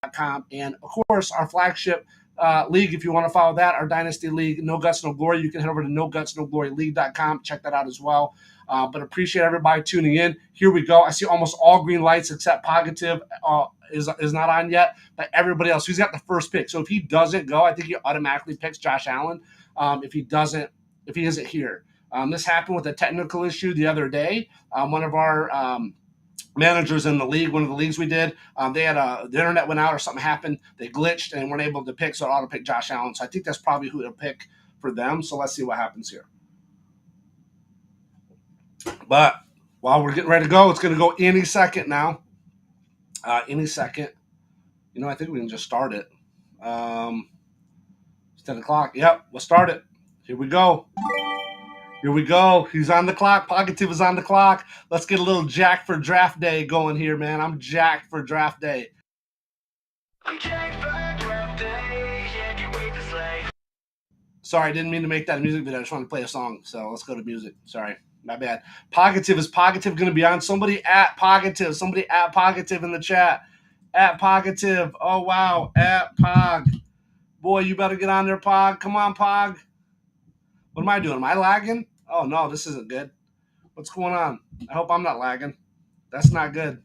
leaguesafecomp. And, of course, our flagship league, if you want to follow that, our Dynasty League, No Guts, No Glory, you can head over to nogutsnogloryleague.com. Check that out as well. But appreciate everybody tuning in. Here we go. I see almost all green lights except Positive is not on yet, but everybody else. He's got the first pick. So if he doesn't go, I think he automatically picks Josh Allen. If he isn't here. This happened with a technical issue the other day. One of our managers in the league, one of the leagues we did, they had the internet went out or something happened. They glitched and weren't able to pick, so it auto pick Josh Allen. So I think that's probably who it'll pick for them. So let's see what happens here. But while we're getting ready to go, it's going to go any second now. Any second. I think we can just start it. It's 10 o'clock. Yep, we'll start it. Here we go. Here we go. He's on the clock. Positive is on the clock. Let's get a little jack for draft day going here, man. I'm jacked for draft day. Sorry, I didn't mean to make that a music video. I just wanted to play a song. So let's go to music. Sorry. My bad. Positive. Is Positive going to be on? Somebody at Positive. Somebody at Positive in the chat. At Positive. Oh, wow. At Pog. Boy, you better get on there, Pog. Come on, Pog. What am I doing? Am I lagging? Oh, no, this isn't good. What's going on? I hope I'm not lagging. That's not good.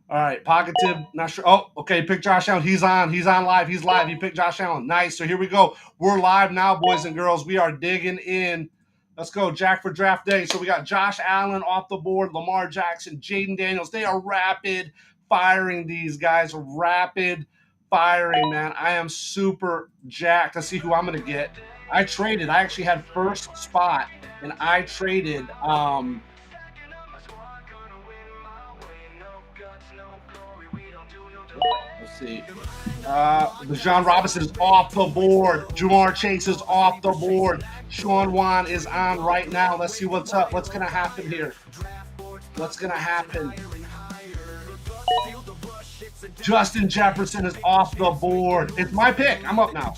All right, Positive. Not sure. Oh, okay. Pick Josh Allen. He's on. He's on live. He's live. He picked Josh Allen. Nice. So here we go. We're live now, boys and girls. We are digging in. Let's go. Jack for draft day. So we got Josh Allen off the board, Lamar Jackson, Jaden Daniels. They are rapid firing, these guys. Rapid firing, man. I am super jacked. Let's see who I'm going to get. I traded. I actually had first spot, and I traded. Let's see. Bijan Robinson is off the board. Jamar Chase is off the board. Sean Wan is on right now. Let's see what's up. What's going to happen here? What's going to happen? Justin Jefferson is off the board. It's my pick. I'm up now.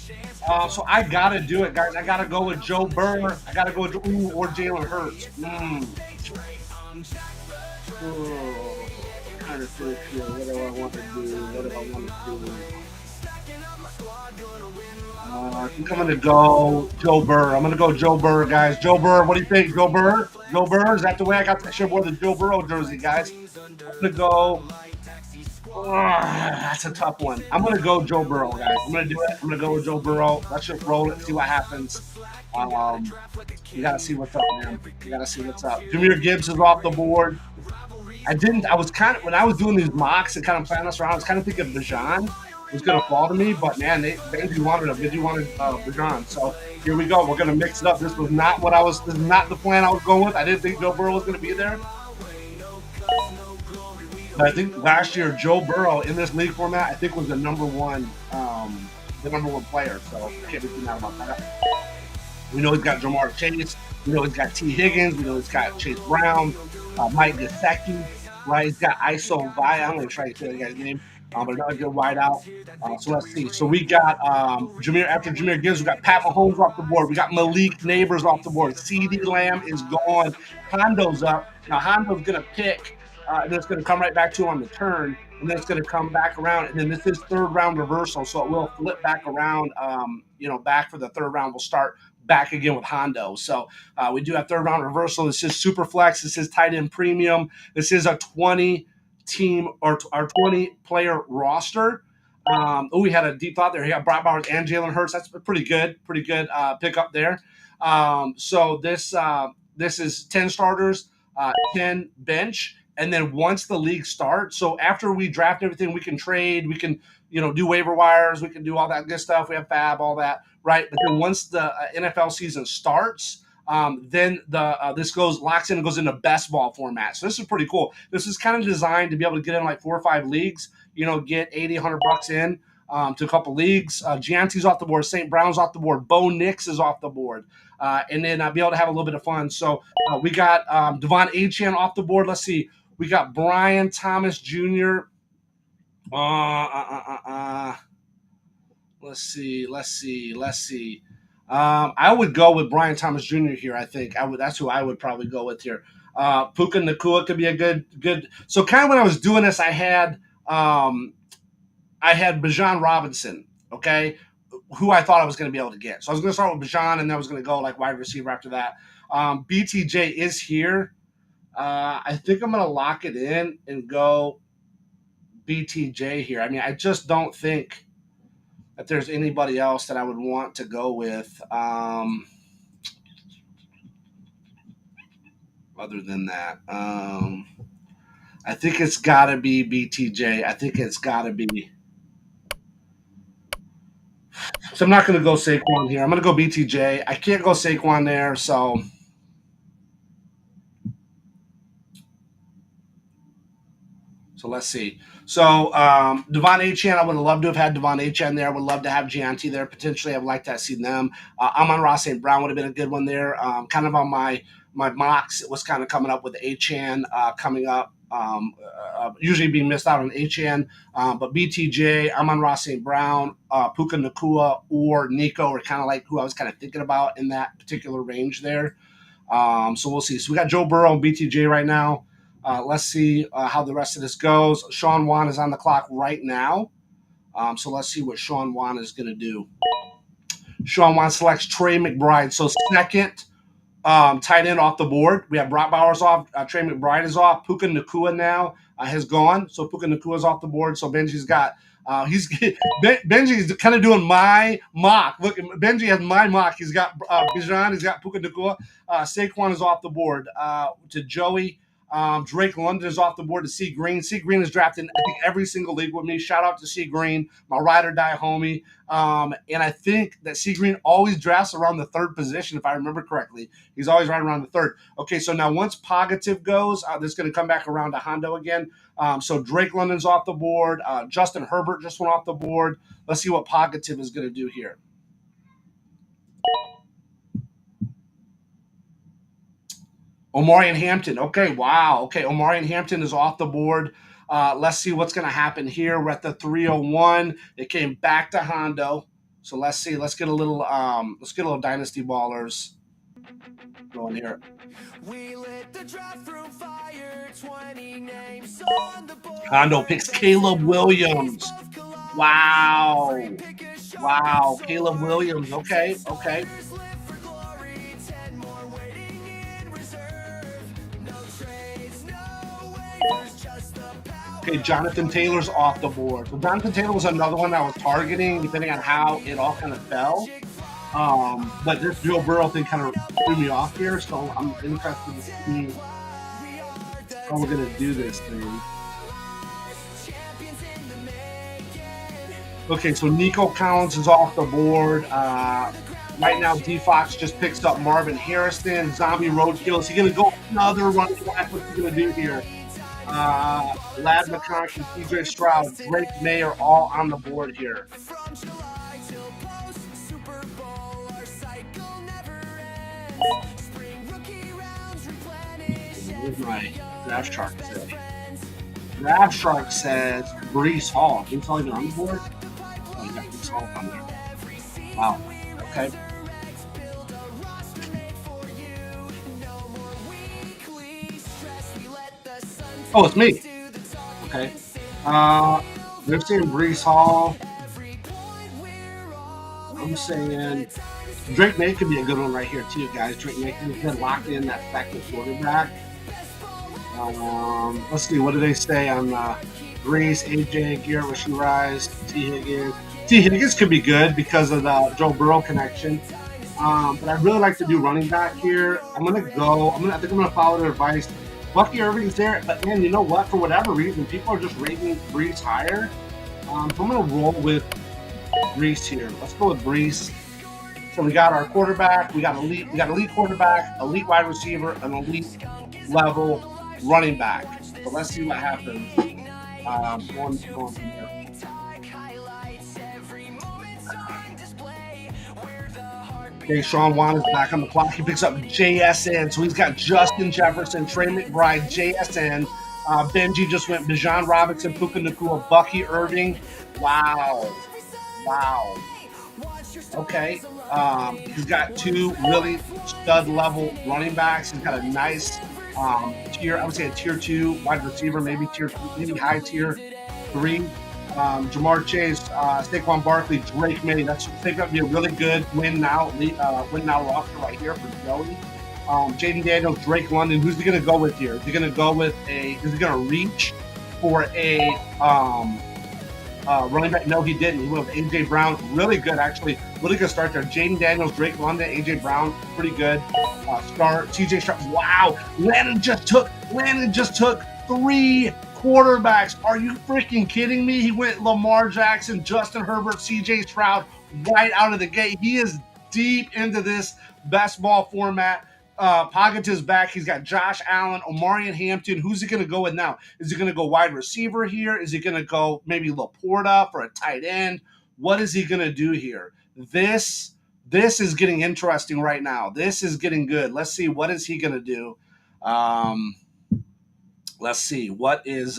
So I got to do it, guys. I got to go with Joe Burrow. I got to go with or Jalen Hurts. Kind of feel here. What do I want to do? What do I want to do? I think I'm going to go Joe Burrow. I'm going to go Joe Burrow, guys. Joe Burrow, what do you think? Joe Burrow? Joe Burrow? Is that the way I got? I should have worn the Joe Burrow jersey, guys. I'm going to go. That's a tough one. I'm going to go Joe Burrow, guys. I'm going to do it. I'm going to go with Joe Burrow. Let's just roll it, see what happens. You got to see what's up, man. You got to see what's up. Jahmyr Gibbs is off the board. I was kind of, when I was doing these mocks and kind of planning this around, I was kind of thinking Bijan was going to fall to me, but man, they wanted him. They wanted Bijan. So here we go. We're going to mix it up. This is not the plan I was going with. I didn't think Joe Burrow was going to be there. But I think last year, Joe Burrow in this league format, I think was the number one player. So I can't be too mad about that. We know he's got Jamar Chase. We know he's got T. Higgins. We know he's got Chase Brown, Mike Gesicki, right? He's got Iso Vaya. I'm going to try to say the guy's name, but another good wideout. So let's see. So we got after Jahmyr Gibbs, we got Pat Mahomes off the board. We got Malik Neighbors off the board. CeeDee Lamb is gone. Hondo's up. Now Hondo's going to pick. And then it's going to come right back to him on the turn, and then it's going to come back around, and then this is third round reversal, so it will flip back around, back for the third round. We'll start back again with Hondo. So we do have third round reversal. This is Superflex. This is tight end premium. This is a 20-team or our 20-player roster. We had a deep thought there. He got Brock Bowers and Jalen Hurts. That's pretty good pickup there. So this is 10 starters, 10 bench. And then once the league starts, so after we draft everything, we can trade, we can, do waiver wires, we can do all that good stuff. We have FAAB, all that, right? But then once the NFL season starts, then this locks in and goes into best ball format. So this is pretty cool. This is kind of designed to be able to get in like 4 or 5 leagues, get $80, $100 in to a couple leagues. Gianti's off the board. St. Brown's off the board. Bo Nix is off the board. And then I'll be able to have a little bit of fun. So we got Devon Achane off the board. Let's see. We got Brian Thomas Jr. Let's see. I would go with Brian Thomas Jr. here. I think that's who I would probably go with here. Puka Nacua could be a good. So kind of when I was doing this, I had I had Bijan Robinson, okay, who I thought I was going to be able to get. So I was going to start with Bijan, and then I was going to go like wide receiver after that. BTJ is here. I think I'm going to lock it in and go BTJ here. I mean, I just don't think that there's anybody else that I would want to go with other than that. I think it's got to be BTJ. I think it's got to be. So I'm not going to go Saquon here. I'm going to go BTJ. I can't go Saquon there, so let's see. So Devon Achane, I would have loved to have had Devon Achane there. I would love to have Gianti there potentially. I would like to have seen them. Amon-Ra St. Brown would have been a good one there. Kind of on my mocks, it was kind of coming up with Achane coming up. Usually being missed out on Achane, but BTJ, Amon-Ra St. Brown, Puka Nacua, or Nico are kind of like who I was kind of thinking about in that particular range there. So we'll see. So we got Joe Burrow and BTJ right now. Let's see how the rest of this goes. Sean Wan is on the clock right now. So let's see what Sean Wan is going to do. Sean Wan selects Trey McBride. So second tight end off the board. We have Brock Bowers off. Trey McBride is off. Puka Nacua now has gone. So Puka Nacua is off the board. So Benji's got Benji's kind of doing my mock. Look, Benji has my mock. He's got Bijan. He's got Puka Nacua. Saquon is off the board to Joey. Drake London is off the board to C Green. C Green is drafted in, I think, every single league with me. Shout out to C Green, my ride or die homie. And I think that C Green always drafts around the third position, if I remember correctly. He's always right around the third. Okay, so now once Pogative goes, this is going to come back around to Hondo again. So Drake London's off the board. Justin Herbert just went off the board. Let's see what Pogative is going to do here. Omarion Hampton. Okay, wow. Okay, Omarion Hampton is off the board. Let's see what's going to happen here. We're at the 301. It came back to Hondo. So let's see. Let's get a little Dynasty Ballers going here. Hondo picks Caleb Williams. Wow. Wow. Caleb Williams. Okay. Okay. Okay, Jonathan Taylor's off the board. So Jonathan Taylor was another one that I was targeting, depending on how it all kind of fell. But this Joe Burrow thing kind of threw me off here, so I'm interested to see how we're going to do this thing. Okay, so Nico Collins is off the board. Right now, D-Fox just picks up Marvin Harrison. Zombie Roadkill. Is he going to go another running back? What's he going to do here? Lad McConkey, TJ Stroud, Drake May are all on the board here. Here's my draft chart today. Draft chart says Breece Hall. Breece Hall even on the board? Oh, you got Breece Hall on there. Wow. Okay. Oh, it's me. Okay. They're saying Breece Hall. I'm saying Drake May could be a good one right here too, guys. Drake May could be locked in that second quarterback. Let's see. What do they say on Breece, AJ, Garrett Rasheed, T. Higgins? T. Higgins could be good because of the Joe Burrow connection. But I'd really like to do running back here. I think I'm gonna follow their advice. Bucky Irving's there, but man, you know what? For whatever reason, people are just rating Breece higher. So I'm gonna roll with Breece here. Let's go with Breece. So we got our quarterback, we got elite quarterback, elite wide receiver, an elite level running back. So let's see what happens. Going from there. Okay, Sean Wan is back on the clock. He picks up JSN. So he's got Justin Jefferson, Trey McBride, JSN. Benji just went Bijan Robinson, Puka Nacua, Bucky Irving. Wow. Okay. He's got two really stud level running backs. He's got a nice tier, I would say a tier 2 wide receiver, maybe high tier 3 Jamar Chase, Saquon Barkley, Drake May. I think that'd be a really good win now roster right here for Joey. Jaden Daniels, Drake London. Who's he going to go with here? Is he going to go with is he going to reach for a running back? No, he didn't. He went with A.J. Brown. Really good, actually. Really good start there. Jaden Daniels, Drake London, A.J. Brown. Pretty good start. T.J. Stroud. Wow. Landon just took 3 quarterbacks. Are you freaking kidding me? He went Lamar Jackson, Justin Herbert, C.J. Stroud right out of the gate. He is deep into this best ball format. Pocket to his back. He's got Josh Allen, Omarion Hampton. Who's he going to go with now? Is he going to go wide receiver here? Is he going to go maybe Laporta for a tight end? What is he going to do here? This is getting interesting right now. This is getting good. Let's see. What is he going to do? Let's see. What's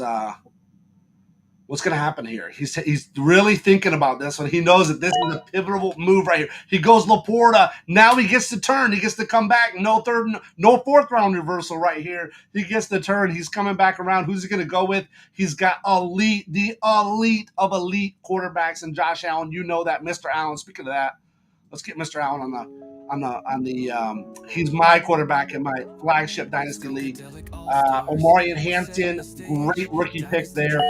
going to happen here? He's really thinking about this one. He knows that this is a pivotal move right here. He goes Laporta. Now he gets to turn. He gets to come back. No fourth round reversal right here. He gets the turn. He's coming back around. Who's he going to go with? He's got the elite of elite quarterbacks and Josh Allen. You know that, Mr. Allen. Speaking of that, let's get Mr. Allen on the he's my quarterback in my flagship dynasty league. Omarion Hampton, great rookie pick there.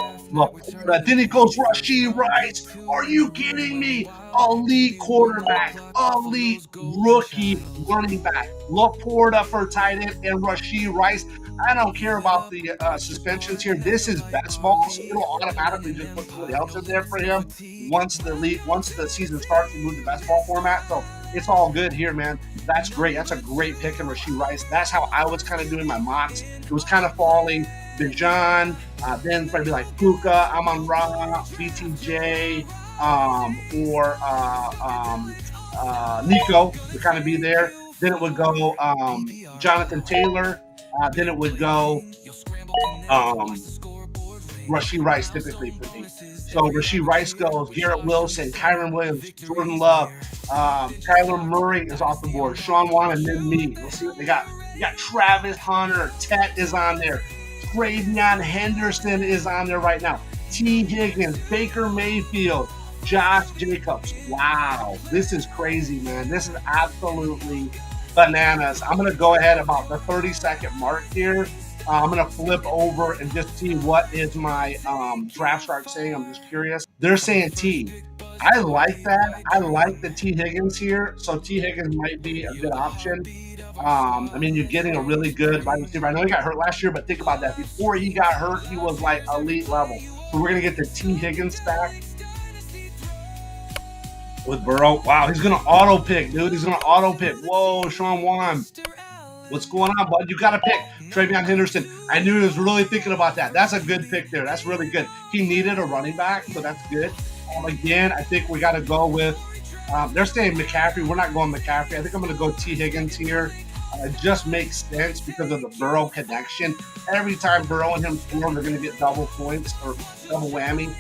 Then he goes Rashee Rice. Are you kidding me? Elite quarterback, elite rookie running back. Laporta for tight end and Rashee Rice. I don't care about the suspensions here. This is best ball, so it'll automatically just put somebody else in there for him once the season starts. We move to best ball format, so it's all good here, man. That's great. That's a great pick in Rashee Rice. That's how I was kind of doing my mocks. It was kind of falling Bijan, then probably like Puka, Amon-Ra, BTJ, or Nico would kind of be there. Then it would go Jonathan Taylor. Then it would go Rashee Rice typically for me. So Rashee Rice goes, Garrett Wilson, Kyron Williams, Jordan Love, Kyler Murray is off the board, Sean Wan, and then me. Let's see what they got. You got Travis Hunter, Tet is on there, Travion Henderson is on there right now, T. Higgins, Baker Mayfield, Josh Jacobs. Wow, this is crazy, man. This is absolutely bananas. I'm going to go ahead about the 30-second mark here. I'm going to flip over and just see what is my draft chart saying. I'm just curious. They're saying T. I like that. I like the T. Higgins here. So T. Higgins might be a good option. I mean, you're getting a really good wide receiver. I know he got hurt last year, but think about that. Before he got hurt, he was like elite level. So we're going to get the T. Higgins stack with Burrow. Wow, he's going to auto pick, dude. He's going to auto pick. Whoa, Sean Wan. What's going on, bud? You got to pick Travion Henderson. I knew he was really thinking about that. That's a good pick there. That's really good. He needed a running back, so that's good. Again, I think we got to go with they're saying McCaffrey. We're not going McCaffrey. I think I'm going to go T. Higgins here. It just makes sense because of the Burrow connection. Every time Burrow and him score, they're going to get double points or double whammy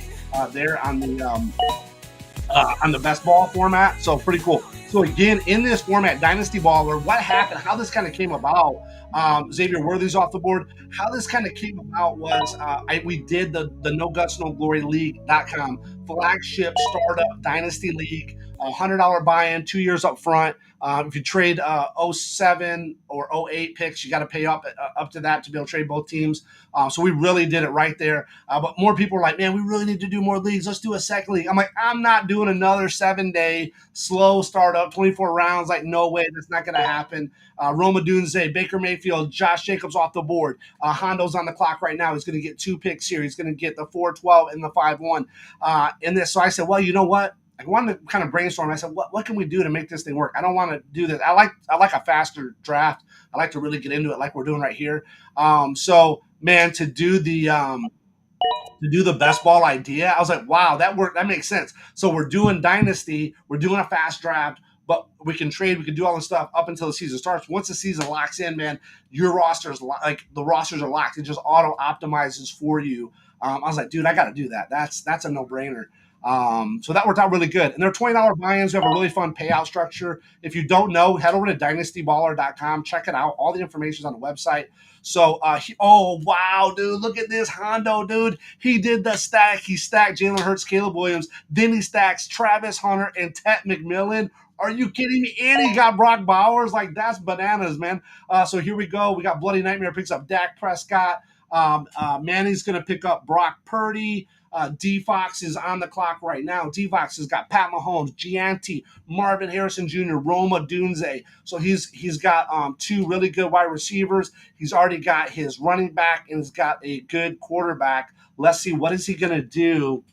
there on the best ball format. So pretty cool. So again, in this format, Dynasty Baller, what happened, how this kind of came about, Xavier Worthy's off the board. How this kind of came about was we did the No Guts, No Glory League.com flagship startup Dynasty League, $100 buy-in, 2 years up front. If you trade 07 or 08 picks, you got to pay up to that to be able to trade both teams. So we really did it right there. But more people are like, man, we really need to do more leagues. Let's do a second league. I'm like, I'm not doing another 7-day slow startup, 24 rounds. Like, no way. That's not going to happen. Roma Dunze, Baker Mayfield, Josh Jacobs off the board. Hondo's on the clock right now. He's going to get 2 picks here. He's going to get the 4-12 and the 5-1 in this. So I said, well, you know what? I wanted to kind of brainstorm. I said, what can we do to make this thing work? I don't want to do this. I like a faster draft. I like to really get into it like we're doing right here. So, man, to do the best ball idea, I was like, wow, that worked. That makes sense. So we're doing Dynasty. We're doing a fast draft, but we can trade. We can do all this stuff up until the season starts. Once the season locks in, man, your rosters, like the rosters are locked. It just auto optimizes for you. I was like, dude, I got to do that. That's a no-brainer. So that worked out really good. And they're $20 buy-ins. We have a really fun payout structure. If you don't know, head over to dynastyballer.com. Check it out. All the information is on the website. So, oh, wow, dude. Look at this Hondo, dude. He did the stack. He stacked Jalen Hurts, Caleb Williams. Then he stacks Travis Hunter and Tet McMillan. Are you kidding me? And he got Brock Bowers. Like, that's bananas, man. So here we go. We got Bloody Nightmare picks up Dak Prescott. Manny's going to pick up Brock Purdy. D-Fox is on the clock right now. D-Fox has got Pat Mahomes, Gianti, Marvin Harrison Jr., Roma Dunze. So he's got two really good wide receivers. He's already got his running back and he's got a good quarterback. Let's see, what is he going to do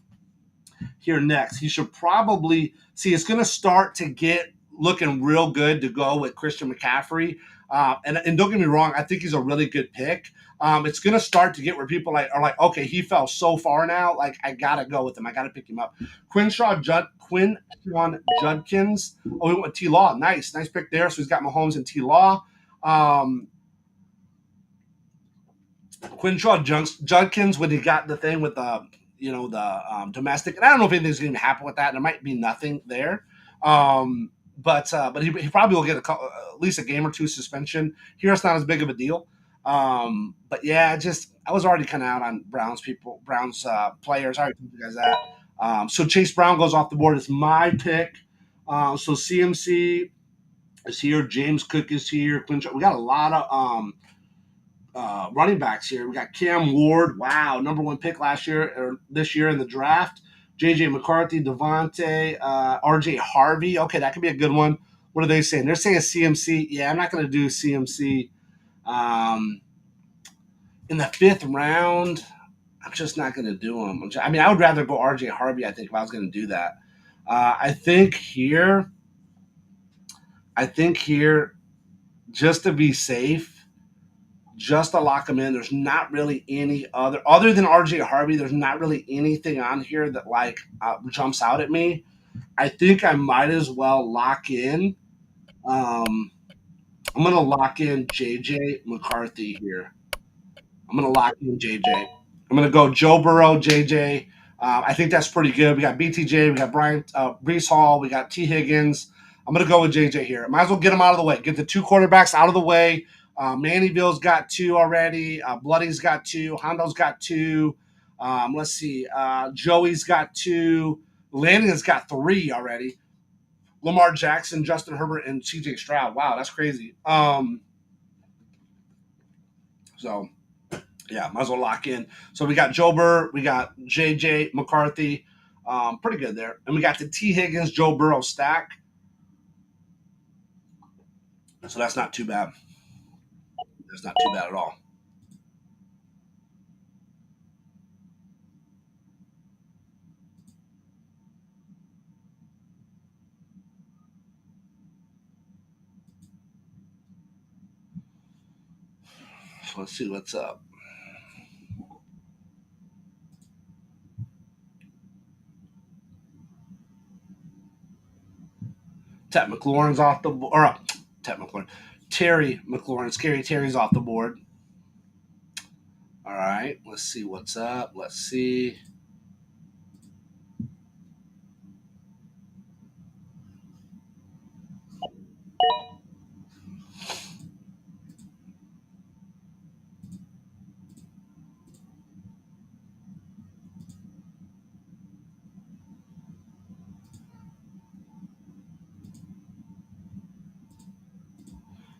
here next? He should probably – see, it's going to start to get looking real good to go with Christian McCaffrey. And don't get me wrong, I think he's a really good pick. It's going to start to get where people are like, okay, he fell so far now. Like, I got to go with him. I got to pick him up. Quinshawn Judkins. Oh, we went T-Law. Nice pick there. So he's got Mahomes and T-Law. Quinshawn Judkins, when he got the thing with the domestic. And I don't know if anything's going to happen with that. There might be nothing there. But he probably will get at least a game or two suspension. Here it's not as big of a deal. But yeah, I was already kind of out on Browns players. I already told you guys that. So Chase Brown goes off the board. It's my pick. So CMC is here. James Cook is here. We got a lot of running backs here. We got Cam Ward. Wow, number one pick this year in the draft. J.J. McCarthy, Devontae, R.J. Harvey. Okay, that could be a good one. What are they saying? They're saying CMC. Yeah, I'm not going to do CMC. In the fifth round, I'm just not going to do him. I would rather go R.J. Harvey, I think, if I was going to do that. I think here, just to be safe, just to lock him in, there's not really any other than R.J. Harvey, there's not really anything on here that, jumps out at me. I think I might as well lock in. I'm going to lock in J.J. McCarthy here. I'm going to lock in J.J. I'm going to go Joe Burrow, J.J. I think that's pretty good. We got BTJ, we got Breece Hall, we got T. Higgins. I'm going to go with J.J. here. Might as well get them out of the way. Get the two quarterbacks out of the way. Mannyville's got two already. Bloody's got two. Hondo's got two. Let's see. Joey's got two. Landon's got three already. Lamar Jackson, Justin Herbert, and C.J. Stroud. Wow, that's crazy. So, yeah, might as well lock in. So we got Joe Burrow, we got J.J. McCarthy. Pretty good there. And we got the T. Higgins, Joe Burrow stack. So that's not too bad. That's not too bad at all. So let's see what's up. Tet McLaurin's off the board. Or Tet McLaurin. Terry McLaurin. Scary Terry's off the board. All right. Let's see what's up. Let's see.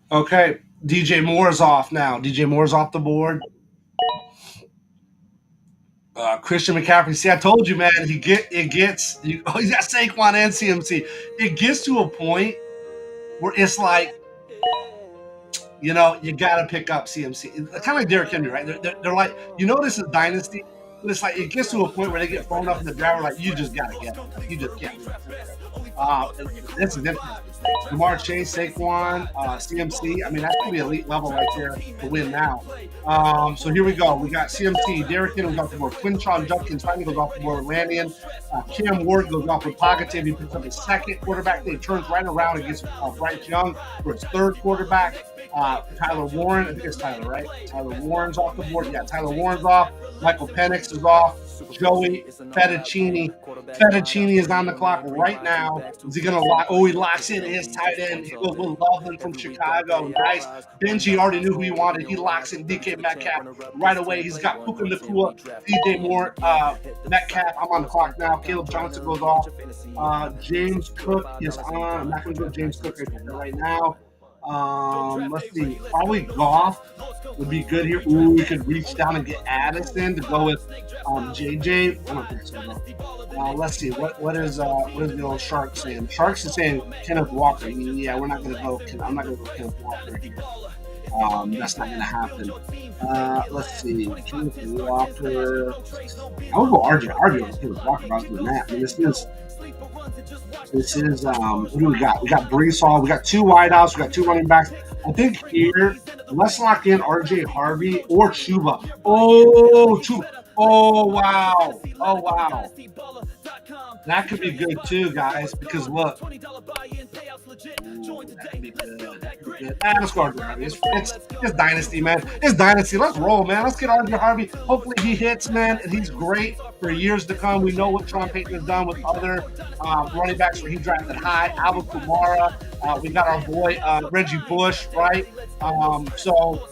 Okay. DJ Moore's off now. DJ Moore's off the board. Christian McCaffrey. See, I told you, man. He's got Saquon and CMC. It gets to a point where it's like, you got to pick up CMC. It's kind of like Derrick Henry, right? They're like, this is Dynasty, but it's like it gets to a point where they get thrown up in the draft. Like, you just got to get them. You just can't. This is interesting. Jamar Chase, Saquon, CMC. That's going to be elite level right there to win now. So here we go. We got CMC. Derrick Henry goes off the board. Quinshawn Judkins finally goes off the board with Landian. Cam Ward goes off with Pagative. He picks up his second quarterback. Then he turns right around and gets Bryce Young for his third quarterback. Tyler Warren, I think it's Tyler, right? Tyler Warren's off the board. Yeah, Tyler Warren's off. Michael Penix is off. Joey Fettuccini. Fettuccini is on the clock right now. Is he going to lock? Oh, he locks in his tight end. He goes with Loveland from Chicago. Nice. Benji already knew who he wanted. He locks in DK Metcalf right away. He's got Puka Nacua, DJ Moore, Metcalf. I'm on the clock now. Caleb Johnson goes off. James Cook is on. I'm not going to go James Cook right now. Let's see. Probably Goff would be good here. Ooh, we could reach down and get Addison to go with JJ. I don't think so, though. Let's see. What is the old Shark saying? Sharks is saying Kenneth Walker. Yeah, we're not gonna go. I'm not gonna go Kenneth Walker here. That's not gonna happen. Let's see. Kenneth Walker. I would go RJ. RJ was Kenneth Walker. I was doing that. I mean, this is what do we got? We got Brees Hall. We got two wideouts. We got two running backs. I think here, let's lock in RJ Harvey or Chuba. Oh, Chuba. Oh, wow. Oh, wow. That could be good too, guys, because look. Ooh, that could be good. Let's go RJ Harvey. It's Dynasty, man. It's Dynasty. Let's roll, man. Let's get RJ Harvey. Hopefully he hits, man, and he's great for years to come. We know what Sean Payton has done with other running backs where he drafted high. Alvin Kamara. We got our boy Reggie Bush, right? So,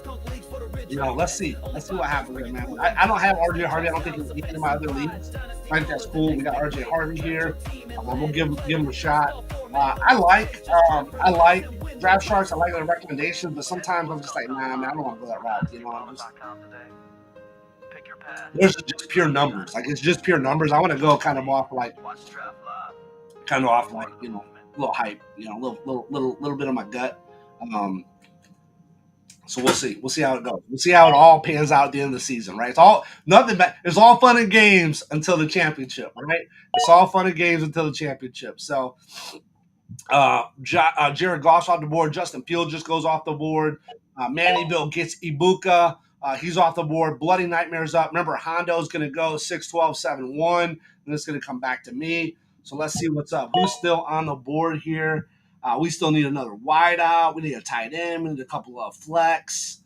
let's see. Let's see what happens here, man. I don't have RJ Harvey. I don't think he's in my other leagues. I think that's cool. We got RJ Harvey here. We'll give him a shot. I like Draft Sharks. I like their recommendations, but sometimes I'm just like, nah, man, I don't want to go that route. There's just pure numbers. Like, it's just pure numbers. I want to go kind of off like, a little hype. Little bit of my gut. So we'll see. We'll see how it goes. We'll see how it all pans out at the end of the season, right? It's all nothing but it's all fun and games until the championship, right? It's all fun and games until the championship. So Jared Goff's off the board. Justin Fields just goes off the board. Mannyville gets Ibuka. He's off the board. Bloody Nightmare's up. Remember, Hondo's going to go 6-12, 7-1, and it's going to come back to me. So let's see what's up. Who's still on the board here? We still need another wideout. We need a tight end. We need a couple of flex.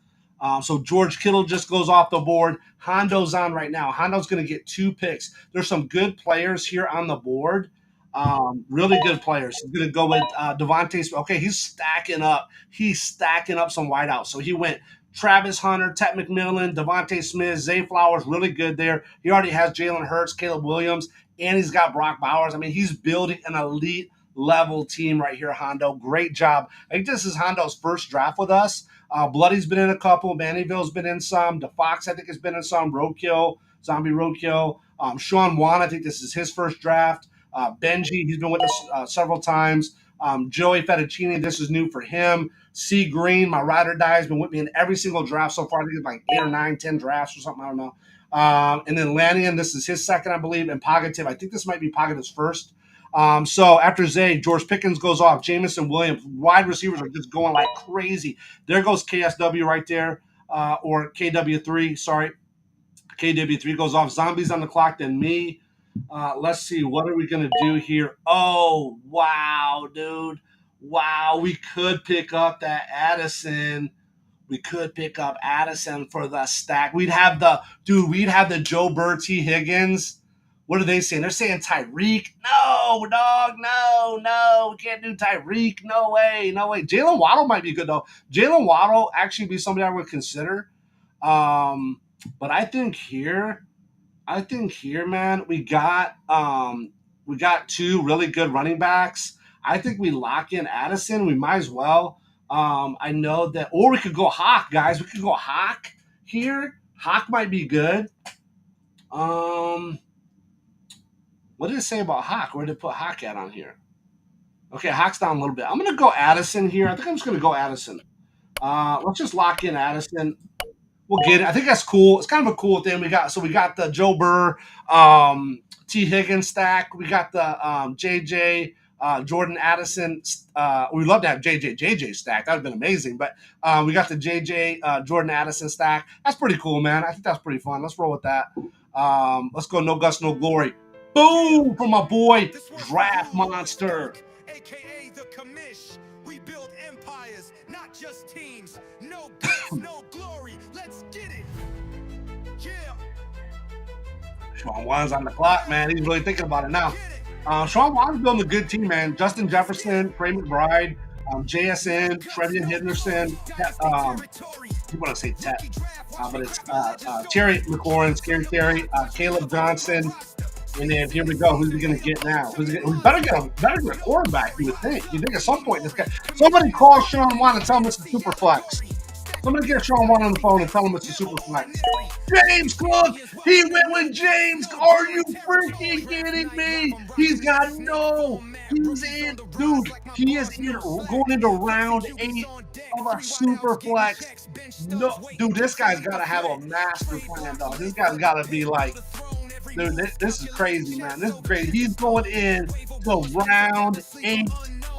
So George Kittle just goes off the board. Hondo's on right now. Hondo's going to get 2 picks. There's some good players here on the board. Really good players. He's going to go with Devontae Smith. Okay, he's stacking up. He's stacking up some wideouts. So he went Travis Hunter, Ted McMillan, Devontae Smith, Zay Flowers, really good there. He already has Jalen Hurts, Caleb Williams, and he's got Brock Bowers. I mean, he's building an elite level team right here, Hondo. Great job. I think this is Hondo's first draft with us. Bloody's been in a couple. Mannyville's been in some. DeFox, I think, has been in some. Roadkill, Zombie Roadkill. Sean Wan, I think this is his first draft. Benji, he's been with us several times. Joey Fettuccini, this is new for him. C. Green, my ride or die, has been with me in every single draft so far. I think it's like 8 or 9, 10 drafts or something. I don't know. And then Lannion, this is his second, I believe. And Pagative, I think this might be Pagative's first. So after Zay, George Pickens goes off. Jamison Williams, wide receivers are just going like crazy. There goes KSW right there, or KW3. Sorry, KW3 goes off. Zombies on the clock, then me. Let's see, what are we gonna do here? Oh wow, dude! Wow, we could pick up that Addison. We could pick up Addison for the stack. We'd have the Joe Burr, T. Higgins. What are they saying? They're saying Tyreek. No, dog. No. We can't do Tyreek. No way. Jalen Waddle might be good, though. Jalen Waddle actually be somebody I would consider. But I think here, man, we got 2 really good running backs. I think we lock in Addison. We might as well. I know that, or we could go Hawk, guys. We could go Hawk here. Hawk might be good. What did it say about Hawk? Where did it put Hawk at on here? Okay, Hawk's down a little bit. I'm going to go Addison here. I think I'm just going to go Addison. Let's just lock in Addison. We'll get it. I think that's cool. It's kind of a cool thing. We got the Joe Burr, T. Higgins stack. We got the JJ, Jordan Addison. We'd love to have JJ stack. That would have been amazing. But we got the JJ, Jordan Addison stack. That's pretty cool, man. I think that's pretty fun. Let's roll with that. Let's go No Guts, No Glory. Boom! From my boy, Draft Monster. build empires, not just teams. No goals, no glory. Let's get it. Yeah. Sean Wan's on the clock, man. He's really thinking about it now. Sean Wan's building a good team, man. Justin Jefferson, Trey McBride, JSN, Trevian Henderson, you want to say Tet, but it's Terry McLaurin, Scary Terry, Caleb Johnson, and then here we go. Who's he going to get now? We better get a quarterback, you would think. You think at some point this guy, somebody call Sean Wan and tell him it's a Superflex. Somebody get Sean Wan on the phone and tell him it's a Superflex. James Cook, he went with James. Are you freaking kidding me? He's got he's in, dude. He is in going into round 8 of a Superflex. No, dude, this guy's got to have a master plan, dog. This guy's got to be like, dude, this is crazy, man. This is crazy. He's going in to round 8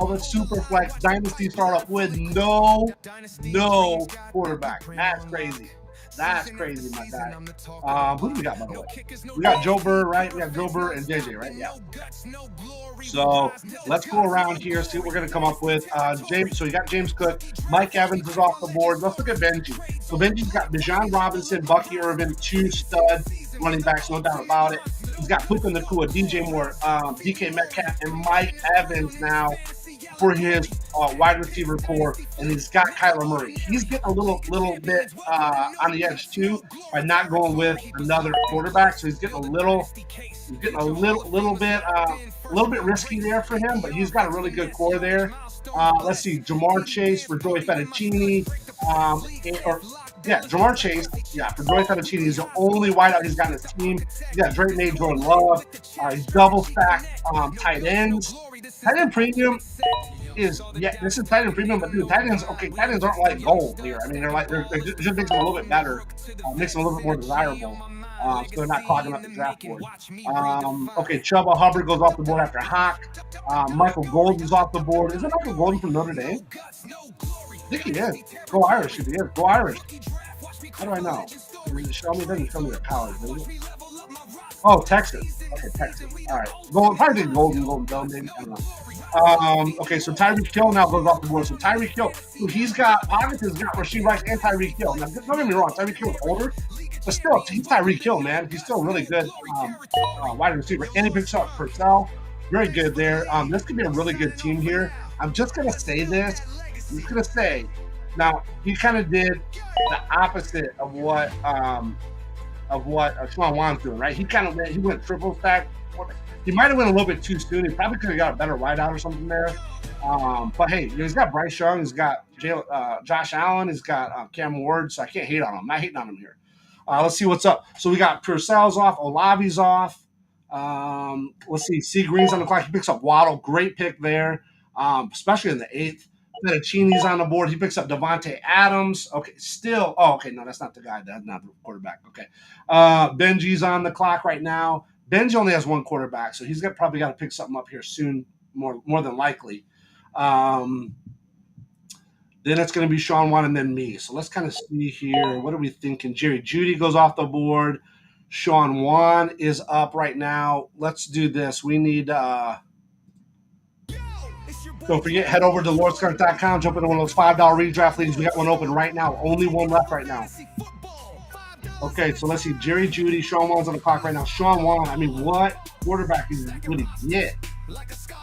of a Superflex Dynasty startup with no quarterback. That's crazy. That's crazy, my guy. Who do we got, by the way? We got Joe Burr, right? We got Joe Burr and JJ, right? Yeah. So let's go around here, see what we're going to come up with. James. So you got James Cook. Mike Evans is off the board. Let's look at Benji. So Benji's got Bijan Robinson, Bucky Irvin, 2 stud running backs, no doubt about it. He's got Puka Nacua, DJ Moore, DK Metcalf, and Mike Evans now for his wide receiver core, and he's got Kyler Murray. He's getting a little bit on the edge too by not going with another quarterback. So he's getting a little bit risky there for him, but he's got a really good core there. Let's see, Jamar Chase for Joey Fettuccine, Jamar Chase, for Joey Fettuccine. He's the only wideout he's got in his team. He's got Drake May, Jordan Love. He's double stacked tight ends. Tight end premium this is tight end premium, but dude, tight ends aren't like gold here. I mean, they're just makes them a little bit better, makes them a little bit more desirable. So they're not clogging up the draft board. Chuba Hubbard goes off the board after Hawk. Michael Golden's off the board. Isn't Michael Golden from Notre Dame? I think he is. Go Irish if he is. Go Irish. How do I know? Does it show me? It doesn't show me the college, does it? Oh, Texas. Okay, Texas. All right. Probably Golden Dome, maybe. I don't know. So Tyreek Hill now goes off the board. So Tyreek Hill, he's got Hawkinson's got Rasheed Rice and Tyreek Hill. Now, don't get me wrong, Tyreek Hill is older, but still, he's Tyreek Hill, man. He's still really good wide receiver. And he picks up Purcell. Very good there. This could be a really good team here. I'm just gonna say this. I'm just gonna say, now he kind of did the opposite of what Sean Wan's doing, right? He went triple stack. He might have went a little bit too soon. He probably could have got a better wideout or something there. But hey, he's got Bryce Young, he's got Josh Allen, he's got Cam Ward, so I can't hate on him. I'm not hating on him here. Let's see what's up. So we got Purcell's off, Olavi's off. Let's see, C. Green's on the clock. He picks up Waddle. Great pick there, especially in the 8th. Fettuccine's on the board. He picks up Devontae Adams. Okay, still. Oh, okay, no, that's not the guy. That's not the quarterback. Okay. Benji's on the clock right now. Benji only has 1 quarterback, so he's probably got to pick something up here soon, more than likely. Then it's going to be Sean Wan and then me. So let's kind of see here. What are we thinking? Jerry Jeudy goes off the board. Sean Wan is up right now. Let's do this. We need don't forget, head over to lordscart.com, jump into one of those $5 redraft leagues. We got one open right now. Only one left right now. Okay, so let's see. Jerry Jeudy, Sean Wan's on the clock right now. Sean Wan, I mean, what quarterback would he get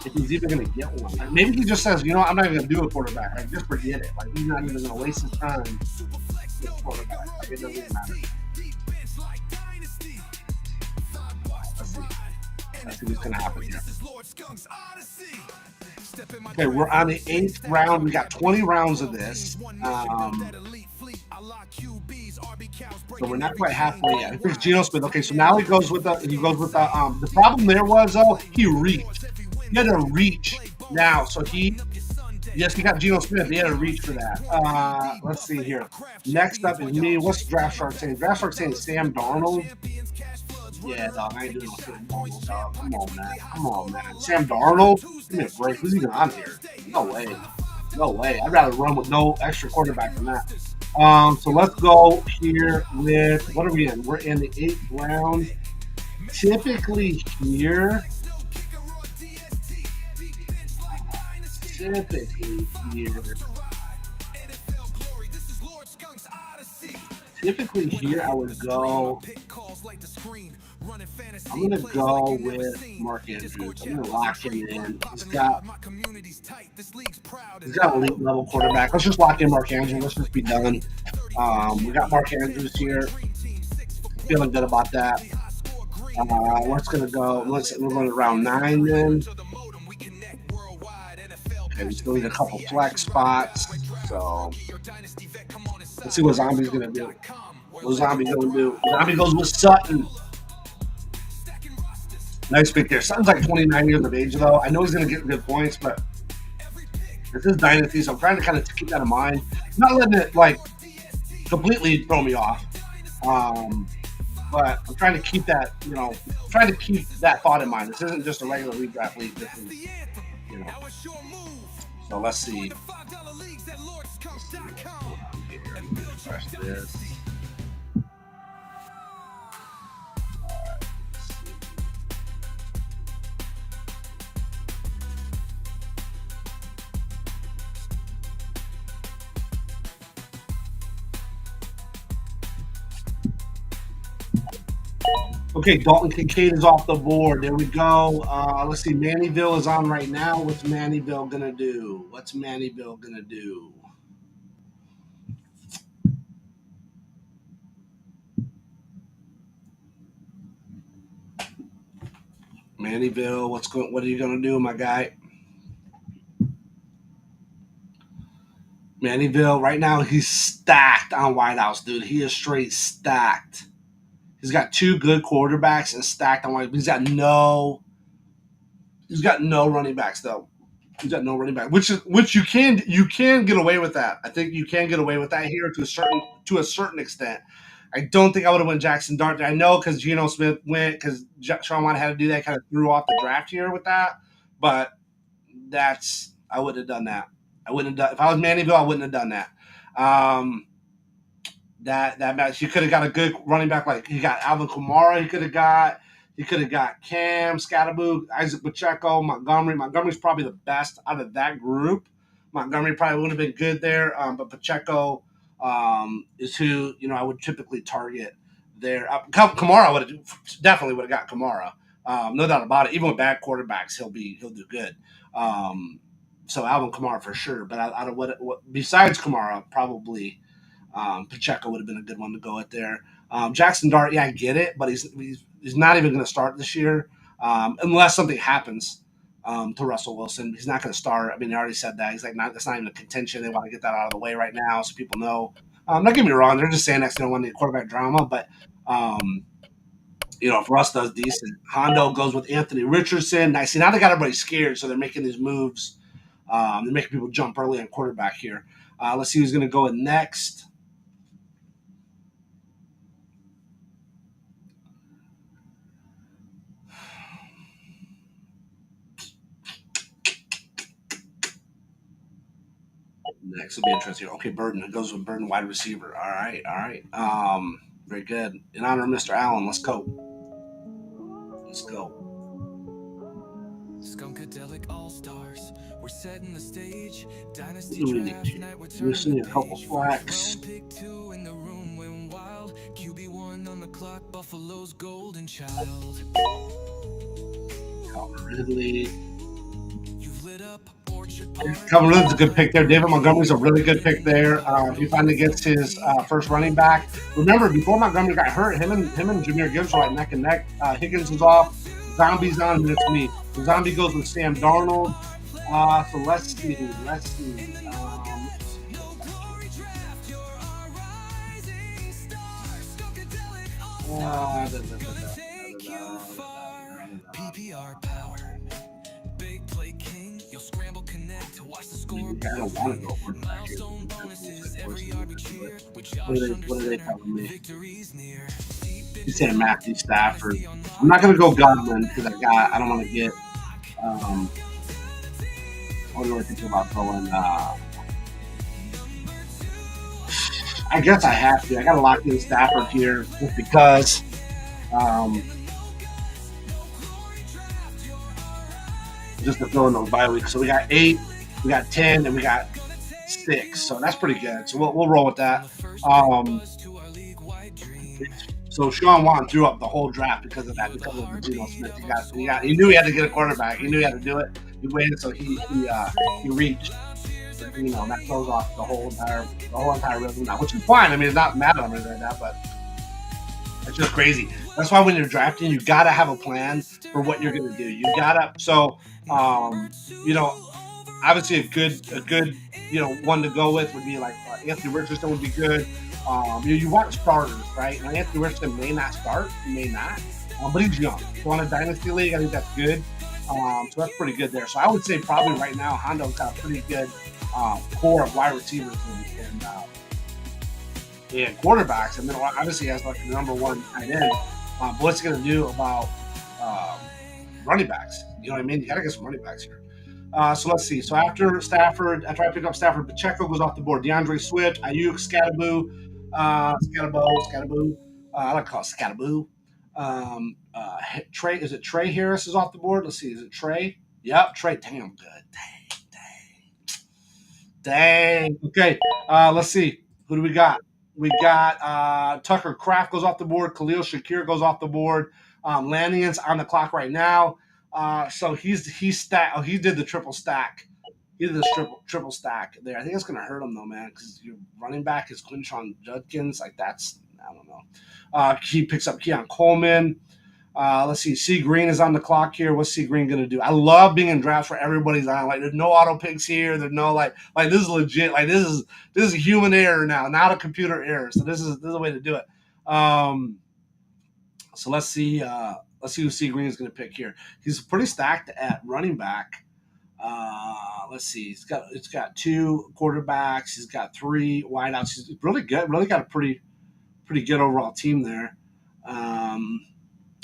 if he's even going to get one? Like, maybe he just says, I'm not even going to do a quarterback. Like, just forget it. Like, he's not even going to waste his time with a quarterback. Like, it doesn't even matter. Let's see what's going to happen here. Okay, we're on the 8th round. We got 20 rounds of this. So we're not quite halfway yet. He picks Geno Smith. Okay, so now he goes with the problem there was, he reached. He had to reach now. So he got Geno Smith. He had to reach for that. Let's see here. Next up is me. What's Draft Shark saying? Draft Shark saying Sam Darnold. Yeah, dog, I ain't doing no Sam Darnold, dog. Come on, man. Sam Darnold? Give me a break. Who's even on here? No way. I'd rather run with no extra quarterback than that. So let's go here with, what are we in? We're in the 8th round. Typically typically here. Typically here, I would go. I'm gonna go with Mark Andrews. I'm gonna lock him in. He's got elite level quarterback. Let's just lock in Mark Andrews. Let's just be done. We got Mark Andrews here. Feeling good about that. What's gonna go? We're going to round 9 then. Okay, we still need a couple flex spots. So let's see what Zombie's gonna do. What Zombie gonna do? Zombie goes with Sutton. Nice pick there. Sutton's like 29 years of age though. I know he's gonna get good points, but this is Dynasty, so I'm trying to kind of keep that in mind. Not letting it like completely throw me off. But I'm trying to keep that, trying to keep that thought in mind. This isn't just a regular redraft league. This is, So let's see. Refresh this. Okay, Dalton Kincaid is off the board. There we go. Let's see. Mannyville is on right now. What's Mannyville going to do? Mannyville, what are you going to do, my guy? Mannyville, right now, he's stacked on wideouts, dude. He is straight stacked. He's got 2 good quarterbacks and stacked on wideouts. He's got no running backs though. He's got no running back, which you can get away with that. I think you can get away with that here to a certain extent. I don't think I would have went Jackson Dart. I know because Geno Smith went because Sean Watt had to do that, kind of threw off the draft here with that. But I wouldn't have done that. I wouldn't have done if I was Mannyville. I wouldn't have done that. That match, he could have got a good running back like he got Alvin Kamara. He could have got Cam, Scatterboo, Isaac Pacheco, Montgomery. Montgomery's probably the best out of that group. Montgomery probably would have been good there, but Pacheco is who I would typically target there. Kamara definitely would have got Kamara, no doubt about it. Even with bad quarterbacks, he'll do good. So Alvin Kamara for sure. But out of what besides Kamara, probably Pacheco would have been a good one to go at there. Jackson Dart, yeah, I get it, but he's not even going to start this year unless something happens to Russell Wilson. He's not going to start. I mean, they already said that. He's like, that's not even a contention. They want to get that out of the way right now so people know. Don't get me wrong. They're just saying that's going to win the quarterback drama, but if Russ does decent, Hondo goes with Anthony Richardson. Nice. See, now they got everybody scared, so they're making these moves. They're making people jump early on quarterback here. Let's see who's going to go in next. Next will be interesting. Okay, Burden. It goes with Burden, wide receiver. All right. Very good. In honor of Mr. Allen, let's go. Skunkadelic All-Stars. We're setting the stage. Dynasty draft night. We're seeing a couple flags. Pick 2 in the room went wild. QB1 on the clock. Buffalo's golden child. Calvin Ridley. You've lit up. Calvin Ridley's a good pick there. David Montgomery's a really good pick there. If he finally gets his first running back. Remember, before Montgomery got hurt, him and Jahmyr Gibbs were like neck and neck. Higgins is off. Zombie's on, and it's me. So Zombie goes with Sam Darnold. So let's see. PPR power. Big play king. You'll scramble connect to watch the score. I don't want to go for milestone bonuses every arbitrary. What are they telling me? He's saying Matthew Stafford. I'm not gonna go Godwin because I don't want to get what do I think about going I guess I have to. I gotta lock in Stafford here just because just to fill in those bye weeks. So we got 8. we got 10, and we got 6. So that's pretty good. So we'll roll with that. Um, so Sean Wan threw up the whole draft because of that, because of the Geno Smith. He knew he had to get a quarterback. He knew he had to do it. He waited, so he reached. And that throws off the whole entire rhythm now, which is fine. I mean, it's not mad at him right now, but it's just crazy. That's why when you're drafting, you gotta have a plan for what you're gonna do. You gotta you know, obviously a good one to go with would be like Anthony Richardson would be good. You want starters, right? Now, Anthony Richardson may not start, he may not, but he's young. So on a dynasty league, I think that's good. So that's pretty good there. So I would say probably right now Hondo's got a pretty good core of wide receivers and quarterbacks. And then obviously he has like the number one tight end. But what's he going to do about running backs? You know what I mean? You got to get some running backs here. So let's see. So after I pick up Stafford, Pacheco goes off the board. DeAndre Swift, Ayuk, Scattaboo. I like to call it Scattaboo. Trey, is it Trey Harris is off the board? Let's see. Is it Trey? Yep, Trey. Damn good. Dang. Okay. Let's see. Who do we got? We got Tucker Kraft goes off the board. Khalil Shakir goes off the board. Lanian's on the clock right now. So he's stacked. Oh, he did the triple stack. He did the triple stack there. I think it's gonna hurt him though, man, because your running back is Quinshon Judkins. Like that's I don't know. He picks up Keon Coleman. Let's see. C Green is on the clock here. What's C Green gonna do? I love being in drafts where everybody's on. Like there's no auto picks here. There's no like this is legit. Like this is a human error now, not a computer error. So this is a way to do it. So let's see. Let's see who C Green is gonna pick here. He's pretty stacked at running back. Let's see. It's got 2 quarterbacks. He's got 3 wideouts. He's really good. Really got a pretty good overall team there. I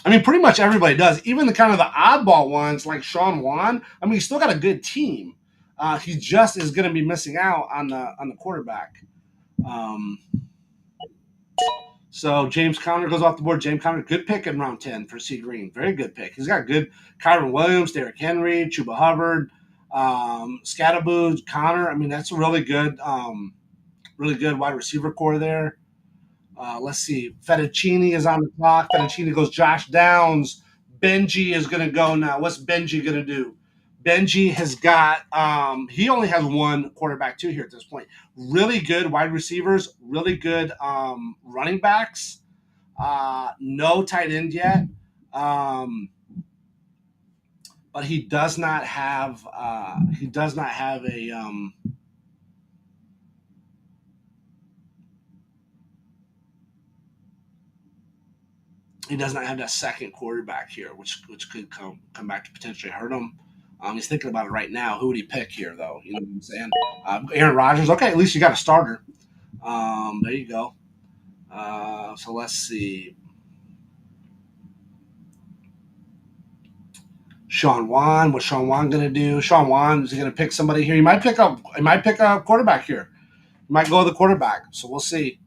mean, pretty much everybody does. Even the kind of the oddball ones like Sean Wan. I mean, he's still got a good team. He just is going to be missing out on the quarterback. So James Conner goes off the board. James Conner, good pick in round 10 for C Green. Very good pick. He's got good Kyron Williams, Derrick Henry, Chuba Hubbard, Scattaboo, Conner. I mean, that's a really good wide receiver core there. Let's see. Fettuccine is on the clock. Fettuccine goes Josh Downs. Benji is going to go now. What's Benji going to do? Benji has got he only has 1 quarterback too here at this point. Really good wide receivers, really good running backs. No tight end yet. But he does not have a he does not have that second quarterback here, which could come back to potentially hurt him. He's thinking about it right now. Who would he pick here, though? You know what I'm saying? Aaron Rodgers. Okay, at least you got a starter. There you go. So let's see. Sean Wan. What's Sean Wan going to do? Sean Wan is going to pick somebody here. He might pick a quarterback here. He might go with the quarterback. So we'll see.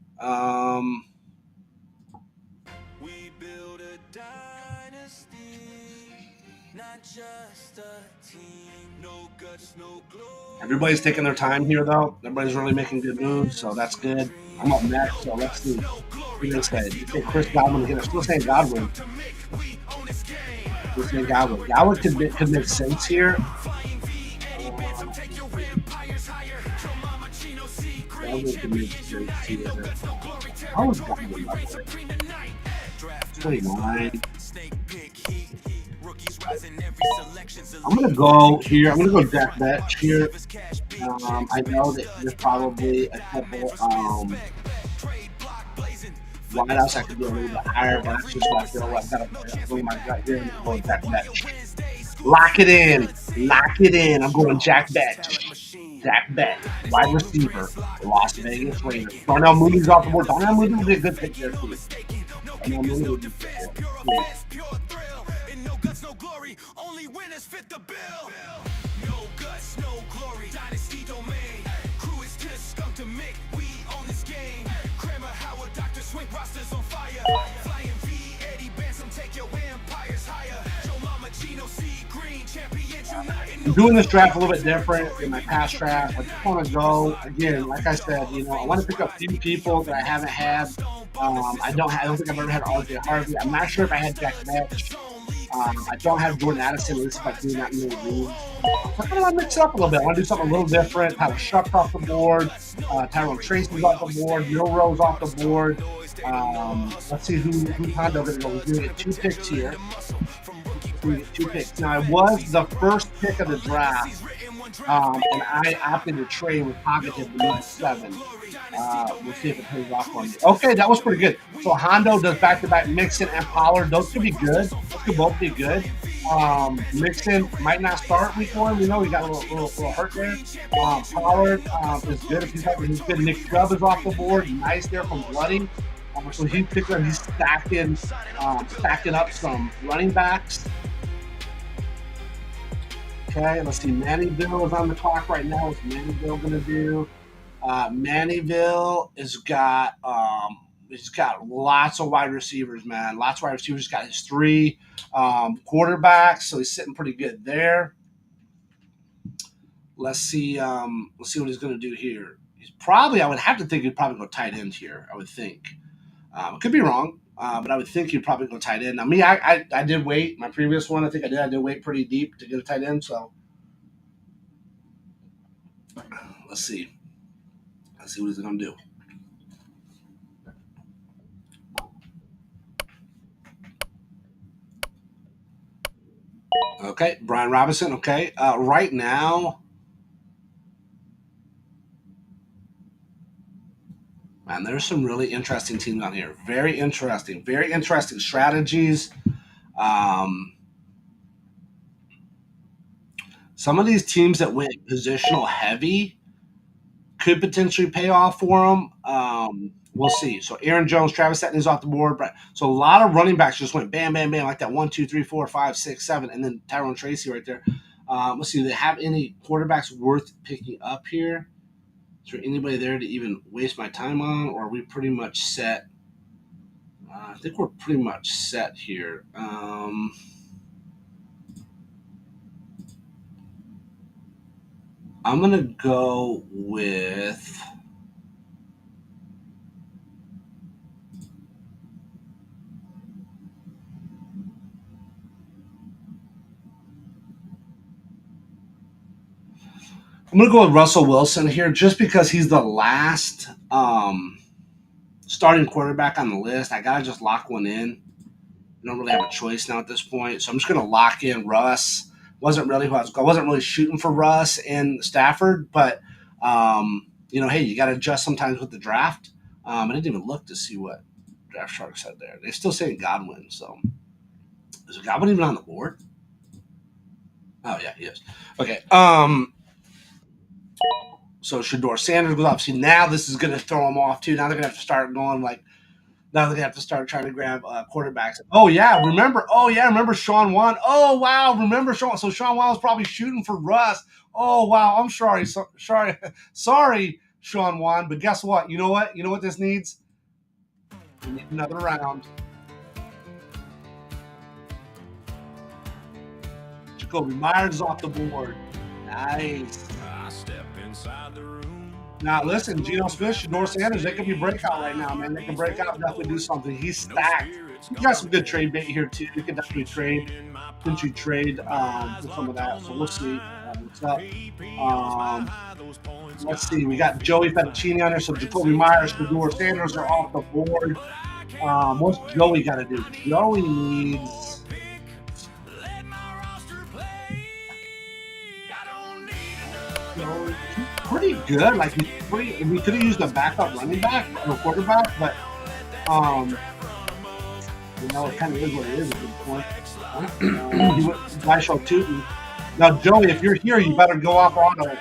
We build a dynasty, not just a team. No guts, no glory. Everybody's taking their time here, though. Everybody's really making good moves, so that's good. I'm up next, so let's see. We're going to say, Chris Godwin again. I'm still saying Godwin. Still saying Godwin. Godwin could make sense here. Godwin could make sense here. How is Godwin up there? 29. I'm going to go here. I'm going to go Jack Betch here. I know that there's probably a couple wideouts I could do a little bit higher, but that's just what I feel like. I've got to bring my gut here and go Jack Betch. Lock it in. I'm going Jack Betch. Wide receiver, Las Vegas Raiders. Darnell Mooney's off the board. Darnell Mooney would be a good pick there, too. Darnell Mooney would be good. No glory, only winners fit the bill. No guts, no glory. Dynasty domain. Crew is just scum to make. We own this game. Kramer, Howard, Dr. Swing, rosters on fire. Flying V, Eddie Benson, take your empires higher. Joe Mama, Geno, C Green, champions uniting. I'm doing this draft a little bit different in my past draft. I just want to go again, like I said, I want to pick up a few people that I haven't had. I don't think I've ever had RJ Harvey. I'm not sure if I had Jack Metch. I don't have Jordan Addison. At least if I do that many leagues. So I kind of want to mix it up a little bit. I want to do something a little different. Tyler Shuck's off the board. Tyrone Tracy's off the board. Milrose off the board. Let's see who's Hondo going to go. We're going to get 2 picks here. We get 2 picks. Now, I was the first pick of the draft, and I opted to trade with Pocketed the number 7. We'll see if it pays off for me. Okay, that was pretty good. So Hondo does back-to-back Mixon and Pollard. Those could be good. Those could both be good. Mixon might not start week 1. We know he got a little hurt there. Pollard is good if he's good. Nick Chubb is off the board. Nice there from Bloody. So he's stacking up some running backs. Okay, let's see. Mannyville is on the clock right now. What's Mannyville going to do? Mannyville has got lots of wide receivers, man. Lots of wide receivers. He's got his 3 quarterbacks, so he's sitting pretty good there. Let's see what he's going to do here. I would have to think he'd probably go tight end here. I would think. Could be wrong, but I would think he'd probably go tight end. Now, me, I did wait. My previous one, I think I did wait pretty deep to get a tight end. So let's see. Let's see what he's going to do. Okay, Brian Robinson. Okay, right now, man, there's some really interesting teams on here. Very interesting strategies. Some of these teams that went positional heavy could potentially pay off for them. We'll see. So Aaron Jones, Travis Etienne is off the board. So a lot of running backs just went bam, bam, bam, like that 1, 2, 3, 4, 5, 6, 7, and then Tyrone Tracy right there. Let's see. Do they have any quarterbacks worth picking up here? Is there anybody there to even waste my time on, or are we pretty much set? I think we're pretty much set here. I'm going to go with – I'm going to go with Russell Wilson here just because he's the last starting quarterback on the list. I got to just lock one in. I don't really have a choice now at this point. So I'm just going to lock in Russ. Wasn't really shooting for Russ and Stafford, but, hey, you got to adjust sometimes with the draft. I didn't even look to see what Draft Shark said there. They're still saying Godwin. So is Godwin even on the board? Oh, yeah, he is. Okay. So Shedeur Sanders goes off. See, now this is going to throw them off, too. Now they're going to have to start going now they're going to have to start trying to grab quarterbacks. Oh, yeah. Remember Sean Wan. Oh, wow. Remember Sean. So Sean Wan was probably shooting for Russ. Oh, wow. I'm sorry. Sorry, Sean Wan. But guess what? You know what? You know what this needs? We need another round. Jacoby Myers is off the board. Nice. Now, listen, Geno Smith, Shedeur Sanders, they could be breakout right now, man. They can break out and definitely do something. He's stacked. You got some good trade bait here, too. You can definitely trade for some of that. So we'll see what's up. Let's see. We got Joey Fettuccine on there. So Jacoby Myers, Shedeur Sanders are off the board. What's Joey got to do? Joey needs... pretty good. Like we could have used a backup running back or quarterback, but it kind of is what it is at this point. He went by show Tootin. Now, Joey, if you're here, you better go off auto.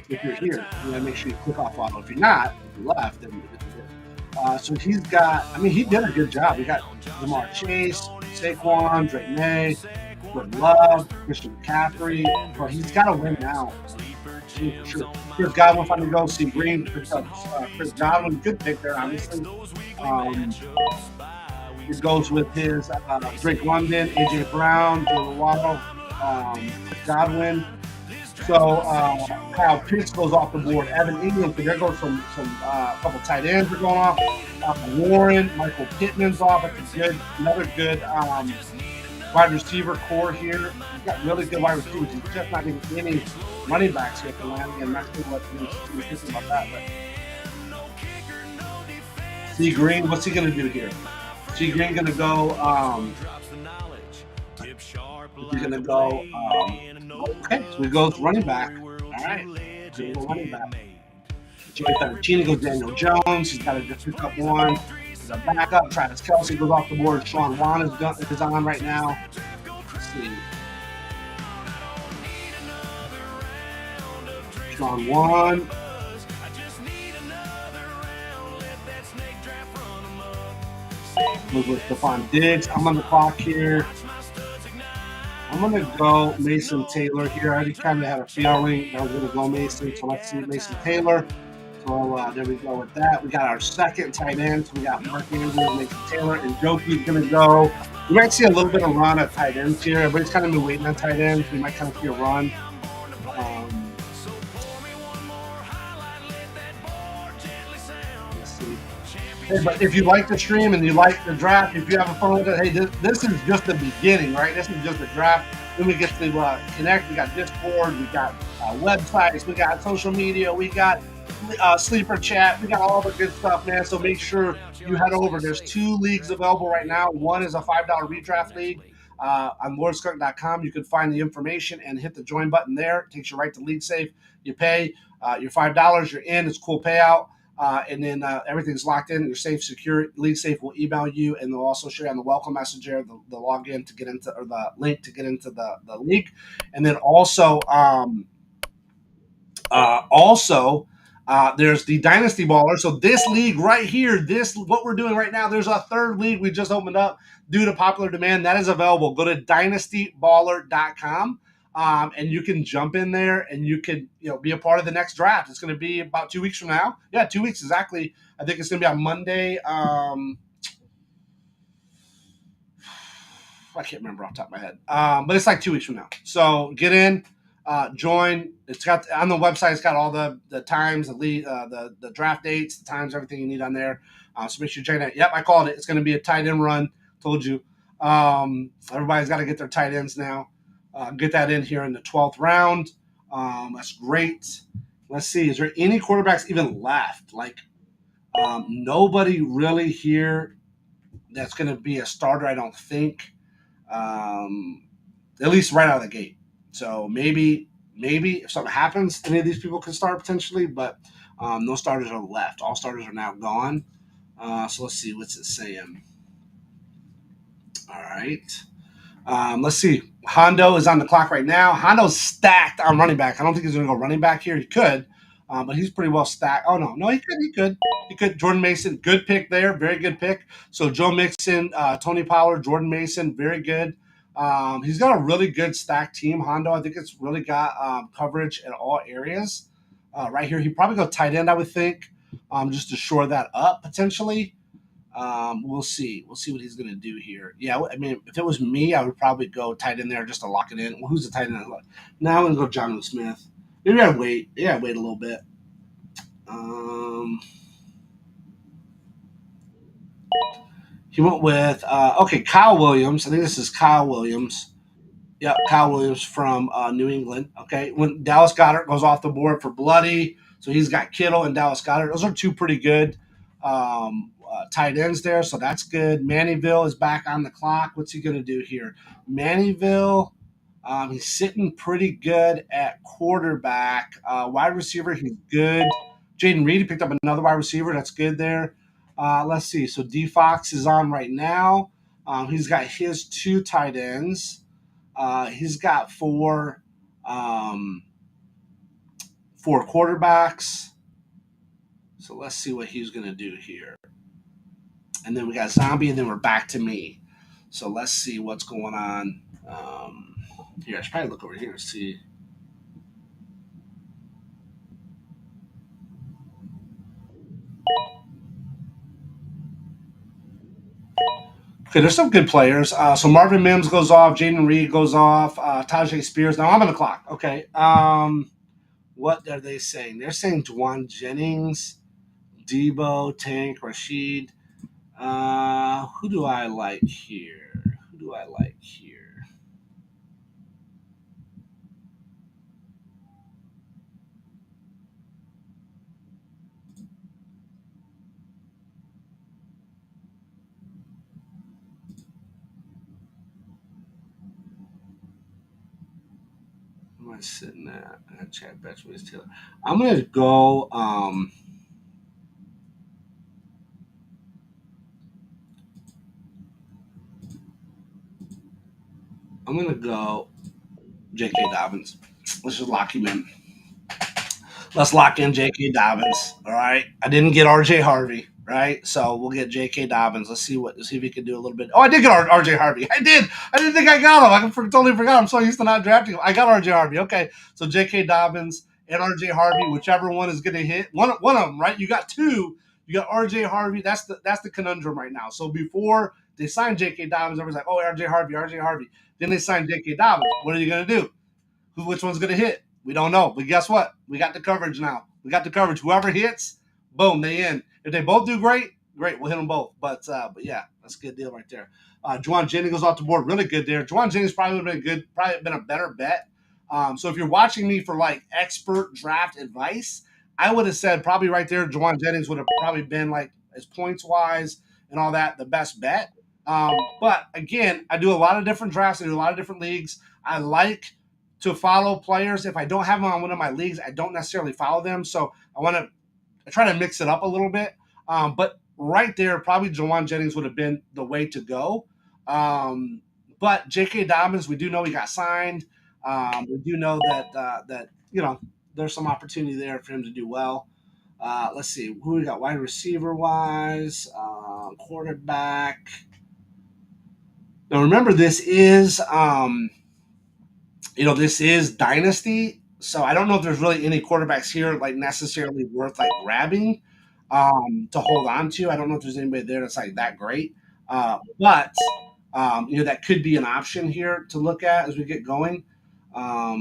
If you're here, you gotta make sure you click off auto. If you're not, if you left, then so he's got. I mean, he did a good job. We got Jamar Chase, Saquon, Drake May, Jordan Love, Christian McCaffrey. But he's got to win now. For sure. Chris Godwin finally goes. See Green picks up Chris Godwin. Good pick there, obviously. He goes with his Drake London, AJ Brown, Jalen Waddle. Godwin. So Kyle Pitts goes off the board. Evan Ingram, so there goes some couple tight ends are going off. Warren, Michael Pittman's off. That's a good, another good wide receiver core here. He's got really good wide receivers. He's just not getting any running backs here for landing. I'm not sure what he's thinking about that. But C Green, what's he going to do here? C Green going to go. He's going to go. Okay, so he goes running back. All right, so we go running back. Joey Fettuccine goes Daniel Jones. He's got to just pick up one. He's a backup. Travis Kelce goes off the board. Sean Wan is on right now. Let's see. Sean Wan. Goes with Stephon Diggs. I'm on the clock here. I'm going to go Mason Taylor here. I already kind of had a feeling I was going to go Mason. So let's see Mason Taylor. So there we go with that. We got our second tight end. So we got Mark Andrews, Mason Taylor, and Joki's going to go. We might see a little bit of run at tight ends here. Everybody's kind of been waiting on tight ends. We might kind of see a run. Let's see. Hey, but if you like the stream and you like the draft, if you have a fun with it, hey, this is just the beginning, right? This is just the draft. Then we get to connect. We got Discord. We got websites. We got social media. We got sleeper chat. We got all the good stuff, man. So make sure you head over. There's 2 leagues available right now. One is a $5 redraft league on lordskunk.com. You can find the information and hit the join button there. It takes you right to LeagueSafe. You pay your $5. You're in. It's a cool payout. And then everything's locked in. You're safe, secure. LeagueSafe will email you, and they'll also show you on the welcome messenger the login to get into, or the link to get into the league. And then also, there's the Dynasty Baller. So this league right here, what we're doing right now, there's a third league we just opened up due to popular demand. That is available. Go to dynastyballer.com. And you can jump in there and you can, be a part of the next draft. It's going to be about 2 weeks from now. Yeah, 2 weeks exactly. I think it's going to be on Monday. I can't remember off the top of my head. But it's like 2 weeks from now. So get in, join. It's got on the website. It's got all the times, the draft dates, the times, everything you need on there. So make sure you check that. Yep, I called it. It's going to be a tight end run. Told you. Everybody's got to get their tight ends now. Get that in here in the 12th round. That's great. Let's see. Is there any quarterbacks even left? Nobody really here that's going to be a starter, I don't think. At least right out of the gate. So maybe if something happens, any of these people can start potentially, but no starters are left. All starters are now gone. So let's see. What's it saying? All right. Let's see. Hondo is on the clock right now. Hondo's stacked on running back. I don't think he's going to go running back here. He could, but he's pretty well stacked. Oh, no, he could. Jordan Mason, good pick there. Very good pick. So Joe Mixon, Tony Pollard, Jordan Mason, very good. He's got a really good stacked team, Hondo. I think it's really got coverage in all areas. Right here, he'd probably go tight end, I would think, just to shore that up potentially. We'll see. We'll see what he's going to do here. Yeah, I mean, if it was me, I would probably go tight end there just to lock it in. Well, who's the tight end? Now I'm going to go Jonnu Smith. Maybe I'd wait. Yeah, wait a little bit. He went with, Kyle Williams. I think this is Kyle Williams. Yeah, Kyle Williams from New England. Okay, when Dallas Goedert goes off the board for Bloody, so he's got Kittle and Dallas Goedert. Those are 2 pretty good tight ends there, so that's good. Mannyville is back on the clock. What's he going to do here? Mannyville, he's sitting pretty good at quarterback. Wide receiver, he's good. Jaden Reed picked up another wide receiver. That's good there. Let's see. So D Fox is on right now. He's got his 2 tight ends. He's got 4 quarterbacks. So let's see what he's going to do here. And then we got Zombie, and then we're back to me. So let's see what's going on. Here, I should probably look over here and see. Okay, there's some good players. So Marvin Mims goes off, Jaden Reed goes off, Tajay Spears. Now I'm on the clock. Okay. What are they saying? They're saying Dwan Jennings, Debo, Tank, Rashid. Who do I like here? Who do I like here? Who am I sitting at? Chad Betchways Taylor. I'm gonna go. I'm gonna go. J.K. Dobbins. Let's just lock him in. Let's lock in J.K. Dobbins. All right. I didn't get R.J. Harvey. Right. So we'll get J.K. Dobbins. Let's see if he can do a little bit. Oh, I did get R.J. Harvey. I did. I didn't think I got him. Totally forgot. I'm so used to not drafting him. I got R.J. Harvey. Okay. So J.K. Dobbins and R.J. Harvey, whichever one is going to hit. One of them. Right. You got two. You got R.J. Harvey. That's the conundrum right now. So before they signed J.K. Dobbins, everyone's like, oh, R.J. Harvey, R.J. Harvey. Then they signed J.K. Dobbins. What are you going to do? Which one's going to hit? We don't know. But guess what? We got the coverage now. We got the coverage. Whoever hits, boom, they in. If they both do great, we'll hit them both. But yeah, that's a good deal right there. Juwan Jennings goes off the board. Really good there. Juwan Jennings probably would have been good, probably been a better bet. So if you're watching me for like expert draft advice, I would have said probably right there, Juwan Jennings would have probably been like as points wise and all that, the best bet. But again, I do a lot of different drafts. I do a lot of different leagues. I like to follow players. If I don't have them on one of my leagues, I don't necessarily follow them. So I try to mix it up a little bit. But right there, probably Juwan Jennings would have been the way to go. But J.K. Dobbins, we do know he got signed. We do know that there's some opportunity there for him to do well. Let's see who we got wide receiver wise, quarterback. Now remember, this is this is Dynasty, so I don't know if there's really any quarterbacks here like necessarily worth like grabbing to hold on to. I don't know if there's anybody there that's like that great, but that could be an option here to look at as we get going. I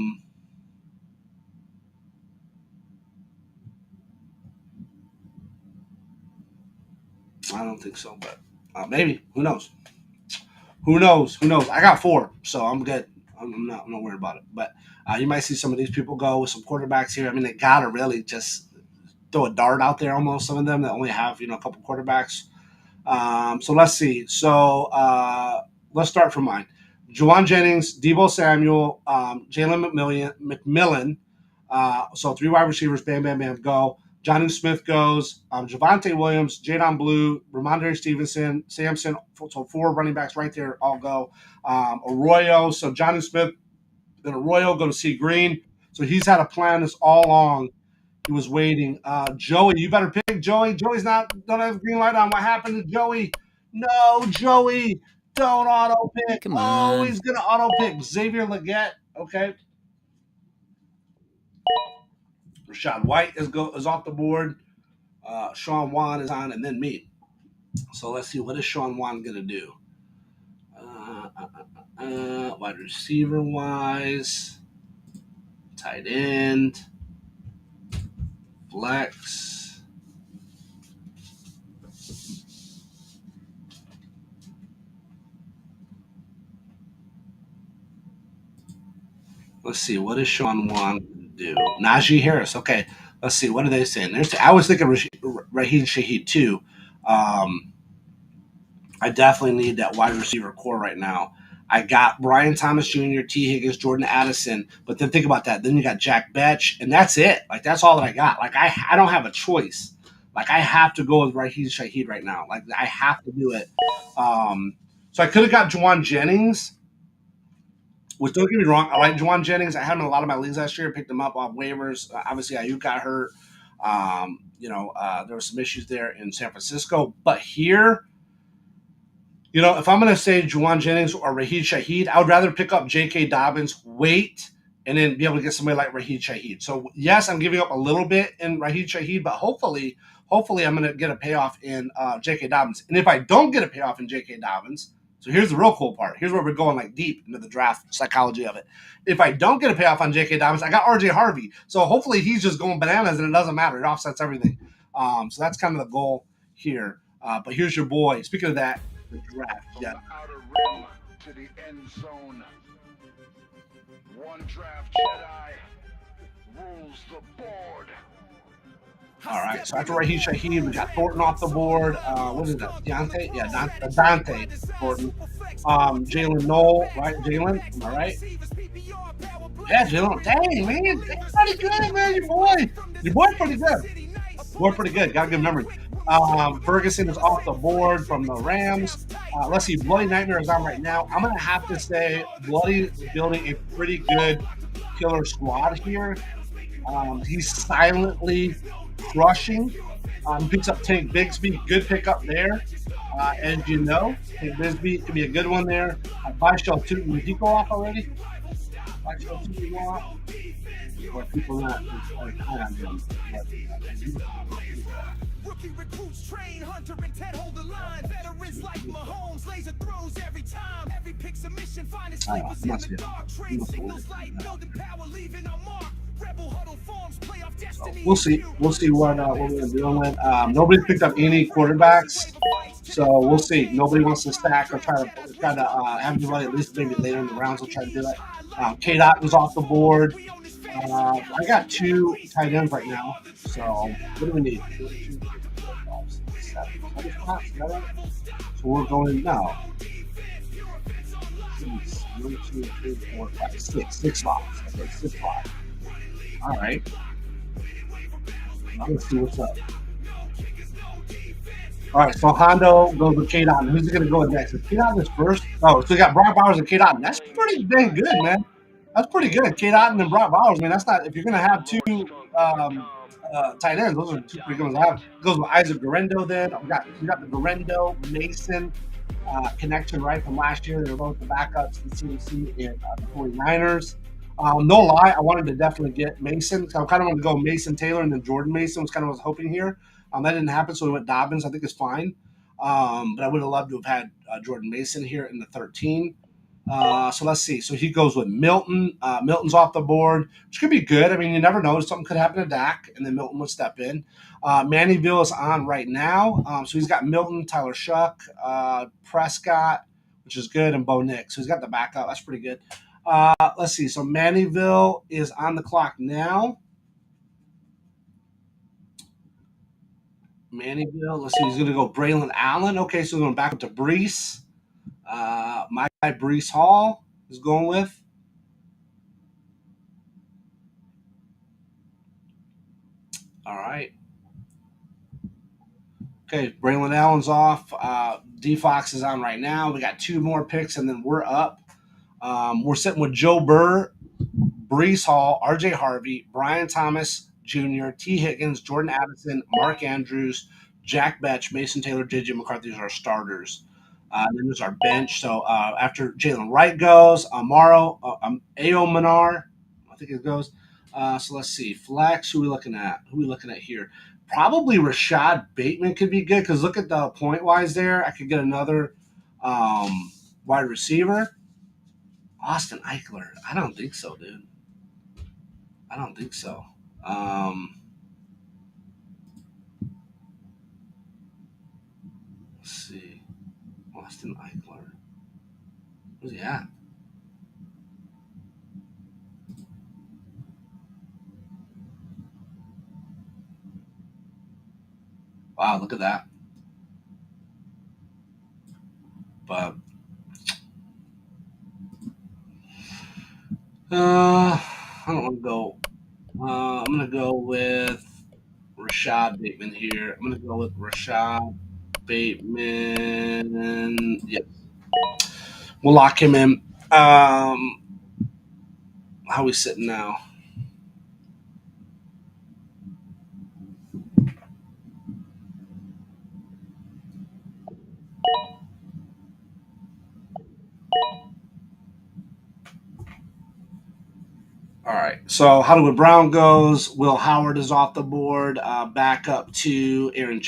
don't think so, but maybe. Who knows? Who knows? Who knows? I got four, so I'm good. I'm not worried about it. But you might see some of these people go with some quarterbacks here. I mean, they gotta really just throw a dart out there. Almost some of them that only have a couple quarterbacks. So let's see. So let's start from mine. Juwan Jennings, Debo Samuel, Jalen McMillan. So three wide receivers. Bam, bam, bam. Go. Johnny Smith goes. Javonte Williams, Jadon Blue, Ramondre Stevenson, Samson. So four running backs right there. All go. Arroyo. So Johnny Smith and Arroyo go to C Green. So he's had a plan this all along. He was waiting. Joey, you better pick Joey. Joey's don't have green light on. What happened to Joey? No, Joey, don't auto pick. Come on. Oh, he's gonna auto pick Xavier Legette. Okay. Rashad White is off the board. Sean Wan is on, and then me. So let's see, what is Sean Wan gonna do? Wide receiver wise, tight end, flex. Let's see, what does Sean Wan do? Najee Harris. Okay, let's see, what are they saying? I was thinking Raheem Shaheed too. I definitely need that wide receiver core right now. I got Brian Thomas Jr., T. Higgins, Jordan Addison, but then think about that. Then you got Jack Betch, and that's it. Like, that's all that I got. Like, I don't have a choice. Like, I have to go with Raheem Shaheed right now. Like, I have to do it. So I could have got Juwan Jennings, which, don't get me wrong, I like Juwan Jennings. I had him in a lot of my leagues last year. Picked him up off waivers. Obviously, Ayuk got hurt. There were some issues there in San Francisco. But here, if I'm going to say Juwan Jennings or Raheem Shaheed, I would rather pick up J.K. Dobbins, wait, and then be able to get somebody like Raheem Shaheed. So, yes, I'm giving up a little bit in Raheem Shaheed, but hopefully I'm going to get a payoff in J.K. Dobbins. And if I don't get a payoff in J.K. Dobbins, So here's the real cool part. Here's where we're going like deep into the draft psychology of it. If I don't get a payoff on J.K. Dobbins, I got R.J. Harvey. So hopefully he's just going bananas and it doesn't matter. It offsets everything. So that's kind of the goal here. But here's your boy. Speaking of that, the draft. Yeah. From the outer rim to the end zone. One draft Jedi rules the board. All right, so after Raheem Shaheed, we got Thornton off the board. What is that? Deontay? Yeah, Dante Thornton. Jalen Knoll, right? Jalen, am I right? Yeah, Jalen. Dang, man. That's pretty good, man. Your boy pretty good. Boy pretty good. Got a good memory. Ferguson is off the board from the Rams. Let's see. Bloody Nightmare is on right now. I'm going to have to say Bloody is building a pretty good killer squad here. He's silently crushing. Picks up Tank Bigsby. Good pickup there. As you know, Tank Bigsby could be a good one there. Byshell Tootin. Did he go off already? Byshell Tootin go off? Or people not high on him. Rookie recruits train Hunter and Ted hold the line. Veterans like Mahomes, laser throws every time. Every pick's a mission, find his sleepers in the dark. Train signals light, building power, leaving a mark. Rebel huddle forms, playoff destiny. We'll see. We'll see what we're dealing with. Nobody's picked up any quarterbacks, so we'll see. Nobody wants to stack or try to have anybody at least maybe later in the rounds will try to do it. K-Dot was off the board. I got 2 tight ends right now. So what do we need? 7 spots. So we're going now. 1, 2, 3, 4, 5, 6. 6 spots. Okay, 6 spots. All right. Let's see what's up. All right, so Hondo goes with K-Dot. Who's going to go next? Is K-Dot is first? Oh, so we got Brock Bowers and K-Dot. That's pretty dang good, man. That's pretty good. K-Dot and Brock Bowers, man. That's not, if you're going to have 2 tight ends, those are 2 pretty good ones to have. It goes with Isaac Garendo then. We got the Garendo Mason connection right from last year. They were both the backups in CMC and the 49ers. No lie, I wanted to definitely get Mason. So I kind of wanted to go Mason Taylor and then Jordan Mason was kind of what I was hoping here. That didn't happen, so we went Dobbins. I think it's fine. But I would have loved to have had Jordan Mason here in the 13. So let's see. So he goes with Milton. Milton's off the board, which could be good. I mean, you never know. Something could happen to Dak, and then Milton would step in. Mannyville is on right now. So he's got Milton, Tyler Shuck, Prescott, which is good, and Bo Nix. So he's got the backup. That's pretty good. Let's see. So Mannyville is on the clock now. Mannyville. Let's see. He's going to go Braylon Allen. Okay, so we're going back up to Brees. My guy Brees Hall is going with. All right. Okay, Braylon Allen's off. D Fox is on right now. We got 2 more picks, and then we're up. We're sitting with Joe Burr, Brees Hall, R.J. Harvey, Brian Thomas Jr., T. Higgins, Jordan Addison, Mark Andrews, Jack Betch, Mason Taylor, J.J. McCarthy are our starters. Then there's our bench. So after Jalen Wright goes, Amaro, Ao Manar, I think it goes. So let's see. Flex, who are we looking at? Here? Probably Rashad Bateman could be good because look at the point-wise there. I could get another wide receiver. Austin Eckler. I don't think so, dude. I don't think so. Let's see. Austin Eckler. Where's he at? Wow, look at that. But I don't want to go. I'm going to go with Rashad Bateman here. I'm going to go with Rashad Bateman. Yep. We'll lock him in. How are we sitting now? All All right. So Hollywood Brown goes. Will Howard is off the board. Back up to Aaron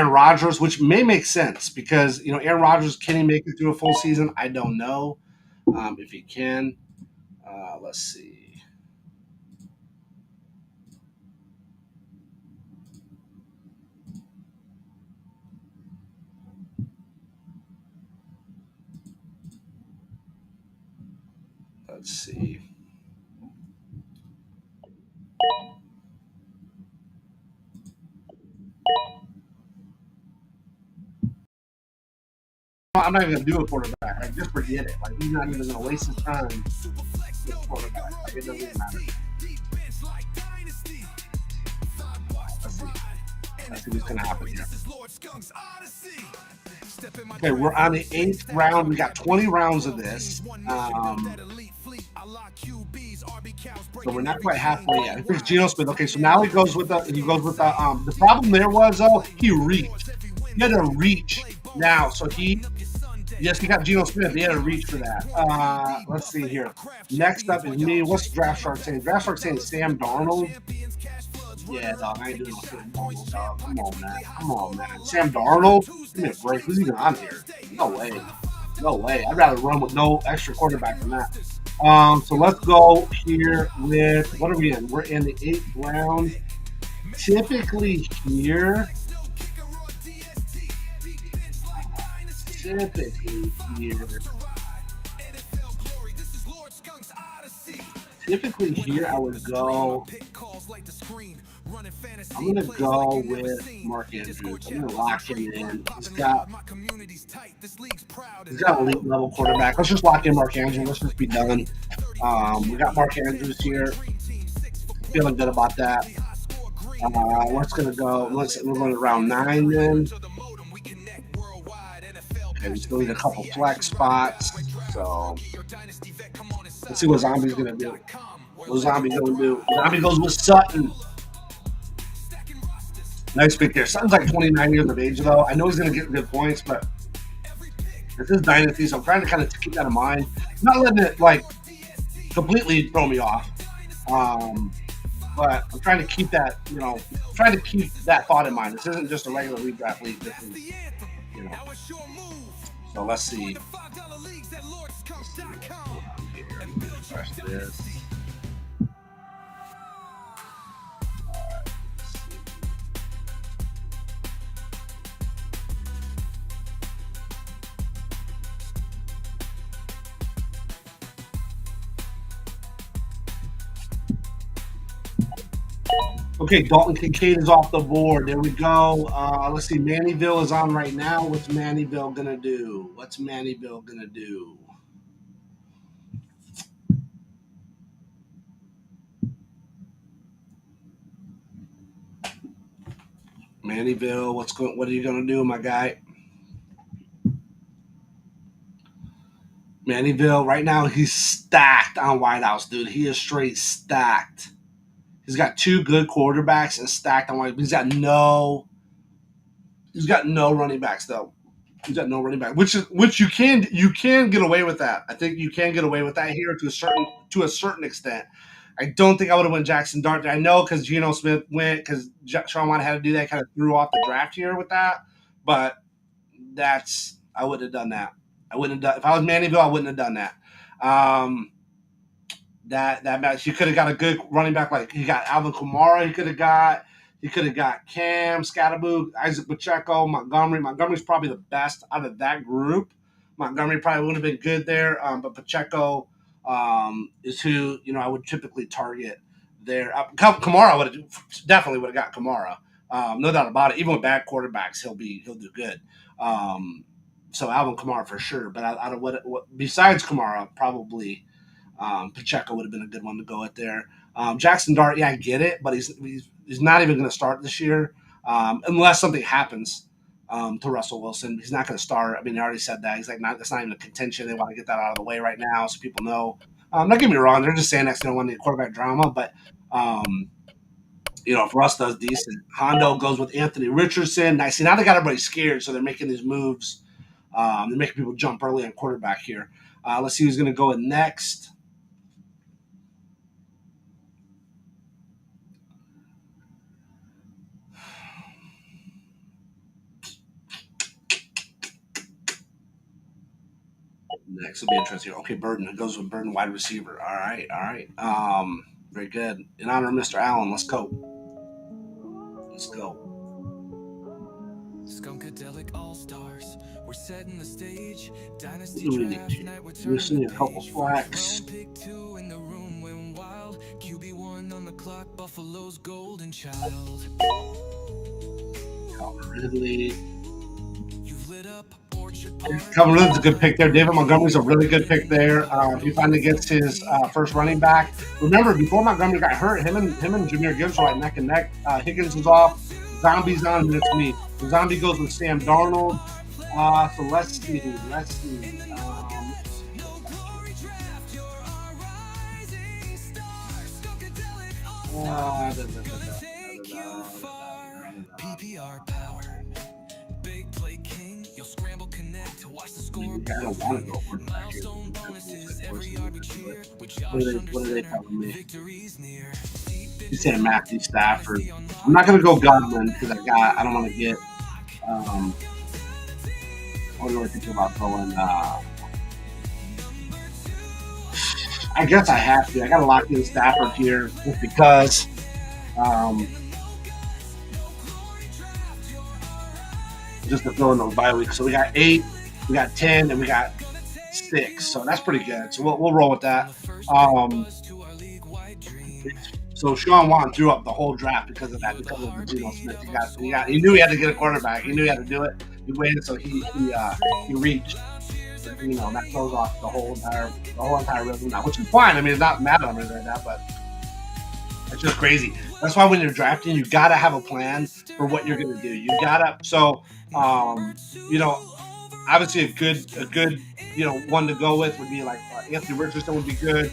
Rodgers, which may make sense because Aaron Rodgers, can he make it through a full season? I don't know if he can. Let's see. Let's see. I'm not even gonna do a quarterback. Like, just forget it. Like, he's not even gonna waste his time with a quarterback. Like, it doesn't even matter. Let's see. Let's see what's gonna happen here. Okay, we're on the 8th round. We got 20 rounds of this. So we're not quite halfway yet. Here's Geno Smith. Okay, so now he goes with the problem there was though, he reached. He had to reach now. So he got Geno Smith. He had to reach for that. Let's see here. Next up is me. What's the draft shark saying? Draft shark saying Sam Darnold. Yeah, dog, I ain't doing no Sam Darnold, dog. Come on, man. Sam Darnold? Give me a break. Who's even on here? No way. No way. I'd rather run with no extra quarterback than that. So let's go here with, what are we in? We're in the 8th round. Typically here, I would go. I'm gonna go with Mark Andrews. I'm gonna lock him in. He's got elite level quarterback. Let's just lock in Mark Andrews. Let's just be done. We got Mark Andrews here. Feeling good about that. What's gonna go? We're going to round 9 then. Okay, we still need a couple flex spots. So let's see what Zombie's gonna do. What Zombie gonna do? Zombie goes with Sutton. Nice pick there. Sutton's like 29 years of age, though. I know he's going to get good points, but this is Dynasty, so I'm trying to kind of keep that in mind. I'm not letting it, like, completely throw me off. But I'm trying to keep that, trying to keep that thought in mind. This isn't just a regular redraft league. This is, So let's see. Refresh this. Okay, Dalton Kincaid is off the board. There we go. Let's see. Mannyville is on right now. What's Mannyville gonna do? Mannyville, what are you gonna do, my guy? Mannyville, right now he's stacked on wideouts, dude. He is straight stacked. He's got 2 good quarterbacks and stacked on wideouts. He's got no running backs though. He's got no running back, which you can get away with that. I think you can get away with that here to a certain extent. I don't think I would have went Jackson Dart. I know because Geno Smith went because Sean Wan had to do that, kind of threw off the draft here with that. But I wouldn't have done that. I wouldn't have done if I was Mannyville. I wouldn't have done that. That match, he could have got a good running back. Like he got Alvin Kamara. He could have got Cam, Scatterboo, Isaac Pacheco, Montgomery. Montgomery's probably the best out of that group. Montgomery probably would have been good there, but Pacheco is who I would typically target there. Kamara definitely would have got Kamara, no doubt about it. Even with bad quarterbacks, he'll do good. So Alvin Kamara for sure. But out of what besides Kamara, probably Pacheco would have been a good one to go at there. Jackson Dart, yeah, I get it, but he's not even going to start this year unless something happens to Russell Wilson. He's not going to start. I mean, he already said that. He's like, that's not even a contention. They want to get that out of the way right now so people know. Not get me wrong. They're just saying that's going to want the quarterback drama, but if Russ does decent, Hondo goes with Anthony Richardson. Nice. See, now they got everybody scared, so they're making these moves. They're making people jump early on quarterback here. Let's see who's going to go in next. Next will be interesting. Okay, Burden. It goes with Burden, wide receiver. All right, all right. Very good. In honor of Mr. Allen, let's go. Let's go. Skunkadelic All-Stars. We're setting the stage. What Dynasty do we need draft here? night, we're We're turning seeing the a couple page. First flex. round pick 2 in the room went wild. QB1 on the clock, Buffalo's golden child. Calvin Ridley. You've lit up Orchard Park. Calvin Ridley's a good pick there. David Montgomery's a really good pick there. He finally gets his first running back. Remember, before Montgomery got hurt, him and Jameer Gibbs were like neck and neck. Higgins is off. Zombie's on, and it's me. The zombie goes with Sam Darnold. So let's see. Let's see. PPR power. Big play king. You'll scramble connect to watch the score. I don't want to go for it back here. Milestone bonuses every yard we cheer. With What Josh are under they center, telling me? victory's near. He's saying Matthew Stafford. I'm not gonna go Godwin because I don't want to get. What do I think about going? I guess I have to. I gotta lock in Stafford here just because. Just to fill in those bye weeks. So we got 8, we got 10, and we got 6. So that's pretty good. So we'll roll with that. So Sean Wan threw up the whole draft because of that, because of Geno Smith. He knew he had to get a quarterback. He knew he had to do it. He waited, so he reached. You know, that throws off the whole entire rhythm now, which is fine. I mean, it's not mad at him or anything like that, but it's just crazy. That's why when you're drafting, you gotta have a plan for what you're gonna do. You gotta you know, obviously a good one to go with would be like Anthony Richardson would be good.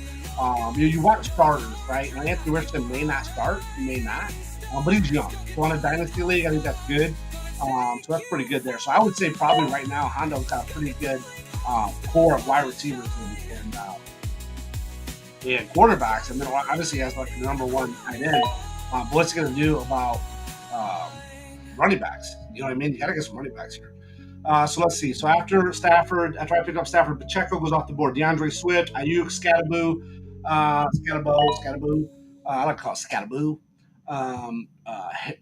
You want starters, right? Now, Anthony Richardson may not start, he may not, but he's young. So on a dynasty league, I think that's good. So that's pretty good there. So I would say probably right now Hondo's got a pretty good core of wide receivers and quarterbacks, and then obviously he has like the number one tight end. What's he going to do about running backs? You know what I mean? You got to get some running backs here. So let's see. So after I pick up Stafford, Pacheco goes off the board. DeAndre Swift, Ayuk, Scattaboo. I like to call it Scattaboo.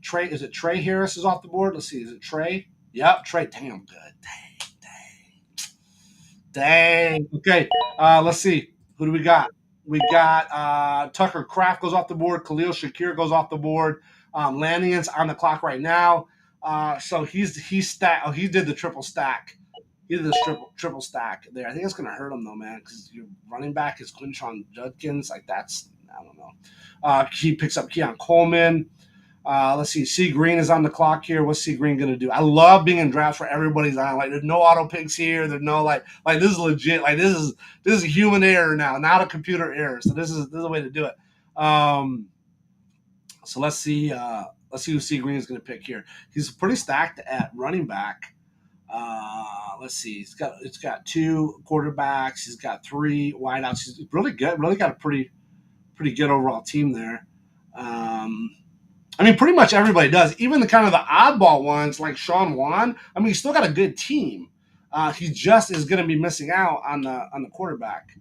Trey, is it Trey Harris is off the board? Let's see. Is it Trey? Yep, Trey. Damn good. Dang. Okay. Let's see. Who do we got? We got Tucker Kraft goes off the board. Khalil Shakir goes off the board. Lannigan's on the clock right now. So he did the triple stack. He did the triple stack there. I think it's gonna hurt him though, man, because your running back is Quinshon Judkins. Like that's I don't know. He picks up Keon Coleman. Let's see. C Green is on the clock here. What's C Green gonna do? I love being in drafts where everybody's on. Like there's no auto picks here. There's no like this is legit. Like this is human error now, not a computer error. So this is a way to do it. So let's see who C Green is gonna pick here. He's pretty stacked at running back. Let's see. It's got 2 quarterbacks. He's got 3 wideouts. He's really good. Really got a pretty good overall team there. I mean, pretty much everybody does. Even the kind of the oddball ones like Sean Wan. I mean, he's still got a good team. He just is going to be missing out on the quarterback.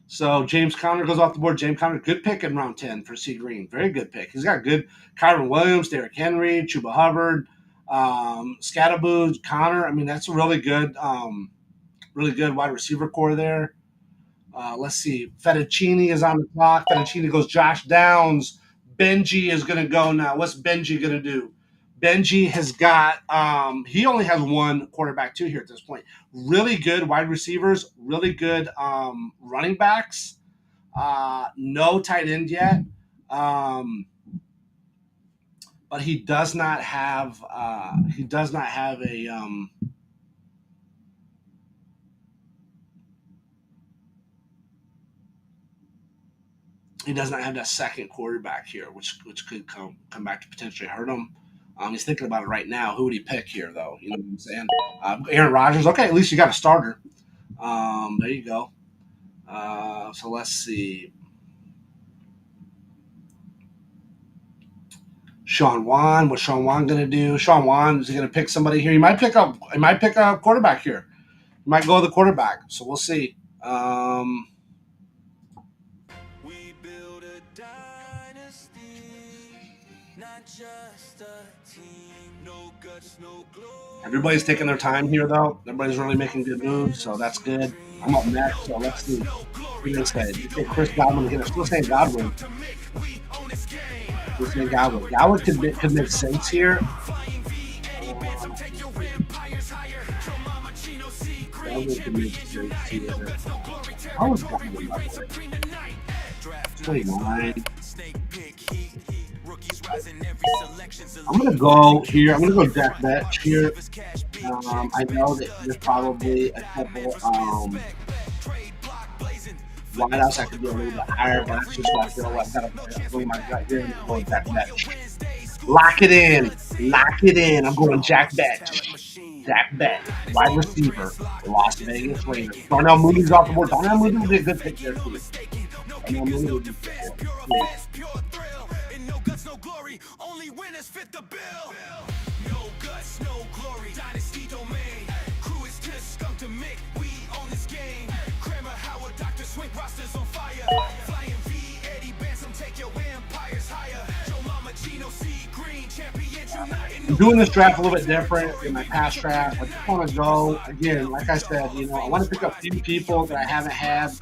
So James Conner goes off the board. James Conner, good pick in round 10 for C Green. Very good pick. He's got good Kyron Williams, Derrick Henry, Chuba Hubbard, Scattaboo, Conner. I mean, that's a really good wide receiver core there. Let's see. Fettuccine is on the clock. Fettuccine goes Josh Downs. Benji is going to go now. What's Benji going to do? Benji has got he only has 1 quarterback too here at this point. Really good wide receivers, really good running backs. No tight end yet. But he does not have a he does not have that second quarterback here, which could come back to potentially hurt him. He's thinking about it right now. Who would he pick here, though? You know what I'm saying? Aaron Rodgers. Okay, at least you got a starter. There you go. So let's see. Sean Wan. What's Sean Wan going to do? Sean Wan is going to pick somebody here. He might pick up. He might pick a quarterback here. He might go with the quarterback. So we'll see. We build a dynasty, not just a team. No guts, no glory. Everybody's taking their time here, though. Everybody's really making good moves, so that's good. I'm up next, so let's see. What do they say? They say Chris Godwin again. I'm still saying Godwin. Still saying Godwin. Godwin could make sense here. Godwin could make sense here. How was Godwin up there? 29. I'm going to go here. I'm going to go Jack Betch here. I know that there's probably a couple wideouts I could do a little bit higher, but that's just what I feel like. I've got to bring my gut here and go Jack Betch. Lock it in. Lock it in. I'm going Jack Betch. Jack Betch, wide receiver, Las Vegas Raiders. Darnell Mooney's off the board. Darnell Mooney would be a good pick there, too. Darnell Mooney would be good. Only winners fit the bill. No guts, no glory. Dynasty domain. Crew is too skunk to make. We own this game. Kramer, Howard, Dr. Swink, rosters on fire. Flying V, Eddie Benson, take your empires higher. Joe Mama, Gino, C, Green, champions uniting. I'm doing this draft a little bit different than my past draft. I just want to go again, like I said, I want to pick up a few people that I haven't had.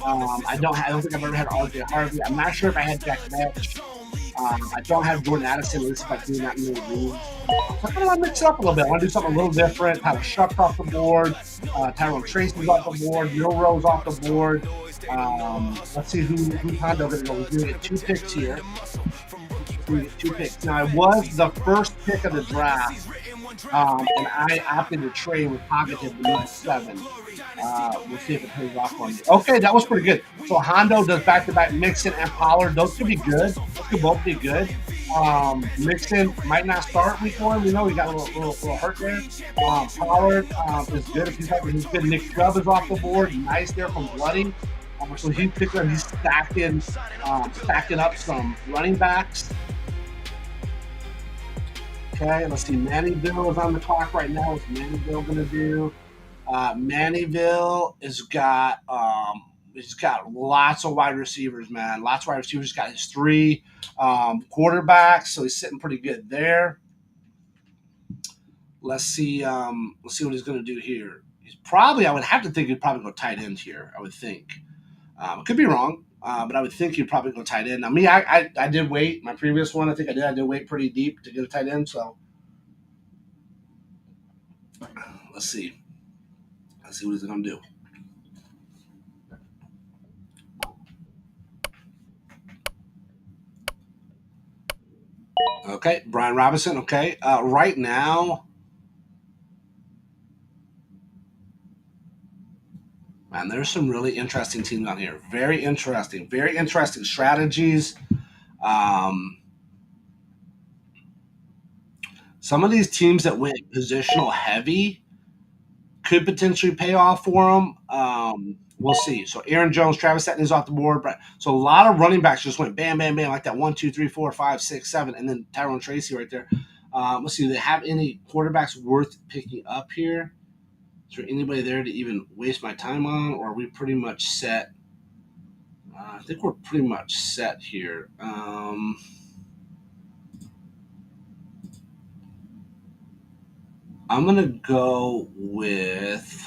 I don't think I've ever had RJ Harvey. I'm not sure if I had Jack Betch. I don't have Jordan Addison, at least if I do not know the rules. So I kind of want to mix it up a little bit. I want to do something a little different. Tyler Shuck's off the board. Tyrone Tracy's off the board. Milroe's off the board. Let's see who's Hondo going to go. We're going to get 2 picks here. We get 2 picks. Now, I was the first pick of the draft, and I opted to trade with Cognitive to move to 7. We'll see if it pays off on me. Okay, that was pretty good. So Hondo does back-to-back Mixon and Pollard. Those could be good. Those could both be good. Mixon might not start week 1. We know he got a little hurt there. Pollard is good if he's healthy. He's good. Nick Chubb is off the board. Nice there from Bloody. So he's stacking up some running backs. Okay, let's see. Mannyville is on the clock right now. What's Mannyville going to do? Mannyville has got lots of wide receivers, man. Lots of wide receivers. He's got his 3 quarterbacks, so he's sitting pretty good there. Let's see what he's going to do here. I would have to think he'd probably go tight end here. I would think. Could be wrong, but I would think he'd probably go tight end. Now, me, I did wait. My previous one, I think I did wait pretty deep to get a tight end. So let's see. Let's see what he's going to do. Okay, Brian Robinson. Okay, right now, man, there's some really interesting teams on here. Very interesting strategies. Some of these teams that went positional heavy could potentially pay off for them. We'll see. So Aaron Jones, Travis Etienne is off the board. So a lot of running backs just went bam, bam, bam, like that 1, 2, 3, 4, 5, 6, 7, and then Tyrone Tracy right there. Let's see. Do they have any quarterbacks worth picking up here? Is there anybody there to even waste my time on, or are we pretty much set? I think we're pretty much set here. I'm going to go with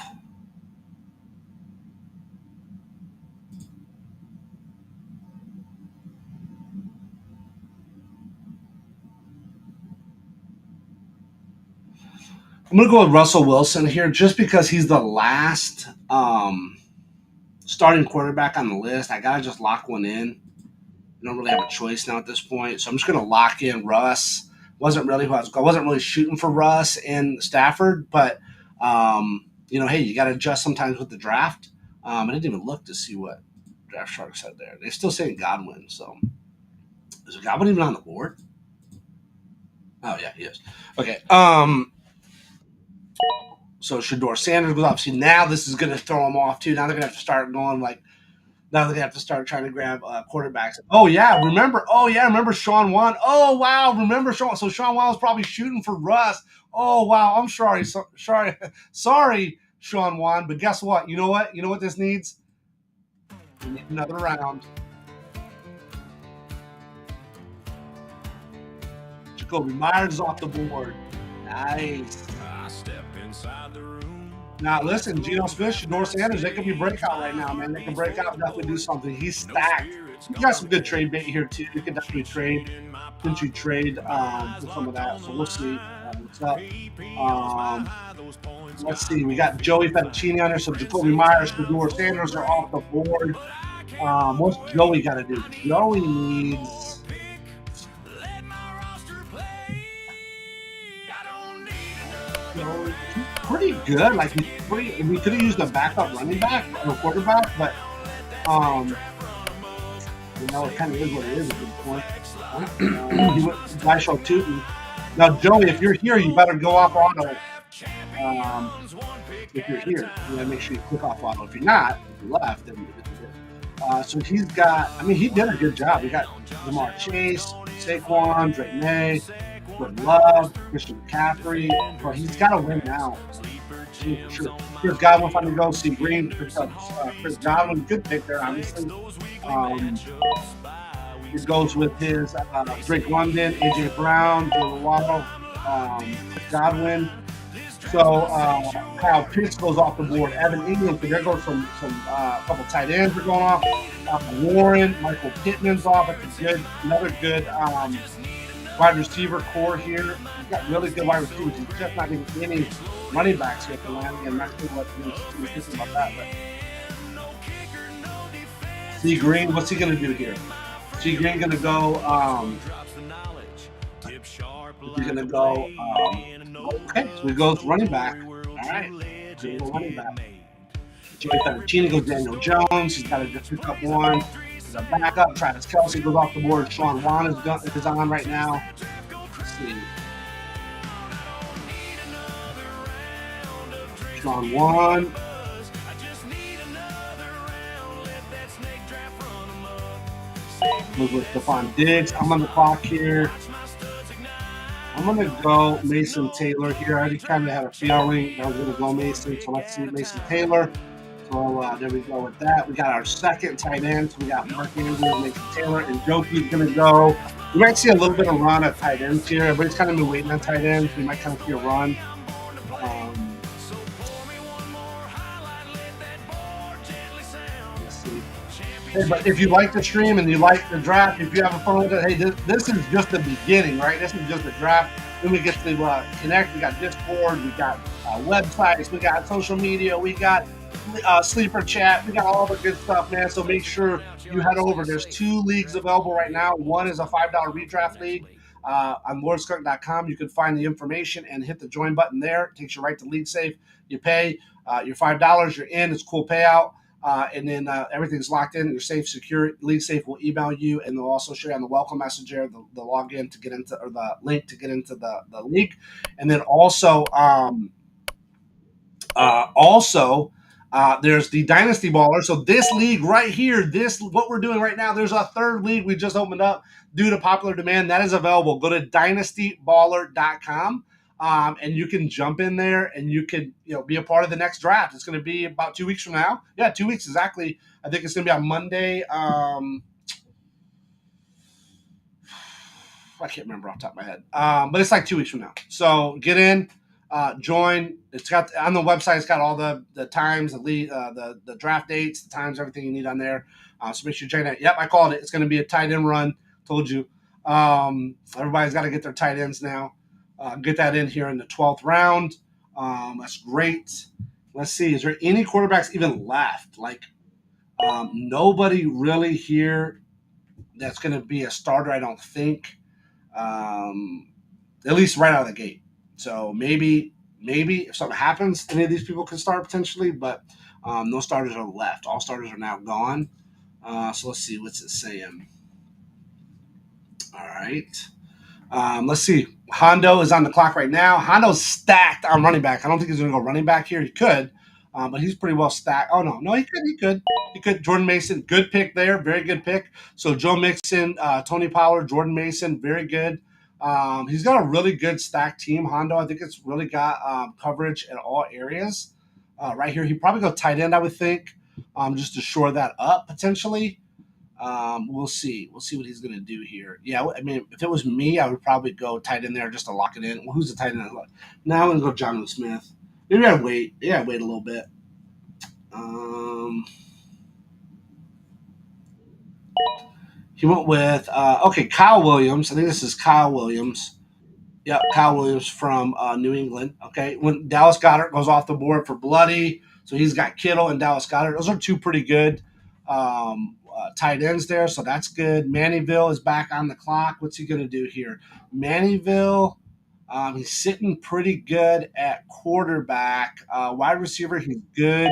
Russell Wilson here just because he's the last starting quarterback on the list. I got to just lock one in. I don't really have a choice now at this point. So I'm just going to lock in Russ. Wasn't really who I wasn't really shooting for Russ and Stafford, but hey, you got to adjust sometimes with the draft. I didn't even look to see what Draft Shark said there. They're still saying Godwin. So is Godwin even on the board? Oh yeah, he is. Okay. So Shedeur Sanders goes off. See, now this is going to throw them off too. Now they're going to have to start going like Now they have to start trying to grab quarterbacks. Oh yeah, remember? Oh yeah, remember Sean Wan? Oh wow, remember Sean? So Sean Wan was probably shooting for Russ. Oh wow, I'm sorry, sorry, sorry, Sean Wan. But guess what? You know what? You know what this needs? We need another round. Jacoby Myers is off the board. Nice. I step inside the room. Now listen, Geno Smith, Shador Sanders, they could be breakout right now, man. They can break out and definitely do something. He's stacked. You got some good trade bait here too. You can definitely trade. Didn't you trade for some of that? So we'll see what's up. Let's see. We got Joey Fettuccine on there. So Jacoby Myers, Shador Sanders are off the board. What's Joey got to do? Joey needs. Joey, he's pretty good. Like he's pretty. We could have used a backup running back or quarterback, but you know, it kind of is what it is at this point. He went Joshua Tootin. Now, Joey, if you're here, you better go off auto. If you're here, you gotta make sure you click off auto. If you're not, if you left, then so he's got. I mean, he did a good job. He got Jamar Chase, Saquon, Drake May, Good Love, Christian McCaffrey. But he's got to win now. For sure. Chris Godwin finally goes. See Green picks up Chris Godwin. Good pick there, obviously. It goes with his Drake London, AJ Brown, Jalen Waddle, Godwin. So Kyle Pitts goes off the board. Evan Ingram, so there goes some couple tight ends are going off. Warren, Michael Pittman's off. That's another good wide receiver core here. He's got really good wide receivers. He's just not getting any running backs here for Miami. I'm not sure what he's thinking about that. But C Green, what's he going to do here? C Green going to go. He's going to go. Okay, so he goes running back. All right, so we go running back. Joey Fettuccine goes Daniel Jones. He's got to just pick up one. He's a backup. Travis Kelce goes off the board. Sean Wan is on right now. Let's see. Sean Wan. Goes with Stephon Diggs. I'm on the clock here. I'm going to go Mason Taylor here. I already kind of had a feeling I was going to go Mason, so let's see Mason Taylor. So there we go with that. We got our second tight end. So we got Mark Andrews, Mason Taylor, and Joki's going to go. We might see a little bit of run at tight ends here. Everybody's kind of been waiting on tight ends. We might kind of see a run. Let's see. Hey, but if you like the stream and you like the draft, if you have fun with it, hey, this is just the beginning, right? This is just the draft. Then we get to connect. We got Discord. We got websites. We got social media. We got sleeper chat. We got all the good stuff, man. So make sure you head over. There's 2 leagues available right now. One is a $5 redraft league. On lordskunk.com, you can find the information and hit the join button there. It takes you right to LeagueSafe. You pay your $5. You're in. It's a cool payout. And then everything's locked in. You're safe, secure. LeagueSafe will email you, and they'll also show you on the welcome message there the login to get into, or the link to get into the league. And then also, there's the Dynasty Baller. So this league right here, what we're doing right now, there's a third league we just opened up due to popular demand. That is available. Go to dynastyballer.com. And you can jump in there and you can, be a part of the next draft. It's going to be about 2 weeks from now. Yeah, 2 weeks exactly. I think it's going to be on Monday. I can't remember off the top of my head. But it's like 2 weeks from now. So get in, join. It's got on the website. It's got all the times, the draft dates, the times, everything you need on there. So make sure you check that. Yep, I called it. It's going to be a tight end run. Told you. Everybody's got to get their tight ends now. Get that in here in the 12th round. That's great. Let's see. Is there any quarterbacks even left? Like nobody really here that's going to be a starter, I don't think. At least right out of the gate. So maybe if something happens, any of these people can start potentially, but no starters are left. All starters are now gone. So let's see. What's it saying? All right. Let's see. Hondo is on the clock right now. Hondo's stacked on running back. I don't think he's going to go running back here. He could. but he's pretty well stacked. Oh no, he could. Jordan Mason, good pick there, very good pick. So Joe Mixon, Tony Pollard, Jordan Mason, very good. He's got a really good stacked team. Hondo, I think it's really got coverage in all areas. Right here, he probably go tight end, I would think, just to shore that up potentially. We'll see. We'll see what he's going to do here. Yeah, I mean, if it was me, I would probably go tight end there just to lock it in. Well, who's the tight end? Now I'm going to go Jonathan Smith. Maybe I'd wait. Yeah, I'd wait a little bit. He went with Kyle Williams. I think this is Kyle Williams. Yep, Kyle Williams from New England. Okay, when Dallas Goedert goes off the board for Bloody, so he's got Kittle and Dallas Goedert. Those are two pretty good tight ends there, so that's good. Mannyville is back on the clock. What's he going to do here? Mannyville, he's sitting pretty good at quarterback. Wide receiver, he's good.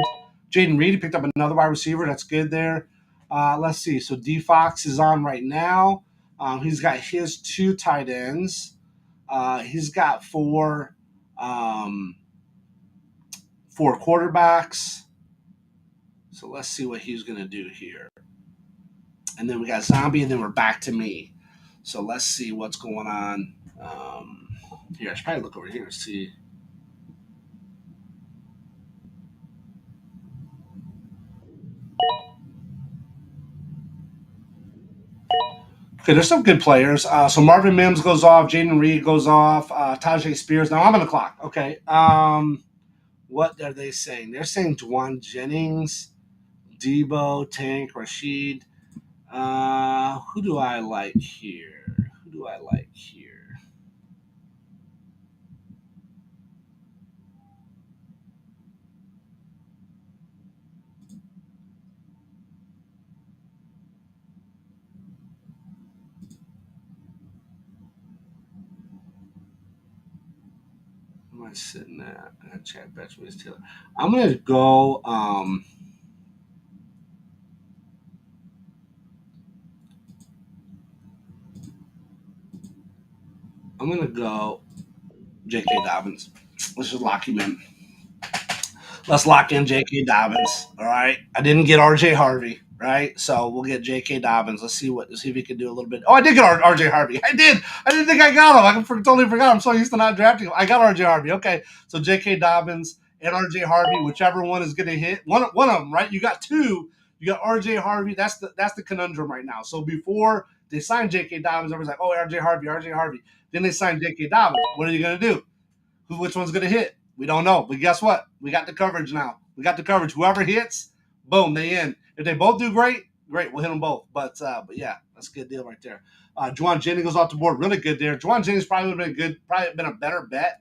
Jaden Reed, he picked up another wide receiver. That's good there. Let's see. So D Fox is on right now. He's got his two tight ends. He's got four quarterbacks. So let's see what he's going to do here. And then we got Zombie, and then we're back to me. So let's see what's going on. Here, I should probably look over here and see. Okay, there's some good players. So Marvin Mims goes off, Jaden Reed goes off, Tajay Spears. Now I'm on the clock. Okay. What are they saying? They're saying Juwan Jennings, Debo, Tank, Rashid. Who do I like here? Who am I sitting at? Chad Betchman, Taylor. I'm gonna go. I'm gonna go J.K. Dobbins. Let's just lock him in. Let's lock in J.K. Dobbins. All right. I didn't get R.J. Harvey. Right. So we'll get J.K. Dobbins. Let's see if he can do a little bit. Oh, I did get R.J. Harvey. I did. I didn't think I got him. Totally forgot. I'm so used to not drafting him. I got R.J. Harvey. Okay. So J.K. Dobbins and R.J. Harvey, whichever one is going to hit. One of them. Right. You got two. You got R.J. Harvey. That's the conundrum right now. So before they signed J.K. Dobbins, everyone's like, oh, R.J. Harvey, R.J. Harvey. Then they signed J.K. Dobbins. What are you going to do? Which one's going to hit? We don't know. But guess what? We got the coverage now. We got the coverage. Whoever hits, boom, they in. If they both do great, we'll hit them both. But yeah, that's a good deal right there. Juwan Jennings goes off the board. Really good there. Juwan Jennings probably would have been good. Probably been a better bet.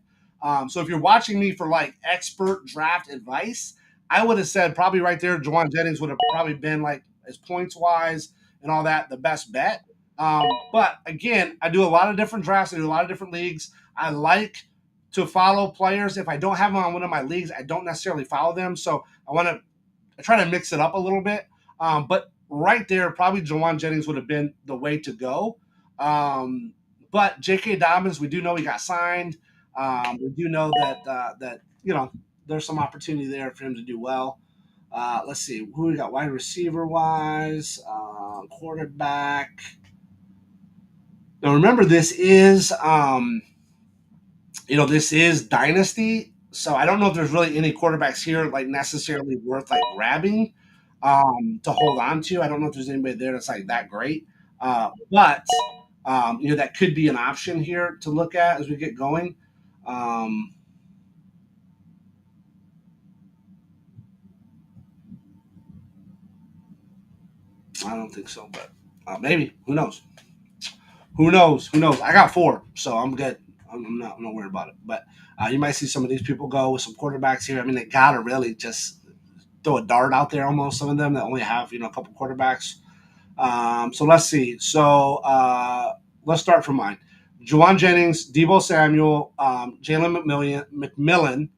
So if you're watching me for like expert draft advice, I would have said probably right there, Juwan Jennings would have probably been like as points wise and all that, the best bet. But again, I do a lot of different drafts. I do a lot of different leagues. I like to follow players. If I don't have them on one of my leagues, I don't necessarily follow them. So I try to mix it up a little bit. But right there, probably Juwan Jennings would have been the way to go. But J.K. Dobbins, we do know he got signed. We do know that there's some opportunity there for him to do well. Let's see who we got wide receiver wise, quarterback. Now remember, this is this is Dynasty, so I don't know if there's really any quarterbacks here like necessarily worth like grabbing to hold on to. I don't know if there's anybody there that's like that great, but that could be an option here to look at as we get going. I don't think so, but maybe. Who knows? Who knows? I got four, so I'm good. I'm not worried about it. But you might see some of these people go with some quarterbacks here. I mean, they gotta really just throw a dart out there. Almost some of them that only have a couple quarterbacks. So let's see. So let's start from mine. Juwan Jennings, Debo Samuel, Jalen McMillan.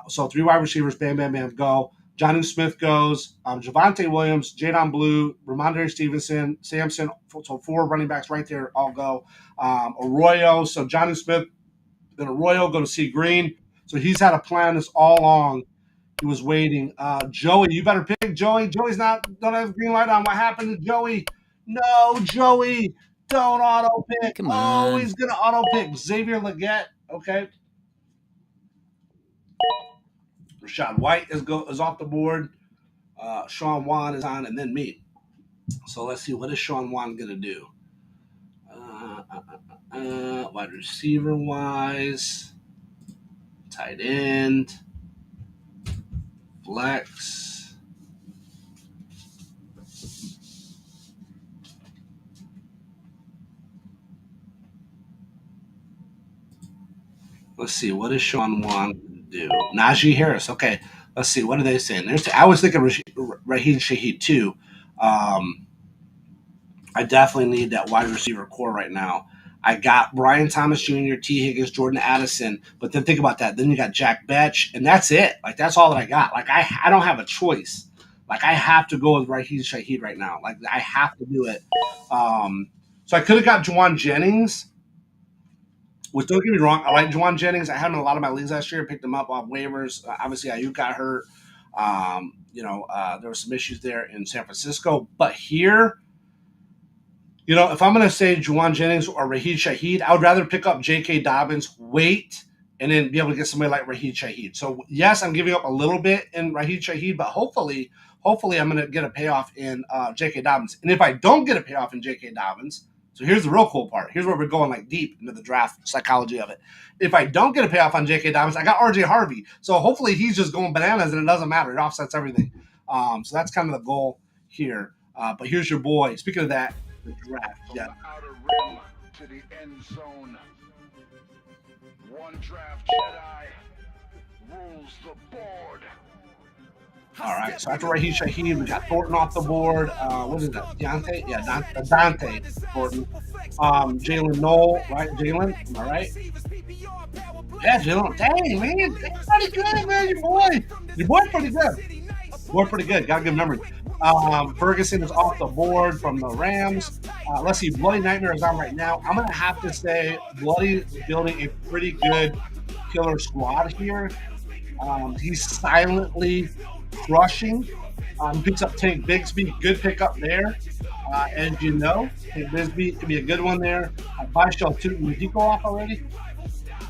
So three wide receivers. Bam, bam, bam. Go. Jonnu Smith goes. Javonte Williams, Jadon Blue, Ramondre Stevenson, Samson. So four running backs right there. All go. Arroyo. So Jonnu Smith, then Arroyo go to C Green. So he's had a plan this all along. He was waiting. Joey, you better pick Joey. Joey's don't have green light on. What happened to Joey? No, Joey, don't auto pick. Come Oh, on. he's gonna auto pick Xavier Leggett. Okay. Rashad White is off the board. Sean Wan is on, and then me. So let's see, what is Sean Wan gonna do? Wide receiver wise, tight end, flex. Let's see, what is Sean Wan gonna do? Najee Harris. Okay, let's see, what are they saying? I was thinking Raheem Shaheed too. I definitely need that wide receiver core right now. I got Brian Thomas Jr., T. Higgins, Jordan Addison, but then think about that. Then you got Jack Betch, and that's it. Like, that's all that I got. Like, I don't have a choice. Like, I have to go with Raheem Shaheed right now. Like, I have to do it. So I could have got Juwan Jennings, which, don't get me wrong, I like Juwan Jennings. I had him in a lot of my leagues last year, picked him up off waivers. Obviously, Ayuk got hurt. There were some issues there in San Francisco. But here, if I'm going to say Juwan Jennings or Raheem Shaheed, I would rather pick up J.K. Dobbins, wait, and then be able to get somebody like Raheem Shaheed. So, yes, I'm giving up a little bit in Raheem Shaheed, but hopefully I'm going to get a payoff in J.K. Dobbins. And if I don't get a payoff in J.K. Dobbins, so here's the real cool part. Here's where we're going like deep into the draft psychology of it. If I don't get a payoff on J.K. Dobbins, I got R.J. Harvey. So hopefully he's just going bananas and it doesn't matter. It offsets everything. So that's kind of the goal here. But here's your boy. Speaking of that, the draft. From Yeah. the outer rim to the end zone. One draft Jedi rules the board. All right. So after Raheem Shaheed, we got Thornton off the board. What is that? Deontay? Yeah, Dante Thornton. Jalen Noel, right? Jalen, am I right? Yeah, Jalen. Dang, man. That's pretty good, man. Your boy's pretty good. Boy, pretty good. Got a good memory. Ferguson is off the board from the Rams. Let's see. Bloody Nightmare is on right now. I'm going to have to say Bloody is building a pretty good killer squad here. He's silently crushing. He picks up Tank Bigsby. Good pickup there. As you know, Tank Bigsby could be a good one there. Bishal Tootin. Did he go off already?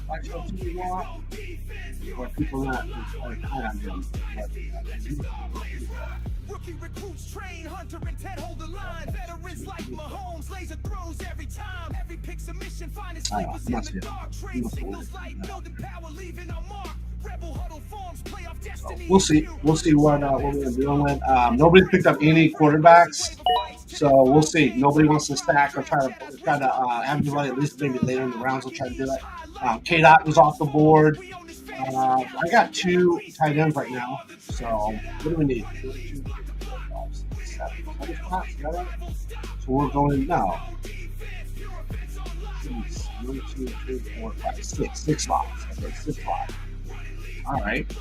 Bishal Tootin go off? Or people not high on him. Rookie recruits train Hunter and Ted hold the line. Veterans like Mahomes, laser throws every time. Every pick submission, find its sleepers in the dark. Trade signals light, building power, leaving a mark. Rebel huddle forms, playoff destiny. We'll see what we're dealing with. Nobody's picked up any quarterbacks, so we'll see. Nobody wants to stack or try to have anybody at least maybe later in the rounds will try to do it. K-Dot was off the board. I got 2 tight ends right now. So what do we need? 7 spots, so we're going now. 1, 2, 3, 4, 5, 6 spots. Okay, 6 spots. All right.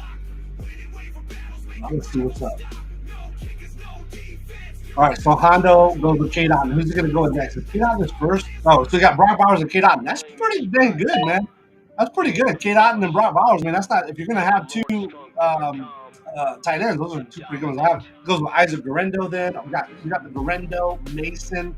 Now let's see what's up. All right, so Hondo goes with K-Dot. Who's going to go with next? Is K-Dot is first? Oh, so we got Brock Bowers and K-Dot. That's pretty dang good, man. That's pretty good. K-Dot and then Brock Bowers. I mean, that's not, if you're going to have 2 tight ends, those are 2 pretty good ones. It goes with Isaac Garendo then. We got the Garendo, Mason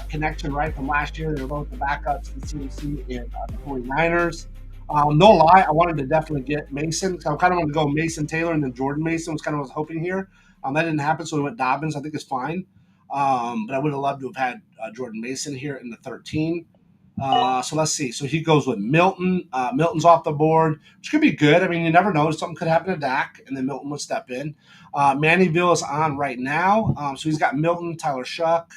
connection right from last year. They were both the backups in CMC and the 49ers. No lie, I wanted to definitely get Mason. So I kind of wanted to go Mason Taylor and then Jordan Mason was kind of what I was hoping here. That didn't happen, so we went Dobbins. I think it's fine. But I would have loved to have had Jordan Mason here in the 13. So let's see. So he goes with Milton. Milton's off the board, which could be good. I mean, you never know. Something could happen to Dak, and then Milton would step in. Mannyville is on right now. So he's got Milton, Tyler Shuck,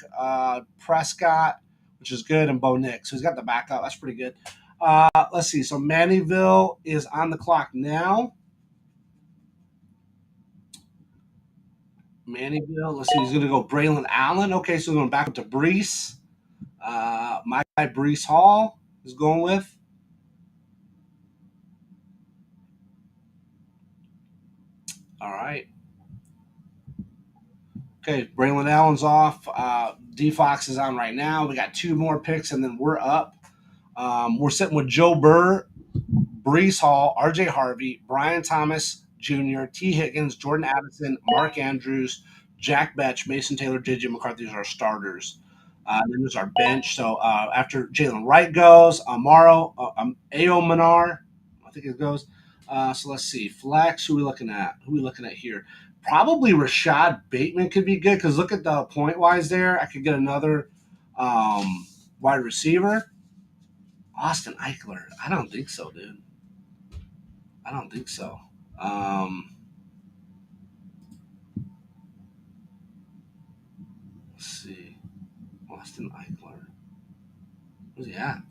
Prescott, which is good, and Bo Nix. So he's got the backup. That's pretty good. Let's see. So Mannyville is on the clock now. Mannyville. Let's see. He's going to go Braylon Allen. Okay, so we're going back up to Brees. My guy Brees Hall is going with. All right. Okay, Braylon Allen's off. D Fox is on right now. We got 2 more picks, and then we're up. We're sitting with Joe Burr, Brees Hall, RJ Harvey, Brian Thomas, Jr., T. Higgins, Jordan Addison, Mark Andrews, Jack Betch, Mason Taylor, J.J. McCarthy are our starters. Then there's our bench. So after Jalen Wright goes, Amaro, Ao Manar, I think it goes. So let's see. Flex, who are we looking at? Who are we looking at here? Probably Rashad Bateman could be good because look at the point wise there. I could get another wide receiver. Austin Eichler. I don't think so, dude. I don't think so. Let's see. Austin Eichler. Where's he at?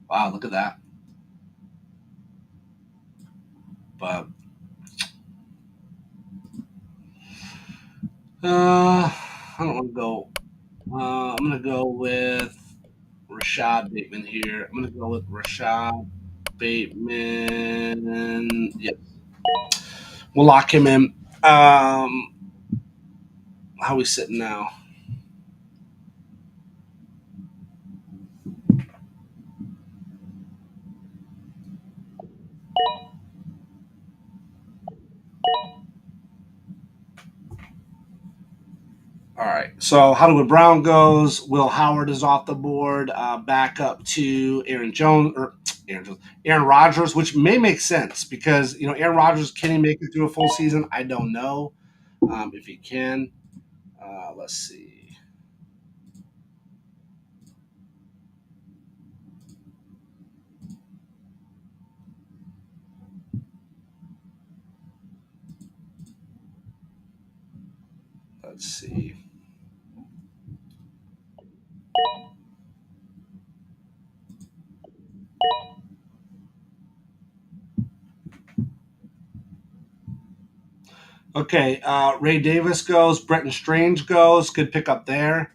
Wow, look at that. But I don't want to go. I'm gonna go with Rashad Bateman here. I'm gonna go with Rashad Bateman. Yep, we'll lock him in. How we sitting now? All right. So Hollywood Brown goes. Will Howard is off the board. Back up to Aaron Jones or Aaron Rodgers, which may make sense because Aaron Rodgers, can he make it through a full season? I don't know if he can. Let's see. Let's see. Okay, Ray Davis goes. Bretton Strange goes. Good pick up there.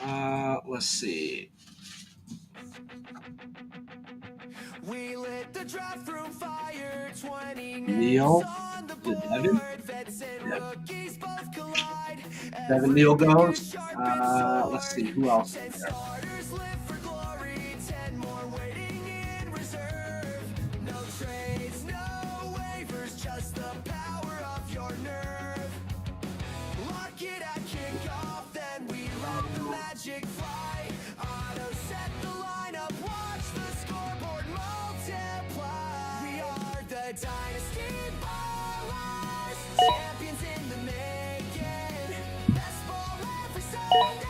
Let's see. We lit the draft room fire, 20 Neil. on the Is it Devin? board. Vets and rookies both collide. Devin Neal goes. Let's see. Who else is there? Starters live for glory, 10 more waiting in reserve. No trades, no waivers, just the power of your nerve. Lock it at kickoff, then we let the magic fly. Auto set the lineup, watch the scoreboard multiply. We are the Dynasty Ballers, champions in the making. Best ball every Sunday,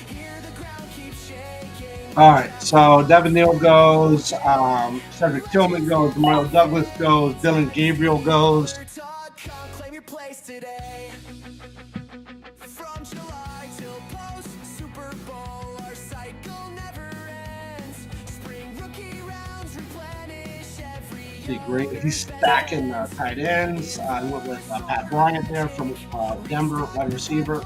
hear the ground keep shaking. All right. So Devin Neal goes. Cedric Tillman goes. Mario Douglas goes. Dylan Gabriel goes. Come claim your place today. From July till post Super Bowl, our cycle never ends. Spring rookie rounds replenish every Great. He's stacking tight ends. I went with Pat Bryant there from Denver, wide receiver.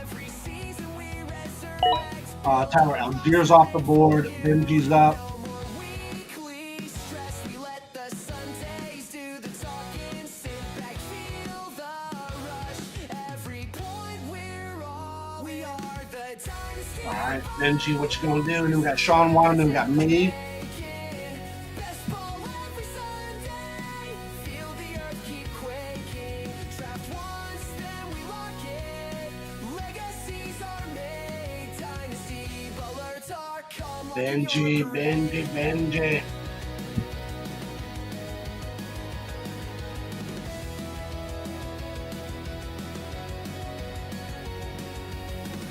every season we resurrect. Tyler Algier's off the board. Benji's up. Weekly stress, we let the Sundays do the talking. Sit back, feel the rush. Every point we're all, we are the Dynasty. All right, Benji, what you gonna do? And then we got Sean Wan, then we got me. Best ball every Sunday. Feel the earth keep quaking. Draft once, then we lock it. Legacies are made. Dynasty Bullets are come. Benji.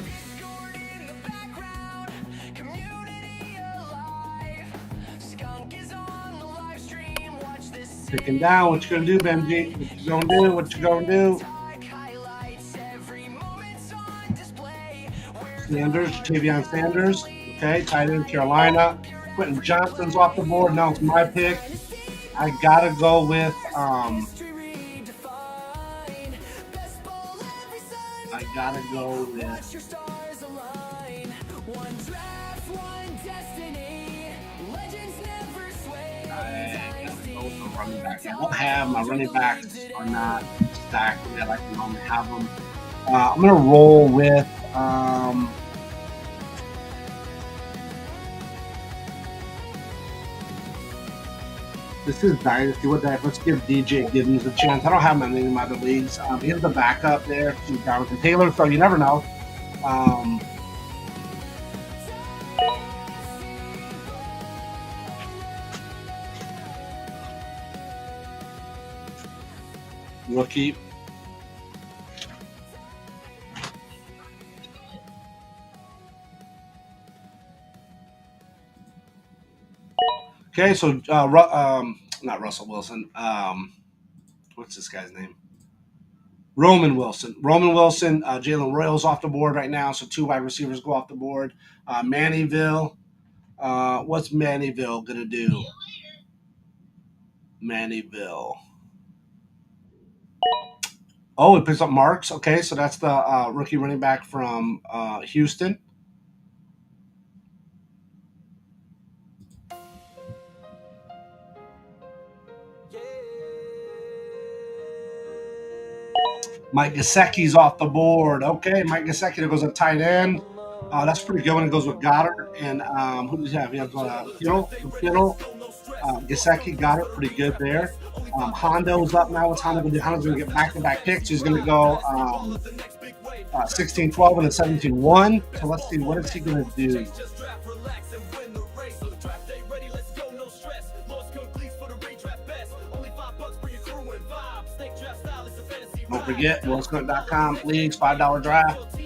Discord in the background. Community alive. Skunk is on the live stream. Watch this. Picking down. What you gonna do, Benji? What you gonna do? Highlights every moment's on display. Sanders, Tavion Sanders. Okay, tight end Carolina. Quentin Johnson's off the board. Now it's my pick. I gotta go with I gotta go with Your stars align. One draft, one destiny. Legends never sway. I gotta go with the running back. I don't have my running backs are not stacked the way I like to normally have them. I'm gonna roll with this is Dynasty. What the heck? Let's give DJ Giddens a chance. I don't have him in any of my other leagues. He's the backup there to Jonathan Taylor, so you never know. Rookie. Okay, so not Russell Wilson. What's this guy's name? Roman Wilson. Jalen Royals off the board right now, so 2 wide receivers go off the board. Mannyville. What's Mannyville gonna do? Mannyville. Oh, it picks up Marks. Okay, so that's the rookie running back from Houston. Mike Gesicki's off the board. Okay, Mike Gesicki goes at tight end. That's pretty good when it goes with Goddard. And who does he have? He has Kittle. Gesicki got it pretty good there. Hondo's up now. What's Hondo going to do? Hondo's going to get back-to-back picks. He's going to go 16-12 and a 17-1. So let's see. What is he going to do? Don't forget, WillScook.com, leagues, $5 draft.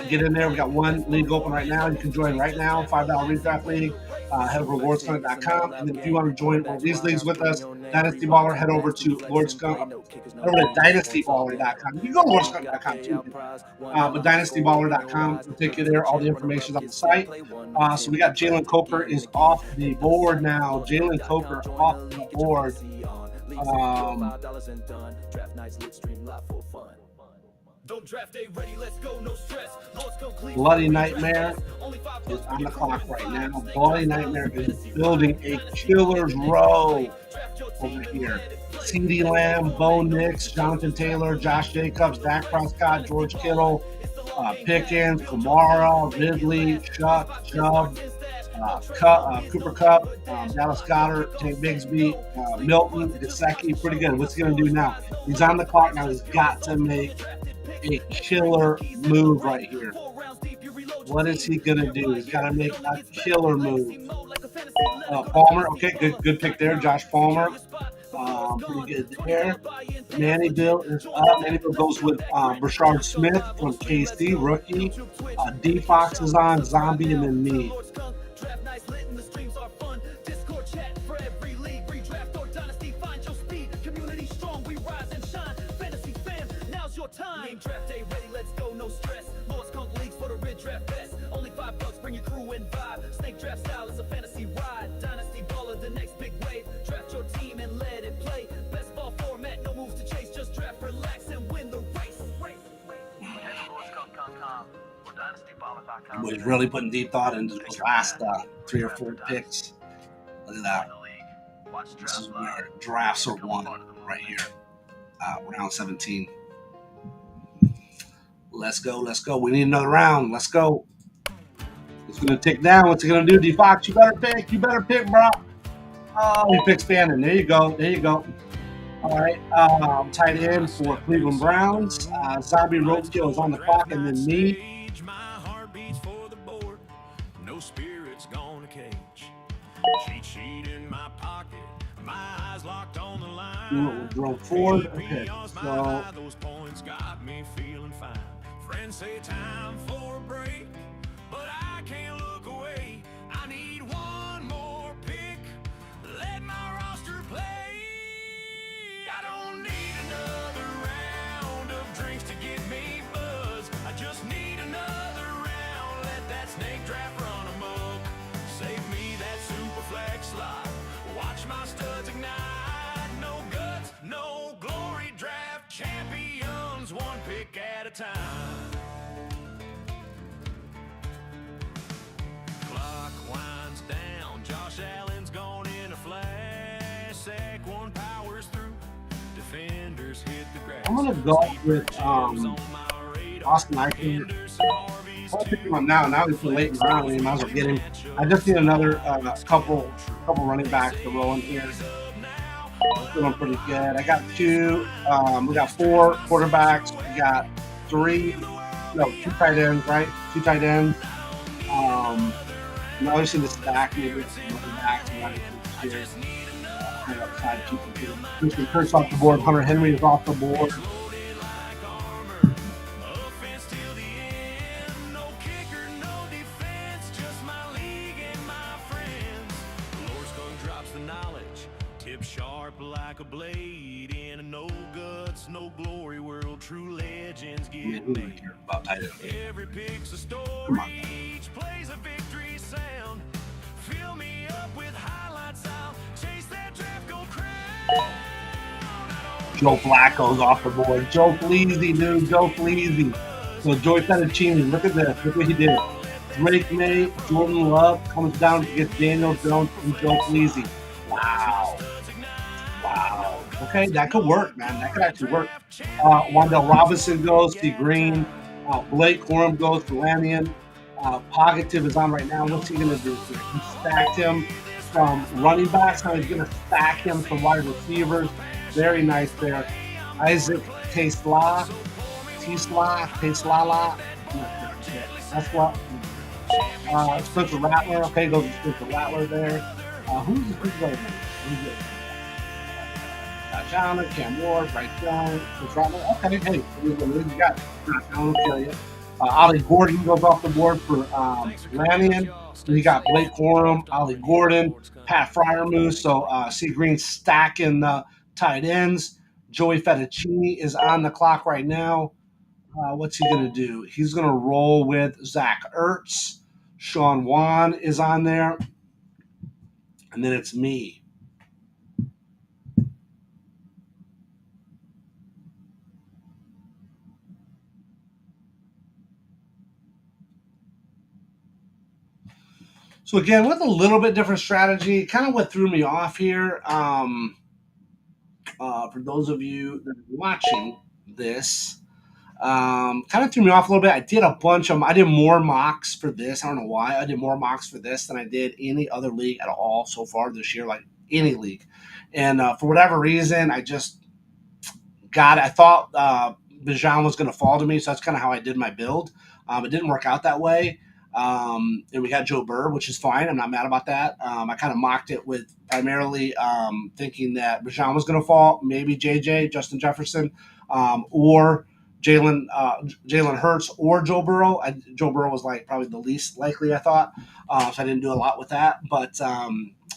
Get in there. We got 1 league open right now. You can join right now, $5 redraft league. Head over to LordSkunk.com. And then if you want to join one of these leagues with us, Dynasty Baller, head over to LordSkunk. Head over to DynastyBaller.com. You can go to LordSkunk.com too. But DynastyBaller.com will take you there. All the information on the site. So we got Jalen Coker is off the board now. Jalen Coker off the board. Bloody Nightmare is on the clock right now. Bloody Nightmare is building a killer's row over here. CeeDee Lamb, Bo Nix, Jonathan Taylor, Josh Jacobs, Dak Prescott, George Kittle, Pickens, Kamara, Ridley, Chubb, Cooper Kupp, Dallas Goedert, Tank Bigsby, Milton, Gesicki. Pretty good. What's he going to do now? He's on the clock now. He's got to make a killer move right here. What is he going to do? He's got to make a killer move. Palmer. Okay, good pick there. Josh Palmer. Pretty good there. Mannyville is up. Mannyville goes with Brashard Smith from KC, rookie. D-Fox is on, Zombie, and then me. Time. Draft day ready, let's go, no stress. Lord Skunk leagues for the Redraft best. Only $5, bring your crew and vibe. Snake draft style is a fantasy ride. Dynasty baller, the next big wave. Draft your team and let it play. Best ball format, no moves to chase. Just draft, relax, and win the race. He's really putting deep thought into those last 3 or 4 picks. Look at that. This is where drafts are won right here. Round 17. Let's go. We need another round. Let's go. It's going to tick down. What's he going to do, D-Fox? You better pick, bro. Oh, he picks Fannin. There you go. All right. Tight end for Cleveland Browns. Zombie Roadkill is on the clock, and then me. My heart beats for the board. No spirit's gonna cage. Cheat sheet in my pocket. My eyes locked on the line. Drove forward. Okay. So those points got me feeling fine. Friends say time for a break, but I can't look away. I need one more pick. Let my roster play. I don't need another round of drinks to get me buzzed. I just need another round. Let that snake draft run amok. Save me that Superflex slot. Watch my studs ignite. No guts, no glory. Draft champions, one pick at a time. Clock winds down. Josh Allen's gone in a flash. Sack one powers through. Defenders hit the grass. I'm gonna go with Austin Eckler. I'll pick him up now. Now he's too late in the round. We might as well get him. I just need another couple running backs to roll in here. I'm feeling pretty good. I got two. We got four quarterbacks. We got two tight ends, right? Two tight ends. I'm obviously the stack, maybe it's running backs and running here. Kind of upside, Christian Kirk's off the board. Hunter Henry is off the board. Sharp like a blade in a no guts, no glory world. True legends get made. Every pick's a story, each plays a victory sound. Fill me up with highlights, I'll chase that draft, go crown. Joe Flacco's off the board. Joe Fleazy, dude. Joe Fleazy. So Joey Fettuccine, look at this. Look what he did. Drake May, Jordan Love comes down to get Daniel Jones and Joe Fleazy. Wow. Okay, that could work, man. That could actually work. Wandell Robinson goes to Green. Blake Corum goes to Lannion. Pogative is on right now. What's he going to do here? He stacked him from running backs. Now he's going to stack him from wide receivers. Very nice there. Isaac Tesla. That's what. Spencer Rattler. Okay, goes to Spencer Rattler there. Who's the big player? Who's it? John, Cam Ward, Bryce Young, okay, hey, you got John kill you. Ollie Gordon goes off the board for Lannion. You got Blake Corum, Ollie Gordon, Pat Fryermuth. So C. Green stacking the tight ends. Joey Fettuccine is on the clock right now. What's he going to do? He's going to roll with Zach Ertz. Sean Wan is on there. And then it's me. So again, with a little bit different strategy, kind of what threw me off here. For those of you that are watching this, kind of threw me off a little bit. I did more mocks for this. I don't know why. I did more mocks for this than I did any other league at all so far this year, like any league. And for whatever reason, I just got it. I thought Bijan was going to fall to me, so that's kind of how I did my build. It didn't work out that way. And we got Joe Burr, which is fine. I'm not mad about that. I kind of mocked it with primarily thinking that Bijan was going to fall, maybe JJ, Justin Jefferson, or Jalen Hurts or Joe Burrow. Joe Burrow was like probably the least likely, I thought. So I didn't do a lot with that. But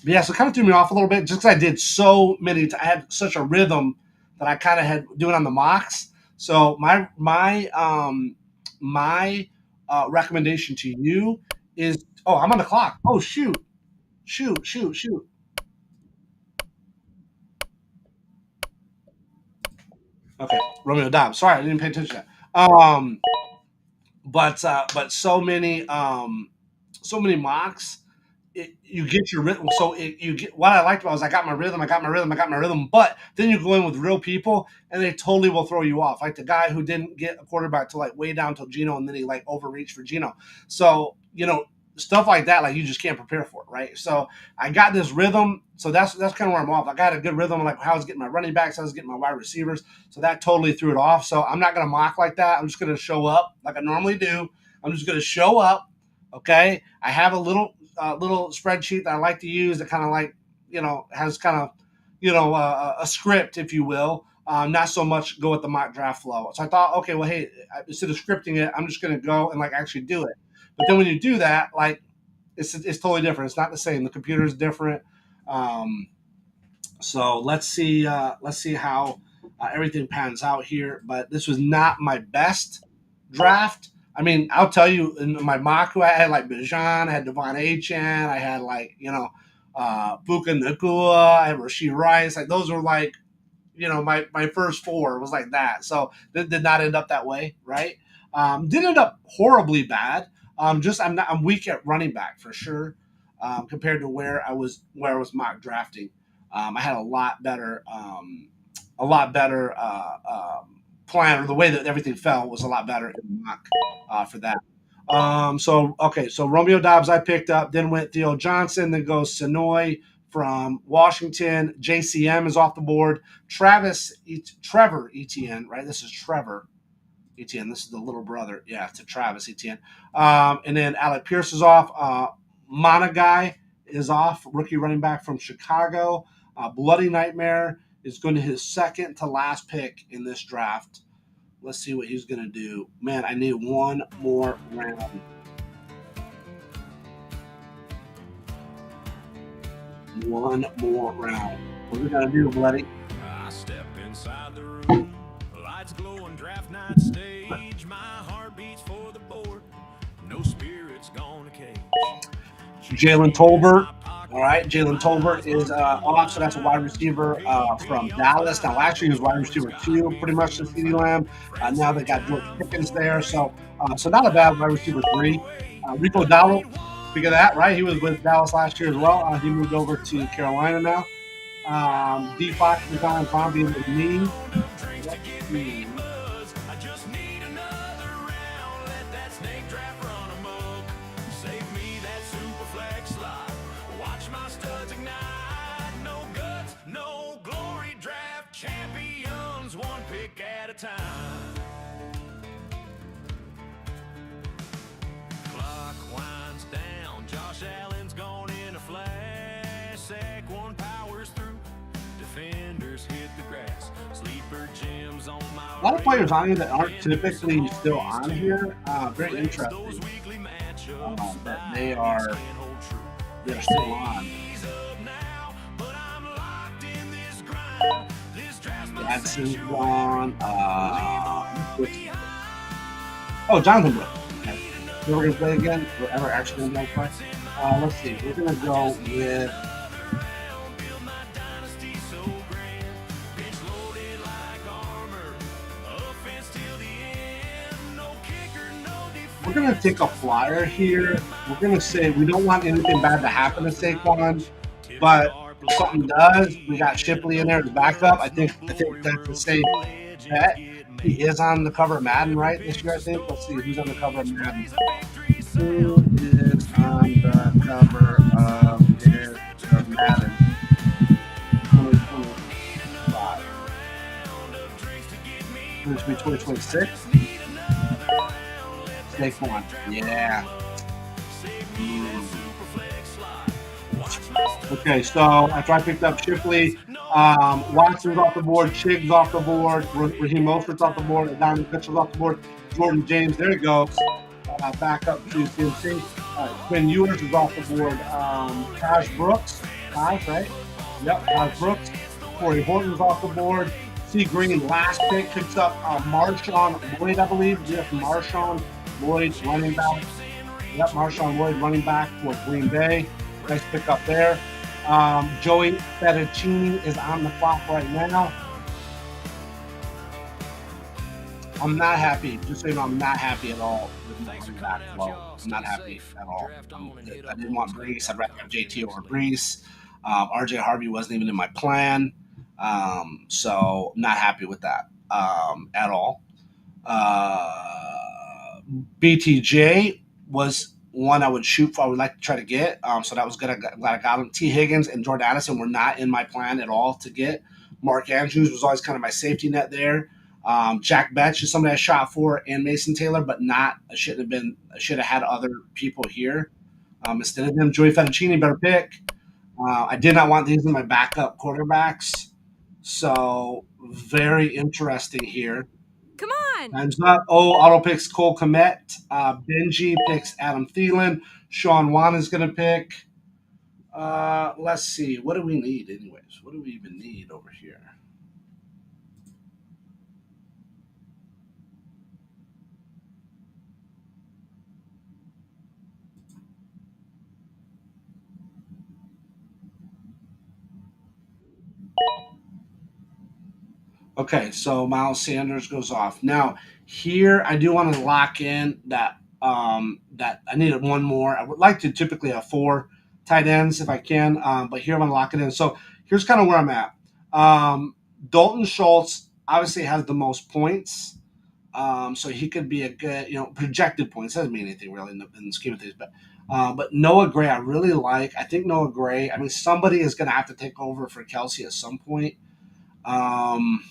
yeah, so it kind of threw me off a little bit just because I did so many. I had such a rhythm that I kind of had doing on the mocks. So my recommendation to you is, I'm on the clock. Oh, shoot. Okay, Romeo Dobbs. Sorry, I didn't pay attention to that. But so many mocks. You get your rhythm. So you get what I liked about was I got my rhythm. But then you go in with real people, and they totally will throw you off. Like the guy who didn't get a quarterback till like way down till Geno, and then he like overreached for Geno. So stuff like that, like you just can't prepare for it, right? So I got this rhythm. So that's kind of where I'm off. I got a good rhythm, like how I was getting my running backs, how I was getting my wide receivers. So that totally threw it off. So I'm not gonna mock like that. I'm just gonna show up like I normally do. I'm just gonna show up. Okay, I have a little spreadsheet that I like to use that kind of like has kind of a script, if you will. Not so much go with the mock draft flow. So I thought, okay, well, hey, instead of scripting it, I'm just going to go and like actually do it. But then when you do that, like it's totally different. It's not the same. The computer is different. So let's see how everything pans out here. But this was not my best draft. I mean, I'll tell you, in my mock, I had like Bijan, I had Devon Achane, I had like, Puka Nacua, I had Rashee Rice. Like those were like, my first four was like that. So it did not end up that way, right? Did end up horribly bad. I'm weak at running back for sure, compared to where I was mock drafting. I had a lot better plan, or the way that everything fell, was a lot better in mock for that. So Romeo Dobbs I picked up, then went Theo Johnson, then goes Sonoy from Washington. JCM is off the board. Trevor Etienne, right? This is Trevor Etienne. This is the little brother, yeah, to Travis Etienne. And then Alec Pierce is off. Monagai is off, rookie running back from Chicago. Bloody Nightmare is going to his second to last pick in this draft. Let's see what he's going to do. Man, I need one more round. One more round. What are we going to do, Bloody? I step inside the room, lights glowing, draft night stage. My heart beats for the board, no spirits gonna cage. Jalen Tolbert. All right, Jalen Tolbert is off, so that's a wide receiver from Dallas. Now, last year he was wide receiver 2, pretty much to CeeDee Lamb. Now they got George Pickens there, so not a bad wide receiver 3. Rico Dowdle, speak of that, right? He was with Dallas last year as well. He moved over to Carolina now. D. Fox is on Zombie with me. Champions, one pick at a time. Clock winds down, Josh Allen's gone in a flash. Sack one powers through, defenders hit the grass. Sleeper Jim's on my a lot of players on here that aren't typically still on here. Very interesting. But they're still on. Jackson's gone. Jonathan Brooks. Okay. So we're going to play again. We're ever actually going to play. Let's see. We're going to go with. We're going to take a flyer here. We're going to say we don't want anything bad to happen to Saquon, but if something does, we got Shipley in there as backup. I think that's a safe bet. He is on the cover of Madden, right, this year, I think. Let's see who's on the cover of Madden. Who is on the cover of Madden 2025? This will be 2026. Saquon. Yeah. Okay, so after I picked up Shipley, Watson's off the board, Chig's off the board, Raheem Mostert's off the board, Donovan Mitchell's off the board, Jordan James, there he goes. Back up to CMC. Quinn Ewers is off the board. Taj Brooks, right? Yep, Taj Brooks. Corey Horton's off the board. C. Green, last pick, picks up Marshawn Lloyd, I believe. Yes, Marshawn Lloyd, running back. Yep, Marshawn Lloyd, running back for Green Bay. Nice pick up there. Joey Fettuccini is on the clock right now. I'm not happy. Just so you know, I'm not happy at all with my running back flow. I'm not happy at all. I didn't want Brees. I'd rather have JT over Brees. RJ Harvey wasn't even in my plan. So I'm not happy with that at all. BTJ was one I would shoot for. I would like to try to get. So that was good. I'm glad I got him. T. Higgins and Jordan Addison were not in my plan at all to get. Mark Andrews was always kind of my safety net there. Jack Betch is somebody I shot for, and Mason Taylor, but not. I should have had other people here instead of them. Joey Fettuccini, better pick. I did not want these in my backup quarterbacks. So very interesting here. Come on. Time's up. Auto picks Cole Kmet. Benji picks Adam Thielen. Sean Wan is going to pick. Let's see. What do we need anyways? What do we even need over here? Okay, so Miles Sanders goes off. Now, here I do want to lock in that that I needed one more. I would like to typically have 4 tight ends if I can, but here I'm going to lock it in. So here's kind of where I'm at. Dalton Schultz obviously has the most points. So he could be a good, projected points. Doesn't mean anything really in the scheme of things. But Noah Gray, I really like. I think Noah Gray. I mean, somebody is going to have to take over for Kelsey at some point. Um,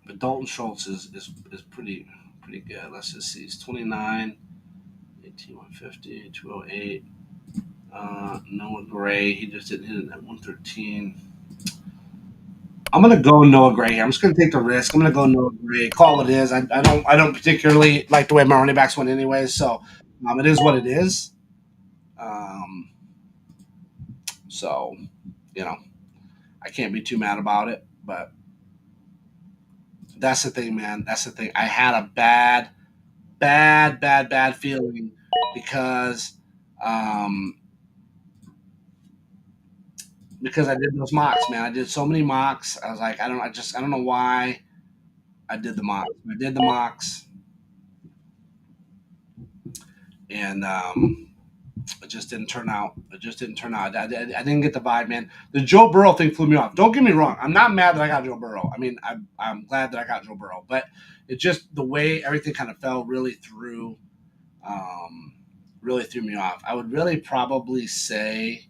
but Dalton Schultz is pretty good. Let's just see. He's 29, 18, 150, 208. Noah Gray, he just didn't hit it at 113. I'm gonna go Noah Gray here. I'm just gonna take the risk. I'm gonna go Noah Gray. Call it is. I don't particularly like the way my running backs went anyways. So it is what it is. Um, so you know I can't be too mad about it. But that's the thing, man. That's the thing. I had a bad feeling because um, I did those mocks, man. I did so many mocks. I was like, I don't know why I did the mocks. I did the mocks, and it just didn't turn out. It just didn't turn out. I didn't get the vibe, man. The Joe Burrow thing flew me off. Don't get me wrong. I'm not mad that I got Joe Burrow. I mean, I'm glad that I got Joe Burrow, but it just the way everything kind of fell really threw me off. I would probably say.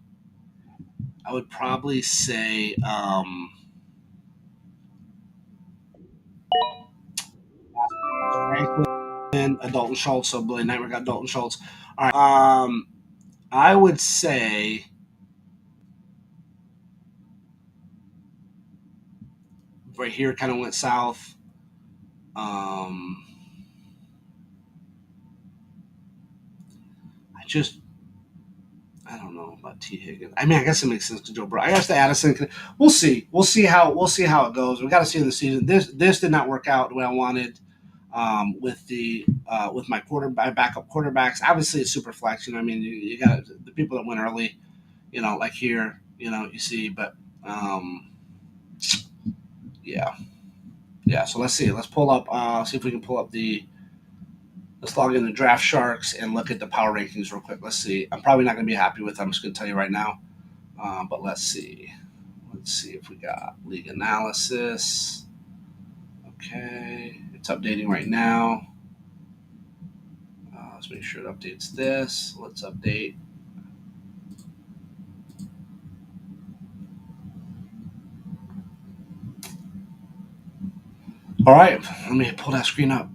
Franklin, a Dalton Schultz. So Billy Knight, we got Dalton Schultz. All right. I would say right here kind of went south. I just I don't know about T Higgins. I mean, I guess it makes sense to Joe Burrow. I guess the Addison. We'll see. We'll see how it goes. We got to see in the season. This did not work out the way I wanted. With my backup quarterbacks, obviously it's super flex. I mean, you got the people that went early. Like here. You see, but yeah. So let's see. Let's pull up. See if we can pull up the. Let's log in the Draft Sharks and look at the power rankings real quick. Let's see. I'm probably not going to be happy with them. I'm just going to tell you right now. But let's see. Let's see if we got league analysis. Okay. It's updating right now. Let's make sure it updates this. Let's update. All right. Let me pull that screen up.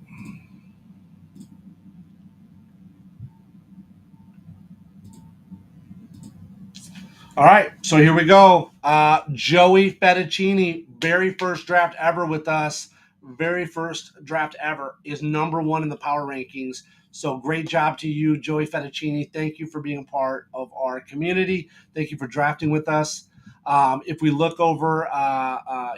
All right, so here we go. Joey Fettuccine, very first draft ever with us. Very first draft ever is number one in the power rankings. So great job to you, Joey Fettuccine. Thank you for being part of our community. Thank you for drafting with us. If we look over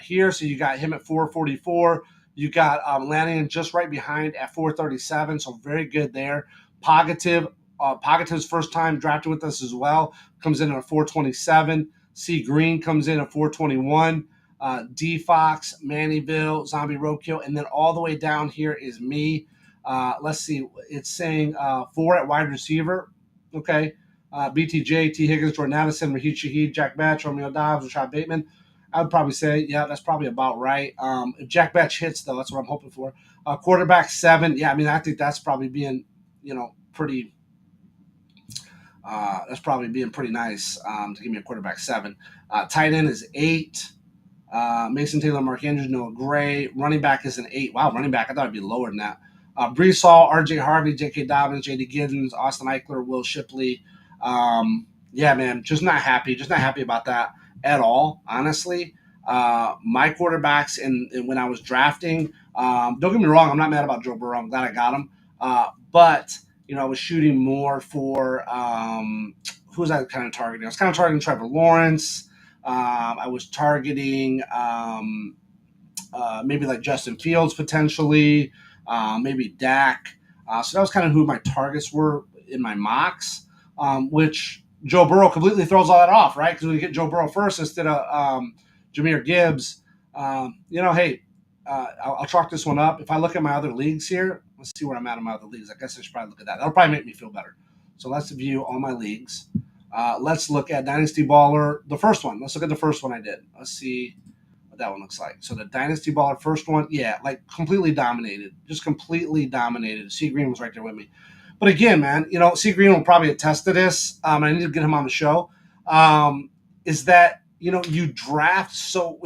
here, so you got him at 444. You got Lannion just right behind at 437. So very good there. Pogative's first time drafting with us as well. Comes in at 427. C Green comes in at 421. D Fox, Mannyville, Zombie Roadkill, and then all the way down here is me. Let's see. It's saying 4 at wide receiver. Okay. BTJ, T. Higgins, Jordan Addison, Raheem Shaheed, Jack Batch, Romeo Dobbs, Rashad Bateman. I would probably say, yeah, that's probably about right. If Jack Batch hits, though, that's what I'm hoping for. Quarterback 7. Yeah, I mean, I think that's probably being, pretty. That's probably being pretty nice to give me a quarterback 7. Tight end is 8. Mason Taylor, Mark Andrews, Noah Gray. Running back is an 8. Wow, running back. I thought it'd be lower than that. Brees Hall, RJ Harvey, J.K. Dobbins, J.D. Giddens, Austin Eichler, Will Shipley. Yeah, man, just not happy. Just not happy about that at all, honestly. My quarterbacks, and when I was drafting, don't get me wrong, I'm not mad about Joe Burrow. I'm glad I got him. But I was shooting more for who was I kind of targeting? I was kind of targeting Trevor Lawrence. I was targeting maybe like Justin Fields potentially, maybe Dak. So that was kind of who my targets were in my mocks, which Joe Burrow completely throws all that off, right? Because we get Joe Burrow first instead of Jahmyr Gibbs. Hey, I'll chalk this one up. If I look at my other leagues here, let's see where I'm at in my other leagues. I guess I should probably look at that. That'll probably make me feel better. So let's view all my leagues. Let's look at Dynasty Baller, the first one. Let's look at the first one I did. Let's see what that one looks like. So the Dynasty Baller first one, yeah, like completely dominated. Just completely dominated. C Green was right there with me. But again, man, C Green will probably attest to this. I need to get him on the show. Is that when you draft so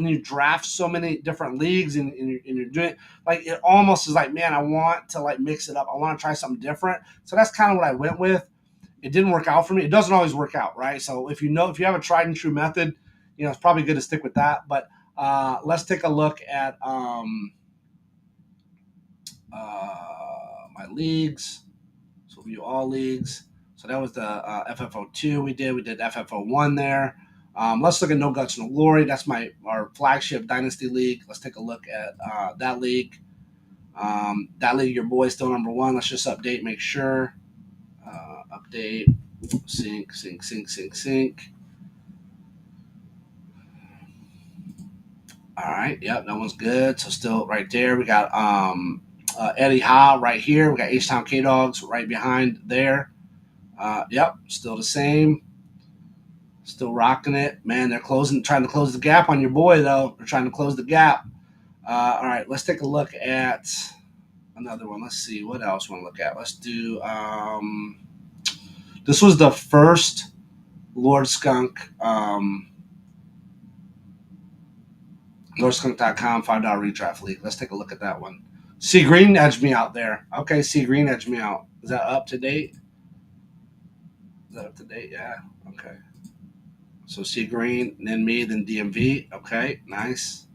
many different leagues and you're doing it, like it almost is like, man, I want to like mix it up. I want to try something different. So that's kind of what I went with. It didn't work out for me. It doesn't always work out, right? So if you have a tried and true method, it's probably good to stick with that. But let's take a look at my leagues. So view all leagues. So that was the FFO2 we did. We did FFO1 there. Let's look at No Guts, No Glory. That's our flagship Dynasty League. Let's take a look at that league. That league, your boy's still number one. Let's just update, make sure. Update, sync. All right, yep, that one's good. So still right there. We got Eddie Ha right here. We got H-Town K-Dogs right behind there. Yep, still the same. Still rocking it. Man, they're trying to close the gap on your boy, though. They're trying to close the gap. All right, let's take a look at another one. Let's see. What else we want to look at? Let's do this was the first Lord Skunk, LordSkunk.com $5 redraft league. Let's take a look at that one. C Green edged me out there. Okay, C Green edged me out. Is that up to date? Yeah. Okay. So C Green, then me, then DMV. Okay, nice.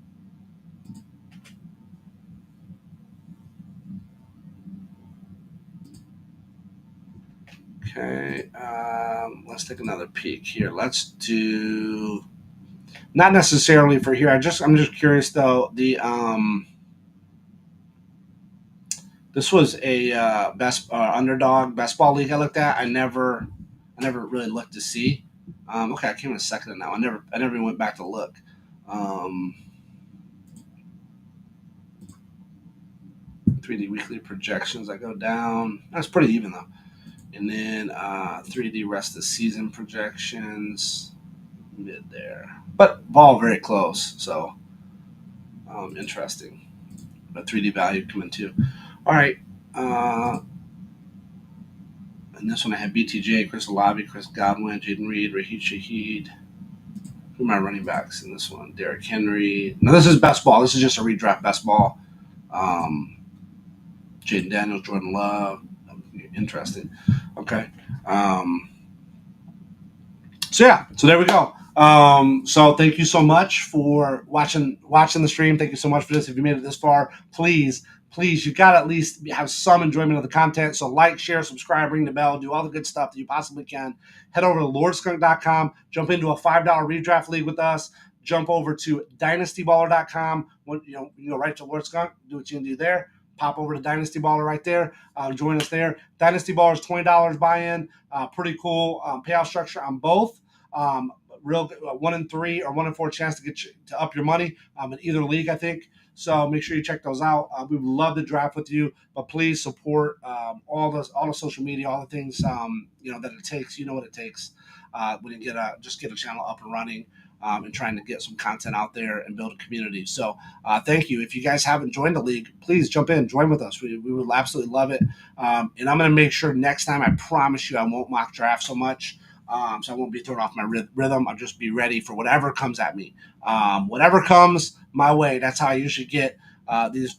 Okay, let's take another peek here. Let's do not necessarily for here. I'm just curious though. This was a best underdog best ball league I looked at. I never really looked to see. Okay, I came in a second on that one. I never even went back to look. 3D weekly projections. I go down. That's pretty even though. And then 3D rest of season projections, mid there. But ball very close, so interesting. But 3D value coming too. All right. And this one I had BTJ, Chris Olave, Chris Godwin, Jaden Reed, Raheed Shaheed. Who are my running backs in this one? Derrick Henry. No, this is best ball. This is just a redraft best ball. Jaden Daniels, Jordan Love. Interesting. Okay. So there we go. So thank you so much for watching the stream. Thank you so much for this. If you made it this far, please, you got to at least have some enjoyment of the content. So like, share, subscribe, ring the bell, do all the good stuff that you possibly can. Head over to LordSkunk.com, jump into a $5 redraft league with us. Jump over to DynastyBaller.com. You go right to Lord Skunk, do what you can do there. Pop over to Dynasty Baller right there. Join us there. Dynasty Baller is $20 buy-in. Pretty cool payout structure on both. Real 1 in 3 or 1 in 4 chance to get to up your money in either league, I think. So make sure you check those out. We would love to draft with you, but please support all the social media, all the things that it takes. You know what it takes when you get a channel up and running. And trying to get some content out there and build a community. So thank you. If you guys haven't joined the league, please jump in, join with us. We would absolutely love it. And I'm going to make sure next time, I promise you, I won't mock draft so much. So I won't be thrown off my rhythm. I'll just be ready for whatever comes at me. Whatever comes my way, that's how I usually get these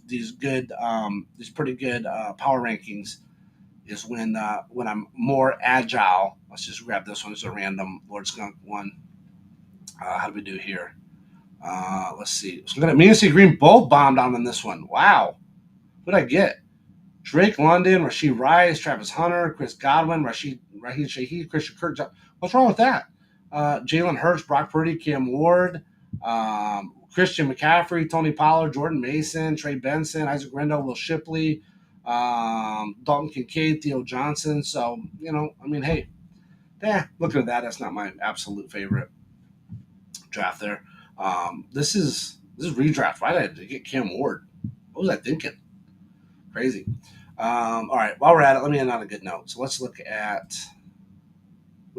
pretty good power rankings, is when I'm more agile. Let's just grab this one. It's a random Lord Skunk one. How do we do here? Let's see. So me and C Green both bombed on this one. Wow. What did I get? Drake London, Rashee Rice, Travis Hunter, Chris Godwin, Raheed Shaheed, Christian Kirk. What's wrong with that? Jalen Hurts, Brock Purdy, Cam Ward, Christian McCaffrey, Tony Pollard, Jordan Mason, Trey Benson, Isaac Rendo, Will Shipley, Dalton Kincaid, Theo Johnson. So, hey, looking at that, that's not my absolute favorite draft there. This is redraft. Why did I get Cam Ward? What was I thinking? Crazy. All right, while we're at it, let me end on a good note. So let's look at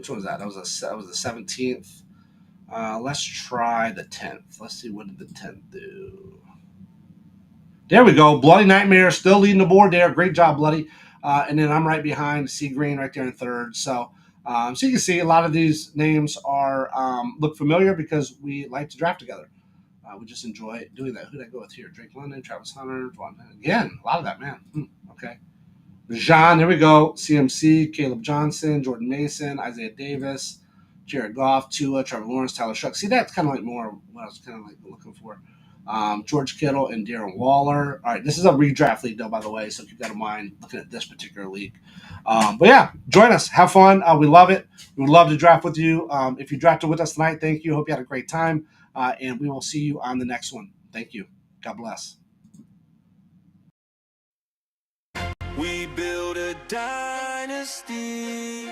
Which one was that? That was the 17th. Let's try the 10th. Let's see, what did the 10th do? There we go. Bloody Nightmare still leading the board there. Great job, Bloody. And then I'm right behind Sea Green right there in third. So you can see a lot of these names are look familiar because we like to draft together. We just enjoy doing that. Who did I go with here? Drake London, Travis Hunter, again, a lot of that, man. Okay. Jean, there we go. CMC, Caleb Johnson, Jordan Mason, Isaiah Davis, Jared Goff, Tua, Trevor Lawrence, Tyler Shuck. See, that's kind of like more what I was kind of like looking for. George Kittle and Darren Waller. All right, this is a redraft league, though, by the way, so keep that in mind looking at this particular league. But yeah, join us. Have fun. We love it. We would love to draft with you. If you drafted with us tonight, thank you. Hope you had a great time. And we will see you on the next one. Thank you. God bless. We build a dynasty,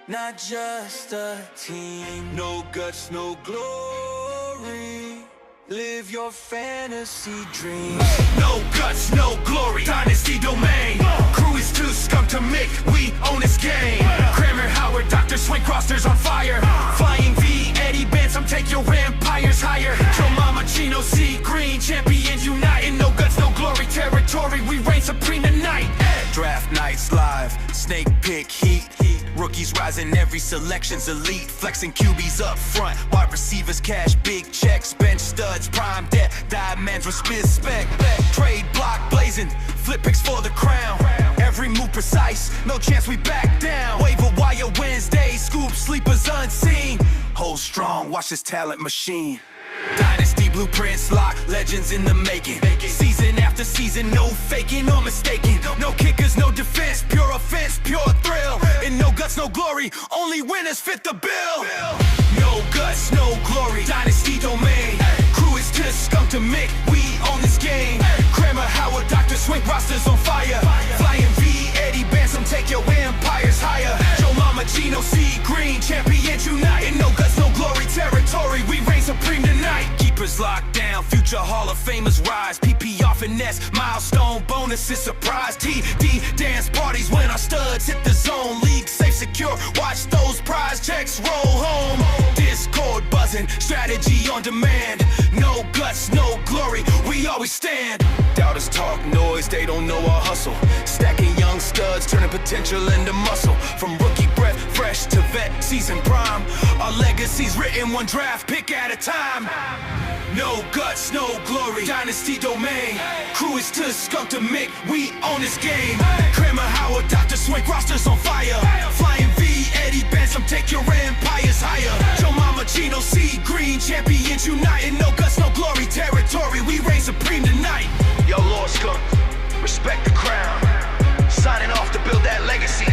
not just a team. No guts, no glory. Live your fantasy dreams. No guts, no glory. Dynasty domain. Crew is too skunk to make. We own this game. Kramer, Howard, Dr. Swank rosters on fire. Flying V, Eddie Benson, take your empires higher. Joe Mama, Chino, C Green, champions uniting. No guts, no glory. Territory, we reign supreme tonight. Draft nights live, snake pick heat. Rookies rising, every selection's elite. Flexing QBs up front, wide receivers cash, big checks, bench studs, prime debt, diamonds with spec. Trade block blazing, flip picks for the crown. Every move precise, no chance we back down. Waiver wire Wednesday, scoop sleepers unseen. Hold strong, watch this talent machine. Dynasty blueprints lock, legends in the making. Season after season, no faking or mistaking. No kickers, no defense, pure offense, pure thrill. And no guts, no glory, only winners fit the bill. No guts, no glory, dynasty domain. Crew is too skunk to make, we own this game. Kramer, Howard, Dr. Swink rosters on fire. Flying V, Eddie Benson, take your empires higher. Joe Mama, Gino, C Green, champions united. No guts, no glory, territory, we reign supreme tonight. Keepers locked down, future Hall of Famers rise. PPR finesse, milestone bonuses, surprise. TD dance parties when our studs hit the zone. League safe, secure, watch those prize checks roll home. Discord buzzing, strategy on demand. No guts, no glory, we always stand. Doubters talk noise, they don't know our hustle. Stacking young studs, turning potential into muscle. From rookie breath, fresh to vet, season prime. Our legacy's written one draft pick at a time. No guts, no glory, dynasty domain. Crew is too skunk to make, we own this game. Kramer, Howard, Dr. Swank rosters on fire. Flying V, Eddie Benson, take your empires higher. Joe Mama, Chino, C Green, champions united. No guts, no glory, territory, we reign supreme tonight. Yo, Lord Skunk, respect the crown. Signing off to build that legacy.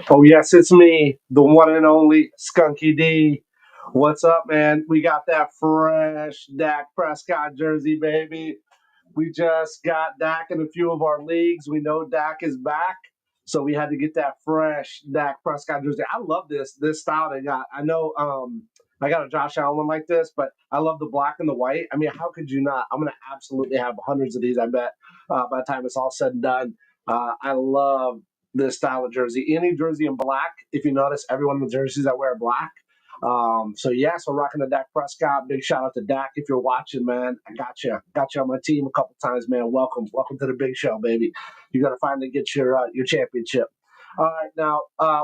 Oh, yes, it's me, the one and only Skunky D. What's up, man? We got that fresh Dak Prescott jersey, baby. We just got Dak in a few of our leagues. We know Dak is back, so we had to get that fresh Dak Prescott jersey. I love this style they got. I know I got a Josh Allen one like this, but I love the black and the white. I mean, how could you not? I'm going to absolutely have hundreds of these, I bet, by the time it's all said and done. I love this style of jersey. Any jersey in black, if you notice, every one of the jerseys I wear are black. So rocking the Dak Prescott. Big shout out to Dak if you're watching, man. I got you on my team a couple times, man. Welcome to the big show, baby. You're gonna finally get your championship. All right, now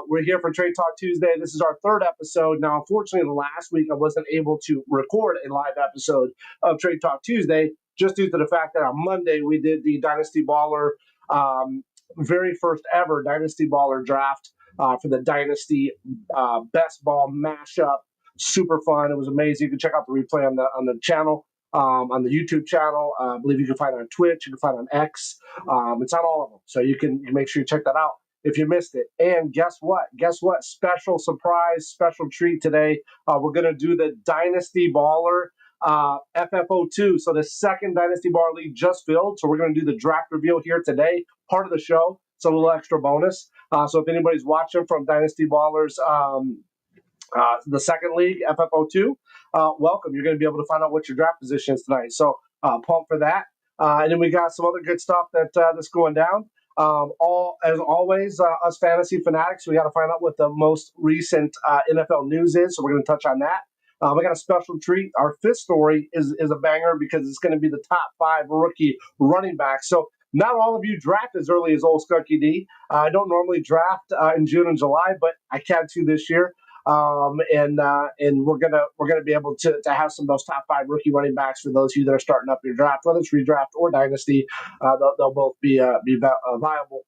we're here for Trade Talk Tuesday. This is our third episode. Now, unfortunately, last week I wasn't able to record a live episode of Trade Talk Tuesday just due to the fact that on Monday we did the Dynasty Baller, very first ever Dynasty Baller draft. For the Dynasty Best Ball mashup. Super fun. It was amazing. You can check out the replay on the channel, on the YouTube channel. I believe you can find it on Twitch. You can find it on X. It's on all of them. So you can make sure you check that out if you missed it. And guess what? Special surprise, special treat today. We're going to do the Dynasty Baller FFO2. So the second Dynasty Bar League just filled. So we're going to do the draft reveal here today, part of the show. It's a little extra bonus. So if anybody's watching from Dynasty Ballers, the second league, FFO2, welcome. You're going to be able to find out what your draft position is tonight. So pumped for that. And then we got some other good stuff that's going down. All as always, us fantasy fanatics, we got to find out what the most recent NFL news is. So we're going to touch on that. We got a special treat. Our fifth story is a banger because it's going to be the top 5 rookie running backs. So not all of you draft as early as old Skunky D. I don't normally draft in June and July, but I can too this year. And we're gonna be able to have some of those top 5 rookie running backs for those of you that are starting up your draft, whether it's redraft or dynasty. They'll both be viable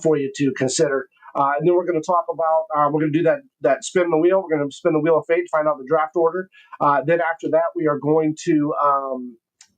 for you to consider. And then we're going to talk about we're going to do that spin the wheel. We're going to spin the wheel of fate to find out the draft order. Then after that, we are going to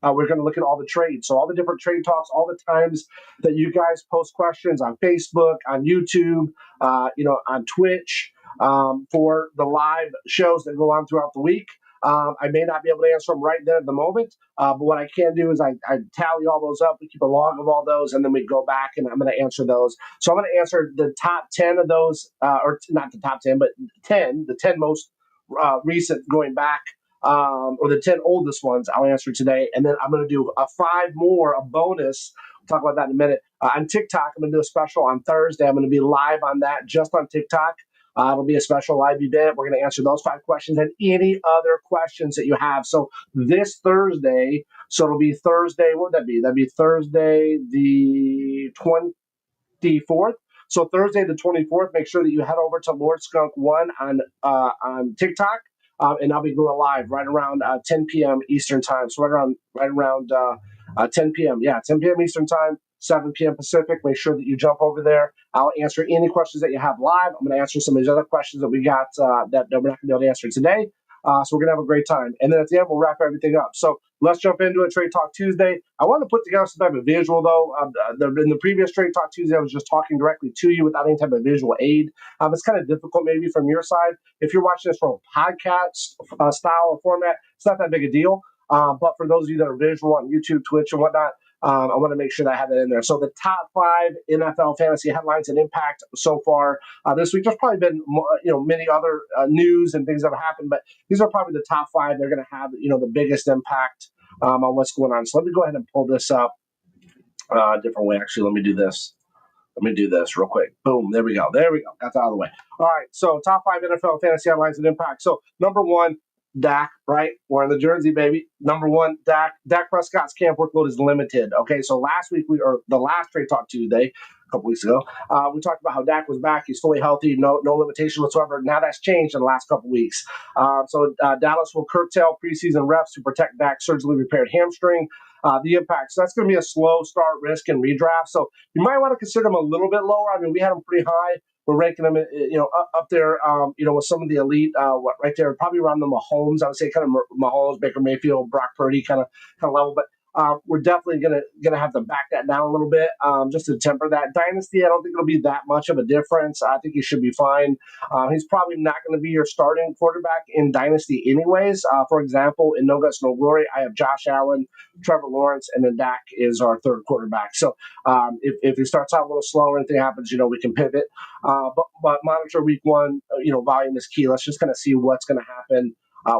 we're going to look at all the trades. So all the different trade talks, all the times that you guys post questions on Facebook, on YouTube, on Twitch, for the live shows that go on throughout the week. I may not be able to answer them right then at the moment, but what I can do is I tally all those up. We keep a log of all those, and then we go back, and I'm going to answer those. So I'm going to answer the top 10 of those, or not the top 10, but the 10 most recent going back, or the 10 oldest ones I'll answer today. And then I'm going to do a 5 more, a bonus. We'll talk about that in a minute. On TikTok, I'm going to do a special on Thursday. I'm going to be live on that just on TikTok. It'll be a special live event. We're going to answer those 5 questions and any other questions that you have. So this Thursday, so it'll be Thursday, what would that be? That'd be Thursday the 24th. So Thursday the 24th, make sure that you head over to Lord Skunk 1 on TikTok. And I'll be going live right around 10 p.m. Eastern time. So right around 10 p.m. Yeah, 10 p.m. Eastern time, 7 p.m. Pacific. Make sure that you jump over there. I'll answer any questions that you have live. I'm going to answer some of these other questions that we got that we're not going to be able to answer today. So we're going to have a great time. And then at the end, we'll wrap everything up. So let's jump into it. Trade Talk Tuesday. I want to put together some type of visual, though. In the previous Trade Talk Tuesday, I was just talking directly to you without any type of visual aid. It's kind of difficult maybe from your side. If you're watching this from a podcast style or format, it's not that big a deal. But for those of you that are visual on YouTube, Twitch, and whatnot, I want to make sure that I have that in there. So the top 5 NFL fantasy headlines and impact so far this week. There's probably been many other news and things that have happened, but these are probably the top 5. They're going to have the biggest impact on what's going on. So let me go ahead and pull this up a different way. Actually, let me do this. Let me do this real quick. Boom. There we go. Got that out of the way. All right. So top 5 NFL fantasy headlines and impact. So number 1. Dak, right? We're in the jersey, baby. Number 1, Dak. Dak Prescott's camp workload is limited. Okay, so last week the last Trade Talk Tuesday, a couple weeks ago, we talked about how Dak was back. He's fully healthy, no limitation whatsoever. Now that's changed in the last couple weeks. So Dallas will curtail preseason reps to protect Dak's surgically repaired hamstring. The impact. So that's going to be a slow start, risk, and redraft. So you might want to consider him a little bit lower. I mean, we had him pretty high. We're ranking them, up there, with some of the elite, right there, probably around the Mahomes. I would say kind of Mahomes, Baker Mayfield, Brock Purdy kind of level. But we're definitely gonna have to back that down a little bit, just to temper that. Dynasty, I don't think it'll be that much of a difference. I think he should be fine. He's probably not going to be your starting quarterback in Dynasty anyways. For example, in No Guts, No Glory, I have Josh Allen, Trevor Lawrence, and then Dak is our 3rd quarterback. So if he starts out a little slow or anything happens, we can pivot. But monitor week 1, volume is key. Let's just kind of see what's going to happen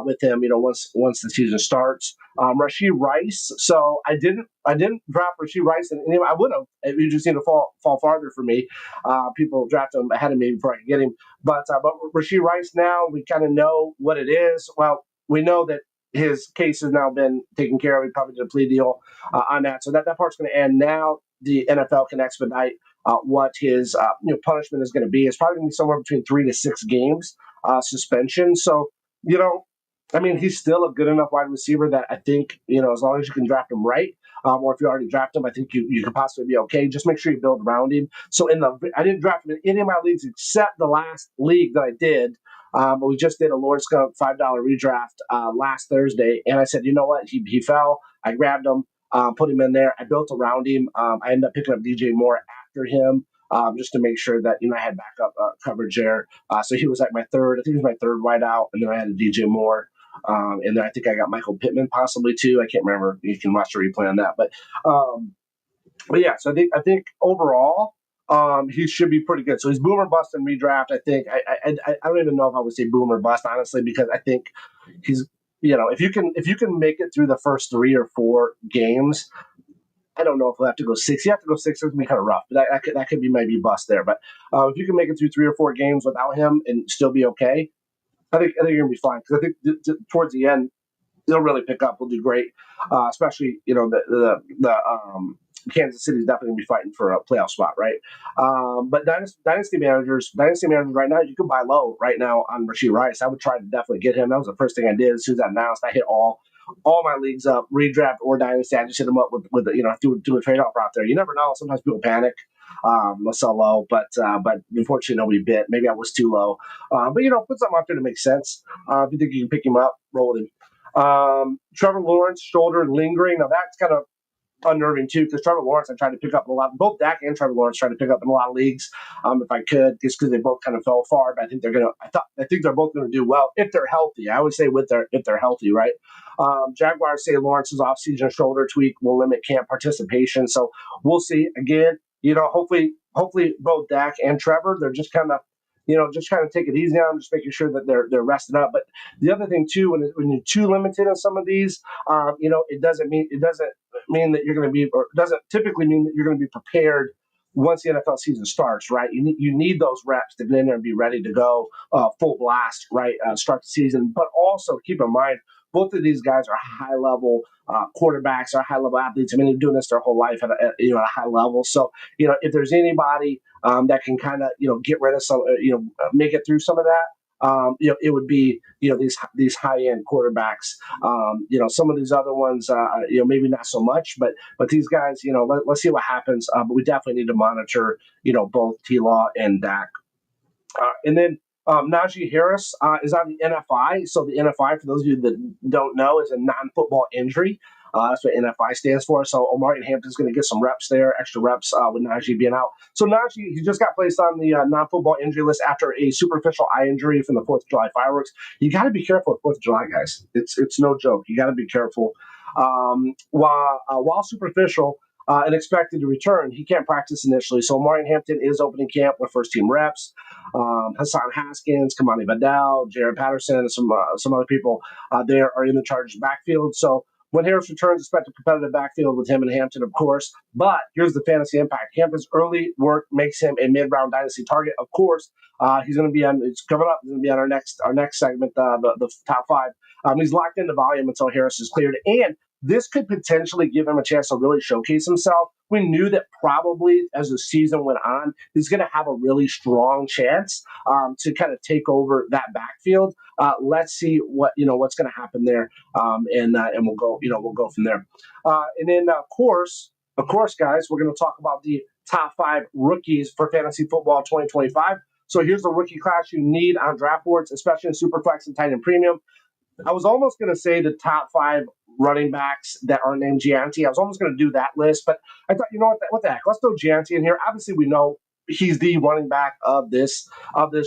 with him, once the season starts. Rashee Rice. So I didn't draft Rashee Rice, and anyway, I would have. He just need to fall farther for me. People drafted him ahead of me before I could get him. But Rashee Rice, now we kind of know what it is. Well, we know that his case has now been taken care of. He probably did a plea deal on that, so that part's going to end now. The NFL can expedite what his punishment is going to be. It's probably going to be somewhere between 3 to 6 games suspension. So he's still a good enough wide receiver that I think as long as you can draft him right, or if you already draft him, I think you could possibly be okay. Just make sure you build around him. So I didn't draft him in any of my leagues except the last league that I did. But we just did a Lord Skunk $5 redraft last Thursday, and I said, you know what, he fell. I grabbed him. Put him in there. I built around him. I ended up picking up DJ Moore after him, just to make sure that I had backup coverage there. So he was like my 3rd. I think he was my 3rd wideout, and then I had a DJ Moore And then I think I got Michael Pittman possibly too. I can't remember. You can watch the replay on that. But yeah, so I think overall, he should be pretty good. So he's boomer bust in redraft. I think I don't even know if I would say boomer bust honestly, because I think he's, if you can make it through the first 3 or 4 games. I don't know if we'll have to go 6. You have to go 6. It's gonna be kind of rough, but that could be maybe bust there. But if you can make it through 3 or 4 games without him and still be okay, I think you're gonna be fine. Because I think towards the end, they'll really pick up. Will do great, especially the Kansas City is definitely gonna be fighting for a playoff spot, right? But dynasty managers right now, you can buy low right now on Rashee Rice. I would try to definitely get him. That was the first thing I did as soon as I announced. I hit all my leagues up, redraft or dynasty. I just hit them up with do a trade off out there. You never know. Sometimes people panic. Let's sell low, but unfortunately nobody bid. Maybe I was too low. But put something out there to make sense. If you think you can pick him up, roll with him. Trevor Lawrence, shoulder lingering. Now that's kind of unnerving too, because Trevor Lawrence I tried to pick up in a lot. Both Dak and Trevor Lawrence tried to pick up in a lot of leagues, if I could, just because they both kind of fell far. But I think they're both going to do well if they're healthy. I would say if they're healthy, right? Jaguars say Lawrence's offseason shoulder tweak will limit camp participation, so we'll see. Again, hopefully both Dak and Trevor, they're just kind of take it easy on them, just making sure that they're rested up. But the other thing too, when you're too limited on some of these, it doesn't mean that you're going to be, or doesn't typically mean that you're going to be prepared once the NFL season starts, right? You need those reps to get in there and be ready to go full blast, right? Start the season. But also keep in mind, both of these guys are high level quarterbacks, are high level athletes. I mean, they're doing this their whole life at a high level. So if there's anybody that can kind of get rid of some, make it through some of that, it would be these high end quarterbacks. Some of these other ones, maybe not so much, but these guys, let's see what happens. But we definitely need to monitor, both T-Law and Dak. And then Najee Harris is on the NFI. So the NFI, for those of you that don't know, is a non-football injury. That's what NFI stands for. So Omari Hampton's going to get some reps there, extra reps with Najee being out. So Najee, he just got placed on the non-football injury list after a superficial eye injury from the 4th of July fireworks. You got to be careful with 4th of July, guys. It's no joke. You got to be careful. While superficial, and expected to return, he can't practice initially. So Omari Hampton is opening camp with first-team reps. Hassan Haskins, Kamani Vidal, Jared Patterson, and some other people there are in the Chargers backfield. So when Harris returns, expect a competitive backfield with him and Hampton, of course. But here's the fantasy impact. Hampton's early work makes him a mid-round dynasty target. Of course, he's going to be on. It's coming up. He's going to be on our next segment, the top 5. He's locked into volume until Harris is cleared, and this could potentially give him a chance to really showcase himself. We knew that probably as the season went on, he's going to have a really strong chance to kind of take over that backfield. Let's see what's going to happen there, and we'll go from there. And then of course, guys, we're going to talk about the top 5 rookies for fantasy football 2025. So here's the rookie class you need on draft boards, especially in Superflex and tight end premium. I was almost going to say the top 5 running backs that are named Gianti. I was almost going to do that list, but I thought, what the heck? Let's throw Gianti in here. Obviously, we know he's the running back of this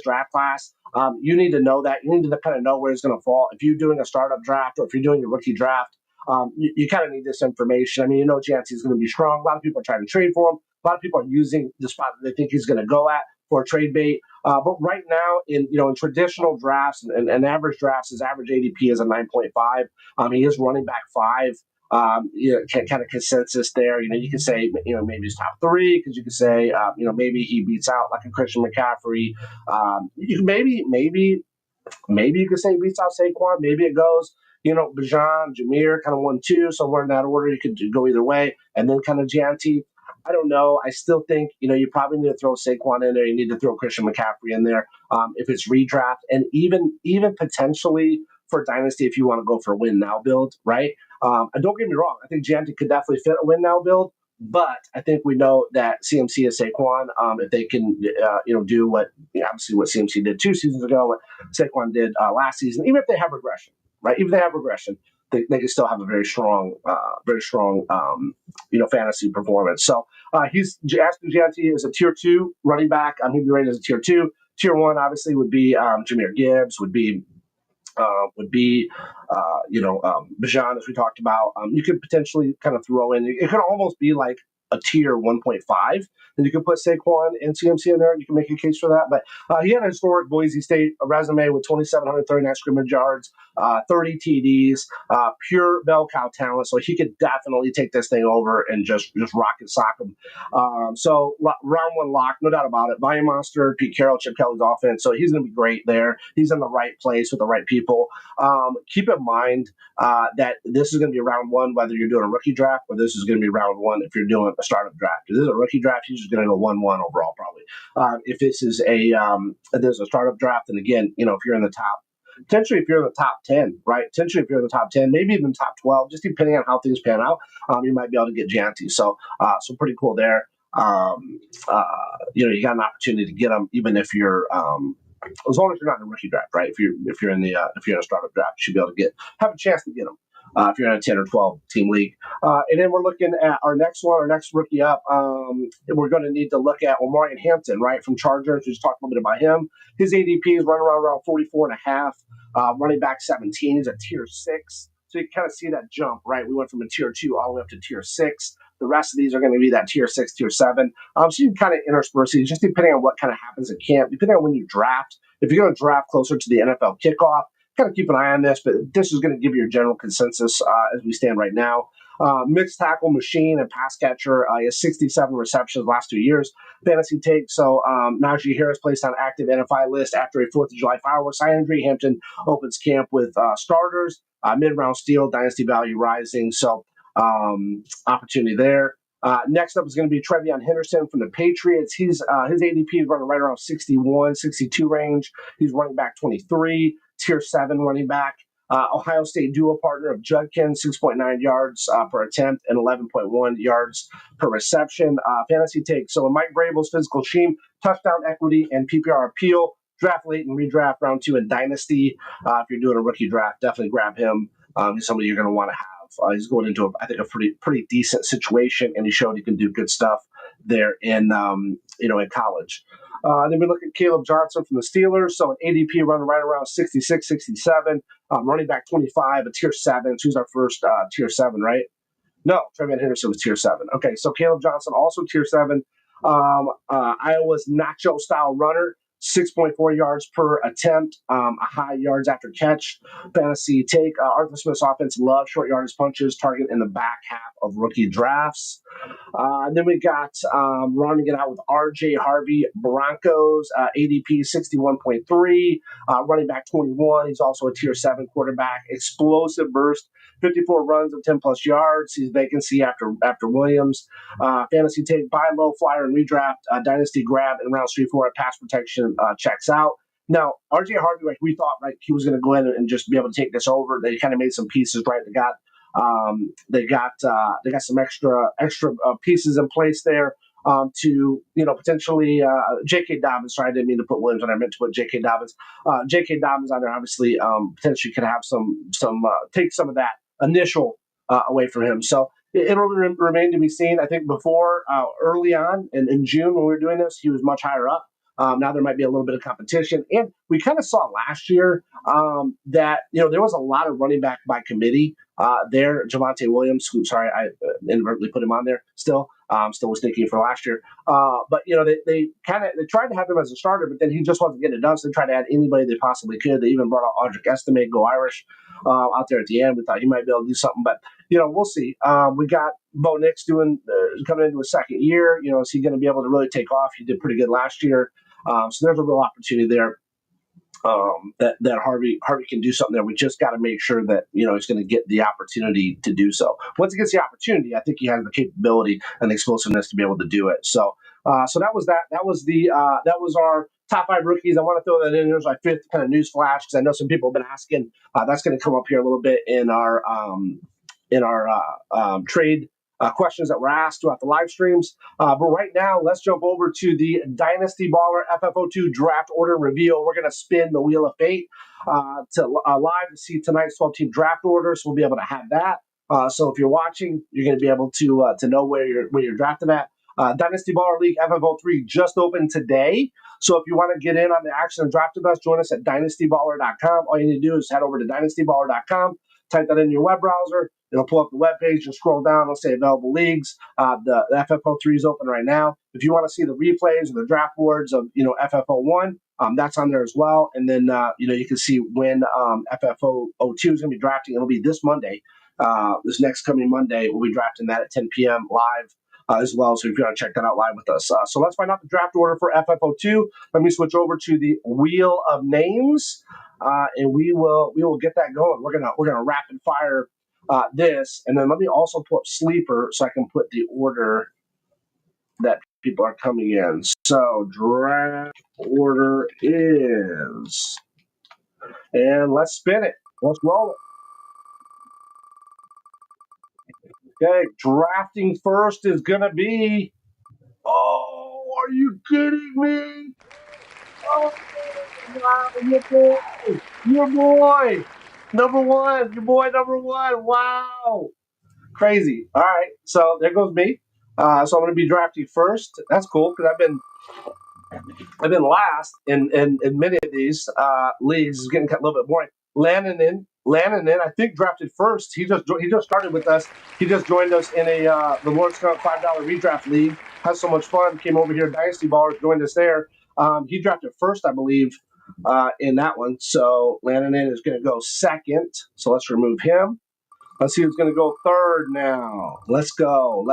draft class. You need to know that. You need to kind of know where he's going to fall. If you're doing a startup draft or if you're doing your rookie draft, you kind of need this information. I mean, Gianti is going to be strong. A lot of people are trying to trade for him. A lot of people are using the spot that they think he's going to go at for a trade bait. But right now, in traditional drafts and average drafts, his average ADP is a 9.5. He is running back 5. Kind of consensus there. You could say maybe he's top 3 because you could say maybe he beats out like a Christian McCaffrey. Maybe you could say he beats out Saquon. Maybe it goes Bijan, Jameer, kind of 1-2, somewhere in that order. You could go either way, and then kind of Gianti. I don't know. I still think, you probably need to throw Saquon in there. You need to throw Christian McCaffrey in there if it's redraft. And even potentially for Dynasty if you want to go for a win-now build, right? And don't get me wrong. I think Gianti could definitely fit a win-now build. But I think we know that CMC is Saquon. If they can, do what CMC did 2 seasons ago, what Saquon did last season, even if they have regression, right? Even if they have regression, they can still have a very strong, fantasy performance. So Aston Gianti is a tier 2 running back. He'd be rated as a tier 2. Tier 1 obviously would be Jahmyr Gibbs, would be would be, Bijan, as we talked about. You could potentially kind of throw in, it could almost be like a tier 1.5. Then you could put Saquon and CMC in there. You can make a case for that. But he had a historic Boise State resume with 2,739 scrimmage yards, 30 TDs, pure bell cow talent. So he could definitely take this thing over and just rock and sock them. Round one lock, no doubt about it. Volume monster, Pete Carroll, Chip Kelly's offense. So he's going to be great there. He's in the right place with the right people. Keep in mind that this is going to be round one, whether you're doing a rookie draft or this is going to be round one if you're doing a startup draft. If this is a rookie draft, he's just going to go 1-1 overall probably. If this is there's a startup draft, and again, if you're in the top, potentially if you're in the top 10, right? Potentially if you're in the top 10, maybe even top 12, just depending on how things pan out, you might be able to get Janty. So pretty cool there. You got an opportunity to get them even if you're as long as you're not in a rookie draft, right? If you're in a startup draft, you should be able to have a chance to get them. If you're in a 10 or 12 team league. And then we're looking at our next rookie up. We're going to need to look at Omarion Hampton, right, from Chargers. We just talked a little bit about him. His ADP is running around 44.5. Running back 17 is a tier 6. So you kind of see that jump, right? We went from a tier 2 all the way up to tier 6. The rest of these are going to be that tier 6, tier 7. So you can kind of intersperse these just depending on what kind of happens at camp, depending on when you draft. If you're going to draft closer to the NFL kickoff, kind of keep an eye on this, but this is going to give you a general consensus as we stand right now. Mixed tackle machine and pass catcher. He has 67 receptions last 2 years. Fantasy take. So Najee Harris placed on active NFI list after a 4th of July fireworks eye injury. Hampton opens camp with starters. Mid-round steal, dynasty value rising. So opportunity there. Next up is going to be Trevion Henderson from the Patriots. His ADP is running right around 61, 62 range. He's running back 23, tier 7 running back. Ohio State dual partner of Judkins, 6.9 yards per attempt and 11.1 yards per reception. Fantasy take. So Mike Vrabel's physical scheme, touchdown equity, and PPR appeal. Draft late and redraft round 2 in Dynasty. If you're doing a rookie draft, definitely grab him. He's somebody you're going to want to have. He's going into, I think, a pretty decent situation, and he showed he can do good stuff there in college. Then we look at Caleb Johnson from the Steelers. So an ADP running right around 66, 67. Running back 25, a tier 7. So he's our first tier 7, right? No, Trevion Henderson was tier 7. Okay, so Caleb Johnson also tier 7. Iowa's nacho-style runner. 6.4 yards per attempt, a high yards after catch. Fantasy take. Arthur Smith's offense loves short yardage punches, target in the back half of rookie drafts. Then we got running it out with R.J. Harvey, Broncos, ADP 61.3, running back 21. He's also a tier 7 quarterback. Explosive burst, 54 runs of 10-plus yards. He's vacancy after Williams. Fantasy take, buy low, flyer, and redraft. Dynasty grab in rounds 3-4 at pass protection checks out. Now, R.J. Harvey, like we thought, like he was going to go in and just be able to take this over. They kind of made some pieces, right? They got some extra pieces in place there to potentially J.K. Dobbins. Sorry, I didn't mean to put Williams on. I meant to put J.K. Dobbins. J.K. Dobbins on there obviously potentially could have some take some of that initial away from him. So it'll remain to be seen. I think before early on in June when we were doing this, he was much higher up. Now there might be a little bit of competition. And we kind of saw last year that, there was a lot of running back by committee there. Javonte Williams, who, sorry, I inadvertently put him on there still. Still was thinking for last year. But, they tried to have him as a starter, but then he just wasn't getting it done. So they tried to add anybody they possibly could. They even brought out Audric Estime, go Irish, out there at the end. We thought he might be able to do something, but, we'll see. We got Bo Nix coming into his second year. Is he going to be able to really take off? He did pretty good last year. So there's a real opportunity there that Harvey can do something there. We just got to make sure that he's going to get the opportunity to do so. Once he gets the opportunity, I think he has the capability and the explosiveness to be able to do it. So that was that. That was our top 5 rookies. I want to throw that in. There's my 5th kind of news flash because I know some people have been asking. That's going to come up here a little bit in our trade questions that were asked throughout the live streams. But right now, let's jump over to the Dynasty Baller FFO2 draft order reveal. We're going to spin the Wheel of Fate to live to see tonight's 12-team draft order. So we'll be able to have that. So if you're watching, you're going to be able to know where you're drafting at. Dynasty Baller League FFO3 just opened today. So if you want to get in on the action and draft with us, join us at dynastyballer.com. All you need to do is head over to dynastyballer.com, type that in your web browser. It'll pull up the web page. You'll scroll down. It'll say available leagues. The FFO3 is open right now. If you want to see the replays or the draft boards of FFO1, that's on there as well. And then you can see when FFO02 is going to be drafting. It'll be this Monday. This next coming Monday, we'll be drafting that at 10 p.m. live. As well, so if you want to check that out live with us. So let's find out the draft order for FFO2. Let me switch over to the Wheel of Names, and we will get that going. We're gonna rapid fire this, and then let me also put Sleeper so I can put the order that people are coming in. So draft order is, and let's spin it. Let's roll it. Okay, drafting first is gonna be. Oh, are you kidding me? Oh, wow, your boy, number one, number one. Wow, crazy. All right, so there goes me. So I'm going to be drafting first. That's cool because I've been last in many of these leagues. It's getting a little bit boring. Lannon, I think drafted first. He just started with us. He just joined us in the Lord Skunk $5 Redraft League. Has so much fun. Came over here, Dynasty Ballers, joined us there. He drafted first, I believe, in that one. So Lannon is going to go second. So let's remove him. Let's see who's going to go third now. Let's go.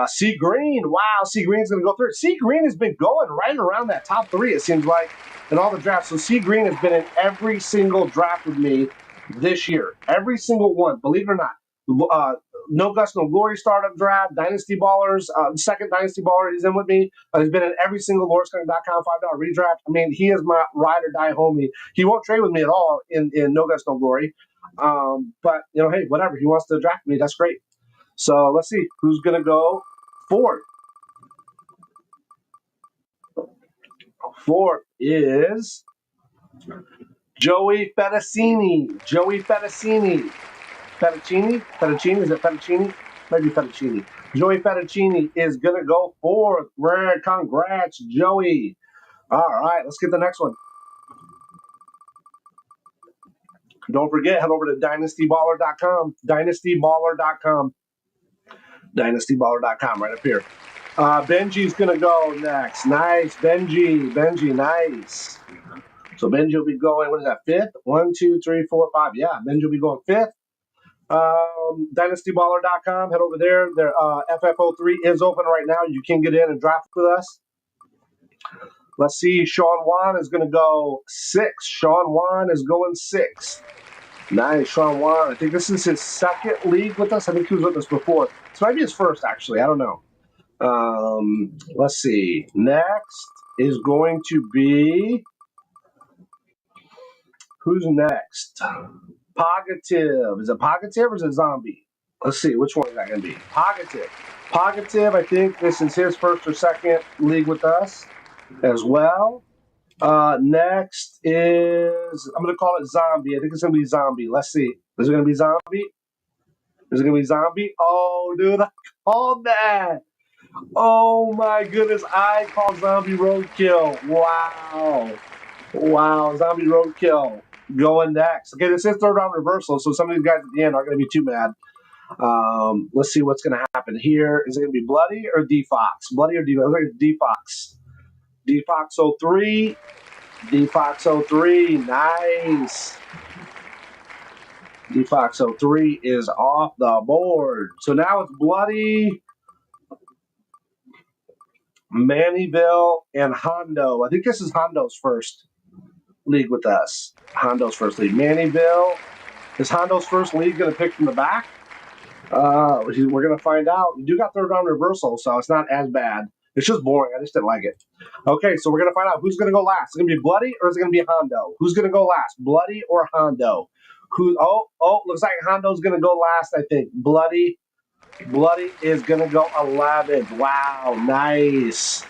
C Green. Wow, C Green's going to go third. C Green has been going right around that top three, it seems like, in all the drafts. So C Green has been in every single draft with me this year. Every single one, believe it or not. No Guts, No Glory startup draft, Dynasty Ballers, second Dynasty Baller he's in with me. He's been in every single LordSkunk.com $5 redraft. I mean, he is my ride or die homie. He won't trade with me at all in No Guts, No Glory. But, hey, whatever. He wants to draft me. That's great. So let's see who's going to go fourth. Fourth is Joey Fettuccini. Fettuccine? Is it Fettuccine? Maybe Fettuccine. Joey Fettuccini is going to go fourth. Congrats, Joey. All right, let's get the next one. Don't forget, head over to dynastyballer.com. Dynastyballer.com right up here. Benji's going to go next. Nice, Benji, nice. So Benji will be going, what is that, fifth? 1, 2, 3, 4, 5. Yeah, Benji will be going fifth. Dynastyballer.com, head over there. Their FFO3 is open right now. You can get in and draft with us. Let's see, Sean Wan is going to go sixth. Sean Wan is going sixth. Nice, Sean Wan. I think this is his second league with us. I think he was with us before. This might be his first, actually. I don't know. Let's see. Next is going to be... Who's next? Pogative. Is it Pogative or is it Zombie? Let's see. Which one is that going to be? Pogative, I think this is his first or second league with us as well. Next is, I'm going to call it Zombie. I think it's going to be Zombie. Let's see. Is it going to be Zombie? Oh, dude, I called that. Oh, my goodness. I called Zombie Roadkill. Wow, Zombie Roadkill going next. Okay, this is third round reversal, so some of these guys at the end aren't going to be too mad. Let's see what's going to happen here. Is it going to be Bloody or D-Fox? Bloody or D-Fox? I think it's D-Fox. D-Fox 03. D-Fox 03. Nice. D-Fox 03 is off the board. So now it's Bloody, Mannyville, and Hondo. I think this is Hondo's first league with us. Hondo's first league. Mannyville. Is Hondo's first league going to pick from the back? We're going to find out. You do got third round reversal, so it's not as bad. It's just boring. I just didn't like it. Okay, so we're going to find out who's going to go last. Is it going to be Bloody or is it going to be Hondo? Who's going to go last? Bloody or Hondo? Looks like Hondo's going to go last, I think. Bloody is going to go 11th. Wow, nice.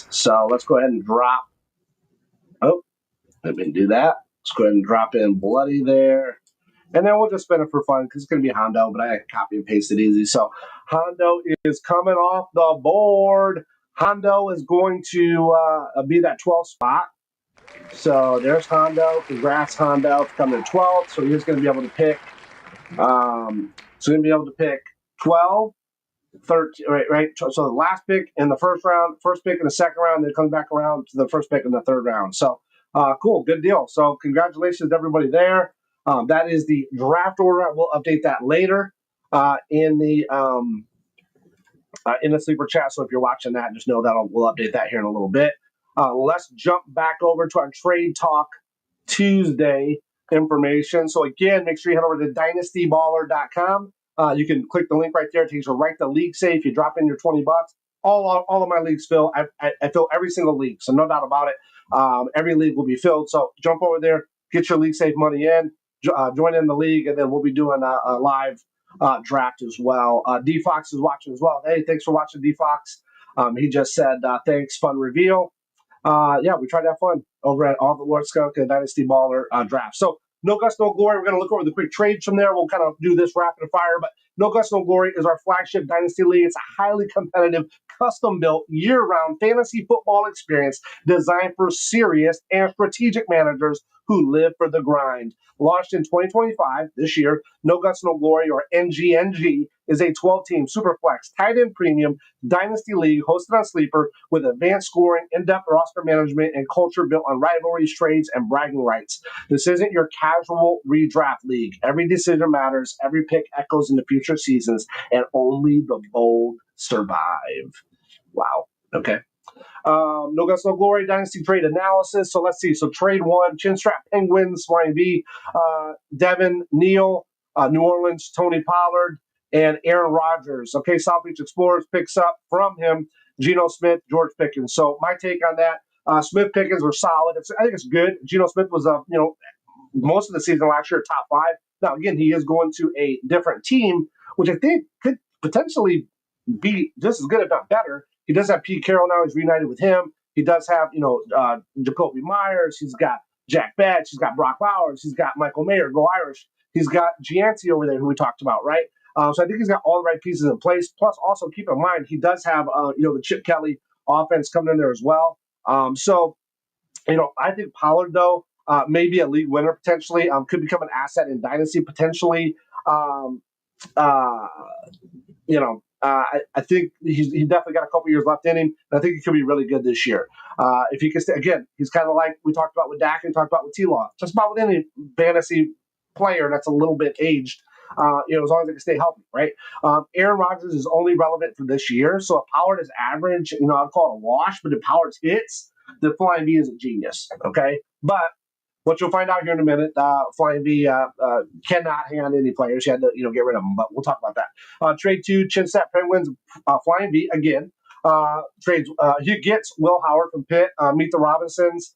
So let's go ahead and drop. Oh, let me do that. Let's go ahead and drop in Bloody there. And then we'll just spin it for fun because it's going to be Hondo, but I copy and paste it easy. So Hondo is coming off the board. Hondo is going to be that 12th spot. So there's Hondo. Congrats, Hondo, for coming to 12th. So he's going to be able to pick. So going to be able to pick 12, 13, right? So the last pick in the first round, first pick in the second round, then comes back around to the first pick in the third round. So cool, good deal. So congratulations to everybody there. That is the draft order. We'll update that later in the sleeper chat. So if you're watching that, just know that we'll update that here in a little bit. Let's jump back over to our Trade Talk Tuesday information. So again, make sure you head over to dynastyballer.com. You can click the link right there. It takes you right to LeagueSafe. You drop in your $20. All of my leagues fill. I fill every single league, so no doubt about it. Every league will be filled. So jump over there, get your LeagueSafe money in, join in the league, and then we'll be doing a live draft as well. D-Fox is watching as well. Hey, thanks for watching, D-Fox. He just said, thanks, fun reveal. Yeah, we tried to have fun over at All the Lord Skunk and Dynasty Baller draft. So no guts, no glory. We're going to look over the quick trades from there. We'll kind of do this rapid fire, but no guts, no glory is our flagship Dynasty League. It's a highly competitive, custom-built, year-round fantasy football experience designed for serious and strategic managers who live for the grind. Launched in 2025, this year, No Guts, No Glory, or NGNG, is a 12-team Superflex tight end premium Dynasty League hosted on Sleeper with advanced scoring, in-depth roster management, and culture built on rivalries, trades, and bragging rights. This isn't your casual redraft league. Every decision matters, every pick echoes into future seasons, and only the bold survive. Wow. Okay. No Guts, No Glory, Dynasty Trade Analysis. So let's see. So trade one, Chinstrap Penguins, Flying V, Devin, Neal, New Orleans, Tony Pollard, and Aaron Rodgers. Okay, South Beach Explorers picks up from him Geno Smith, George Pickens. So my take on that, Smith Pickens were solid. I think it's good. Geno Smith was, most of the season last year, top 5. Now, again, he is going to a different team, which I think could potentially be just as good, if not better. He does have Pete Carroll now. He's reunited with him. He does have, Jacoby Myers. He's got Jack Betts. He's got Brock Bowers. He's got Michael Mayer, Go Irish. He's got Gianti over there, who we talked about, right? So I think he's got all the right pieces in place. Plus, also keep in mind, he does have, the Chip Kelly offense coming in there as well. I think Pollard, though, may be a league winner potentially. Could become an asset in Dynasty potentially. I think he definitely got a couple years left in him. And I think he could be really good this year. If he can stay, again, he's kind of like we talked about with Dak and talked about with T-Law. Just about with any fantasy player that's a little bit aged, as long as they can stay healthy, right? Aaron Rodgers is only relevant for this year. So if Pollard is average, I'd call it a wash. But if Pollard hits, the Flying V is a genius, okay? But what you'll find out here in a minute, Flying V cannot hang on to any players. He had to, get rid of them, but we'll talk about that. Trade 2, Chinstrap Penguins, Flying V again. Trades. He gets Will Howard from Pitt. Meet the Robinsons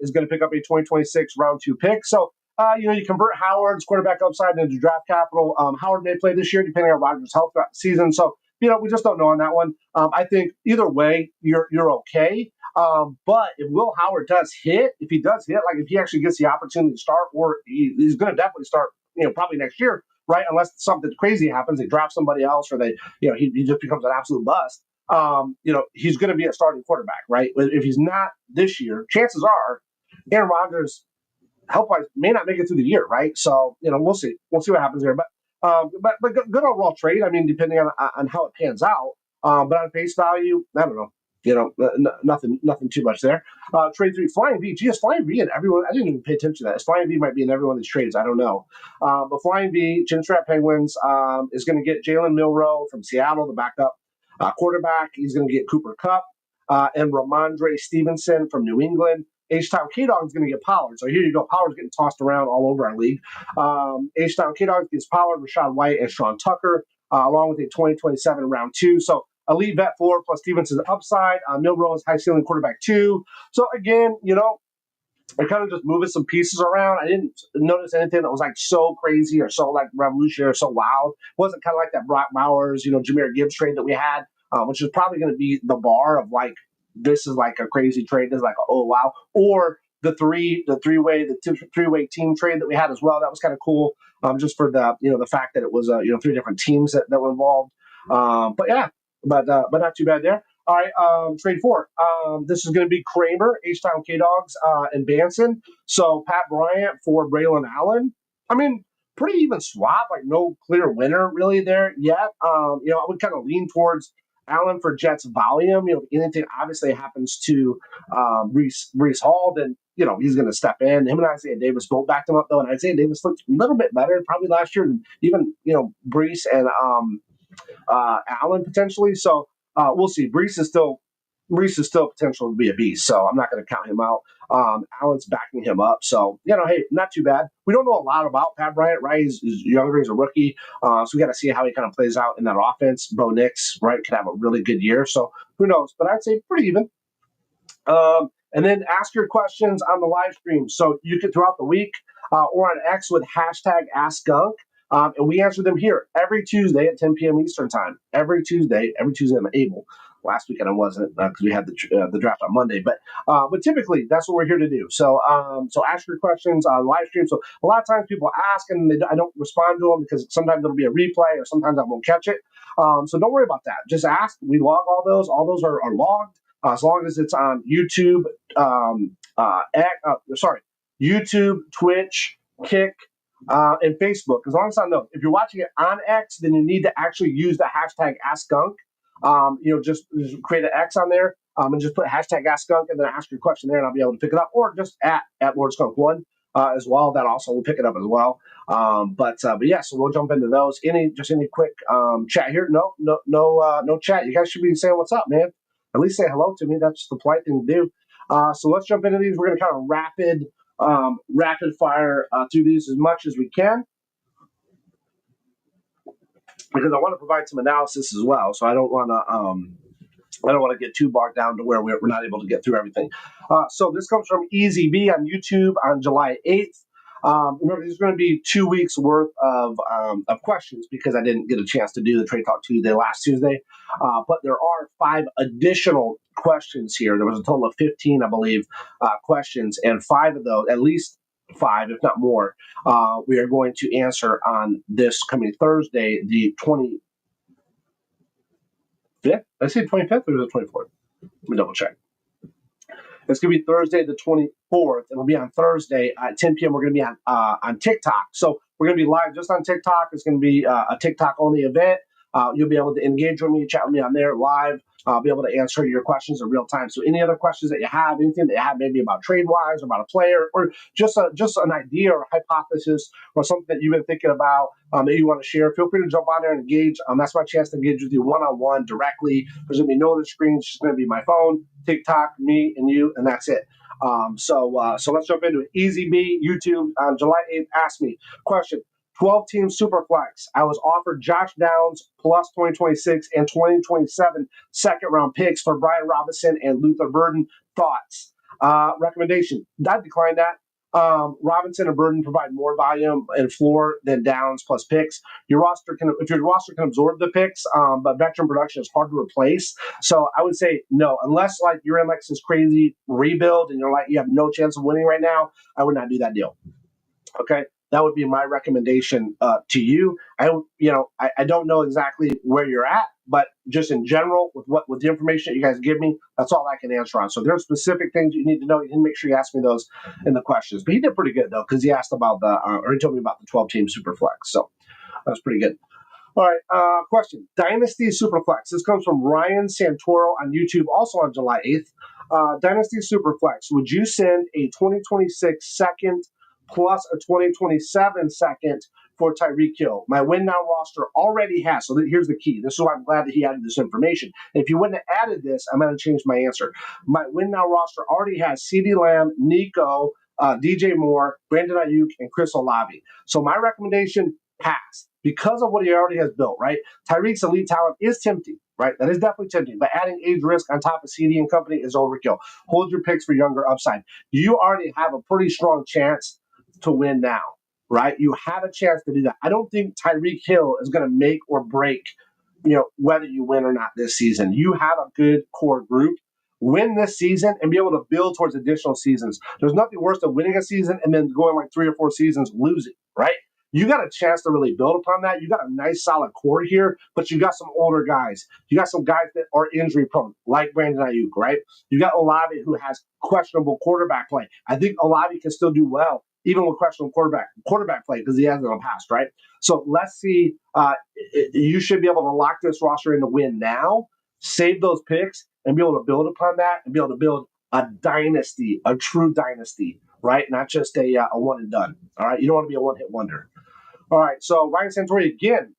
is going to pick up a 2026 round 2 pick. So, you convert Howard's quarterback upside into draft capital. Howard may play this year, depending on Rodgers' health throughout the season. So, we just don't know on that one. I think either way, you're okay. But if Will Howard does hit, like if he actually gets the opportunity to start, or he's going to definitely start, probably next year, right? Unless something crazy happens, they draft somebody else, or they, he just becomes an absolute bust. He's going to be a starting quarterback, right? If he's not this year, chances are Aaron Rodgers, health-wise, may not make it through the year, right? So, we'll see. We'll see what happens here. But good overall trade. I mean, depending on how it pans out. But on face value, I don't know. Nothing too much there. Trade 3, Flying V. Geez, Flying V and everyone. I didn't even pay attention to that. Flying V might be in every one of these trades. I don't know. But Flying V, Chinstrap Penguins is going to get Jalen Milroe from Seattle, the backup quarterback. He's going to get Cooper Kupp and Ramondre Stevenson from New England. H-Town K-Dog is going to get Pollard. So here you go. Pollard's getting tossed around all over our league. H-Town K-Dog gets Pollard, Rashad White, and Sean Tucker, along with a 2027 round 2. So elite vet 4 plus Stevenson's upside. Milroe is high ceiling quarterback 2. So again, I kind of just moving some pieces around. I didn't notice anything that was like so crazy or so like revolutionary or so wild. It wasn't kind of like that Brock Bowers, Jahmyr Gibbs trade that we had, which is probably going to be the bar of like, this is like a crazy trade. This is like, oh, wow. Or the three-way team trade that we had as well. That was kind of cool, just for the fact that it was 3 different teams that were involved. But yeah, but not too bad there. All right, trade 4. This is going to be Kramer, H-Town K-Dogs, and Banson. So Pat Bryant for Braylon Allen. I mean, pretty even swap, like no clear winner really there yet. I would kind of lean towards Allen for Jets volume. If anything obviously happens to Breece Hall, then he's going to step in. Him and Isaiah Davis both backed him up though, and Isaiah Davis looked a little bit better probably last year than even Breece and Allen potentially. So we'll see. Breece is still potential to be a beast, so I'm not going to count him out. Allen's backing him up, so hey, not too bad. We don't know a lot about Pat Bryant, right? He's younger, he's a rookie, so we got to see how he kind of plays out in that offense. Bo Nix, right, could have a really good year, so who knows? But I'd say pretty even. And then ask your questions on the live stream, so you can throughout the week or on X with hashtag #AskGunk. And we answer them here every Tuesday at 10 p.m. Eastern time. Every Tuesday I'm able. Last weekend I wasn't because we had the draft on Monday. But typically that's what we're here to do. So ask your questions on live stream. So a lot of times people ask and I don't respond to them because sometimes it'll be a replay or sometimes I won't catch it. So don't worry about that. Just ask. We log all those. All those are logged as long as it's on YouTube. YouTube, Twitch, Kick. And Facebook, as long as I know. If you're watching it on X, then you need to actually use the hashtag #AskGunk. Just create an X on there and just put hashtag #AskGunk and then ask your question there, and I'll be able to pick it up. Or just at LordSkunk1 as well. That also will pick it up as well. But yeah, so we'll jump into those. Any quick chat here? No chat. You guys should be saying what's up, man. At least say hello to me. That's the polite thing to do. So let's jump into these. We're going to kind of rapid fire through these as much as we can because I want to provide some analysis as well. So I don't want to get too bogged down to where we're not able to get through everything. So this comes from Easy B on YouTube on July 8th. Remember, there's going to be 2 weeks worth of questions because I didn't get a chance to do the Trade Talk Tuesday last Tuesday. But there are 5 additional questions here. There was a total of 15, I believe, questions, and 5 of those, at least 5, if not more, we are going to answer on this coming Thursday, the 25th. Did I say 25th or the 24th? Let me double check. It's going to be Thursday the 24th. It'll be on Thursday at 10 p.m. We're going to be on TikTok. So we're going to be live just on TikTok. It's going to be a TikTok-only event. You'll be able to engage with me, chat with me on there live. I'll be able to answer your questions in real time. So any other questions that you have, anything that you have maybe about trade-wise, about a player, or just an idea or hypothesis or something that you've been thinking about that you want to share, feel free to jump on there and engage. That's my chance to engage with you one-on-one directly. There's going to be no other screens. It's just going to be my phone, TikTok, me, and you, and that's it. So let's jump into it. Easy B, YouTube, on July 8th, ask me. Question. 12-team Superflex. I was offered Josh Downs plus 2026 and 2027 second-round picks for Brian Robinson and Luther Burden. Thoughts? Recommendation. I'd decline that. Robinson and Burden provide more volume and floor than Downs plus picks. If your roster can absorb the picks, but veteran production is hard to replace. So I would say no, unless like you're in like this crazy rebuild and you have no chance of winning right now. I would not do that deal. Okay. That would be my recommendation to you. I don't know exactly where you're at, but just in general, with the information that you guys give me, that's all I can answer on. So if there are specific things you need to know, you can make sure you ask me those in the questions. But he did pretty good though, because he asked about he told me about the 12-team Superflex. So that's pretty good. All right, question. Dynasty Superflex. This comes from Ryan Santoro on YouTube, also on July 8th. Dynasty Superflex. Would you send a 2026 second plus a 2027 second for Tyreek Hill? My win now roster already has. So here's the key. This is why I'm glad that he added this information. If you wouldn't have added this, I'm going to change my answer. My win now roster already has CeeDee Lamb, Nico, DJ Moore, Brandon Ayuk, and Chris Olave. So my recommendation, pass. Because of what he already has built, right? Tyreek's elite talent is tempting, right? That is definitely tempting. But adding age risk on top of CD and company is overkill. Hold your picks for younger upside. You already have a pretty strong chance to win now, right? You have a chance to do that. I don't think Tyreek Hill is going to make or break, whether you win or not this season. You have a good core group win this season and be able to build towards additional seasons. There's nothing worse than winning a season and then going like 3 or 4 seasons losing, right? You got a chance to really build upon that. You got a nice solid core here, but you got some older guys. You got some guys that are injury prone, like Brandon Ayuk, right? You got Olave, who has questionable quarterback play. I think Olave can still do well, even with questionable quarterback play, because he has it in the past, right? So let's see. You should be able to lock this roster in to win now, save those picks, and be able to build upon that and be able to build a dynasty, a true dynasty, right? Not just a one and done. All right. You don't want to be a one hit wonder. All right. So Ryan Santori again.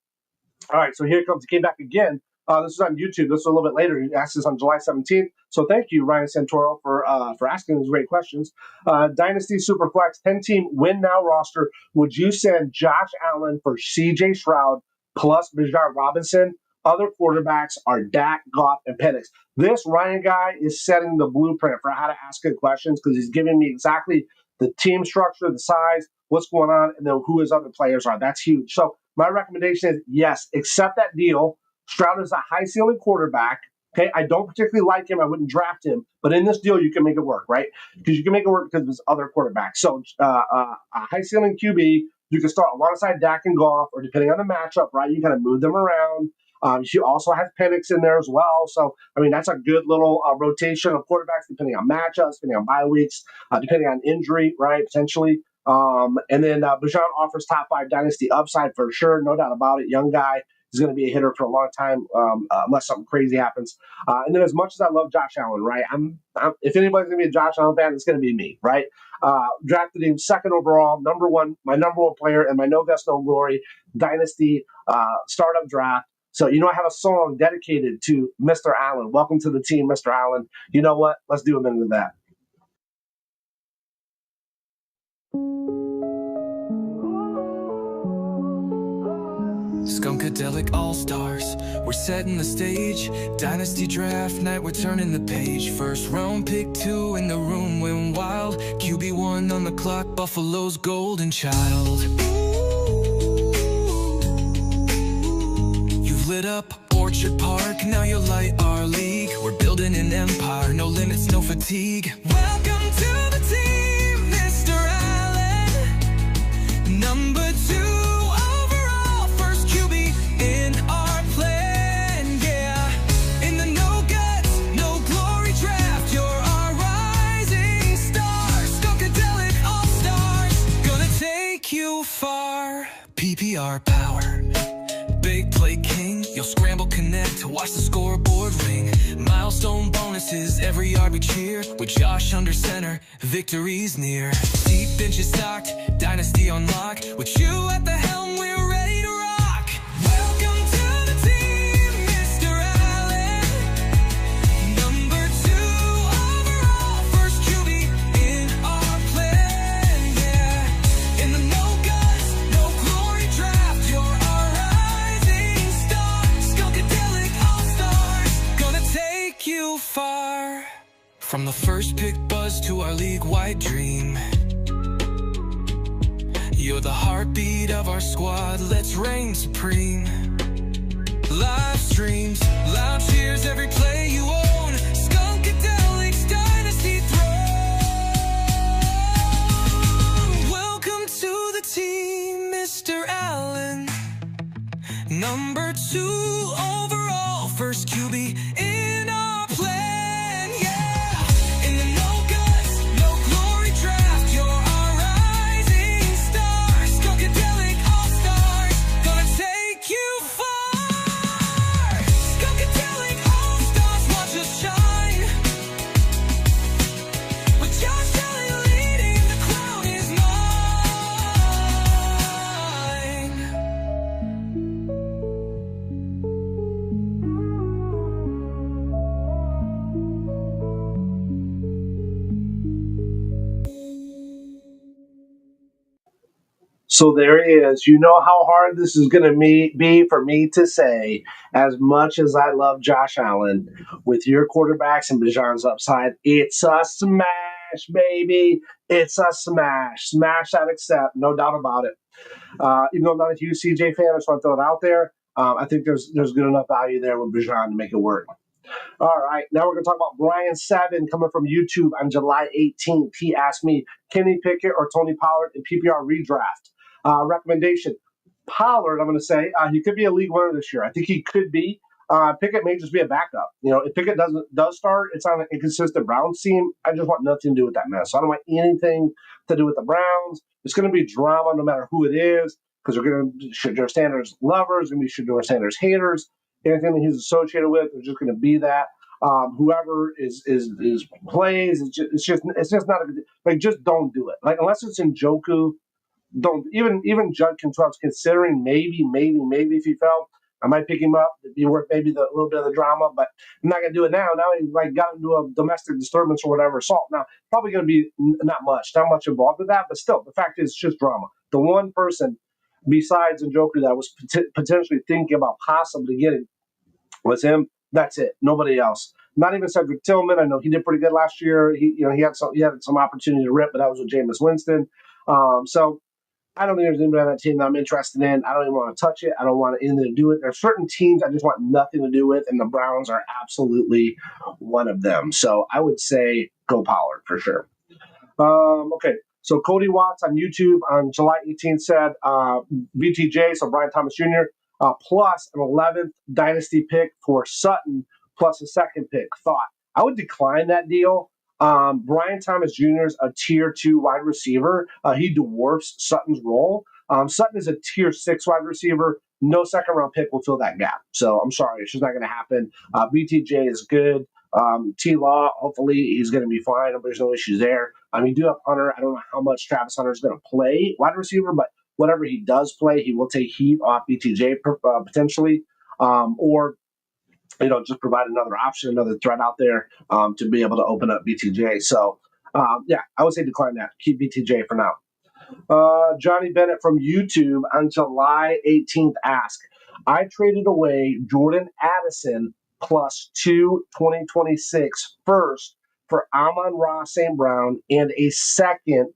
All right. So here it comes. He came back again. This is on YouTube. This is a little bit later. He asked this on July 17th. So thank you, Ryan Santoro, for asking these great questions. Dynasty Superflex 10-team win now roster. Would you send Josh Allen for C.J. Stroud plus Bijan Robinson? Other quarterbacks are Dak, Goff, and Penix. This Ryan guy is setting the blueprint for how to ask good questions because he's giving me exactly the team structure, the size, what's going on, and then who his other players are. That's huge. So my recommendation is, yes, accept that deal. Stroud is a high ceiling quarterback. Okay, I don't particularly like him. I wouldn't draft him, but in this deal, you can make it work, right? Because you can make it work because of his other quarterbacks. So a high ceiling QB, you can start alongside Dak and Goff, or depending on the matchup, right? You kind of move them around. She also has Penix in there as well. So, I mean, that's a good little rotation of quarterbacks depending on matchups, depending on bye weeks, depending on injury, right, potentially. And then Bijan offers top 5 dynasty upside for sure, no doubt about it. Young guy. He's going to be a hitter for a long time unless something crazy happens. And then as much as I love Josh Allen, right, if anybody's going to be a Josh Allen fan, it's going to be me, right? Drafted him second overall, my number one player, and my no guts, no glory dynasty startup draft. So, I have a song dedicated to Mr. Allen. Welcome to the team, Mr. Allen. You know what? Let's do a minute of that. Skunkadelic All-Stars, we're setting the stage. Dynasty draft night, we're turning the page. First round pick 2 in the room went wild. QB1 on the clock, Buffalo's golden child. You've lit up Orchard Park, now you light our league. We're building an empire, no limits, no fatigue. Welcome to the team, Mr. Allen. Number 2 PPR power, big play king. You'll scramble, connect, watch the scoreboard ring. Milestone bonuses, every yard we cheer. With Josh under center, victory's near. Deep benches stocked, dynasty on lock. With you at the helm, we're ready to rock. Welcome to the team, Mr. Allen. Number 2 overall, first QB in our plan, yeah. In the no guts, no glory draft, you're our rising star. Skunkadelic All-Stars, gonna take you far. From the first pick buzz to our league-wide dream, you're the heartbeat of our squad, let's reign supreme. Live streams, loud cheers, every play you own. Skunkadelic's dynasty throne. Welcome to the team, Mr. Allen. Number 2 overall, first QB in our plan, yeah. In the no guts, no glory draft, you're our rising star. Skunkadelic All-Stars, gonna take you far. Skunkadelic All-Stars, watch us shine. With Josh Allen leading, the crown is mine. So there he is. You know how hard this is going to be for me to say, as much as I love Josh Allen, with your quarterbacks and Bijan's upside, it's a smash, baby. It's a smash. Smash that accept, no doubt about it. Even though I'm not a huge CJ fan, I just want to throw it out there. I think there's good enough value there with Bijan to make it work. All right, now we're going to talk about Brian Seven coming from YouTube on July 18th. He asked me, Kenny Pickett or Tony Pollard in PPR redraft? Recommendation, Pollard, I'm going to say, he could be a league winner this year. I think he could be. Pickett may just be a backup. If Pickett does start, it's on an inconsistent Browns team. I just want nothing to do with that mess. So I don't want anything to do with the Browns. It's going to be drama no matter who it is, because we're going to Shedeur Sanders lovers and we Shedeur Sanders haters. Anything that he's associated with is just going to be that. Whoever is plays, it's just not a good, like, just don't do it. Like, unless it's in Joku, don't even Judkins. I was considering maybe if he fell, I might pick him up. It'd be worth maybe a little bit of the drama, but I'm not gonna do it now. Now he got into a domestic disturbance or whatever assault. Now probably gonna be not much involved with that, but still, the fact is it's just drama. The one person besides Njoku that was potentially thinking about possibly getting was him. That's it. Nobody else. Not even Cedric Tillman. I know he did pretty good last year. He had some opportunity to rip, but that was with Jameis Winston. So I don't think there's anybody on that team that I'm interested in. I don't even want to touch it. I don't want anything to do with it. There's certain teams I just want nothing to do with, and the Browns are absolutely one of them. So I would say go Pollard for sure. Okay, so Cody Watts on YouTube on July 18th said BTJ, so Brian Thomas Jr., plus an 11th dynasty pick for Sutton plus a second pick. Thought I would decline that deal. Brian Thomas Jr. is a tier 2 wide receiver. He dwarfs Sutton's role. Sutton is a tier 6 wide receiver. No second round pick will fill that gap. So I'm sorry, it's just not going to happen. BTJ is good. T Law, hopefully he's going to be fine. There's no issues there. You do have Hunter. I don't know how much Travis Hunter is going to play wide receiver, but whatever he does play, he will take heat off BTJ potentially, or just provide another option, another threat out there to be able to open up BTJ. So, I would say decline that. Keep BTJ for now. Johnny Bennett from YouTube on July 18th asked, I traded away Jordan Addison plus 2 2026 first for Amon-Ra St. Brown and a second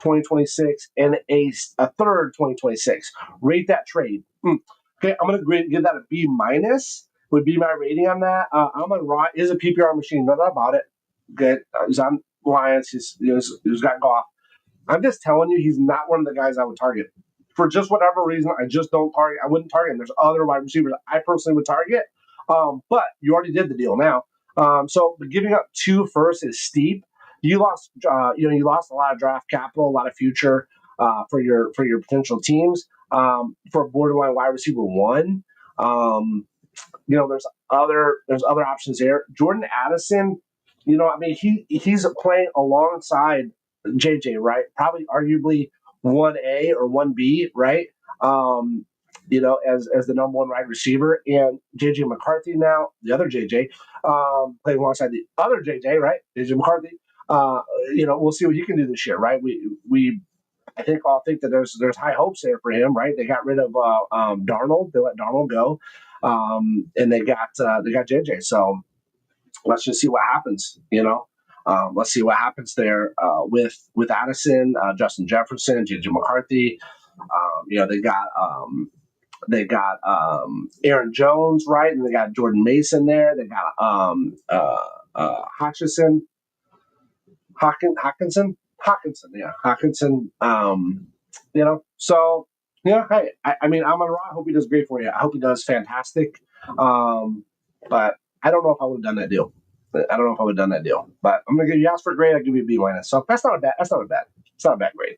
2026 and a third 2026. Rate that trade. Okay, I'm going to give that a B minus. Would be my rating on that. Amon-Ra is a PPR machine, no doubt about it. Good. He's on Lions. He's got Goff. I'm just telling you, he's not one of the guys I would target. For just whatever reason, I just don't target. I wouldn't target him. There's other wide receivers I personally would target. But you already did the deal now. So giving up 2 first is steep. You lost, you lost a lot of draft capital, a lot of future for your potential teams. For a borderline wide receiver 1, there's other options there. Jordan Addison, he's playing alongside JJ, right? Probably arguably 1A or 1B, right? As the number 1 wide receiver, and JJ McCarthy now, the other JJ, playing alongside the other JJ, right? JJ McCarthy. We'll see what he can do this year, right? We I think all think that there's high hopes there for him, right? They got rid of Darnold. They let Darnold go, and they got JJ. So let's just see what happens. Let's see what happens there with Addison, Justin Jefferson, JJ McCarthy. They got Aaron Jones, right, and they got Jordan Mason there. They got Hawkinson. So, hey, Amon-Ra, I hope he does great for you. I hope he does fantastic. But I don't know if I would have done that deal. But I'm going to give you, ask for a grade, I'll give you a B minus. So that's not a bad grade.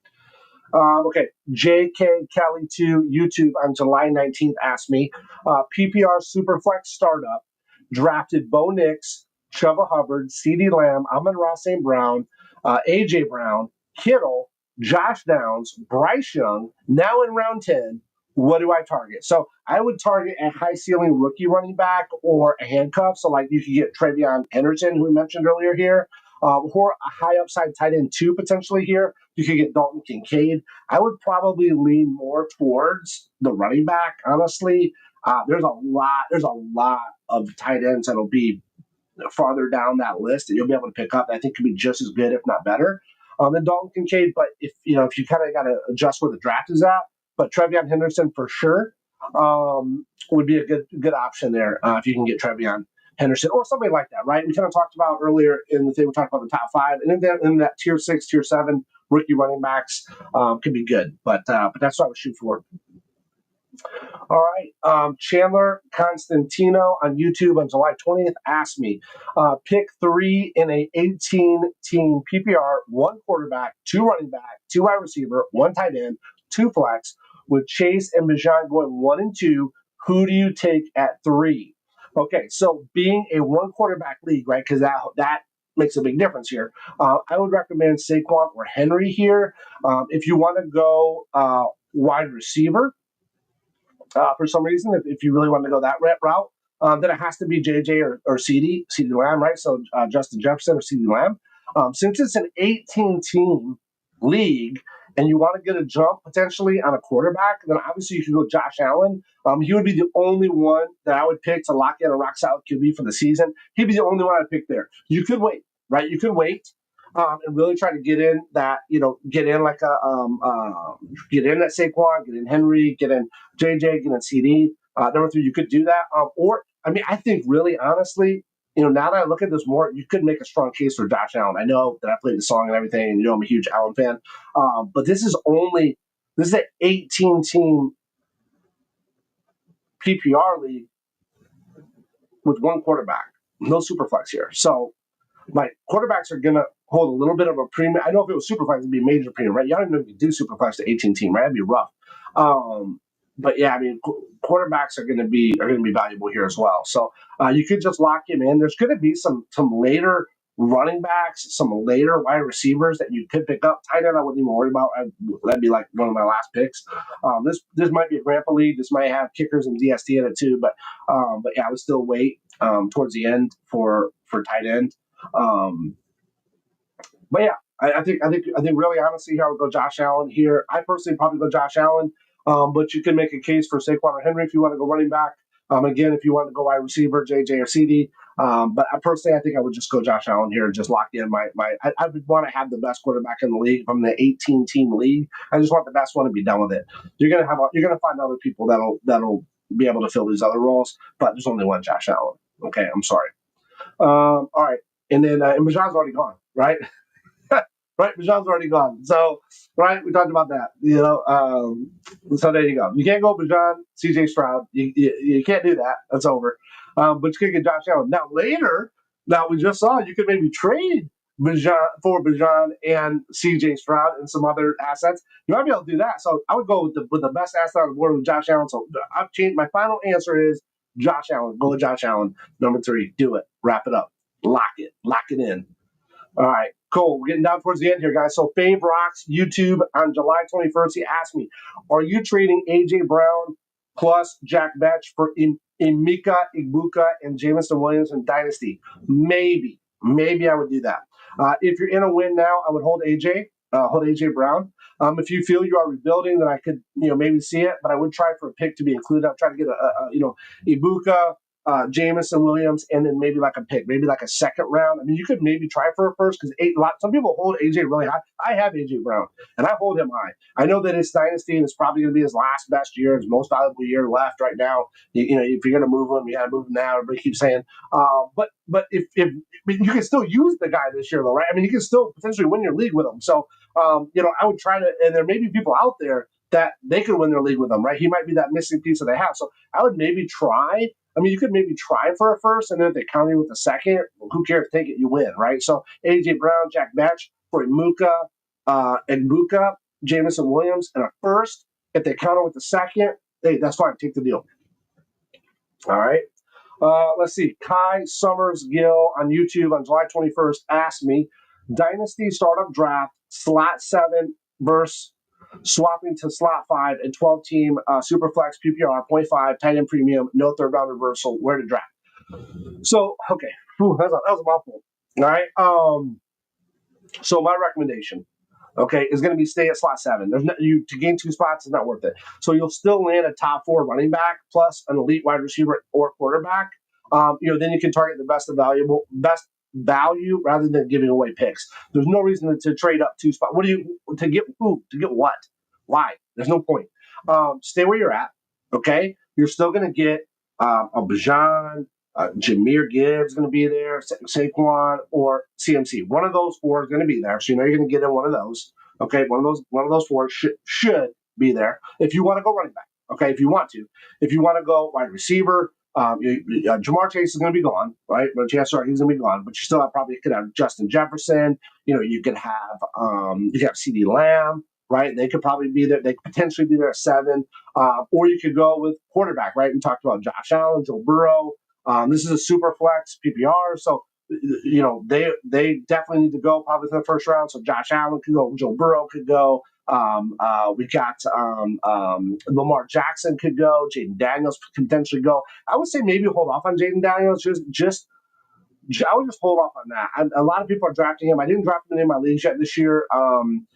Okay, JK Kelly 2 YouTube on July 19th asked me, PPR Superflex startup drafted Bo Nix, Chuba Hubbard, CeeDee Lamb, Amon-Ra St. Brown, AJ Brown, Kittle, Josh Downs, Bryce Young, now in round 10. What do I target? So I would target a high ceiling rookie running back or a handcuff. So like you could get Travion Henderson, who we mentioned earlier here, or a high upside tight end 2 potentially here. You could get Dalton Kincaid. I would probably lean more towards the running back, honestly. There's a lot of tight ends that'll be farther down that list that you'll be able to pick up. I think could be just as good, if not better, than Dalton Kincaid. But if you kind of got to adjust where the draft is at. But Travion Henderson for sure would be a good option there if you can get Travion. Henderson, or somebody like that, right? We kind of talked about earlier in the thing, we talked about the top 5, and then in that tier 6, tier 7 rookie running backs could be good, but that's what I would shoot for. All right, Chandler Constantino on YouTube on July 20th asked me, pick 3 in a 18-team PPR, 1 quarterback, 2 running back, 2 wide receiver, 1 tight end, 2 flex, with Chase and Bijan going 1 and 2. Who do you take at 3? Okay, so being a 1 quarterback league, right? Because that makes a big difference here. I would recommend Saquon or Henry here. If you want to go wide receiver, for some reason, if you really want to go that route, then it has to be JJ or CD Lamb, right? So Justin Jefferson or CD Lamb. Since it's an 18-team league and you want to get a jump potentially on a quarterback, then obviously you can go Josh Allen. He would be the only one that I would pick to lock in a rock solid QB for the season. He'd be the only one I'd pick there. You could wait, right? You could wait. And really try to get in that, get in like get in that Saquon, get in Henry, get in JJ, get in CD. Number 3, you could do that. I think really honestly, now that I look at this more, you could make a strong case for Josh Allen. I know that I played the song and everything, and I'm a huge Allen fan. But this is an 18-team PPR league with 1 quarterback, no Superflex here. So my quarterbacks are going to hold a little bit of a premium. I know if it was Superflex, it'd be a major premium, right? You don't even know if you do Superflex to 18-team, right? That'd be rough. But yeah, quarterbacks are going to be valuable here as well. So you could just lock him in. There's going to be some later running backs, some later wide receivers that you could pick up. Tight end, I wouldn't even worry about. That'd be like one of my last picks. This might be a grandpa league. This might have kickers and DST in it too. But yeah, I would still wait towards the end for tight end. But yeah, I think really honestly, I would go Josh Allen here. I personally probably go Josh Allen, but you can make a case for Saquon or Henry if you want to go running back. Again, if you want to go wide receiver, JJ or CD. But I think I would just go Josh Allen here and just lock in I would want to have the best quarterback in the league from the 18-team league. I just want the best one to be done with it. You're gonna find other people that'll be able to fill these other roles, but there's only one Josh Allen. Okay, I'm sorry. All right, and then and Bijan's already gone, right? Right, Bijan's already gone. So, right, we talked about that. So there you go. You can't go Bijan, CJ Stroud. You can't do that. That's over. But you can get Josh Allen. Now later, we just saw you could maybe trade Bijan and CJ Stroud and some other assets. You might be able to do that. So I would go with the best asset on the board with Josh Allen. So I've changed. My final answer is Josh Allen. Go with Josh Allen. Number 3. Do it. Wrap it up. Lock it. Lock it in. All right, cool. We're getting down towards the end here, guys. So FAAB Rocks YouTube on July 21st, he asked me, are you trading A.J. Brown plus Jack Betch for Emeka Egbuka and Jameson Williams in Dynasty? Maybe I would do that. If you're in a win now, I would hold A.J. Brown. If you feel you are rebuilding, then I could maybe see it, but I would try for a pick to be included. I'll try to get Egbuka, Jameson Williams, and then maybe like a pick, maybe like a second round. You could maybe try for a first because some people hold AJ really high. I have AJ Brown, and I hold him high. I know that it's dynasty, and it's probably going to be his last best year, his most valuable year left right now. If you're going to move him, you got to move him now. Everybody keeps saying, but if you can still use the guy this year, though, right? You can still potentially win your league with him. So, I would try to, and there may be people out there that they could win their league with him, right? He might be that missing piece that they have. So I would maybe try. You could maybe try for a first, and then if they counter you with a second, who cares? Take it, you win, right? So A.J. Brown, Jack Betch for Egbuka, Jameson Williams, and a first. If they counter with the second, hey, that's fine. Take the deal. All right. Let's see. Kai Summers Gill on YouTube on July 21st asked me, Dynasty Startup Draft, slot 7 versus swapping to slot 5 and 12-team Superflex PPR 0.5 tight end premium, no third round reversal, where to draft. So, okay, that was a mouthful. All right. So my recommendation, is going to be stay at slot 7. To gain 2 spots is not worth it. So you'll still land a top 4 running back plus an elite wide receiver or quarterback. Then you can target the best value rather than giving away picks. There's no reason to trade up 2 spots. To get what? Why? There's no point. Stay where you're at. Okay, you're still going to get a Bijan, Jahmyr Gibbs is going to be there, Saquon, or CMC. One of those four is going to be there, so you know you're going to get in one of those. Okay, one of those four should be there. If you want to go running back, okay, if you want to go wide receiver, Jamar Chase is going to be gone, right? But he's going to be gone. But you still could have Justin Jefferson. You know, you could have CeeDee Lamb, right? They could probably be there. They could potentially be there at 7. Or you could go with quarterback, right? We talked about Josh Allen, Joe Burrow. This is a super flex PPR, so you know they definitely need to go probably for the first round. So Josh Allen could go, Joe Burrow could go. We got Lamar Jackson could go, Jaden Daniels could potentially go. I would say maybe hold off on Jaden Daniels. I would just hold off on that. A lot of people are drafting him. I didn't draft him in my leagues yet this year. I'm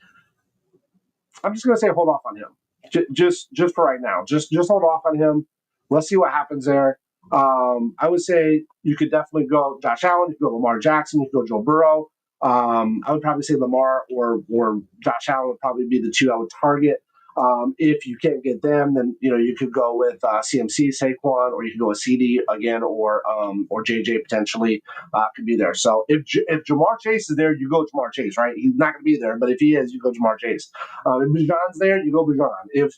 just gonna say hold off on him. Just for right now. Just hold off on him. Let's see what happens there. I would say you could definitely go Josh Allen, you could go Lamar Jackson, you could go Joe Burrow. I would probably say Lamar or Josh Allen would probably be the two I would target. If you can't get them, then you know you could go with CMC, Saquon, or you could go with CD again, or JJ potentially could be there. So if Jamar Chase is there, you go Jamar Chase, right? He's not going to be there, but if he is, you go Jamar Chase. If Bijan's there, you go Bijan. If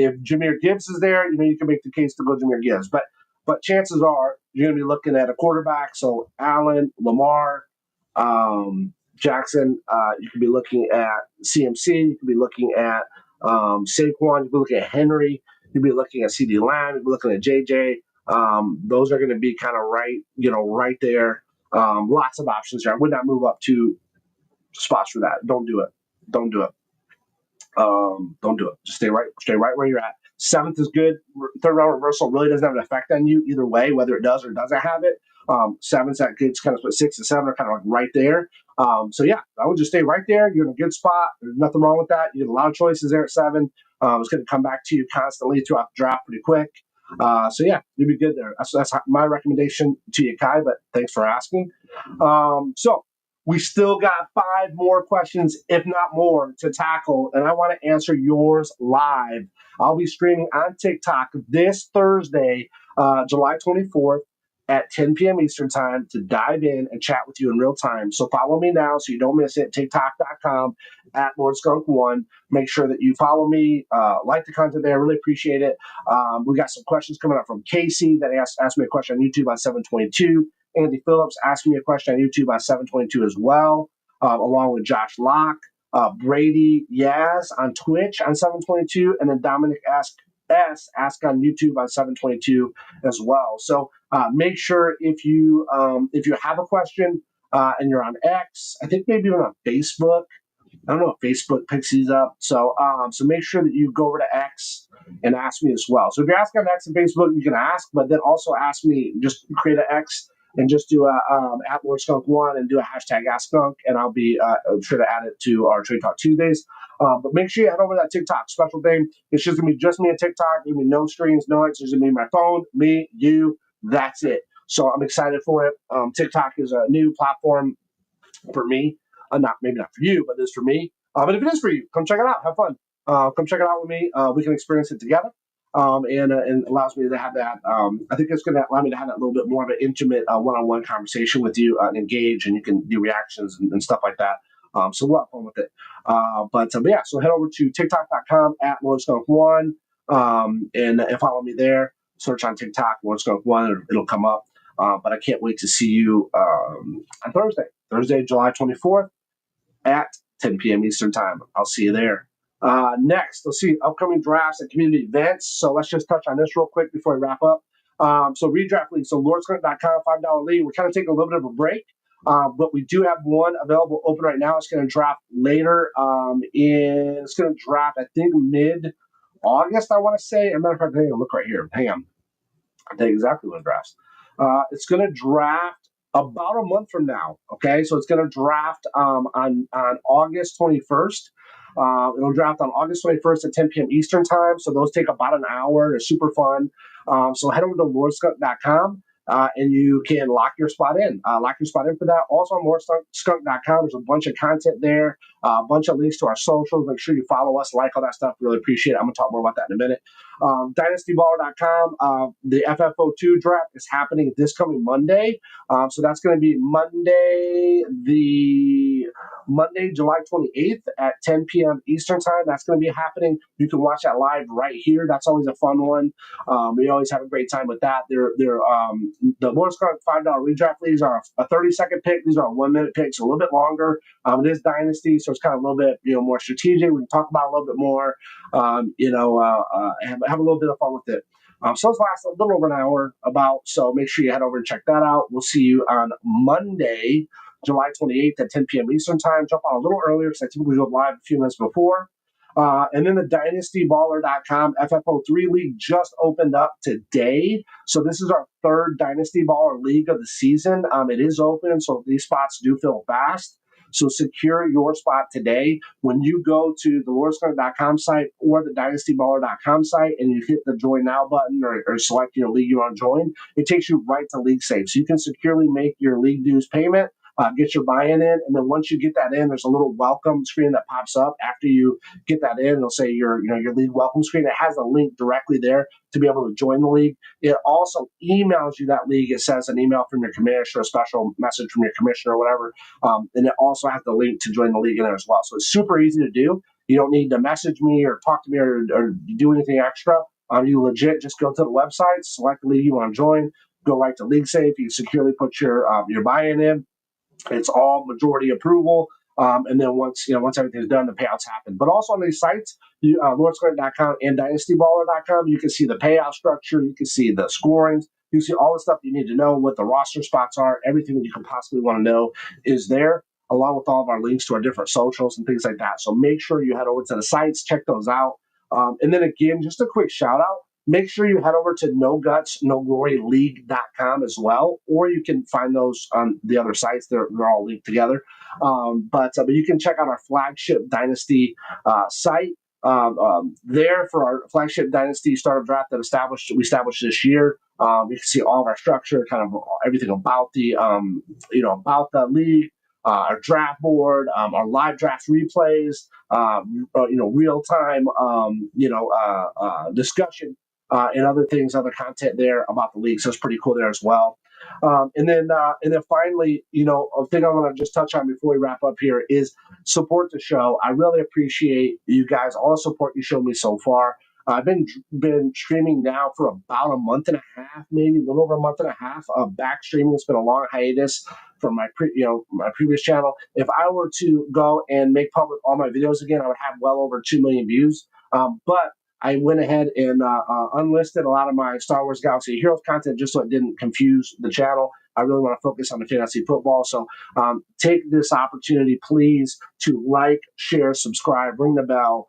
Jahmyr Gibbs is there, you know you can make the case to go Jahmyr Gibbs, but chances are you're going to be looking at a quarterback. So Allen, Lamar, Jackson, you could be looking at CMC, you could be looking at Saquon, you could be looking at Henry, you could be looking at CeeDee Lamb, you could be looking at JJ. Those are going to be kind of right there. Lots of options there. I would not move up 2 spots for that. Don't do it. Don't do it. Just stay right where you're at. 7th is good. Third round reversal really doesn't have an effect on you either way, whether it does or doesn't have it. 7's that good. It's kind of split. 6 and 7 are kind of like right there. So yeah, I would just stay right there. You're in a good spot. There's nothing wrong with that. You get a lot of choices there at 7. It's going to come back to you constantly throughout the draft pretty quick. So yeah, you'll be good there. That's my recommendation to you, Kai. But thanks for asking. So we still got 5 more questions, if not more, to tackle, and I want to answer yours live. I'll be streaming on TikTok this Thursday, July 24th at 10 p.m. Eastern Time to dive in and chat with you in real time. So follow me now so you don't miss it. TikTok.com at LordSkunk1. Make sure that you follow me, like the content there. I really appreciate it. We got some questions coming up from Casey that asked me a question on YouTube on 722. Andy Phillips asked me a question on YouTube on 722 as well, along with Josh Locke, Brady Yaz on Twitch on 722, and then Dominic ask on YouTube on 722 as well. So make sure if you have a question and you're on X, I think maybe you're on Facebook. I don't know if Facebook picks these up. So make sure that you go over to X and ask me as well. So if you're asking on X and Facebook, you can ask, but then also ask me, just create an X and just do a at LordSkunk1 and do a hashtag AskSkunk, and I'll be sure to add it to our Trade Talk Tuesdays. But make sure you head over to that TikTok special thing. It's just going to be just me and TikTok. There's going to be no streams, no X. There's going to be my phone, me, you. That's it. So I'm excited for it. TikTok is a new platform for me. Maybe not for you, but it is for me. But if it is for you, come check it out. Have fun. Come check it out with me. We can experience it together. And allows me to have that. I think it's going to allow me to have that little bit more of an intimate one-on-one conversation with you and engage, and you can do reactions and stuff like that. So we'll have fun with it. But yeah, so head over to TikTok.com at LordSkunk1 and follow me there. Search on TikTok, LordSkunk1, it'll come up. But I can't wait to see you on Thursday, July 24th at 10 p.m. Eastern Time. I'll see you there. Next, let's see upcoming drafts and community events. So let's just touch on this real quick before we wrap up. So Redraft Leagues, so LordSkunk.com, $5 league. We're kind of taking a little bit of a break, but we do have one available open right now. It's going to draft later. It's going to draft, I think, mid-August, I want to say. As a matter of fact, look right here. Hang on. I'll tell you exactly when it drafts. It's going to draft about a month from now. Okay, so it's going to draft on August 21st. It'll draft on August 21st at 10 p.m. Eastern Time. So those take about an hour. They're super fun. So head over to LordSkunk.com and you can lock your spot in. Lock your spot in for that. Also on LordSkunk.com, there's a bunch of content there, a bunch of links to our socials. Make sure you follow us, like all that stuff. Really appreciate it. I'm going to talk more about that in a minute. DynastyBaller.com. The FFO2 draft is happening this coming Monday. So that's going to be Monday, July 28th at 10 p.m. Eastern time. That's going to be happening. You can watch that live right here. That's always a fun one. We always have a great time with that. The lowest $5 redraft leagues are a 30-second pick. These are 1-minute picks, a little bit longer. It is Dynasty, so it's kind of a little bit more strategic. We can talk about it a little bit more. Have a little bit of fun with it. So those last a little over an hour so make sure you head over and check that out. We'll see you on Monday, July 28th at 10 p.m. Eastern time. Jump on a little earlier because I typically go live a few minutes before. And then the DynastyBaller.com FFO3 League just opened up today. So this is our third Dynasty Baller League of the season. It is open, so these spots do fill fast. So secure your spot today. When you go to the LeagueSafe.com site or the DynastyBaller.com site and you hit the Join Now button or select league you want to join, it takes you right to LeagueSafe. So you can securely make your league dues payment, get your buy-in in, and then once you get that in, there's a little welcome screen that pops up after you get that in. It'll say your league welcome screen. It has a link directly there to be able to join the league. It also emails you that league. It says an email from your commissioner, a special message from your commissioner or whatever. And it also has the link to join the league in there as well. So it's super easy to do. You don't need to message me or talk to me or do anything extra. You legit just go to the website, select the league you want to join, go right to LeagueSafe. You securely put your buy-in in. It's all majority approval. And then once everything's done, the payouts happen. But also on these sites, LordsCredit.com and DynastyBaller.com, you can see the payout structure. You can see the scorings. You can see all the stuff you need to know, what the roster spots are. Everything that you can possibly want to know is there, along with all of our links to our different socials and things like that. So make sure you head over to the sites, check those out. And then again, just a quick shout out. Make sure you head over to NoGutsNoGloryLeague.com as well, or you can find those on the other sites. They're all linked together. But you can check out our flagship Dynasty site there for our flagship Dynasty startup draft that we established this year. You can see all of our structure, kind of everything about the about the league. Our draft board, our live draft replays, real time, discussion, and other things, other content there about the league. So it's pretty cool there as well. And then finally, a thing I want to just touch on before we wrap up here is support the show. I really appreciate you guys, all the support you showed me so far. I've been streaming now for about a month and a half, maybe a little over a month and a half of back streaming. It's been a long hiatus from my previous channel. If I were to go and make public all my videos again, I would have well over 2 million views. But I went ahead and unlisted a lot of my Star Wars Galaxy Heroes content just so it didn't confuse the channel. I really want to focus on the fantasy football. So take this opportunity, please, to like, share, subscribe, ring the bell.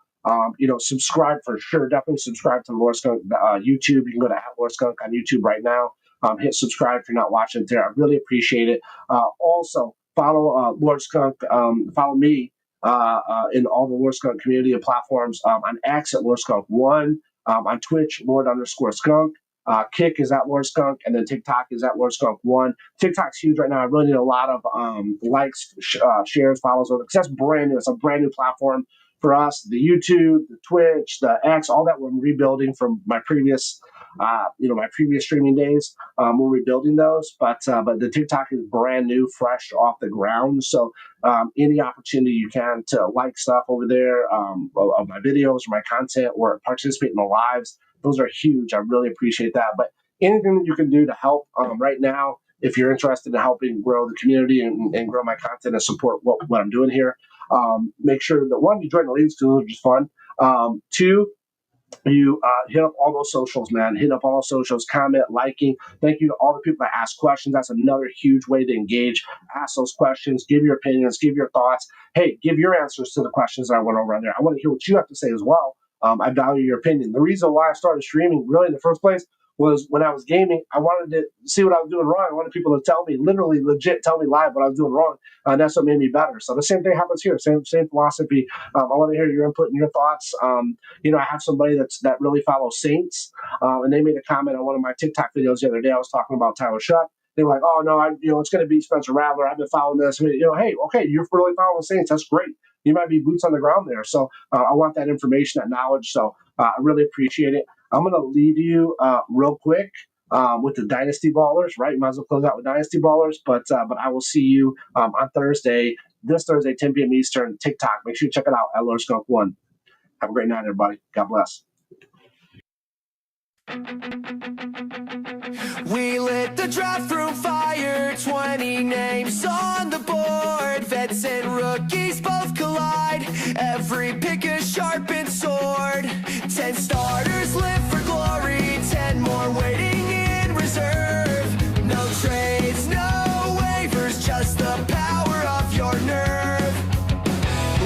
Subscribe for sure. Definitely subscribe to the Lord Skunk YouTube. You can go to @Lord Skunk on YouTube right now. Hit subscribe if you're not watching it there. I really appreciate it. Also, follow Lord Skunk. Follow me in all the Lord Skunk community and platforms. On X at Lord Skunk 1. On Twitch, Lord_Skunk. Kick is at Lord Skunk, and then TikTok is at Lord Skunk 1. TikTok's huge right now. I really need a lot of likes, shares, follows, because that's brand new. It's a brand new platform for us. The YouTube, the Twitch, the X, all that we're rebuilding from my previous, streaming days. We're rebuilding those, but the TikTok is brand new, fresh off the ground. So any opportunity you can to like stuff over there of my videos or my content or participate in the lives, those are huge. I really appreciate that. But anything that you can do to help right now, if you're interested in helping grow the community and grow my content and support what I'm doing here, make sure that one, you join the leagues because those are just fun. Two, you hit up all those socials, man. Hit up all those socials, comment, liking. Thank you to all the people that ask questions. That's another huge way to engage. Ask those questions, give your opinions, give your thoughts. Hey, give your answers to the questions that I went over on there. I want to hear what you have to say as well. I value your opinion. The reason why I started streaming really in the first place was when I was gaming, I wanted to see what I was doing wrong. I wanted people to tell me, literally legit tell me live what I was doing wrong. And that's what made me better. So the same thing happens here. Same philosophy. I want to hear your input and your thoughts. I have somebody that really follows Saints, and they made a comment on one of my TikTok videos the other day. I was talking about Tyler Shuck. They were like, "Oh no, it's going to be Spencer Rattler. I've been following this. Hey, okay, you're really following the Saints. That's great. You might be boots on the ground there. So I want that information, that knowledge. So I really appreciate it. I'm going to leave you real quick with the Dynasty Ballers, right? Might as well close out with Dynasty Ballers, but I will see you on Thursday, this Thursday, 10 p.m. Eastern, TikTok. Make sure you check it out at LordSkunk1. Have a great night, everybody. God bless. We lit the draft room fire, 20 names on the board. Vets and rookies both collide, every pick a sharpened sword. 10 starters live for glory, 10 more waiting in reserve. No trades, no waivers, just the power of your nerve.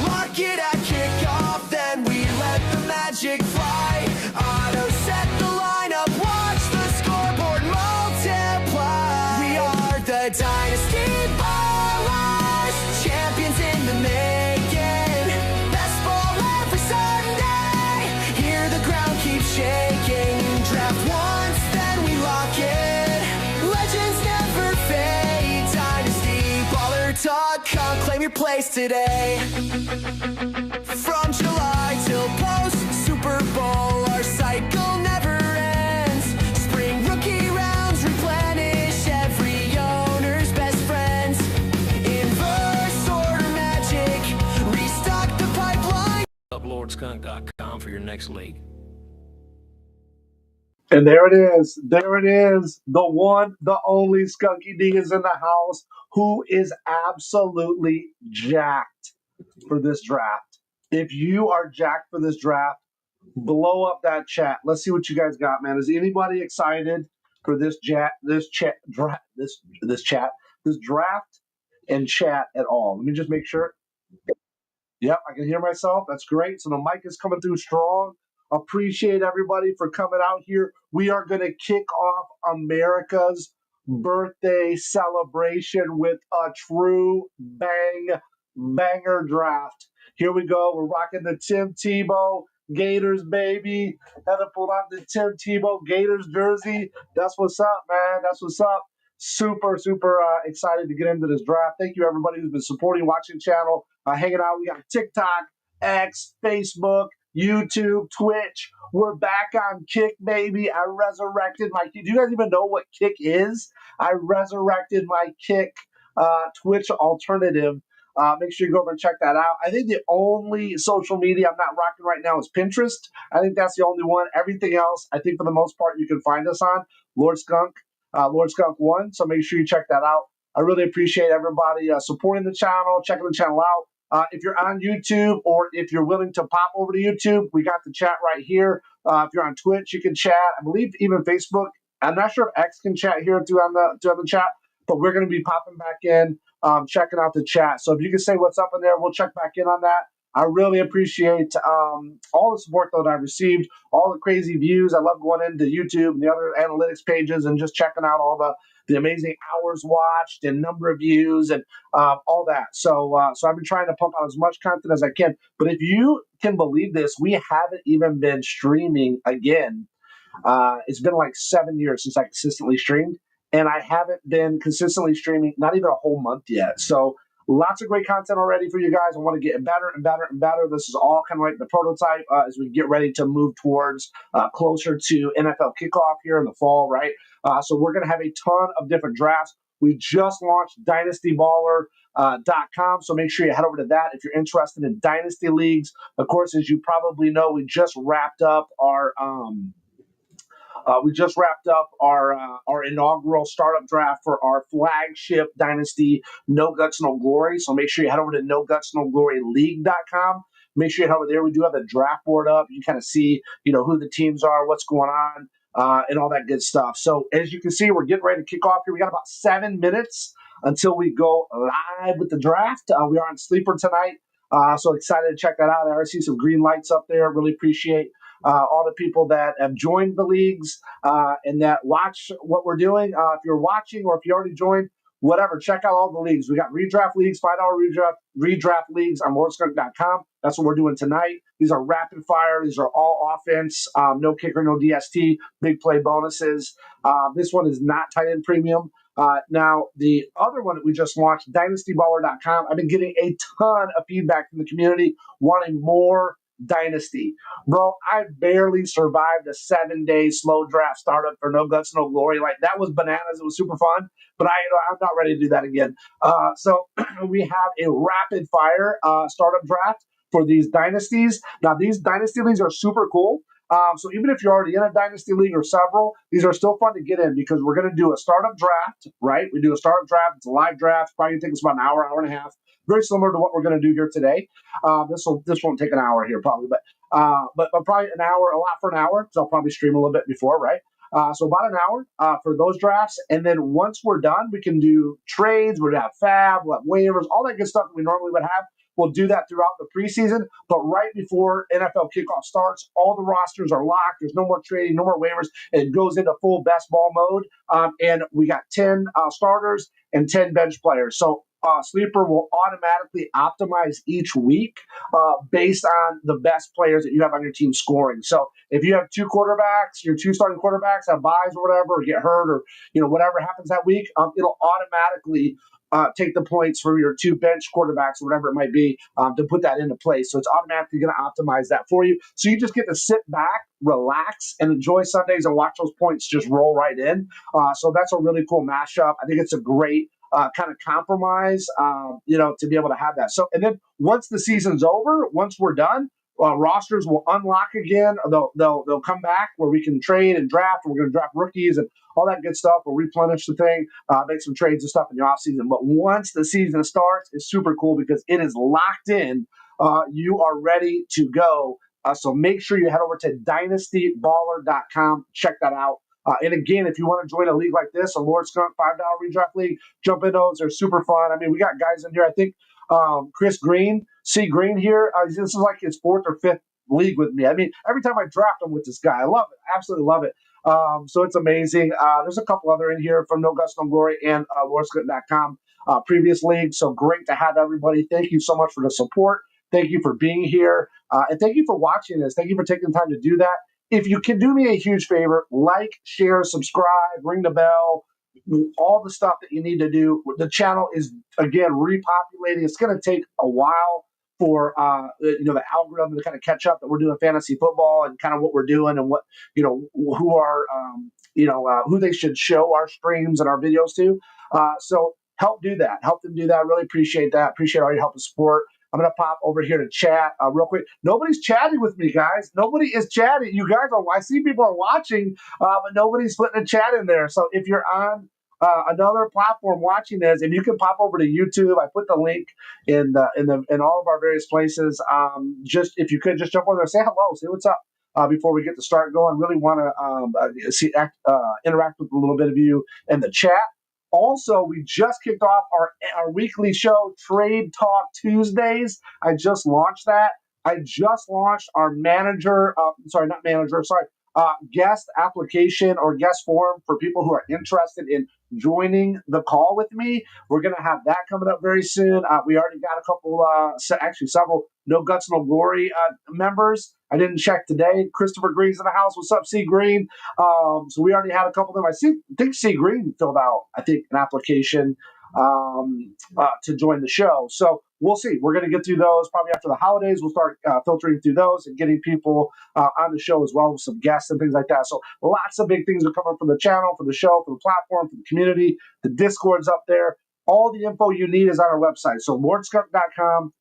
Lock it at kickoff, then we let the magic fly. Auto set the lineup, watch the scoreboard multiply. We are the Dynasty Ballers, champions in the making. Best ball every Sunday, hear the ground keep shaking. Draft once, then we lock it. Legends never fade. DynastyBaller.com, claim your place today. From July till post Super Bowl, our cycle never ends. Spring rookie rounds replenish every owner's best friends. Inverse order magic, restock the pipeline. Up LordSkunk.com for your next league. And there it is. There it is. The one, the only Skunky D is in the house, who is absolutely jacked for this draft. If you are jacked for this draft, blow up that chat. Let's see what you guys got, man. Is anybody excited for this draft and chat at all? Let me just make sure. Yep, I can hear myself. That's great. So the mic is coming through strong. Appreciate everybody for coming out here. We are going to kick off America's birthday celebration with a true banger draft. Here we go. We're rocking the Tim Tebow Gators, baby. Had to pull out the Tim Tebow Gators jersey. That's what's up, man. That's what's up. Super excited to get into this draft. Thank you, everybody who's been supporting, watching the channel, hanging out. We got TikTok, X, Facebook, YouTube, Twitch. We're back on Kick, baby. I resurrected my Kick. Do you guys even know what Kick is? I resurrected my Kick Twitch alternative. Make sure you go over and check that out. I think the only social media I'm not rocking right now is Pinterest. I think that's the only one. Everything else, I think for the most part, you can find us on Lord Skunk, Lord Skunk 1. So make sure you check that out. I really appreciate everybody supporting the channel, checking the channel out. If you're on YouTube or if you're willing to pop over to YouTube, we got the chat right here. If you're on Twitch, you can chat. I believe even Facebook. I'm not sure if X can chat here too on the chat, but we're going to be popping back in, checking out the chat. So if you can say what's up in there, we'll check back in on that. I really appreciate all the support that I've received, all the crazy views. I love going into YouTube and the other analytics pages and just checking out all the amazing hours watched and number of views and all that. So I've been trying to pump out as much content as I can. But if you can believe this, we haven't even been streaming again. It's been like 7 years since I consistently streamed, and I haven't been consistently streaming not even a whole month yet. So lots of great content already for you guys. I want to get better and better and better. This is all kind of like the prototype as we get ready to move towards closer to NFL kickoff here in the fall, right? So we're going to have a ton of different drafts. We just launched DynastyBaller.com, so make sure you head over to that if you're interested in Dynasty Leagues. Of course, as you probably know, we just wrapped up our inaugural startup draft for our flagship Dynasty No Guts, No Glory. So make sure you head over to NoGutsNoGloryLeague.com. Make sure you head over there. We do have the draft board up. You kind of see, who the teams are, what's going on, and all that good stuff. So as you can see, we're getting ready to kick off here. We got about 7 minutes until we go live with the draft. We are on Sleeper tonight. So excited to check that out. I already see some green lights up there. Really appreciate all the people that have joined the leagues and that watch what we're doing. If you're watching or if you already joined, whatever, check out all the leagues. We got Redraft Leagues, $5 redraft leagues on LordSkunk.com. That's what we're doing tonight. These are rapid fire. These are all offense, no kicker, no DST, big play bonuses. This one is not tight end premium. Now, the other one that we just launched, DynastyBaller.com, I've been getting a ton of feedback from the community wanting more Dynasty. Bro, I barely survived a 7-day slow draft startup for No Guts, No Glory. Like, that was bananas. It was super fun, but I'm not ready to do that again. So we have a rapid fire startup draft for these dynasties. Now, these dynasty leagues are super cool. So even if you're already in a dynasty league or several, these are still fun to get in because we're going to do a startup draft, right? We do a startup draft. It's a live draft. Probably going to take us about an hour, hour and a half. Very similar to what we're going to do here today. This won't take an hour here probably, but probably an hour, a lot for an hour. So I'll probably stream a little bit before, right? So about an hour for those drafts. And then once we're done, we can do trades. We'll have FAAB, we'll have waivers, all that good stuff that we normally would have. We'll do that throughout the preseason, but right before NFL kickoff starts, all the rosters are locked. There's no more trading, no more waivers. It goes into full best ball mode, and we got 10 starters and 10 bench players. So Sleeper will automatically optimize each week based on the best players that you have on your team scoring. So if you have two quarterbacks, your two starting quarterbacks have buys or whatever, or get hurt, or whatever happens that week, it'll automatically take the points from your two bench quarterbacks or whatever it might be to put that into place. So it's automatically going to optimize that for you. So you just get to sit back, relax, and enjoy Sundays and watch those points just roll right in. So that's a really cool mashup. I think it's a great kind of compromise, to be able to have that. So, and then once the season's over, once we're done, rosters will unlock again. They'll come back where we can trade and draft. We're going to draft rookies and all that good stuff. We'll replenish the thing, make some trades and stuff in the offseason. But once the season starts, it's super cool because it is locked in. You are ready to go. So make sure you head over to dynastyballer.com. Check that out. And again, if you want to join a league like this, a Lord Skunk $5 redraft league, jump in those. They're super fun. I mean, we got guys in here. I think Chris Green, C. Green here. This is like his fourth or fifth league with me. I mean, every time I draft, I'm with this guy. I love it. Absolutely love it. So it's amazing. There's a couple other in here from No Guts, No Glory and LordSkunk.com previous league. So great to have everybody. Thank you so much for the support. Thank you for being here. And thank you for watching this. Thank you for taking the time to do that. If you can do me a huge favor, like, share, subscribe, ring the bell, all the stuff that you need to do. The channel is, again, repopulating. It's going to take a while for the algorithm to kind of catch up that we're doing fantasy football and kind of what we're doing and what, who are, who they should show our streams and our videos to. So help do that. Help them do that. Really appreciate that. Appreciate all your help and support. I'm going to pop over here to chat real quick. Nobody's chatting with me, guys. Nobody is chatting. You guys are, I see people are watching, but nobody's putting a chat in there. So if you're on another platform watching this, if you can pop over to YouTube, I put the link in all of our various places. Just if you could just jump over there, say hello, say what's up before we get to start going. Really want to interact with a little bit of you in the chat. Also, we just kicked off our weekly show, Trade Talk Tuesdays. I just launched that. I just launched our guest application or guest form for people who are interested in joining the call with me. We're going to have that coming up very soon. We already got a couple, several No Guts, No Glory members. I didn't check today. Christopher Green's in the house. What's up, C. Green? So we already had a couple of them. I think C. Green filled out, an application to join the show. So we'll see. We're going to get through those probably after the holidays. We'll start filtering through those and getting people on the show as well with some guests and things like that. So lots of big things are coming from the channel, for the show, for the platform, for the community. The Discord's up there. All the info you need is on our website. So lordskunk.com,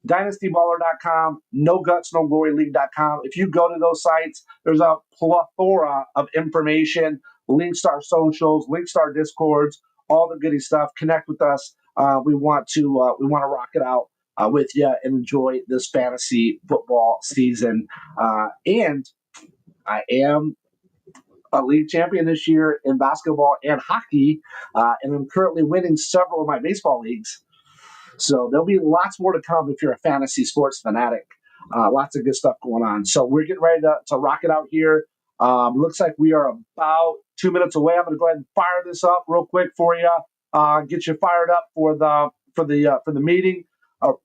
dynastyballer.com, no guts, no glory league.com. If you go to those sites, there's a plethora of information, links to our socials, links to our Discords, all the goody stuff. Connect with us. We want to rock it out with you and enjoy this fantasy football season. And I am a league champion this year in basketball and hockey, and I'm currently winning several of my baseball leagues. So there'll be lots more to come if you're a fantasy sports fanatic. Lots of good stuff going on. So we're getting ready to rock it out here. Looks like we are about 2 minutes away. I'm going to go ahead and fire this up real quick for you. Get you fired up for the meeting.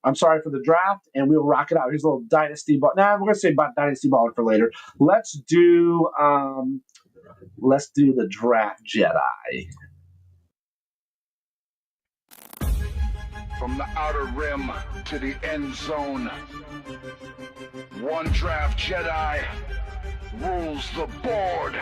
I'm sorry, for the draft, and we'll rock it out. Here's a little dynasty ball. We're going to say about dynasty baller for later. Let's do the draft Jedi. From the outer rim to the end zone. One draft Jedi rules the board.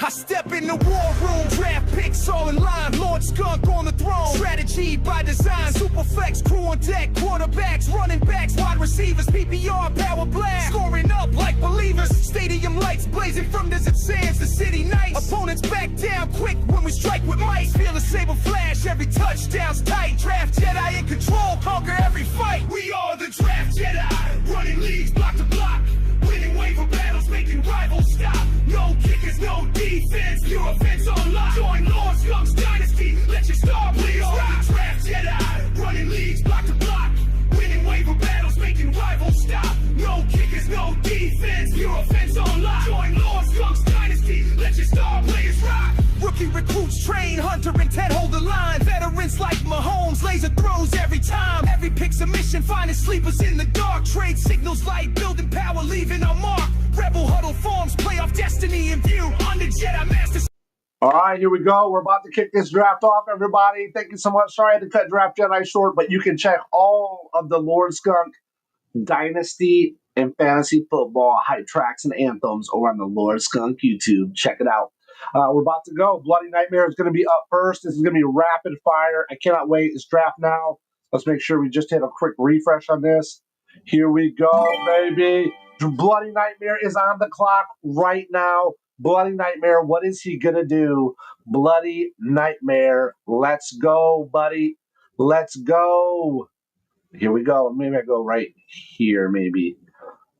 I step in the war room, draft picks all in line, Lord Skunk on the throne, strategy by design, Superflex crew on deck, quarterbacks, running backs, wide receivers, PPR power blast, scoring up like believers, stadium lights blazing from desert sands to city nights, opponents back down quick when we strike with might, feel the saber flash, every touchdown's tight, draft Jedi in control, conquer every fight, we are the draft Jedi, running leagues block to block, winning waiver battles, making rivals stop, no kickers, no defense, pure offense on lock. Join Lord Skunk's Dynasty, let your star please rock. Draft Jedi, running leagues block to block, winning waiver battles, making rivals stop. No kickers, no defense, pure offense on lock. Join Lord Skunk's Dynasty, let your star players rock. Rookie recruits train, Hunter and Ted hold the line. Veterans like Mahomes, laser throws every time. Every pick's a mission, finding sleepers in the dark. Trade signals light, building power, leaving a mark. Rebel huddle forms, playoff destiny in view. On the Jedi Master. All right, here we go. We're about to kick this draft off, everybody. Thank you so much. Sorry I had to cut Draft Jedi short, but you can check all of the Lord Skunk Dynasty and fantasy football hype tracks and anthems over on the Lord Skunk YouTube. Check it out. We're about to go. Bloody Nightmare is going to be up first. This is going to be rapid fire. I cannot wait. It's draft now. Let's make sure we just hit a quick refresh on this. Here we go, baby. Bloody Nightmare is on the clock right now. Bloody Nightmare, what is he going to do? Bloody Nightmare. Let's go, buddy. Let's go. Here we go. Maybe I go right here, maybe.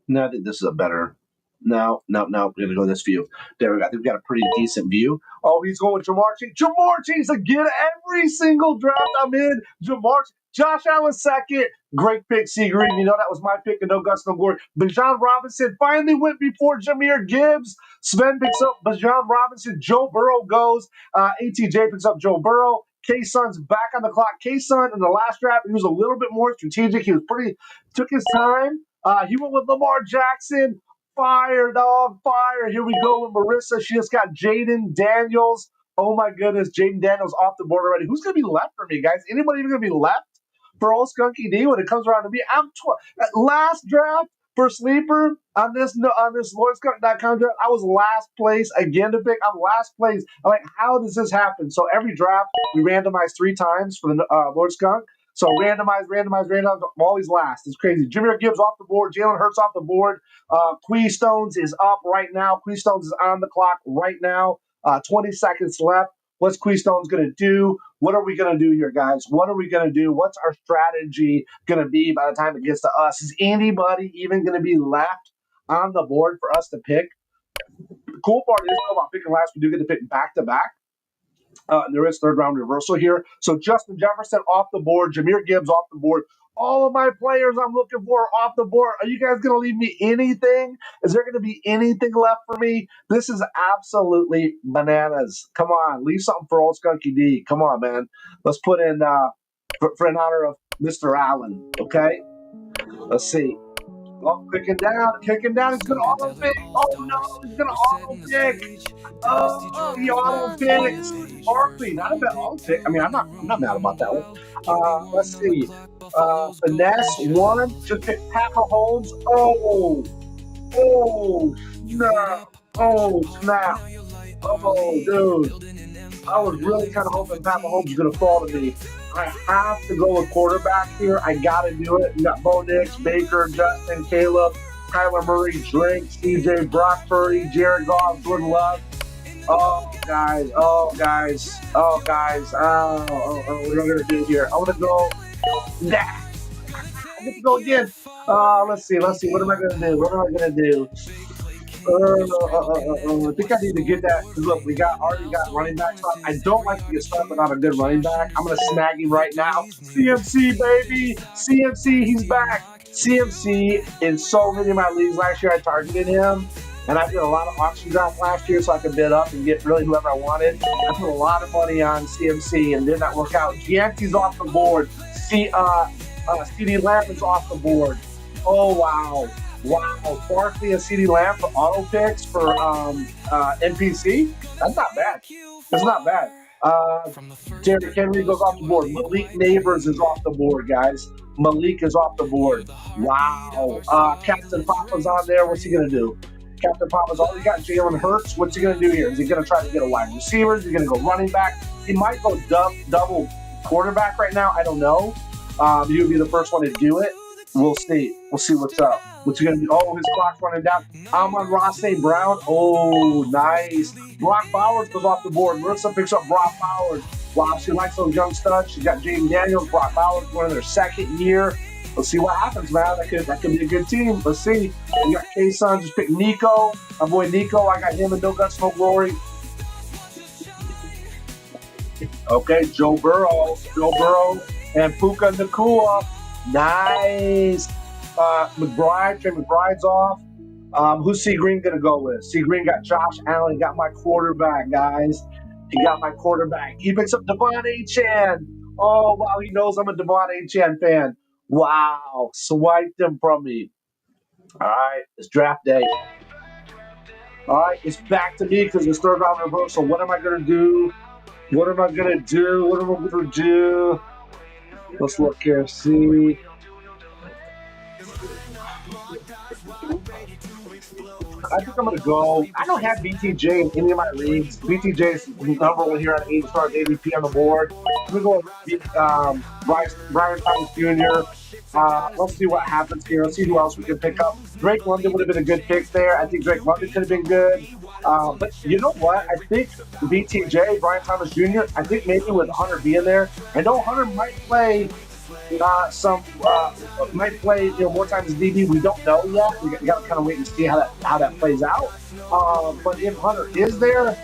No, I think this is a better. No. We're going to go this view. There we go. I think we've got a pretty decent view. Oh, he's going with Jamar Chase. Jamar Chase again. Every single draft I'm in. Jamar Chase. Josh Allen second. Great pick, C. Green. You know that was my pick and no Gus, no glory. Bijan Robinson finally went before Jahmyr Gibbs. Sven picks up Bijan Robinson. Joe Burrow goes. ATJ picks up Joe Burrow. K-Sun's back on the clock. K-Sun in the last draft, he was a little bit more strategic. He was took his time. He went with Lamar Jackson. Fire, dog, fire. Here we go with Marissa. She just got Jaden Daniels. Oh, my goodness. Jaden Daniels off the board already. Who's going to be left for me, guys? Anybody even going to be left for old Skunky D when it comes around to me? I'm last draft for sleeper on this LordSkunk.com draft. I was last place again to pick. I'm last place. I'm like, how does this happen? So every draft, we randomize 3 times for the Lord Skunk. So randomize. I'm always last. It's crazy. Jahmyr Gibbs off the board. Jalen Hurts off the board. Quee Stones is up right now. Quee Stones is on the clock right now. 20 seconds left. What's Quee Stones going to do? What are we going to do here, guys? What are we going to do? What's our strategy going to be by the time it gets to us? Is anybody even going to be left on the board for us to pick? The cool part is about picking last, we do get to pick back-to-back. There is third round reversal here. So Justin Jefferson off the board, Jahmyr Gibbs off the board. All of my players I'm looking for are off the board. Are you guys going to leave me anything? Is there going to be anything left for me? This is absolutely bananas. Come on, leave something for old Skunky D. Come on, man. Let's put in for in honor of Mr. Allen. Okay. Let's see. Oh, kicking down. He's going to auto-pick. Oh, no. He's going to auto-pick. Oh, he auto-picks. Barkley. Not a bad auto-pick. I mean, I'm not mad about that one. Let's see. Finesse, 1. Just pick Pat Mahomes. Oh, snap. Oh, dude. I was really kind of hoping Pat Mahomes was going to fall to me. I have to go with quarterback here. I got to do it. You got Bo Nix, Baker, Justin, Caleb, Kyler Murray, Drake, CJ, Brock Purdy, Jared Goff, Jordan Love. Oh, guys. What am I going to do here? I'm going to go. Nah. I'm going to go again. Let's see. What am I going to do? I think I need to get that. Look, we already got running backs up. I don't like to get stuck without a good running back. I'm going to snag him right now. CMC, baby. CMC, he's back. CMC, in so many of my leagues last year, I targeted him. And I did a lot of auction drafts last year so I could bid up and get really whoever I wanted. I put a lot of money on CMC and did not work out. Gianti's off the board. CD Lamb is off the board. Oh, wow. Barkley and CD Lamb for auto picks for NPC. That's not bad. Derrick Henry goes off the board. Malik Neighbors is off the board, guys. Malik is off the board. Wow. Captain Papa's on there. What's he going to do? Captain Papa's already got Jalen Hurts. What's he going to do here? Is he going to try to get a wide receiver? Is he going to go running back? He might go double quarterback right now. I don't know. He would be the first one to do it. We'll see. We'll see what's up. What's he going to do? Oh, his clock's running down. Amon-Ra St. Brown. Oh, nice. Brock Bowers goes off the board. Marissa picks up Brock Bowers. Wow, she likes those young studs. She's got Jaden Daniels, Brock Bowers going in their second year. Let's see what happens, man. That could be a good team. Let's see. We got K-Sun just picked Nico. My boy Nico. I got him in No Guts, No Glory. Okay, Joe Burrow and Puka Nacua. Nice. Trey McBride's off. Who's C Green gonna go with? C Green got Josh Allen. He got my quarterback, guys. He got my quarterback. He picks up Devon Achane. Oh wow, he knows I'm a Devon Achane fan. Wow, swiped him from me. All right, it's draft day. All right, it's back to me because it's third round reversal. What am I gonna do? What am I gonna do? Let's look here. See. I think I'm going to go. I don't have BTJ in any of my leagues. BTJ is number one here at 8 stars ADP on the board. I'm going to go with Brian Thomas Jr. Let's see what happens here. Let's see who else we can pick up. Drake London would have been a good pick there. I think Drake London could have been good. But you know what? I think BTJ, Brian Thomas Jr., I think maybe with Hunter being there, I know Hunter might play more times as DB. We don't know yet. We got to kind of wait and see how that plays out. But if Hunter is there,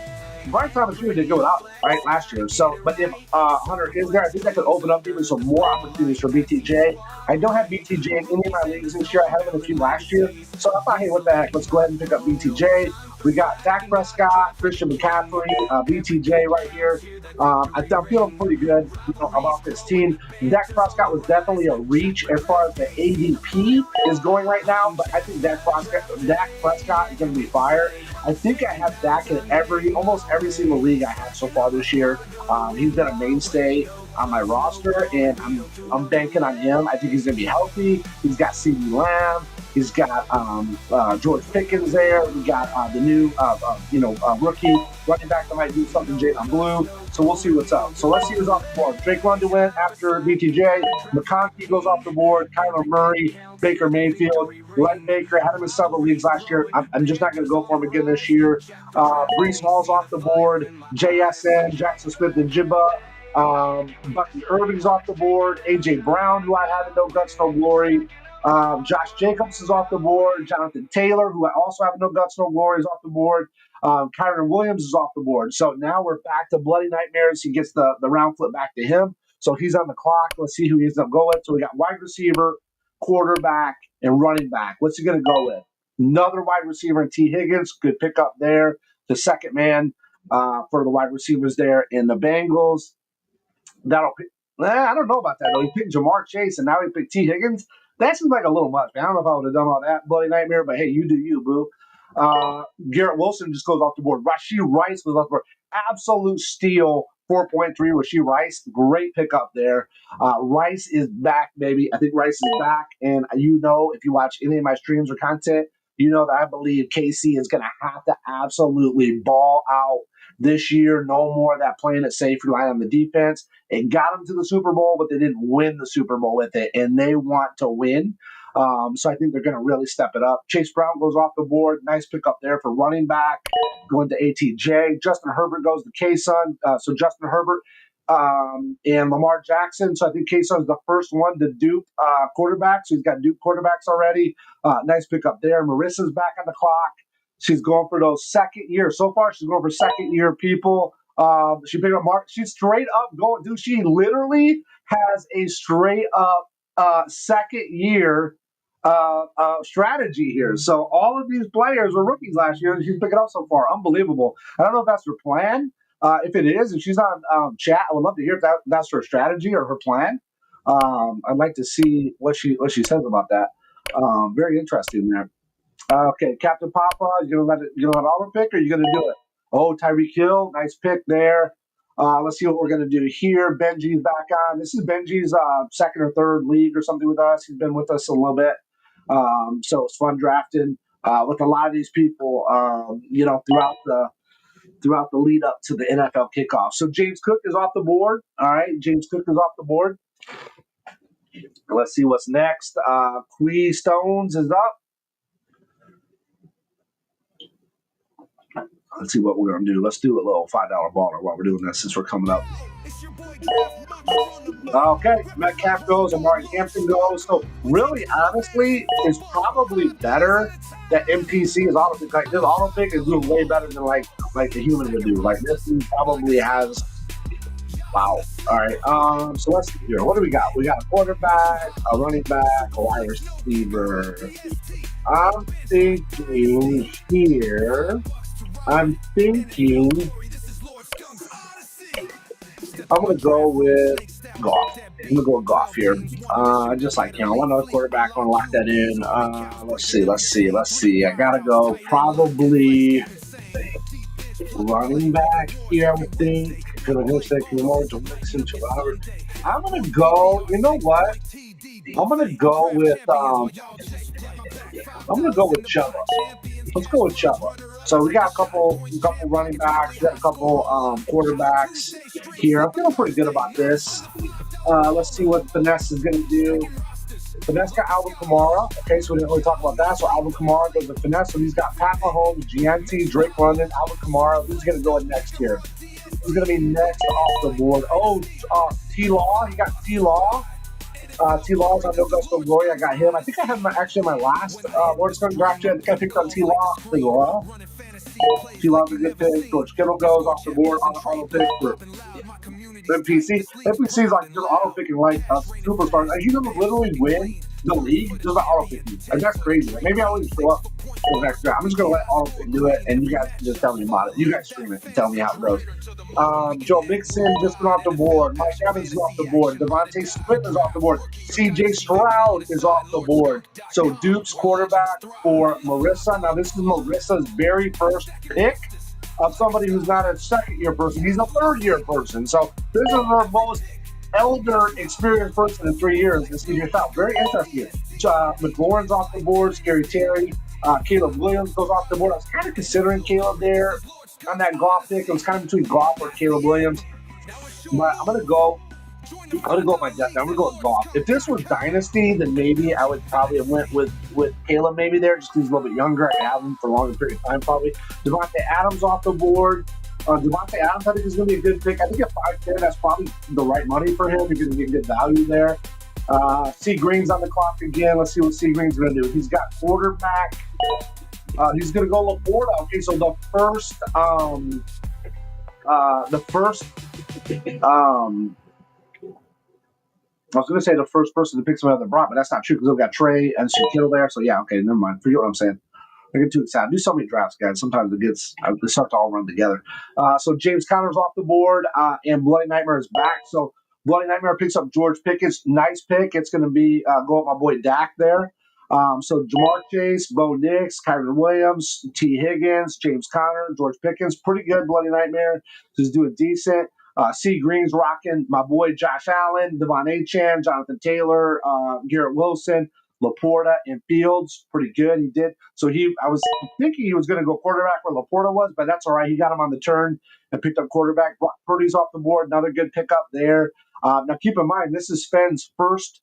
Brian Thomas Jr. did go without right last year. So, but if Hunter is there, I think that could open up even some more opportunities for BTJ. I don't have BTJ in any of my leagues this year. I had him in a few last year. So I thought, hey, what the heck? Let's go ahead and pick up BTJ. We got Dak Prescott, Christian McCaffrey, BTJ right here. I'm feeling pretty good about this team. Dak Prescott was definitely a reach as far as the ADP is going right now, but I think Dak Prescott is going to be fire. I think I have Dak in almost every single league I have so far this year. He's been a mainstay on my roster, and I'm banking on him. I think he's going to be healthy. He's got CeeDee Lamb. He's got George Pickens there. We got the new rookie running back that might do something, Jalen Blue. So we'll see what's up. So let's see who's off the board. Drake London went after BTJ. McConkey goes off the board. Kyler Murray, Baker Mayfield, Glenn Baker. Had him in several leagues last year. I'm just not going to go for him again this year. Breece Hall's off the board. JSN, Jackson Smith and Jibba. Bucky Irving's off the board. AJ Brown, who I have in No Guts, No Glory. Josh Jacobs is off the board. Jonathan Taylor, who I also have No Guts, No Glory, is off the board. Kyron Williams is off the board. So now we're back to Bloody Nightmares. He gets the round flip back to him. So he's on the clock. Let's see who he ends up going with. So we got wide receiver, quarterback, and running back. What's he going to go with? Another wide receiver in T. Higgins. Good pick up there. The second man for the wide receivers there in the Bengals. I don't know about that, though. He picked Jamar Chase, and now he picked T. Higgins. That seems like a little much, man. I don't know if I would have done all that, Bloody Nightmare, but hey, you do you, boo. Garrett Wilson just goes off the board. Rashee Rice goes off the board. Absolute steal, 4.3. Rashee Rice, great pickup there. Rice is back, baby. I think Rice is back, and if you watch any of my streams or content, you know that I believe KC is going to have to absolutely ball out this year. No more of that playing it safe, relying on the defense. It got them to the Super Bowl, but they didn't win the Super Bowl with it, and they want to win. So I think they're going to really step it up. Chase Brown goes off the board. Nice pickup there for running back. Going to ATJ. Justin Herbert goes to K-Sun. So Justin Herbert and Lamar Jackson. So I think K-Sun's the first one to dupe quarterbacks. So he's got dupe quarterbacks already. Nice pickup there. Marissa's back on the clock. She's going for those second year. So far, she's going for second year people. She picked up Mark. She's straight up going. Dude, she literally has a straight up second year strategy here. So all of these players were rookies last year, and she's picking up so far. Unbelievable. I don't know if that's her plan. If it is, if she's on chat, I would love to hear if that's her strategy or her plan. I'd like to see what she says about that. Very interesting there. Okay, Captain Papa, you gonna let Auburn pick, or you gonna do it? Oh, Tyreek Hill, nice pick there. Let's see what we're going to do here. Benji's back on. This is Benji's second or third league or something with us. He's been with us a little bit. So it's fun drafting with a lot of these people, throughout the lead up to the NFL kickoff. So James Cook is off the board. All right, James Cook is off the board. Let's see what's next. Quee Stones is up. Let's see what we're going to do. Let's do a little $5 baller while we're doing this since we're coming up. Okay, Metcalf goes, Amari Hampton goes. So really, honestly, it's probably better that MPC is auto pick. Like this auto pick is doing way better than like the human would do. Like this thing probably has. Wow. All right. So let's see here. What do we got? We got a quarterback, a running back, a wide receiver. I'm thinking here. I'm going to go with Goff. I'm going to go with Goff here. Just like, I want another quarterback. I want to lock that in. Let's see. I got to go probably running back here, I would think. Going to go more to Mixon to Robert. I'm going to go, you know what? I'm going to go with Chuba. Let's go with Chuba. So we got a couple running backs, we got a couple quarterbacks here. I'm feeling pretty good about this. Let's see what Finesse is going to do. Finesse got Alvin Kamara. Okay, so we didn't really talk about that. So Alvin Kamara goes to Finesse. So he's got Pat Mahomes, GNT, Drake London, Alvin Kamara. Who's going to go in next here? Who's going to be next off the board? Oh, T-Law. He got T-Law. T-Law's on No Ghost No Glory. I got him. I think I have him actually in my last Lord's Going draft. I think I picked up T-Law pretty well. T-Law's a good pick. George Kittle goes off the board on the auto pick for MPC. MPC is like just auto picking like a superstar. Like, he's going to literally win the league just by auto picking. Like, that's crazy. Like, maybe I wouldn't show up for the next draft. I'm just going to let auto pick do it, and you guys can just tell me about it. You guys stream it and tell me how it goes. Joe Mixon just went off the board. Mike Evans is off the board. Devontae Smith is off the board. CJ Stroud is off the board. So Duke's quarterback for Marissa. Now, this is Marissa's very first pick of somebody who's not a second-year person. He's a third-year person. So this is our most elder, experienced person in 3 years. This CJ Stroud. Very interesting. McLaurin's off the board. Scary Terry. Caleb Williams goes off the board. I was kind of considering Caleb there on that Goff pick. It was kind of between Goff or Caleb Williams. But I'm going to go with my depth. I'm going to go with Goff. If this was Dynasty, then maybe I would probably have went with Caleb maybe there, just because he's a little bit younger. I can have him for a longer period of time probably. Devontae Adams off the board. Devontae Adams, I think, is going to be a good pick. I think at 5'10", that's probably the right money for him. You're going to get good value there. C. Green's on the clock again. Let's see what C. Green's going to do. He's got quarterback. He's going to go Laporta. Okay, so the first I was going to say the first person to pick someone that brought, but that's not true because we've got Trey and Shaquille there. So, yeah, okay, never mind. Forget what I'm saying. I get too excited. I do so many drafts, guys. Sometimes they start to all run together. So James Conner's off the board, and Bloody Nightmare is back. So Bloody Nightmare picks up George Pickett's nice pick. It's going to be go with my boy Dak there. So Jamar Chase, Bo Nix, Kyron Williams, T. Higgins, James Conner, George Pickens. Pretty good Bloody Nightmare. Just doing decent. C. Green's rocking my boy Josh Allen, Devon Achane, Jonathan Taylor, Garrett Wilson, Laporta, and Fields. Pretty good. He did. So I was thinking he was going to go quarterback where Laporta was, but that's all right. He got him on the turn and picked up quarterback. Brock Purdy's off the board. Another good pickup there. Now keep in mind, this is Sven's first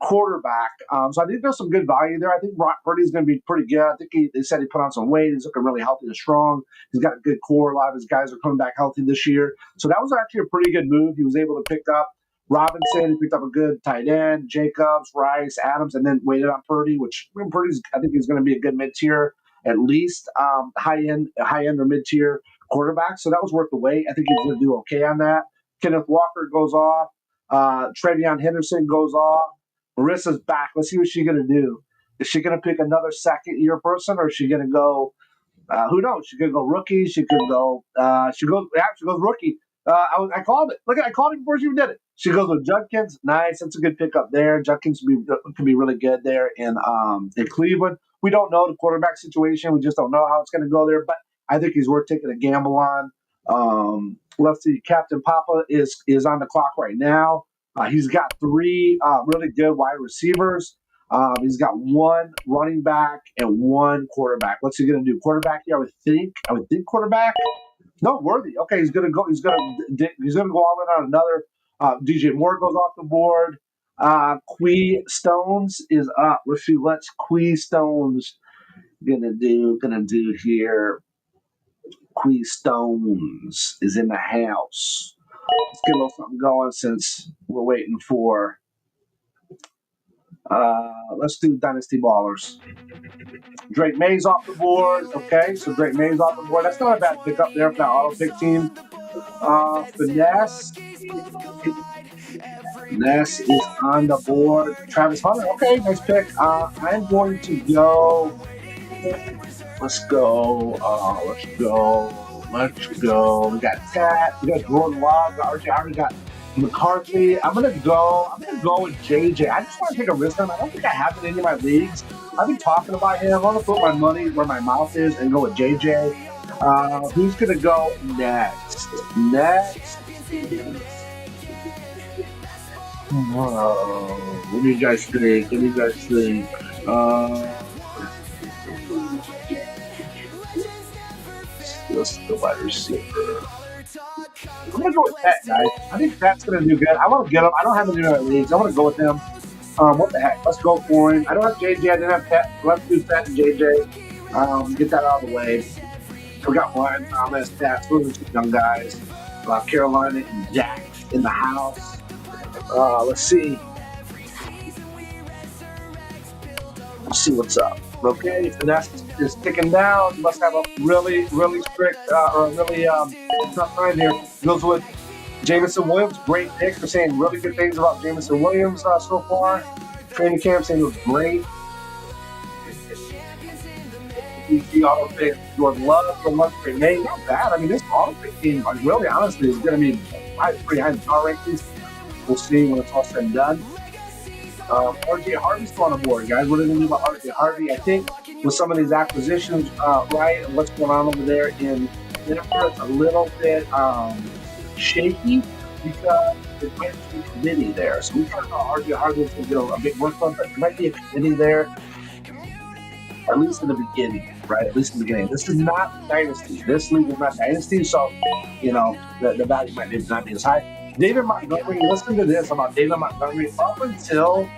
quarterback. So I think there's some good value there. I think Brock Purdy's going to be pretty good. I think they said he put on some weight. He's looking really healthy and strong. He's got a good core. A lot of his guys are coming back healthy this year. So that was actually a pretty good move. He was able to pick up Robinson. He picked up a good tight end, Jacobs, Rice, Adams, and then waited on Purdy, which Purdy's, I think he's going to be a good mid-tier, at least high end or mid-tier quarterback. So that was worth the wait. I think he's going to do okay on that. Kenneth Walker goes off. Travion Henderson goes off. Marissa's back. Let's see what she's going to do. Is she going to pick another second-year person, or is she going to go who knows? She could go rookie. She could go she goes rookie. I called it. Look, I called it before she even did it. She goes with Judkins. Nice. That's a good pickup there. Judkins could be really good there in Cleveland. We don't know the quarterback situation. We just don't know how it's going to go there. But I think he's worth taking a gamble on. Let's see. Captain Papa is on the clock right now. He's got 3 really good wide receivers. He's got 1 running back and 1 quarterback. What's he going to do? Quarterback here, I would think. Quarterback. No, Worthy. Okay, he's going to go. He's going to go all in on another. DJ Moore goes off the board. Quee Stones is up. Let's see. What's Quee Stones gonna do here? Quee Stones is in the house. Let's get a little something going since we're waiting for. Let's do Dynasty Ballers. Drake May's off the board. Okay, so Drake May's off the board. That's not a bad pickup there for that auto pick team. Finesse. Finesse is on the board. Travis Hunter. Okay, nice pick. I'm going to go. Let's go. We got Tat. We got Jordan Love. We got RJ Harvey. We got McCarthy. I'm gonna go with JJ. I just want to take a risk on him. I don't think I have it in any of my leagues. I've been talking about him. I want to put my money where my mouth is and go with JJ. Who's gonna go next? What do you guys think? Let's go wide receiver. I'm gonna go with Pat, guys. I think Pat's gonna do good. I want to get him. I don't have him in my leagues. I want to go with him. What the heck? Let's go for him. I don't have JJ. I didn't have Pat. Let's do Pat and JJ. Get that out of the way. We got Ryan Thomas, Pat. Those are 2 young guys. Carolina and Jack in the house. Let's see. What's up. Okay, Finesse is ticking down. You must have a really, really strict or a really tough time here. Goes with Jameson Williams. Great pick. We're saying really good things about Jameson Williams so far. Training camp saying it was great. The auto pick, Jordan Love, great name. Not bad. I mean, this auto pick team, really honestly, is going to be pretty high in the power rankings. We'll see when it's all said and done. RJ Harvey's still on the board, guys. What are they going to do about RJ Harvey? I think with some of these acquisitions, right, and what's going on over there in Denver, it's a little bit shaky because there might be a committee there. So we talked about RJ Harvey is going to get a big workload, but there might be a committee there, at least in the beginning, right? At least in the beginning. This is not Dynasty. This league is not Dynasty, so, the value might not be as high. David Montgomery, listen to this about David Montgomery. Up until,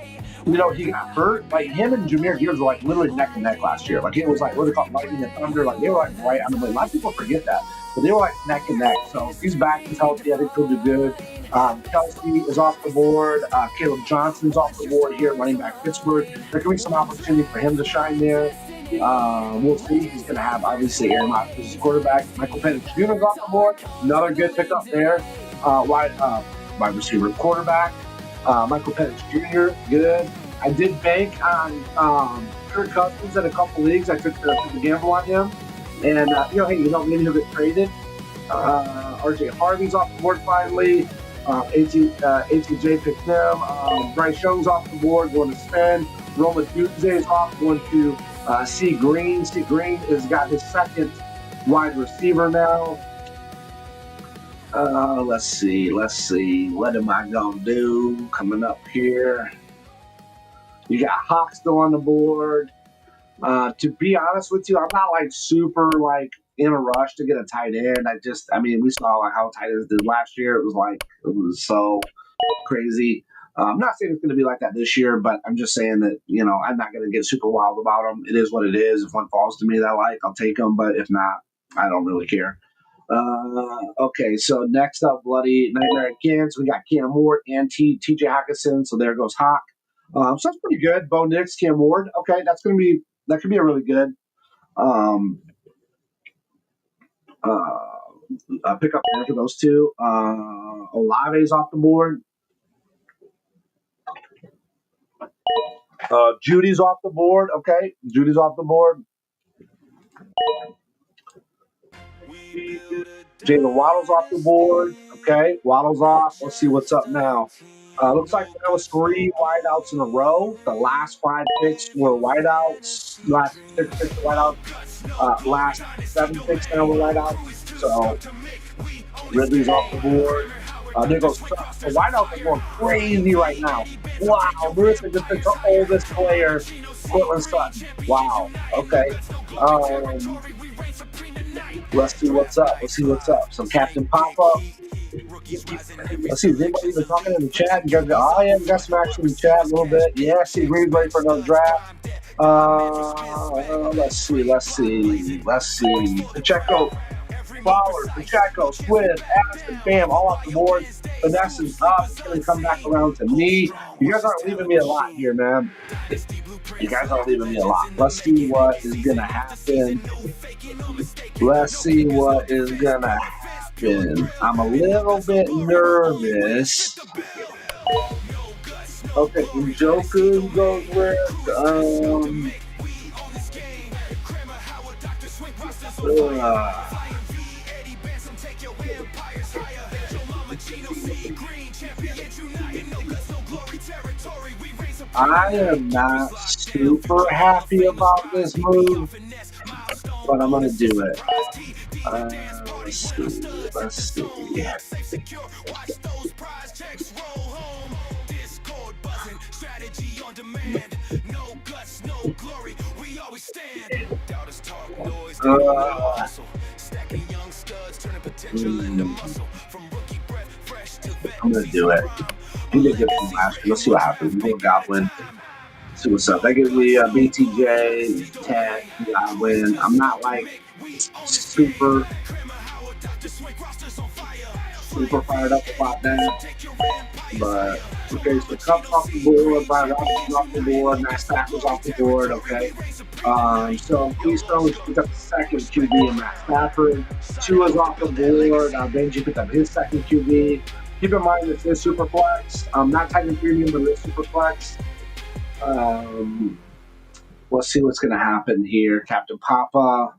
he got hurt, like him and Jameer Gibbs were like literally neck and neck last year. Like it was like, what do they call it, lightning and thunder? Like they were like right on the way. A lot of people forget that, but they were like neck and neck. So he's back, he's healthy. I think he'll do good. Kelsey is off the board. Caleb Johnson's off the board here, running back Pittsburgh. There could be some opportunity for him to shine there. We'll see. He's going to have, obviously, Aaron Rodgers as quarterback. Michael Penix Jr. is off the board. Another good pickup there. Wide receiver, quarterback. Michael Penix Jr., good. I did bank on Kirk Cousins in a couple leagues. I took the gamble on him. And, maybe he'll get traded. RJ Harvey's off the board finally. ATJ picked him. Bryce Young's off the board, going to spend. Roma Dunze is off, going to C. Green. C. Green has got his second wide receiver now. Let's see. What am I going to do coming up here? You got Hawk still on the board. To be honest with you, I'm not super in a rush to get a tight end. We saw how tight ends did last year. It was so crazy. I'm not saying it's going to be like that this year, but I'm just saying that, I'm not going to get super wild about them. It is what it is. If one falls to me that I'll take them. But if not, I don't really care. Okay, so next up, Bloody Nightmare again. So we got Cam Ward and TJ Hawkinson. So there goes Hawk. So that's pretty good. Bo Nix, Cam Ward. Okay, that could be a really good pick up there for those two. Olave's off the board. Judy's off the board. Okay, Judy's off the board. Jalen Waddle's off the board. Okay, Waddle's off. Let's see what's up now. Looks like there was 3 wideouts in a row. The last 5 picks were wideouts. Last 6 picks were wideouts. Last 7 picks now were wideouts. So Ridley's off the board. There goes the wideouts are going crazy right now. Wow, Marissa just picked the oldest player, Cortland Sutton. Wow. Okay. Let's see what's up. Let's see what's up. Some Captain Pop-Up. Let's see, is anybody even talking in the chat? You guys go, oh yeah, we got some action in the chat a little bit. Yeah, see, Green's ready for another draft. Let's see. Pacheco, Flowers, Pacheco, Swift, Addison, bam, all off the board. Vanessa's up. It's going to come back around to me. You guys aren't leaving me a lot here, man. You guys aren't leaving me a lot. Let's see what is going to happen. Let's see what is going to happen. I'm a little bit nervous. Okay, Njoku goes with, I am not super happy about this move, but I'm going to do it. Let's see. I'm going to do it. I'm going to get from last year. Let's see what happens. We go Goblin. See what's up. That gives me BTJ, 10, Goblin. I'm not like super fired up about that. But okay, so Cup's off the board, Brian Robinson's off the board, Matt Stafford's off the board, okay. So Keystone picked up the second QB in Matt Stafford. Tua's off the board. Benji picked up his second QB. Keep in mind this is Superflex. Not Titan Premium, but it is Superflex. Let's see what's going to happen here. Captain Papa.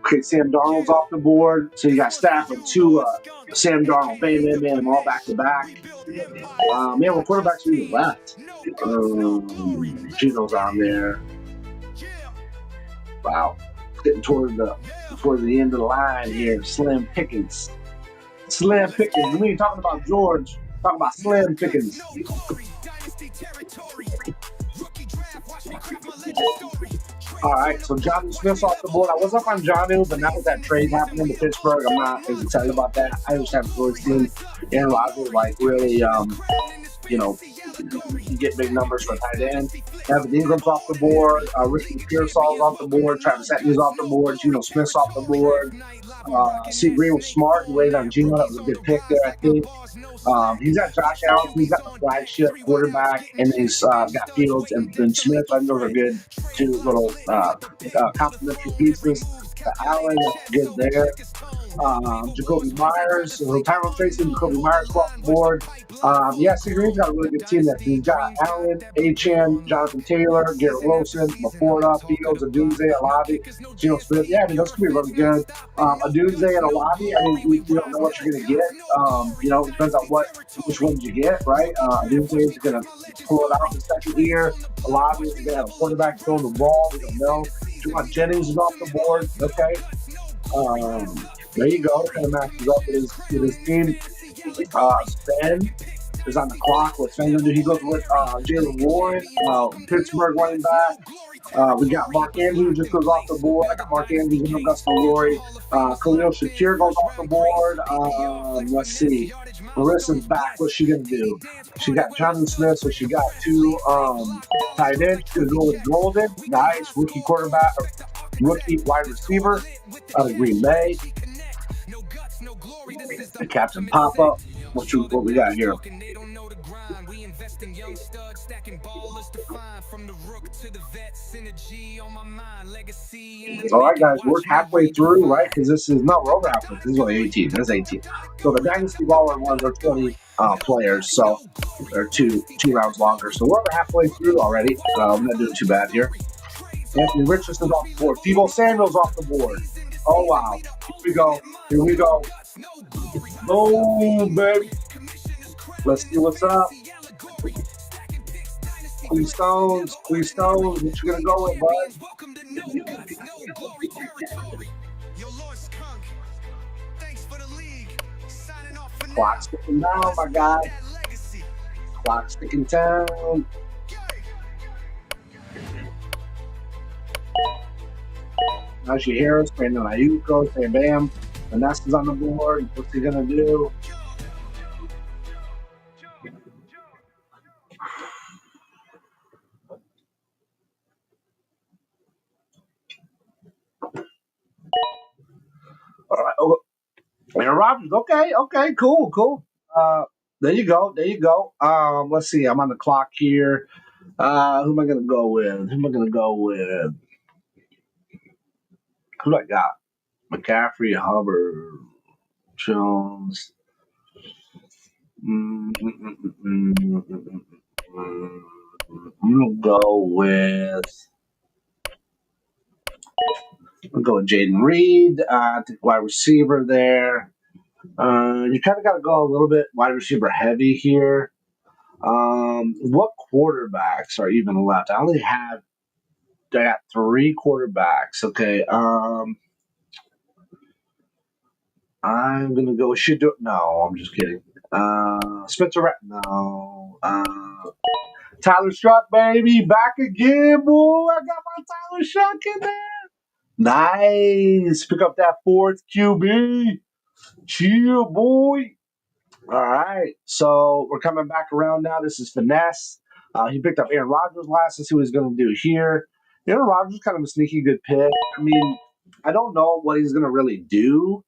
Okay, Sam Darnold's off the board. So you got Stafford, Tua, Sam Darnold, bam, all back to back. Man, what quarterbacks are even left? Gino's on there. Wow, getting toward the end of the line here. Slim Pickens. We ain't talking about George. Talking about Slim Pickens. All right, so Jonnu Smith's off the board. I was up on Jonnu, but now with that trade happening to Pittsburgh, I'm not as excited about that. I just haven't really seen Aaron Rodgers really, get big numbers for tight end. Evan Ingram's off the board. Ricky Pearsall's off the board. Travis Etienne's off the board. Geno Smith's off the board. C. Green was smart. He waited on Geno. That was a good pick there, I think. He's got Josh Allen. He's got the flagship quarterback, and he's got Fields and Smith. I think those are good two little complementary pieces. Allen, good there. Jacoby Myers, Tyrell Tracy, Jacoby Myers go off the board. C. Green's got a really good team there. He's got Allen, Achane, Jonathan Taylor, Garrett Wilson, Laporta, Fields, Adunze, Alabi, Geno Smith. Yeah, I mean, those could be really good. Adunze and Alabi, I mean, we don't know what you're going to get. It depends on which ones you get, right? Adunze is going to pull it out in the second year. Alabi is going to have a quarterback throwing the ball. We don't know. Juwan Jennings is off the board. Okay. There you go. Kind of matches up with his team. Sven is on the clock. What's Sven going to do? He goes with Jalen Warren, Pittsburgh running back. We got Mark Andrews just goes off the board. I got Mark Andrews and Augusta Lori. Khalil Shakir goes off the board. Let's see. Marissa's back. What's she going to do? She got Jonathan Smith, so she got two tight ends. She's going to go with Golden. Nice. Rookie quarterback. Rookie wide receiver out of Green Bay. The Captain Pop-Up. What we got here? All right, guys, we're halfway through, right? Because we're over halfway. This is only 18. This is 18. So the Dynasty Baller ones are 20 players, so they're two rounds longer. So we're over halfway through already. I'm not doing too bad here. Anthony Richardson's off the board. Tebow Samuel's off the board. Oh, wow. Here we go. Boom, baby. Let's see what's up. Three stones. What you gonna go with, bud? Welcome to No Guts, No Glory territory. Your Lord Skunk. Thanks for the league. Signing off for now. Clock's ticking down, my guy. That legacy. Clock's ticking down. As you hear us, Brandon Ayuko, Bam Bam. Vanessa's on the board. What's he gonna do? All right. Oh, Aaron Rodgers. Okay, cool. There you go. Let's see. I'm on the clock here. Who am I gonna go with? Who do I got? McCaffrey, Hubbard, Jones. I'm gonna go with. I'll go with Jaden Reed, wide receiver there. You kind of got to go a little bit wide receiver heavy here. What quarterbacks are even left? I got 3 quarterbacks. Okay. I'm gonna go. No, I'm just kidding. Spencer. No. Tyler Shuck, baby, back again, boy. I got my Tyler Shuck in there. Nice. Pick up that 4th QB. Chill, boy. All right. So we're coming back around now. This is Finesse. He picked up Aaron Rodgers last. Let's see what he's going to do here. Aaron Rodgers is kind of a sneaky good pick. I mean, I don't know what he's going to really do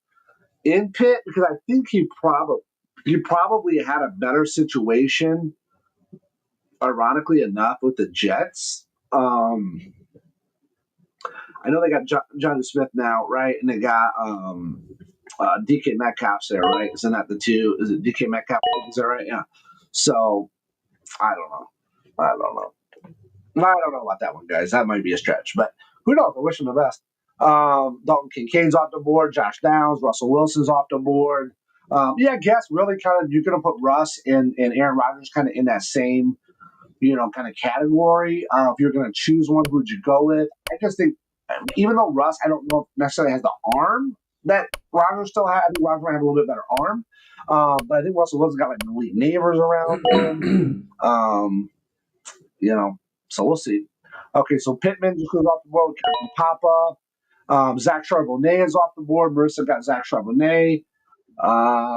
in Pitt because I think he probably had a better situation, ironically enough, with the Jets. I know they got Johnny Smith now, right? And they got DK Metcalf's there, right? Isn't that the two? Is it DK Metcalf? Is that right? Yeah. So I don't know about that one, guys. That might be a stretch, but who knows? I wish him the best. Dalton Kincaid's off the board. Josh Downs, Russell Wilson's off the board. I guess really kind of you're going to put Russ and Aaron Rodgers kind of in that same, kind of category. If you're going to choose one, who would you go with? I just think, even though Russ, I don't know if necessarily has the arm that Rodgers still has. I think Rodgers might have a little bit better arm. But I think Russell Wilson's got like elite neighbors around him. So we'll see. Okay, so Pittman just goes off the board with Captain Papa. Zach Charbonnet is off the board. Marissa got Zach Charbonnet.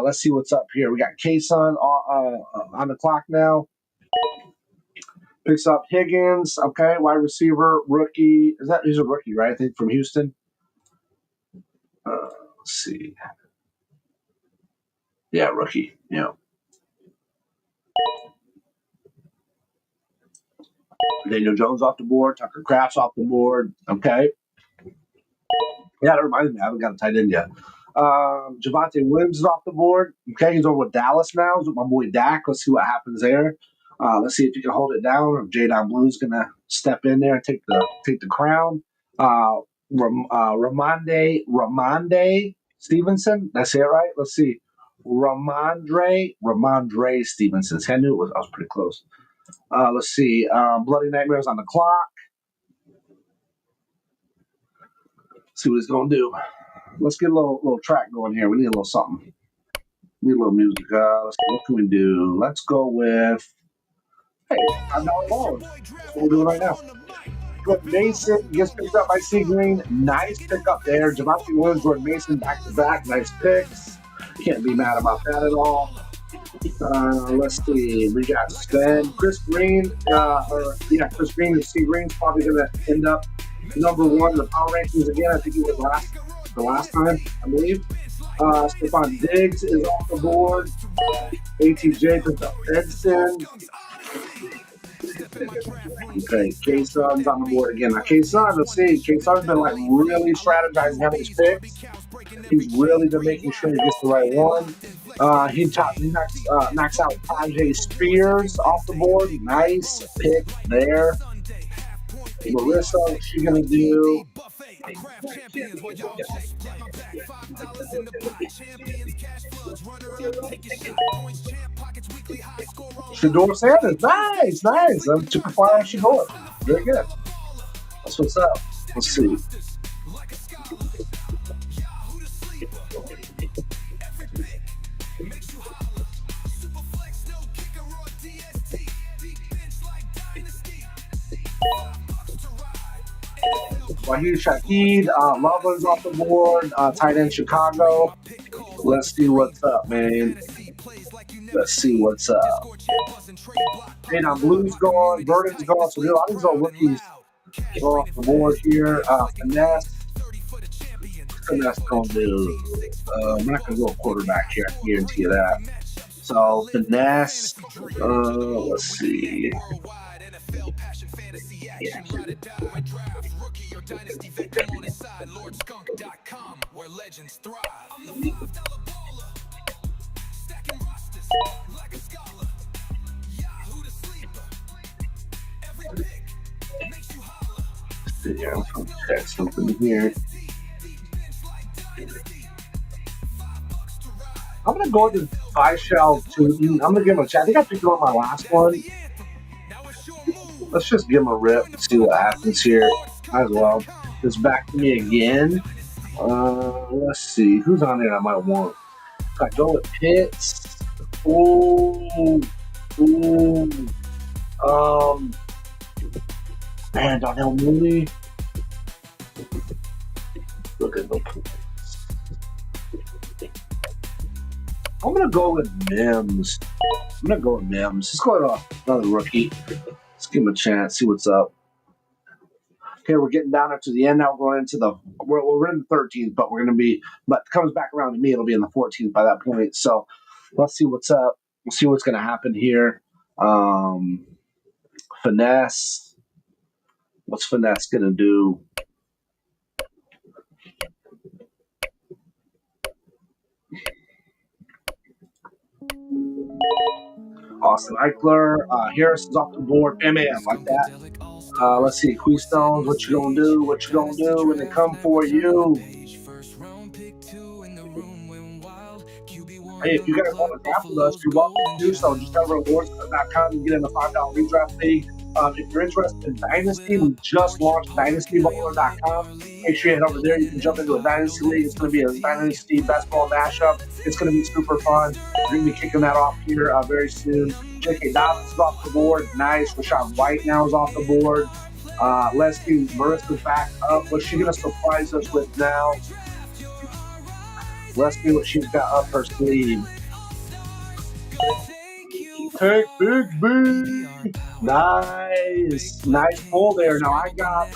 Let's see what's up here. We got K-Sun on the clock now. Picks up Higgins. Okay, wide receiver, rookie. He's a rookie, right? I think from Houston. Let's see. Yeah, rookie. Yeah. Daniel Jones off the board. Tucker Kraft's off the board. Okay. Yeah, that reminds me. I haven't got a tight end yet. Javonte Williams is off the board. Okay, he's over with Dallas now. He's with my boy Dak. Let's see what happens there. Let's see if he can hold it down, or if Jadon Blue's gonna step in there and take the crown. Ramondre Stevenson. That's it, right? Let's see. Ramondre Stevenson. I knew I was pretty close. Let's see. Bloody Nightmares on the clock. See what he's gonna do. Let's get a little track going here. We need a little something. We need a little music. Let's see, what can we do? Let's go with. Hey, $5 balls. That's what we're doing right now. Jordan Mason gets picked up by C Green. Nice pickup there. Javonte Williams, Jordan Mason back to back. Nice picks. Can't be mad about that at all. Let's see. We got Sven. Chris Green. Chris Green and C Green's probably going to end up number 1 in the power rankings again. I think he was the last time, I believe. Stephon Diggs is off the board. ATJ picked up Edson. Okay, K-Sun's on the board again. Now, K-Sun, let's see. K-Sun's been really strategizing having his picks. He's really been making sure he gets the right one. He knocks out Tajay Spears off the board. Nice pick there. Marissa, what's she going to do? I craft champions while y'all just play. My back $5 in the pot. Champions, cash floods, runner up, take a shot. Points, champ, pockets, weekly high score. Shador Sanders, nice, nice. I'm super fire on Shador. Very good. That's what's up. Let's see. Like a scholar. Yahoo the sleeper. Every pick makes you holler. Superflex, no kicker or DST. Deep bench like Dynasty. $5 to ride. Wahid Shaheed, Loveland's off the board. Tight end Chicago. Let's see what's up, man. Let's see what's up. And Blue's gone, Verdon's gone. So a lot of these are rookies go off the board here. Finesse. Finesse gonna do. I'm not gonna go a quarterback here. I can guarantee you that. So Finesse. Let's see. Yeah. Dynasty vet, come on inside, LordSkunk.com, where legends thrive. I'm the $5 baller, stacking rosters like a scholar. Yahoo the sleeper. Every pick makes you holler. Let's see here. I'm gonna check something here. I'm gonna go to Shell Tootin. I'm gonna give him a chat. I think I picked him on my last one. Let's just give him a rip and see what happens here. Might as well. It's back to me again. Let's see. Who's on there I might want? I go with Pitts. Ooh. Man, Donnell Mooney. Look at the points. I'm gonna go with Mims. Let's go with another rookie. Let's give him a chance, see what's up. Okay, we're getting down to the end now. We're going into we're in the 13th, but it comes back around to me, it'll be in the 14th by that point. So let's see what's up. We'll see what's gonna happen here. Finesse. What's Finesse gonna do? Austin Eichler, Harris is off the board. Man, like that. Let's see, Queestones, what you gonna do? When they come for you? Hey, if you guys want to draft with us, you're welcome to do so. Just go to rewards.com and get in the $5 redraft league. If you're interested in Dynasty, we just launched DynastyBowler.com. Make sure you head over there. You can jump into a Dynasty league. It's going to be a Dynasty best ball mashup. It's going to be super fun. We're going to be kicking that off here very soon. J.K. Dobbins is off the board. Nice. Rashad White now is off the board. Leslie Marissa's back up. What's she going to surprise us with now? Let's see what she's got up her sleeve. Take Big B. Nice pull there. Now I got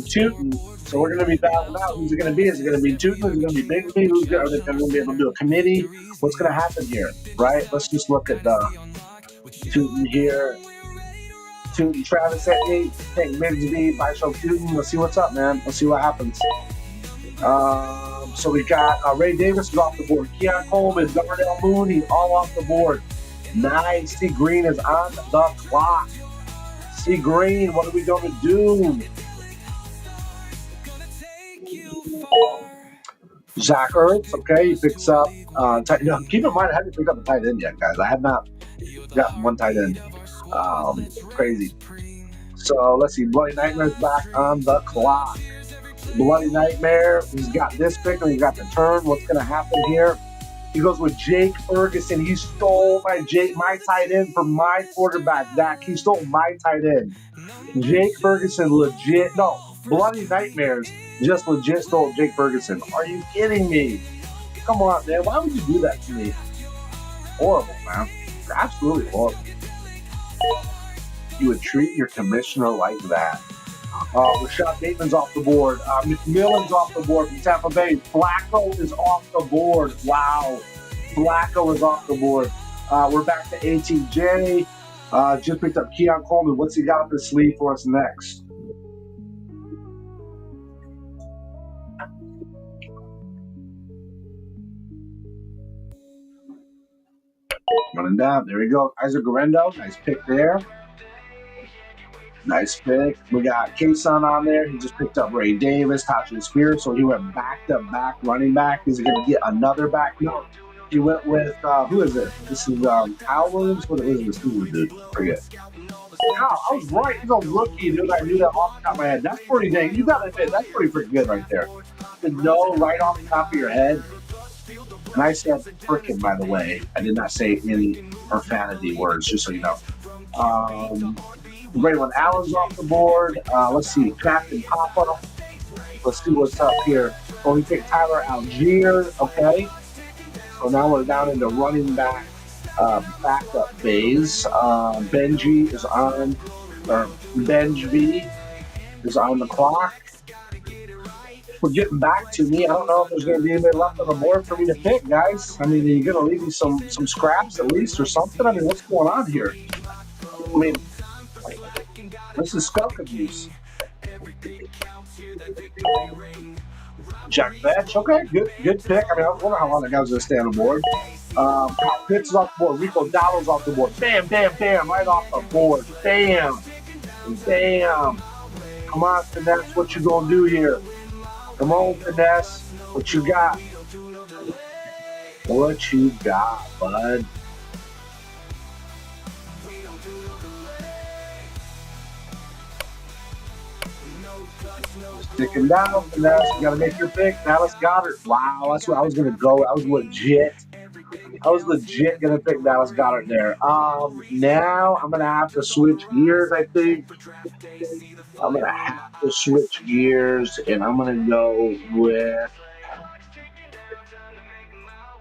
Tootin, so we're going to be battling out. Who's it going to be? Is it going to be Tootin? Is it going to be Big B? Are they going to be able to do a committee? What's going to happen here, right? Let's just look at Tootin here. Tootin, Travis at me. Take Big B, by show Tootin. Let's see what's up, man. Let's see what happens. So we got Ray Davis is off the board. Keon Coleman, Darnell Mooney, all off the board. Nice. C. Green is on the clock. C. Green, what are we going to do? Zach Ertz, okay, he picks up. Keep in mind, I haven't picked up a tight end yet, guys. I have not gotten one tight end. Crazy. So let's see. Bloody Nightmare's back on the clock. Bloody Nightmare, he's got this pick and he's got the turn. What's going to happen here? He goes with Jake Ferguson. He stole my tight end from my quarterback, Dak. He stole my tight end. Jake Ferguson Bloody Nightmares just legit stole Jake Ferguson. Are you kidding me? Come on, man. Why would you do that to me? Horrible, man. Absolutely horrible. You would treat your commissioner like that. Rashad Bateman's off the board. McMillan's off the board from Tampa Bay. Flacco is off the board. Wow. Flacco is off the board. We're back to ATJ. Just picked up Keon Coleman. What's he got up his sleeve for us next? Running down. There we go. Isaac Garendo. Nice pick there. Nice pick. We got Kason on there. He just picked up Ray Davis, Tajay Spears, so he went back-to-back running back. Is he going to get another back? No. He went with, who is it? This is Kyle Williams? What is this dude? Forget. Wow, I was right. He's a rookie, dude. I knew that off the top of my head. That's pretty dang. You got to admit, that's pretty freaking good right there. To know right off the top of your head. And I said frickin', by the way. I did not say any profanity words, just so you know. Braylon Allen's off the board. Let's see, Captain Papa. Let's see what's up here. Oh, we picked Tyler Algier. Okay. So now we're down into running back backup phase. Benji is on, or Benj is on the clock. For getting back to me, I don't know if there's going to be anybody left on the board for me to pick, guys. I mean, are you going to leave me some scraps at least or something? I mean, what's going on here? I mean, this is skunk abuse. Jack Vetch, okay, good pick. I mean, I was wondering how long that guy was going to stay on the board. Kyle Pitts is off the board. Rico Dowdle's off the board. Bam, bam, bam, right off the board. Bam, bam. Come on, Finesse, what you going to do here? Come on, Finesse, what you got? What you got, bud? Sticking down, Finesse. You got to make your pick. Dallas Goedert. Wow, that's what I was going to go. I was legit going to pick Dallas Goedert there. Now I'm going to have to switch gears, I think. I'm going to have to switch gears, and I'm going to go with...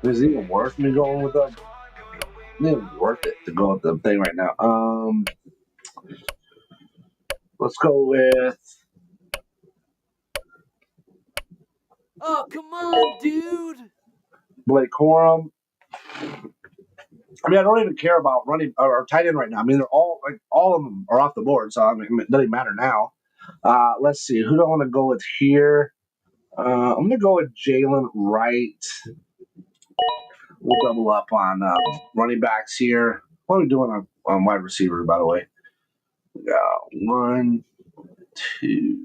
Is it even worth me going with them? It's even worth it to go with the thing right now. Let's go with... Oh, come on, dude. Blake Corum. I mean, I don't even care about running or tight end right now. I mean, they're all of them are off the board, so I mean, it doesn't matter now. Let's see, who do I want to go with here? I'm going to go with Jalen Wright. We'll double up on running backs here. What are we doing on wide receivers, by the way? We got 1, 2,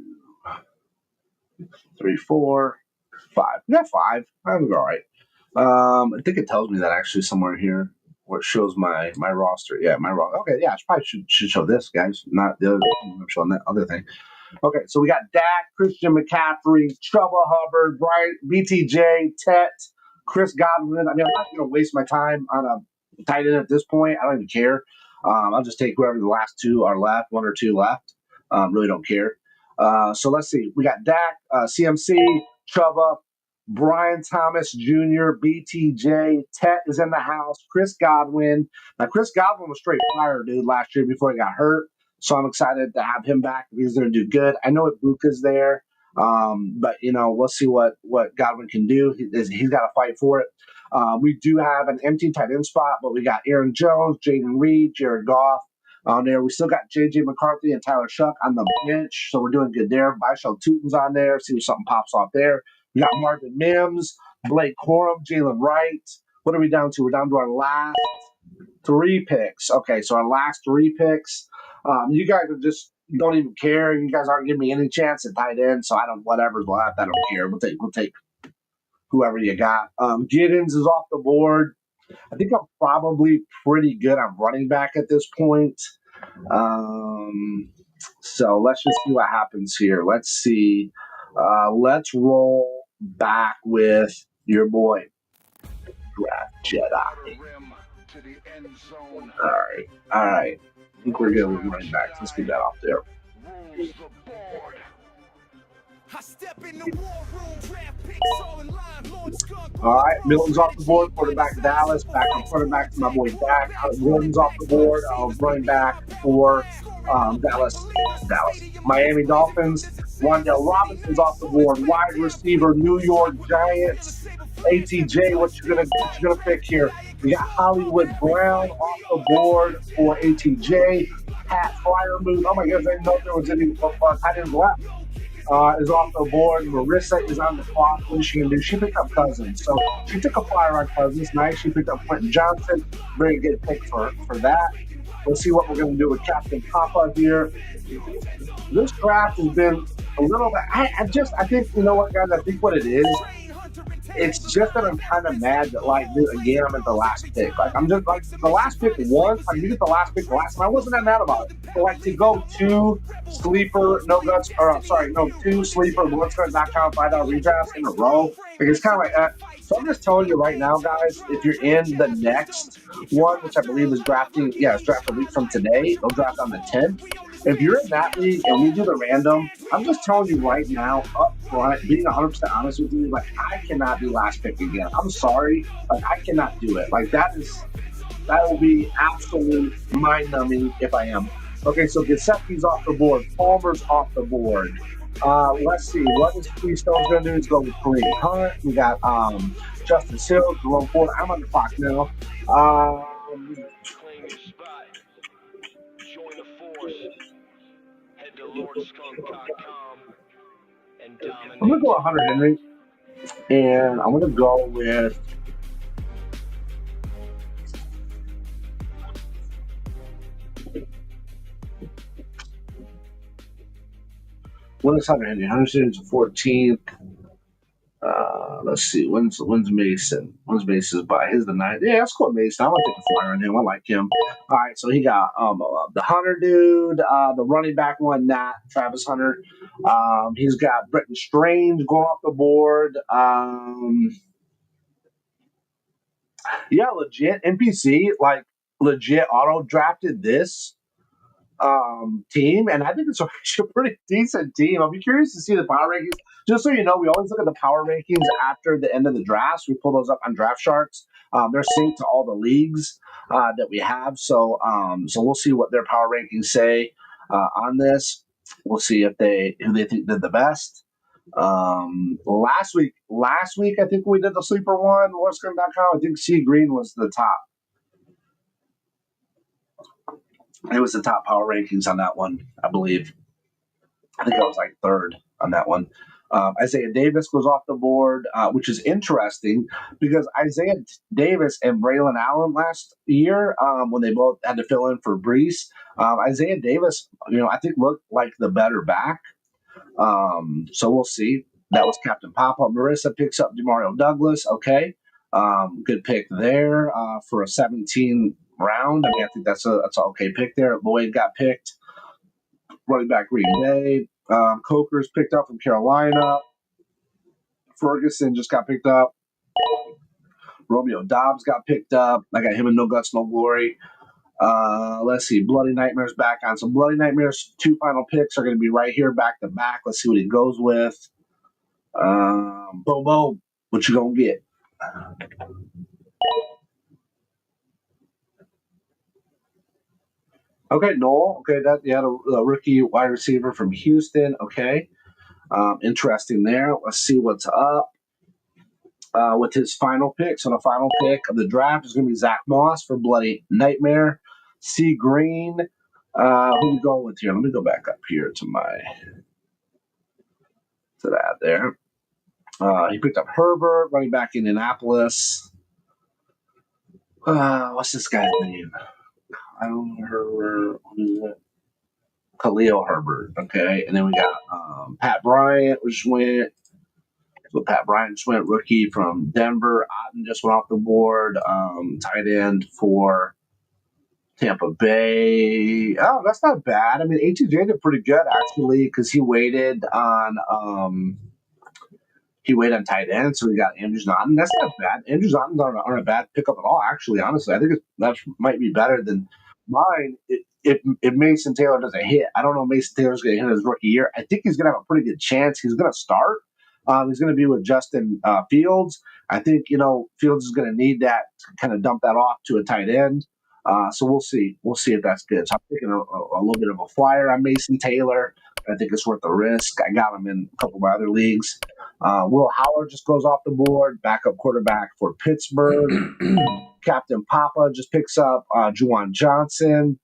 3, 4, 5. We got 5. I'm all right. I think it tells me that actually somewhere here where it shows my roster. Yeah, my roster. Okay, yeah, I probably should show this, guys, not the other. I'm showing that other thing. Okay, so we got Dak, Christian McCaffrey, Chuba Hubbard, Brian, BTJ, Tet, Chris Godwin. I mean, I'm not going to waste my time on a tight end at this point. I don't even care. I'll just take whoever the last two are left, 1 or 2 left. Really don't care. So let's see. We got Dak, CMC, Chuba, Brian Thomas Jr., BTJ, Tet is in the house, Chris Godwin. Now, Chris Godwin was straight fire, dude, last year before he got hurt. So I'm excited to have him back. He's going to do good. I know Ibuka's there, but, you know, we'll see what Godwin can do. He's got to fight for it. We do have an empty tight end spot, but we got Aaron Jones, Jaden Reed, Jared Goff on there. We still got J.J. McCarthy and Tyler Shuck on the bench, so we're doing good there. Vishal Tutin's on there. See if something pops off there. We got Marvin Mims, Blake Corum, Jalen Wright. What are we down to? We're down to our last 3 picks. Okay, so our last 3 picks. You guys are just don't even care. You guys aren't giving me any chance at tight end, so I don't. Whatever's left, I don't care. We'll take whoever you got. Giddens is off the board. I think I'm probably pretty good on running back at this point. So let's just see what happens here. Let's see. Let's roll back with your boy, Draft Jedi. All right. I think we're good with running backs. Let's get that off there. All right, Milton's off the board. Quarterback Dallas. Back on quarterback to my boy Dak. Gordon's off the board. Running back for Dallas. Miami Dolphins. Wandale Robinson's off the board. Wide receiver, New York Giants. ATJ, what you gonna pick here? We got Hollywood Brown off the board for ATJ. Pat Fryermuth. Oh my goodness, I didn't know if there was any tight ends left. Is off the board. Marissa is on the clock. What is she gonna do? She picked up Cousins, so she took a flyer on Cousins. Nice. She picked up Quentin Johnson. Very good pick for that. Let's see what we're going to do with Captain Papa here. This draft has been a little bit. I think, you know what, guys? I think what it is, it's just that I'm kind of mad that, like, dude, again, I'm at the last pick. Like, I'm just, like, the last pick once. Like, you get the last pick last time. I wasn't that mad about it. But, like, to go two sleeper, two sleeper, what's going to knock out $5 redrafts in a row. Like, it's kind of like that. So I'm just telling you right now, guys, if you're in the next one, which I believe is drafting, it's draft a week from today. They'll draft on the 10th. If you're in that league and we do the random, I'm just telling you right now, up front, being 100% honest with you, like, I cannot be last pick again. I'm sorry. Like, I cannot do it. Like, that will be absolute mind-numbing if I am. Okay, so Giuseppe's off the board. Palmer's off the board. Let's see. What is Freestone's going to do is go with Kareem Hunt. We got Justice Hill, Jerome Ford. I'm on the clock now. Claim your spot. Join the force. Head to lordskunk.com and I'm going to go dominate. 100 Henry. And I'm going to go with when is 100 Henry? 100 Henry's the 14th. Let's see. When's Mason? When's Mason's by? His the 9th. Yeah, let's go with Mason. I want to take a flyer on him. I like him. All right, so he got the Hunter dude, the running back one, Travis Hunter. He's got Britton Strange going off the board. Legit NPC, like legit auto drafted this team, and I think it's actually a pretty decent team. I'll be curious to see the power rankings. Just so you know, we always look at the power rankings after the end of the drafts. We pull those up on Draft Sharks. They're synced to all the leagues that we have. So we'll see what their power rankings say on this. We'll see who they think did the best. Last week, I think we did the sleeper one, Warscrim.com. I think C Green was the top. It was the top power rankings on that one, I believe. I think I was like third on that one. Isaiah Davis goes off the board, which is interesting because Isaiah Davis and Braylon Allen last year, when they both had to fill in for Brees, Isaiah Davis, I think looked like the better back. So we'll see. That was Captain Papa. Marissa picks up Demario Douglas. Okay. Good pick there for a 17 round. I mean, I think that's an okay pick there. Lloyd got picked. Running back Green Bay. Coker's picked up from Carolina. Ferguson just got picked up. Romeo Dobbs got picked up. I got him in No Guts, No Glory. Let's see. Bloody Nightmare's back on. So Bloody Nightmare's 2 final picks are going to be right here back to back. Let's see what he goes with. Bobo, what you going to get? Okay, Noel. Okay, the rookie wide receiver from Houston. Okay, interesting there. Let's see what's up with his final pick. So the final pick of the draft is going to be Zach Moss for Bloody Nightmare. C Green. Who are we going with here? Let me go back up here to that there. He picked up Herbert, running back Indianapolis. What's this guy's name? I don't know Herbert. What is it? Khalil Herbert. Okay, and then we got Pat Bryant, which went. So Pat Bryant just went rookie from Denver. Otten just went off the board. Tight end for Tampa Bay. Oh, that's not bad. I mean, ATJ did pretty good actually because he waited on tight end, so we got Andrew Zotten. That's not bad. Andrew Zotten's aren't a bad pickup at all, actually, honestly. I think that might be better than mine if Mason Taylor doesn't hit. I don't know if Mason Taylor's going to hit his rookie year. I think he's going to have a pretty good chance. He's going to start. He's going to be with Justin Fields. I think, Fields is going to need that to kind of dump that off to a tight end. So we'll see. We'll see if that's good. So I'm taking a little bit of a flyer on Mason Taylor. I think it's worth the risk. I got him in a couple of my other leagues. Will Howard just goes off the board, backup quarterback for Pittsburgh. Captain Papa just picks up Juwan Johnson.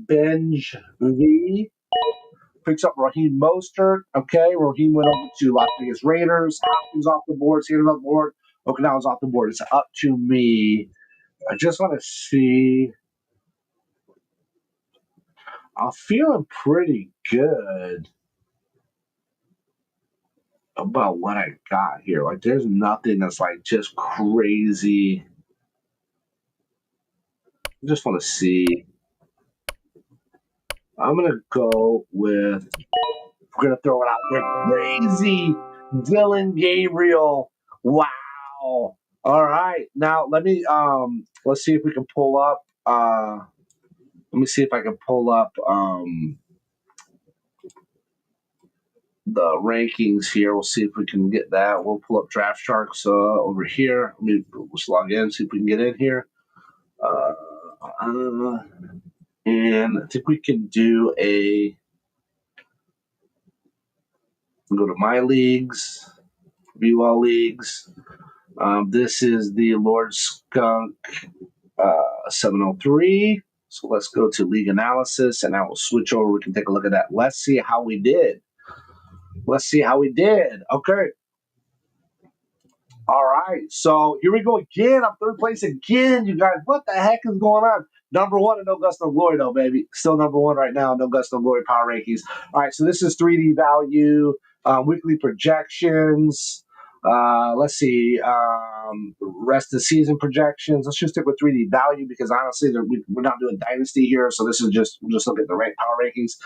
Benj V picks up Raheem Mostert. Okay, Raheem went over to Las Vegas Raiders. Hopkins off the board. Sanders off the board. Okinawa's off the board. It's up to me. I just want to see. I'm feeling pretty good about what I got here. Like, there's nothing that's like just crazy. I just want to see. I'm gonna go with. We're gonna throw it out there. Crazy Dylan Gabriel. Wow. All right. Now let's see if we can pull up let me see if I can pull up the rankings here. We'll see if we can get that. We'll pull up Draft Sharks over here. Let's log in, see if we can get in here. And I think we can do go to my leagues, view all leagues. This is the Lord Skunk 703. So let's go to league analysis and I will switch over. We can take a look at that. Let's see how we did. Okay. All right. So here we go again. I'm third place again. You guys, what the heck is going on? Number one in No Guts No Glory, though, baby. Still number one right now in No Guts No Glory Power Rankings. All right. So this is 3D value, weekly projections. Let's see. Rest of the season projections. Let's just stick with 3D value because honestly, we're not doing Dynasty here. So this is we'll just look at the power rankings.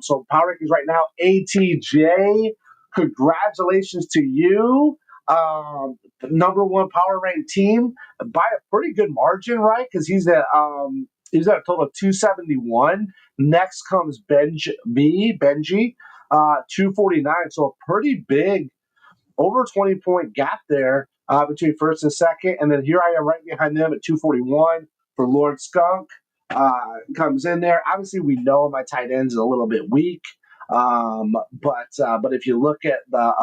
So power rankings right now, ATJ. Congratulations to you. Number one power ranked team by a pretty good margin, right? Because he's at a total of 271. Next comes Benji, 249. So a pretty big over 20-point gap there between first and second. And then here I am right behind them at 241 for Lord Skunk. Comes in there. Obviously, we know my tight ends is a little bit weak. But if you look at the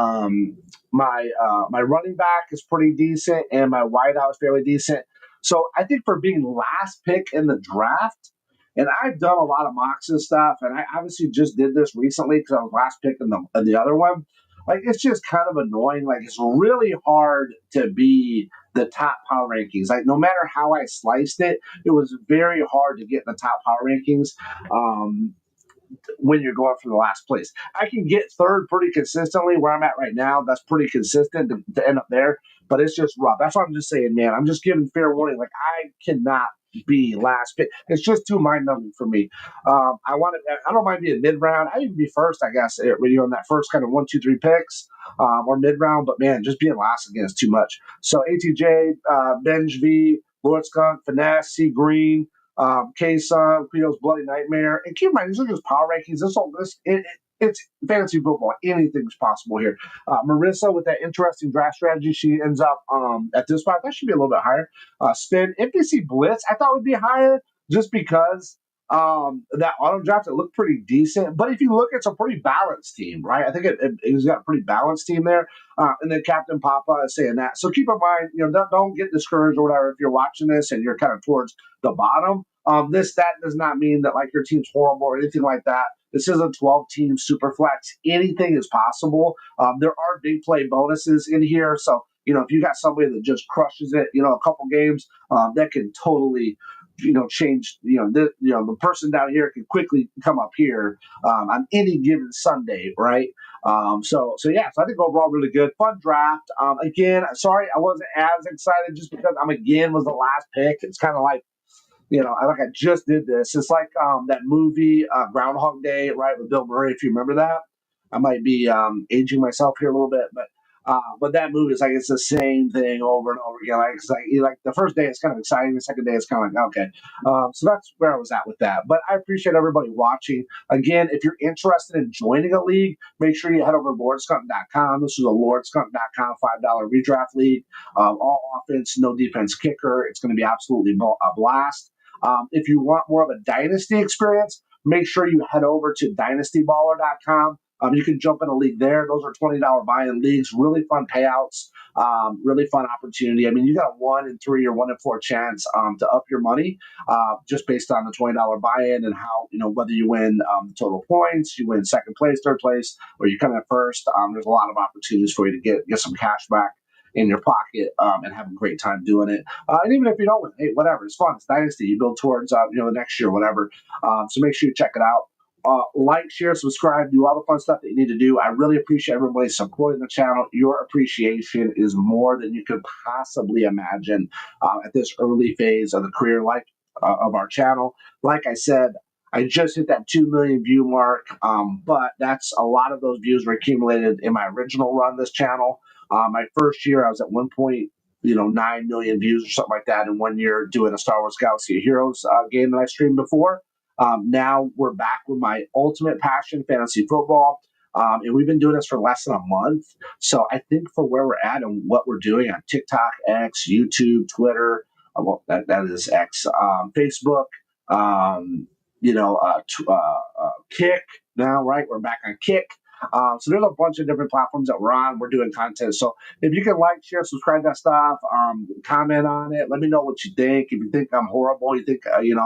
my running back is pretty decent and my wideout is fairly decent. So I think for being last pick in the draft, and I've done a lot of mocks and stuff, and I obviously just did this recently because I was last pick in the other one. Like, it's just kind of annoying. Like, it's really hard to be the top power rankings. Like, no matter how I sliced it, it was very hard to get in the top power rankings. When you're going for the last place, I can get third pretty consistently where I'm at right now. That's pretty consistent to end up there, but it's just rough. That's why I'm just saying, man, I'm just giving fair warning. Like, I cannot be last pick. It's just too mind numbing for me. I don't mind being mid round. I even be first, I guess, in that first kind of 1, 2, 3 picks or mid round. But man, just being last again is too much. So ATJ, Benj V, Lord Skunk, Finesse, C Green. K-Sun, Cleo's Bloody Nightmare. And keep in mind, these are just power rankings. It's fantasy football. Anything's possible here. Marissa, with that interesting draft strategy, she ends up at this spot. That should be a little bit higher. Spin, NPC Blitz, I thought would be higher just because that auto draft, it looked pretty decent. But if you look, it's a pretty balanced team, right? I think it's got a pretty balanced team there. And then Captain Papa is saying that. So keep in mind, don't get discouraged or whatever if you're watching this and you're kind of towards the bottom. That does not mean that like your team's horrible or anything like that. This is a 12-team super flex. Anything is possible. There are big play bonuses in here. So, if you got somebody that just crushes it, a couple games, that can totally, change, the person down here can quickly come up here on any given Sunday, right? So I think overall really good. Fun draft. Again, sorry, I wasn't as excited just because was the last pick. It's kind of like, I just did this. It's like that movie Groundhog Day, right, with Bill Murray, if you remember that. I might be aging myself here a little bit, but that movie is like it's the same thing over and over again. Like the first day it's kind of exciting, the second day it's kind of like okay. So that's where I was at with that. But I appreciate everybody watching. Again, if you're interested in joining a league, make sure you head over to lordskunk.com. This is a lordskunk.com $5 redraft league. All offense, no defense kicker. It's going to be absolutely a blast. If you want more of a dynasty experience, make sure you head over to dynastyballer.com. You can jump in a league there. Those are $20 buy-in leagues. Really fun payouts. Really fun opportunity. I mean, you got a 1 in 3 or 1 in 4 chance to up your money just based on the $20 buy-in and how, whether you win total points, you win second place, third place, or you come in first. There's a lot of opportunities for you to get some cash back. in your pocket and have a great time doing it. And even if you don't win, hey, whatever, it's fun. It's Dynasty. You build towards the next year, whatever. So make sure you check it out. Like, share, subscribe, do all the fun stuff that you need to do. I really appreciate everybody supporting the channel. Your appreciation is more than you could possibly imagine at this early phase of the career life of our channel. Like I said, I just hit that 2 million view mark, but that's a lot of those views were accumulated in my original run this channel. My first year, I was at 1.9 million views or something like that in 1 year doing a Star Wars Galaxy of Heroes game that I streamed before. Now we're back with my ultimate passion, fantasy football. And we've been doing this for less than a month. So I think for where we're at and what we're doing on TikTok, X, YouTube, Twitter, well, that is X, Facebook, Kick now, right? We're back on Kick. So there's a bunch of different platforms that we're on. We're doing content. So if you can like, share, subscribe to that stuff, comment on it. Let me know what you think. If you think I'm horrible, you think, you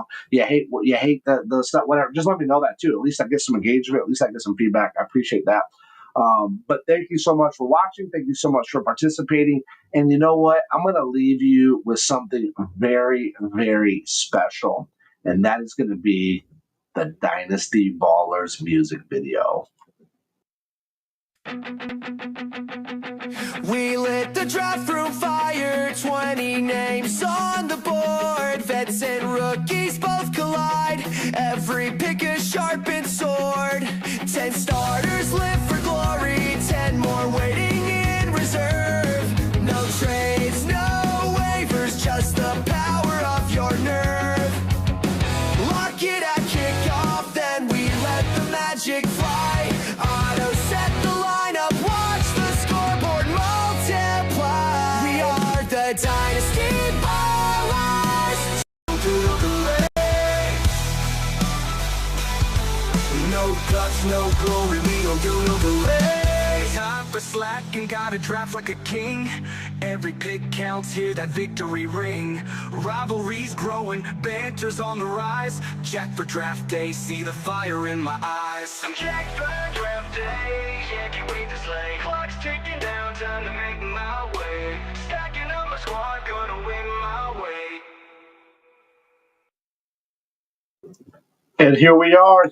hate the stuff, whatever, just let me know that too. At least I get some engagement. At least I get some feedback. I appreciate that. But thank you so much for watching. Thank you so much for participating. And you know what? I'm going to leave you with something very, very special. And that is going to be the Dynasty Ballers music video. We lit the draft room fire, 20 names on the board. Vets and rookies both collide. Every pick a sharpened sword. 10 starters live for glory, 10 more waiting in reserve. No trades, no waivers, just the power of your nerve. Lock it at kickoff, then we let the magic fly. Auto set the lineup, watch the scoreboard multiply. We are the Dynasty Ballers. No guts, no glory, we don't do no delay. Time for slack and gotta draft like a king. Every pick counts, hear that victory ring. Rivalries growing, banter's on the rise. Jack for draft day, see the fire in my eyes. I'm Jack for draft day, yeah, can't wait to slay. Clock's ticking down, time to make my way. Stacking up my squad, gonna win my way. And here we are,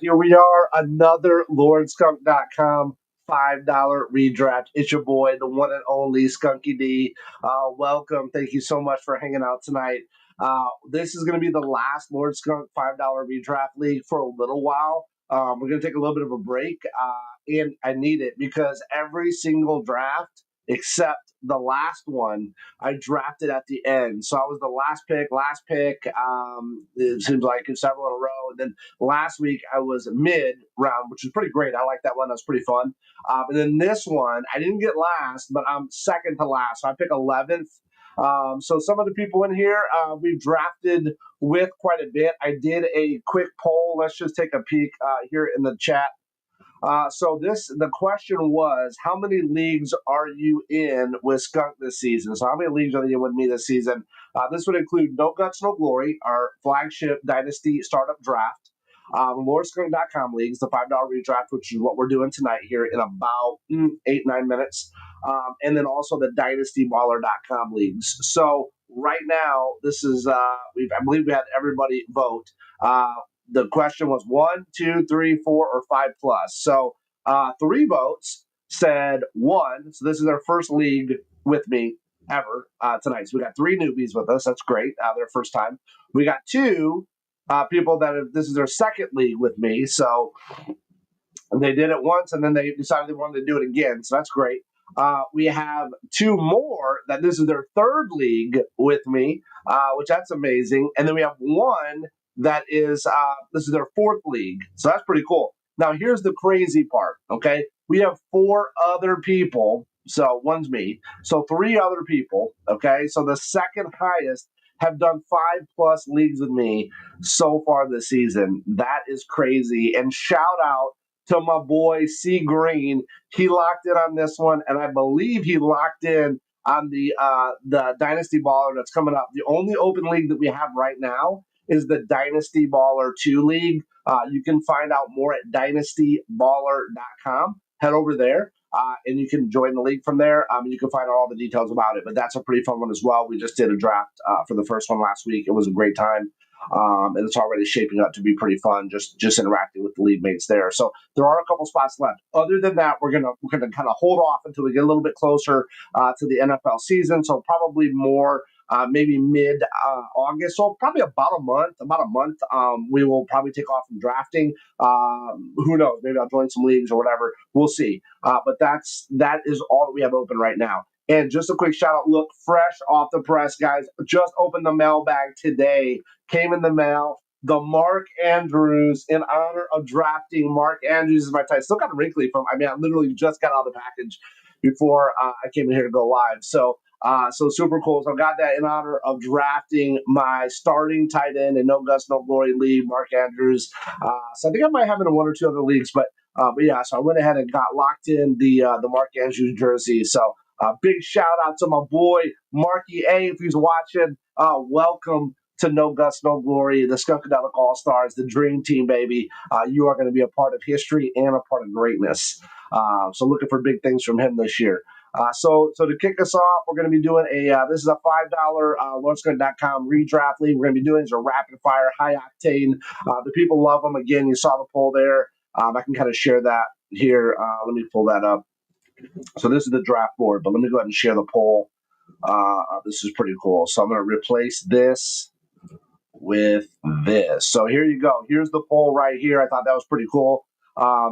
another LordSkunk.com $5 redraft. It's your boy, the one and only Skunky D. Welcome. Thank you so much for hanging out tonight. This is going to be the last Lord Skunk $5 redraft league for a little while. We're going to take a little bit of a break, and I need it because every single draft except the last one I drafted at the end. So I was the last pick. It seems like several in a row. And then last week I was mid round, which was pretty great. I like that one. That was pretty fun. And then this one, I didn't get last, but I'm second to last. So I pick 11th. So some of the people in here, we've drafted with quite a bit. I did a quick poll. Let's just take a peek here in the chat. So the question was, how many leagues are you in with Skunk this season? So how many leagues are you in with me this season? This would include No Guts, No Glory, our flagship Dynasty startup draft. LordSkunk.com leagues, the $5 redraft, which is what we're doing tonight here in about 8-9 minutes. And then also the DynastyBaller.com leagues. So right now, this is, I believe we had everybody vote. The question was 1, 2, 3, 4, or 5 plus. So 3 votes said 1. So this is their first league with me ever tonight. So we got 3 newbies with us. That's great. Their first time. We got 2 people this is their second league with me. So they did it once and then they decided they wanted to do it again. So that's great. We have 2 more that this is their third league with me, which that's amazing. And then we have 1 that is this is their fourth league. So that's pretty cool. Now here's the crazy part, okay? We have 4 other people. So one's me. So 3 other people, okay? So the second highest have done 5 plus leagues with me so far this season. That is crazy. And shout out to my boy C Green. He locked in on this one, and I believe he locked in on the Dynasty Baller that's coming up. The only open league that we have right now is the Dynasty Baller 2 League. You can find out more at dynastyballer.com. Head over there. and you can join the league from there. And you can find out all the details about it. But that's a pretty fun one as well. We just did a draft for the first one last week. It was a great time. And it's already shaping up to be pretty fun, just interacting with the league mates there. So there are a couple spots left. Other than that, we're gonna kind of hold off until we get a little bit closer to the NFL season. So probably more maybe mid August. So probably about a month. We will probably take off from drafting. Who knows? Maybe I'll join some leagues or whatever. We'll see. But that is all that we have open right now. And just a quick shout out, look, fresh off the press, guys. Just opened the mailbag today. Came in the mail. The Mark Andrews, in honor of drafting Mark Andrews, is my title. Still kind of wrinkly I literally just got out of the package before I came in here to go live. So super cool. So I got that in honor of drafting my starting tight end in No Guts, No Glory league, Mark Andrews. So I think I might have him in one or two other leagues, but yeah. So I went ahead and got locked in the Mark Andrews jersey. So big shout out to my boy Marky A if he's watching. Welcome to No Guts, No Glory, the Skunkadelic All-Stars, the Dream Team, baby. You are going to be a part of history and a part of greatness. So looking for big things from him this year. So to kick us off, we're going to be doing this is a $5 LeagueSafe.com redraft league. We're going to be doing a rapid fire, high octane. The people love them. Again, you saw the poll there. I can kind of share that here. Let me pull that up. So this is the draft board, but let me go ahead and share the poll. This is pretty cool. So I'm going to replace this with this. So here you go. Here's the poll right here. I thought that was pretty cool.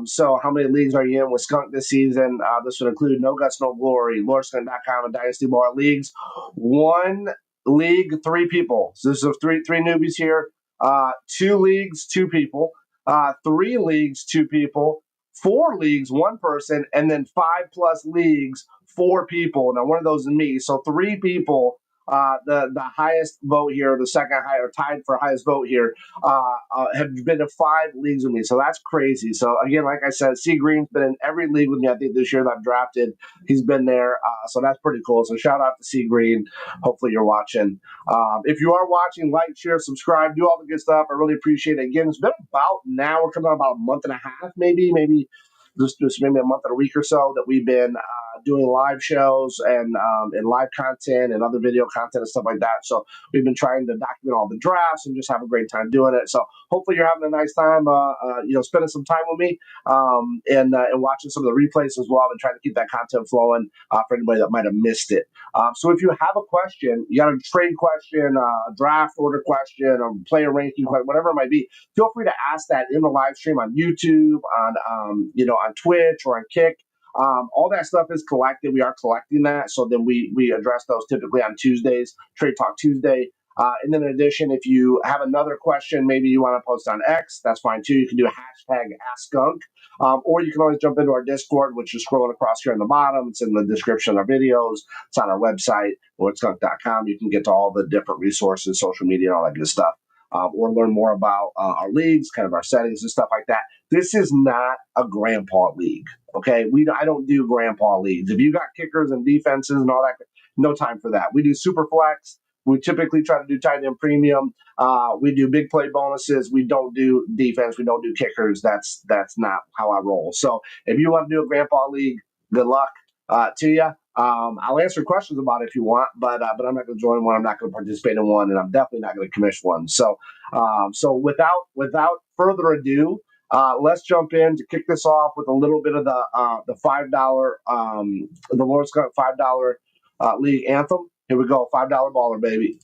So how many leagues are you in with Skunk this season? This would include No Guts, No Glory, LordSkunk.com, and Dynasty Bar leagues. One league, 3 people. So this is three newbies here. 2 leagues, 2 people. 3 leagues, 2 people. 4 leagues, 1 person, and then 5+ leagues, 4 people. Now one of those is me. So 3 people. The highest vote here, the second high, or tied for highest vote here, have been to 5 leagues with me. So that's crazy. So again, like I said, C Green's been in every league with me. I think this year that I've drafted, he's been there. So that's pretty cool. So shout out to C Green. Hopefully you're watching. If you are watching, like, share, subscribe, do all the good stuff. I really appreciate it. Again, it's been about now, we're coming on about a month and a half, maybe just maybe a month and a week or so that we've been doing live shows and live content and other video content and stuff like that. So we've been trying to document all the drafts and just have a great time doing it. So hopefully you're having a nice time, spending some time with me and watching some of the replays as well. I've been trying to keep that content flowing for anybody that might have missed it. So if you have a question, you got a trade question, a draft order question, a player ranking question, whatever it might be, feel free to ask that in the live stream on YouTube, on Twitch or on Kick. All that stuff is collected. We are collecting that. So then we address those typically on Tuesdays, Trade Talk Tuesday. And then in addition, if you have another question, maybe you want to post on X, that's fine too. You can do a #AskSkunk. Or you can always jump into our Discord, which is scrolling across here on the bottom. It's in the description of our videos. It's on our website, LordSkunk.com. You can get to all the different resources, social media, and all that good stuff. Or learn more about our leagues, kind of our settings and stuff like that. This is not a grandpa league, okay? I don't do grandpa leagues. If you got kickers and defenses and all that, no time for that. We do Superflex. We typically try to do tight end premium. We do big play bonuses. We don't do defense. We don't do kickers. That's not how I roll. So if you want to do a grandpa league, good luck to you. I'll answer questions about it if you want, but I'm not going to join one. I'm not going to participate in one, and I'm definitely not going to commission one. So without further ado, let's jump in to kick this off with a little bit of the $5 the Lord Skunk $5 league anthem. Here we go, $5 baller, baby.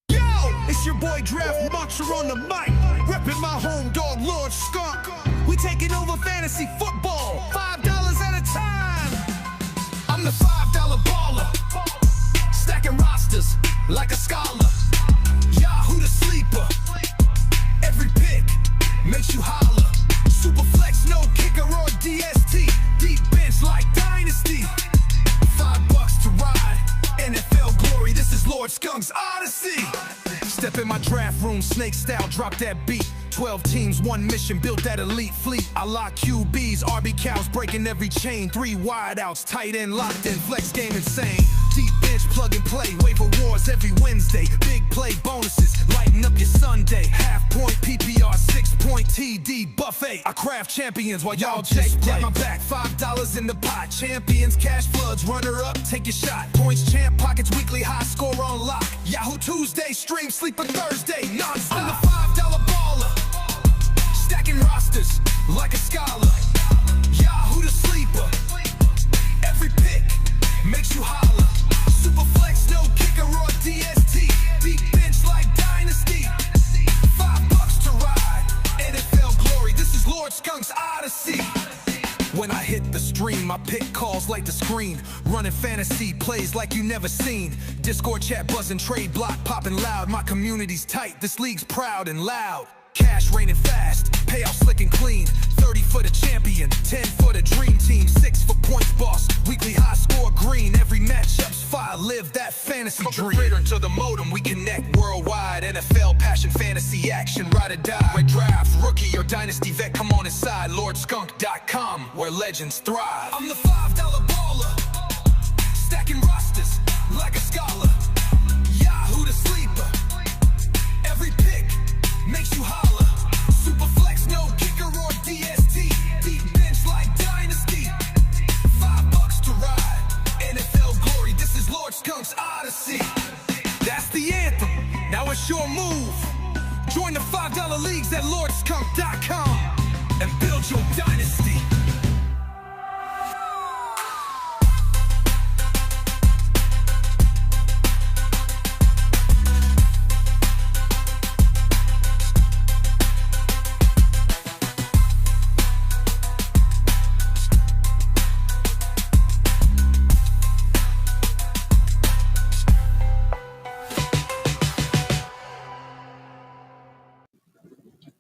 Yo, it's your boy Draft Monster on the mic, repping my home dog Lord Skunk. We taking over fantasy football, $5 at a time. I'm the $5 baller, stacking rosters like a scholar. Yahoo the sleeper, every pick makes you holler. Superflex, no kicker or DST, deep bench like Dynasty. $5 to ride, NFL glory, this is Lord Skunk's Odyssey. Step in my draft room, snake style, drop that beat. 12 teams, 1 mission, built that elite fleet. I lock QBs, RB cows, breaking every chain. 3 wideouts, tight end locked in, flex game insane. Deep bench, plug and play. Waiver wars every Wednesday. Big play bonuses, lighten up your Sunday. Half point PPR, 6-point TD buffet. I craft champions while y'all just play. Get my back, $5 in the pot. Champions, cash floods, runner up, take your shot. Points, champ, pockets, weekly high score on lock. Yahoo Tuesday, stream, sleeper Thursday, non-stop. I'm the $5 baller, stacking rosters like a scholar. Yahoo the sleeper, every pick makes you holler. Superflex, no kicker or DST. Deep bench like Dynasty. $5 to ride. NFL glory, this is Lord Skunk's Odyssey. When I hit the stream, my pick calls like the screen. Running fantasy plays like you never seen. Discord chat buzzing, trade block popping loud. My community's tight, this league's proud and loud. Cash raining fast, payout slick and clean. 30 for the champion, 10 for the dream team. 6 for points boss, weekly high score green. Every matchup's fire, live that fantasy dream. From the Ritter to the modem, we connect worldwide. NFL passion, fantasy action, ride or die. Redraft, rookie or dynasty vet, come on inside. LordSkunk.com, where legends thrive. I'm the $5 baller, stacking rosters like a scholar. Yahoo the sleeper, every pick makes you holler. Superflex, no kicker or DST. Deep bench like Dynasty. $5 to ride. NFL glory, this is Lord Skunk's Odyssey. That's the anthem. Now it's your move. Join the $5 leagues at LordSkunk.com and build your dynasty.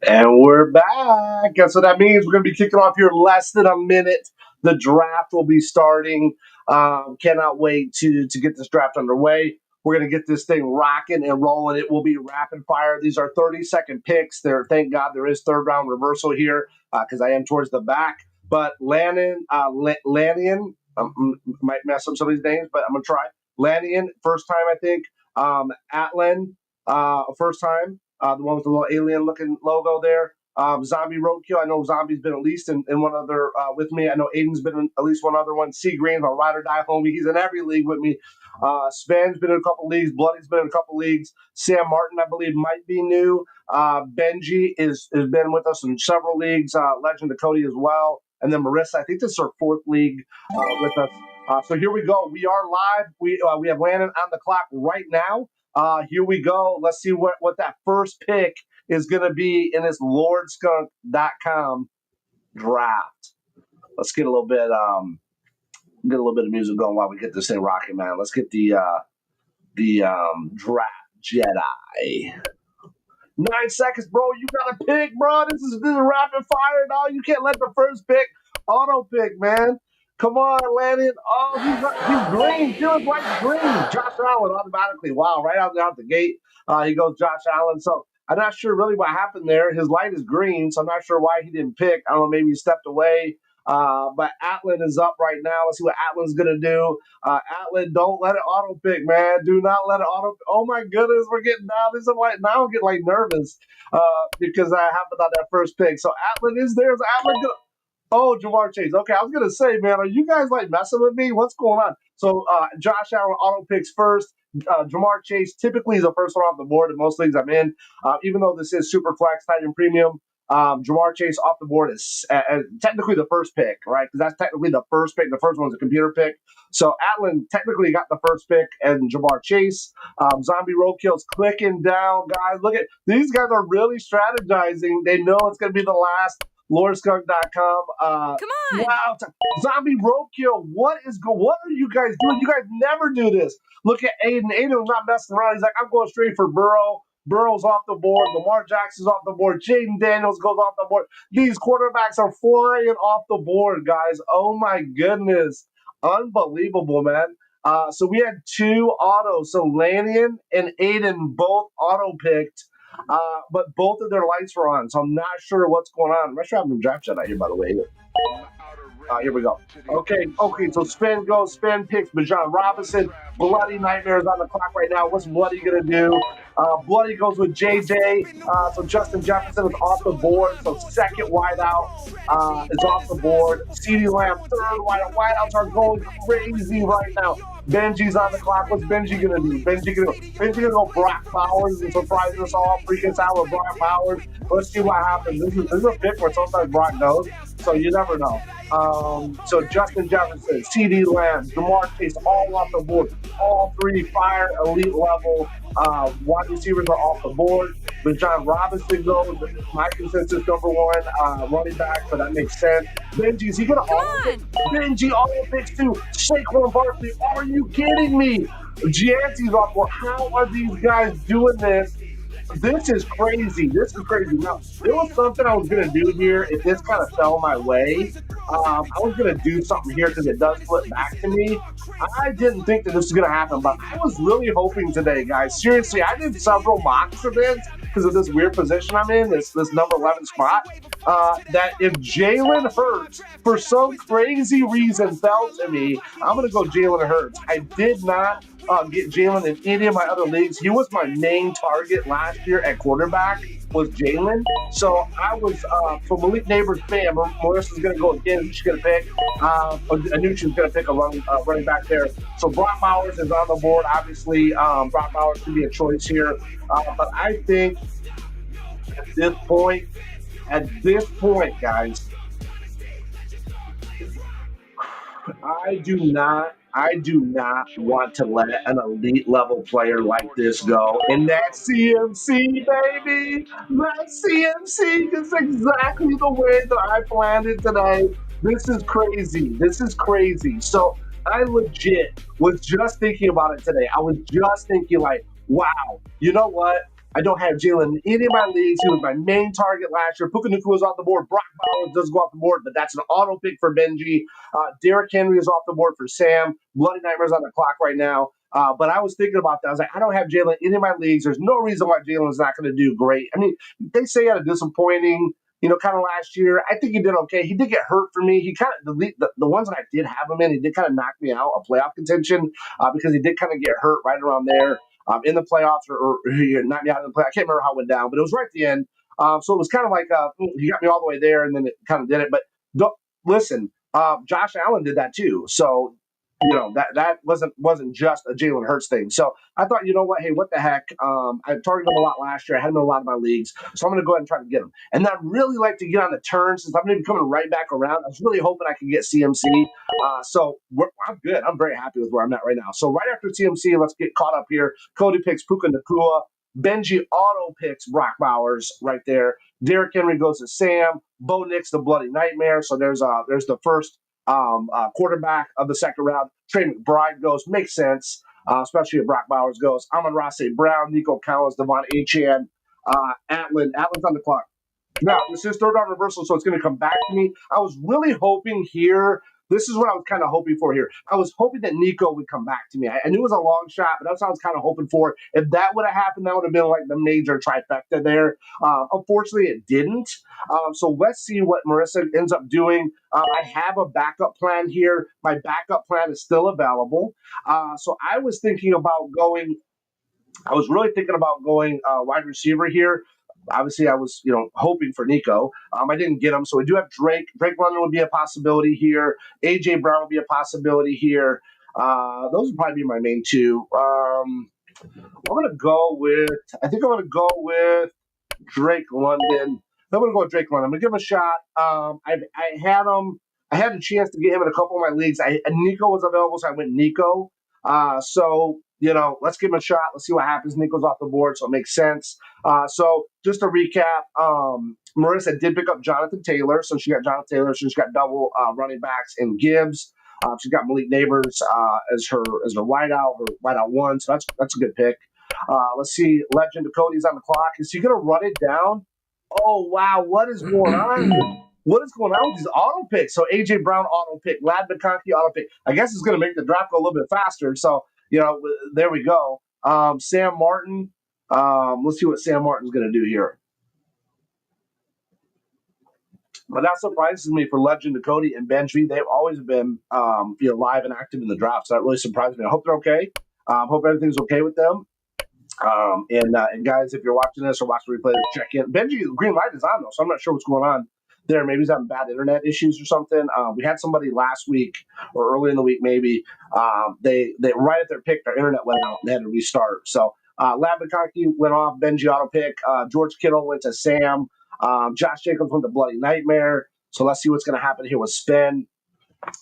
And we're back. Guess what that means? We're going to be kicking off here in less than a minute. The draft will be starting. Cannot wait to get this draft underway. We're going to get this thing rocking and rolling. It will be rapid fire. These are 30-second picks. Thank God there is third round reversal here because I am towards the back. But Lannion, might mess up some of these names, but I'm going to try. Lannion, first time, I think. Atlan, first time. The one with the little alien-looking logo there. Zombie Roadkill. I know Zombie's been at least in one other with me. I know Aiden's been in at least one other one. C Green, my ride or die homie. He's in every league with me. Sven's been in a couple leagues. Bloody's been in a couple leagues. Sam Martin, I believe, might be new. Benji has been with us in several leagues. Legend of Cody as well. And then Marissa, I think this is her fourth league with us. So here we go. We are live. We have Landon on the clock right now. Here we go. Let's see what that first pick is going to be in this LordSkunk.com draft. Let's get a little bit of music going while we get this thing rocking, man. Let's get the draft Jedi. 9 seconds, bro. You got to pick, bro. This is rapid fire, dog. You can't let the first pick auto pick, man. Come on, Landon. Oh, he's green. Feels like green. Josh Allen automatically. Wow, right out the gate, he goes Josh Allen. So I'm not sure really what happened there. His light is green, so I'm not sure why he didn't pick. I don't know, maybe he stepped away. But Atlan is up right now. Let's see what Atlan's going to do. Atlan, don't let it auto pick, man. Do not let it auto. Oh, my goodness. We're getting down. Now I'm getting nervous because I happened on that first pick. So Atlan is there. Is Atlan going to. Oh, Jamar Chase. Okay, I was going to say, man, are you guys messing with me? What's going on? So Josh Allen auto picks first. Jamar Chase typically is the first one off the board in most leagues I'm in. Even though this is Superflex Titan Premium, Jamar Chase off the board is technically the first pick, right? Because that's technically the first pick. The first one's a computer pick. So Atlan technically got the first pick and Jamar Chase. Zombie Roadkill's clicking down, guys. Look at these guys are really strategizing. They know it's going to be the last. LordSkunk.com. Come on. Wow. Zombie Roadkill. What are you guys doing? You guys never do this. Look at Aiden. Aiden's not messing around. He's like, I'm going straight for Burrow. Burrow's off the board. Lamar Jackson's off the board. Jaden Daniels goes off the board. These quarterbacks are flying off the board, guys. Oh, my goodness. Unbelievable, man. So we had two autos. So Lannion and Aiden both auto-picked. But both of their lights were on, so I'm not sure what's going on. I'm not sure I'm in draft chat out here, by the way. On the outer Here we go. Okay, so spin goes, spin picks Bijan Robinson. Bloody Nightmares on the clock right now. What's Bloody going to do? Bloody goes with JJ. So Justin Jefferson is off the board. So second wideout is off the board. CeeDee Lamb, third wideout. Wideouts are going crazy right now. Benji's on the clock. What's Benji going to do? Benji going to go Brock Bowers and surprise us all. Freak us out with Brock Bowers. Let's see what happens. This is a pick where sometimes Brock goes, so you never know. So Justin Jefferson, CeeDee Lamb, Jamar Chase, all off the board. All three fire elite level wide receivers are off the board. Bijan Robinson goes. My consensus number one running back, so that makes sense. Benji, is he going to auto pick? Benji auto picks too. Saquon Barkley, are you kidding me? Gianti's off board. How are these guys doing this? This is crazy. Now, there was something I was going to do here. If this kind of fell my way, I was going to do something here because it does flip back to me. I didn't think that this was going to happen, but I was really hoping today, guys. Seriously, I did several mocks for this because of this weird position I'm in, this number 11 spot, that if Jalen Hurts, for some crazy reason, fell to me, I'm going to go Jalen Hurts. I did not get Jalen in any of my other leagues. He was my main target last year at quarterback, was Jalen. So I was, for Malik Neighbors' fan, Marissa's going to go again. She's going to pick. I knew she was going to pick a running back there. So Brock Bowers is on the board. Obviously, Brock Bowers can be a choice here. But I think at this point, guys, I do not want to let an elite level player like this go. And that CMC, baby, that CMC is exactly the way that I planned it today. This is crazy. So I legit was just thinking about it today. I was just thinking like, wow, you know what? I don't have Jalen in any of my leagues. He was my main target last year. Puka Nacua was off the board. Brock Bowers does go off the board, but that's an auto pick for Benji. Derrick Henry is off the board for Sam. Bloody Nightmares on the clock right now. But I was thinking about that. I was like, I don't have Jalen in any of my leagues. There's no reason why Jalen is not going to do great. I mean, they say he had a disappointing, kind of last year. I think he did okay. He did get hurt for me. He kind of, the ones that I did have him in, he did kind of knock me out of playoff contention because he did kind of get hurt right around there. In the playoffs, or he knocked me out in the playoffs. I can't remember how it went down, but it was right at the end. So it was kind of like he got me all the way there, and then it kind of did it. But listen, Josh Allen did that too. So that wasn't just a Jalen Hurts thing. So I thought, you know what? Hey, what the heck? I targeted him a lot last year. I had him in a lot of my leagues, so I'm going to go ahead and try to get him. And I'd really like to get on the turn since I'm going to be coming right back around. I was really hoping I could get CMC. So I'm good. I'm very happy with where I'm at right now. So right after CMC, let's get caught up here. Cody picks Puka Nacua. Benji auto picks Brock Bowers right there. Derrick Henry goes to Sam. Bo Nix, the Bloody Nightmare. So there's the first quarterback of the second round. Trey McBride goes. Makes sense, especially if Brock Bowers goes. Amon-Ra St. Brown, Nico Collins, Devon Achane, Atlin's on the clock. Now, this is third round reversal, so it's going to come back to me. I was really hoping here. This is what I was kind of hoping for here. I was hoping that Nico would come back to me. I knew it was a long shot, but that's what I was kind of hoping for. If that would have happened, that would have been like the major trifecta there. Unfortunately, it didn't. So let's see what Marissa ends up doing. I have a backup plan here. My backup plan is still available. So I was thinking about going. I was really thinking about going wide receiver here. Obviously, I was, hoping for Nico. I didn't get him, so we do have Drake. Drake London would be a possibility here. AJ Brown would be a possibility here. Those would probably be my main two. I'm gonna go with. I think I'm gonna go with Drake London. I'm gonna go with Drake London. I'm gonna give him a shot. I had him. I had a chance to get him in a couple of my leagues. Nico was available, so I went Nico. So let's give him a shot. Let's see what happens. Nico's off the board, so it makes sense. So just to recap, Marissa did pick up Jonathan Taylor. So she got Jonathan Taylor. She's got double running backs and Gibbs. She's got Malik Neighbors as her wideout, her wideout one. So that's a good pick. Let's see. Legend Cody's on the clock. Is he going to run it down? Oh, wow. What is going on? What is going on with these auto picks? So A.J. Brown auto pick, Lad McConkey auto pick. I guess it's going to make the draft go a little bit faster. So, there we go. Sam Martin. Let's see what Sam Martin's going to do here. But that surprises me for Legend of Cody and Benji. They've always been live and active in the draft, so that really surprised me. I hope they're okay. Hope everything's okay with them. And guys, if you're watching this or watching the replay, check in. Benji, green light is on though, so I'm not sure what's going on there. Maybe he's having bad internet issues or something. We had somebody last week or early in the week, maybe. They right at their pick, their internet went out and they had to restart. So Lab McConkey went off. Benji auto pick. George Kittle went to Sam. Josh Jacobs went to Bloody Nightmare. So let's see what's going to happen here with Spin.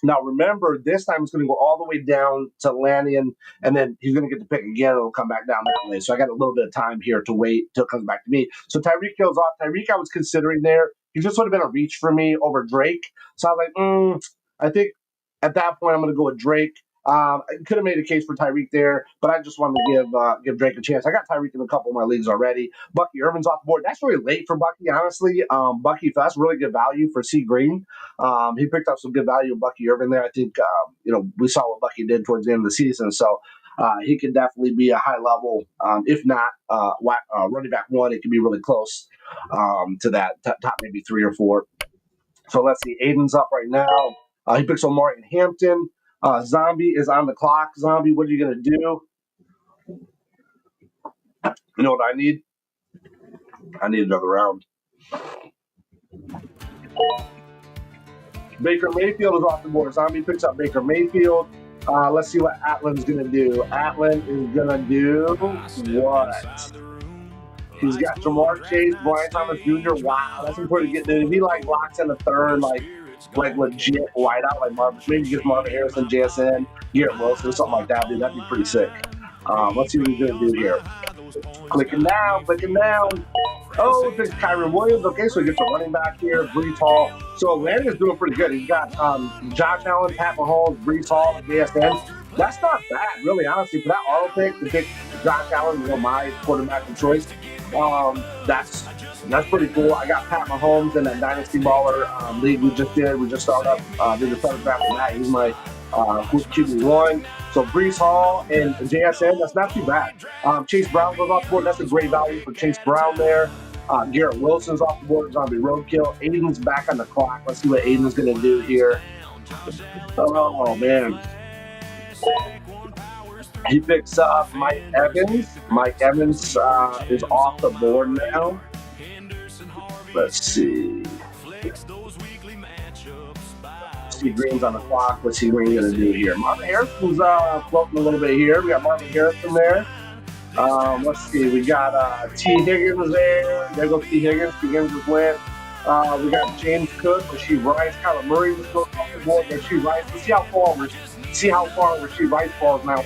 Now, remember, this time it's going to go all the way down to Lanyon, and then he's going to get to pick again. It'll come back down that way. So I got a little bit of time here to wait till it comes back to me. So Tyreek goes off. Tyreek I was considering there. He just would have been a reach for me over Drake. So I was like, I think at that point I'm going to go with Drake. I could have made a case for Tyreek there, but I just wanted to give Drake a chance. I got Tyreek in a couple of my leagues already. Bucky Irvin's off the board. That's really late for Bucky, honestly. Bucky, that's really good value for C. Green. He picked up some good value of Bucky Irvin there. I think, we saw what Bucky did towards the end of the season. So he could definitely be a high level, if not running back one. It could be really close to that top maybe 3 or 4. So let's see. Aiden's up right now. He picks on Martin Hampton. Zombie is on the clock. Zombie, what are you going to do? You know what I need? I need another round. Baker Mayfield is off the board. Zombie picks up Baker Mayfield. Let's see what Atlin's going to do. Atlin is going to do what? He's got Jamar Chase, Brian Thomas Jr. Wow, that's important to get there. If he locks in the third, like legit wideout, like maybe just Marvin Harrison, JSN, Garrett Wilson, something like that, dude. That'd be pretty sick. Let's see what he's going to do here. Clicking down. Oh, there's Kyron Williams. Okay, so he gets a running back here, Brees Hall. So Atlanta's doing pretty good. He's got Josh Allen, Pat Mahomes, Brees Hall, and JSN. That's not bad, really, honestly. For that auto pick, to pick Josh Allen, my quarterback of choice, that's pretty cool. I got Pat Mahomes in that Dynasty Baller league we just did. We just started up, did the starter draft for that. He's my QB1. So Brees Hall and JSN, that's not too bad. Chase Brown goes off the board. That's a great value for Chase Brown there. Garrett Wilson's off the board. Zombie roadkill. Aiden's back on the clock. Let's see what Aiden's going to do here. Oh, man. He picks up Mike Evans. Mike Evans is off the board now. Let's see. C. Green's on the clock. What's C. Green going to do here? Marvin Harrison's floating a little bit here. We got Marvin Harrison there. Let's see. We got T. Higgins there. There goes T. Higgins. T. Higgins just went. We got James Cook, Rasheed Rice. Kyler Murray was going off the board. Rasheed Rice. Let's see how far Rasheed Rice falls now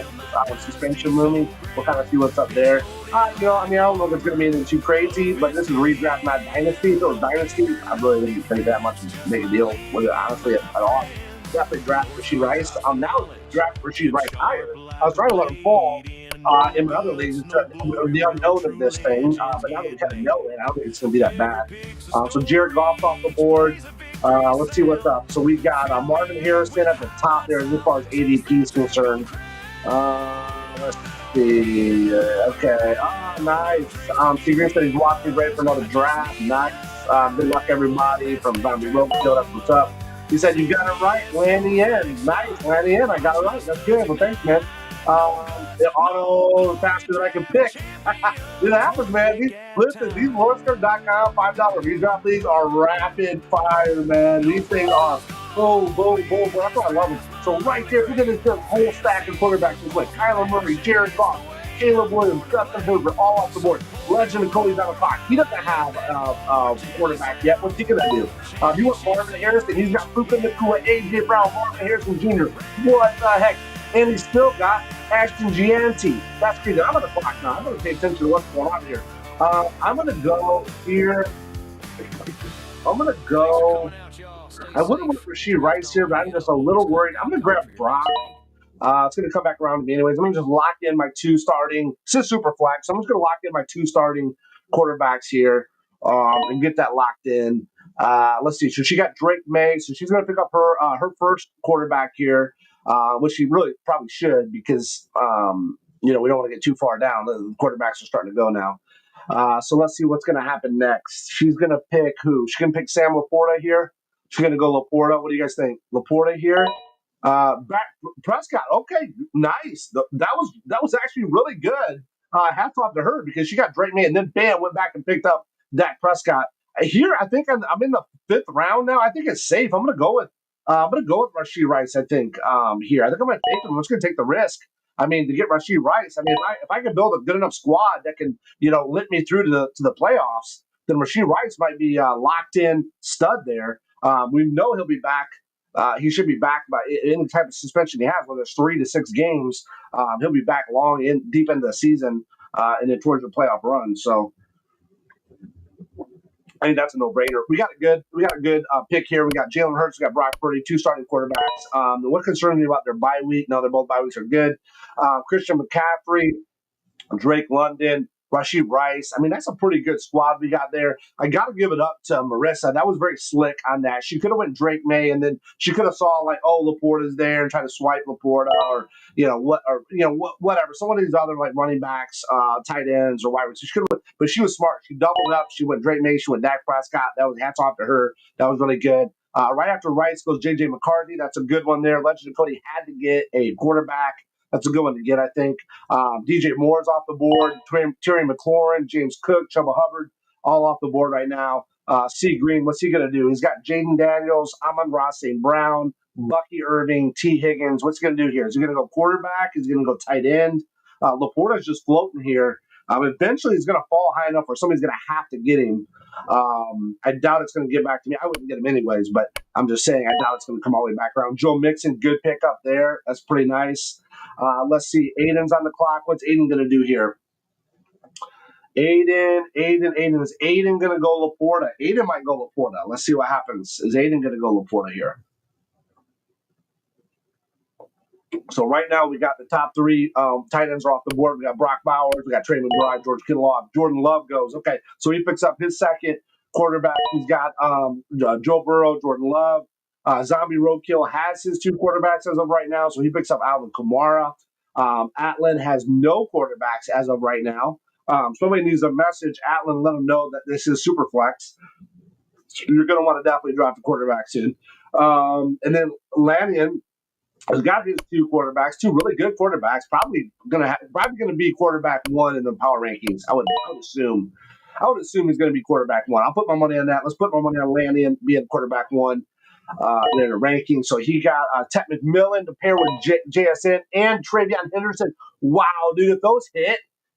with suspension looming. We'll kind of see what's up there. I don't know if it's going to be anything too crazy, but this is redraft, not dynasty. If it was dynasty, I really wouldn't think that much to make a deal with it, honestly, at all. Definitely draft Rasheed Rice. Now draft Rasheed Rice higher. I was trying to let him fall in my other leagues, the unknown of this thing, but now that we kind of know it, I don't think it's going to be that bad. So Jared Goff's off the board. Let's see what's up. So we got Marvin Harrison at the top there as far as ADP is concerned. Let's see. Okay. Nice. T. Green said he's watching, ready for another draft. Nice. Good luck, everybody, from Zombie Roadkill. That's what's up. He said, you got it right, Lanny in. Nice, Lanny in. I got it right. That's good. Well, thanks, man. The auto faster than I can pick. It happens, man. These Lordster.com $5 redraft leagues are rapid fire, man. These things are boom, boom, boom. That's why I love them. So right there, look at this whole stack of quarterbacks this way. Kyler Murray, Jared Goff, Caleb Williams, Justin Herbert, all off the board. Legend of Cody's on the clock. He doesn't have a quarterback yet. What's he going to do? He wants Marvin Harrison. He's got Puka Nacua, A.J. Brown, Marvin Harrison Jr. What the heck? And he's still got Ashton Gianti. That's crazy. I'm on the clock now. I'm going to pay attention to what's going on here. I'm going to go here. I'm going to go. I would have went for Rasheed Rice here, but I'm just a little worried. I'm going to grab Brock. It's going to come back around to me anyways. I'm going to just lock in my 2 starting. This is Superflex. So I'm just going to lock in my 2 starting quarterbacks here and get that locked in. Let's see. So she got Drake May. So she's going to pick up her first quarterback here. Which she really probably should because, we don't want to get too far down. The quarterbacks are starting to go now. So let's see what's going to happen next. She's going to pick who? She's going to pick Sam Laporta here. She's going to go Laporta. What do you guys think? Laporta here. Prescott. Okay, nice. That was actually really good. Hats off to her because she got Drake May and then bam went back and picked up Dak Prescott. Here, I think I'm in the 5th round now. I think it's safe. I'm going to go with Rashee Rice. I think here. I think I'm going to take him. I'm just going to take the risk. I mean, to get Rashee Rice. I mean, if I can build a good enough squad that can lit me through to the playoffs, then Rashee Rice might be locked in stud there. We know he'll be back. He should be back by any type of suspension he has, whether it's 3 to 6 games. He'll be back deep into the season and then towards the playoff run. So I think that's a no-brainer. We got a good pick here. We got Jalen Hurts, we got Brock Purdy, 2 starting quarterbacks. What concerns me about their bye week? No, they're both bye weeks are good. Christian McCaffrey, Drake London, Rashee Rice. I mean, that's a pretty good squad we got there. I got to give it up to Marissa. That was very slick on that. She could have went Drake May, and then she could have saw like, oh, Laporta's there, and try to swipe Laporta, or whatever. Some of these other like running backs, tight ends, or wide receivers. But she was smart. She doubled up. She went Drake May. She went Dak Prescott. That was hats off to her. That was really good. Right after Rice goes J.J. McCarthy. That's a good one there. Legend of Cody had to get a quarterback. That's a good one to get, I think. DJ Moore's off the board. Terry McLaurin, James Cook, Chubba Hubbard, all off the board right now. C. Green, what's he going to do? He's got Jaden Daniels, Amon-Ra St. Brown, Bucky Irving, T. Higgins. What's he going to do here? Is he going to go quarterback? Is he going to go tight end? Laporta's just floating here. Eventually, he's going to fall high enough where somebody's going to have to get him. I doubt it's going to get back to me. I wouldn't get him anyways, but I'm just saying I doubt it's going to come all the way back around. Joe Mixon, good pick up there. That's pretty nice. Let's see. Aiden's on the clock. What's Aiden going to do here? Aiden. Is Aiden going to go Laporta? Aiden might go Laporta. Let's see what happens. Is Aiden going to go Laporta here? So right now we got the top 3 tight ends are off the board. We got Brock Bowers, we got Trey McBride, George Kittle off. Jordan Love goes. Okay, so he picks up his second quarterback. He's got Joe Burrow, Jordan Love. Zombie Roadkill has his 2 quarterbacks as of right now, so he picks up Alvin Kamara. Atlin has no quarterbacks as of right now. Somebody needs a message. Atlin, let them know that this is Superflex. You're going to want to definitely drop the quarterback soon. And then Lanyon has got his 2 quarterbacks, 2 really good quarterbacks. Probably gonna be quarterback 1 in the power rankings. I would assume. He's going to be quarterback 1. I'll put my money on that. Let's put my money on Lanyon being quarterback 1 in the ranking. So he got Ted McMillan to pair with JSN and Travion Henderson. Wow, dude!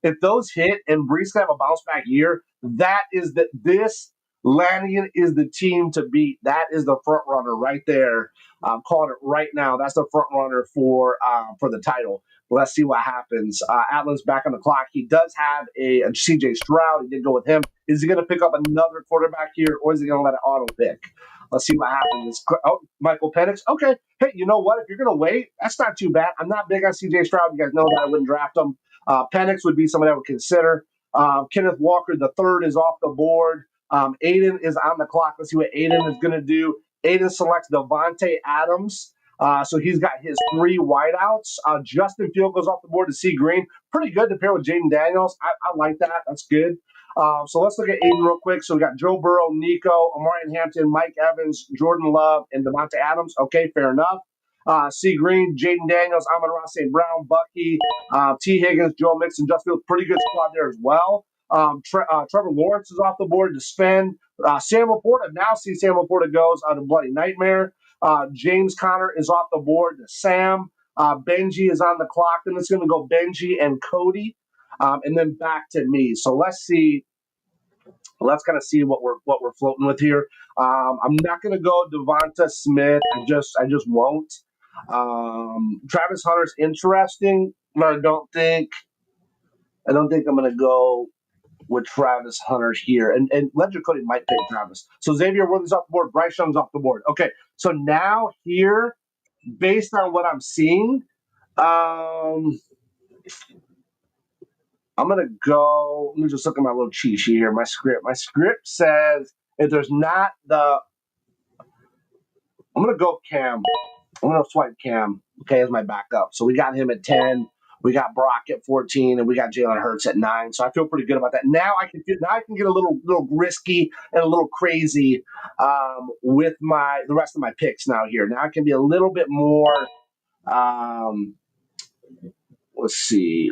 If those hit, and Brees can have a bounce back year, this Lanyon is the team to beat. That is the front runner right there. I'm calling it right now. That's the front runner for the title. Let's see what happens. Atlin's back on the clock. He does have a CJ Stroud. He did go with him. Is he going to pick up another quarterback here, or is he going to let it auto pick? Let's see what happens. Oh, Michael Penix. Okay. Hey, you know what? If you're going to wait, that's not too bad. I'm not big on CJ Stroud. You guys know that I wouldn't draft him. Penix would be someone I would consider. Kenneth Walker III is off the board. Aiden is on the clock. Let's see what Aiden is going to do. Aiden selects Devontae Adams. So he's got his 3 wideouts. Justin Field goes off the board to C. Green. Pretty good to pair with Jaden Daniels. I like that. That's good. So let's look at Aiden real quick. So we got Joe Burrow, Nico, Amari Hampton, Mike Evans, Jordan Love, and Devontae Adams. Okay, fair enough. C. Green, Jaden Daniels, Amon-Ra St. Brown, Bucky, T. Higgins, Joe Mixon, Justin Field. Pretty good squad there as well. Trevor Lawrence is off the board to spend. Sam Laporta, now see Sam Laporta goes on a bloody nightmare. James Conner is off the board to Sam. Benji is on the clock. Then it's going to go Benji and Cody, and then back to me. So let's see. Let's kind of see what we're floating with here. I'm not going to go Devonta Smith. I just won't. Travis Hunter's interesting, but I don't think I'm going to go with Travis Hunter here. And Ledger Cody might pick Travis. So Xavier Worthy's off the board. Bryce Young's off the board. Okay, so now here, based on what I'm seeing, I'm going to go – let me just look at my little cheat sheet here, my script. My script says if there's not the – I'm going to go Cam. I'm going to swipe Cam, okay, as my backup. So we got him at 10. We got Brock at 14, and we got Jalen Hurts at 9. So I feel pretty good about that. Now I can get a little risky and a little crazy with the rest of my picks now here. Now I can be a little bit more. Let's see.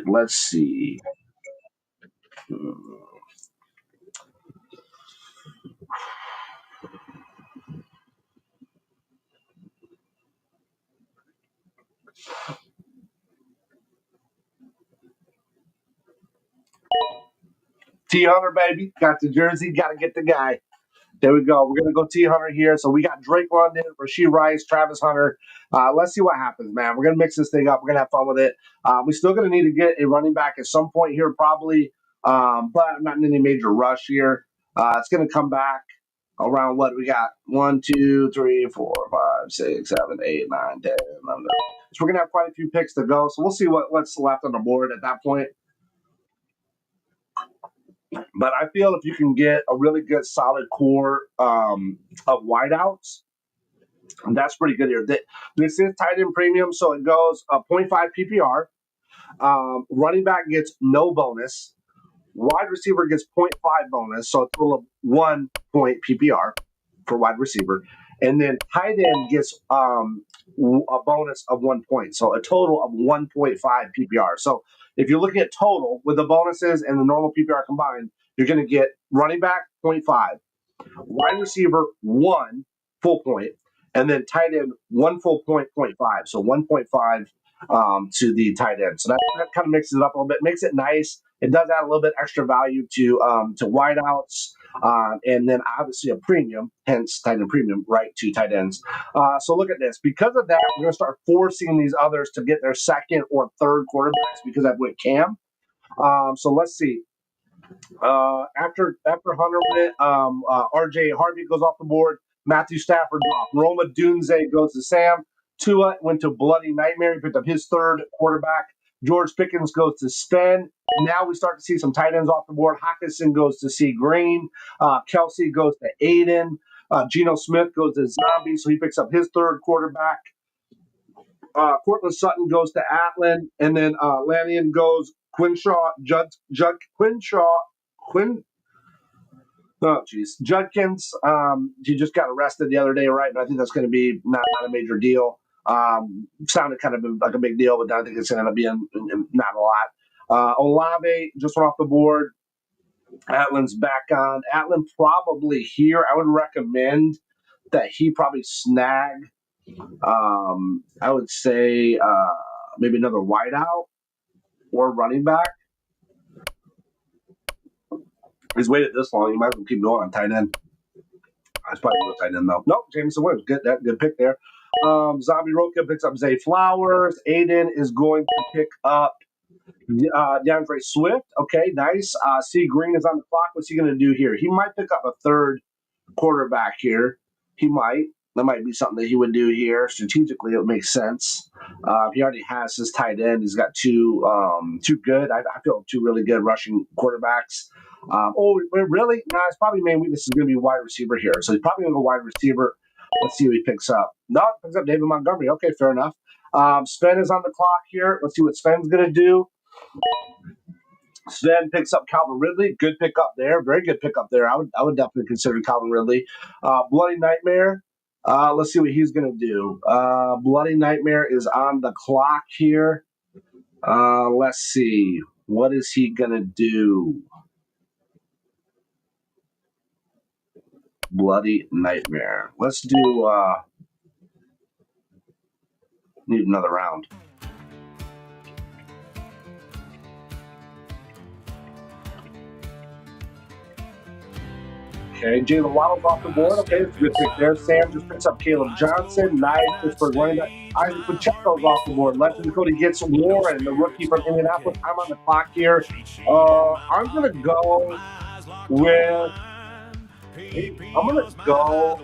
T Hunter, baby, got the jersey. Got to get the guy. There we go. We're going to go T Hunter here. So we got Drake London, Rashee Rice, Travis Hunter. Let's see what happens, man. We're going to mix this thing up. We're going to have fun with it. We're still going to need to get a running back at some point here, probably, but I'm not in any major rush here. It's going to come back around what we got 1, 2, 3, 4, 5, 6, 7, 8, 9, 10, 11. So we're going to have quite a few picks to go. So we'll see what's left on the board at that point. But I feel if you can get a really good solid core of wideouts, that's pretty good here. This is tight end premium, so it goes 0.5 PPR. Running back gets no bonus. Wide receiver gets 0.5 bonus, so a total of 1 point PPR for wide receiver. And then tight end gets a bonus of 1 point, so a total of 1.5 PPR. So if you're looking at total with the bonuses and the normal PPR combined, you're going to get running back 0.5, wide receiver 1 full point, and then tight end 1 full point, 0.5. So 1.5 to the tight end. So that kind of mixes it up a little bit, makes it nice. It does add a little bit extra value to wideouts, and then obviously a premium, hence tight end premium, right to tight ends. So look at this. Because of that, we're going to start forcing these others to get their second or third quarterbacks because I went Cam. So let's see. After Hunter went, RJ Harvey goes off the board. Matthew Stafford off. Roma Dunze goes to Sam. Tua went to Bloody Nightmare. He picked up his third quarterback. George Pickens goes to Spen. Now we start to see some tight ends off the board. Hawkinson goes to C. Green. Kelsey goes to Aiden. Geno Smith goes to Zombie, so he picks up his third quarterback. Cortland Sutton goes to Atlin. And then Lannion goes Quinshaw, Judkins. He just got arrested the other day, right? But I think that's going to be not a major deal. Sounded kind of like a big deal, but I think it's going to end up being not a lot. Olave just went off the board. Atlin's back on. Atlin probably here. I would recommend that he probably snag, I would say, maybe another wideout or running back. He's waited this long. You might as well keep going on tight end. I was probably going to tight end, though. Nope, Jameson Williams. Good pick there. Zombie Roka picks up Zay Flowers. Aiden is going to pick up DeAndre Swift. Okay, nice. C. Green is on the clock. What's he going to do here? He might pick up a third quarterback here. He might. That might be something that he would do here. Strategically, it would make sense. He already has his tight end. He's got two good. I feel two really good rushing quarterbacks. Really? No, his probably main weakness is going to be wide receiver here. So he's probably going to go wide receiver. Let's see what he picks up. No, he picks up David Montgomery. Okay, fair enough. Sven is on the clock here. Let's see what Sven's going to do. Sven picks up Calvin Ridley. Good pickup there. Very good pickup there. I would definitely consider Calvin Ridley. Bloody Nightmare. Let's see what he's going to do. Bloody Nightmare is on the clock here. Let's see. What is he going to do? Bloody Nightmare. Let's do need another round. Okay, Jalen Waddle's off the board. Okay, it's a good pick there. Sam just picks up Caleb Johnson. Nice. Pittsburgh running back. Isaac Pacheco's off the board. Legend Cody gets Warren, the rookie from Indianapolis. I'm on the clock here. I'm going to go with... I'm going to go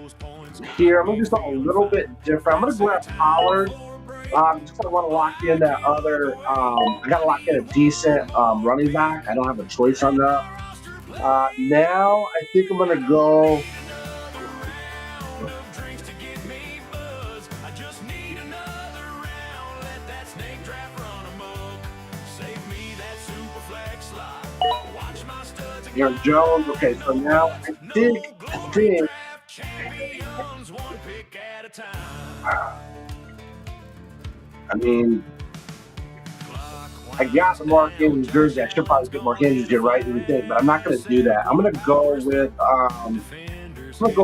here. I'm going to do something a little bit different. I'm going to grab Pollard. Just kind of want to lock in that other... I got to lock in a decent running back. I don't have a choice on that. Now, I think I'm going to go... Aaron Jones. Okay, so now I think. I mean, I got the Mark Andrews jersey. I should probably get Mark Andrews here, right? You think, but I'm not going to do that. I'm going to go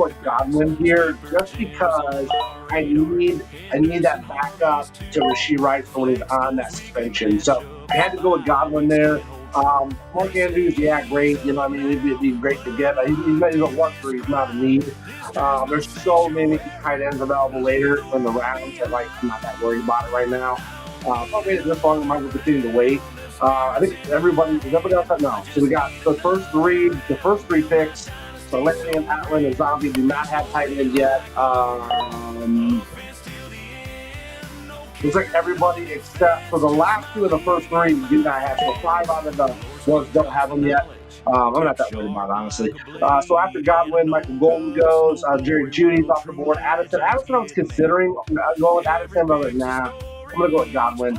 with Godwin here, just because I need that backup to Rashee Rice when he's on that suspension. So I had to go with Godwin there. Mark Andrews, yeah, great. You know, I mean, it'd be great to get. He's a luxury. He's not a need. There's so many tight ends available later in the rounds that, like, I'm not that worried about it right now. I'll wait this long. I might will continue to wait. I think everybody else I know. So we got the first three picks. So Lenny and Atlin and Zombie do not have tight end yet. Looks like everybody except for the last two of the first three do not have. So 5 out of the ones don't have them yet. I'm not that worried about it, honestly. So after Godwin, Michael Golden goes. Jerry Judy's off the board. Addison, I was considering going with Addison, but I was like, nah, I'm going to go with Godwin.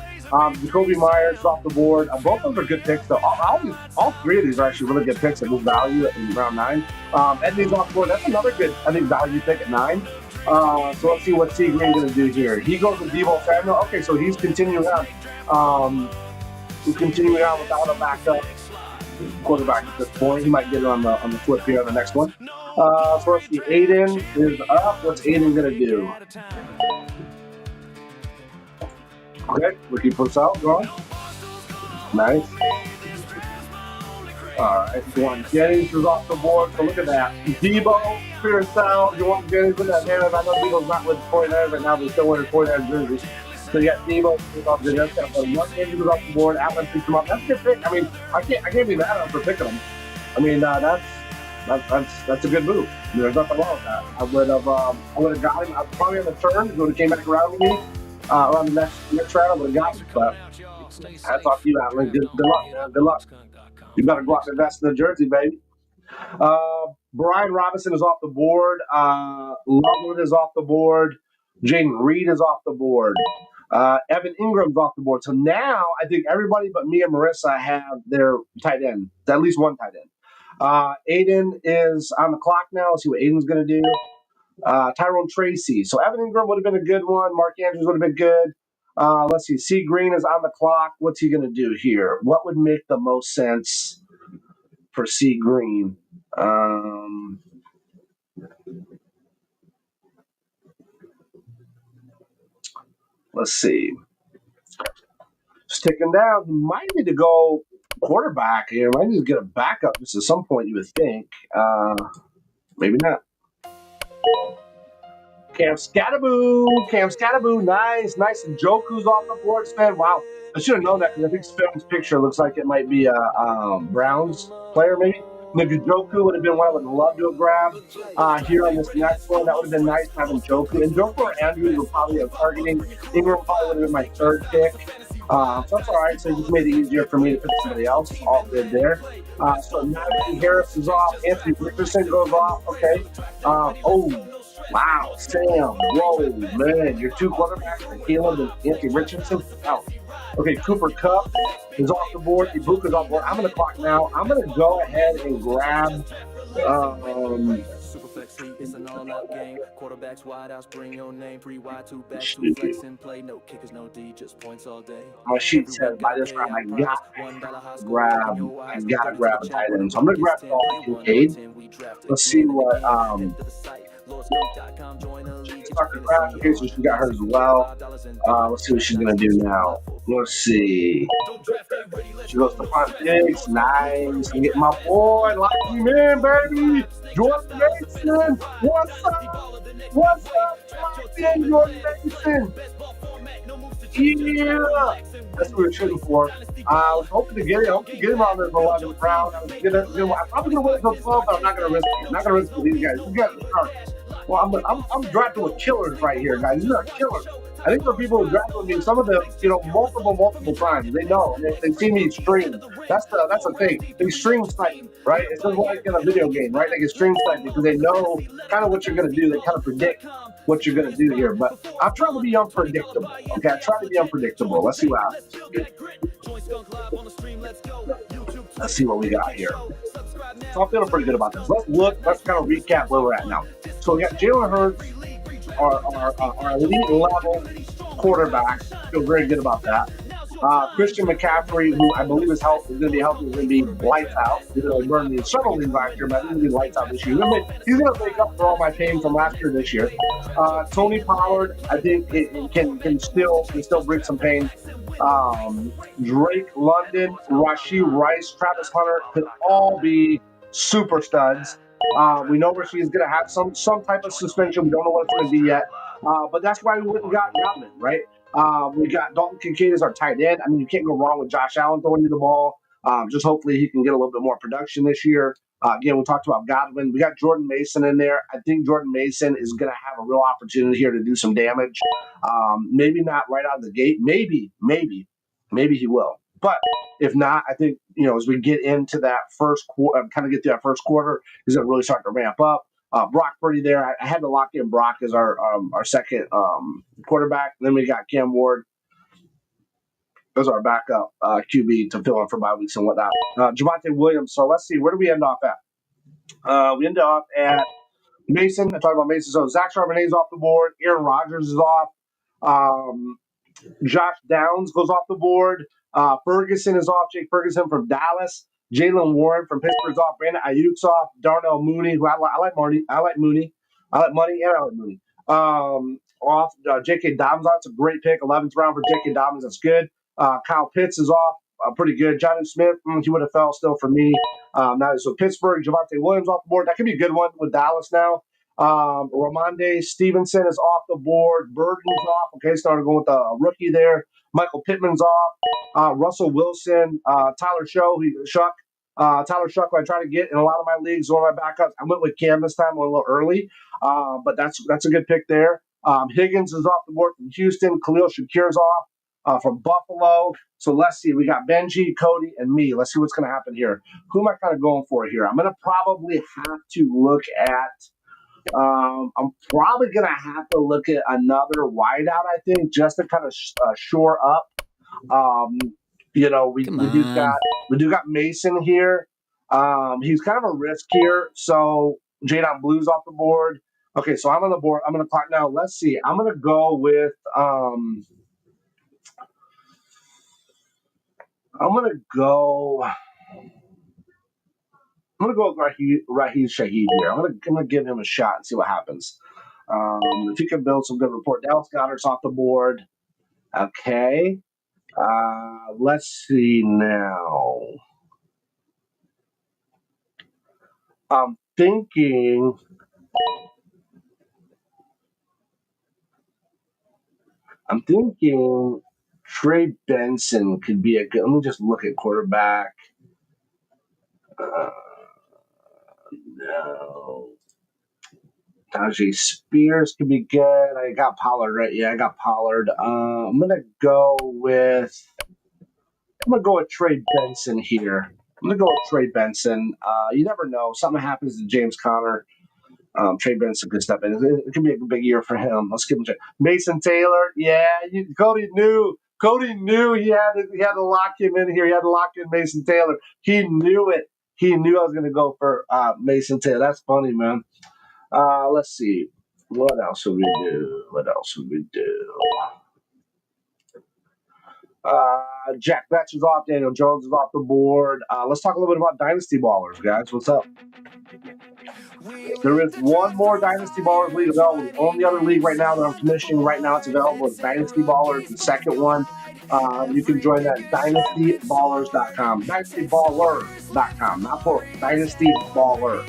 Jacoby Myers is off the board. Both of them are good picks, though. All three of these are actually really good picks at this value in round 9. Edney's off the board. That's another good, I think, value pick at 9. So let's see what T. Green going to do here. He goes with Deebo Samuel. Okay, so he's continuing on. He's continuing on without a backup quarterback at this point. He might get it on the flip here on the next one. So let's see. Aiden is up. What's Aiden going to do? Okay, Ricky Purcell going. Nice. All right, Juwan Jennings is off the board. So look at that. Deebo, Purcell, Juwan Jennings with that narrative. I know Deebo's not with the 49ers right now, but he's still wearing 49ers jerseys. So you got Deebo, off the Jets, but Juwan Jennings is off the board. Allen picks him up. That's a good pick. I mean, I can't be mad at him for picking him. I mean, that's a good move. There's nothing wrong with that. I would have got him. I was probably on the turn. He would have came back around with me. Around the next round, I would have got him. But hats off to you, Allen. Good luck, man. Good luck. You better go out and invest in the jersey, baby. Brian Robinson is off the board. Loveland is off the board. Jaden Reed is off the board. Evan Ingram's off the board. So now I think everybody but me and Marissa have their tight end. At least one tight end. Aiden is on the clock now. Let's see what Aiden's going to do. Tyrone Tracy. So Evan Ingram would have been a good one. Mark Andrews would have been good. Let's see. C. Green is on the clock. What's he going to do here? What would make the most sense for C. Green? Let's see. Sticking down. He might need to go quarterback here. Might need to get a backup just at some point, you would think. Maybe not. Cam Scattaboo, nice. And Joku's off the board, man. Wow, I should have known that because I think Spam's picture looks like it might be a Browns player, maybe. Joku would have been one I would love to have grabbed here on this next one. That would have been nice having Joku. And Joku or Andrews were probably targeting. Ingram probably would have been my third pick. So that's all right. So it just made it easier for me to pick somebody else. All good there. So Najee Harris is off. Anthony Richardson goes off. Okay. Wow, Sam. Whoa, man. Your two quarterbacks, Caleb and Anthony Richardson. Wow. Okay, Cooper Kupp is off the board. Ibuka's off the board. I'm going to clock now. I'm going to go ahead and grab Superflex, it's an all-out game. Quarterbacks, wideouts, bring your name. 3 wide, 2 back, 2 flex and play. No kickers, no D, just points all day. My sheet says by this round I gotta grab a tight end. So I'm gonna grab Dalton Kincaid. Let's see what okay, so she got hers as well. Let's see what she's gonna do now. Let's see. She goes to front six. Nice. I'm getting my boy. Lock him in, baby. Jordan Mason. What's up? Lock in, Jordan Mason. Yeah. That's what we're shooting for. I was hoping to get him on this 11th round. I'm probably gonna wait until 12, but I'm not gonna risk it. I'm not gonna risk it with these guys. These guys are sharp. Well, I'm drafting with killers right here, guys. These are killers. I think for people who draft with me, some of them, multiple times, they know. They see me stream. That's the thing. They stream snipe, right? It's just like in a video game, right? They can stream snipe because they know kind of what you're going to do. They kind of predict what you're going to do here. But I'm trying to be unpredictable. Okay, I'm trying to be unpredictable. Let's see what happens. Let's see what we got here. So I'm feeling pretty good about this. Let's kind of recap where we're at now. So we got Jalen Hurts, our elite level quarterback. Feel very good about that. Christian McCaffrey, who I believe is going to be healthy, is going to be lights out. He's going to burn the several league last year, but he's going to be lights out this year. He's going to make up for all my pain from last year this year. Tony Pollard, I think it can still bring some pain. Drake London, Rashee Rice, Travis Hunter could all be super studs. We know Rashee is going to have some type of suspension. We don't know what it's going to be yet. But that's why we went and got Godwin, right? We got Dalton Kincaid as our tight end. I mean, you can't go wrong with Josh Allen throwing you the ball. Just hopefully he can get a little bit more production this year. Again, we talked about Godwin. We got Jordan Mason in there. I think Jordan Mason is going to have a real opportunity here to do some damage. Maybe not right out of the gate. Maybe he will. But if not, I think, as we get into that first quarter, kind of get through that first quarter, he's going to really start to ramp up. Brock Purdy there. I had to lock in Brock as our second quarterback. And then we got Cam Ward as our backup QB to fill in for bye weeks and whatnot. Javonte Williams. So let's see. Where do we end off at? We end off at Mason. I talked about Mason. So Zach Charbonnet's off the board. Aaron Rodgers is off. Josh Downs goes off the board. Ferguson is off. Jake Ferguson from Dallas. Jalen Warren from Pittsburgh's off. Brandon Ayuk's off. Darnell Mooney, who I like Mooney. I like Money and I like Mooney. Off. J.K. Dobbins off. It's a great pick. 11th round for J.K. Dobbins. That's good. Kyle Pitts is off. Pretty good. Jonnu Smith, he would have fell still for me. Now, so Pittsburgh, Javonte Williams off the board. That could be a good one with Dallas now. Ramondre Stevenson is off the board. Burton's off. Okay, started going with a rookie there. Michael Pittman's off. Russell Wilson, Tyler Shuck, who I try to get in a lot of my leagues, one of my backups. I went with Cam this time, a little early, but that's a good pick there. Higgins is off the board from Houston. Khalil Shakir's off from Buffalo. So let's see. We got Benji, Cody, and me. Let's see what's going to happen here. Who am I kind of going for here? I'm going to probably have to look at I'm probably going to have to look at another wideout, I think, just to kind of shore up. We do got Mason here. He's kind of a risk here. So Jadon Blue's off the board. Okay, so I'm on the board. I'm going to clock now. Let's see. I'm going to go with Raheem Shaheed here. I'm gonna give him a shot and see what happens. If he can build some good rapport. Dallas Goedert's off the board. Okay. Let's see now. I'm thinking Trey Benson could be a good. Let me just look at quarterback. No. Najee Spears could be good. I got Pollard, right? Yeah, I got Pollard. I'm gonna go with Trey Benson here. You never know. Something happens to James Conner. Trey Benson could step in. It could be a big year for him. Let's give him Mason Taylor. Yeah, Cody knew he had to lock him in here. He had to lock in Mason Taylor. He knew it. He knew I was going to go for Mason Taylor. That's funny, man. Let's see. What else would we do? Jack Betts is off. Daniel Jones is off the board. Let's talk a little bit about Dynasty Ballers, guys. What's up? There is one more Dynasty Ballers league available. The only other league right now that I'm commissioning right now it's available is Dynasty Ballers, the second one. You can join that at dynastyballers.com. Dynastyballers.com, not for Dynasty Baller.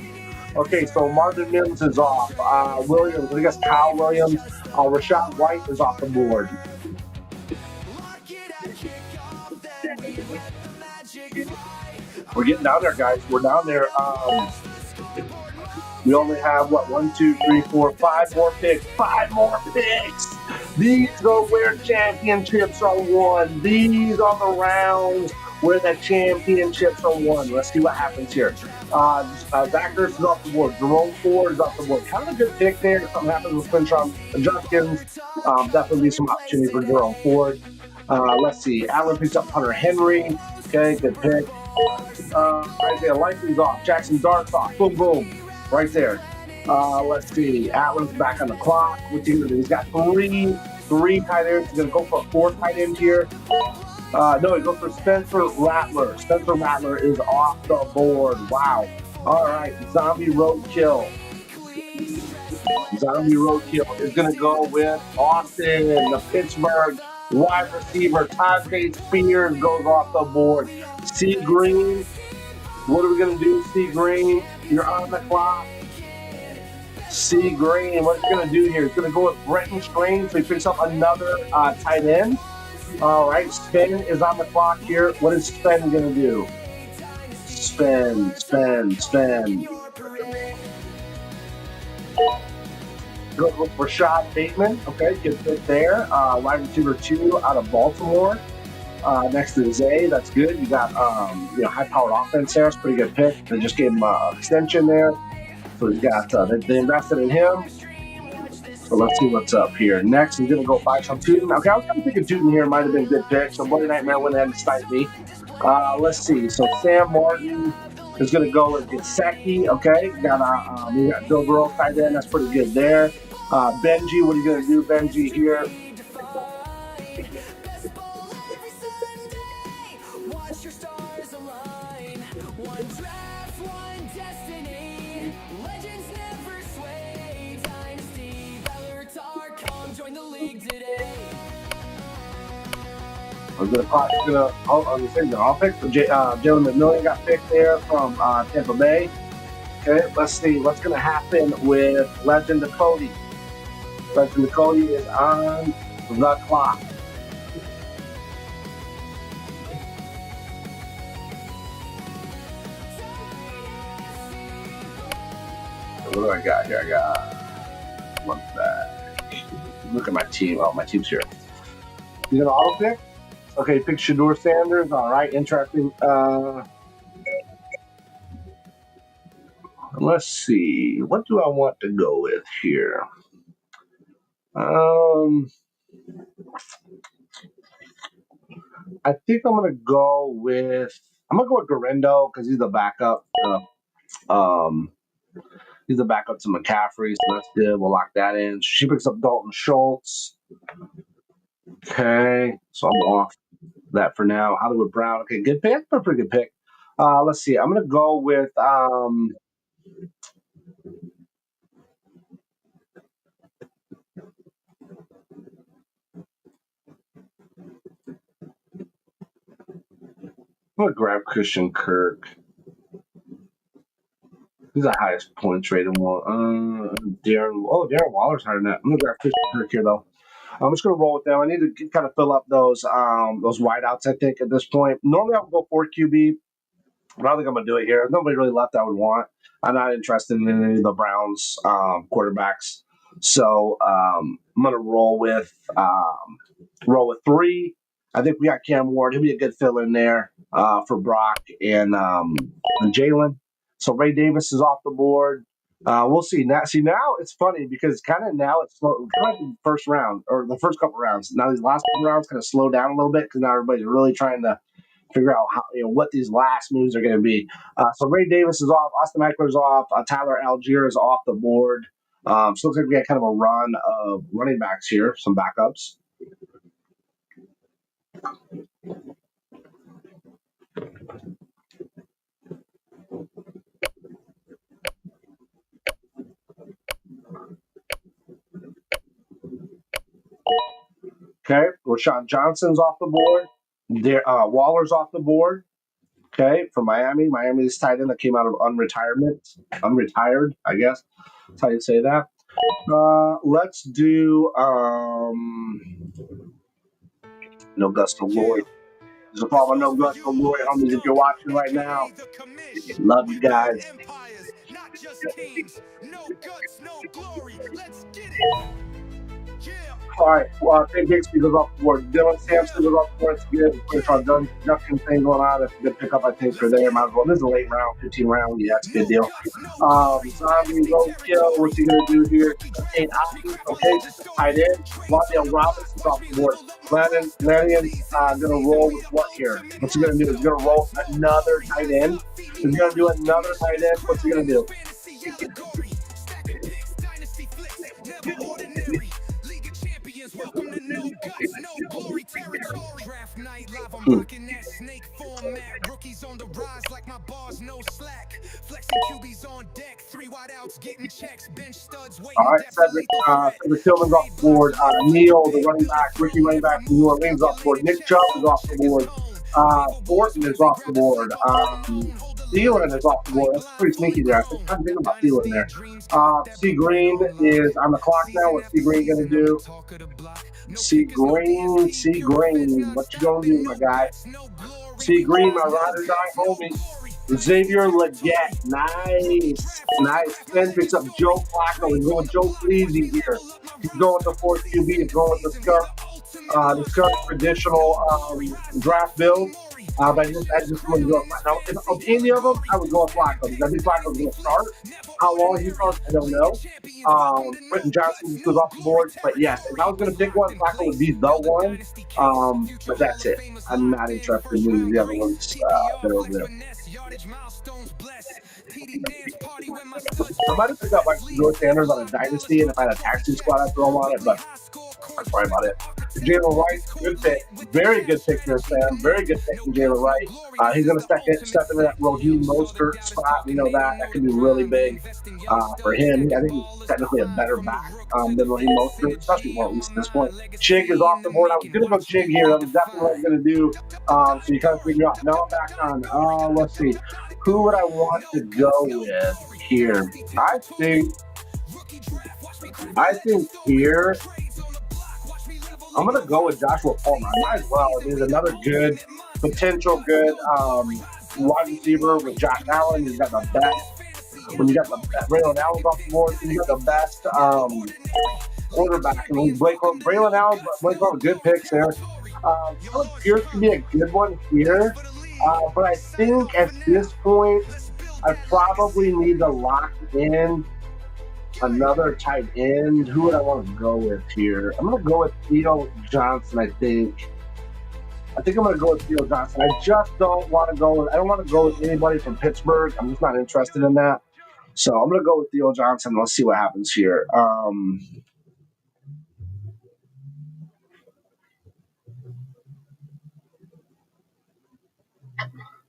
Okay, so Marvin Mims is off. Williams, I guess Kyle Williams. Rashad White is off the board. We're getting down there, guys. We're down there. We only have, 5 more picks. 5 more picks. These are where championships are won. These are the rounds where the championships are won. Let's see what happens here. Zach Ertz is off the board. Jerome Ford is off the board. Kind of a good pick there. If something happens with Quinton Judkins, definitely be some opportunity for Jerome Ford. Let's see. Allen picks up Hunter Henry. Okay, good pick. Isaiah Likely's off. Jackson Dart's off. Boom, boom. Right there. Let's see. Atlas back on the clock. What's he gonna do? He's got three tight ends. He's gonna go for a fourth tight end here. No, he goes for Spencer Rattler. Spencer Rattler is off the board. Wow. All right. Zombie Roadkill. Zombie Roadkill is gonna go with Austin, the Pittsburgh wide receiver. Tajay Spears goes off the board. C. Green. What are we gonna do, C. Green? You're on the clock. C. Green, what's he going to do here? He's going to go with Brenton Strange, so he picks up another tight end. All right, Spen is on the clock here. What is Spen going to do? Spen. Go with Rashad Bateman. Okay, good fit there. Wide receiver 2 out of Baltimore. Next to Zay, that's good. You got high-powered offense there. It's a pretty good pick. They just gave him an extension there. So he's got they invested in him. So let's see what's up here. Next, I'm gonna go buy some Tootin. Okay, I was kind of thinking Tootin here might have been a good pick. So Bloody Nightmare went ahead and sniped me. Let's see. So Sam Martin is gonna go with Gesicki. Okay, we got Bill Burrow tight end. That's pretty good there. Benji, what are you gonna do, Benji here? I'll pick Jalen McMillan got picked there from Tampa Bay. Okay, let's see what's going to happen with Legend of Cody. Legend of Cody is on the clock. What do I got here? I got one back. Look at my team. Oh, my team's here. You gonna auto pick? Okay, pick Shador Sanders. All right, interesting. Let's see. What do I want to go with here? I think I'm gonna go with Garendo because he's the backup. He's the backup to McCaffrey, so that's good. We'll lock that in. She picks up Dalton Schultz. Okay, so I'm off that for now. Hollywood Brown. Okay, good pick. Pretty good pick. Let's see. I'm gonna go with I'm gonna grab Christian Kirk. He's the highest points rated one. Darren Waller's higher than that. I'm gonna grab Christian Kirk here though. I'm just gonna roll with them. I need to kind of fill up those wideouts. I think at this point, normally I would go 4 QB. I don't think I'm going to do it here. Nobody really left I would want. I'm not interested in any of the Browns quarterbacks. So I'm going to roll with 3. I think we got Cam Ward. He'll be a good fill in there for Brock and Jalen. So Ray Davis is off the board. We'll see. Now it's funny because kind of now it's slow. Kind of the first round or the first couple rounds. Now these last couple rounds kind of slow down a little bit because now everybody's really trying to figure out how what these last moves are going to be. So Ray Davis is off, Austin Eckler's off, Tyler Algier is off the board. So it looks like we got kind of a run of running backs here, some backups. Okay, Rashawn Johnson's off the board. Waller's off the board. Okay, for Miami. Miami's tight end that came out of unretired, I guess. That's how you say that. Let's do no Gusto Lloyd. There's a problem with no Gusto Lloyd, homies. If you're watching right now, love you guys. Not just kings, no guts, no glory. Let's get it. Yeah. All right, well, Tim Bixby goes off the board. Dylan Sampson goes off the board. It's good. Quinton Duncan thing going on. That's a good pickup, I think, for there. Might as well. This is a late round, 15 round. Yeah, it's a good deal. Zombie Roadkill. What's he going to do here? Tate Oppie, okay, tight end. Wandale Robinson's off the board. Lannion's going to roll with what here? What's he going to do? He's going to roll another tight end. He's going to do another tight end. What's he going to do? Welcome to no guts, no glory territory. Draft night live, I'm rocking that snake format. Rookies on the rise like my bars, no slack. Flexing QBs on deck, 3 wideouts getting checks, bench studs waiting. All right, Cedric Tillman's off the board. Neal, the running back, rookie running back from New Orleans, off the board. Nick Chubb is off the board. Thornton is off the board. Thielen is off the board. That's pretty sneaky there. I'm thinking about Thielen there. C. Green is on the clock now. What's C. Green going to do? C. Green. What you going to do, my guy? C. Green, my ride or die homie. Xavier Legette. Nice. Then picks up Joe Flacco. He's going Joe Fleazy here. He's going to 4th QB. He's going with the Scarf traditional draft build. But I just wouldn't go with Flacco. Now, of any of them, I would go with Flacco because I think Flacco's going to start. How long he starts, I don't know. Quentin Johnson goes off the board. But yes, if I was going to pick one, Flacco would be the one. But that's it. I'm not interested in the other ones that are over there. I might have picked up like George Sanders on a Dynasty, and if I had a taxi squad, I'd throw him on it, but that's probably about it. Jalen Wright, good pick. Very good pick there, Sam. Very good pick from Jalen Wright. He's going to step into that Raheem Mostert spot. We know that. That could be really big for him. I think he's technically a better back than Raheem Mostert, especially at least at this point. Chig is off the board. I was going to go Chig here. That was definitely what I was going to do. So you kind of figure out. Now I'm back on. Let's see. Who would I want to go with here? I think here I'm going to go with Joshua Palmer. I might as well. He's another potential good wide receiver with Josh Allen. He's got the best. When you got the Braylon Allen's off the board, you got the best quarterback. I mean, Braylon Allen, Blake Corum, good picks there. Pierce could be a good one here. But I think at this point, I probably need to lock in another tight end. Who would I want to go with here? I'm going to go with Theo Johnson, I think. I'm going to go with Theo Johnson. I just don't want to go with – I don't want to go with anybody from Pittsburgh. I'm just not interested in that. So I'm going to go with Theo Johnson. Let's see what happens here.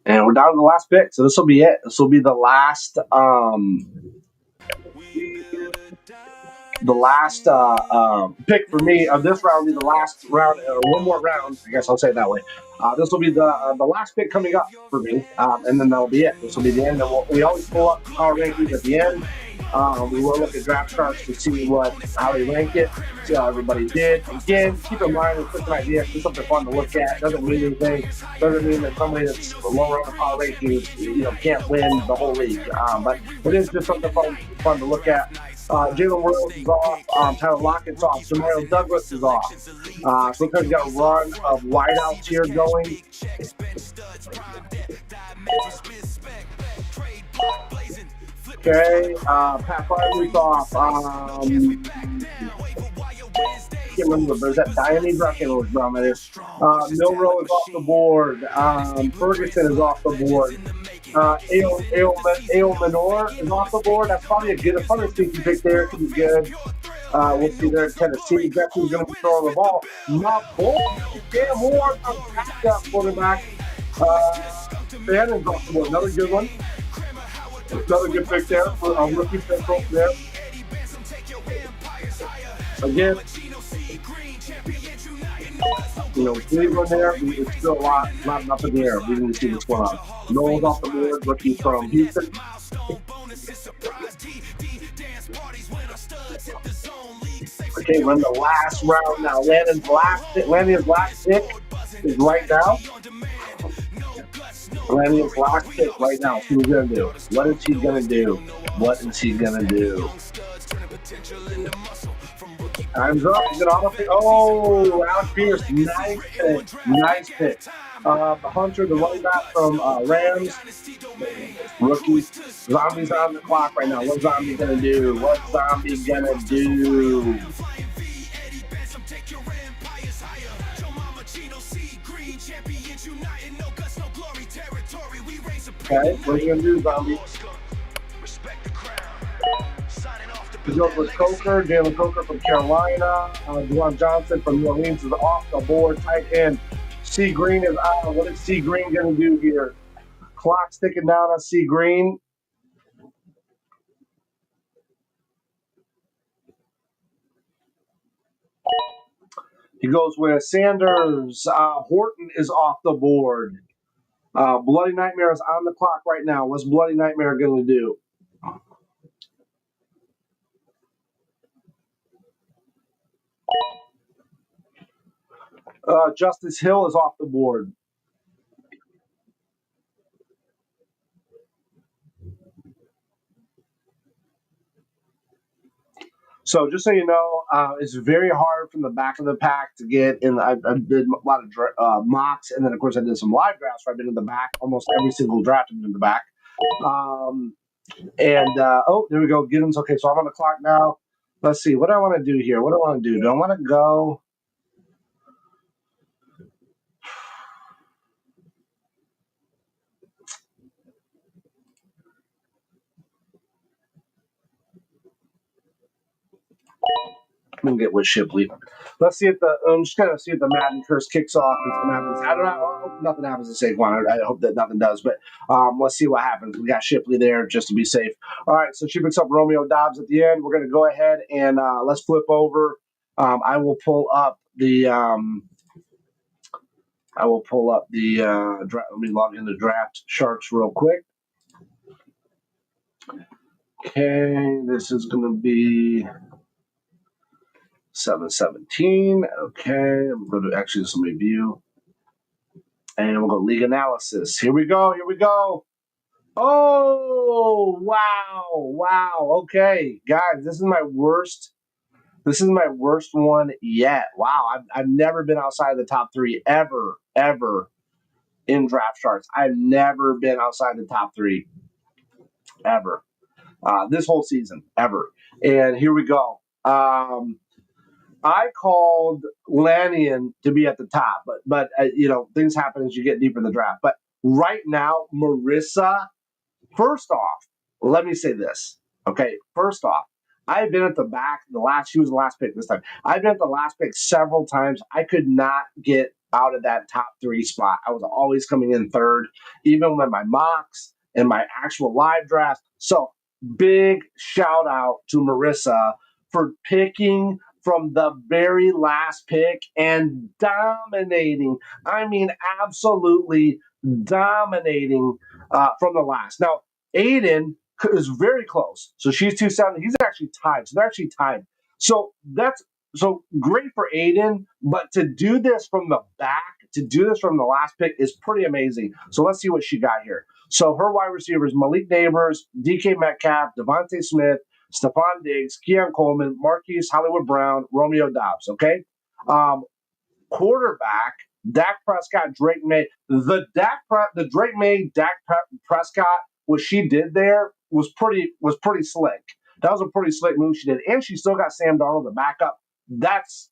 And we're down to the last pick, so this will be it. This will be the last pick for me of this round. Will be the last round, or one more round. I guess I'll say it that way. This will be the last pick coming up for me, and then that'll be it. This will be the end. And we always pull up our rankings at the end. We will look at draft charts to see how they rank it, see how everybody did. Again, keep in mind, it's just an idea. It's something fun to look at. Doesn't mean anything. Doesn't mean that somebody that's lower on the power rankings, can't win the whole league. But it is just something fun to look at. Jalen Williams is off. Tyler Lockett's off. Jamario Douglas is off. So we've got a run of wideouts here going. Okay, Pat Farley's off. Can't remember, but is that Diamond? I can't remember which round that is. Milrow is off the board. Ferguson is off the board. Ale Menor is off the board. That's probably a fun sneaky pick there. Could be good. We'll see there in Tennessee. Definitely going to be throwing the ball. Not bold. Cam Moore, a backup quarterback. Shannon's off the board. Another good one. Another good pick there for a rookie pick right there. Again, Cleveland there, it's still a lot up in the air. We need to see what's going on. Noel's off the board, rookie from Houston. Okay, we're in the last round now. Landon's last pick is right now. Landon's last pick right now. See what he's going to do. What is he going to do? Time's up. He's an auto pick. Oh, Alex Pierce. Nice pick. Nice pick. Hunter, the running back from Rams. Rookie. Zombie's on the clock right now. What's Zombie going to do? What's Zombie going to do? Okay, what are you going to do, Zombie? He goes with Coker, Jalen Coker from Carolina. Juwan Johnson from New Orleans is off the board. Tight end. C. Green is out. What is C. Green going to do here? Clock sticking down on C. Green. He goes with Sanders. Horton is off the board. Bloody Nightmare is on the clock right now. What's Bloody Nightmare going to do? Justice Hill is off the board. So just so you know, it's very hard from the back of the pack to get in. I did a lot of mocks, and then of course I did some live drafts where I've been in the back. Almost every single draft I've been in the back. Oh, there we go. Giddens. Okay, so I'm on the clock now. Let's see. What do I want to do here? What do I want to do? Do I want to go? I'm gonna get with Shipley. Let's see if I'm just gonna see if the Madden curse kicks off and something happens. I don't know. I hope nothing happens to Saquon. I hope that nothing does. But let's see what happens. We got Shipley there just to be safe. All right. So she picks up Romeo Dobbs at the end. We're gonna go ahead and let's flip over. I will pull up the. Let me log into Draft Sharks real quick. Okay, this is gonna be 717. Okay, I'm going to actually just review. And we'll go league analysis. Here we go. Here we go. Oh, wow. Wow. Okay, guys, this is my worst. This is my worst one yet. Wow. I've never been outside the top three ever in draft charts. I've never been outside the top three ever. This whole season, ever. And here we go. I called Lannion to be at the top, but things happen as you get deeper in the draft. But right now, Marissa, first off, let me say this. Okay, first off, I've been at the back. She was the last pick this time. I've been at the last pick several times. I could not get out of that top three spot. I was always coming in third, even when my mocks and my actual live drafts. So big shout out to Marissa for picking from the very last pick and dominating. I mean, absolutely dominating from the last. Now, Aiden is very close. So she's 270. He's actually tied. So they're actually tied. So that's great for Aiden. But to do this from the back, to do this from the last pick is pretty amazing. So let's see what she got here. So her wide receivers, Malik Neighbors, DK Metcalf, Devontae Smith, Stephon Diggs, Keon Coleman, Marquise Hollywood Brown, Romeo Dobbs, okay? Quarterback, Dak Prescott, Drake May. The Drake May, Dak Prescott, what she did there was pretty slick. That was a pretty slick move she did. And she still got Sam Darnold, the backup. That's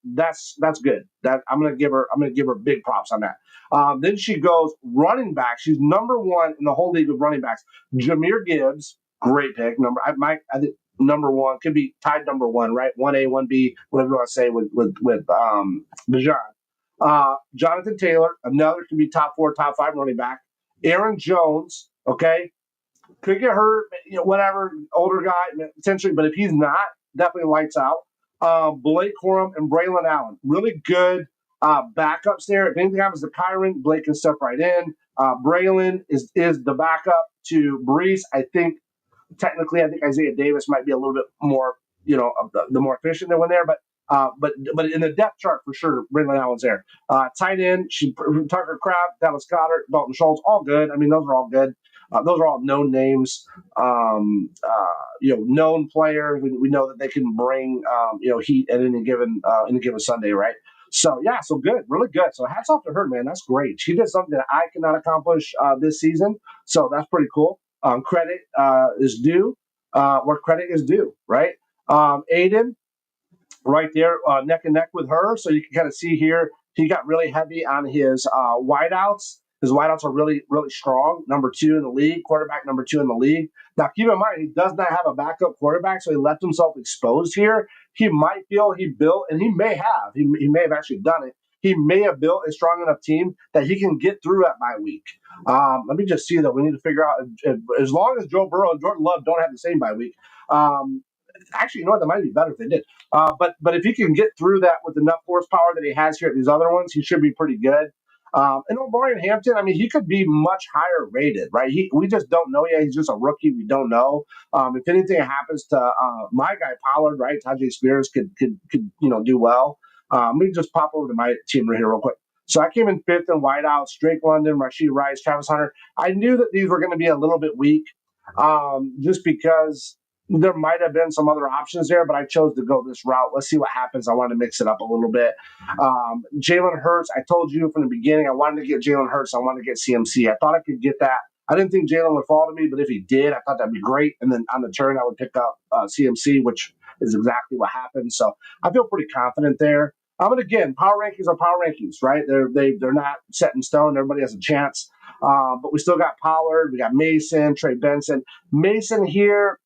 good. I'm gonna give her big props on that. Then she goes running back. She's number one in the whole league of running backs. Jahmyr Gibbs, great pick. I think number one, could be tied number one, right? 1A, 1B, whatever you want to say with Bijan. Jonathan Taylor, another could be top 4, top 5 running back. Aaron Jones, okay, could get hurt, whatever, older guy potentially, but if he's not, definitely lights out. Blake Corum and Braylon Allen, really good backups there. If anything happens to Kyron, Blake can step right in. Braylon is the backup to Brees. I think Isaiah Davis might be a little bit more, the more efficient than one there, but in the depth chart for sure, Braylon Allen's there. Tight end, Tucker Kraft, Dallas Goddard, Dalton Schultz, all good. I mean, those are all good. Those are all known names, known players. We know that they can bring, heat at any given Sunday, right? So yeah, so good, really good. So hats off to her, man. That's great. She did something that I cannot accomplish this season. So that's pretty cool. Credit is due where credit is due, right? Aiden, right there, neck and neck with her. So you can kind of see here, he got really heavy on his wideouts. His wideouts are really, really strong. Number 2 in the league, quarterback number 2 in the league. Now, keep in mind, he does not have a backup quarterback, so he left himself exposed here. He might feel he built, and he may have. He may have actually done it. He may have built a strong enough team that he can get through at bye week. Let me just see that. We need to figure out, as long as Joe Burrow and Jordan Love don't have the same bye week. Actually, you know what? That might be better if they did. But if he can get through that with enough horsepower that he has here at these other ones, he should be pretty good. And O'Brien Hampton, I mean, he could be much higher rated, right? We just don't know yet. He's just a rookie. We don't know. If anything happens to my guy Pollard, right? Tajay Spears could do well. Let me just pop over to my team right here real quick. So I came in 5th in wideouts, Drake London, Rashid Rice, Travis Hunter. I knew that these were going to be a little bit weak, just because there might have been some other options there, but I chose to go this route. Let's see what happens. I wanted to mix it up a little bit. Jalen Hurts, I told you from the beginning, I wanted to get Jalen Hurts. I wanted to get CMC. I thought I could get that. I didn't think Jalen would fall to me, but if he did, I thought that'd be great. And then on the turn, I would pick up CMC, which is exactly what happened. So I feel pretty confident there. But again, power rankings are power rankings, right? They're not set in stone. Everybody has a chance. But we still got Pollard. We got Mason, Trey Benson. Mason here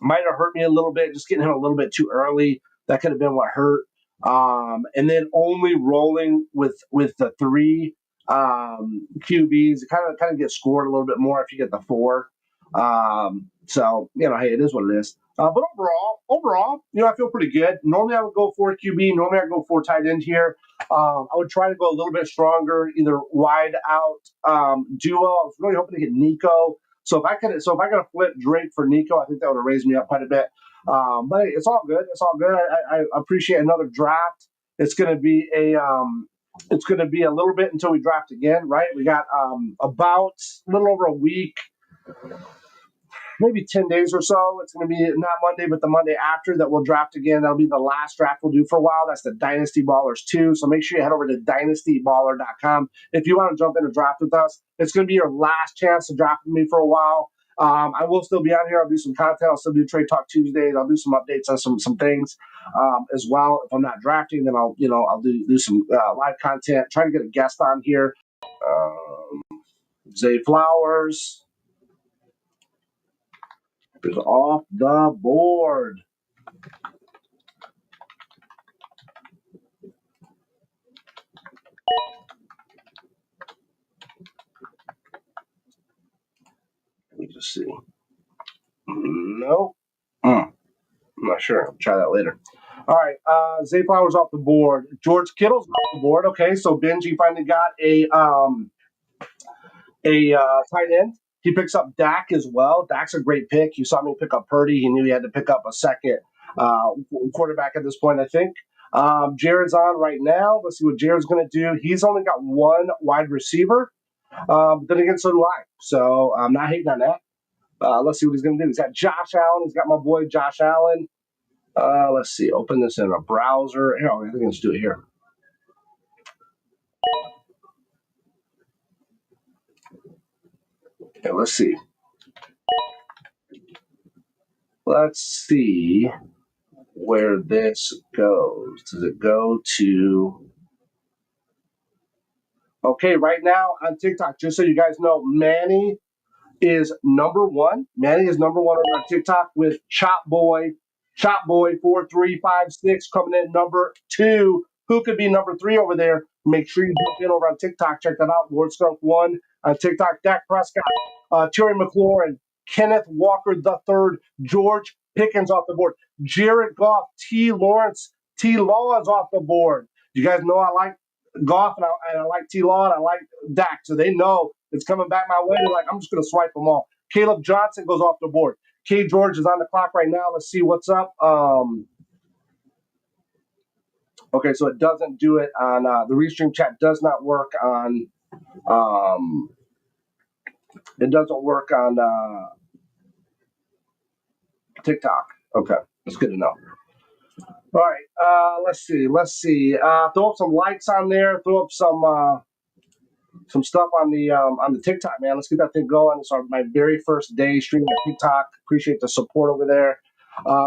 might have hurt me a little bit, just getting him a little bit too early. That could have been what hurt. And then only rolling with the 3 QBs, kind of get scored a little bit more if you get the 4. So hey, it is what it is. But overall, I feel pretty good. Normally I would go 4 QB. Normally I would go 4 tight end here. I would try to go a little bit stronger, either wide out duo. I was really hoping to get Nico. So if I could have flipped Drake for Nico, I think that would have raised me up quite a bit. But hey, it's all good. It's all good. I appreciate another draft. It's going to be a little bit until we draft again, right? We got about a little over a week, maybe 10 days or so. It's going to be not Monday, but the Monday after that we'll draft again. That'll be the last draft we'll do for a while. That's the Dynasty Ballers 2. So make sure you head over to dynastyballer.com if you want to jump in and draft with us. It's going to be your last chance to draft with me for a while. I will still be on here. I'll do some content. I'll still do Trade Talk Tuesdays. I'll do some updates on some things as well. If I'm not drafting, then I'll do some live content. Try to get a guest on here. Zay Flowers is off the board. Let me just see. Nope. I'm not sure. I'll try that later. All right. Zay Flowers off the board. George Kittle's off the board. Okay, so Benji finally got a tight end. He picks up Dak as well. Dak's a great pick. You saw me pick up Purdy. He knew he had to pick up a second quarterback at this point, I think. Jared's on right now. Let's see what Jared's going to do. He's only got 1 wide receiver. But then again, so do I. So I'm not hating on that. Let's see what he's going to do. He's got Josh Allen. He's got my boy Josh Allen. Let's see. Open this in a browser. Here, I think let's do it here. Okay, let's see. Let's see where this goes. Does it go to... Okay, right now on TikTok, just so you guys know, Manny is number 1. Manny is number 1 on TikTok with Chop Boy 4356 coming in number 2. Who could be number 3 over there? Make sure you jump in over on TikTok. Check that out. Lord Skunk 1 on TikTok. Dak Prescott, Terry McLaurin, Kenneth Walker III, George Pickens off the board, Jared Goff, T. Lawrence, T. Law is off the board. You guys know I like Goff and I like T. Law and I like Dak, so they know it's coming back my way. They're like, I'm just going to swipe them all. Caleb Johnson goes off the board. K. George is on the clock right now. Let's see what's up. Okay, so it doesn't do it on the Restream chat. Does not work on It doesn't work on TikTok. Okay, that's good to know. All right, let's see. Throw up some likes on there. Throw up some stuff on the TikTok, man. Let's get that thing going. It's my very first day streaming at TikTok. Appreciate the support over there.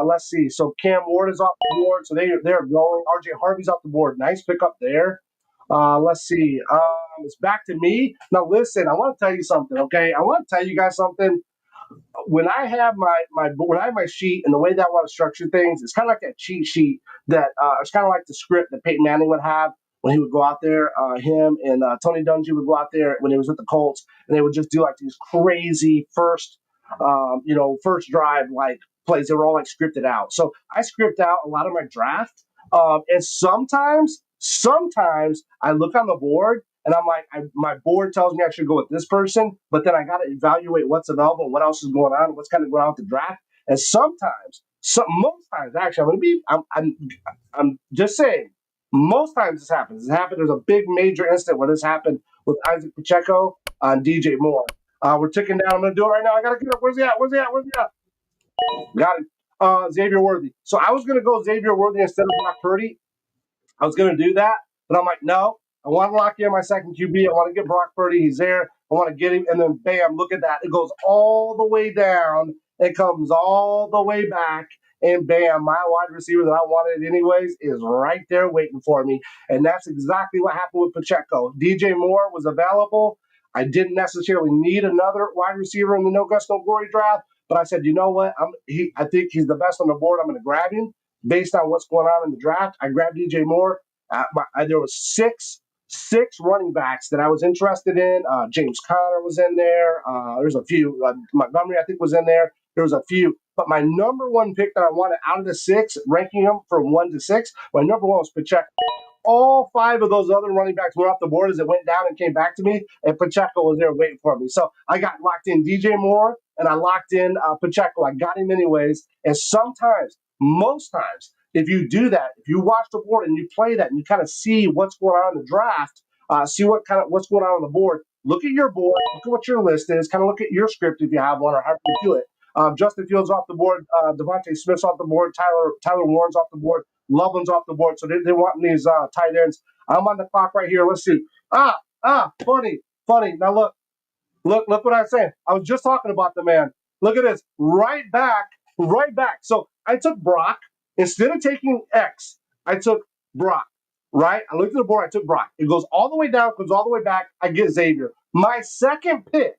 Let's see. So Cam Ward is off the board. So they're going. RJ Harvey's off the board. Nice pickup there. Let's see. It's back to me. Now listen, I want to tell you something. Okay, I want to tell you guys something. When I have my sheet and the way that I want to structure things, it's kind of like that cheat sheet that it's kind of like the script that Peyton Manning would have when he would go out there. Him and Tony Dungy would go out there when he was with the Colts, and they would just do like these crazy first drive like plays. They were all like scripted out. So I script out a lot of my draft, and sometimes I look on the board and I'm like, my board tells me I should go with this person, but then I got to evaluate what's available and what else is going on, what's kind of going on with the draft. And most times, actually, I'm just saying, most times this happens. There's a big major incident where this happened with Isaac Pacheco on DJ Moore. We're ticking down. I'm going to do it right now. I got to get up. Where's he at? Got it. Xavier Worthy. So I was going to go Xavier Worthy instead of Brock Purdy. I was going to do that, but I'm like, no. I want to lock in my second QB. I want to get Brock Purdy. He's there. I want to get him. And then, bam, look at that. It goes all the way down. It comes all the way back. And, bam, my wide receiver that I wanted anyways is right there waiting for me. And that's exactly what happened with Pacheco. DJ Moore was available. I didn't necessarily need another wide receiver in the No Guts, No Glory draft. But I said, you know what? I think he's the best on the board. I'm going to grab him based on what's going on in the draft. I grabbed DJ Moore. There was six running backs that I was interested in. James Conner was in there. There's a few. Montgomery, I think, was in there. There was a few. But my number one pick that I wanted out of the six, ranking them from 1 to 6, my number one was Pacheco. All 5 of those other running backs went off the board as it went down and came back to me, and Pacheco was there waiting for me. So I got locked in DJ Moore, and I locked in Pacheco. I got him anyways. And most times, if you do that, if you watch the board and you play that and you kind of see what's going on in the draft, see what's going on the board, look at your board, look at what your list is, kind of look at your script if you have one or how you do it. Justin Fields off the board, Devontae Smith's off the board, Tyler Warren's off the board, Loveland's off the board. So they want these tight ends. I'm on the clock right here. Let's see. Funny. Now look what I'm saying. I was just talking about the man. Look at this. Right back. So I took Brock. Instead of taking X, I took Brock. Right? I looked at the board. I took Brock. It goes all the way down, goes all the way back. I get Xavier. My second pick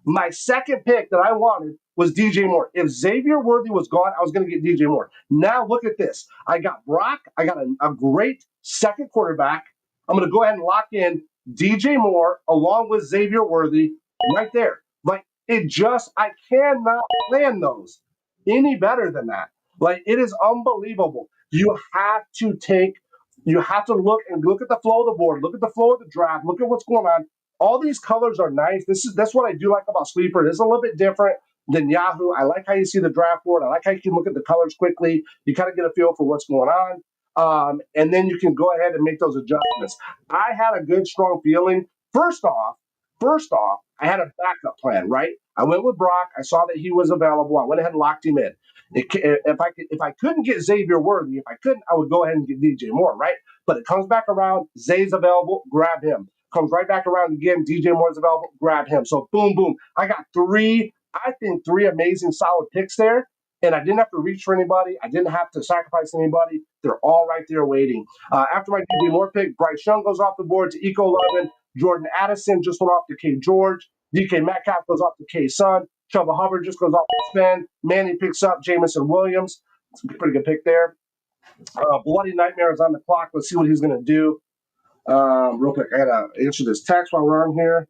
that I wanted was DJ Moore. If Xavier Worthy was gone, I was going to get DJ Moore. Now look at this. I got Brock. I got a great second quarterback. I'm going to go ahead and lock in DJ Moore along with Xavier Worthy right there. Like I cannot plan those any better than that. Like it is unbelievable. You have to look at the flow of the board, look at the flow of the draft, look at what's going on. All these colors are nice. That's what I do like about Sleeper. It is a little bit different than Yahoo. I like how you see the draft board. I like how you can look at the colors quickly. You kind of get a feel for what's going on. And then you can go ahead and make those adjustments. I had a good, strong feeling. First off, I had a backup plan, right? I went with Brock. I saw that he was available. I went ahead and locked him in. If I couldn't get Xavier Worthy, I would go ahead and get DJ Moore, right? But it comes back around. Zay's available. Grab him. Comes right back around again. DJ Moore's available. Grab him. So boom. I got three amazing solid picks there. And I didn't have to reach for anybody. I didn't have to sacrifice anybody. They're all right there waiting. After my DJ Moore pick, Bryce Young goes off the board to Eco 11. Jordan Addison just went off to K. George. DK Metcalf goes off to K. Sun. Chuba Hubbard just goes off to Sven. Manny picks up Jamison Williams. It's a pretty good pick there. Bloody Nightmare is on the clock. Let's see what he's going to do. Real quick, I got to answer this text while we're on here.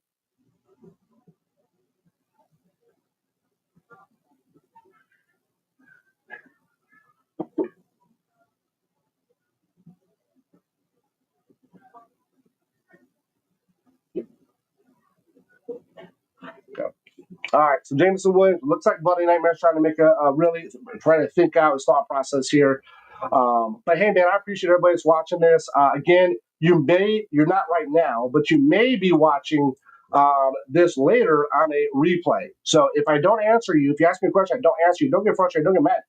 All right, so Jameson Williams, looks like Bloody Nightmare's trying to make trying to think out his thought process here. But hey, man, I appreciate everybody that's watching this. Again, you're not right now, but you may be watching this later on a replay. So if I don't answer you, if you ask me a question, I don't answer you, don't get frustrated, don't get mad.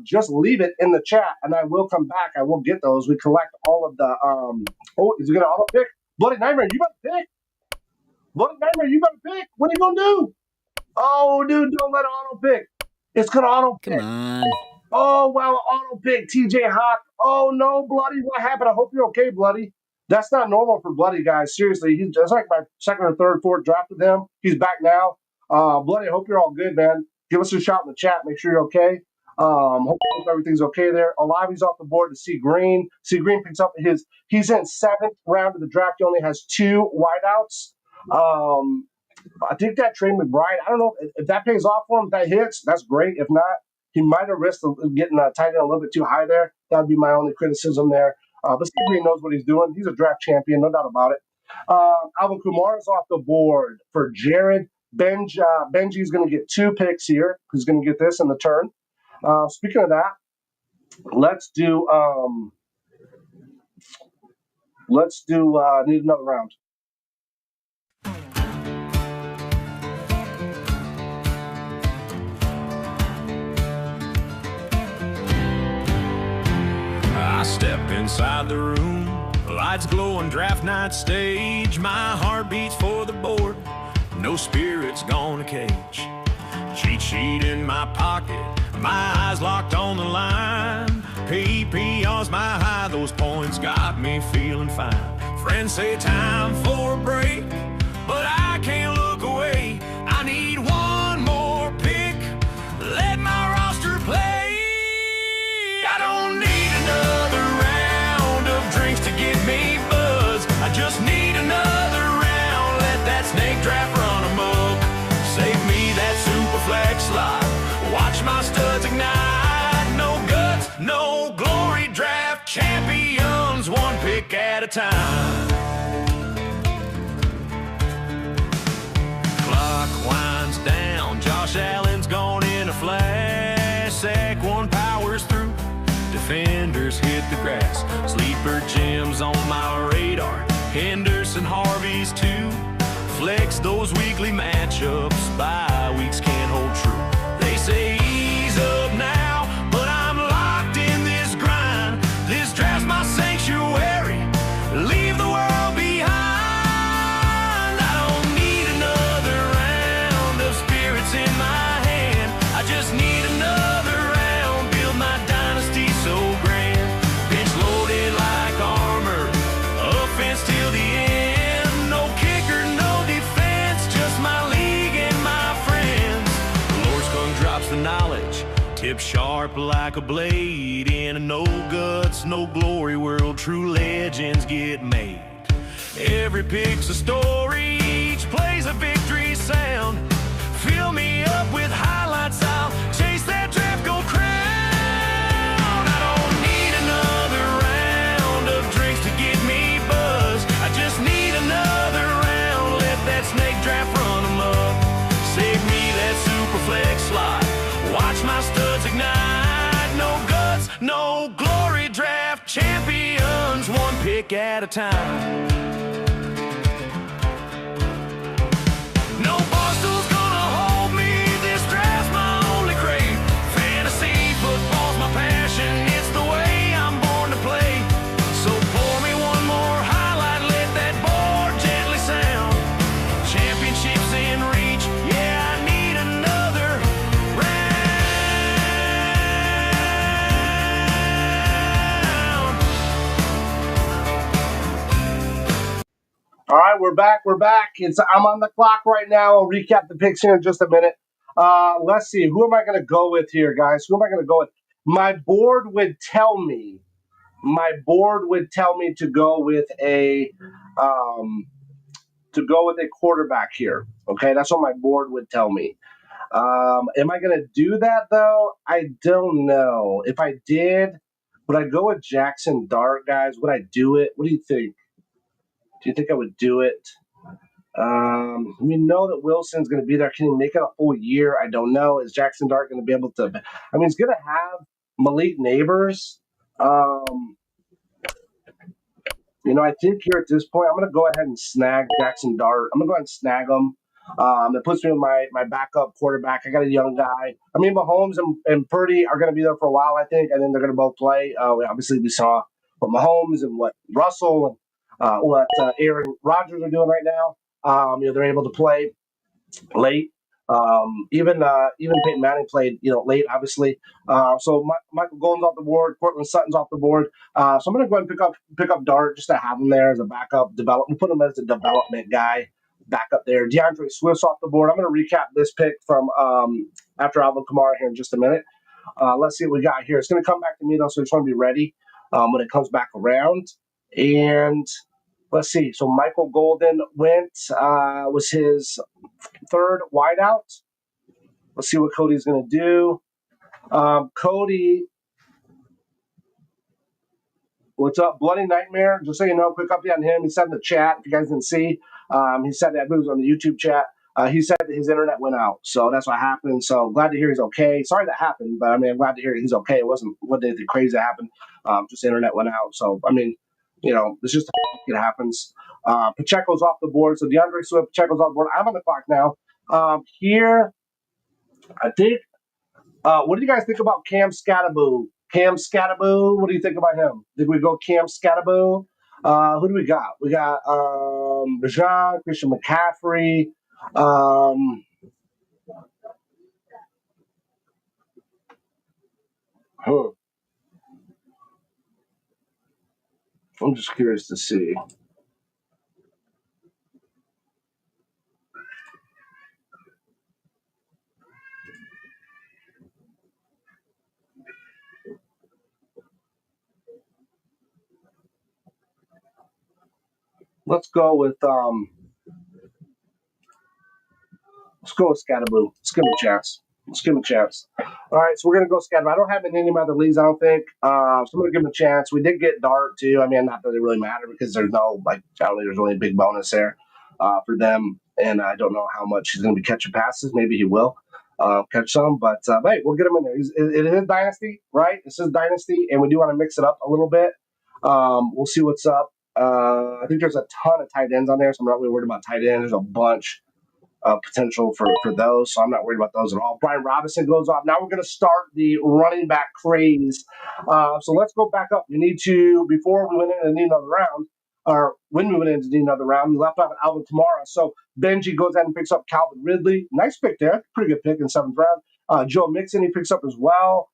Just leave it in the chat, and I will come back. I will get those. We collect all of the. Oh, is he gonna auto pick? Bloody Nightmare, you better pick. Bloody Nightmare, you better pick. What are you gonna do? Oh, dude, don't let it auto pick. It's gonna auto pick. Come on. Oh, wow, auto pick, TJ Hawk. Oh, no, Bloody, what happened? I hope you're okay, Bloody. That's not normal for Bloody, guys. Seriously, that's like my second or third, fourth draft with him. He's back now. Bloody, I hope you're all good, man. Give us a shout in the chat. Make sure you're okay. Hope everything's okay there. Olavi's off the board to C Green. C Green picks up he's in 7th round of the draft. He only has 2 wideouts. I think that Trey McBride, I don't know if that pays off for him, if that hits, that's great. If not, he might have risked getting tight end a little bit too high there. That would be my only criticism there. But Steve Green knows what he's doing. He's a draft champion, no doubt about it. Alvin Kumar is off the board for Jared. Benji's going to get 2 picks here. He's going to get this in the turn. Speaking of that, let's do need another round. I step inside the room, lights glowing, draft night stage. My heart beats for the board, no spirit's gonna cage. Cheat sheet in my pocket, my eyes locked on the line. PPR's my high, those points got me feeling fine. Friends say time for a break, but I can't look away. I need one more pick, let my roster play. I don't need another round of drinks to get me buzzed. I just need another round, let that snake draft run amok. Save me that Superflex slot, watch my studs ignite. No guts, no glory, draft champions, one pick at a time. Clock winds down, Josh Allen's gone in a flash. Sack one powers through, defenders hit the grass. Sleeper gems on my radar, Henderson, Harvey's too. Flex those weekly matchups, bye weeks can't hold true. They say ease up now, but I'm locked in this grind. This draft's my sanctuary, leave the world behind. I don't need another round of spirits in my hand. I just need another round, build my dynasty so grand. Bench loaded like armor, offense till the end. No kicker, no defense, just my league and my friends. The Lord's tongue drops the knowledge, tip sharp like a blade. In a no guts, no glory world, true legends get made. Every pick's a story, each play's a victory sound. Fill me up with highlights, I'll chase that draft gold crown. I don't need another round of drinks to get me buzzed. I just need another round, let that snake draft run amok. Save me that Superflex slot, watch my studs ignite. No guts, no glory, draft champions, one pick at a time. No barstool's gonna hold me, this draft's my only crave. Fantasy football's my passion, it's the way I'm born to play. So pour me one more highlight, let that board gently sound. Championships in reach, yeah, I need another round. All right, we're back. I'm on the clock right now. I'll recap the picks here in just a minute. Let's see. Who am I going to go with here, guys? Who am I going to go with? My board would tell me to go with a quarterback here. Okay, that's what my board would tell me. Am I going to do that though? I don't know. If I did, would I go with Jackson Dart, guys? Would I do it? What do you think? Do you think I would do it? We know that Wilson's going to be there. Can he make it a full year? I don't know. Is Jackson Dart going to be able to? I mean, he's going to have Malik Neighbors. I think here at this point, I'm going to go ahead and snag Jackson Dart. I'm going to go ahead and snag him. That puts me with my backup quarterback. I got a young guy. I mean, Mahomes and Purdy are going to be there for a while, I think, and then they're going to both play. Obviously, we saw what Mahomes and what Russell and what Aaron Rodgers are doing right now. They're able to play late. Even Peyton Manning played late, obviously. So Michael Golden's off the board, Cortland Sutton's off the board. So I'm going to go ahead and pick up Dart just to have him there as a backup development. Put him as a development guy back up there. DeAndre Swift's off the board. I'm going to recap this pick from after Alvin Kamara here in just a minute. Let's see what we got here. It's going to come back to me though, so I just want to be ready when it comes back around. And let's see. So Michael Golden was his third wideout. Let's see what Cody's going to do. Cody, what's up? Bloody Nightmare. Just so you know, quick update on him. He said in the chat, if you guys didn't see, he said that it was on the YouTube chat. He said that his internet went out. So that's what happened. So glad to hear he's okay. Sorry that happened, but I mean, I'm glad to hear he's okay. It wasn't anything crazy that happened. Just the internet went out. So, I mean, it's just it happens. Pacheco's off the board. So DeAndre Swift, Pacheco's off the board. I'm on the clock now. Here, I think, what do you guys think about Cam Scattaboo? What do you think about him? Did we go Cam Scattaboo? Who do we got? We got Bijan, Christian McCaffrey. I'm just curious to see. Let's go with Scattaboo. Let's give him a chance. All right, so we're gonna go Scattaboo. I don't have him in any of my other leagues, I don't think. So I'm gonna give him a chance. We did get Dart too. I mean, not that it really matter because there's no I don't think there's really a big bonus there for them, and I don't know how much he's gonna be catching passes. Maybe he will catch some, but hey, we'll get him in there. It is Dynasty, right? This is Dynasty, and we do want to mix it up a little bit. We'll see what's up. I think there's a ton of tight ends on there, so I'm not really worried about tight ends. There's a bunch potential for those, so I'm not worried about those at all. Brian Robinson goes off. Now we're going to start the running back craze. So let's go back up. We need to, before we went in and need another round, or when we went in to need another round, we left off at Alvin Kamara. So Benji goes ahead and picks up Calvin Ridley. Nice pick there. Pretty good pick in 7th round. Joe Mixon, he picks up as well.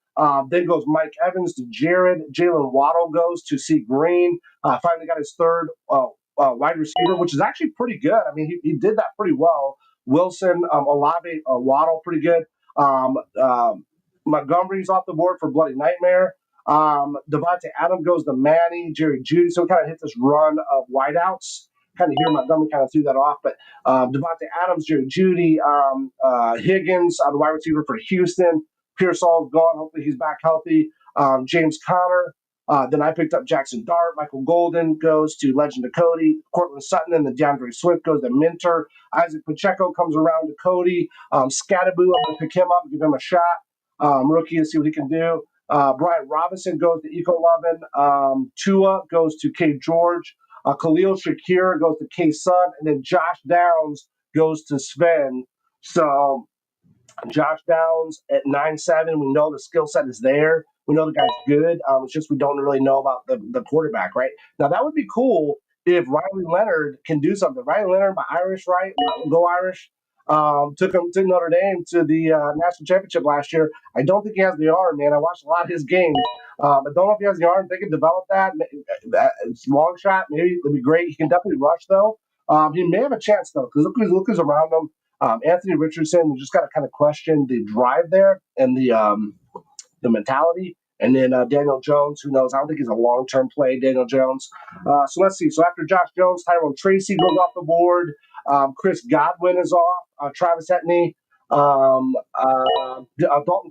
Then goes Mike Evans to Jared. Jalen Waddle goes to C. Green. Finally got his third wide receiver, which is actually pretty good. I mean, he did that pretty well. Wilson, Olave, Waddle, pretty good. Montgomery's off the board for Bloody Nightmare. Devontae Adams goes to Manny, Jerry Jeudy. So we kind of hit this run of wideouts. Kind of hear Montgomery kind of threw that off, but Devontae Adams, Jerry Jeudy, Higgins, the wide receiver for Houston. Pearsall's gone. Hopefully he's back healthy. James Conner. Then I picked up Jackson Dart. Michael Golden goes to Legend of Cody. Cortland Sutton and then DeAndre Swift goes to Minter. Isaac Pacheco comes around to Cody. Scattaboo, I'm going to pick him up, give him a shot. Rookie to see what he can do. Brian Robinson goes to Eco Lovin. Tua goes to K. George. Khalil Shakir goes to K. Sun. And then Josh Downs goes to Sven. So Josh Downs at 9'7", we know the skill set is there. We know the guy's good. It's just we don't really know about the quarterback, right? Now, that would be cool if Riley Leonard can do something. Riley Leonard, my Irish, right? Go Irish. Took Notre Dame to the national championship last year. I don't think he has the arm, man. I watched a lot of his games. I don't know if he has the arm. They can develop that. It's a long shot. Maybe it'll be great. He can definitely rush, though. He may have a chance, though, because look who's around him. Anthony Richardson, we just got to kind of question the drive there and the mentality. And then Daniel Jones, who knows? I don't think he's a long-term play, Daniel Jones. So let's see. So after Josh Jones, Tyrone Tracy goes off the board. Chris Godwin is off. Travis Etienne. Dalton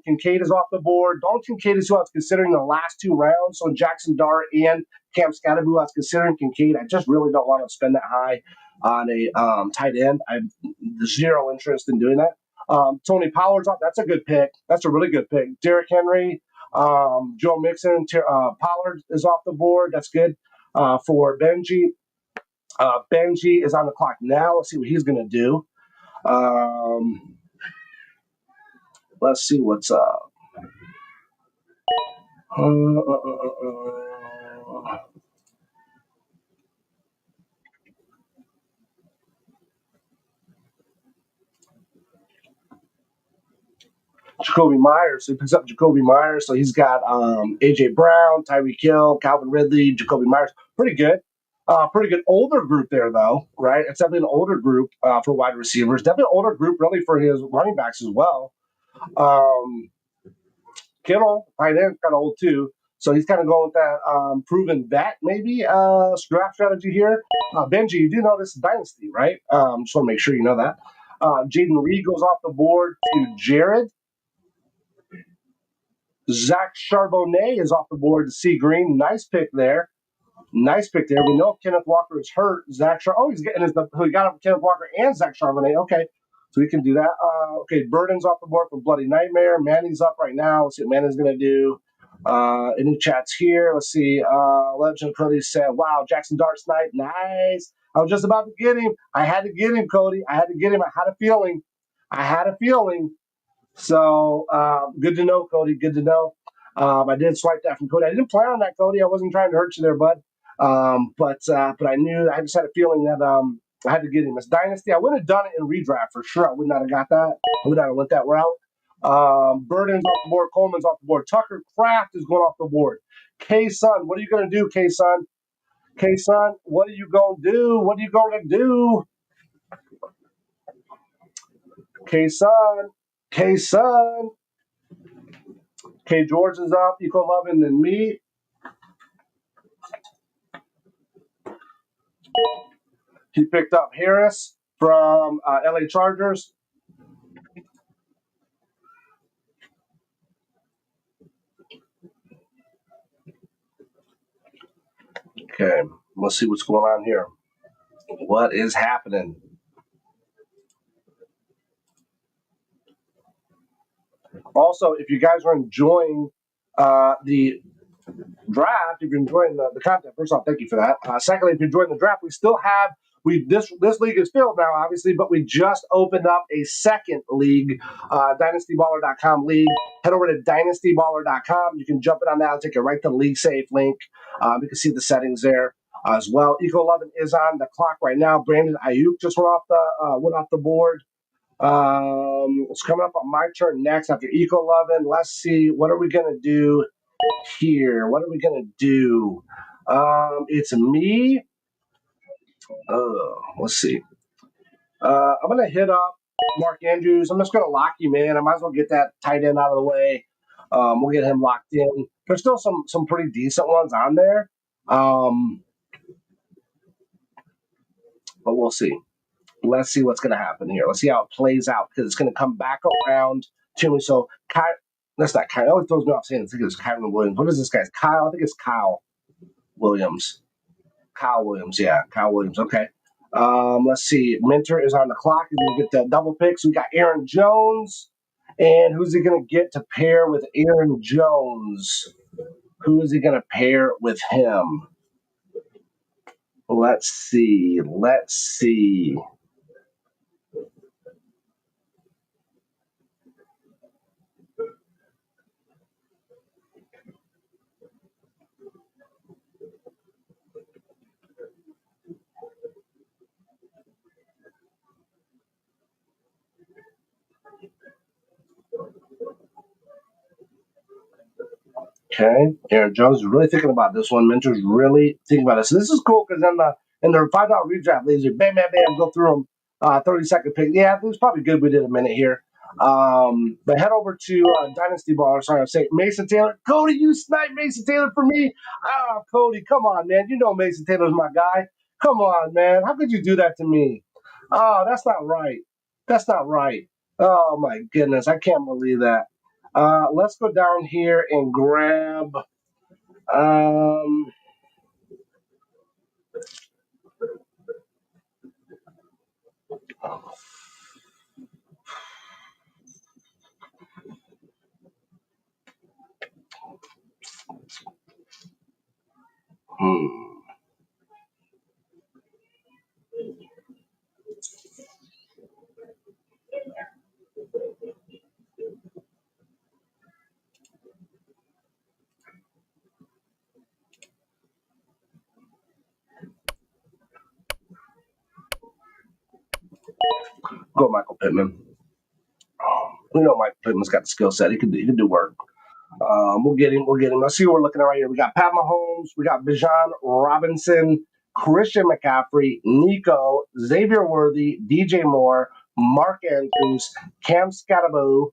Kincaid is off the board. Dalton Kincaid is who I was considering the last 2 rounds. So Jackson Dart and Cam Scattaboo, I was considering Kincaid. I just really don't want to spend that high on a tight end. I have zero interest in doing that. Tony Pollard's off. That's a good pick. That's a really good pick. Derrick Henry, Joe Mixon, Pollard is off the board. That's good. for Benji. Benji is on the clock now. Let's see what he's going to do. Let's see what's up. Jacoby Myers. So he picks up Jacoby Myers. So he's got AJ Brown, Tyreek Hill, Calvin Ridley, Jacoby Myers. Pretty good. Pretty good older group there, though, right? It's definitely an older group for wide receivers. Definitely an older group, really, for his running backs as well. Kittle, tight end, kind of old too. So he's kind of going with that proven vet, maybe, draft strategy here. Benji, you do know this is Dynasty, right? Just want to make sure you know that. Jaden Reed goes off the board to Jared. Zach Charbonnet is off the board to C Green. Nice pick there. Nice pick there. We know if Kenneth Walker is hurt. He's getting he got up Kenneth Walker and Zach Charbonnet. Okay, so we can do that. Okay, Burden's off the board for Bloody Nightmare. Manny's up right now. Let's see what Manny's going to do. Any chats here? Let's see. Legend Cody said, wow, Jackson Dart Snipe. Nice. I was just about to get him. I had to get him, Cody. I had to get him. I had a feeling. So good to know, Cody. Good to know. I did swipe that from Cody. I didn't plan on that, Cody. I wasn't trying to hurt you there, bud. But I knew I just had a feeling that I had to get him. As Dynasty, I would have done it in redraft for sure. I would not have got that. I would not have went that route. Burden's off the board. Coleman's off the board. Tucker Kraft is going off the board. K-Sun, what are you going to do, K-Sun? K-Sun, what are you going to do? What are you going to do? K-Sun. K-Sun. K. George is up, equal loving than me. He picked up Harris from LA Chargers. Okay, let's see what's going on here. What is happening? Also, if you guys are enjoying the draft, if you're enjoying the content, first off, thank you for that. Secondly, if you're enjoying the draft, we still have this league is filled now, obviously, but we just opened up a second league, dynastyballer.com league. Head over to dynastyballer.com. You can jump in on that. I'll take you right to the LeagueSafe link. You can see the settings there as well. Eco11 is on the clock right now. Brandon Ayuk just went off the board. It's coming up on my turn next after Eco11. Let's see, what are we gonna do here? What are we gonna do? It's me. Let's see. I'm gonna hit up Mark Andrews. I'm just gonna lock him in. I might as well get that tight end out of the way. We'll get him locked in. There's still some pretty decent ones on there, but we'll see. Let's see what's gonna happen here. Let's see how it plays out because it's gonna come back around to me. So that's not Kyle. It always throws me off saying I think it's Kyron Williams. What is this guy's? Kyle. I think it's Kyle Williams. Kyle Williams. Yeah, Kyle Williams. Okay. Let's see. Minter is on the clock. He's going to get the double picks. We got Aaron Jones. And who's he going to get to pair with Aaron Jones? Who is he going to pair with him? Let's see. Okay, Aaron Jones is really thinking about this one. Mentor's really thinking about it. So this is cool because in the $5 redraft leagues, you bam, bam, bam, go through them. 30-second pick. Yeah, it was probably good we did a minute here. But head over to Dynasty Baller. Sorry, I'm saying Mason Taylor. Cody, you sniped Mason Taylor for me. Oh, Cody, come on, man. You know Mason Taylor's my guy. Come on, man. How could you do that to me? Oh, that's not right. That's not right. Oh my goodness, I can't believe that. Let's go down here and grab. Go Michael Pittman. We know Michael Pittman's got the skill set. He can do work. We'll get him. Let's see what we're looking at right here. We got Pat Mahomes. We got Bijan Robinson, Christian McCaffrey, Nico, Xavier Worthy, DJ Moore, Mark Andrews, Cam Scatterbo,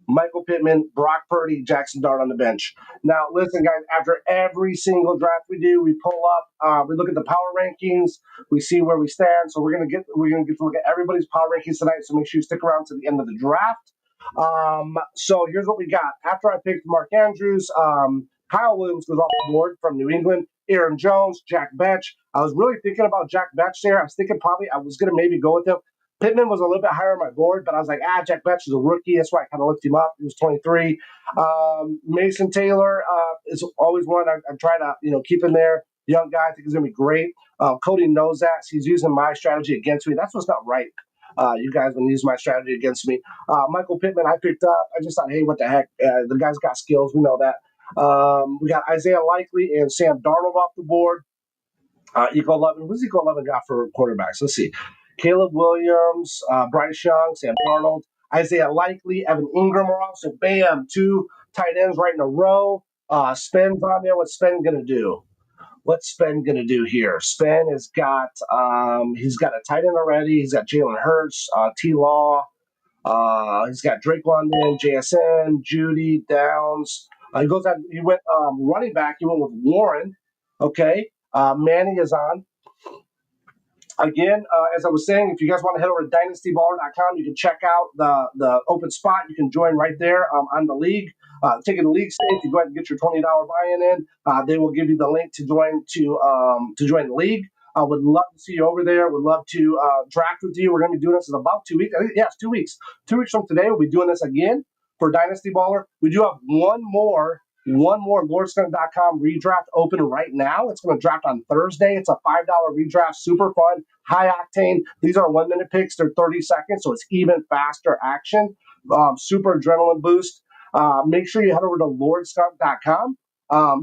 Michael Pittman, Brock Purdy, Jackson Dart on the bench. Now, listen, guys, after every single draft we do, we pull up, we look at the power rankings, we see where we stand. So we're gonna get to look at everybody's power rankings tonight. So make sure you stick around to the end of the draft. So here's what we got. After I picked Mark Andrews, Kyle Williams goes off the board from New England. Aaron Jones, Jack Betch. I was really thinking about Jack Betch there. I was thinking probably I was going to maybe go with him. Pittman was a little bit higher on my board, but I was like, Jack Betch is a rookie. That's why I kind of looked him up. He was 23. Mason Taylor is always one I try to keep in there. Young guy, I think he's going to be great. Cody knows that. So he's using my strategy against me. That's what's not right. You guys been using my strategy against me. Michael Pittman, I picked up. I just thought, hey, what the heck? The guy's got skills. We know that. We got Isaiah Likely and Sam Darnold off the board. Eco 11. Who's Eco 11 got for quarterbacks? Let's see. Caleb Williams, Bryce Young, Sam Darnold, Isaiah Likely, Evan Ingram are off. So, bam, 2 tight ends right in a row. Spen's on there. What's Spen going to do? What's Spen going to do here? Spen has got he's got a tight end already. He's got Jalen Hurts, T-Law. He's got Drake London, JSN, Judy, Downs. He went running back. He went with Warren. Okay. Manning is on. Again, as I was saying, if you guys want to head over to dynastyballer.com, you can check out the open spot. You can join right there on the league. Taking the LeagueSafe, you go ahead and get your $20 buy-in in. They will give you the link to join the league. I would love to see you over there. Would love to draft with you. We're going to be doing this in about 2 weeks. I think, it's 2 weeks. 2 weeks from today, we'll be doing this again for Dynasty Baller. We do have one more LordSpin.com redraft open right now. It's going to draft on Thursday. It's a $5 redraft, super fun, high octane. These are 1 minute picks. They're 30 seconds, so it's even faster action. Super adrenaline boost. Make sure you head over to LordScump.com.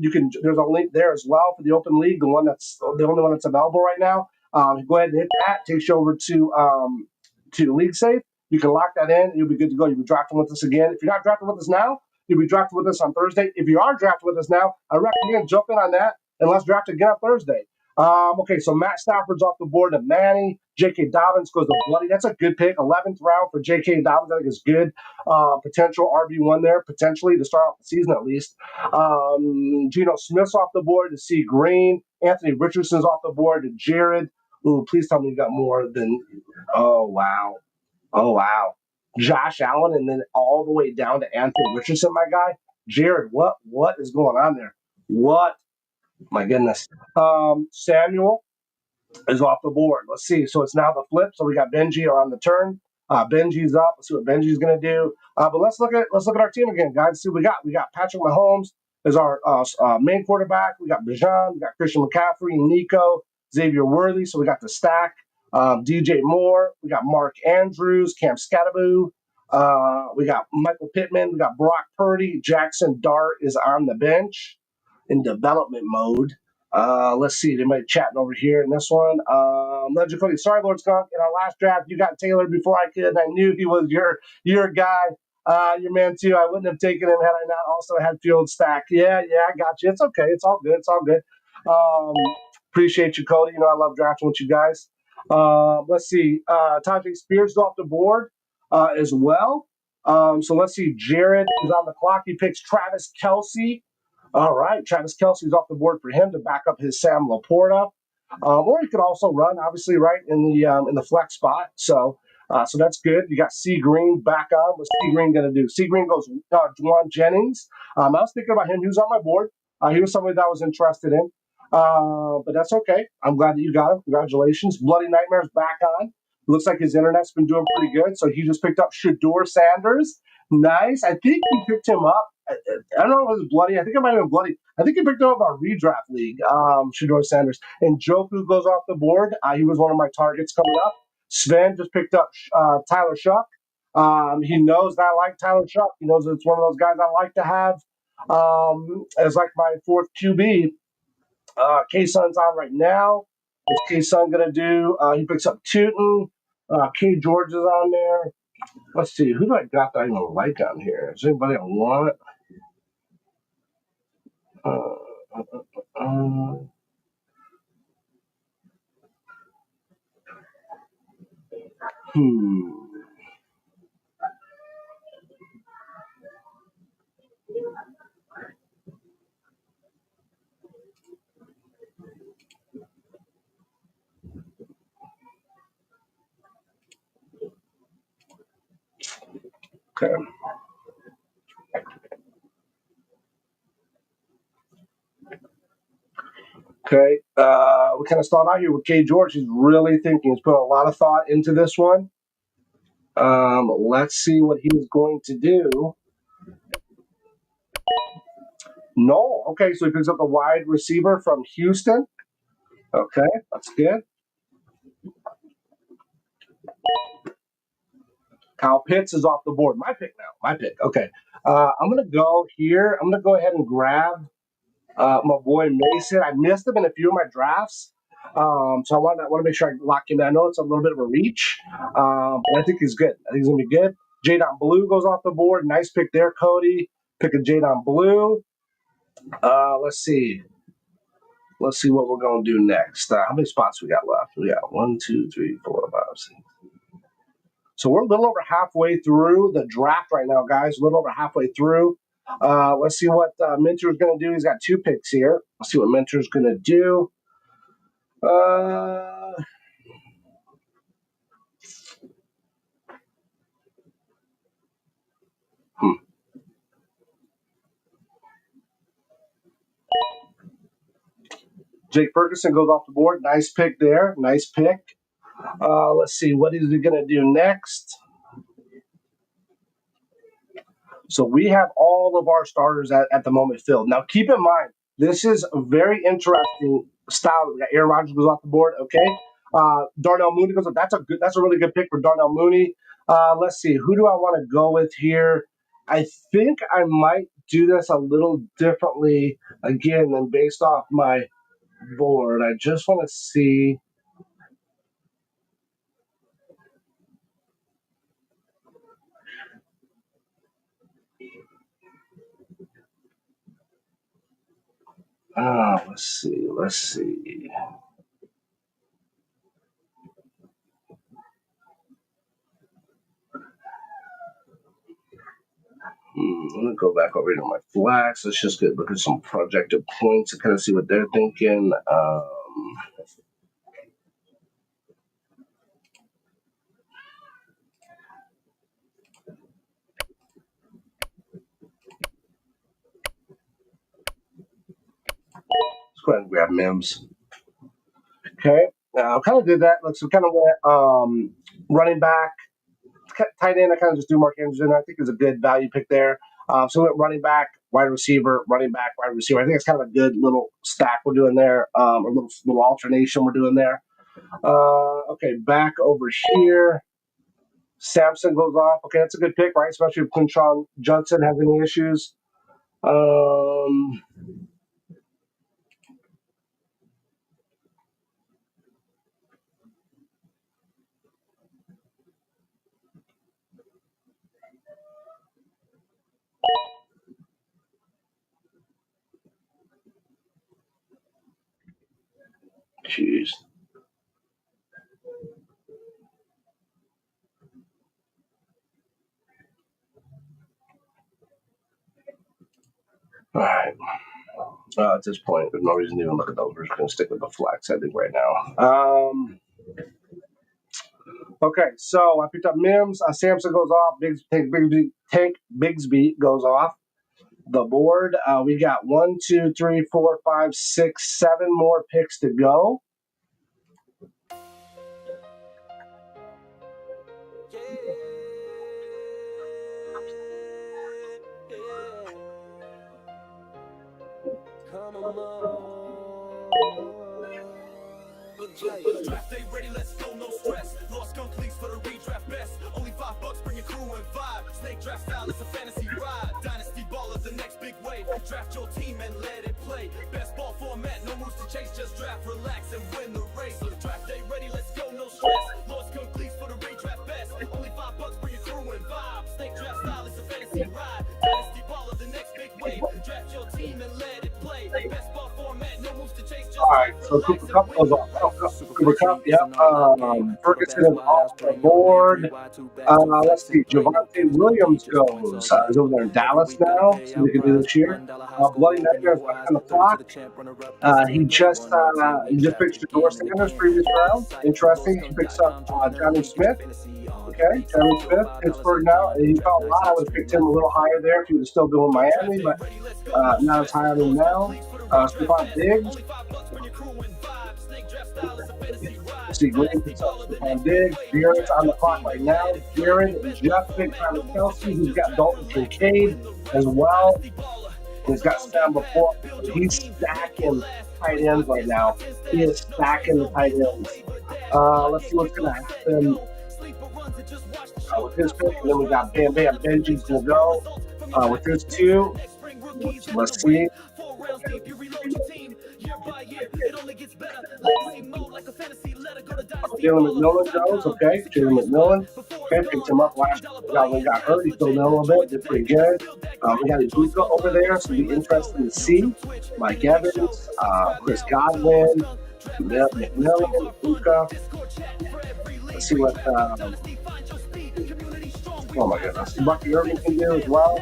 There's a link there as well for the open league, the only one that's available right now. Go ahead and hit that. Takes you over to LeagueSafe. You can lock that in. You'll be good to go. You'll be drafting with us again. If you're not drafting with us now, you'll be drafting with us on Thursday. If you are drafting with us now, I recommend jump in on that and let's draft again on Thursday. Okay, so Matt Stafford's off the board to Manny. J.K. Dobbins goes to Bloody. That's a good pick. 11th round for J.K. Dobbins, I think is good. Potential RB1 there, potentially, to start off the season at least. Geno Smith's off the board to C. Green. Anthony Richardson's off the board to Jared. Ooh, please tell me you got more than – oh, wow. Josh Allen, and then all the way down to Anthony Richardson, my guy. Jared, what is going on there? What? My goodness. Samuel is off the board. Let's see. So it's now the flip. So we got Benji on the turn. Benji's up. Let's see what Benji's going to do. But let's look at our team again, guys. See what we got. We got Patrick Mahomes as our main quarterback. We got Bijan. We got Christian McCaffrey, Nico, Xavier Worthy. So we got the stack. DJ Moore. We got Mark Andrews, Cam Scatterbo. We got Michael Pittman. We got Brock Purdy. Jackson Dart is on the bench in development mode. Let's see. They might be chatting over here in this one. Legend Cody. Sorry, Lord Skunk. In our last draft, you got Taylor before I could, and I knew he was your guy, your man too. I wouldn't have taken him had I not also had Field stack. Yeah, I got you. It's okay. It's all good. Appreciate you, Cody. I love drafting with you guys. Let's see. Tajay Spears is off the board as well. So let's see. Jared is on the clock. He picks Travis Kelce. All right. Travis Kelce's off the board for him to back up his Sam Laporta. Or he could also run, obviously, right in the flex spot. So that's good. You got C. Green back on. What's C. Green going to do? C. Green goes Juwan Jennings. I was thinking about him. He was on my board. He was somebody that I was interested in. But that's okay. I'm glad that you got him. Congratulations. Bloody Nightmare's back on. Looks like his internet's been doing pretty good. So he just picked up Shador Sanders. Nice. I think he picked him up. I don't know if it was Bloody. I think it might have been Bloody. I think he picked him up our redraft league, Shador Sanders. And Joku goes off the board. He was one of my targets coming up. Sven just picked up Tyler Shuck. He knows that I like Tyler Shuck. He knows it's one of those guys I like to have as like my fourth QB. K-Sun's on right now. What's K-Sun going to do? He picks up Tootin. K. George is on there. Let's see. Who do I got that I even like on here? Is anybody I want? Okay. Okay. We kind of start out here with K. George. He's really thinking. He's put a lot of thought into this one. Let's see what he's going to do. No. Okay, so he picks up the wide receiver from Houston. Okay, that's good. Kyle Pitts is off the board. My pick now. My pick. Okay. I'm going to go here. I'm going to go ahead and grab my boy Mason. I missed him in a few of my drafts. So I want to make sure I lock him in. I know it's a little bit of a reach, but I think he's good. I think he's going to be good. Jadon Blue goes off the board. Nice pick there, Cody. Pick a Jadon Blue. Let's see. Let's see what we're going to do next. How many spots we got left? We got 1, 2, 3, 4, 5, 6. So we're a little over halfway through the draft right now, guys. A little over halfway through. Let's see what Minter's going to do. He's got 2 picks here. Let's see what Minter's going to do. Jake Ferguson goes off the board. Nice pick there. Nice pick. Let's see. What is he going to do next? So we have all of our starters at the moment filled. Now, keep in mind, this is a very interesting style. We got Aaron Rodgers goes off the board. Okay. Darnell Mooney goes up. That's a really good pick for Darnell Mooney. Let's see. Who do I want to go with here? I think I might do this a little differently again than based off my board. I just want to see. Let's see. Let's see. I'm going to go back over here to my flags. Let's just look at some projected points and kind of see what they're thinking. Let's go ahead and grab Mims. Okay. I kind of did that. So kind of went running back, tight end. I kind of just do Mark Andrews in. I think is a good value pick there. So we went running back, wide receiver, running back, wide receiver. I think it's kind of a good little stack we're doing there, a little alternation we're doing there. Okay, back over here. Samson goes off. Okay, that's a good pick, right? Especially if Quinshon Judson has any issues. Jeez. All right. At this point, there's no reason to even look at those. We're just going to stick with the flex, I think, right now. Okay, so I picked up Mims. Samson goes off. Tank Bigsby goes off the board. We got 1, 2, 3, 4, 5, 6, 7 more picks to go. Draft day ready, let's go, no stress. Lost gun cleats for the redraft best. Only $5, bring your crew and vibe. Snake draft style, it's a fantasy ride. Dynasty ball is the next big wave. Draft your team and let it play. Best ball format, no moves to chase, just draft, relax and So Cooper Cup goes off. Oh, Cooper Cup, yep. Ferguson is off the board. Let's see. Javonte Williams goes. He's over there in Dallas now. See what he can do this year. Bloody Nightmare's back on the clock. He just picked Shador Sanders previous round. Interesting. He picks up Johnny Smith. Okay, Johnny Smith, Pittsburgh now. He felt a lot. I would have picked him a little higher there if he was still doing Miami, but not as high on him now. Stephon Diggs. Let's see, Green picks up Stephon Diggs. Jared's on the clock right now. Jared just picked Travis Kelce. He's got Dalton Kincaid as well. He's got Sam before. He's stacking tight ends right now. He is stacking the tight ends. Let's see what's going to happen with his pick. And then we got Bam Bam. Benji's going to go with his two. Let's see. Jalen McMillan goes. Okay, Jalen McMillan. Okay, picked him up last year. When he got hurt, he filled in a little bit. Did pretty good. We got Ibuka over there, so it'll be interesting to see. Mike Evans, Chris Godwin, McMillan, Ibuka. Let's see what. Oh my goodness, Bucky Irving can do as well.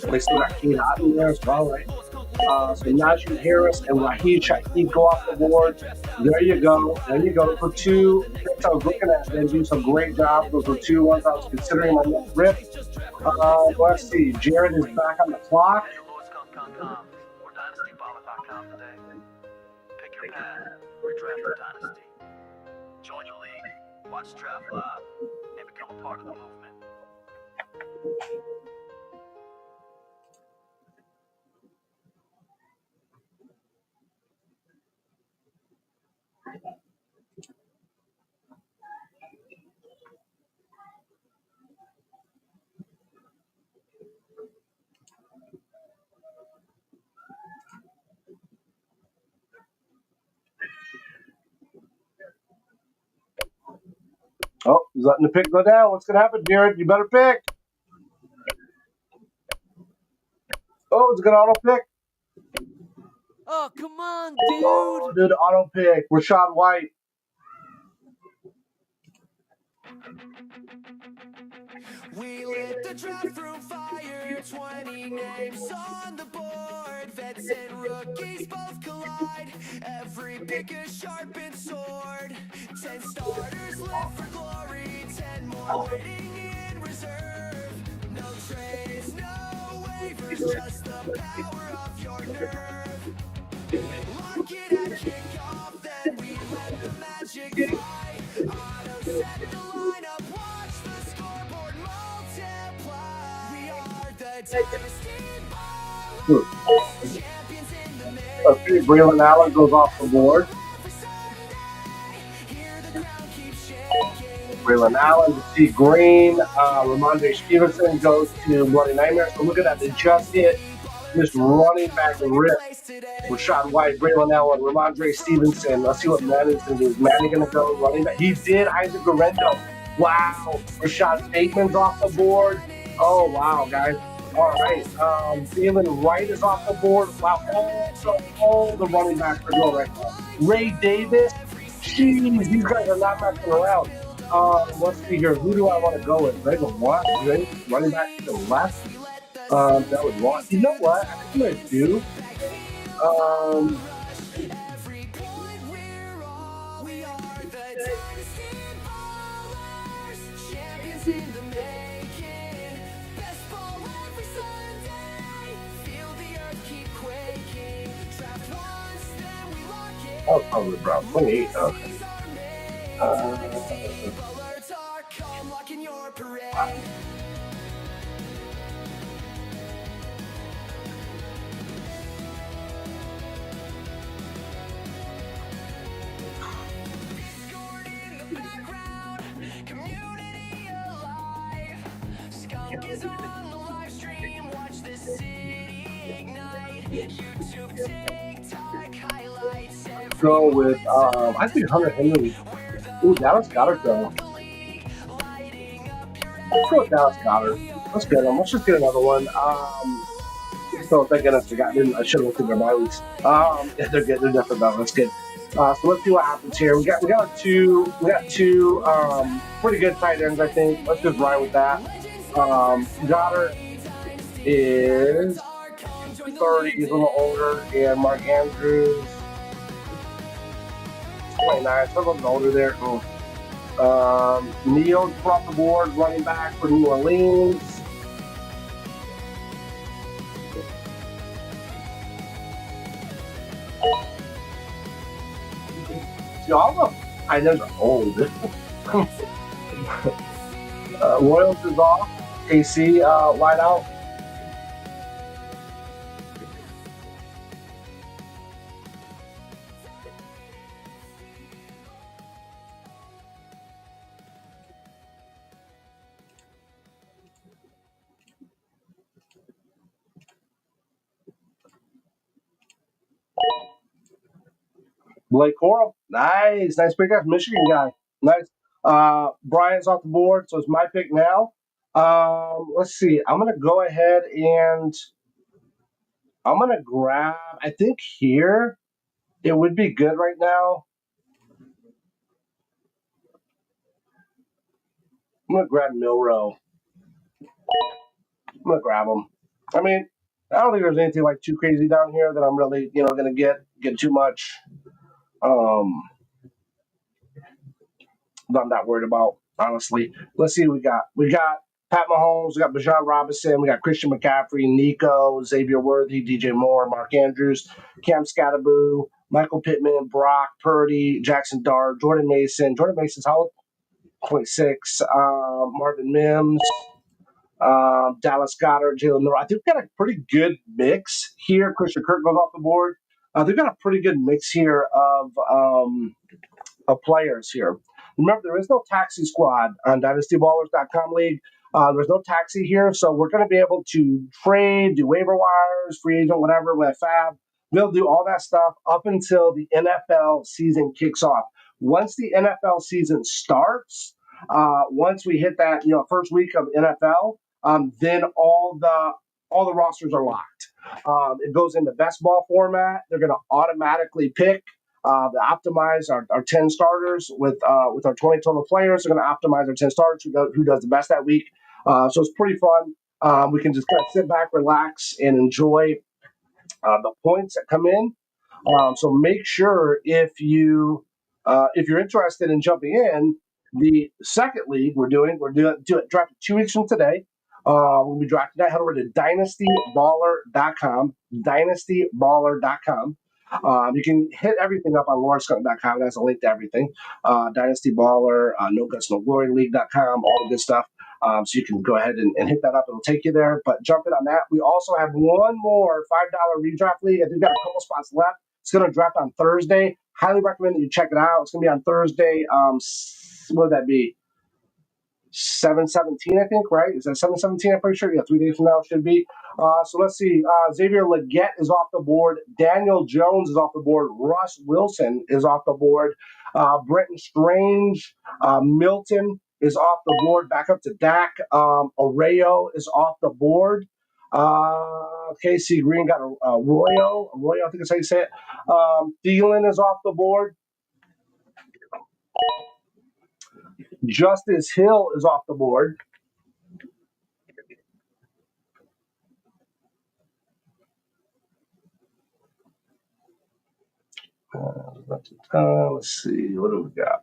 They still got Keenan Otten there as well, right? So Najee Harris and Raheem Shaheed go off the board. There you go. There you go. For two, I was looking at them do some great job. Those were two ones I was considering my next rip. Let's see. Jared is back on the clock. Pick your path. Redraft Dynasty. Join your league. Watch Draft Live and become a part of the movement. Oh, he's letting the pick go down. What's going to happen, Jared? You better pick. Oh, it's going to auto pick. Oh, come on, dude. Oh, dude, auto pick. Rashad White. We lit the draft through fire, 20 names on the board. Vets and rookies both collide. Every pick a sharpened sword. 10 starters left for glory, 10 more waiting in reserve. No trades, no waivers, just the power of your nerve. Lock it at kickoff, then we let the magic fly. Auto set the lineup, watch the scoreboard multiply. We are the dynasty ballers, champions in the making. Okay, Braylon Allen goes off the board. Braylon Allen, T. Green, Ramondre Stevenson goes to Bloody Nightmare. So look at that, they just hit this running back rip. Rashad White, Braylon Allen, Ramondre Stevenson. Let's see what Manning's going to do. Is Manning going to go running back? He did. Isaac Guerrero. Wow. Rashad Bateman's off the board. Oh, wow, guys. All right. Jalen Wright is off the board. Wow. All the running backs are going right now. Ray Davis. Jeez, these guys are not messing around. Let's see here. Who do I want to go with? Ray what? Ray running back to the left. That would want. You know what? I think I'm going to do. Oh, probably Brown. 28. Okay. Is on the live stream, watch the city ignite. YouTube, TikTok, highlights. Go with, I think Hunter Henry. Ooh, Dallas Goddard though. Let's go with Dallas Goddard. Let's get him. Let's just get another one. So thank goodness I should have looked at their bye weeks. Yeah, they're good. They're definitely better. Let's get So let's see what happens here. We got two pretty good tight ends, I think. Let's just ride with that. Goddard is 30, he's a little older, and Mark Andrews 29, so a little older there. Neal's off the board, running back for New Orleans. See, all the tight ends are old. Royals is off. AC wide out. Blake Corum, nice pickup, Michigan guy, nice. Brian's off the board, so it's my pick now. Let's see. I'm gonna go ahead and I'm gonna grab. I think here it would be good right now. I'm gonna grab Milrow. I'm gonna grab him. I mean, I don't think there's anything like too crazy down here that I'm really, gonna get too much. I'm not worried about, honestly. Let's see what we got. We got Pat Mahomes, we got Bijan Robinson, we got Christian McCaffrey, Nico, Xavier Worthy, DJ Moore, Mark Andrews, Cam Scatterboo, Michael Pittman, Brock Purdy, Jackson Dart, Jordan Mason. Jordan Mason's how old? 26. Marvin Mims, Dallas Goddard, Jalen Noor. I think we've got a pretty good mix here. Christian Kirk goes off the board. They've got a pretty good mix here of players here. Remember, there is no taxi squad on dynastyballers.com league. There's no taxi here, so we're going to be able to trade, do waiver wires, free agent, whatever, with FAAB. We'll do all that stuff up until the NFL season kicks off. Once the NFL season starts, once we hit that first week of NFL, then all the rosters are locked. It goes into best ball format. They're going to automatically pick. To optimize our 10 starters with our 20 total players. They're going to optimize our 10 starters who does the best that week. So it's pretty fun. We can just kind of sit back, relax, and enjoy the points that come in. So make sure if you're interested in jumping in, the second league we're doing drafting 2 weeks from today. We'll be drafting that. Head over to dynastyballer.com. Dynastyballer.com. You can hit everything up on lawrenceskunk.com. That's a link to everything. Dynasty Baller, No Guts, No Glory League.com, all the good stuff. So you can go ahead and hit that up. It'll take you there. But jump in on that. We also have one more $5 redraft league. I think we've got a couple spots left. It's going to draft on Thursday. Highly recommend that you check it out. It's going to be on Thursday. What would that be? 7/17, I think, right? Is that 7/17? I'm pretty sure. Yeah, 3 days from now it should be. So let's see. Xavier Legette is off the board. Daniel Jones is off the board. Russ Wilson is off the board. Brenton Strange, Milton is off the board. Back up to Dak. Arroyo is off the board. KC Green got a Arroyo, I think that's how you say it. Thielen is off the board. Justice Hill is off the board. Let's see. What do we got?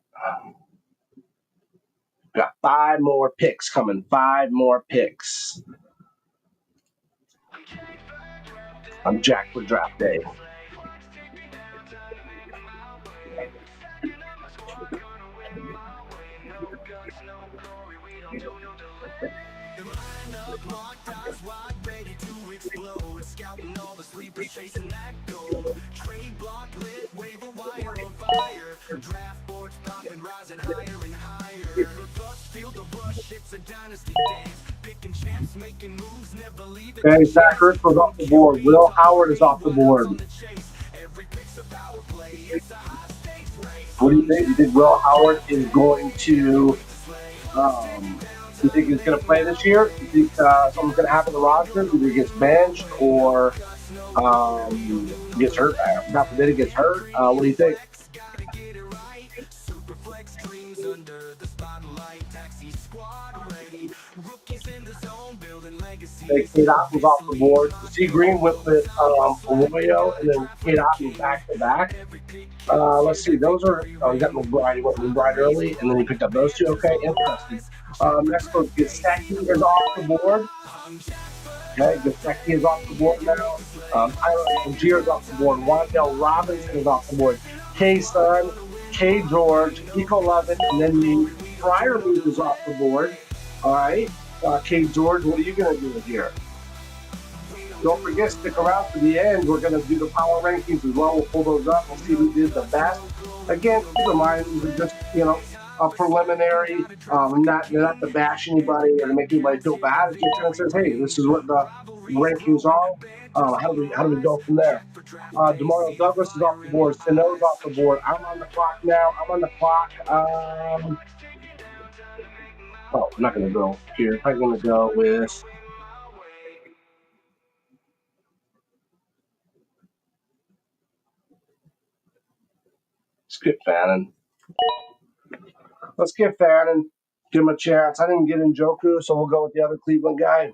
We got 5 more picks coming. 5 more picks. I'm jacked for draft day. Chasing that goal, trade block lit, waiver wire on fire, draft boards popping, rising higher and higher. Plus, feel the rush, it's a dynasty dance, picking champs, making moves, never leaving. Okay, Zach Ertz was off the board. Will Howard is off the board. What do you think? You think Will Howard is going to? You think he's going to play this year? You think something's going to happen to roster? Either he gets benched or gets hurt. God forbid he gets hurt. What do you think? names under the spotlight. Taxi squad ready. Rookies in the zone building legacies. Kate Opp's off the board. C Green went with Arroyo, and then Kate Opp back to back. Let's see. Those are we got McBride. He went McBride early, and then he picked up those two. Okay, interesting. Next goes Gesicki is off the board. Okay, Gesicki is off the board now. Tyler Algier is off the board. Wandale Robinson is off the board. K Sun, K George, Eco Lovin, and then the Prior League is off the board. All right, K George, what are you going to do here? Don't forget, stick around to the end. We're going to do the power rankings as well. We'll pull those up. We'll see who did the best. Again, keep in mind, these are just, a preliminary. Not to bash anybody or to make anybody feel bad. It just kind of says, hey, this is what the rankings are. How do we go from there? Demario Douglas is off the board. Sano's off the board. I'm on the clock now. I'm not going to go here. I'm going to go with skip Fannin. Let's get Fannin. Give him a chance. I didn't get Njoku, so we'll go with the other Cleveland guy.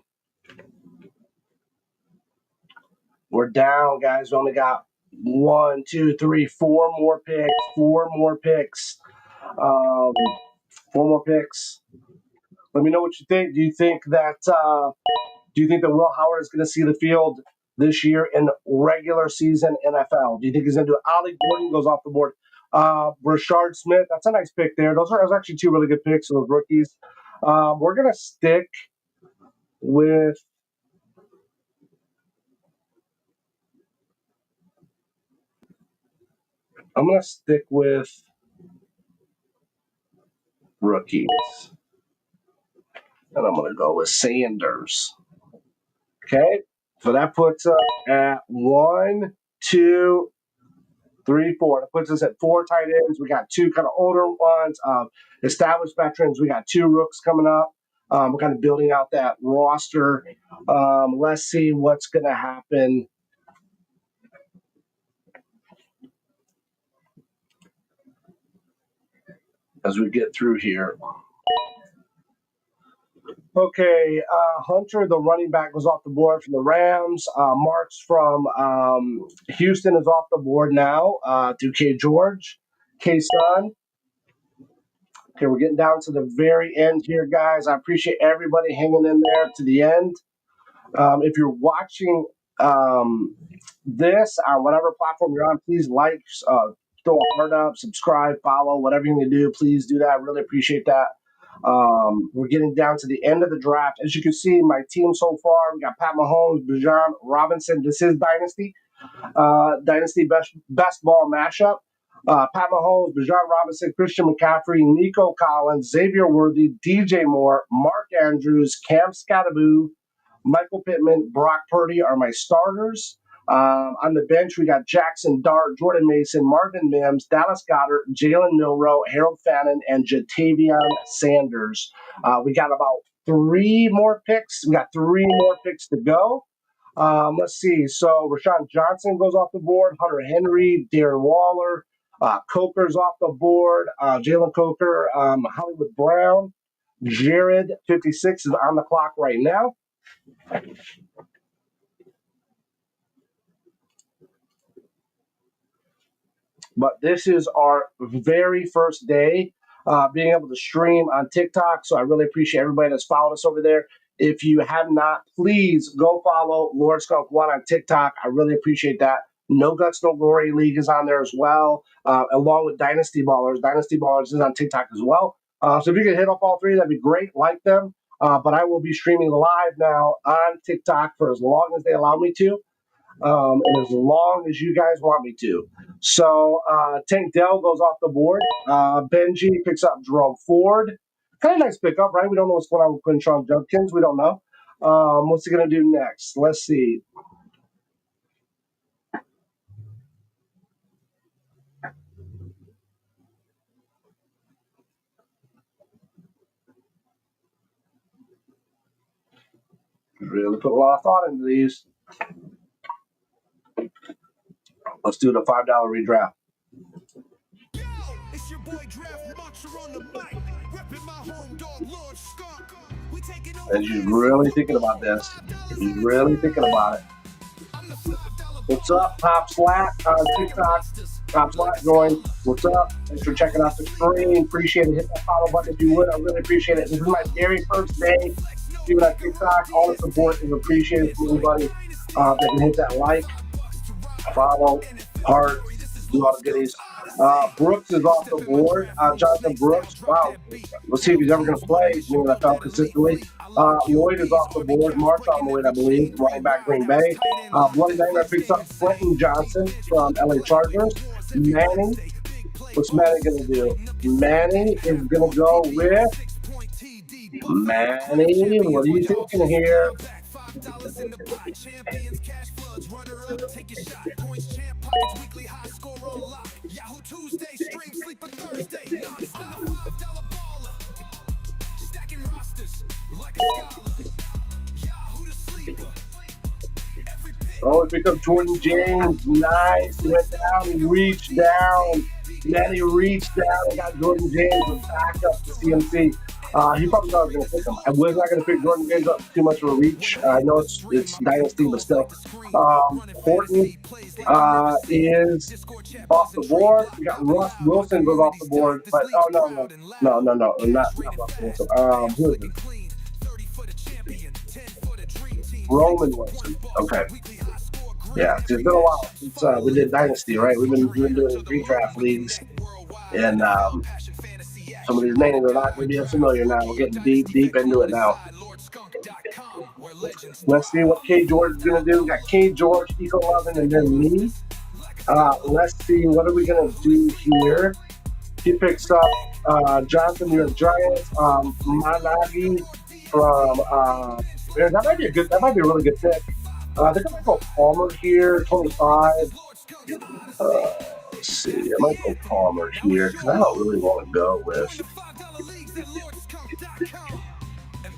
We're down, guys. We only got 1, 2, 3, 4 more picks. 4 more picks. 4 more picks. Let me know what you think. Do you think that Will Howard is going to see the field this year in regular season NFL? Do you think he's going to do it? Ollie Gordon goes off the board. Rashard Smith, that's a nice pick there. Those are actually 2 really good picks of those rookies. We're going to stick with rookies. And I'm going to go with Sanders. Okay, so that puts us at 1, 2, 3, 4. That puts us at 4 tight ends. We got 2 kind of older ones, established veterans. We got 2 rooks coming up. We're kind of building out that roster. Let's see what's going to happen as we get through here. Okay, Hunter, the running back, was off the board from the Rams. Marks from Houston is off the board now to K George. K Sun. Okay, we're getting down to the very end here, guys. I appreciate everybody hanging in there to the end. If you're watching this on whatever platform you're on, please like, throw a heart up, subscribe, follow, whatever you need to do. Please do that. I really appreciate that. We're getting down to the end of the draft. As you can see, my team so far, we got Pat Mahomes, Bijan Robinson. This is Dynasty. Dynasty best ball mashup. Pat Mahomes, Bijan Robinson, Christian McCaffrey, Nico Collins, Xavier Worthy, DJ Moore, Mark Andrews, Cam Scattaboo, Michael Pittman, Brock Purdy are my starters. On the bench, we got Jackson Dart, Jordan Mason, Marvin Mims, Dallas Goedert, Jalen Milroe, Harold Fannin, and Jatavion Sanders. We got about 3 more picks. We got 3 more picks to go. Let's see. So Rashawn Johnson goes off the board, Hunter Henry, Darren Waller, Coker's off the board, Jalen Coker, Hollywood Brown, Jared 56 is on the clock right now. But this is our very first day being able to stream on TikTok. So I really appreciate everybody that's followed us over there. If you have not, please go follow Lord Skunk One on TikTok. I really appreciate that. No Guts, No Glory League is on there as well, along with Dynasty Ballers. Dynasty Ballers is on TikTok as well. So if you could hit up all 3, that'd be great. Like them. But I will be streaming live now on TikTok for as long as they allow me to. And as long as you guys want me to. So Tank Dell goes off the board. Benji picks up Jerome Ford. Kind of nice pickup, right? We don't know what's going on with Quinshon Judkins. We don't know. What's he going to do next? Let's see. Really put a lot of thought into these. Let's do the $5 redraft. It's your boy Draft Monster on the And she's really thinking about this. She's really thinking about it. What's up, Top Slat on TikTok? Top Slat join. What's up? Thanks for checking out the stream. Appreciate it. Hit that follow button if you would. I really appreciate it. This is my very first day doing on TikTok. All the support is appreciated from anybody that can hit that like, follow, heart, do all the goodies. Brooks is off the board. Jonathan Brooks, wow. Let's see if he's ever going to play in the NFL consistently. Lloyd is off the board. Marshawn Lloyd, I believe, running back Green Bay. Bloody Nightmare picks up Quentin Johnson from LA Chargers. Manning, what's Manning going to do? Manning is going to go with Manning. What are you thinking here? Oh, he picked up Jordan James. Nice. He went down. He reached down. Then he reached down and got Jordan James and back up to CMC. He probably thought I was going to pick him. I was not going to pick Jordan James up too much of a reach. I know it's Dynasty, but still. Horton is off the board. We got Russ Wilson goes off the board, but no, not Russ Wilson. Who is it? Roman Wilson. Okay. Yeah, it's been a while since we did Dynasty, right? We've been doing Redraft Leagues, and some of these names are not going to be unfamiliar now. We're getting deep into it now. Let's see what K. George is going to do. We got K. George, Eco Lovin, and then me. Let's see, what are we going to do here? He picks up Jonathan, New York Giants, Managi from that might be a really good pick. They're going to go Palmer here, 25. Let's see, I might go Palmer here because I don't really want to go with.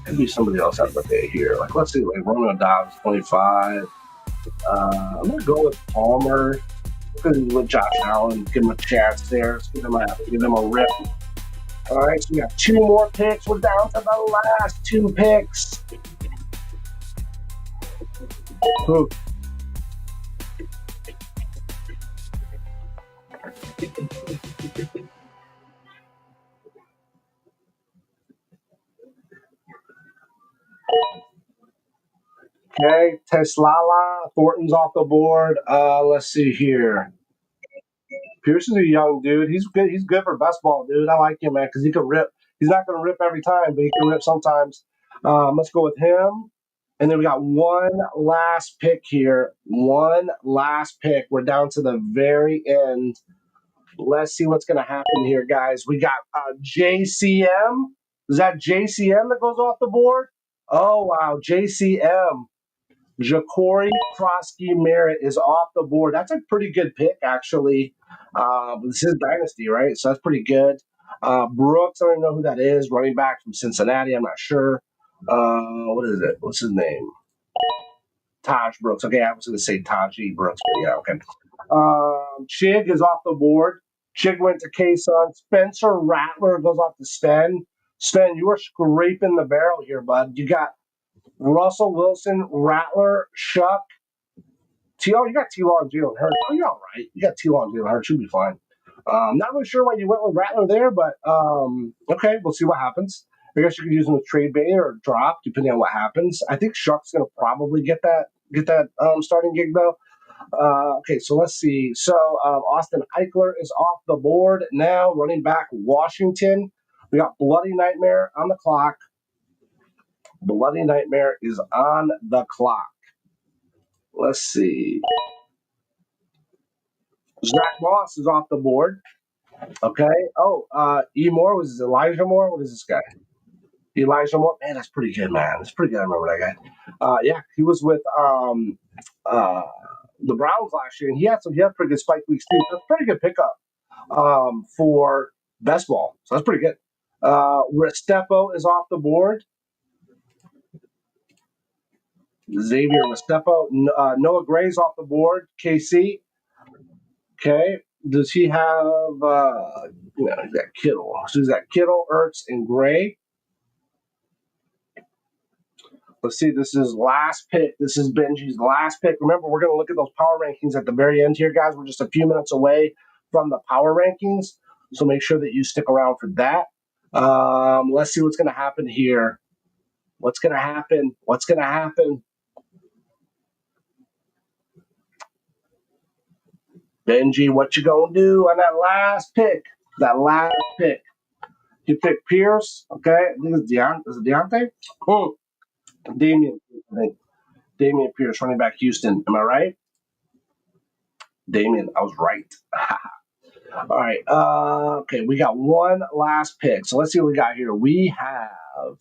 Could be somebody else out the day here. Like, let's see, like Romeo Dobbs, 25. I'm going to go with Palmer because he's with Josh Allen. Give him a chance there. Let's give him a rip. All right, so we got 2 more picks. We're down to the last 2 picks. Ooh. Okay, Teslala, Thornton's off the board. Let's see here. Pierce is a young dude. He's good. He's good for best ball, dude. I like him, man, because he can rip. He's not going to rip every time, but he can rip sometimes. Let's go with him. And then we got one last pick here. One last pick. We're down to the very end. Let's see what's going to happen here, guys. We got JCM. Is that JCM that goes off the board? Oh, wow. JCM. Ja'Cory Krosky Merritt is off the board. That's a pretty good pick, actually. This is Dynasty, right? So that's pretty good. Brooks, I don't even know who that is. Running back from Cincinnati. I'm not sure. What is it? What's his name? Taj Brooks. Okay, I was going to say Taji Brooks, but yeah, okay. Chig is off the board. Chig went to K-Sun. Spencer Rattler goes off to Sven. Sven, you are scraping the barrel here, bud. You got Russell Wilson, Rattler, Shuck. You got T-Law and Jalen Hurts. Oh, you're all right. You got T-Law and Jalen Hurts. You'll be fine. Not really sure why you went with Rattler there, but okay, we'll see what happens. I guess you could use him with trade bait or drop, depending on what happens. I think Shuck's going to probably get that starting gig, though. Okay, so let's see. So Austin Eichler is off the board now, running back Washington. We got Bloody Nightmare on the clock. Bloody Nightmare is on the clock. Let's see. Zach Moss is off the board. Okay. Oh, E. Moore, was it Elijah Moore? What is this guy? Elijah Moore. Man, that's pretty good, man. That's pretty good. I remember that guy. Yeah, he was with the Browns last year, and he had pretty good spike weeks too. That's a pretty good pickup for best ball. So that's pretty good. Restrepo is off the board. Xavier Restrepo. Noah Gray's off the board. KC. Okay. Does he have? He's got Kittle. So he's got Kittle, Ertz, and Gray. Let's see. This is last pick. This is Benji's last pick. Remember, we're going to look at those power rankings at the very end here, guys. We're just a few minutes away from the power rankings, so make sure that you stick around for that. Let's see what's going to happen here. What's going to happen? What's going to happen? Benji, what you gonna do on that last pick? That last pick. You pick Pierce, okay? I think it's Is it Deontay? Damian, I think. Damian Pierce, running back Houston. Am I right? Damian, I was right. All right. Okay, we got one last pick. So let's see what we got here. We have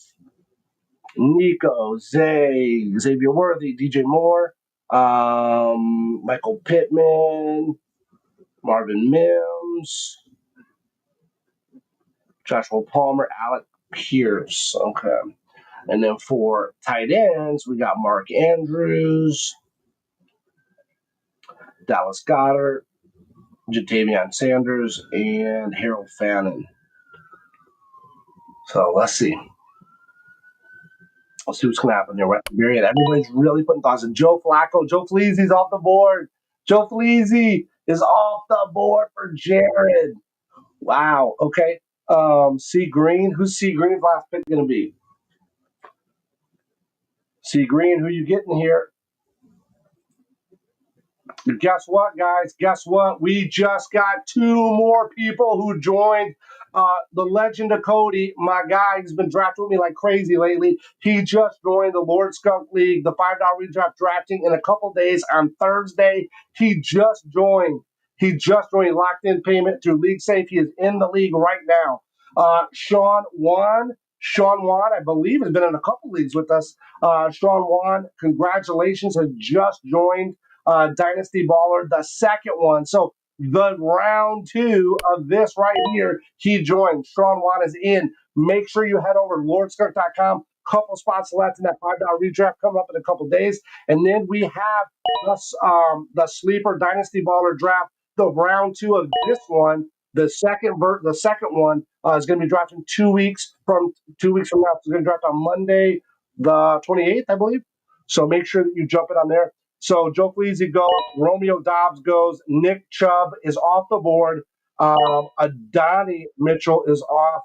Nico, Xavier Worthy, DJ Moore, Michael Pittman, Marvin Mims, Joshua Palmer, Alec Pierce. Okay. And then for tight ends, we got Mark Andrews, Dallas Goedert, Jatavion Sanders, and Harold Fannin. So let's see. Let's see what's going to happen there. We're at the very end. Everybody's really putting thoughts in. Joe Flacco. Joe Fleazy's off the board. Joe Fleazy is off the board for Jared. Wow. Okay. C. Green. Who's C. Green's last pick going to be? C. Green, who you getting here? But guess what, guys? Guess what? We just got 2 more people who joined the Legend of Cody. My guy, he's been drafting with me like crazy lately. He just joined the Lord Skunk League, the $5 redraft drafting in a couple days on Thursday. He just joined. Locked in payment through LeagueSafe. He is in the league right now. Sean Wan, I believe, has been in a couple leagues with us. Sean Wan, congratulations, has just joined Dynasty Baller, the second one. So the round 2 of this right here, he joined. Sean Wan is in. Make sure you head over to lordskunk.com. Couple spots left in that $5 redraft coming up in a couple days. And then we have the sleeper Dynasty Baller draft, the round 2 of this one. The second one is going to be drafted 2 weeks from now. So it's going to draft on Monday, the 28th, I believe. So make sure that you jump in on there. So Joe Fleazy goes, Romeo Dobbs goes, Nick Chubb is off the board, Adonai Mitchell is off,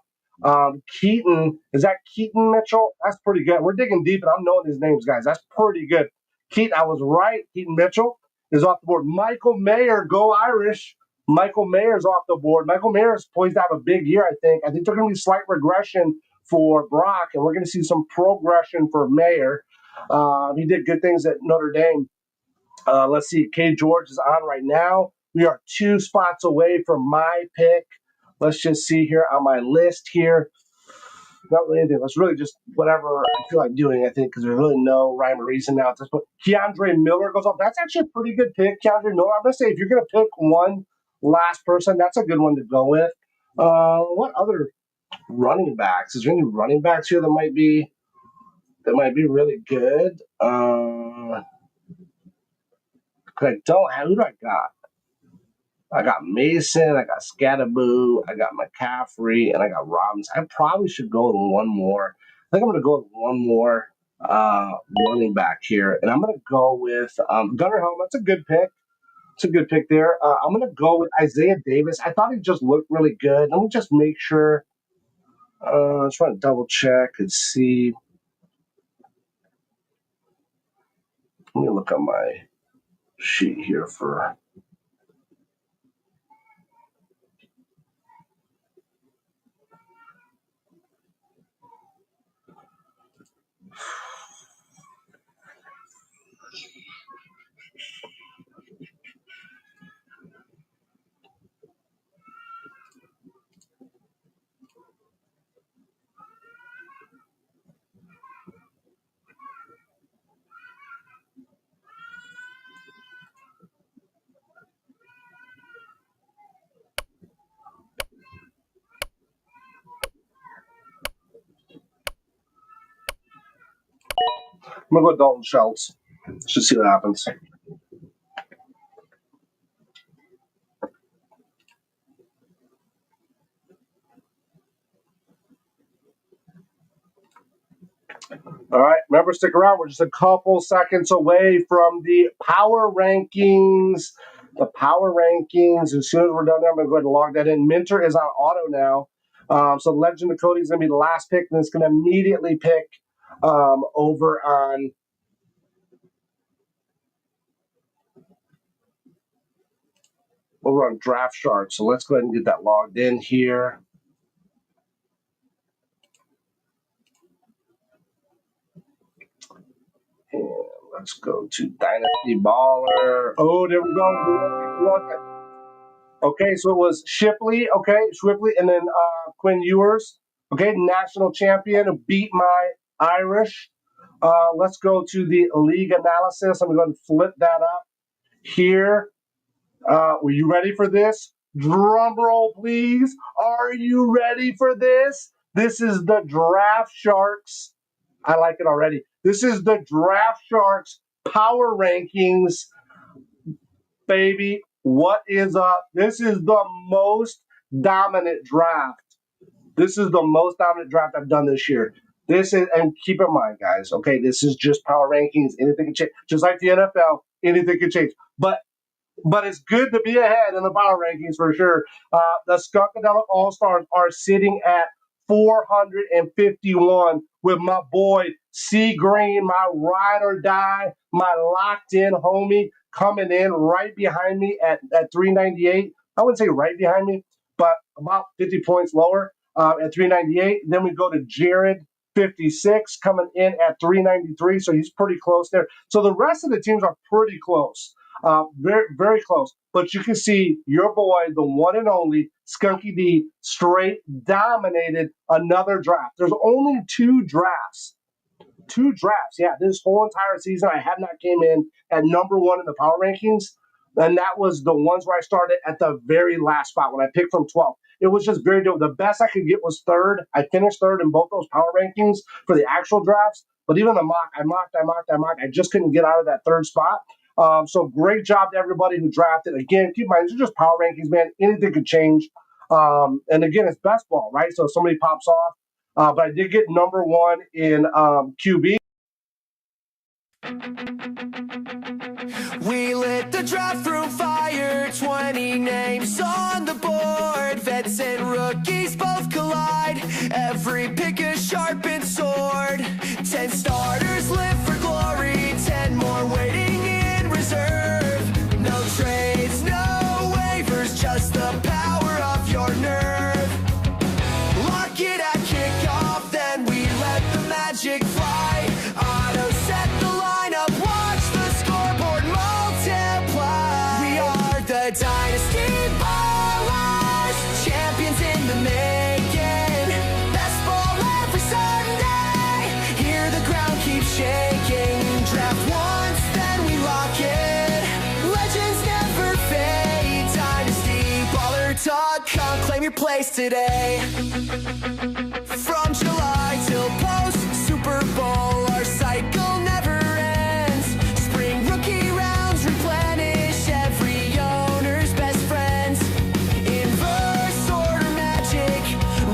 Keaton, is that Keaton Mitchell? That's pretty good. We're digging deep, and I'm knowing these names, guys. That's pretty good. Keaton, I was right. Keaton Mitchell is off the board. Michael Mayer, go Irish. Michael Mayer's off the board. Michael Mayer is poised to have a big year, I think. I think there's going to be slight regression for Brock, and we're going to see some progression for Mayer. He did good things at Notre Dame. Let's see. K. George is on right now. We are 2 spots away from my pick. Let's just see here on my list here. Not really anything. Let's really just whatever I feel like doing, I think, because there's really no rhyme or reason now at this point. Keandre Miller goes off. That's actually a pretty good pick, Keandre Miller. I'm going to say if you're going to pick one last person, that's a good one to go with. What other running backs? Is there any running backs here that might be really good? I don't have. Who do I got? I got Mason, I got Scatterboo, I got McCaffrey, and I got Robinson. I probably should go with one more. I think I'm going to go with one more running back here, and I'm going to go with Gunnar Helm. That's a good pick. It's a good pick there. I'm going to go with Isaiah Davis. I thought he just looked really good. Let me just make sure. I'm trying to double check and see. Let me look at my sheet here for. I'm going to go with Dalton Schultz. Let's just see what happens. All right, remember, stick around. We're just a couple seconds away from the power rankings. The power rankings. As soon as we're done there, I'm going to go ahead and log that in. Minter is on auto now. So Legend of Cody is going to be the last pick, and it's going to immediately pick over on Draft Shark. So let's go ahead and get that logged in here. And let's go to Dynasty Baller. Oh, there we go. Okay, so it was Shipley, and then Quinn Ewers, national champion who beat my Irish. Let's go to the league analysis. I'm going to flip that up here. Were you ready for this? Drum roll, please. Are you ready for this? This is the Draft Sharks. I like it already. This is the Draft Sharks power rankings, baby. What is up? This is the most dominant draft. This is the most dominant draft I've done this year. This is, and keep in mind, guys, this is just power rankings. Anything can change. Just like the NFL, anything can change. But it's good to be ahead in the power rankings for sure. The Skunkadelic All-Stars are sitting at 451 with my boy C Green, my ride or die, my locked in homie, coming in right behind me at 398. I wouldn't say right behind me, but about 50 points lower at 398. Then we go to Jared, 56, coming in at 393. So he's pretty close there. So the rest of the teams are pretty close. Very, very close. But you can see your boy, the one and only Skunky D, straight dominated another draft. There's only two drafts. Yeah, this whole entire season, I have not came in at number one in the power rankings. And that was the ones where I started at the very last spot when I picked from 12. It was just very dope. The best I could get was third. I finished third in both those power rankings for the actual drafts. But even the mock, I mocked. I just couldn't get out of that third spot. So great job to everybody who drafted. Again, keep in mind, these are just power rankings, man. Anything could change. And again, it's best ball, right? So if somebody pops off. But I did get number one in QB. We lit the draft room fire, 20 names on the board. Vets and rookies both collide. Every pick a sharpened sword. 10 starters live for glory, 10 more waiting in reserve. No trades, no waivers, just the power of your nerve. Lock it at kickoff, then we let the magic fly. Auto set the lineup, watch the scoreboard multiply. We are the Dynasty Ballers, champions in the making. Best ball every Sunday, hear the ground keep shaking. Draft once, then we lock it. Legends never fade. DynastyBaller.com, claim your place today. From July till post Super Bowl, our cycle never ends. Spring rookie rounds replenish every owner's best friends. Inverse order magic,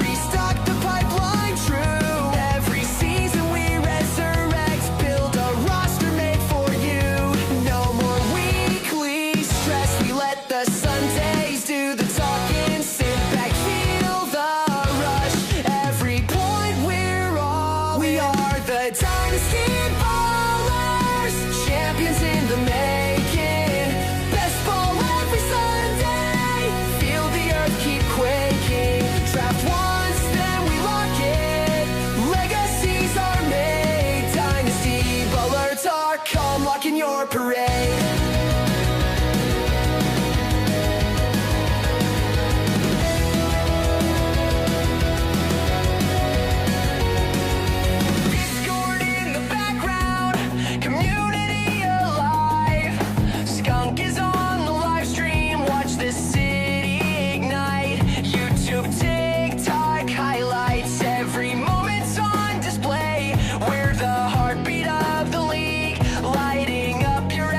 restock the pipeline true. Every season we resurrect, build a roster made for you. No more weekly stress, we let the Sundays do the talking. Sit back, feel the rush. Every point we're all, we are the Dynasty Ballers, champions in the making. Best ball every Sunday, feel the earth keep quaking. Draft once, then we lock it. Legacies are made. DynastyBaller.com, locking your parade. Discord in the background, community alive. Skunk is on the live stream, watch this city ignite. YouTube, TikTok highlights, every moment's on display. We're the heartbeat of the league, lighting up your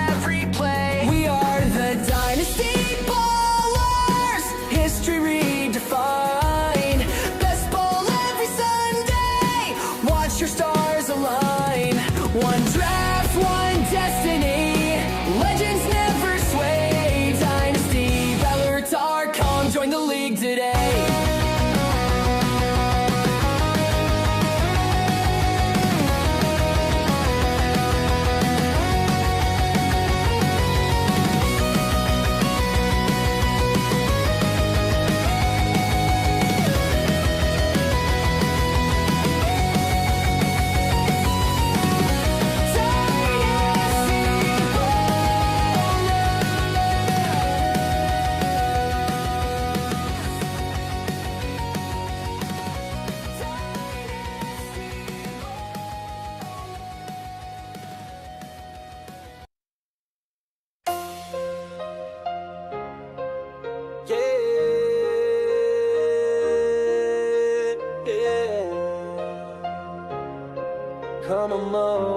come on more.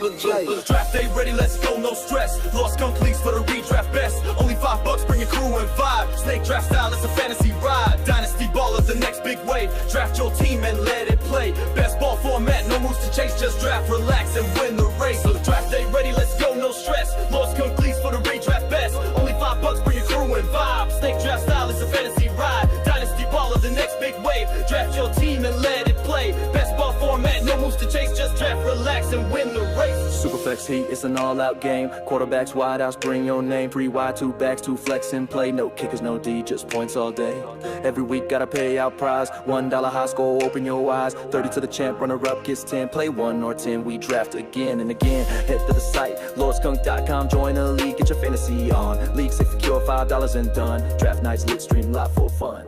Look, draft day ready, let's go, no stress. Lost completes for the redraft best. Only $5, bring your crew and vibe. Snake draft style, it's a fantasy ride. Dynasty ball is the next big wave. Draft your team and let it play. Best ball format, no moves to chase, just draft, relax, and win the race. Look, draft day ready, let's go, no stress. Lost completes for the redraft best. Only $5, bring your crew and vibe. Snake draft style, it's a fantasy ride. Dynasty ball is the next big wave. Draft your team and let it play. Best ball format, no moves to chase, just draft, relax, and win the race. Superflex Heat, it's an all-out game. Quarterbacks, wideouts, bring your name. 3 wide, 2 backs, 2 flex and play. No kickers, no D, just points all day. Every week got a payout prize. $1 high score, open your eyes. 30 to the champ, runner-up gets 10. Play 1 or 10, we draft again and again. Head to the site, lordskunk.com. Join a league, get your fantasy on. LeagueSafe, secure, $5 and done. Draft nights, lit, stream live for fun.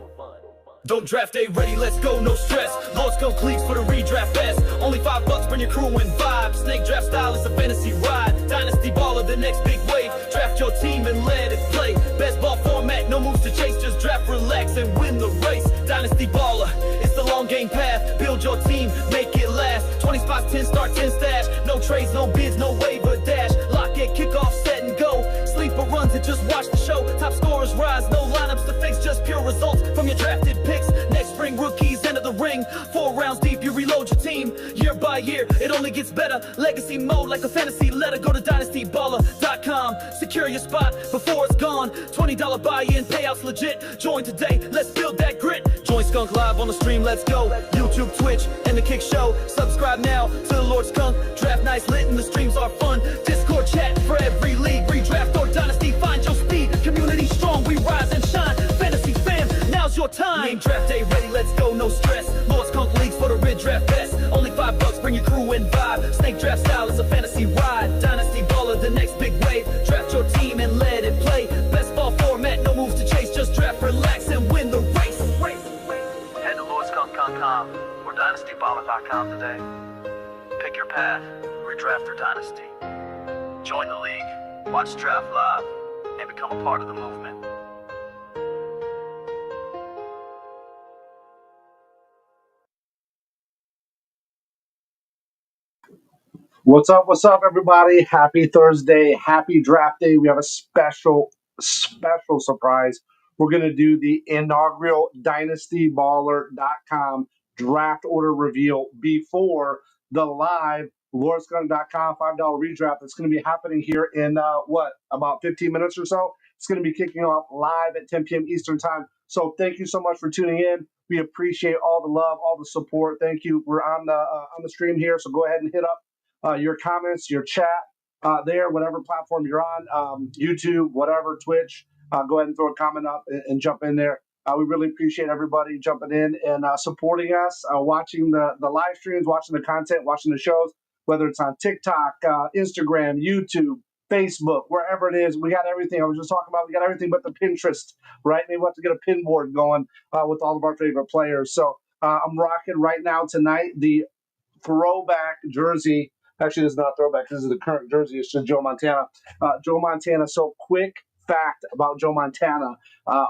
Don't draft day ready, let's go, no stress. Lords come cleats for the redraft best. Only $5, bring your crew and vibe. Snake draft style is a fantasy ride. Dynasty baller, the next big wave. Draft your team and let it play. Best ball format, no moves to chase, just draft, relax, and win the race. Dynasty baller, it's the long game path. Build your team, make it last. 20 spots, 10 start, 10 stash. No trades, no bids, no waiver dash. Lock it, kick off, set and go. Sleeper runs and just watch the show. Top scorers rise, no lineups to fix, just pure results from your drafted picks. Next spring, rookies enter the ring. 4 rounds deep, you reload your team. Year by year, it only gets better. Legacy mode like a fantasy letter. Go to dynastyballer.com. Secure your spot before it's gone. $20 buy-in, payouts legit. Join today, let's build that grit. Join Skunk Live on the stream, let's go. YouTube, Twitch, and the Kick Show. Subscribe now to the Lord Skunk. Draft nights lit and the streams are fun. Discord chat for every league. Redraft or dynasty, find your speed. Community strong, we rise and shine. Fantasy fam, now's your time. Name draft day ready, let's go, no stress. Lord Skunk leagues for the redraft best. Only $5, bring your crew and vibe. Snake draft style is a fantasy ride. Dynasty baller, the next big wave. Draft your team and let it play. Best ball format, no moves to chase, just draft, relax, and win the race. Head to lordskunk.com or dynastyballer.com today. Pick your path, redraft or dynasty. Join the league, watch draft live, and become a part of the movement. What's up, everybody? Happy Thursday. Happy draft day. We have a special surprise. We're going to do the inaugural dynastyballer.com draft order reveal before the live lordskunk.com $5 redraft that's going to be happening here in, about 15 minutes or so. It's going to be kicking off live at 10 p.m. Eastern time. So thank you so much for tuning in. We appreciate all the love, all the support. Thank you. We're on the stream here, so go ahead and hit up your comments, your chat there, whatever platform you're on, YouTube, whatever, Twitch. Go ahead and throw a comment up and jump in there. We really appreciate everybody jumping in and supporting us, watching the live streams, watching the content, watching the shows, whether it's on TikTok, Instagram, YouTube, Facebook, wherever it is. We got everything. I was just talking about we got everything but the Pinterest, right? Maybe we'll have to get a pin board going with all of our favorite players. So I'm rocking right now tonight the throwback jersey. Actually, this is not a throwback. This is the current jersey. It's just Joe Montana. Joe Montana. So quick fact about Joe Montana.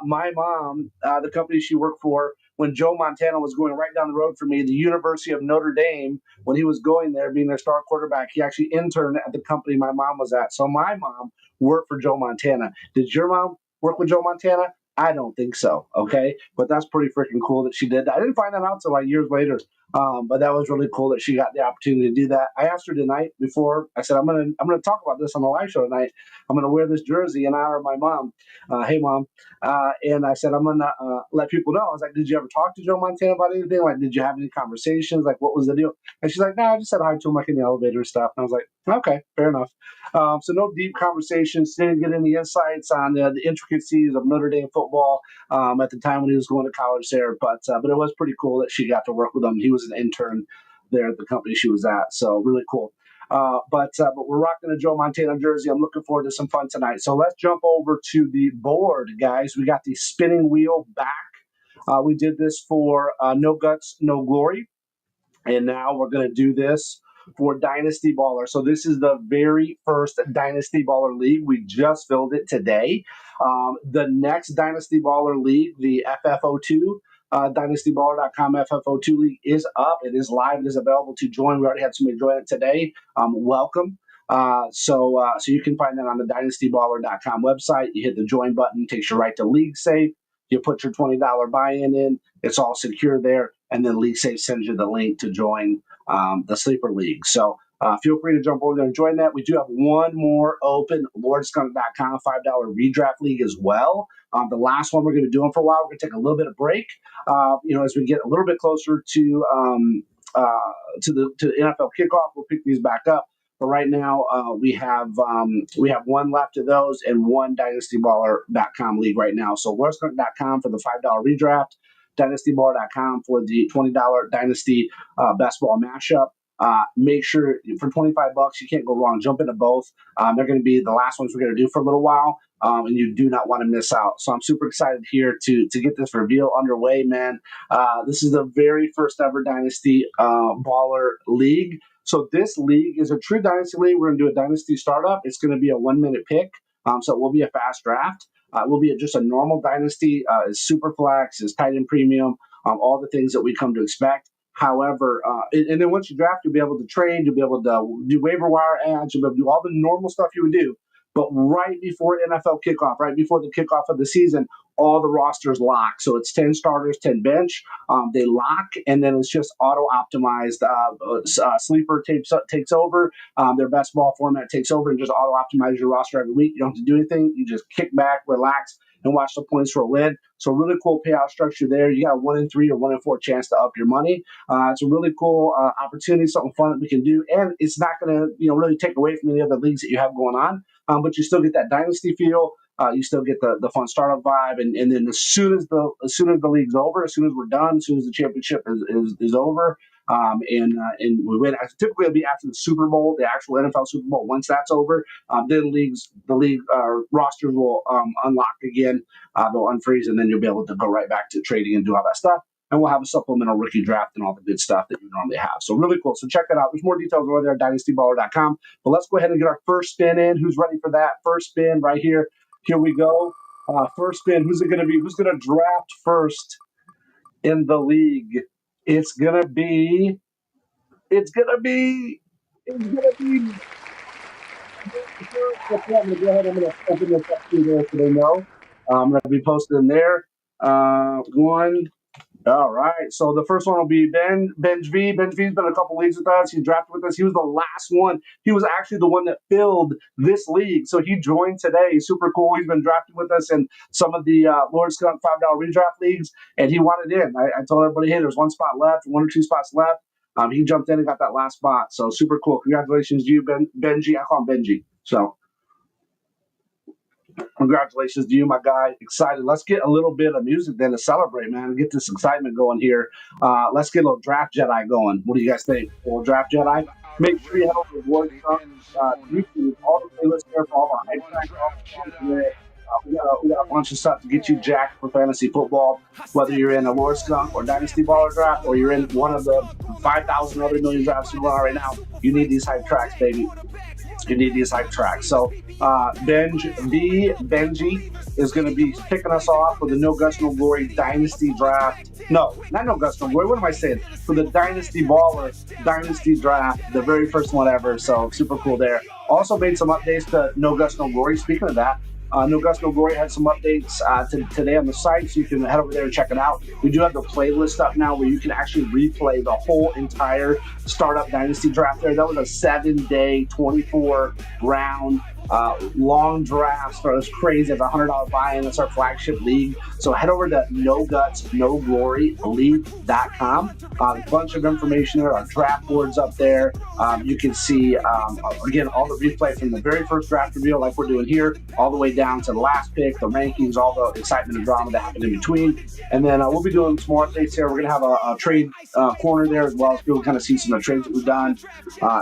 My mom, the company she worked for, when Joe Montana was going right down the road for me, the University of Notre Dame, when he was going there, being their star quarterback, he actually interned at the company my mom was at. So my mom worked for Joe Montana. Did your mom work with Joe Montana? I don't think so, okay? But that's pretty freaking cool that she did that. I didn't find that out until like years later, but that was really cool that she got the opportunity to do that. I asked her tonight before. I said, I'm gonna talk about this on the live show tonight. I'm going to wear this jersey in honor of my mom. Hey, Mom. And I said, I'm going to let people know. I was like, did you ever talk to Joe Montana about anything? Like, did you have any conversations? Like, what was the deal? And she's like, no, I just said hi to him like in the elevator and stuff. And I was like, okay, fair enough. So no deep conversations. Didn't get any insights on the intricacies of Notre Dame football at the time when he was going to college there. But it was pretty cool that she got to work with him. He was an intern there at the company she was at. So really cool. But we're rocking a Joe Montana jersey. I'm looking forward to some fun tonight. So let's jump over to the board, guys. We got the spinning wheel back. We did this for No Guts, No Glory. And now we're going to do this for Dynasty Baller. So this is the very first Dynasty Baller League. We just filled it today. The next Dynasty Baller League, the FFO2, DynastyBaller.com FFO2 League is up. It is live. It is available to join. We already had somebody join it today. Welcome. So you can find that on the DynastyBaller.com website. You hit the join button, takes you right to LeagueSafe. You put your $20 buy-in in. It's all secure there. And then LeagueSafe sends you the link to join the Sleeper League. So feel free to jump over there and join that. We do have one more open, LordSkunk.com $5 redraft league as well. The last one we're going to be doing for a while. We're going to take a little bit of break. As we get a little bit closer to the NFL kickoff, we'll pick these back up. But right now, we have one left of those and one DynastyBaller.com league right now. So LordSkunk.com for the $5 redraft, DynastyBaller.com for the $20 Dynasty best ball mashup. Make sure for $25 you can't go wrong. Jump into both. They're going to be the last ones we're going to do for a little while, and you do not want to miss out. So I'm super excited here to get this reveal underway, man. This is the very first ever Dynasty Baller League. So this league is a true Dynasty league. We're going to do a Dynasty startup. It's going to be a 1-minute pick, so it will be a fast draft. It will be just a normal Dynasty. It's Superflex, it's tight end premium, all the things that we come to expect. However, and then once you draft, you'll be able to trade, you'll be able to do waiver wire ads, you'll be able to do all the normal stuff you would do. But right before NFL kickoff, right before the kickoff of the season, all the rosters lock. So it's 10 starters, 10 bench. They lock, and then it's just auto-optimized. Sleeper takes over. Their best ball format takes over and just auto-optimizes your roster every week. You don't have to do anything. You just kick back, relax, and watch the points roll in. So really cool payout structure there. You got a 1 in 3 or 1 in 4 chance to up your money. It's a really cool opportunity, something fun that we can do, and it's not going to really take away from any other leagues that you have going on. But you still get that Dynasty feel. You still get the fun startup vibe, and then as soon as the league's over, as soon as we're done, as soon as the championship is over, and we win. Typically, it'll be after the Super Bowl, the actual NFL Super Bowl. Once that's over, then the league rosters will unlock again. They'll unfreeze, and then you'll be able to go right back to trading and do all that stuff. And we'll have a supplemental rookie draft and all the good stuff that you normally have. So really cool. So check that out. There's more details over there at DynastyBaller.com. But let's go ahead and get our first spin in. Who's ready for that? First spin right here. Here we go. First spin. Who's it going to be? Who's going to draft first in the league? It's going to be. I'm going to go ahead. I'm going to open this up to there so they know. I'm going to be posted in there. One. All right. So the first one will be Benj V. Benj V's been in a couple leagues with us. He drafted with us. He was the last one. He was actually the one that filled this league. So he joined today. He's super cool. He's been drafted with us in some of the Lord Skunk $5 redraft leagues, and he wanted in. I told everybody, hey, there's 1 spot left, 1 or 2 spots left. He jumped in and got that last spot. So super cool. Congratulations to you, Benji. I call him Benji. So congratulations to you, my guy. Excited. Let's get a little bit of music then to celebrate, man, and get this excitement going here. Let's get a little Draft Jedi going. What do you guys think? A little Draft Jedi? Make sure you head over to Lord Skunk YouTube. All the playlists there for all our hype tracks. We got a bunch of stuff to get you jacked for fantasy football, whether you're in a Lord Skunk or Dynasty Baller draft, or you're in one of the 5,000 other million drafts you are right now. You need these hype tracks, baby. You need these hype tracks. So Benji is going to be kicking us off with the No Guts No Glory Dynasty Draft. No, not No Guts No Glory. What am I saying? For the Dynasty Baller Dynasty Draft, the very first one ever. So super cool there. Also made some updates to No Guts No Glory. Speaking of that, No Guts No Glory had some updates today on the site, so you can head over there and check it out. We do have the playlist up now where you can actually replay the whole entire Startup Dynasty draft there. That was a 7-day, 24-round long draft. So it was crazy. It's a $100 buy-in. That's our flagship league. So head over to No Guts No Glory League.com. A bunch of information there. Our draft boards up there. You can see, again, all the replay from the very first draft reveal like we're doing here, all the way down to the last pick, the rankings, all the excitement and drama that happened in between. And then we'll be doing some more updates here. We're going to have a trade corner there as well, so you'll kind of see some of the trades that we've done,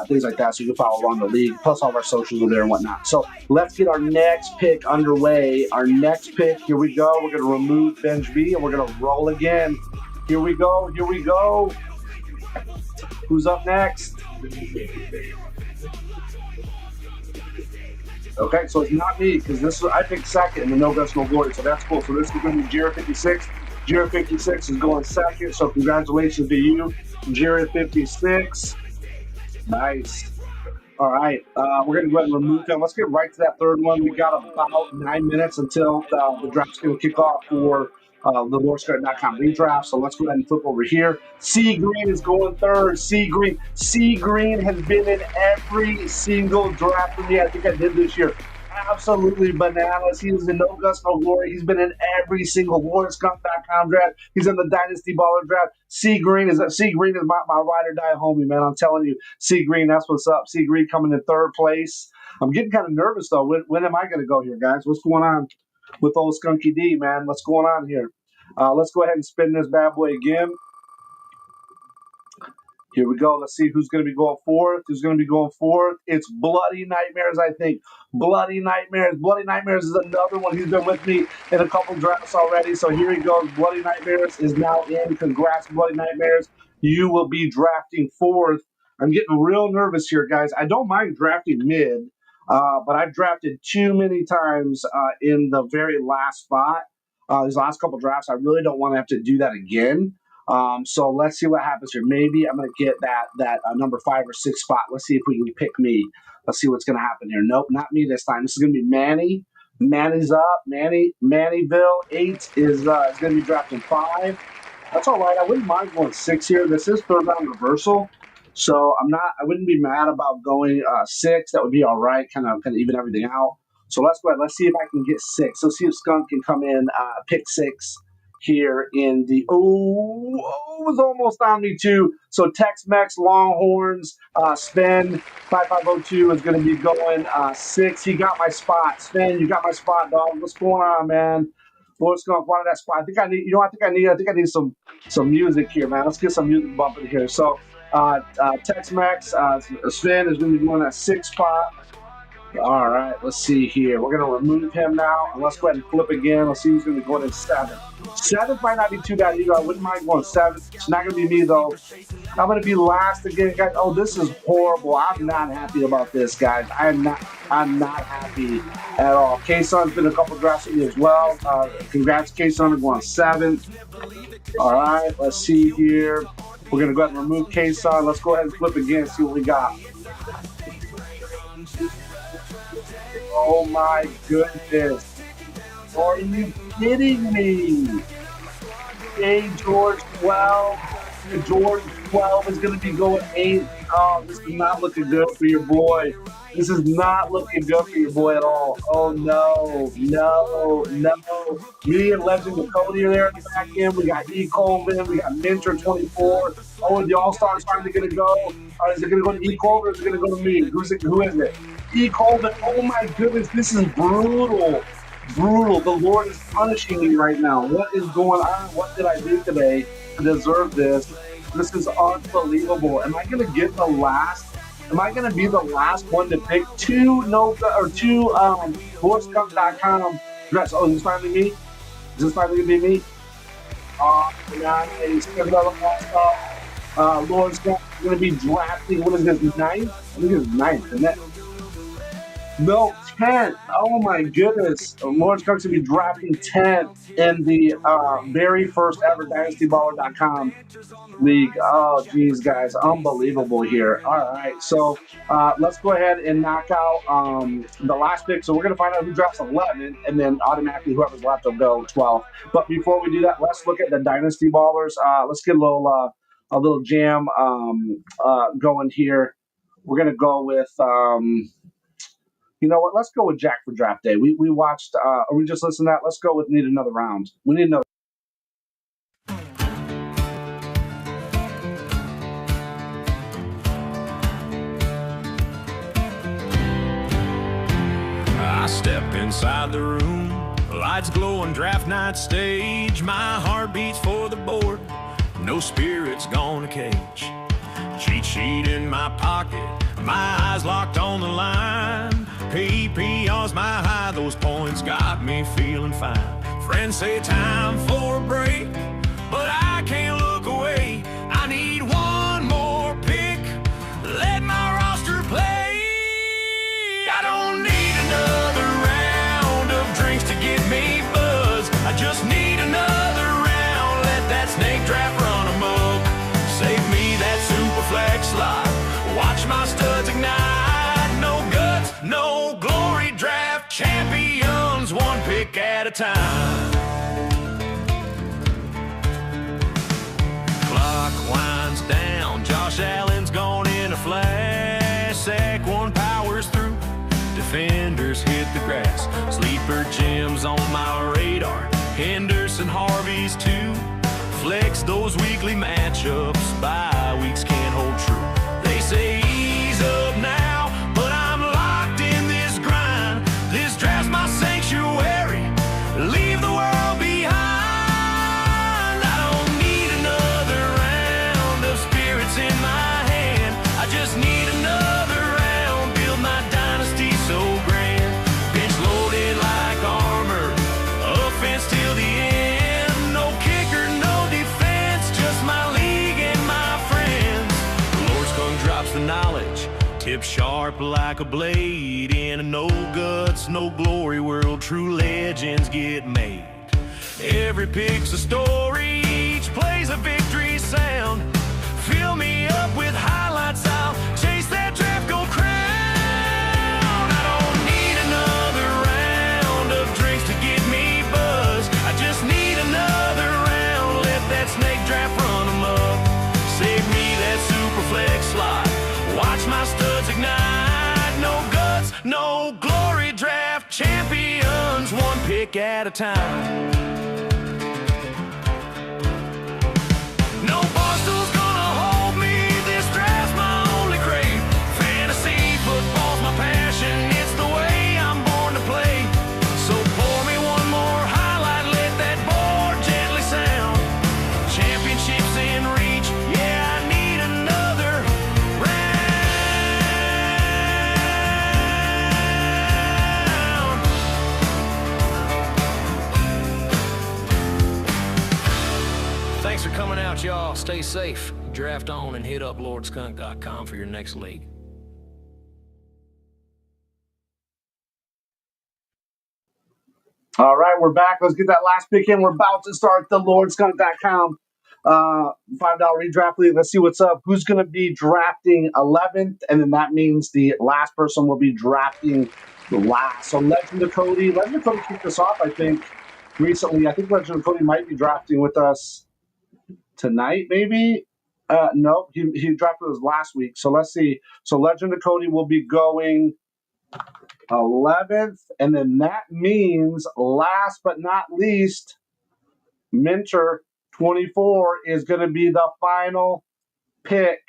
things like that, so you can follow along the league, plus all of our socials are there and whatnot. So let's get our next pick underway. Our next pick, here we go. We're going to remove Benj B, and we're going to roll again. Here we go. Who's up next? Okay, so it's not me, because I picked second in the No Guts No Glory, so that's cool. So this is going to be Jared 56. Jared56 is going second, so congratulations to you, Jared56. Nice. All right, we're going to go ahead and remove him. Let's get right to that third one. We got about 9 minutes until the draft's going to kick off for the LeagueSafe.com redraft. So let's go ahead and flip over here. C Green is going third. C Green has been in every single draft for me. I think I did this year. Absolutely bananas. He is in No Guts, No Glory. He's been in every single LordSkunk.com draft. He's in the Dynasty Baller draft. C Green is my ride or die homie, man. I'm telling you, C Green, that's what's up. C Green coming in third place. I'm getting kind of nervous though. When am I going to go here, guys? What's going on with old Skunky D, man? What's going on here? Let's go ahead and spin this bad boy again. Here we go. Let's see who's going to be going fourth. Who's going to be going fourth? It's Bloody Nightmares, I think. Bloody Nightmares. Bloody Nightmares is another one. He's been with me in a couple drafts already. So here he goes. Bloody Nightmares is now in. Congrats, Bloody Nightmares. You will be drafting fourth. I'm getting real nervous here, guys. I don't mind drafting mid, but I've drafted too many times in the very last spot. These last couple drafts, I really don't want to have to do that again. So let's see what happens here. Maybe I'm going to get that number 5 or 6 spot. Let's see if we can pick me. Let's see what's going to happen here. Nope, not me this time. This is going to be Manny. Manny's up. Mannyville. 8 is going to be drafting 5. That's all right. I wouldn't mind going 6 here. This is third round reversal. So I wouldn't be mad about going 6. That would be all right. Kind of even everything out. So let's go ahead. Let's see if I can get 6. Let's see if Skunk can come in, pick 6. Here in the it was almost on me too. So Tex-Mex Longhorns Sven 5502 is going to be going 6. He got my spot. Sven, you got my spot, dog. What's going on, man? What's going on that spot? I think I need some music here, man. Let's get some music bumping here. So Tex-Mex Sven is going to be going that 6 spot. All right, let's see here. We're going to remove him now, and let's go ahead and flip again. Let's see who's going to be going in 7. 7 might not be too bad either. I wouldn't mind going 7. It's not going to be me, though. I'm going to be last again, guys. Oh, this is horrible. I'm not happy about this, guys. I'm not happy at all. K-Sun's been a couple drafts with me as well. Congrats, K-Sun, on going 7th. All right, let's see here. We're going to go ahead and remove K-Sun. Let's go ahead and flip again and see what we got. Oh my goodness. Are you kidding me? George 12. George 12 is going to be going 8. Oh, this is not looking good for your boy. This is not looking good for your boy at all. Oh, no. Me and Legend of Cody are there in the back end. We got E. Colvin. We got Mentor 24. Oh, and the All-Star is finally going to go. Is it going to go to E. Colvin or is it going to go to me? Who is it? E. Colvin. Oh, my goodness. This is brutal. The Lord is punishing me right now. What is going on? What did I do today to deserve this? This is unbelievable. Am I going to get the last? Am I going to be the last one to pick 2 LeagueSafe.com drafts? Oh, is this finally me? Is this finally going to be me? Nice. Lord's going to be drafting. What is this, 9th? I think it's 9th, isn't it? No, 10th. Oh my goodness. Lawrence Cook's going to be drafting 10th in the very first ever DynastyBaller.com league. Oh, geez, guys. Unbelievable here. All right. So let's go ahead and knock out the last pick. So we're going to find out who drafts 11, and then automatically whoever's left will go 12. But before we do that, let's look at the Dynasty Ballers. Let's get a little jam going here. We're going to go with... you know what? Let's go with Jack for draft day. We watched, we just listened to that. Let's go with Need Another Round. We need another. I step inside the room, lights glowing, draft night stage. My heart beats for the board, no spirit's gonna cage. Cheat sheet in my pocket, my eyes locked on the line. PPR's my high, those points got me feeling fine. Friends say time for a break, but I can't look away. I need one more pick, let my roster play. I don't need another round of drinks to get me buzzed. I just need another round pick at a time. Clock winds down, Josh Allen's gone in a flash. Sack one powers through, defenders hit the grass. Sleeper Jim's on my radar, Henderson Harvey's too. Flex those weekly matchups, bye weeks can't hold true. They say ease up now, but I'm locked in this grind. This draft's my sanctuary, leave the world behind. I don't need another round of spirits in my hand. I just need another round, build my dynasty so grand. Bench loaded like armor, offense till the end. No kicker, no defense, just my league and my friends. The Lord's tongue drops the knowledge, tip sharp like a blade. In a no guts, no glory world, true legends get made. Every pick's a story, each play's a victory sound. Fill me up with highlights, I'll chase that draft gold crown. I don't need another round of drinks to get me buzzed. I just need another round, let that snake draft run 'em up. Save me that Superflex slot, watch my studs ignite. No guts, no glory, draft champions, one pick at a time. No barstool's gonna hold me, this draft's my only crave. Fantasy football's my passion, it's the way I'm born to play. So pour me one more highlight, let that board gently sound. Championships in reach, yeah, I need another round. Thanks for coming out, y'all. Stay safe. Draft on and hit up lordskunk.com for your next league. All right, we're back. Let's get that last pick in. We're about to start the lordskunk.com $5 redraft league. Let's see what's up. Who's going to be drafting 11th? And then that means the last person will be drafting last. So Legend of Cody kicked us off, I think, recently. I think Legend of Cody might be drafting with us tonight, maybe. No, he drafted us last week. So let's see. So Legend of Cody will be going 11th, and then that means last but not least, Minter 24 is going to be the final pick.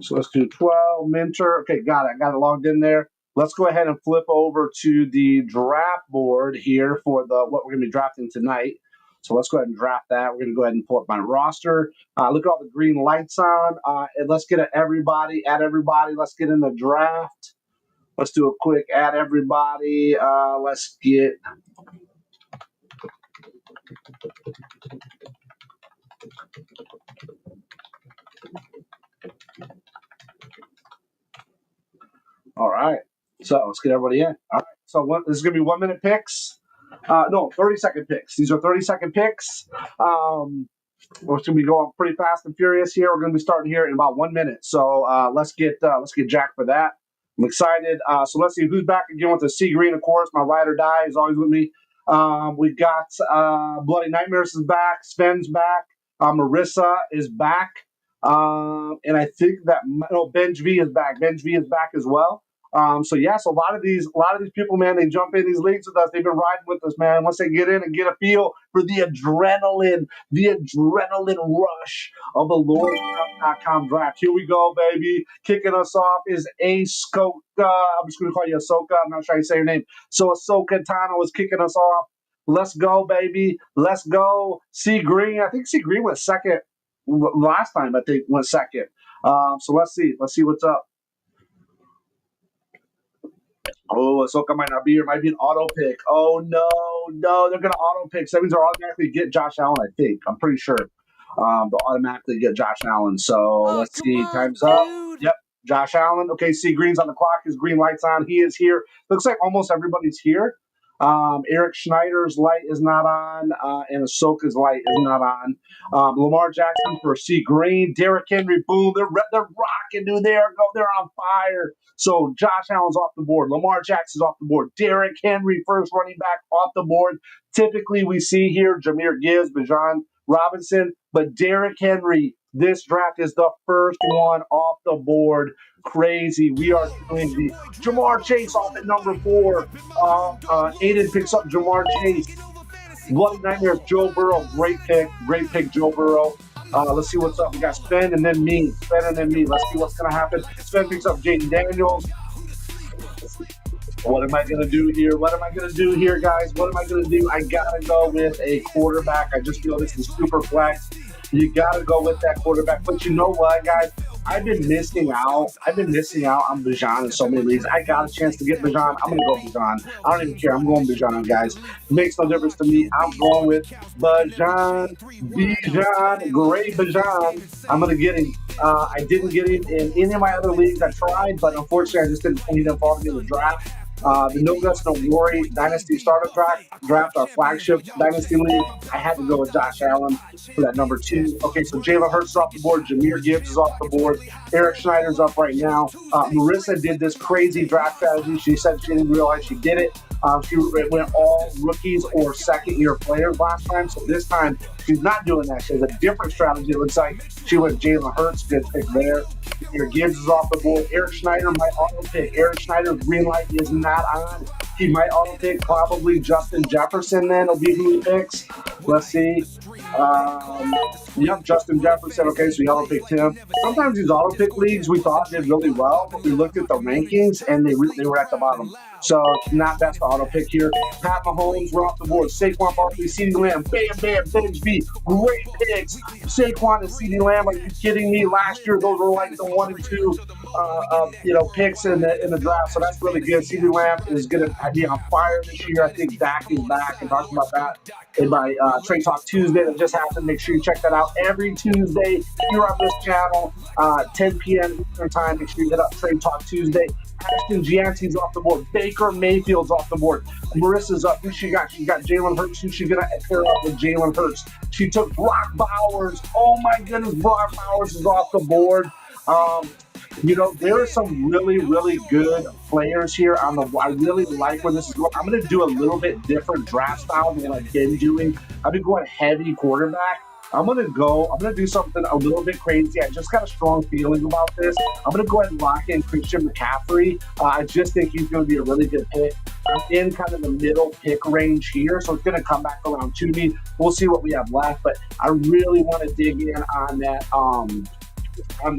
So let's do 12 Minter. Okay, got it. Got it logged in there. Let's go ahead and flip over to the draft board here for the what we're going to be drafting tonight. So let's go ahead and draft that. We're going to go ahead and pull up my roster. Look at all the green lights on. And let's get everybody. Let's get in the draft. Let's do a quick add everybody. Let's get. All right. So let's get everybody in. All right. So this is going to be 1 minute picks. No, 30-second picks. These are 30-second picks. We're going to be going pretty fast and furious here. We're going to be starting here in about 1 minute. So let's get Jack for that. I'm excited. So let's see who's back again with the Sea Green, of course. My ride or die is always with me. We got Bloody Nightmares is back. Sven's back. Marissa is back. And I think that Benj V is back. Benj V is back as well. So a lot of these people, man, they jump in these leagues with us. They've been riding with us, man. Once they get in and get a feel for the adrenaline rush of the Lord.com draft. Here we go, baby. Kicking us off is Ahsoka. I'm just going to call you Ahsoka. I'm not sure how you say your name. So Ahsoka Tano is kicking us off. Let's go, baby. Let's go. Sea Green. I think Sea Green went second last time. I think went second. So let's see. Let's see what's up. Oh, Ahsoka might not be here. Might be an auto pick. Oh, no. They're going to auto pick. So that means they'll automatically get Josh Allen, I think. I'm pretty sure. They'll automatically get Josh Allen. So let's see. Time's up. Yep. Josh Allen. Okay, see, Green's on the clock. His green light's on. He is here. Looks like almost everybody's here. Eric Schneider's light is not on, and Ahsoka's light is not on. Lamar Jackson for C Green, Derrick Henry, boom, they're rocking, dude. They're on fire. So Josh Allen's off the board, Lamar Jackson's off the board, Derrick Henry, first running back, off the board. Typically, we see here Jahmyr Gibbs, Bijan Robinson, but Derrick Henry. This draft is the first one off the board. Crazy. We are doing the Jamar Chase off at number 4. Aiden picks up Jamar Chase. Bloody Nightmares, Joe Burrow. Great pick. Great pick, Joe Burrow. Let's see what's up. We got Spen and then me. Spen and then me. Let's see what's going to happen. Spen picks up Jaden Daniels. What am I going to do here? What am I going to do here, guys? What am I going to do? I got to go with a quarterback. I just feel this is super flex. You got to go with that quarterback. But you know what, guys? I've been missing out. on Bijan in so many leagues. I got a chance to get Bijan. I'm going to go Bijan. I don't even care. I'm going Bijan, guys. It makes no difference to me. I'm going with Bijan. Great Bijan. I'm going to get him. I didn't get him in any of my other leagues. I tried, but unfortunately, I just didn't find him for me in the draft. The No Guts, No Glory Dynasty Startup Draft, our flagship Dynasty League. I had to go with Josh Allen for that number 2. Okay, so Jalen Hurts is off the board. Jahmyr Gibbs is off the board. Eric Schneider's up right now. Marissa did this crazy draft strategy. She said she didn't realize she did it. She went all rookies or second-year players last time. So this time, she's not doing that. She has a different strategy. It looks like she went Jalen Hurts. Good pick there. Jahmyr Gibbs is off the board. Eric Schneider might auto pick. Eric Schneider's green light is not on. He might auto pick probably Justin Jefferson then. Will be who he picks. Let's see. Yep, Justin Jefferson. Okay, so he auto picked him. Sometimes these auto pick leagues we thought did really well, but we looked at the rankings and they were at the bottom. So not best to auto pick here. Pat Mahomes, we're off the board. Saquon Barkley, CeeDee Lamb, bam, Bigsby, great picks. Saquon and CeeDee Lamb, are you kidding me? Last year, those were like the 1 and 2, picks in the draft. So that's really good. CeeDee Lamb is going to be on fire this year. I think Dak is back, and talking about that in my Trade Talk Tuesday that just happened. Make sure you check that out every Tuesday here on this channel, 10 p.m. Eastern time. Make sure you hit up Trade Talk Tuesday. Ashton Gianti's off the board. Baker Mayfield's off the board. Marissa's up. Who she got? She got Jalen Hurts. Who's she going to pair up with Jalen Hurts? She took Brock Bowers. Oh, my goodness. Brock Bowers is off the board. There are some really, really good players here. I really like where this is going. I'm going to do a little bit different draft style than what I've been doing. I've been going heavy quarterback. I'm going to do something a little bit crazy. I just got a strong feeling about this. I'm going to go ahead and lock in Christian McCaffrey. I just think he's going to be a really good pick. I'm in kind of the middle pick range here, so it's going to come back around to me. We'll see what we have left, but I really want to dig in on that, on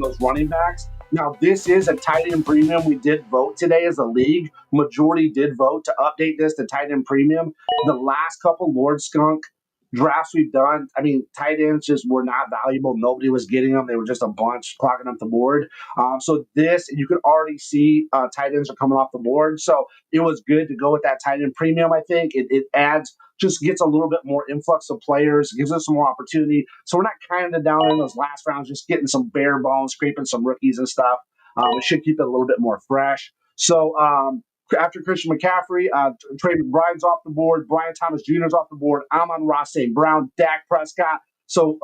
those running backs. Now, this is a tight end premium. We did vote today as a league. Majority did vote to update this to tight end premium. The last couple Lord Skunk drafts we've done, tight ends just were not valuable. Nobody was getting them. They were just a bunch clogging up the board. So this, you can already see tight ends are coming off the board. So it was good to go with that tight end premium, I think. It adds, just gets a little bit more influx of players, gives us some more opportunity. So we're not kind of down in those last rounds, just getting some bare bones, scraping some rookies and stuff. It should keep it a little bit more fresh. So after Christian McCaffrey, Trey McBride's off the board. Brian Thomas Jr.'s off the board. Amon-Ra St. Brown, Dak Prescott. So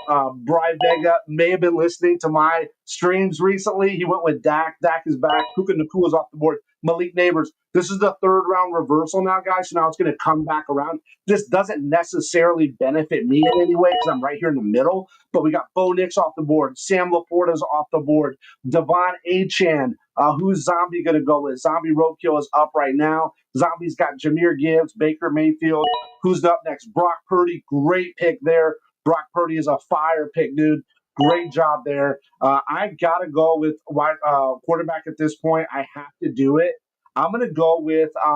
Brian Vega may have been listening to my streams recently. He went with Dak. Dak is back. Puka Nakua's off the board. Malik Neighbors. This is the third round reversal now, guys. So now it's going to come back around. This doesn't necessarily benefit me in any way because I'm right here in the middle. But we got Bo Nix off the board. Sam Laporta's off the board. Devon Achane. Who's Zombie going to go with? Zombie Roadkill is up right now. Zombie's got Jahmyr Gibbs, Baker Mayfield. Who's up next? Brock Purdy. Great pick there. Brock Purdy is a fire pick, dude. Great job there. I got to go with quarterback at this point. I have to do it. I'm going to go with I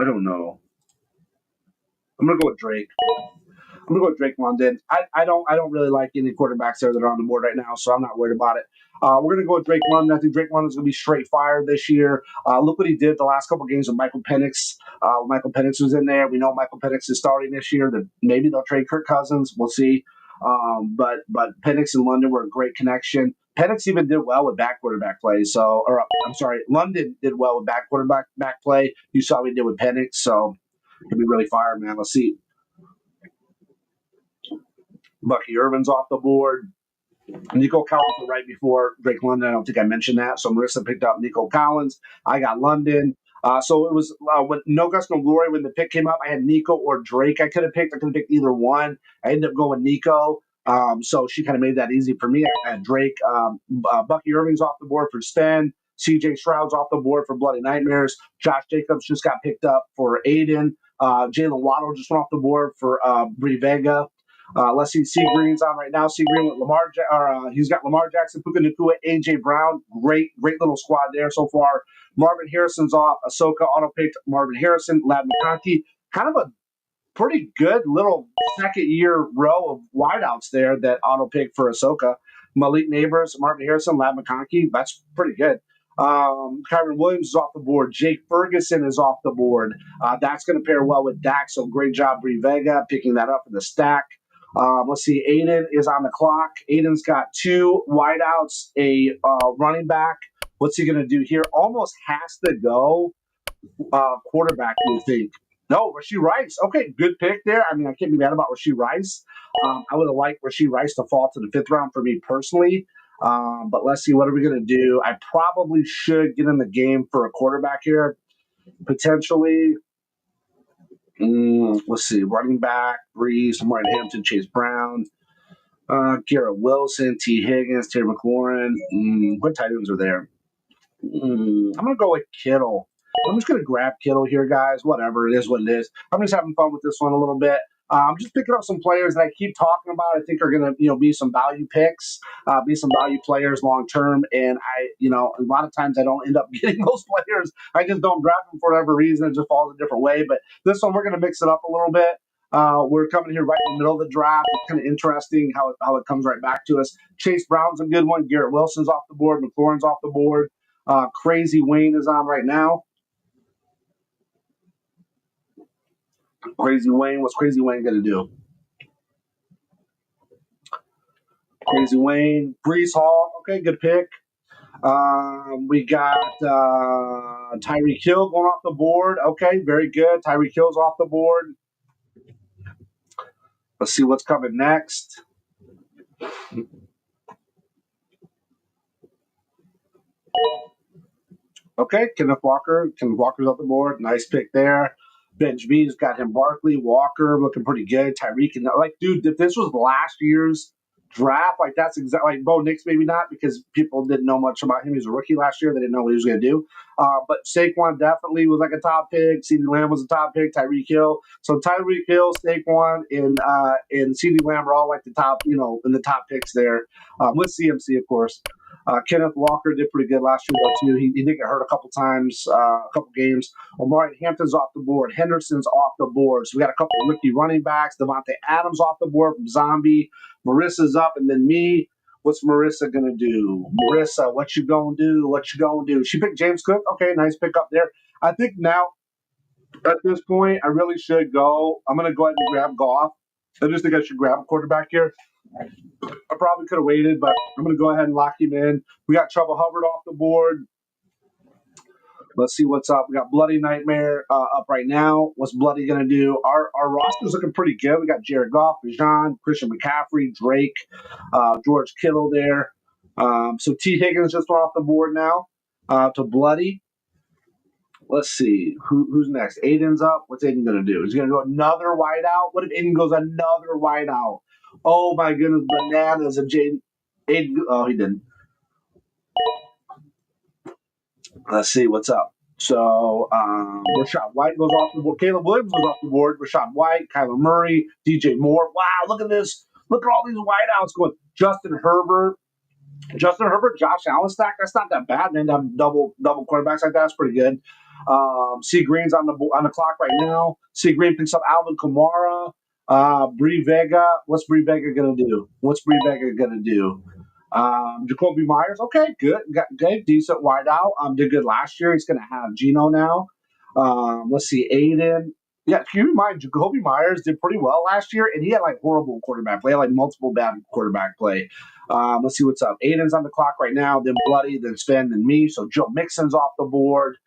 don't know. I'm going to go with Drake. I'm gonna go with Drake London. I don't really like any quarterbacks there that are on the board right now, so I'm not worried about it. We're gonna go with Drake London. I think Drake London's gonna be straight fire this year. Look what he did the last couple games with Michael Penix. Michael Penix was in there. We know Michael Penix is starting this year. That maybe they'll trade Kirk Cousins. We'll see. But Penix and London were a great connection. Penix even did well with back quarterback play. So, or I'm sorry, London did well with back quarterback back play. You saw what he did with Penix. So it'll be really fire, man. Let's see. Bucky Irvin's off the board. Nico Collins right before Drake London. I don't think I mentioned that. So Marissa picked up Nico Collins. I got London. So it was with No Guts, No Glory. When the pick came up, I had Nico or Drake. I could have picked either one. I ended up going Nico. So she kind of made that easy for me. I had Drake. Bucky Irving's off the board for Sten. CJ Stroud's off the board for Bloody Nightmares. Josh Jacobs just got picked up for Aiden. Jalen Waddle just went off the board for Brie Vega. Let's see, C Green's on right now. C Green with he's got Lamar Jackson, Puka Nacua, AJ Brown. Great little squad there so far. Marvin Harrison's off. Ahsoka auto picked Marvin Harrison. Lad McConkey, kind of a pretty good little second year row of wideouts there that auto picked for Ahsoka. Malik Neighbors, Marvin Harrison, Lad McConkey. That's pretty good. Kyron Williams is off the board. Jake Ferguson is off the board. That's going to pair well with Dak. So great job, Brie Vega, picking that up in the stack. Let's see. Aiden is on the clock. Aiden's got two wideouts, a running back. What's he going to do here? Almost has to go quarterback, you think. No, Rashee Rice. Okay, good pick there. I mean, I can't be mad about Rashee Rice. I would have liked Rashee Rice to fall to the 5th round for me personally. But let's see. What are we going to do? I probably should get in the game for a quarterback here, potentially. Let's see. Running back, Breeze, Martin Hampton, Chase Brown, Garrett Wilson, T. Higgins, Terry McLaurin. What tight ends are there? I'm going to go with Kittle. I'm just going to grab Kittle here, guys. Whatever. It is what it is. I'm just having fun with this one a little bit. I'm just picking up some players that I keep talking about. I think are going to, be some value picks, be some value players long term. And a lot of times I don't end up getting those players. I just don't draft them for whatever reason. It just falls a different way. But this one, we're going to mix it up a little bit. We're coming here right in the middle of the draft. It's kind of interesting how it comes right back to us. Chase Brown's a good one. Garrett Wilson's off the board. McLaurin's off the board. Crazy Wayne is on right now. Crazy Wayne, what's Crazy Wayne going to do? Crazy Wayne, Brees Hall, okay, good pick. We got Tyreek Hill going off the board. Okay, very good. Tyreek Hill's off the board. Let's see what's coming next. Okay, Kenneth Walker. Kenneth Walker's off the board. Nice pick there. Benj B's got him. Barkley, Walker looking pretty good. Tyreek, and dude, if this was last year's draft, that's exactly like Bo Nix, maybe not because people didn't know much about him. He was a rookie last year. They didn't know what he was going to do. But Saquon definitely was like a top pick. CeeDee Lamb was a top pick. Tyreek Hill. So Tyreek Hill, Saquon, and CeeDee Lamb are all like the top, in the top picks there. With CMC, of course. Kenneth Walker did pretty good last year, though, too. He did get hurt a couple times, a couple games. Omari Hampton's off the board. Henderson's off the board. So we got a couple of rookie running backs. Devontae Adams off the board from Zombie. Marissa's up, and then me. What's Marissa going to do? Marissa, what you going to do? What you going to do? She picked James Cook. Okay, nice pick up there. I think now, at this point, I really should go. I'm going to go ahead and grab Goff. I just think I should grab a quarterback here. I probably could have waited, but I'm going to go ahead and lock him in. We got Chuba Hubbard off the board. Let's see what's up. We got Bloody Nightmare up right now. What's Bloody going to do? Our roster's looking pretty good. We got Jared Goff, Bijan, Christian McCaffrey, Drake, George Kittle there. So T. Higgins just went off the board now to Bloody. Let's see. Who's next? Aiden's up. What's Aiden going to do? He's going to go another wideout? What if Aiden goes another wideout? Oh, my goodness. Bananas. Aiden. Oh, he didn't. Let's see what's up. So, Rashad White goes off the board. Caleb Williams goes off the board. Rashad White, Kyler Murray, DJ Moore. Wow, look at this. Look at all these wideouts going. Justin Herbert, Josh Allen stack. That's not that bad, man. To have double quarterbacks like that, that's pretty good. C Green's on the clock right now. C Green picks up Alvin Kamara. Bree Vega. What's Bree Vega gonna do? Jacoby Myers. Okay, good. Got good, decent wideout. Did good last year. He's gonna have Geno now. Let's see, Aiden. Yeah, keep in mind, Jacoby Myers did pretty well last year, and he had like horrible quarterback play, like multiple bad quarterback play. Let's see what's up. Aiden's on the clock right now, then Bloody, then Sven, then me. So Joe Mixon's off the board.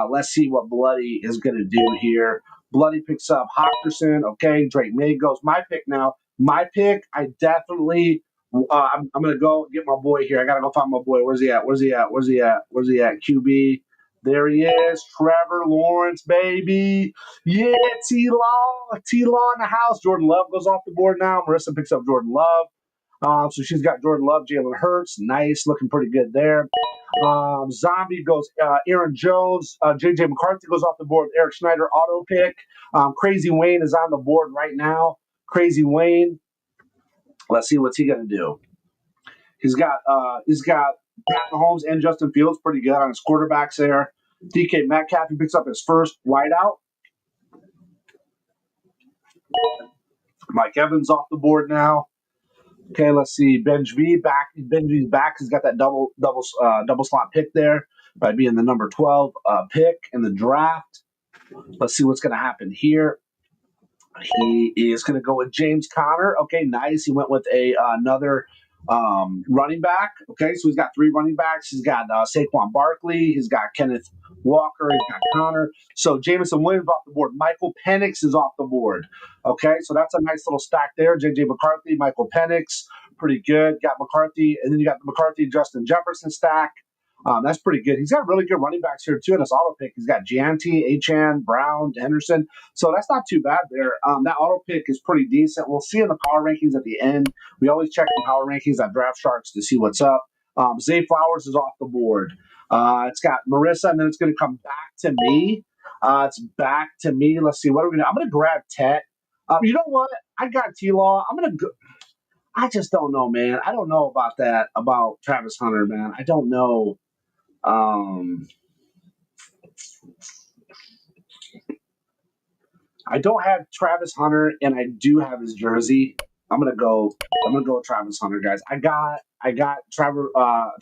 Let's see what Bloody is going to do here. Bloody picks up Hawkinson. Okay, Drake May goes. My pick now. My pick, I definitely I'm going to go get my boy here. I got to go find my boy. Where's he at? QB. There he is. Trevor Lawrence, baby. Yeah, T-Law. T-Law in the house. Jordan Love goes off the board now. Marissa picks up Jordan Love. So she's got Jordan Love, Jalen Hurts. Nice. Looking pretty good there. Zombie goes Aaron Jones. J.J. McCarthy goes off the board. Eric Schneider auto pick. Crazy Wayne is on the board right now. Crazy Wayne. Let's see what's he going to do. He's got Pat Mahomes and Justin Fields pretty good on his quarterbacks there. DK Metcalf, he picks up his first wideout. Mike Evans off the board now. Okay, let's see. Benji's back. Benji's back. He's got that double slot pick there by being the number 12 pick in the draft. Let's see what's going to happen here. He is going to go with James Conner. Okay, nice. He went with another running back. Okay, so he's got 3 running backs. He's got Saquon Barkley. He's got Kenneth Walker. He's got Connor. So Jameson Williams off the board. Michael Penix is off the board. Okay, so that's a nice little stack there. J.J. McCarthy, Michael Penix, pretty good. Got McCarthy, and then you got the McCarthy Justin Jefferson stack. That's pretty good. He's got really good running backs here too in his auto pick. He's got Gianti, Achan, Brown, Henderson. So that's not too bad there. That auto pick is pretty decent. We'll see in the power rankings at the end. We always check the power rankings on Draft Sharks to see what's up. Zay Flowers is off the board. It's got Marissa, and then it's going to come back to me. It's back to me. Let's see. What are we going to? I'm going to grab Tet. You know what? I got T-Law. I'm going to go. I just don't know, man. I don't know about that, about Travis Hunter, man. I don't know. I don't have Travis Hunter, and I do have his jersey. I'm gonna go with Travis Hunter, guys. I got Trevor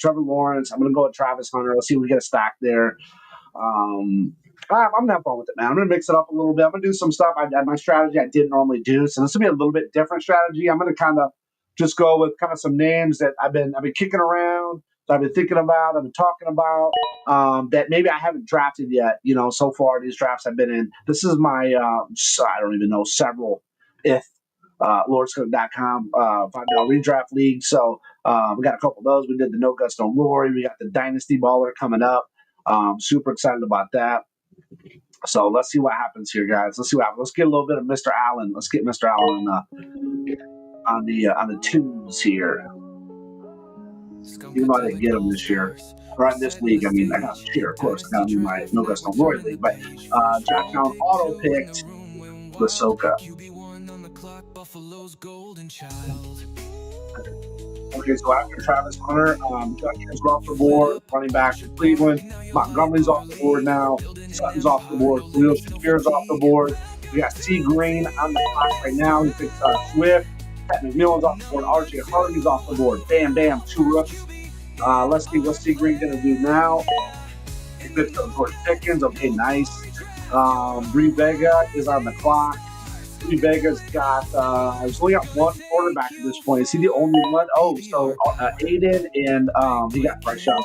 Lawrence. I'm gonna go with Travis Hunter. Let's see if we get a stack there. I'm gonna have fun with it, man. I'm gonna mix it up a little bit. I'm gonna do some stuff. My strategy I didn't normally do, so this will be a little bit different strategy. I'm gonna kind of just go with kind of some names that I've been kicking around. That I've been thinking about, I've been talking about, that maybe I haven't drafted yet, so far these drafts I've been in. This is my, I don't even know, several, if LordsCook.com, $5 Redraft Leagues. So we got a couple of those. We did the No Guts, No Glory. We got the Dynasty Baller coming up. Super excited about that. So let's see what happens here, guys. Let's see what happens. Let's get a little bit of Mr. Allen. Let's get Mr. Allen on the tunes here. Even though I didn't get him this year, or in this league, I mean, I got this year, of course. I got to do my No Guts, No Glory league. But Jack Town auto picked Lasoka. Okay, so after Travis Hunter, Justin's off the board, running back to Cleveland. Montgomery's off the board now. Sutton's off the board. Khalil Shakir's off the board. We got C. Green on the clock right now. He picked Swift. Pat McMillan's off the board. R.J. Hardy's off the board. Bam, bam, 2 rookies. Let's see what's C. Green going to do now. He picked up George Pickens. Okay, nice. Bree Vega is on the clock. Bree Vega's got, he's only got 1 quarterback at this point. Is he the only one? Oh, so Aiden and he got Bryce Young.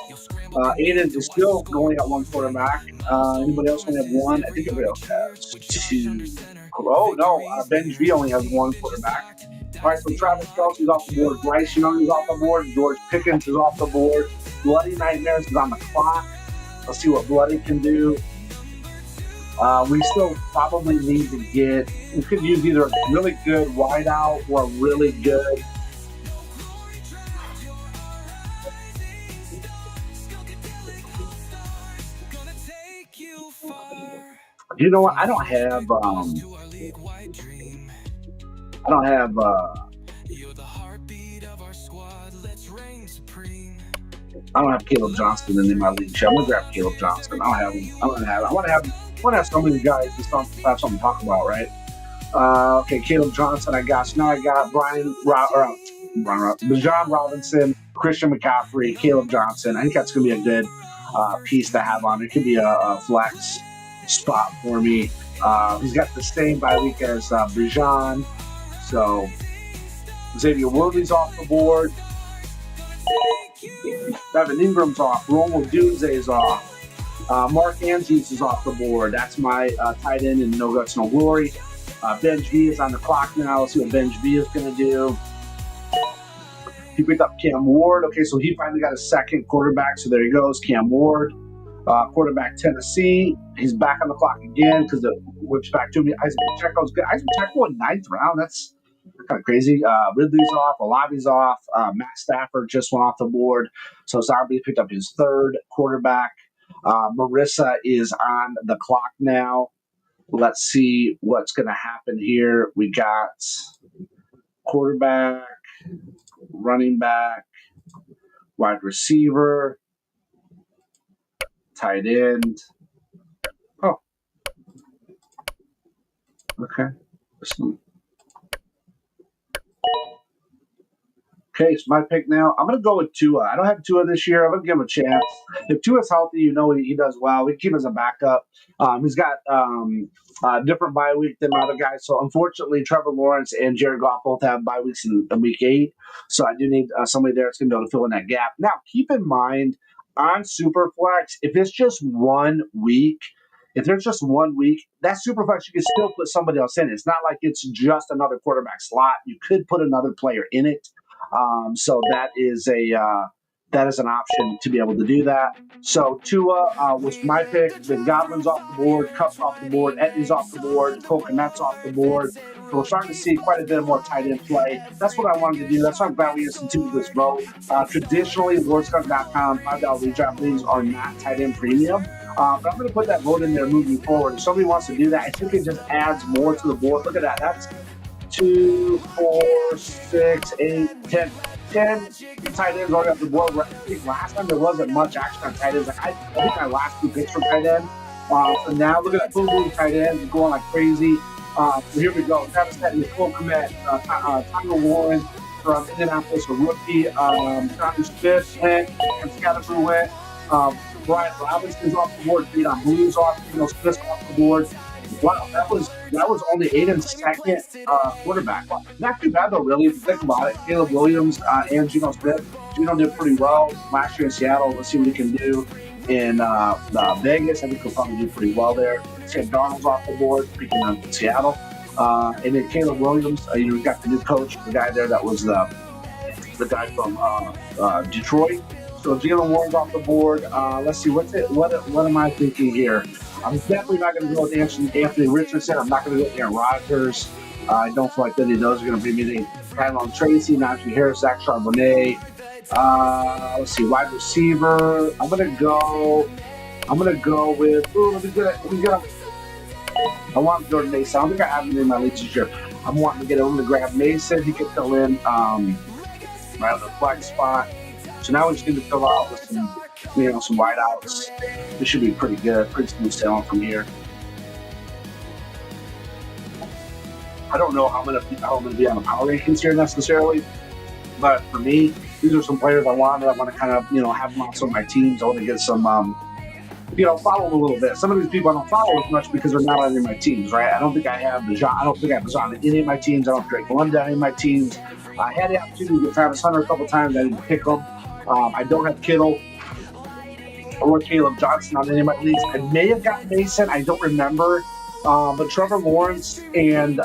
Aiden is still only got 1 quarterback. Anybody else only have 1? I think everybody else has 2. Oh, no. Ben G only has 1 quarterback. All right, so Travis Kelce's off the board. Bryce Young is off the board. George Pickens is off the board. Bloody Nightmares is on the clock. Let's see what Bloody can do. We still probably need to get, we could use either a really good wideout or really good. You know what? I don't have Caleb Johnson in my league. I'm gonna grab Caleb Johnson. I don't have him. I want to have some of these guys to have something to talk about, right? Okay, Caleb Johnson. I got. So now I got Bijan Robinson, Christian McCaffrey, Caleb Johnson. I think that's going to be a good piece to have on. It could be a flex spot for me. He's got the same bye week as Bijan. So Xavier Worthy's off the board. Evan Ingram's off. Romo Dunze off. Mark Andrews is off the board. That's my tight end in No Guts, No Glory. Benj V is on the clock now. Let's see what Benj V is going to do. He picked up Cam Ward. Okay, so he finally got a second quarterback. So there he goes, Cam Ward. Quarterback Tennessee. He's back on the clock again because it whips back to me. Isaac Pacheco's good. Isaac Pacheco in 9th round. That's kind of crazy. Ridley's off. Olavi's off. Matt Stafford just went off the board. So Zombie picked up his third quarterback. Marissa is on the clock now. Let's see what's going to happen here. We got quarterback, running back, wide receiver, tight end. Oh. Okay. Okay, it's my pick now. I'm going to go with Tua. I don't have Tua this year. I'm going to give him a chance. If Tua's healthy, you know he does well. We keep him as a backup. He's got a different bye week than my other guys. So, unfortunately, Trevor Lawrence and Jared Goff both have bye weeks in week 8. So, I do need somebody there that's going to be able to fill in that gap. Now, keep in mind, on Superflex, if it's just 1 week, if there's just 1 week, that Superflex, you can still put somebody else in. It's not like it's just another quarterback slot. You could put another player in it. So that is an option to be able to do that. So Tua was my pick. The Godwin's off the board, Cup's off the board, Etney's off the board, Coconut's off the board. So we're starting to see quite a bit more tight end play. That's what I wanted to do. That's why I'm glad we instituted this vote. Traditionally, LordsCup.com $5 Redraft Leagues are not tight end premium. But I'm going to put that vote in there moving forward. If somebody wants to do that, I think it just adds more to the board. Look at that. That's 2, 4, 6, 8, 10. 10 tight ends already off the board. I think last time there wasn't much action on tight ends. I think my last 2 picks for tight end. So now look at that boom tight end going like crazy. So here we go. Travis Etienne, Nicole Komet, Tyler Warren from Indianapolis, a rookie. Dr. Smith went, and Scatterford went. Brian Robinson's off the board. Beat on Blues off. Smith's off the board. Wow, that was only Aiden's second quarterback. Well, not too bad though, really. If you think about it, Caleb Williams and Geno Smith. Geno did pretty well last year in Seattle. Let's see what he can do in Vegas. I think he'll probably do pretty well there. Sam Darnold's off the board, speaking of Seattle, and then Caleb Williams. We got the new coach, the guy there that was the guy from Detroit. So Jalen Warren's off the board. Let's see, what am I thinking here? I'm definitely not going to go with Anthony Richardson. I'm not going to go with Aaron Rodgers. I don't feel like any of those are going to bring me anything. Kylan Tracy, Najee Harris, Zach Charbonnet. Let's see, wide receiver. I'm going to go with. Let me get. I want Jordan Mason. I don't think I have him in my league this year. I'm wanting to get him to grab Mason. He can fill in right on the flex spot. So now we're just going to fill out with some wideouts. This should be pretty good. Pretty smooth sailing from here. I don't know how I'm going to be on the power rankings here necessarily, but for me, these are some players I want to kind of have them on some of my teams. I want to get some follow them a little bit. Some of these people I don't follow as much because they're not on any of my teams, right? I don't think I have Bijan on any of my teams. I don't have Drake London on any of my teams. I had the opportunity to get Travis Hunter a couple times. I didn't pick him. I don't have Kittle or Caleb Johnson on any of my leagues. I may have got Mason. I don't remember. But Trevor Lawrence and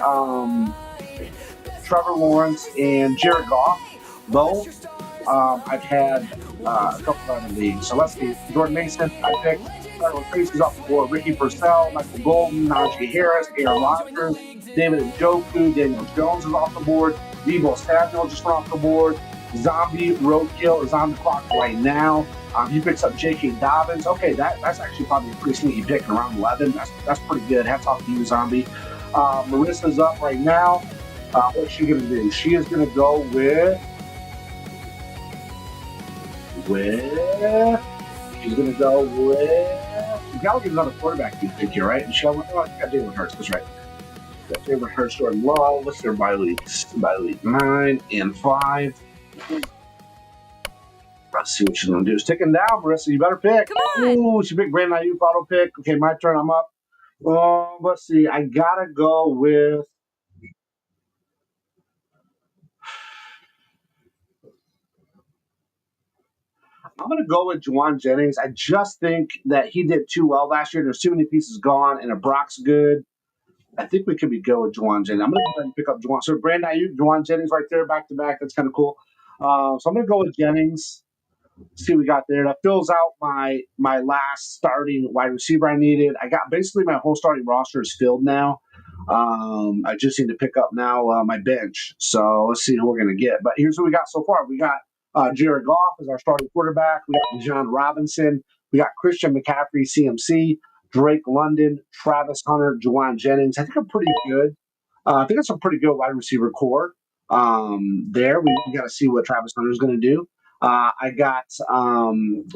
Jared Goff, both, I've had a couple other leagues. So let's see. Jordan Mason, I picked. Tyler Tracy's off the board. Ricky Purcell, Michael Golden, Najee Harris, Aaron Rodgers, David Njoku, Daniel Jones is off the board. Deebo Samuel just went off the board. Zombie Roadkill is on the clock right now. He picks up J.K. Dobbins. Okay, that's actually probably a pretty sneaky pick in round 11. That's pretty good. Hats off to you, Zombie. Marissa's up right now. What's she going to do? She is going to go with. She's going to go with. You got to get another quarterback you pick here, right? And she got Jalen Hurts. That's right. Got favorite Hurst or Low. What's their bye leagues? Bye league 9 and 5. Let's see what she's gonna do. It's ticking down, Marissa. You better pick. Come on. Ooh, she picked Brandon Ayuk auto pick. Okay, my turn. I'm up. Let's see. I gotta go with. I'm gonna go with Juwan Jennings. I just think that he did too well last year. There's too many pieces gone, and if Brock's good, I think we could be good with Juwan Jennings. I'm gonna go ahead and pick up Juwan. So Brandon Ayuk, Juwan Jennings right there, back to back. That's kind of cool. So I'm gonna go with Jennings. See what we got there. That fills out my last starting wide receiver I needed. I got basically my whole starting roster is filled now. I just need to pick up now my bench. So let's see who we're gonna get. But here's what we got so far. We got Jared Goff as our starting quarterback. We got Bijan Robinson. We got Christian McCaffrey, CMC, Drake London, Travis Hunter, Juwan Jennings. I think I'm pretty good. I think it's a pretty good wide receiver core. There we got to see what Travis Hunter is going to do. I got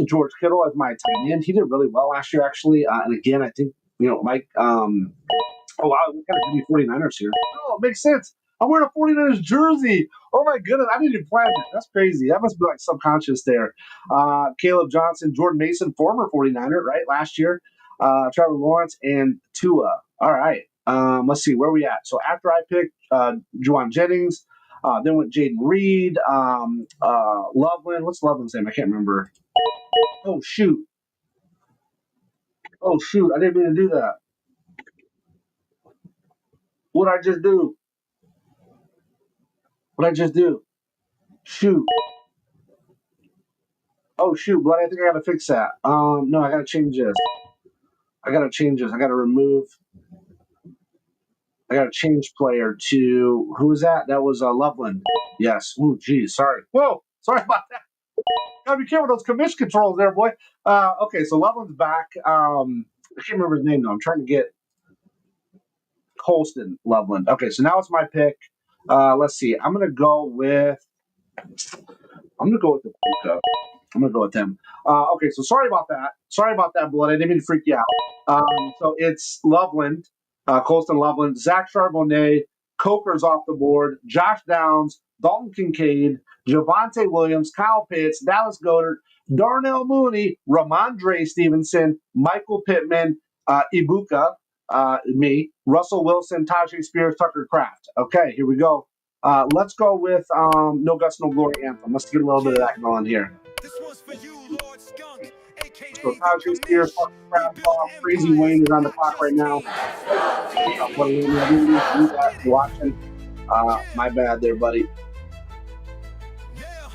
George Kittle as my tight end. He did really well last year, actually. And again, I think, Mike. Oh, wow, we got to be 49ers here. Oh, it makes sense. I'm wearing a 49ers jersey. Oh, my goodness. I didn't even plan that. That's crazy. That must be like subconscious there. Caleb Johnson, Jordan Mason, former 49er, right, last year. Trevor Lawrence, and Tua. All right. Let's see. Where are we at? So after I picked Juwan Jennings, then went Jaden Reed, Loveland. What's Loveland's name? I can't remember. Oh, shoot. I didn't mean to do that. What'd I just do? Shoot. Oh, shoot, blood. I think I got to fix that. No, I got to change this. I got to remove. I got to change player to, who was that? That was Loveland. Yes. Ooh, geez. Sorry. Whoa. Sorry about that. Gotta be careful with those commission controls there, boy. Okay, so Loveland's back. I can't remember his name, though. I'm trying to get Colston Loveland. Okay, so now it's my pick. Let's see. I'm going to go with the Puka. I'm going to go with him. Okay, so sorry about that, Blood. I didn't mean to freak you out. So it's Loveland, Colston Loveland, Zach Charbonnet, Coker's off the board, Josh Downs, Dalton Kincaid, Javonte Williams, Kyle Pitts, Dallas Goedert, Darnell Mooney, Ramondre Stevenson, Michael Pittman, Ibuka, me, Russell Wilson, Tajay Spears, Tucker Kraft. Okay, here we go. Let's go with No Guts, No Glory anthem. Let's get a little bit of that going here. This one's for you, Lord Skunk, aka So Tajay Spears, Tucker Kraft, Crazy Wayne is on the clock right now. Watching. My bad there, buddy. Yeah,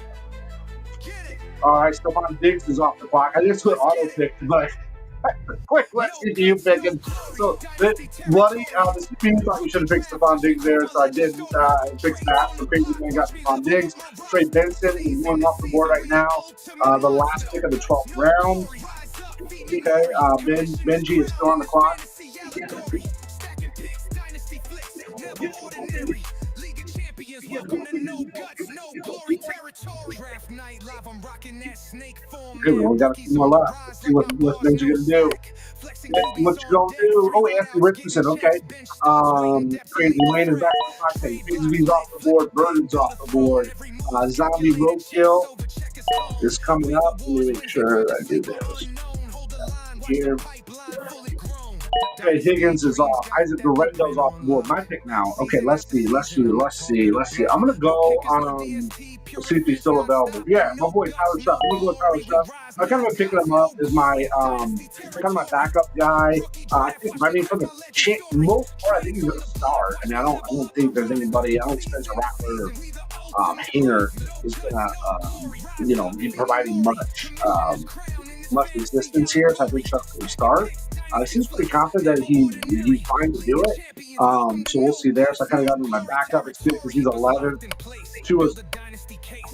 get it. All right, Stephon Diggs is off the clock. I just put auto pick, but quick, let's see you picking. So, Bloody, the CPU thought you should have picked Stephon Diggs there, so I did fix that. So, Crazy Man got Stephon Diggs. Trey Benson is going off the board right now. The last pick of the 12th round. Okay, Benji is still on the clock. Okay, we only got a few more left. Let's see what Benji gonna do. What you gonna do? Oh, Anthony Richardson. Okay. Crazy Wayne is back on the clock. Crazy's off the board. Bird's off the board. Zombie Roadkill is coming up. Let me make sure I do this. Here. Okay, Higgins is off. Isaac Guerrendo's off the board. My pick now. Okay, let's see. I'm gonna go. Let's see if he's still available. Yeah, my boy Tyler Shuff. I'm gonna go with Tyler Shuff. I kind of been picking him up as my kind of my backup guy. I think from the most part, I think he's gonna start. I mean, I don't think there's anybody. I don't think Spencer Rattler or Hanger is gonna be providing much resistance here. So I think Shuff will start. He seems pretty confident that he's fine to do it. So we'll see there. So I kind of got him in my backup. It's good because he's 11. Tua's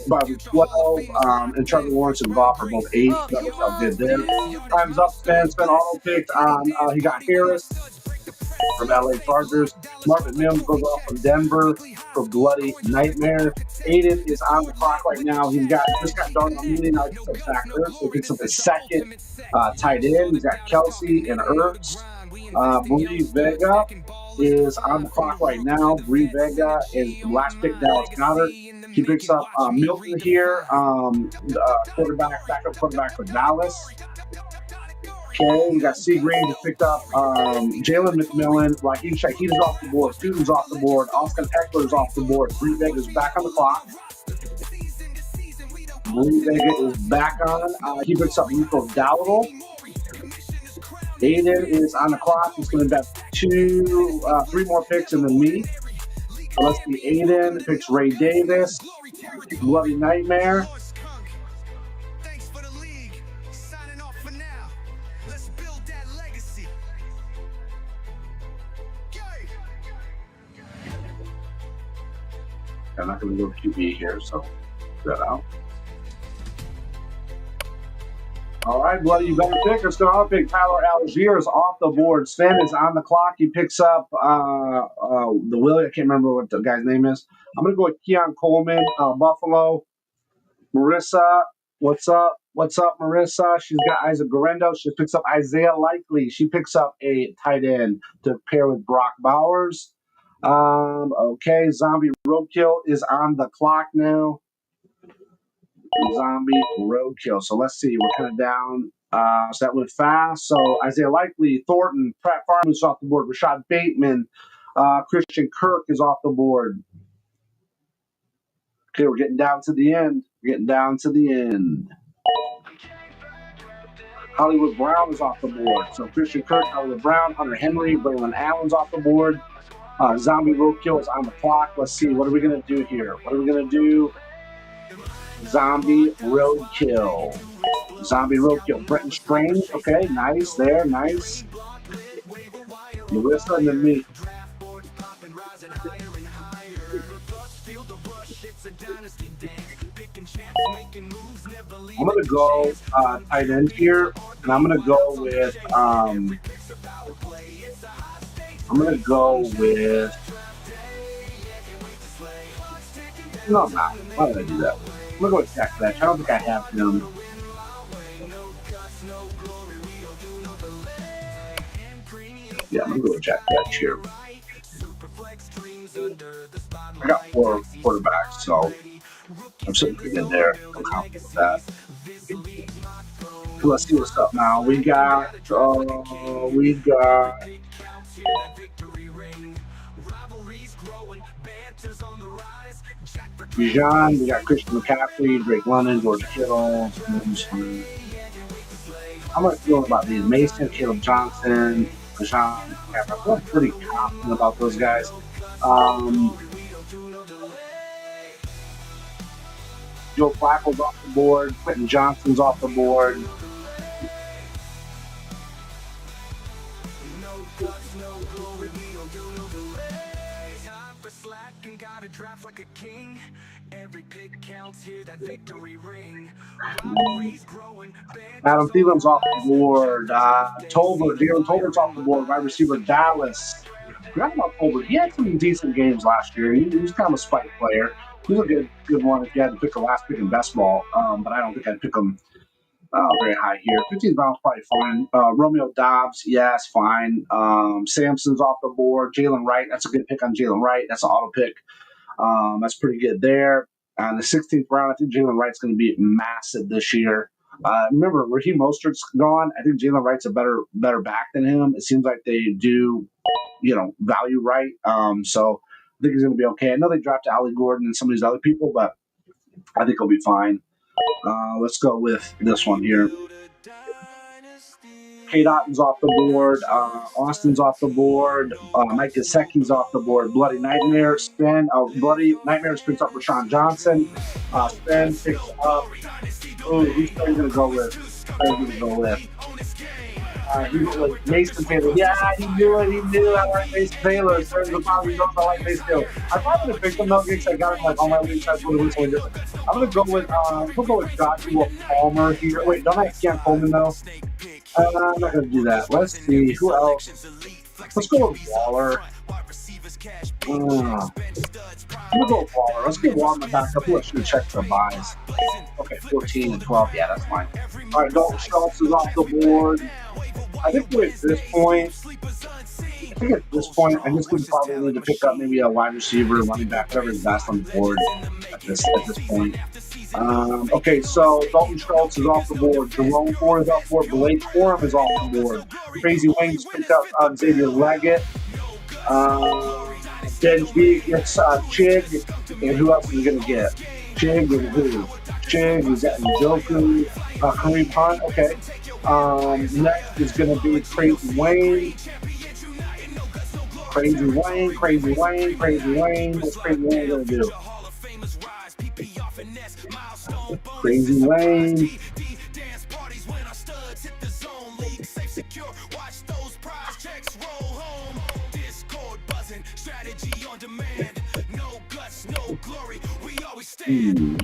about 12. And Trevor Lawrence and Goff are both 8. That was how good there. Time's up. Spen auto picked on. He got Harris from LA Chargers. Marvin Mims goes off from Denver for Bloody Nightmare. Aiden is on the clock right now. Just got Darnell Mooney. Now he's up back Ertz. So he picks up his second tight end. He's got Kelsey and Ertz. Bree Vega is on the clock right now. Green Vega is the last pick, Dallas Goddard. He picks up Milton here, backup quarterback for Dallas. Okay, you got C. Green just picked up Jalen McMillan. Raheem Shaheed is off the board. Putin's off the board. Austin Eckler is off the board. Green Vega is back on the clock. Green Vega is back on. He picks up Nico Dowdle. Aiden is on the clock. He's going to bet 3 more picks and then me. So let's see. Aiden picks Ray Davis. Bloody Nightmare. I'm not going to go QB here, so that out. All right, Bloody, you better pick. Let's go. I'll pick Tyler Algier is off the board. Sven is on the clock. He picks up the Willie. I can't remember what the guy's name is. I'm going to go with Keon Coleman, Buffalo. Marissa, what's up? What's up, Marissa? She's got Isaac Garendo. She picks up Isaiah Likely. She picks up a tight end to pair with Brock Bowers. Okay, Zombie Roadkill is on the clock now. Zombie Roadkill. So let's see, we're kind of down. So that went fast. So Isaiah Likely, Thornton, Pratt Farm is off the board. Rashad Bateman, Christian Kirk is off the board. Okay, we're getting down to the end. Hollywood Brown is off the board. So Christian Kirk, Hollywood Brown, Hunter Henry, Braylon Allen's off the board. Zombie Roadkill is on the clock. Let's see, what are we going to do here? Zombie Roadkill. Brenton Strange. Okay, nice there, nice. Marissa and then me. I'm going to go tight end here, and I'm going to go with no, I'm not. Why did I do that? I'm going to go with Jack Fletch. I don't think I have him. Yeah, I'm going to go with Jack Fletch here. I got 4 quarterbacks, so I'm sitting pretty good there. I'm confident with that. Let's see what's up now. We got Bijan, we got Christian McCaffrey, Drake London, George Kittle. How much feeling about these? Mason, Caleb Johnson, Bijan, McCaffrey. I feel pretty confident about those guys. Joe Flacco's off the board. Quentin Johnson's off the board. Adam Thielen's off the board. Jalen Tolbert's off the board. Wide receiver Dallas. Forgot about Tolbert. He had some decent games last year. He was kind of a spike player. He was a good one if you had to pick the last pick in best ball, but I don't think I'd pick him very high here. 15th round's probably fine. Romeo Dobbs, yes, fine. Samson's off the board. Jalen Wright, that's a good pick on Jalen Wright. That's an auto pick. That's pretty good there. In the 16th round, I think Jalen Wright's going to be massive this year. Remember, Raheem Mostert's gone. I think Jalen Wright's a better back than him. It seems like they do, value right. So I think he's going to be okay. I know they drafted Ali Gordon and some of these other people, but I think he'll be fine. Let's go with this one here. K. Dotton's off the board. Austin's off the board. Mike Gesicki's off the board. Bloody Nightmare. Bloody Nightmare picks up Rashawn Johnson. Spen picks up. Oh, who's going to go with? He went with Mason Taylor. Yeah, he knew it. I like Mason Taylor. There's the problem. He knows I like Mason Taylor. I probably would have picked him though because I got him on my league sides. I'm going to go with Joshua Palmer here. Wait, don't I have Keon Coleman though? I'm not going to do that. Let's see. Who else? Let's go with Waller. I'm going to go with Waller. Let's get Waller in the backup. Let's should check the buys. Okay, 14 and 12. Yeah, that's fine. All right, Dalton Schultz is off the board. I think at this point, think at this point, I just would probably need to pick up maybe a wide receiver, running back, whatever is best on the board at this point. Okay, so Dalton Schultz is off the board. Jerome Ford is off the board. Blake Corum is off the board. Crazy Wings picked up Xavier Leggett. Ben G gets Chig. And who else is he going to get? Chig and who? Chig, he's got Njoku, Kareem Hunt. Okay. Next is going to be Crazy Wayne. Crazy Wayne. What's Crazy Wayne going to do? Crazy Wayne.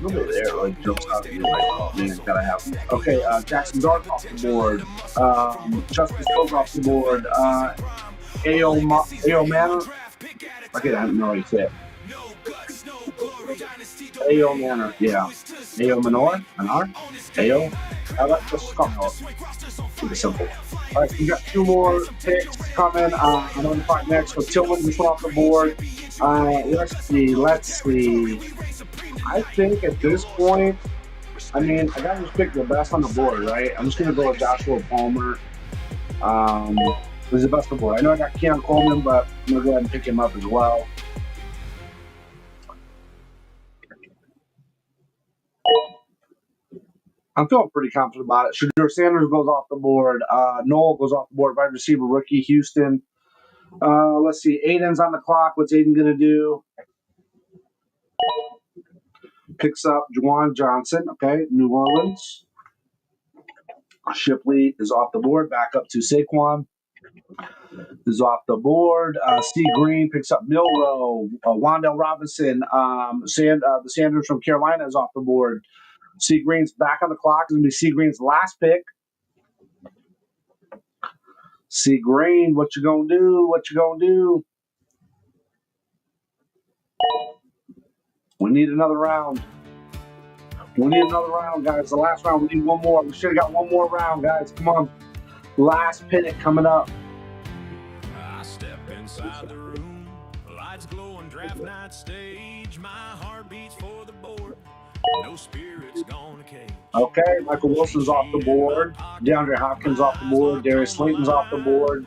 Over there, like jumps out at you, like, oh man, gotta have him. Okay, Jackson Dart off the board. Justice Hills off the board. Ao Manor. Okay, I don't know how you say it. Ao Manor, yeah. Ao Manor? Ao? Let's just come out. Keep it simple. Alright, we got 2 more picks coming. I'm going to talk next with Tillman just off the board. Let's see. I think at this point, I mean, I gotta just pick the best on the board, right? I'm just gonna go with Joshua Palmer. Who's the best on the board? I know I got Keon Coleman, but I'm gonna go ahead and pick him up as well. I'm feeling pretty confident about it. Shadur Sanders goes off the board. Noel goes off the board. Wide receiver rookie Houston. Let's see. Aiden's on the clock. What's Aiden gonna do? Picks up Juwan Johnson, okay, New Orleans. Shipley is off the board, back up to Saquon. Is off the board. C. Green picks up Milrow. Wandale Robinson. The Sanders from Carolina is off the board. C. Green's back on the clock. It's going to be C. Green's last pick. C. Green, what you going to do? We need another round. Guys. The last round, we need one more. We should have got one more round, guys. Come on. Last pit coming up. I step inside the room. Lights glowing, draft night stage. My heart beats for the board. No spirit's gonna cage. Okay, Michael Wilson's off the board. DeAndre Hopkins off the board. Darius Slayton's off the board.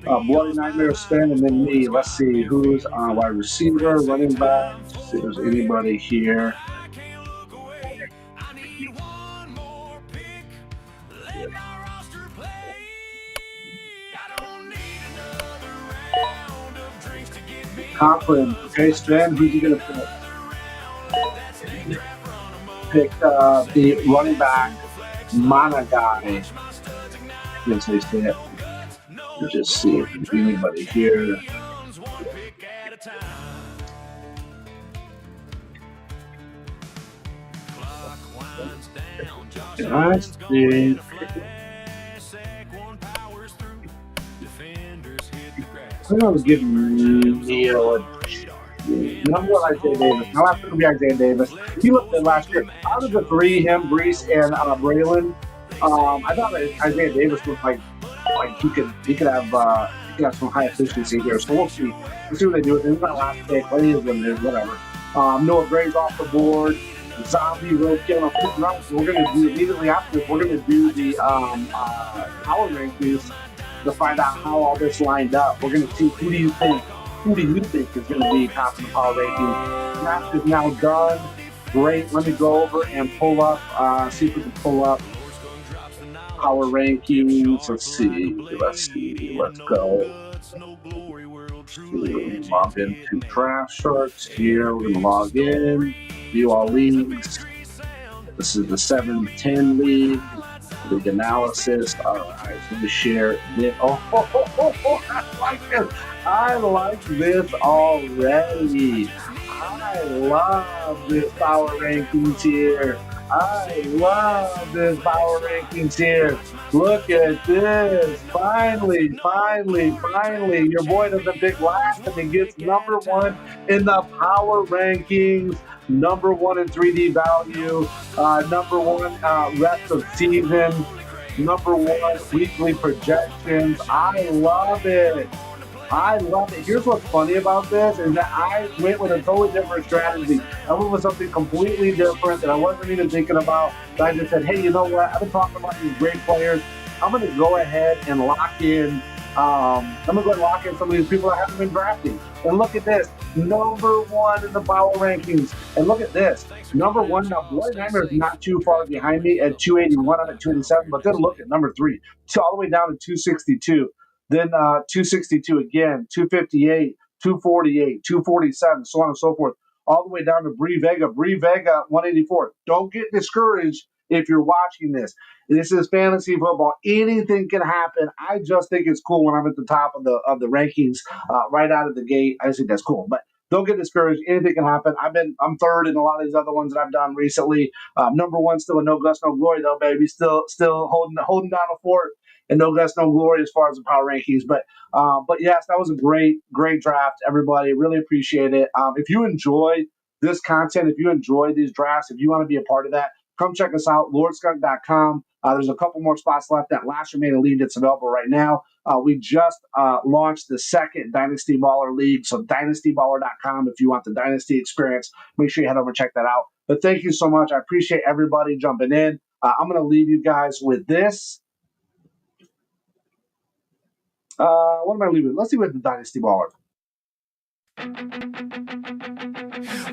Bloody Nightmare spin, and then me. Let's see who's on wide receiver, running back. Let's see if there's anybody here. Conklin. Okay, Sven, who's he going to pick? Pick the running back, Managai. Yes, I say it. Let's just see if there's anybody here. I see. I'm going to give Neil a number one Isaiah Davis. Now that's going to be Isaiah Davis. He looked good last year. Out of the 3, him, Brees, and Braylon, I thought Isaiah Davis looked like he could have some high efficiency here. So we'll see. We'll see what they do with him. He's not last pick, but he is what it is. Whatever. Noah Gray's off the board. Zombie Roadkill. We're going to do immediately after this. We're going to do the power rankings to find out how all this lined up. We're going to see who do you think is going to be top of the power rankings. Draft is now done. Great. Let me go over and pull up, see if we can pull up power rankings. Let's see. Let's go. Log into Draft Sharks here. We're going to log in. View all leagues. This is the 7-10 league. League analysis. All right, so we share this. I like this. I like this already. I love this power rankings here. Look at this. Finally. Your boy doesn't pick last and he gets number 1 in the power rankings. Number 1 in 3D value. Number 1 rest of season. Number 1 weekly projections. I love it. I love it. Here's what's funny about this is that I went with a totally different strategy. I went with something completely different that I wasn't even thinking about. But I just said, hey, you know what? I've been talking about these great players. I'm going to go ahead and lock in. I'm going to go ahead and lock in some of these people I haven't been drafting. And look at this. Number one in the power rankings. And look at this. Number one. Now, Bloody Nightmare is not too far behind me at 281. I'm at 287. But then look at number three. So all the way down to 262. Then 262 again, 258, 248, 247, so on and so forth, all the way down to Bree Vega. Bree Vega, 184. Don't get discouraged if you're watching this. This is fantasy football. Anything can happen. I just think it's cool when I'm at the top of the rankings right out of the gate. I just think that's cool. But don't get discouraged. Anything can happen. I'm third in a lot of these other ones that I've done recently. Number one still a no guts, no glory though, baby. Still holding down a fort. And no guts, no glory as far as the power rankings. But yes, that was a great draft, everybody. Really appreciate it. If you enjoy this content, if you enjoy these drafts, if you want to be a part of that, come check us out, lordskunk.com. There's a couple more spots left. That last remaining league that's available right now. We just launched the second Dynasty Baller League. So dynastyballer.com if you want the Dynasty experience. Make sure you head over and check that out. But thank you so much. I appreciate everybody jumping in. I'm going to leave you guys with this. What am I leaving? Let's see what the Dynasty Baller.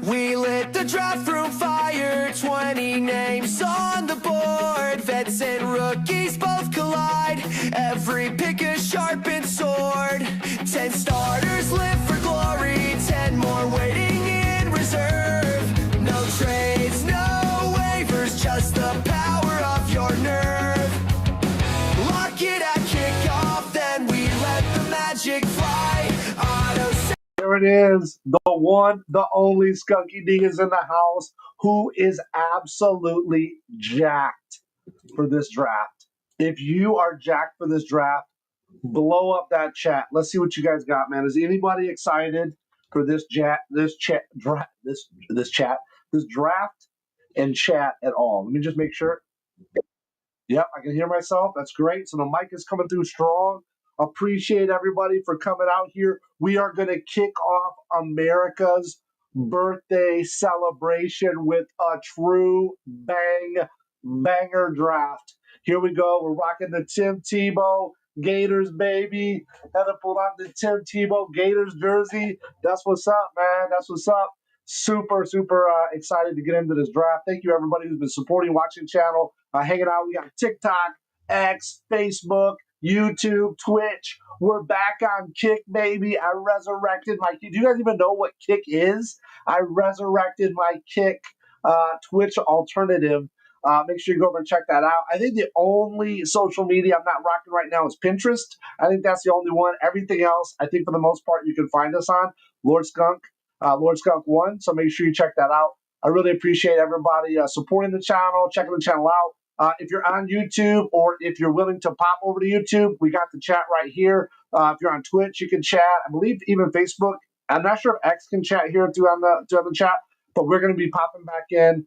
We lit the draft room fire, 20 names on the board. Vets and rookies both collide. Every pick a sharpened sword. 10 starters live for glory, 10 more waiting in reserve. No trades, no waivers, just the power of your nerve. Lock it at kickoff, then we let the magic fly. There it is. The one, the only Skunky D is in the house, who is absolutely jacked for this draft. If you are jacked for this draft, blow up that chat. Let's see what you guys got, man. Is anybody excited for this draft and chat at all? Let me just make sure. Yep, I can hear myself. That's great. So the mic is coming through strong. Appreciate everybody for coming out here. We are going to kick off America's birthday celebration with a true banger draft. Here we go. We're rocking the Tim Tebow Gators, baby. Had to pull out the Tim Tebow Gators jersey. That's what's up, man. That's what's up. Super excited to get into this draft. Thank you, everybody who's been supporting, watching the channel, hanging out. We got TikTok, X, Facebook, YouTube, Twitch. We're back on Kick, baby. I resurrected my Kick. Do you guys even know what Kick is? I resurrected my Kick Twitch alternative. Make sure you go over and check that out. I think the only social media I'm not rocking right now is Pinterest. I think that's the only one. Everything else, I think for the most part, you can find us on Lord Skunk 1. So make sure you check that out. I really appreciate everybody supporting the channel, checking the channel out. If you're on YouTube or if you're willing to pop over to YouTube, we got the chat right here. If you're on Twitch, you can chat. I believe even Facebook. I'm not sure if X can chat here too on the chat, but we're going to be popping back in,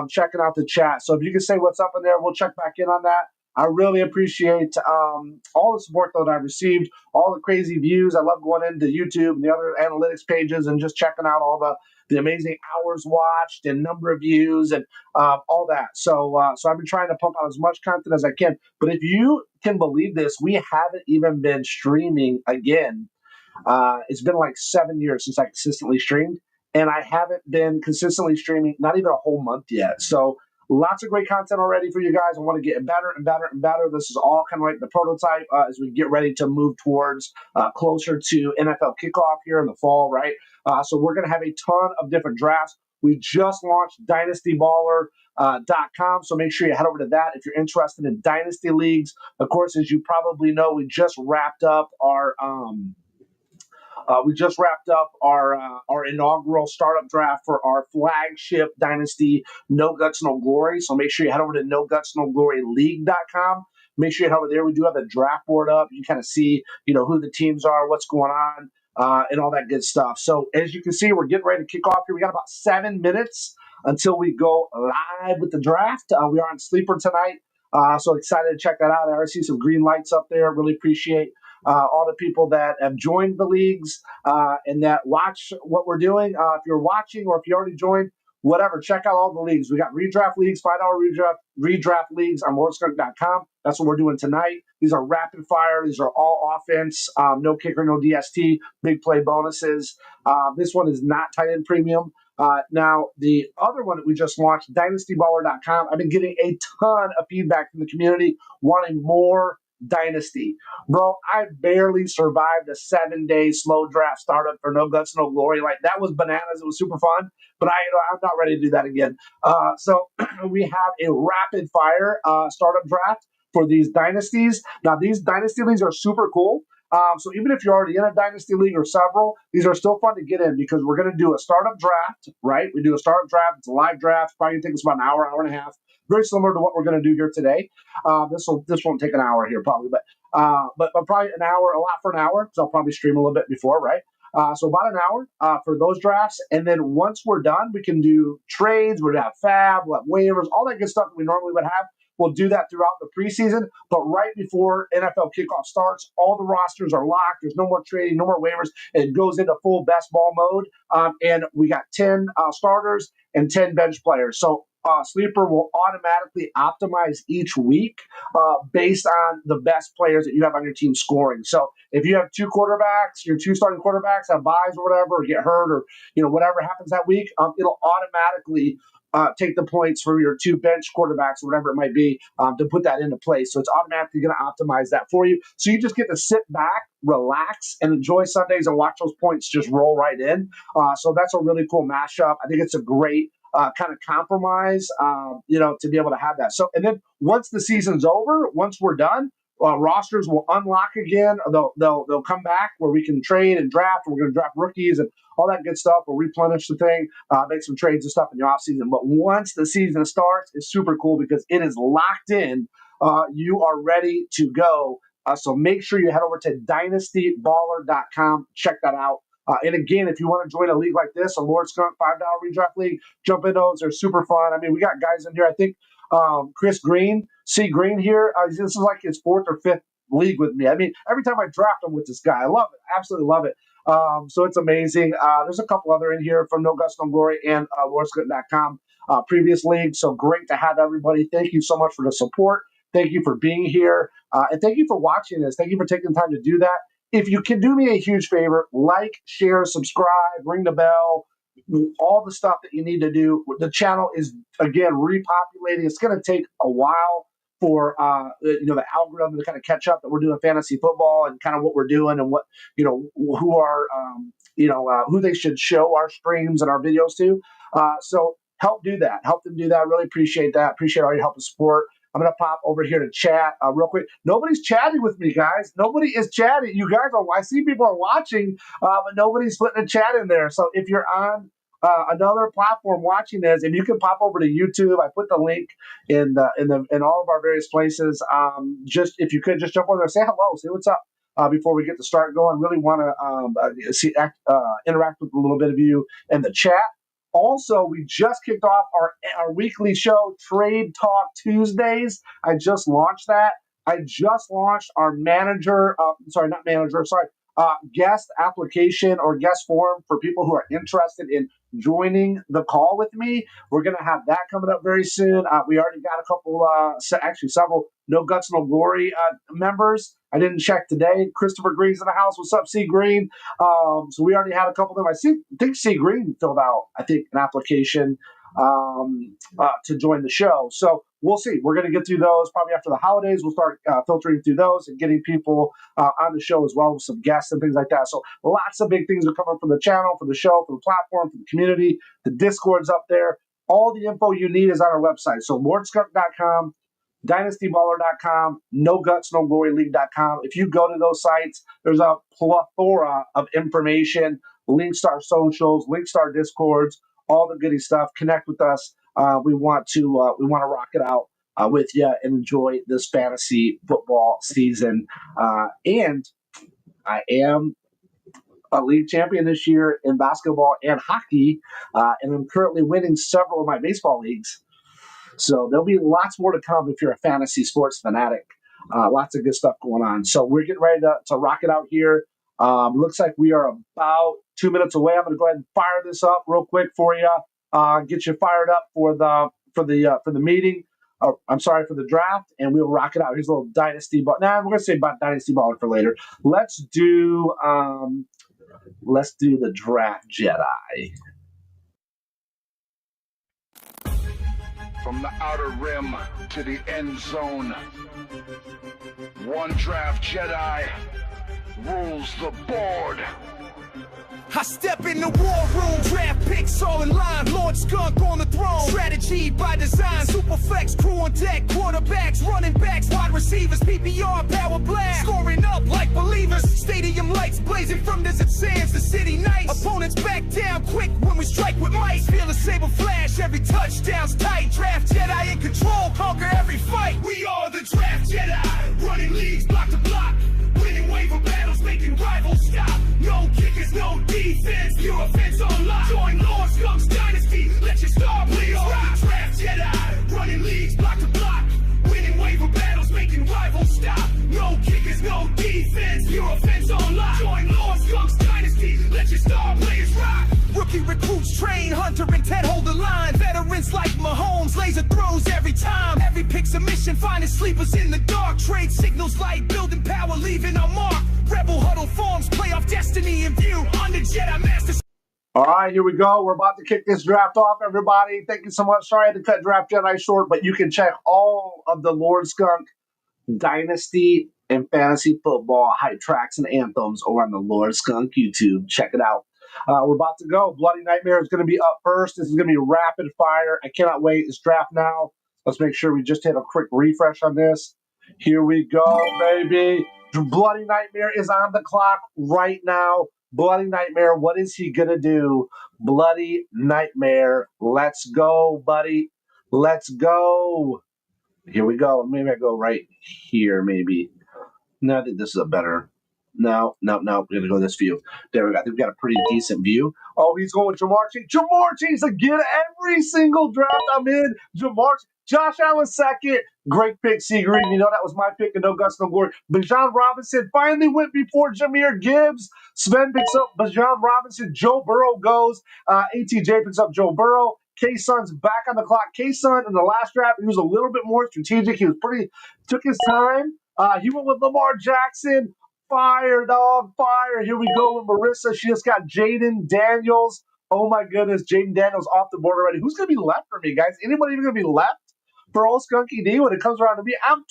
checking out the chat. So if you can say what's up in there, we'll check back in on that. I really appreciate all the support that I've received, all the crazy views. I love going into YouTube and the other analytics pages and just checking out all the amazing hours watched and number of views and all that. So I've been trying to pump out as much content as I can. But if you can believe this, we haven't even been streaming again. It's been like 7 years since I consistently streamed, and I haven't been consistently streaming not even a whole month yet. So lots of great content already for you guys. I want to get better and better and better. This is all kind of like the prototype as we get ready to move towards closer to NFL kickoff here in the fall, right? So we're going to have a ton of different drafts. We just launched dynastyballer.com, so make sure you head over to that if you're interested in Dynasty Leagues. Of course, as you probably know, we just wrapped up our inaugural startup draft for our flagship Dynasty No Guts, No Glory. So make sure you head over to NoGutsNoGloryLeague.com. Make sure you head over there. We do have the draft board up. You kind of see, who the teams are, what's going on, and all that good stuff. So as you can see, we're getting ready to kick off here. We got about 7 minutes until we go live with the draft. We are on Sleeper tonight. So excited to check that out. I already see some green lights up there. Really appreciate all the people that have joined the leagues and that watch what we're doing. If you're watching or if you already joined, whatever, check out all the leagues. We got Redraft Leagues, $5 redraft leagues on LordSkunk.com. That's what we're doing tonight. These are rapid fire. These are all offense, no kicker, no DST, big play bonuses. This one is not tight end premium. Now, the other one that we just launched, dynastyballer.com, I've been getting a ton of feedback from the community wanting more Dynasty. Bro, I barely survived a 7-day slow draft startup for no guts, no glory. Like, that was bananas. It was super fun, but I'm not ready to do that again. So we have a rapid fire startup draft for these dynasties. Now, these dynasty leagues are super cool. So even if you're already in a dynasty league or several, these are still fun to get in because we're going to do a startup draft, right? We do a startup draft. It's a live draft. Probably takes about an hour, hour and a half. Very similar to what we're going to do here today. This won't take an hour here probably, but probably an hour, a lot for an hour because I'll probably stream a little bit before, right? So about an hour for those drafts. And then once we're done, we can do trades. We'll have FAAB, we'll have waivers, all that good stuff that we normally would have. We'll do that throughout the preseason, but right before NFL kickoff starts, all the rosters are locked. There's no more trading, no more waivers. It goes into full best ball mode, and we got 10 starters and 10 bench players. So Sleeper will automatically optimize each week based on the best players that you have on your team scoring. So if you have two quarterbacks, your two starting quarterbacks have buys or whatever, or get hurt, or whatever happens that week, it'll automatically take the points for your two bench quarterbacks or whatever it might be to put that into place. So it's automatically going to optimize that for you. So you just get to sit back, relax, and enjoy Sundays and watch those points just roll right in. So that's a really cool mashup. I think it's a great kind of compromise, to be able to have that. So, and then once the season's over, once we're done, rosters will unlock again. They'll come back where we can trade and draft. We're going to draft rookies and all that good stuff. We'll replenish the thing, make some trades and stuff in the offseason. But once the season starts, it's super cool because it is locked in. You are ready to go. So make sure you head over to dynastyballer.com. Check that out. And again, if you want to join a league like this, a Lord Skunk $5 redraft league, jump in those. They're super fun. I mean, we got guys in here. I think Chris Green, C. Green here. This is like his fourth or fifth league with me. I mean, every time I draft him with this guy, I love it. I absolutely love it. So it's amazing. There's a couple other in here from No Guts, No Glory and LordSkunk.com previous leagues. So great to have everybody. Thank you so much for the support. Thank you for being here. And thank you for watching this. Thank you for taking the time to do that. If you can do me a huge favor, like, share, subscribe, ring the bell, all the stuff that you need to do. The channel is, again, repopulating. It's going to take a while for the algorithm to kind of catch up that we're doing fantasy football and kind of what we're doing and what, who are, who they should show our streams and our videos to. So help do that. Help them do that. I really appreciate that. Appreciate all your help and support. I'm going to pop over here to chat real quick. Nobody's chatting with me, guys. Nobody is chatting. You guys I see people are watching, but nobody's putting a chat in there. So if you're on another platform watching this, if you can pop over to YouTube, I put the link in all of our various places. Just if you could just jump over there, say hello, say what's up before we get the start going. Really want to interact with a little bit of you in the chat. Also, we just kicked off our weekly show, Trade Talk Tuesdays. I just launched that. I just launched our guest application or guest form for people who are interested in joining the call with me. We're going to have that coming up very soon. We already got a couple, several No Guts, No Glory members. I didn't check today. Christopher Green's in the house. What's up, C. Green? So we already had a couple of them. I think C. Green filled out, an application to join the show. So we'll see. We're going to get through those probably after the holidays. We'll start filtering through those and getting people on the show as well with some guests and things like that. So lots of big things are coming from the channel, from the show, from the platform, from the community. The Discord's up there. All the info you need is on our website. So LordSkunk.com, dynastyballer.com, No Guts, No Glory League.com. If you go to those sites, there's a plethora of information, links to our socials, links to our Discords, all the goody stuff. Connect with us. We want to rock it out with you and enjoy this fantasy football season. And I am a league champion this year in basketball and hockey, and I'm currently winning several of my baseball leagues. So there'll be lots more to come if you're a fantasy sports fanatic. Lots of good stuff going on. So we're getting ready to rock it out here. Looks like we are about 2 minutes away. I'm going to go ahead and fire this up real quick for you. Get you fired up for the meeting. I'm sorry, for the draft, and we'll rock it out. Here's a little dynasty ball. We're going to say about dynasty baller for later. Let's do the draft Jedi. From the outer rim to the end zone, one draft Jedi rules the board. I step in the war room, draft picks all in line, Lord Skunk on the throne, strategy by design, Superflex crew on deck, quarterbacks, running backs, wide receivers, PPR power blast, scoring up like believers, stadium lights blazing from desert sands to city nights, opponents back down quick when we strike with might, feel a saber flash, every touchdown's tight, draft Jedi in control, conquer every fight, we are the draft Jedi, running leagues block to block, winning waiver battles, making rivals stop. No kickers, no defense, pure offense on lock. Join Lord Skunk's Dynasty, let your star please rock. Draft Jedi, running leagues block to block. Winning waiver battles, making rivals stop. No kickers, no defense, pure offense on lock. Join Lord Skunk's Dynasty, let your star players rock. Rookie recruits train, Hunter and Ted hold the line. Veterans like Mahomes, laser throws every time. Every pick's a mission, finding sleepers in the dark. Trade signals light, building power, leaving a mark. Rebel huddle forms, playoff destiny in view. Under Jedi Masters. All right, here we go. We're about to kick this draft off, everybody. Thank you so much. Sorry I had to cut Draft Jedi short, but you can check all of the Lord Skunk Dynasty and Fantasy Football hype tracks and anthems over on the Lord Skunk YouTube. Check it out. We're about to go. Bloody Nightmare is going to be up first. This is going to be rapid fire. I cannot wait. It's draft now. Let's make sure we just hit a quick refresh on this. Here we go, baby. Bloody Nightmare is on the clock right now. Bloody Nightmare, what is he going to do? Bloody Nightmare. Let's go, buddy. Let's go. Here we go. Maybe I go right here, maybe. No, I think this is a better. No. We're going to go this view. There we go. I think we got a pretty decent view. Oh, he's going with Jamar Chase. Jamar Chase again. Every single draft I'm in. Jamar Chase. Josh Allen second. Great pick, Seagreen. You know that was my pick and no guts, no glory. Bijan Robinson finally went before Jahmyr Gibbs. Sven picks up Bijan Robinson. Joe Burrow goes. ATJ picks up Joe Burrow. K-Sun's back on the clock. K-Sun in the last draft, he was a little bit more strategic. He was took his time. He went with Lamar Jackson. Fire, dog, fire. Here we go with Marissa. She just got Jaden Daniels. Oh, my goodness. Jaden Daniels off the board already. Who's going to be left for me, guys? Anybody even going to be left for old Skunky D when it comes around to me? I'm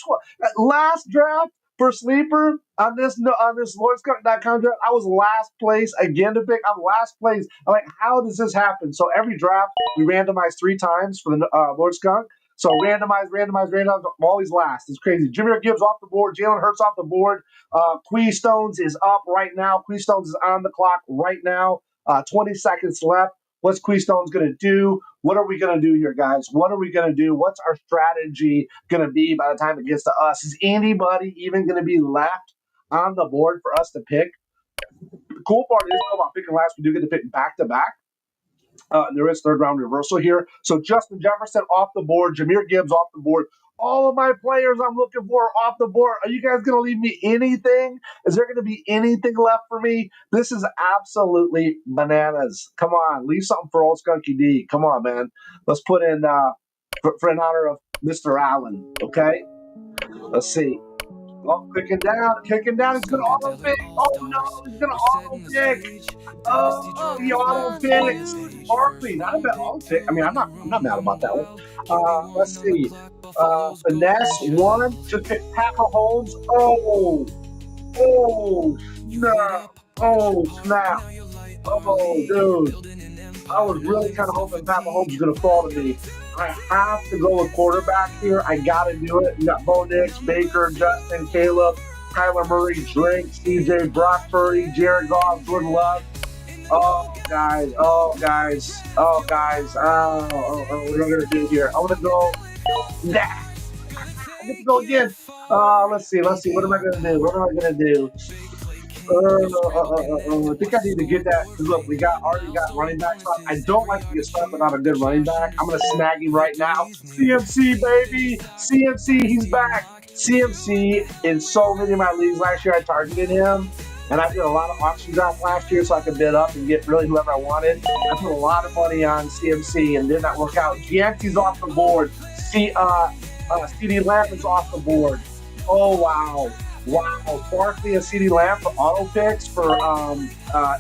last draft for sleeper on this LordSkunk.com draft. I was last place again to pick. I'm last place. I'm like, how does this happen? So every draft, we randomize 3 times for the Lord Skunk. So randomize. I'm always last. It's crazy. Jahmyr Gibbs off the board. Jalen Hurts off the board. Quee Stones is up right now. Quee Stones is on the clock right now. 20 seconds left. What's Quee Stones going to do? What are we going to do here, guys? What are we going to do? What's our strategy going to be by the time it gets to us? Is anybody even going to be left on the board for us to pick? The cool part is about picking last. We do get to pick back-to-back. There is third round reversal here. So Justin Jefferson off the board, Jahmyr Gibbs off the board. All of my players I'm looking for are off the board. Are you guys going to leave me anything? Is there going to be anything left for me? This is absolutely bananas. Come on, leave something for old Skunky D. Come on, man. Let's put in for in honor of Mr. Allen. Okay. Let's see. Oh, kicking down. He's going to auto pick. Oh, no. He's going to auto pick. Oh, he auto picks. Barkley, not a bad auto pick. I mean, I'm not mad about that one. Let's see. Finesse, 1. Just pick Pat Mahomes. Oh, snap. Oh, dude. I was really kind of hoping Pat Mahomes was going to fall to me. I have to go with quarterback here. I got to do it. You got Bo Nix, Baker, Justin, Caleb, Kyler Murray, Drake, CJ, Brock Purdy, Jared Goff, Jordan Love. Oh, guys. What am I going to do here? I'm going to go. Nah. I get to go again. Let's see. What am I going to do? I think I need to get that. Look, we already got running back stuff. I don't like to get stuck without a good running back. I'm going to snag him right now. CMC, baby. CMC, he's back. CMC in so many of my leagues last year, I targeted him. And I did a lot of auction draft last year so I could bid up and get really whoever I wanted. I put a lot of money on CMC and did not work out. Gianti's off the board. CD Lamb is off the board. Oh, wow. Wow. Barkley and CD Lamb for auto picks for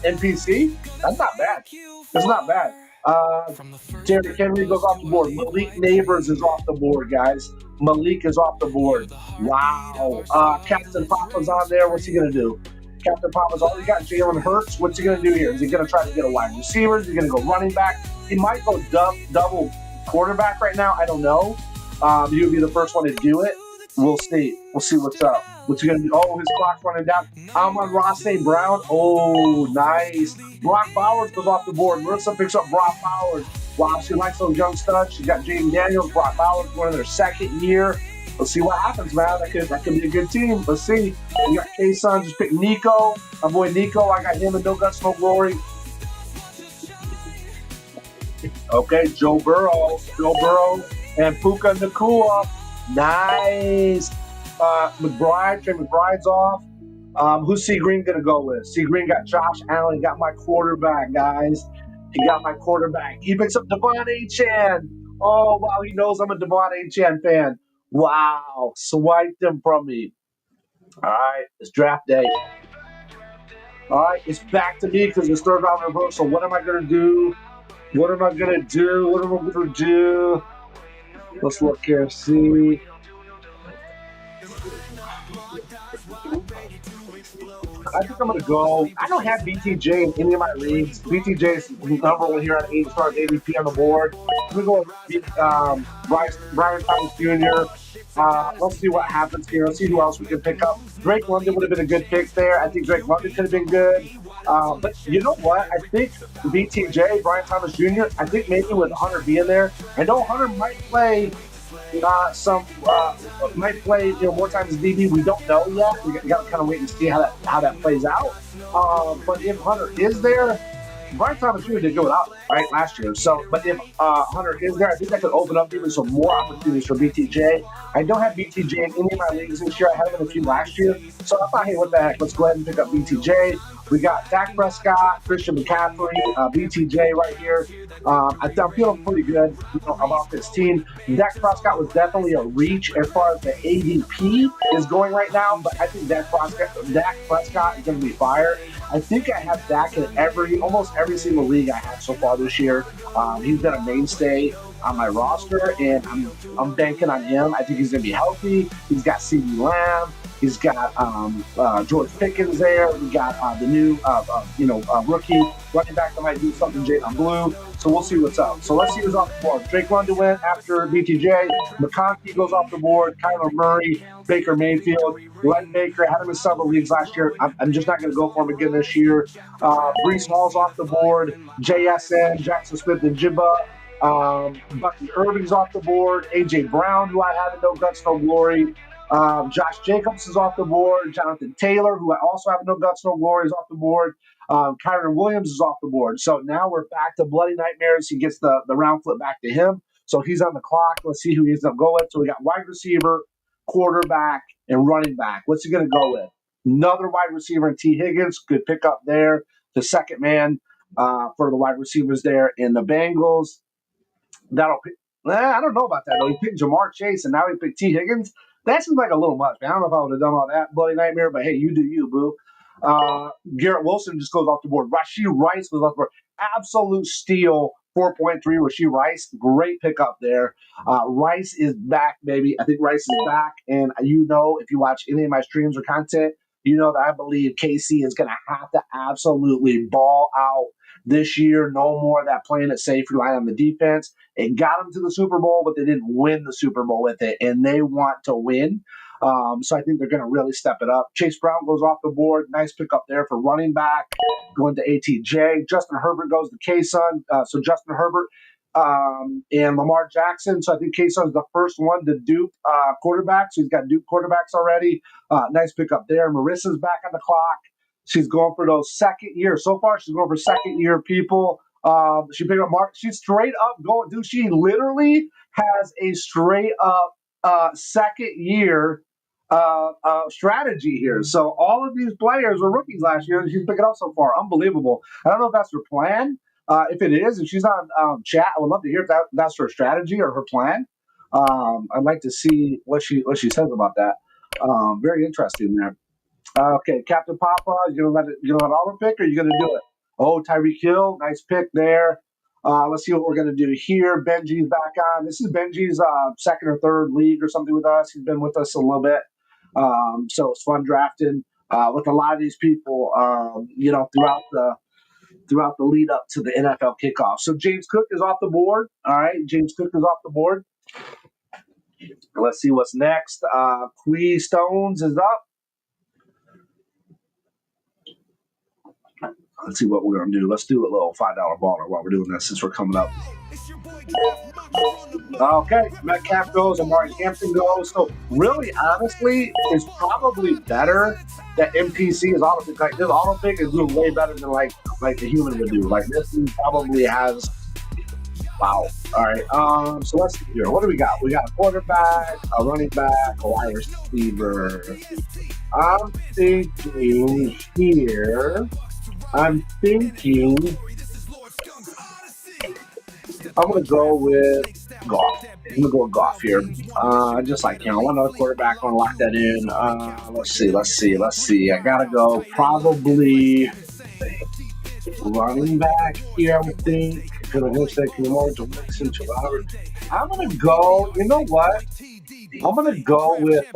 NPC? That's not bad. That's not bad. Derrick Henry goes off the board. Malik Neighbors is off the board, guys. Malik is off the board. Wow. Captain Papa's on there. What's he going to do? Captain Papa's already got Jalen Hurts. What's he going to do here? Is he going to try to get a wide receiver? Is he going to go running back? He might go double quarterback right now. I don't know. He would be the first one to do it. We'll see. We'll see what's up. What's he going to do? Oh, his clock's running down. Amon-Ra St. Brown. Oh, nice. Brock Bowers goes off the board. Marissa picks up Brock Bowers. Wow, she likes those young studs. She got Jaden Daniels, Brock Bowers going in their second year. Let's see what happens, man. That could be a good team. Let's see. We got K-Sun, just pick Nico. My boy Nico, I got him in No Guts, No Glory. Okay, Joe Burrow, and Puka Nacua. Nice. Trey McBride's off. Who's C. Green going to go with? C. Green got Josh Allen. He got my quarterback, guys. He got my quarterback. He picks up Devon Achane. Oh, wow. He knows I'm a Devon Achane fan. Wow. Swiped him from me. All right. It's draft day. All right. It's back to me because it's third round reversal. What am I going to do? What am I going to do? Let's look here. See. I think I'm going to go. I don't have BTJ in any of my leagues. BTJ is number one here on 8 stars ADP on the board. I'm going to go with Brian Thomas Jr. Let's see what happens here. Let's see who else we can pick up. Drake London would have been a good pick there. I think Drake London could have been good. But you know what? I think BTJ, Brian Thomas Jr., I think maybe with Hunter being there, I know Hunter might play more times as DB. We don't know yet. We got to kind of wait and see how that plays out. But if Hunter is there, Brian Thomas Jr. did go without right last year. So, but if Hunter is there, I think that could open up even some more opportunities for BTJ. I don't have BTJ in any of my leagues this year. I had him in a few last year. So I thought, hey, what the heck? Let's go ahead and pick up BTJ. We got Dak Prescott, Christian McCaffrey, BTJ right here. I'm feeling pretty good about this team. Dak Prescott was definitely a reach as far as the ADP is going right now, but I think Dak Prescott is going to be fire. I think I have Dak in almost every single league I have so far this year. He's been a mainstay on my roster, and I'm banking on him. I think he's going to be healthy. He's got CeeDee Lamb. He's got George Pickens there. We got the new, rookie running back that might do something, Jalen Blue. So we'll see what's up. So let's see who's off the board. Drake London went after BTJ. McConkey goes off the board. Kyler Murray, Baker Mayfield, Len Baker. Had him in several leagues last year. I'm just not going to go for him again this year. Breece Hall's off the board. JSN, Jackson Smith and Jibba. Bucky Irving's off the board. AJ Brown, who I have in No Guts, No Glory. Josh Jacobs is off the board. Jonathan Taylor, who I also have No Guts, No Glory, is off the board. Kyron Williams is off the board. So now we're back to Bloody Nightmares. He gets the round flip back to him. So he's on the clock. Let's see who he's going to go with. So we got wide receiver, quarterback, and running back. What's he going to go with? Another wide receiver in T. Higgins. Good pickup there. The second man for the wide receivers there in the Bengals. I don't know about that, though. He picked Jamar Chase, and now he picked T. Higgins. That seems like a little much, man. I don't know if I would have done all that, Bloody Nightmare, but hey, you do you, boo. Garrett Wilson just goes off the board. Rashee Rice goes off the board. Absolute steal, 4.3. Rashee Rice, great pickup there. Rice is back, baby. I think Rice is back, and if you watch any of my streams or content, you know that I believe KC is going to have to absolutely ball out this year. No more of that playing it safe, relying on the defense. It got them to the Super Bowl, but they didn't win the Super Bowl with it, and they want to win. So I think they're going to really step it up. Chase Brown goes off the board. Nice pickup there for running back. Going to ATJ. Justin Herbert goes to K-Sun. So Justin Herbert and Lamar Jackson. So I think K-Sun's the first one to dupe quarterbacks. So he's got dupe quarterbacks already. Nice pickup there. Marissa's back on the clock. She's going for those second year. So far, she's going for second year people. She picked up Mark. She's straight up going. Dude, she literally has a straight up second year strategy here. So all of these players were rookies last year, and she's picking up so far. Unbelievable. I don't know if that's her plan. If it is, if she's on chat, I would love to hear if that's her strategy or her plan. I'd like to see what she says about that. Very interesting there. Okay, Captain Papa, you gonna let auto pick, or you gonna do it? Oh, Tyreek Hill, nice pick there. Let's see what we're gonna do here. Benji's back on. This is Benji's second or third league or something with us. He's been with us a little bit, so it's fun drafting with a lot of these people. Throughout the lead up to the NFL kickoff. So James Cook is off the board. All right, James Cook is off the board. Let's see what's next. Quee Stones is up. Let's see what we're going to do. Let's do a little $5 baller while we're doing this since we're coming up. Okay, Metcalf goes, Amari Hampton goes. So really, honestly, it's probably better that MPC is auto pick. Like this auto pick is doing way better than like a human would do. Like this thing probably has. Wow. All right. So let's see here. What do we got? We got a quarterback, a running back, a wide receiver. I'm thinking here. I'm going to go with Goff. I'm going to go with Goff here. Just like, I want another quarterback. I want to lock that in. Let's see. I got to go probably running back here, I would think. I'm going to go, you know what? I'm going to go with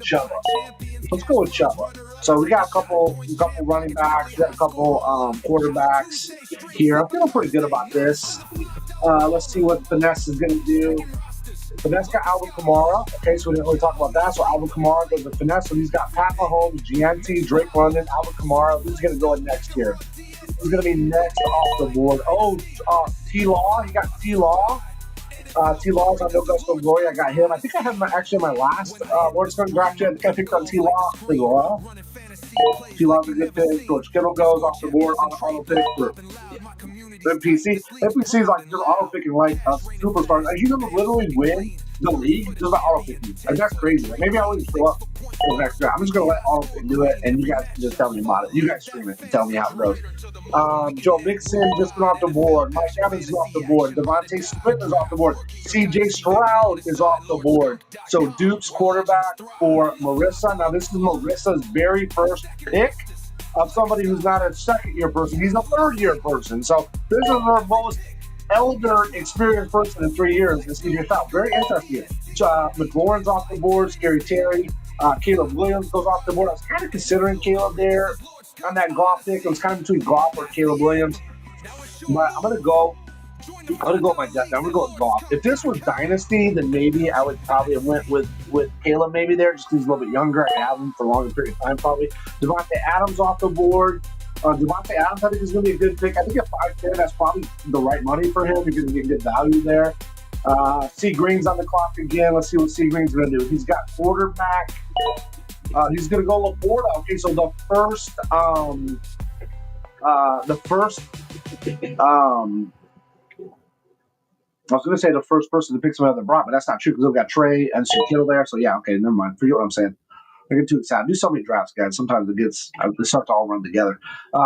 Chuba. Let's go with Chuba. So we got a couple running backs, we got a couple quarterbacks here. I'm feeling pretty good about this. Let's see what Finesse is going to do. Finesse got Alvin Kamara. Okay, so we didn't really talk about that. So Alvin Kamara goes to Finesse. So he's got Pat Mahomes, GNT, Drake London, Alvin Kamara. Who's going to go in next here? Who's going to be next off the board? Oh, T-Law. He got T-Law. T-Law's on No Gusto Glory. I got him. I think I have actually my last Lord's Gun draft. I think I picked on T-Law pretty well. T-Law's a good pick. George Kittle goes off the board on the auto pick for MPC. MPC is like just auto picking like a superstar. Like, he's going to literally win the league just by auto picking. Like, that's crazy. Like, maybe I wouldn't show up for the next draft. I'm just going to let auto pick do it, and you guys can just tell me about it. You guys stream it and tell me how it goes. Joe Mixon just went off the board. Mike Evans is off the board. Devontae Smith is off the board. CJ Stroud is off the board. So Duke's quarterback for Marissa. Now, this is Marissa's very first pick of somebody who's not a second-year person. He's a third-year person. So this is her most elder experienced person in 3 years. This is very interesting. McLaurin's off the board. Scary Terry. Caleb Williams goes off the board. I was kind of considering Caleb there on that Goff pick. It was kind of between Goff or Caleb Williams. But I'm going to go with my death. I'm going to go with Goff. If this was Dynasty, then maybe I would probably have went with Caleb maybe there, just because he's a little bit younger. I can have him for a longer period of time probably. Devontae Adams off the board. Devontae Adams, I think, is going to be a good pick. I think at 5'10", that's probably the right money for him. You're going to get good value there. C. Green's on the clock again. Let's see what C. Green's going to do. He's got quarterback. He's going to go Laporta. Okay, so the first I was going to say the first person to pick somebody other brought, but that's not true because they've got Trey and Kittle there. So, yeah, okay, never mind. Forget what I'm saying. I get too excited. I do so many drafts, guys. Sometimes they start to all run together.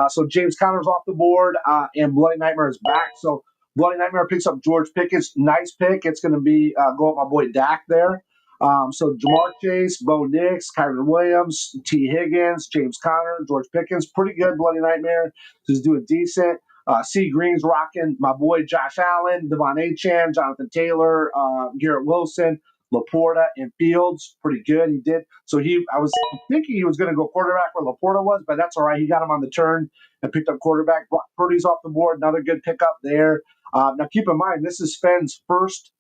So James Conner's off the board, and Bloody Nightmare is back. So Bloody Nightmare picks up George Pickett's nice pick. It's going to be go with my boy Dak there. So Jamar Chase, Bo Nix, Kyron Williams, T. Higgins, James Conner, George Pickens. Pretty good Bloody Nightmare. He's doing decent. C. Green's rocking my boy Josh Allen, Devon Achane, Jonathan Taylor, Garrett Wilson, Laporta, and Fields. Pretty good. He did. So I was thinking he was going to go quarterback where Laporta was, but that's all right. He got him on the turn and picked up quarterback. Brock Purdy's off the board. Another good pickup there. Now keep in mind, this is Sven's first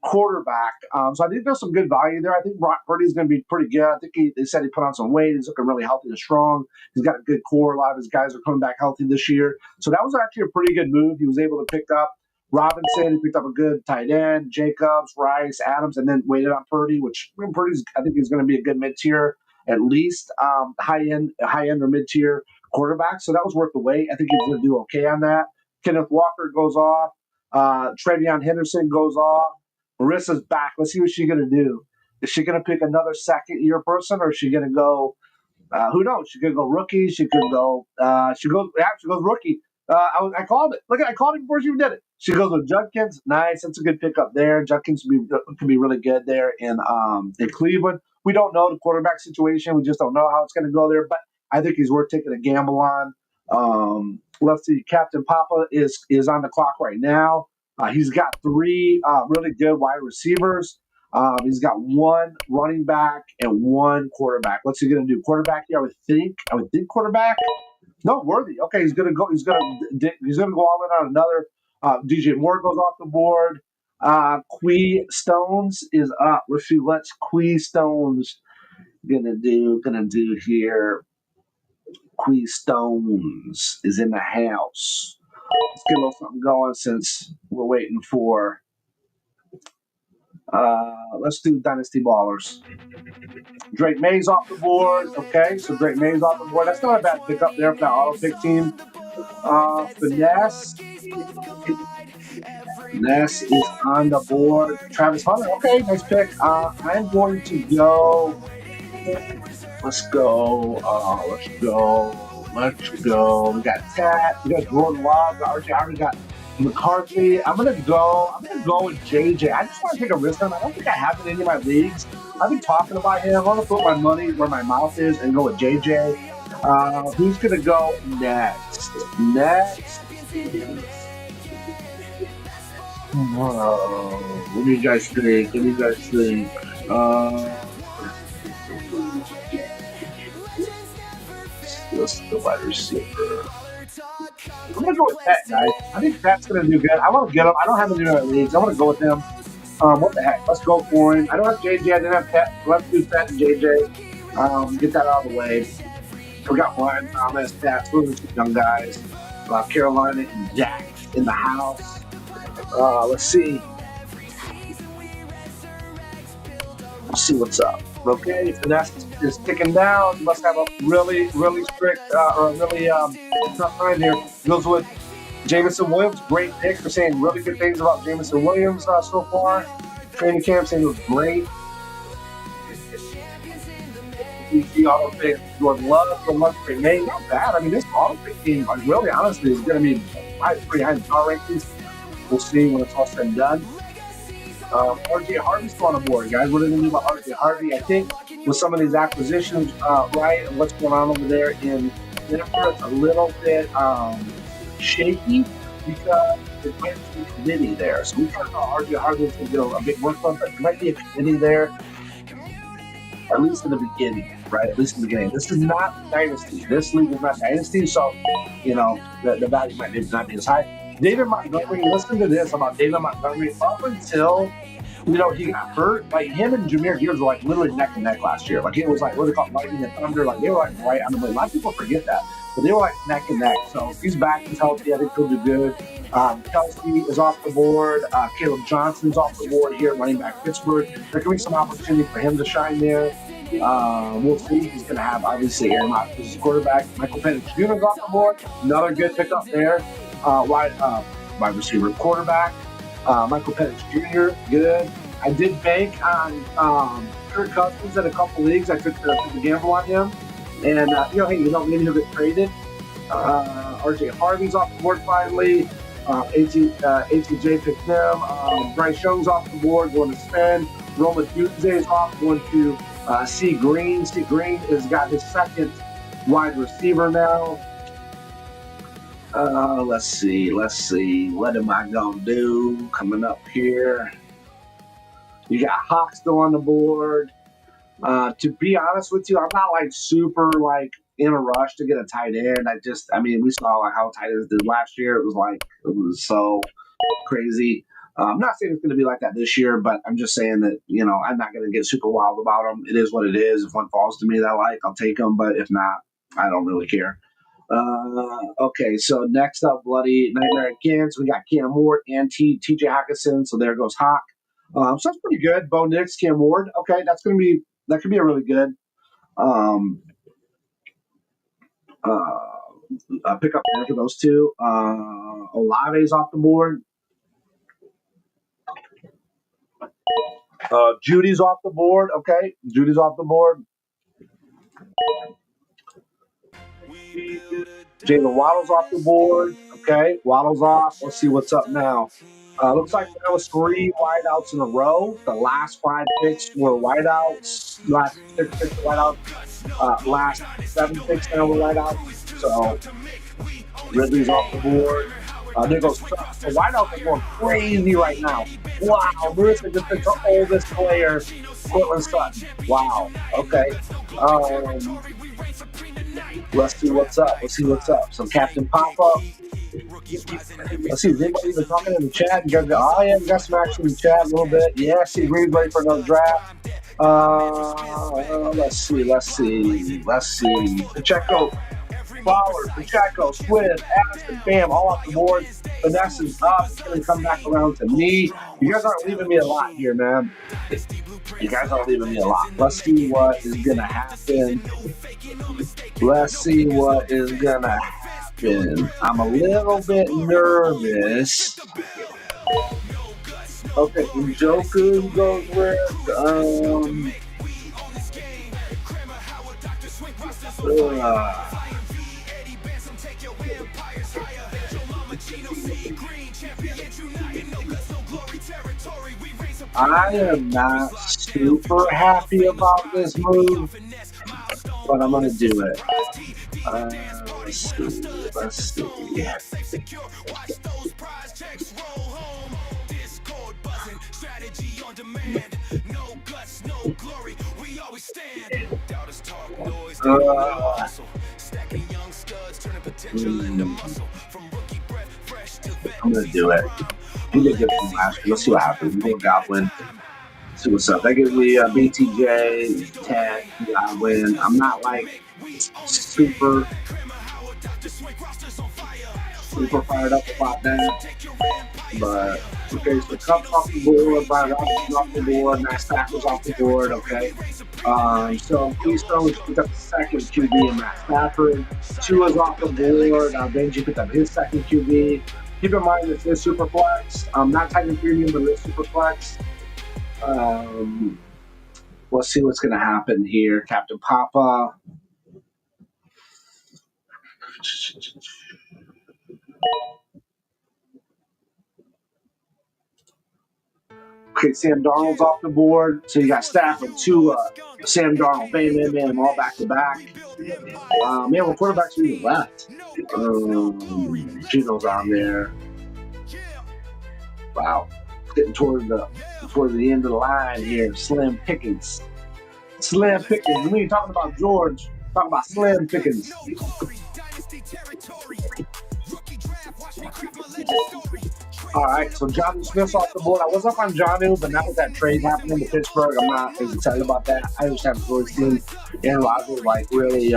quarterback. So I think there's some good value there. I think Brock Purdy's going to be pretty good. I think they said he put on some weight. He's looking really healthy and strong. He's got a good core. A lot of his guys are coming back healthy this year. So that was actually a pretty good move. He was able to pick up Robinson. He picked up a good tight end, Jacobs, Rice, Adams, and then waited on Purdy, which Purdy's, I think he's going to be a good mid-tier, at least high end or mid-tier quarterback. So that was worth the wait. I think he's going to do okay on that. Kenneth Walker goes off. Travion Henderson goes off. Marissa's back. Let's see what she's going to do. Is she going to pick another second-year person, or is she going to go? Who knows? She could go rookie. She could go. She goes. Yeah, she goes rookie. I called it. Look, I called it before she even did it. She goes with Judkins. Nice. That's a good pickup there. Judkins could be really good there in Cleveland. We don't know the quarterback situation. We just don't know how it's going to go there. But I think he's worth taking a gamble on. Let's see. Captain Papa is on the clock right now. He's got 3 really good wide receivers. He's got 1 running back and 1 quarterback. What's he going to do? Quarterback here, I would think. Quarterback. No, Worthy. Okay, he's going to go. He's going to go all in on another. DJ Moore goes off the board. Quee Stones is up. Let's see what's Quee Stones gonna do here. Quee Stones is in the house. Let's get a little something going since we're waiting for. Let's do Dynasty Ballers. Drake May's off the board. Okay, so Drake May's off the board. That's not a bad pickup there for that auto pick team. Finesse. Finesse is on the board. Travis Hunter. Okay, nice pick. I'm going to go. Let's go. Let's go. We got Tat. We got Jordan Love. We got RJ Harvey. We got McCarthy. I'm gonna go with JJ. I just want to take a risk on him. I don't think I have it in any of my leagues. I've been talking about him. I want to put my money where my mouth is and go with JJ. Who's gonna go next? What do you guys think? Let's the wide receiver. I'm gonna go with Pet, guys. I think Pet's gonna do good. I want to get him. I don't have him in my leagues. I want to go with him. What the heck? Let's go for him. I don't have JJ. I didn't have Pet. Let's do Pet and JJ. Get that out of the way. We got Brian Thomas, Pat, two young guys. Carolina and Jack in the house. Let's see. Let's see what's up. Okay, Finesse is ticking down. You must have a really, really strict or really tough time here. Goes with Jameson Williams. Great pick. We're saying really good things about Jameson Williams so far. Training camp saying it was great. DC auto pick. Jordan Love. Great name. Not bad. I mean, this auto pick team, like, really honestly, is going to be pretty high in power rankings. We'll see when it's all said and done. RJ Harvey's still on the board, guys. What are they going to do about RJ Harvey? I think with some of these acquisitions, right, and what's going on over there in Denver, it's a little bit shaky because there might be a committee there. So we kind of thought RJ Harvey was going to do a big workload, but there might be a committee there, at least in the beginning, right? At least in the beginning. This is not Dynasty. This league is not Dynasty, so, you know, the value might not be as high. David Montgomery, listen to this about David Montgomery. Up until, you know, he got hurt, like him and Jameer Gibbs were like literally neck and neck last year. Like it was like, what do they call it, lightning and thunder? Like they were like right on the blade. A lot of people forget that, but they were like neck and neck. So he's back, he's healthy. I think he'll do good. Kelsey is off the board. Caleb Johnson's off the board here, running back Pittsburgh. There could be some opportunity for him to shine there. We'll see. He's going to have obviously Aaron Rodgers as quarterback. Michael Penix Jr. is off the board. Another good pickup there. Wide receiver, quarterback. Michael Penix Jr. Good. I did bank on Kirk Cousins in a couple leagues. I took the gamble on him, and maybe he'll get traded. RJ Harvey's off the board finally. ATJ picked him. Bryce Young's off the board, going to spend. Roma Tuesday is off, going to C. Green. C. Green has got his second wide receiver now. Let's see. What am I gonna do coming up here? You got Hawk still on the board. To be honest with you, I'm not like super like in a rush to get a tight end. We saw like how tight ends did last year. It was so crazy. I'm not saying it's going to be like that this year, but I'm just saying that, you know, I'm not going to get super wild about them. It is what it is. If one falls to me that I like, I'll take them. But if not, I don't really care. Okay, so next up, Bloody Nightmare again. So we got Cam Ward and TJ Hawkinson. So there goes Hawk. So that's pretty good. Bo Nix, Cam Ward. Okay, that could be a really good pick up there for those two. Olave's off the board. Judy's off the board. Okay, Judy's off the board. Jalen Waddle's off the board. Okay, Waddle's off. Let's see what's up now. Looks like there was 3 wideouts in a row. The last 5 picks were wideouts. Last 6 picks were wideouts. Last 7 picks now were wideouts. So Ridley's off the board. There goes Chuck. The wideouts are going crazy right now. Wow, Marissa just picked her oldest player, Cortland Sutton. Wow. Okay. Let's see what's up. Let's see what's up. Some Captain Pop-Up. Let's see, is anybody even talking in the chat? You guys go, oh yeah, we got some action in the chat a little bit. Yeah, see, Green's ready for another draft. Let's see. Pacheco, Flowers, Pacheco, Swift, Addison, bam, all off the board. Vanessa's up. It's going to come back around to me. You guys aren't leaving me a lot here, man. You guys aren't leaving me a lot. Let's see what is going to happen. Let's see what is going to happen. I'm a little bit nervous. Okay, Njoku goes with, I am not super happy about this move, but I'm going to do it. Let's see. I'm going to do it. He did good from last year. Let's see what happens. We go Goblin. See what's up. That gives me a BTJ, 10, Goblin. I'm not like super fired up about that. But okay, so Cup's off the board, Brian Robinson's off the board, Matt Stafford's off the board, okay. So Keystone picked up the second QB and Matt Stafford. Tua's off the board. Benji picked up his second QB. Keep in mind that this Superflex, not Titan Premium, but this Superflex. Let's see what's going to happen here. Captain Papa. Okay, Sam Darnold's off the board. So you got Stafford, Tua, Sam Darnold, bam, I'm all back to back. Man, what quarterbacks we even left? Gino's on there. Wow, getting toward the end of the line here. Slim Pickens. When you're talking about George, talking about Slim Pickens. All right, so Jonnu Smith's off the board. I was up on Jonnu, but now with that trade happening to Pittsburgh, I'm not as excited about that. I just haven't really seen Aaron Rodgers really,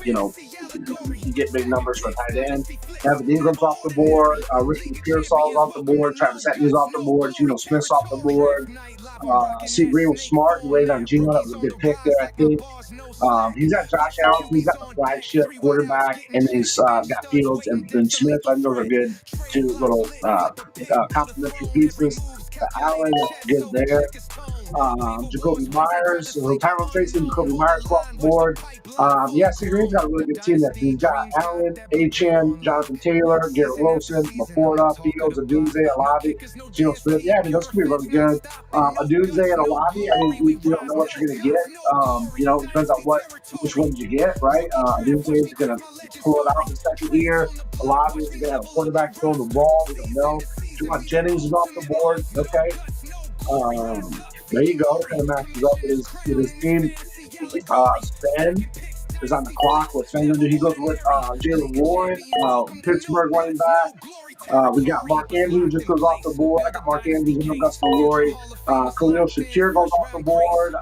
you get big numbers for a tight end. Evan Ingram's off the board. Ricky Pearsall's off the board. Travis Etienne's off the board. Geno Smith's off the board. C. Green was smart. He waited on Geno. That was a good pick there, I think. He's got Josh Allen. He's got the flagship quarterback, and he's got Fields and Smith. I think those are good, 2 little complementary pieces. Allen, that's good there. Jacoby Myers, Tyrone Tracy, Jacoby Myers go off the board. C. Green's got a really good team there. He's got Allen, Achane, Jonathan Taylor, Garrett Wilson, Laporta, Fields, Adunze, Alabi, Geno Smith. Yeah, I mean, those could be really good. Adunze and Alabi, I mean, you don't know what you're going to get. It depends on which ones you get, right? Adunze is going to pull it out in the second year. Alabi is going to have a quarterback throwing the ball. We don't know. Juwan Jennings is off the board. Okay. There you go. Kind of matches up with his team. Sven is on the clock. What's Sven going to do? He goes with Jalen Warren, Pittsburgh running back. We got Mark Andrews just goes off the board. I got Mark Andrews and Augusta Lori. Khalil Shakir goes off the board.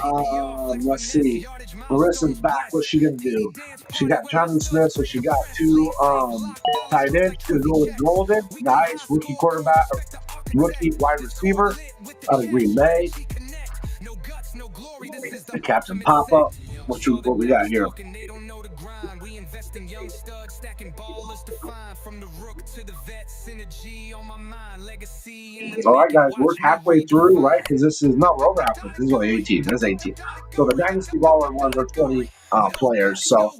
Let's see. Marissa's back. What's she going to do? She got Jonathan Smith, so she got 2 tight ends. She's going to go with Golden. Nice. Rookie quarterback. Rookie wide receiver out of Green Bay. The Captain Pop-Up. What we got here? Invest in young studs, stacking ballers to find. From the rook to the vet, synergy on my mind. Legacy in the All right, making, guys, we're watch me halfway through, right? redefine. Because this is not over halfway. This is only 18. This is 18. So the Dynasty Baller ones are 20 players, so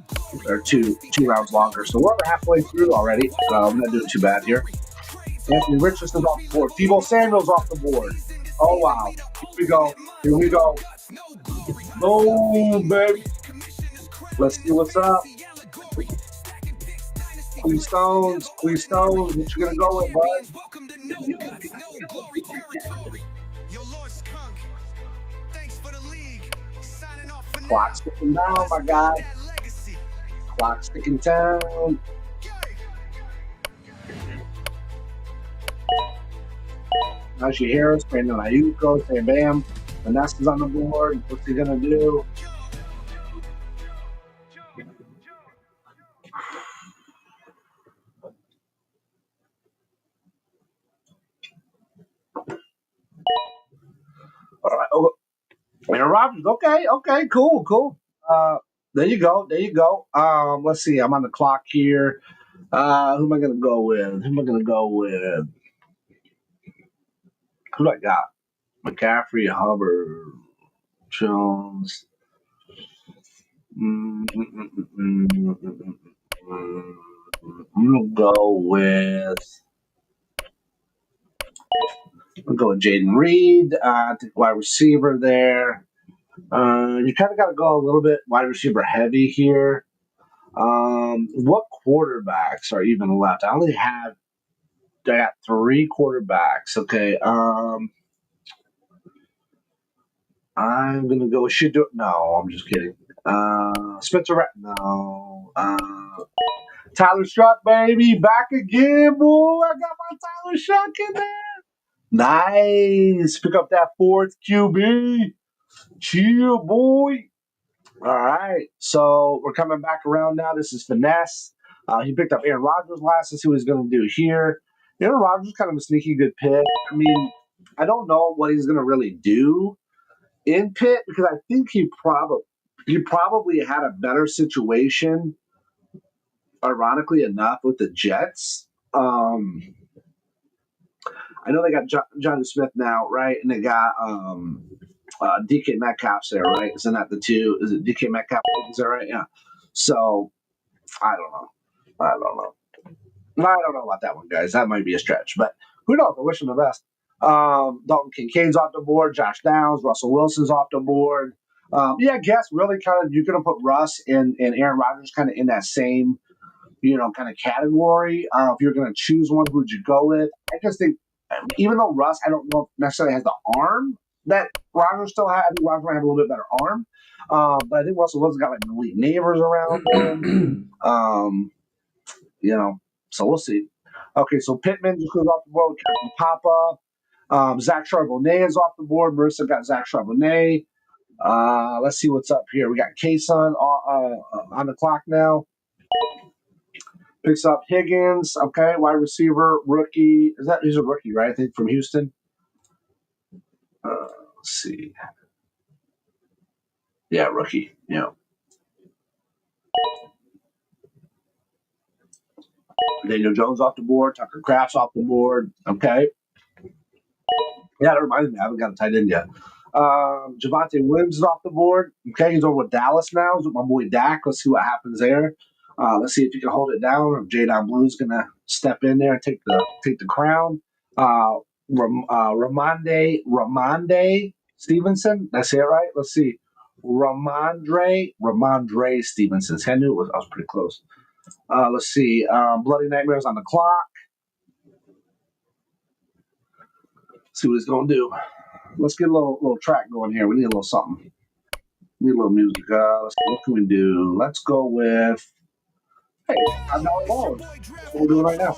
they're two rounds longer. So we're halfway through already. We're not doing too bad here. Anthony Richardson's off the board. Tebow Samuel's off the board. Oh, wow. Here we go. Here we go. Boom, baby. Let's see what's up. Please Stones. What you gonna go with, bud? Clock's ticking down, my guy. Clock's ticking down. As you hear us, Brandon Ayuko, Bam Bam. Vanessa's on the board. What's he gonna do? All right. Oh, Aaron Rodgers. Okay, cool. There you go. Let's see. I'm on the clock here. Who am I gonna go with? Who do I got? McCaffrey, Hubbard, Jones. I'm gonna go with. I'll go with Jaden Reed, wide receiver there. You kind of got to go a little bit wide receiver heavy here. What quarterbacks are even left? I got 3 quarterbacks. Okay. I'm gonna go with Shador. No, I'm just kidding. Spencer. No. Tyler Shuck, baby, back again, boy. I got my Tyler Shuck in there. Nice. Pick up that 4th QB. Chill, boy. All right. So we're coming back around now. This is Finesse. He picked up Aaron Rodgers last. Let's see what he's going to do here. Aaron Rodgers is kind of a sneaky good pick. I mean, I don't know what he's going to really do in Pitt because I think he probably had a better situation, ironically enough, with the Jets. I know they got Johnny Smith now, right? And they got DK Metcalf's there, right? Isn't that the 2? Is it DK Metcalf? Is that right? Yeah. So I don't know about that one, guys. That might be a stretch, but who knows? I wish him the best. Dalton Kincaid's off the board. Josh Downs, Russell Wilson's off the board. I guess really kind of you're going to put Russ and Aaron Rodgers kind of in that same, kind of category. If you're going to choose one, who'd you go with? I just think, even though Russ, I don't know if necessarily has the arm that Rodgers still had. I think Rodgers might have a little bit better arm. But I think Russell Wilson's got like elite neighbors around him. So we'll see. Okay, so Pittman just goes off the board with Captain Papa. Zach Charbonnet is off the board. Marissa got Zach Charbonnet. Let's see what's up here. We got K-Sun on the clock now. Picks up Higgins. Okay, wide receiver, rookie. He's a rookie, right? I think from Houston. Let's see. Yeah, rookie. Yeah. Daniel Jones off the board. Tucker Kraft's off the board. Okay. Yeah, that reminds me. I haven't got a tight end yet. Javonte Williams is off the board. Okay, he's over with Dallas now. He's with my boy Dak. Let's see what happens there. Let's see if he can hold it down, or if Jadon Blue's going to step in there and take the crown. Ramondre Stevenson. Did I say it right? Let's see. Ramondre Stevenson. I knew I was pretty close. Let's see. Bloody Nightmares on the clock. See what he's going to do. Let's get a little track going here. We need a little something. We need a little music. Let's see, what can we do? Let's go with. Hey, I'm not alone. That's what we're doing right now.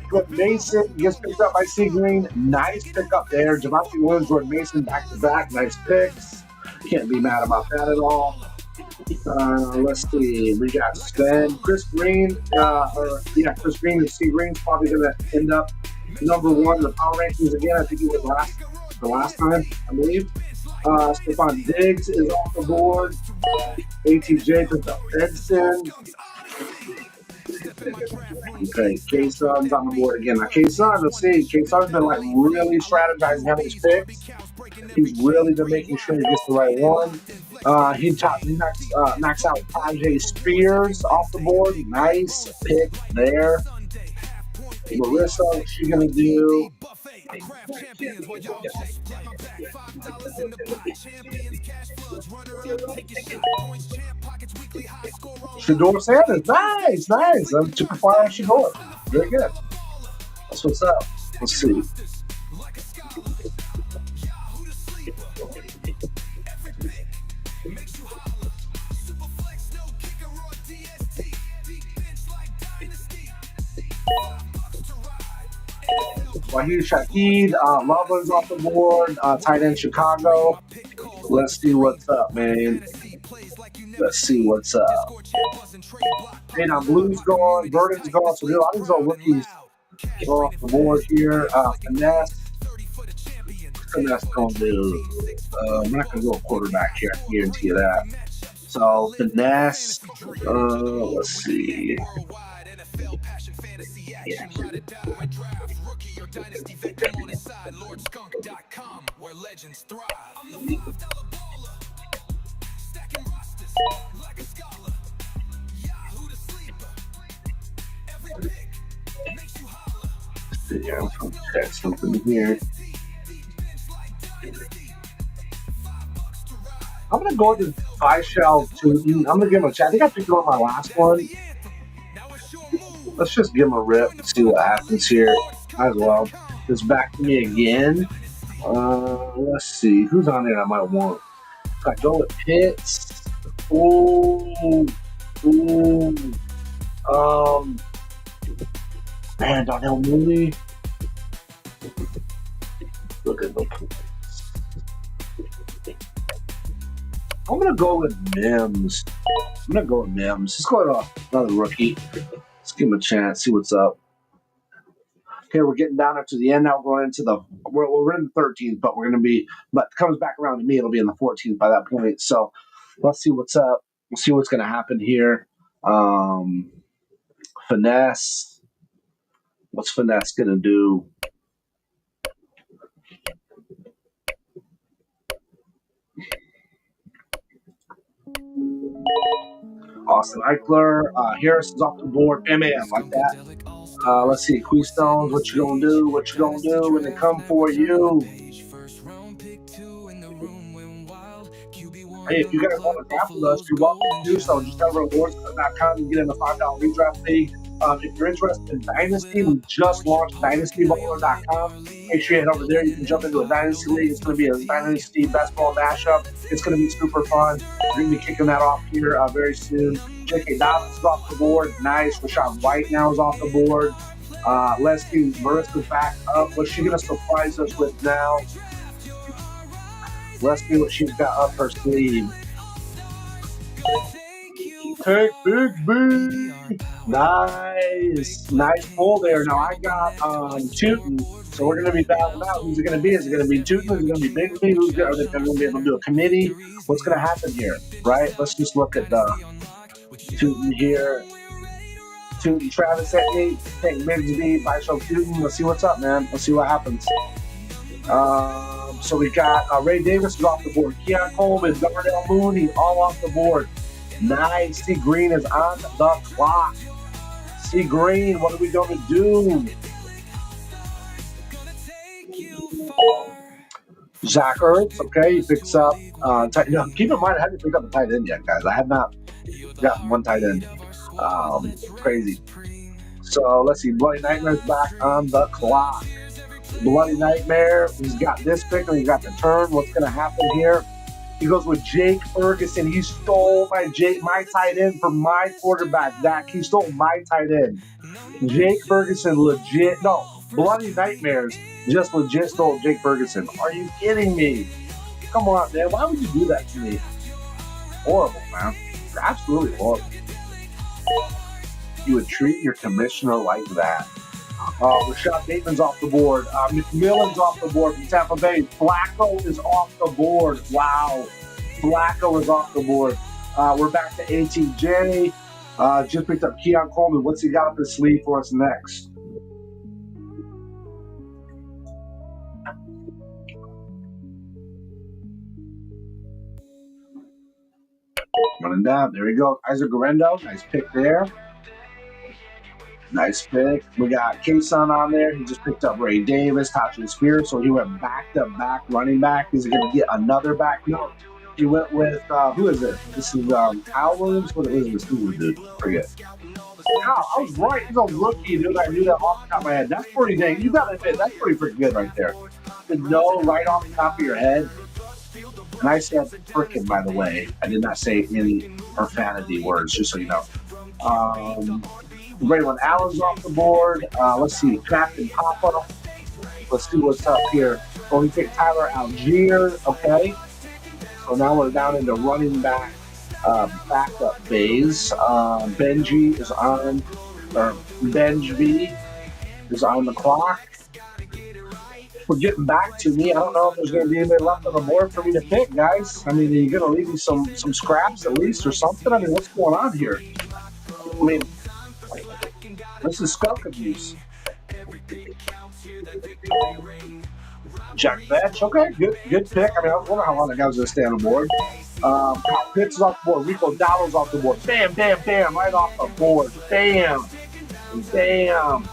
Jordan Mason gets picked up by C. Green. Nice pickup there. Javonte Williams, Jordan Mason, back-to-back. Nice picks. Can't be mad about that at all. Let's see. We got Sven. Chris Green. Chris Green and C. Green's probably going to end up number 1 in the power rankings again. I think he was the last time, I believe. Stephon Diggs is off the board. ATJ picked up Edson. Okay, K-Sun's on the board again. Now, K-Sun, let's see. K-Sun's been like really strategizing having his picks. He's really been making sure he gets the right one. He knocks out Tajay Spears off the board. Nice pick there. Marissa, what's she gonna do? Shador Sanders, nice. Took a fire on Shador. Very good. That's what's up. Let's see. Wahid Shaheed, Loveland's off the board, tight end Chicago. Let's see what's up, man. Let's see what's up. And Blue's gone, Verdon's gone, so a lot of these old rookies go off the board here. Finesse gonna do. I'm not gonna go a quarterback here. I can guarantee you that. So Finesse. Let's see. Yeah. Yeah, I'm gonna check something here. I'm gonna go to Faishal Tootin. I'm gonna give him a chat. I think I picked him on my last one. Let's just give him a rip and see what happens here. Might as well. It's back to me again. Let's see. Who's on there I might want? If I go with Pitts. Man, Donnell Mooney. Look at the points. I'm gonna go with Mims. Let's go with another rookie. Let's give him a chance, see what's up. Okay, we're getting down to the end now. We're going into we're in the 13th, but it comes back around to me, it'll be in the 14th by that point. So let's see what's up. We'll see what's gonna happen here. Finesse. What's Finesse gonna do? Austin Eichler, Harris is off the board. MAF like that. Let's see, Queestones, what you gonna do? What you gonna do when they come for you? Hey, if you guys want to draft with us, you're welcome to do so. Just over at rewards.com and get in the $5 redraft league. If you're interested in Dynasty, we just launched DynastyBowler.com. Make sure you head over there. You can jump into a Dynasty league. It's going to be a Dynasty best ball mashup. It's going to be super fun. We're going to be kicking that off here very soon. J.K. Dobbins is off the board. Nice. Rashad White now is off the board. Leslie Marissa's back up. What's she going to surprise us with now? Let's see what she's got up her sleeve. Take Big B. Nice pull there. Now I got Tootin, so we're going to be battling out. Who's it going to be? Is it going to be Tootin? Is it going to be Big B? Are they going to be able to do a committee? What's going to happen here, right? Let's just look at the Tootin here. Tootin, Travis at me. Take Big B, by show Tootin. Let's see what's up, man. Let's see what happens. So we got Ray Davis is off the board. Keon Coleman, Darnell Mooney, all off the board. Nice. C. Green is on the clock. C. Green, what are we going to do? Zach Ertz, okay, he picks up. Keep in mind, I haven't picked up a tight end yet, guys. I have not gotten one tight end. Crazy. So let's see. Bloody Nightmare's back on the clock. Bloody Nightmare, he's got this pick and he's got the turn. What's going to happen here? He goes with Jake Ferguson. He stole my tight end from my quarterback, Dak. He stole my tight end. Jake Ferguson legit. No, Bloody Nightmares just legit stole Jake Ferguson. Are you kidding me? Come on, man. Why would you do that to me? Horrible, man. Absolutely horrible. You would treat your commissioner like that. Rashad Bateman's off the board. McMillan's off the board from Tampa Bay. Flacco is off the board. Wow. Flacco is off the board. We're back to ATJ. Just picked up Keon Coleman. What's he got up his sleeve for us next? Running down. There we go. Isaac Garendo. Nice pick there. Nice pick. We got Kason on there. He just picked up Ray Davis, Tajay Spears. So he went back-to-back running back. He's going to get another back. No, he went with, who is it? This is Al Williams. What is this dude? Forget. Wow, I was right. He's a rookie, dude. I knew that off the top of my head. That's pretty dang. You got to admit, that's pretty freaking good right there. To know right off the top of your head. And I said frickin', by the way. I did not say any profanity words, just so you know. Braylon Allen's off the board. Let's see, Captain Papa. Let's see what's up here. Oh, we picked Tyler Algier. Okay. So now we're down into running back backup phase. Benji is on, or Benj V is on the clock. For getting back to me, I don't know if there's going to be anybody left on the board for me to pick, guys. I mean, are you going to leave me some scraps at least or something? I mean, what's going on here? I mean, this is skunk abuse. Jack Vetch, okay, good pick. I mean, I wonder how long that guy was going to stay on the board. Kyle Pitts is off the board. Rico Dowdle's off the board. Bam, bam, bam, right off the board. Bam, bam.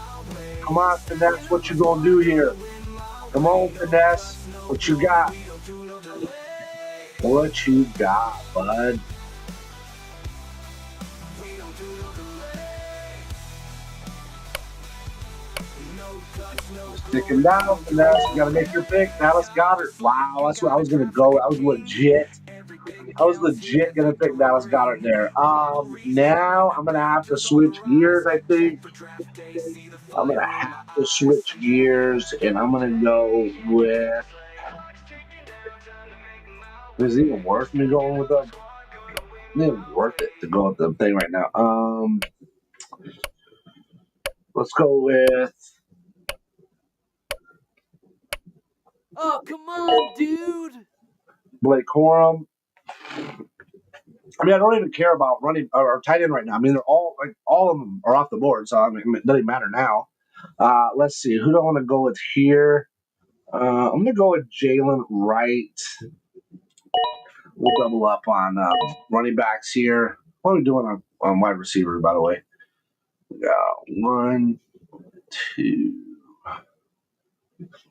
Come on, Finesse, what you going to do here? Come on, Finesse. What you got? What you got, bud? Sticking down, Finesse. You got to make your pick. Dallas Goedert. Wow, that's what I was going to go. I was legit going to pick Dallas Goedert there. Now I'm going to have to switch gears, I think. I'm going to have to switch gears, and I'm going to go with... Is it even worth me going with them? It's not even worth it to go with the thing right now. Let's go with... Oh, come on, dude. Blake Corum. I mean, I don't even care about running or tight end right now. I mean, they're all of them are off the board, so I mean, it doesn't matter now. Let's see, who do I want to go with here? I'm going to go with Jalen Wright. We'll double up on running backs here. What are we doing on wide receivers, by the way? We got 1, 2,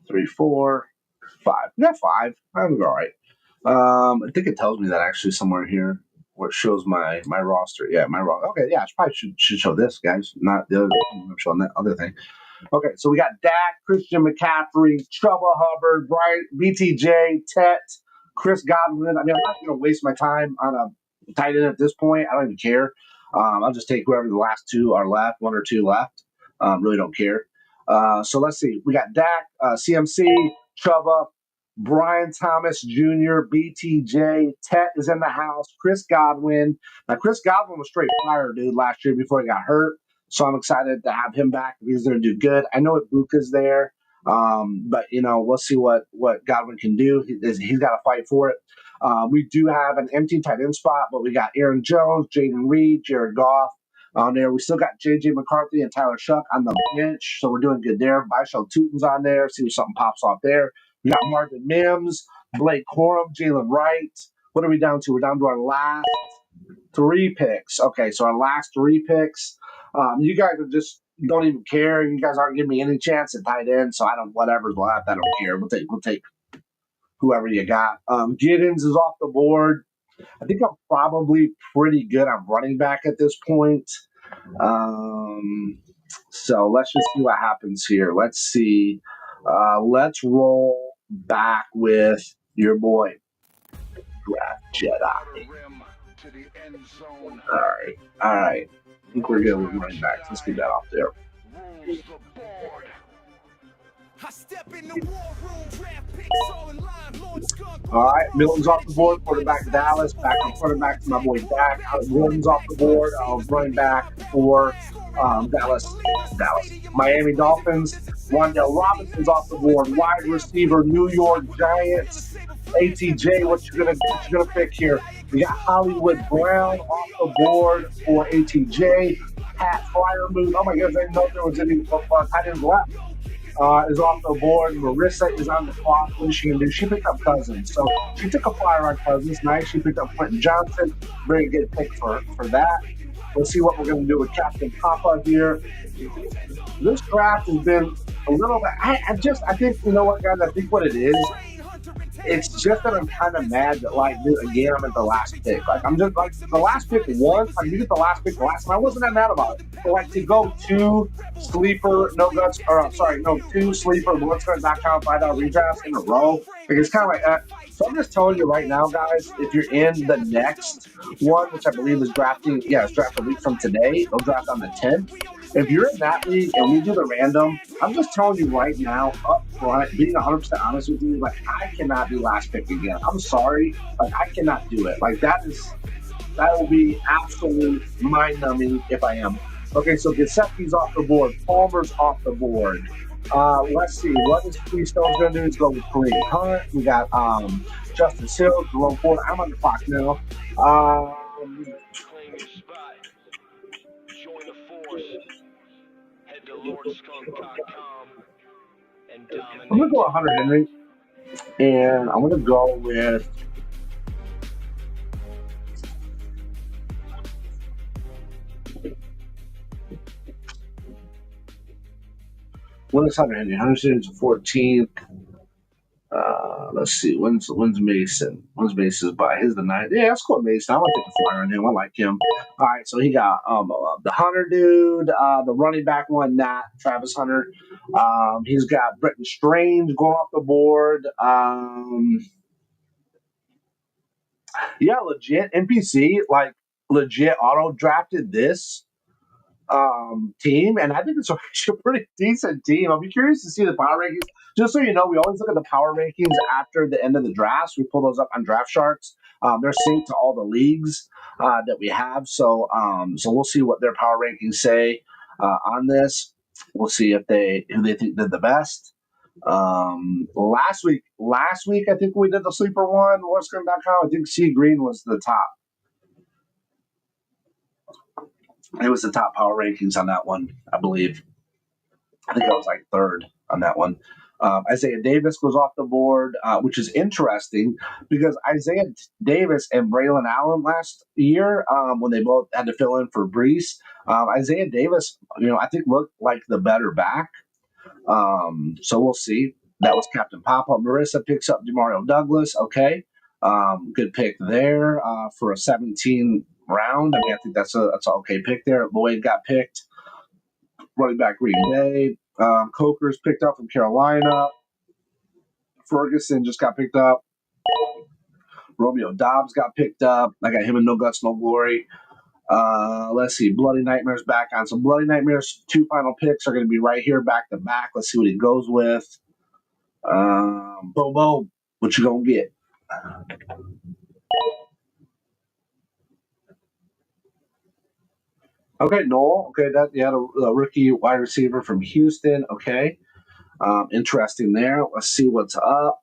3, 4, 5. We got 5. I'm all right. I think it tells me that actually somewhere here where it shows my roster. Yeah, my roster. Okay, yeah, I probably should show this, guys, not the other. I'm showing that other thing. Okay, so we got Dak, Christian McCaffrey, Chuba Hubbard, Brian, BTJ, Tet, Chris Godwin. I mean, I'm not going to waste my time on a tight end at this point. I don't even care. I'll just take whoever the last two are left, 1 or 2 left. Really don't care. So let's see. We got Dak, CMC, Chuba, Brian Thomas Jr., BTJ, Tet is in the house, Chris Godwin. Now, Chris Godwin was straight fire, dude, last year before he got hurt. So I'm excited to have him back. He's going to do good. I know Ibuka's there, but, you know, we'll see what Godwin can do. He's got to fight for it. We do have an empty tight end spot, but we got Aaron Jones, Jaden Reed, Jared Goff on there. We still got J.J. McCarthy and Tyler Shuck on the bench, so we're doing good there. Bishal Tutin's on there. See if something pops off there. We got Marvin Mims, Blake Corum, Jalen Wright. What are we down to? We're down to our last 3 picks. Okay, so our last 3 picks. You guys are just don't even care. You guys aren't giving me any chance at tight end, so I don't. Whatever's left, I don't care. We'll take whoever you got. Giddens is off the board. I think I'm probably pretty good on running back at this point. So let's just see what happens here. Let's see. Let's roll back with your boy, Draft Jedi. All right. I think we're good with running backs. Let's get that off there. All right, Milton's off the board. Quarterback Dallas. Back on quarterback to my boy Dak. Gordon's off the board. Running back for Dallas. Miami Dolphins. Wandale Robinson's off the board. Wide receiver, New York Giants. ATJ, what you gonna pick here? We got Hollywood Brown off the board for ATJ. Pat Fryermuth. Oh my goodness, I didn't know there was any tight ends left. Is off the board. Marissa is on the clock. What is she going to do? She picked up Cousins. So she took a flyer on Cousins. Nice. She picked up Quentin Johnson. Very good pick for that. Let's see what we're going to do with Captain Papa here. This draft has been a little bit. I think, you know what, guys? I think what it is, it's just that I'm kind of mad that, like, again, I'm at the last pick. Like, I'm just, like, the last pick once. Like, you get the last pick last time. I wasn't that mad about it. But, like, to go two sleeper, two sleeper, LeagueSafe.com, $5 redrafts in a row, like, it's kind of like that. So I'm just telling you right now, guys, if you're in the next one, which I believe is it's draft a week from today. They'll draft on the 10th. If you're in that league and we do the random, I'm just telling you right now, up front, being 100% honest with you, like, I cannot be last pick again. I'm sorry, like, I cannot do it. Like, that will be absolute mind-numbing if I am. Okay, so Gesicki's off the board. Palmer's off the board. Let's see. What is Freestone's going to do is go with Kareem Hunt. We got Justice Hill, Jerome Ford. I'm on the clock now. Claim your spot. Join the force. Head to LordSkunk.com and dominate. I'm going to go 100 Henry. And I'm going to go with when is 100 Henry? 100 Henry's the 14th. Let's see. When's Mason? When's Mason's by? He's the 9th. Yeah, let's go with Mason. I want to take a flyer on him. I like him. All right, so he got the Hunter dude, the running back one, Travis Hunter. He's got Brenton Strange going off the board. Yeah, legit NPC, like legit auto drafted this team, and I think it's actually a pretty decent team. I'll be curious to see the power rankings. Just so you know, we always look at the power rankings after the end of the drafts. We pull those up on Draft Sharks. They're synced to all the leagues that we have. So we'll see what their power rankings say on this. We'll see who they think did the best. Last week, I think we did the sleeper one, LordSkunk.com. I think C Green was the top. It was the top power rankings on that one, I believe. I think I was like third on that one. Isaiah Davis goes off the board, which is interesting because Isaiah Davis and Braylon Allen last year, when they both had to fill in for Brees, Isaiah Davis, I think looked like the better back. So we'll see. That was Captain Papa. Marissa picks up Demario Douglas. Okay. Good pick there for a 17 round. I mean, I think that's an okay pick there. Lloyd got picked. Running back Green Bay. Coker's picked up from Carolina. Ferguson just got picked up. Romeo Dobbs got picked up. I got him in No Guts, No Glory. Let's see. Bloody Nightmare's back on. So Bloody Nightmare's 2 final picks are going to be right here back to back. Let's see what he goes with. Boom. What you going to get? Okay, Noel. Okay, the rookie wide receiver from Houston. Okay, interesting there. Let's see what's up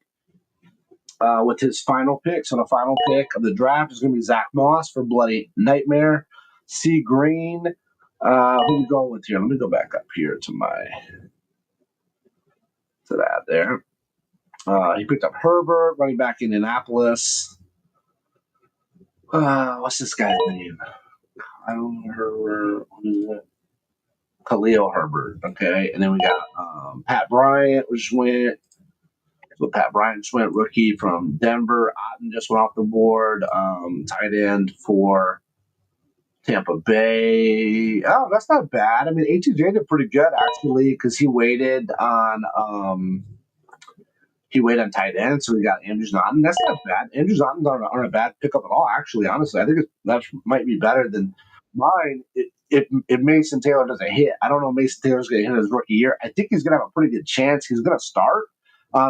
with his final pick. So the final pick of the draft is going to be Zach Moss for Bloody Nightmare. C Green. Who are we going with here? Let me go back up here to that there. He picked up Herbert, running back in Indianapolis. What's this guy's name? I don't know Herbert. What is it? Khalil Herbert. Okay, and then we got Pat Bryant, which went. So Pat Bryant just went rookie from Denver. Otten just went off the board. Tight end for Tampa Bay. Oh, that's not bad. I mean, ATJ did pretty good actually because he waited on tight end, so we got Andrew Zotton. That's not bad. Andrew Zotton's aren't a bad pickup at all, actually, honestly. I think that might be better than mine if Mason Taylor doesn't hit. I don't know if Mason Taylor's going to hit his rookie year. I think he's going to have a pretty good chance. He's going to start.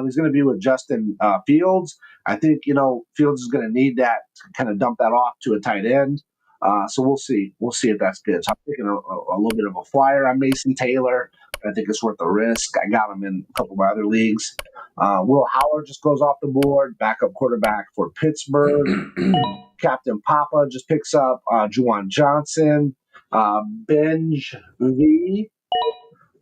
He's going to be with Justin Fields. I think, Fields is going to need that to kind of dump that off to a tight end. So we'll see. We'll see if that's good. So I'm taking a little bit of a flyer on Mason Taylor. I think it's worth the risk. I got him in a couple of my other leagues. Will Howard just goes off the board. Backup quarterback for Pittsburgh. Captain Papa just picks up Juwan Johnson. Benj V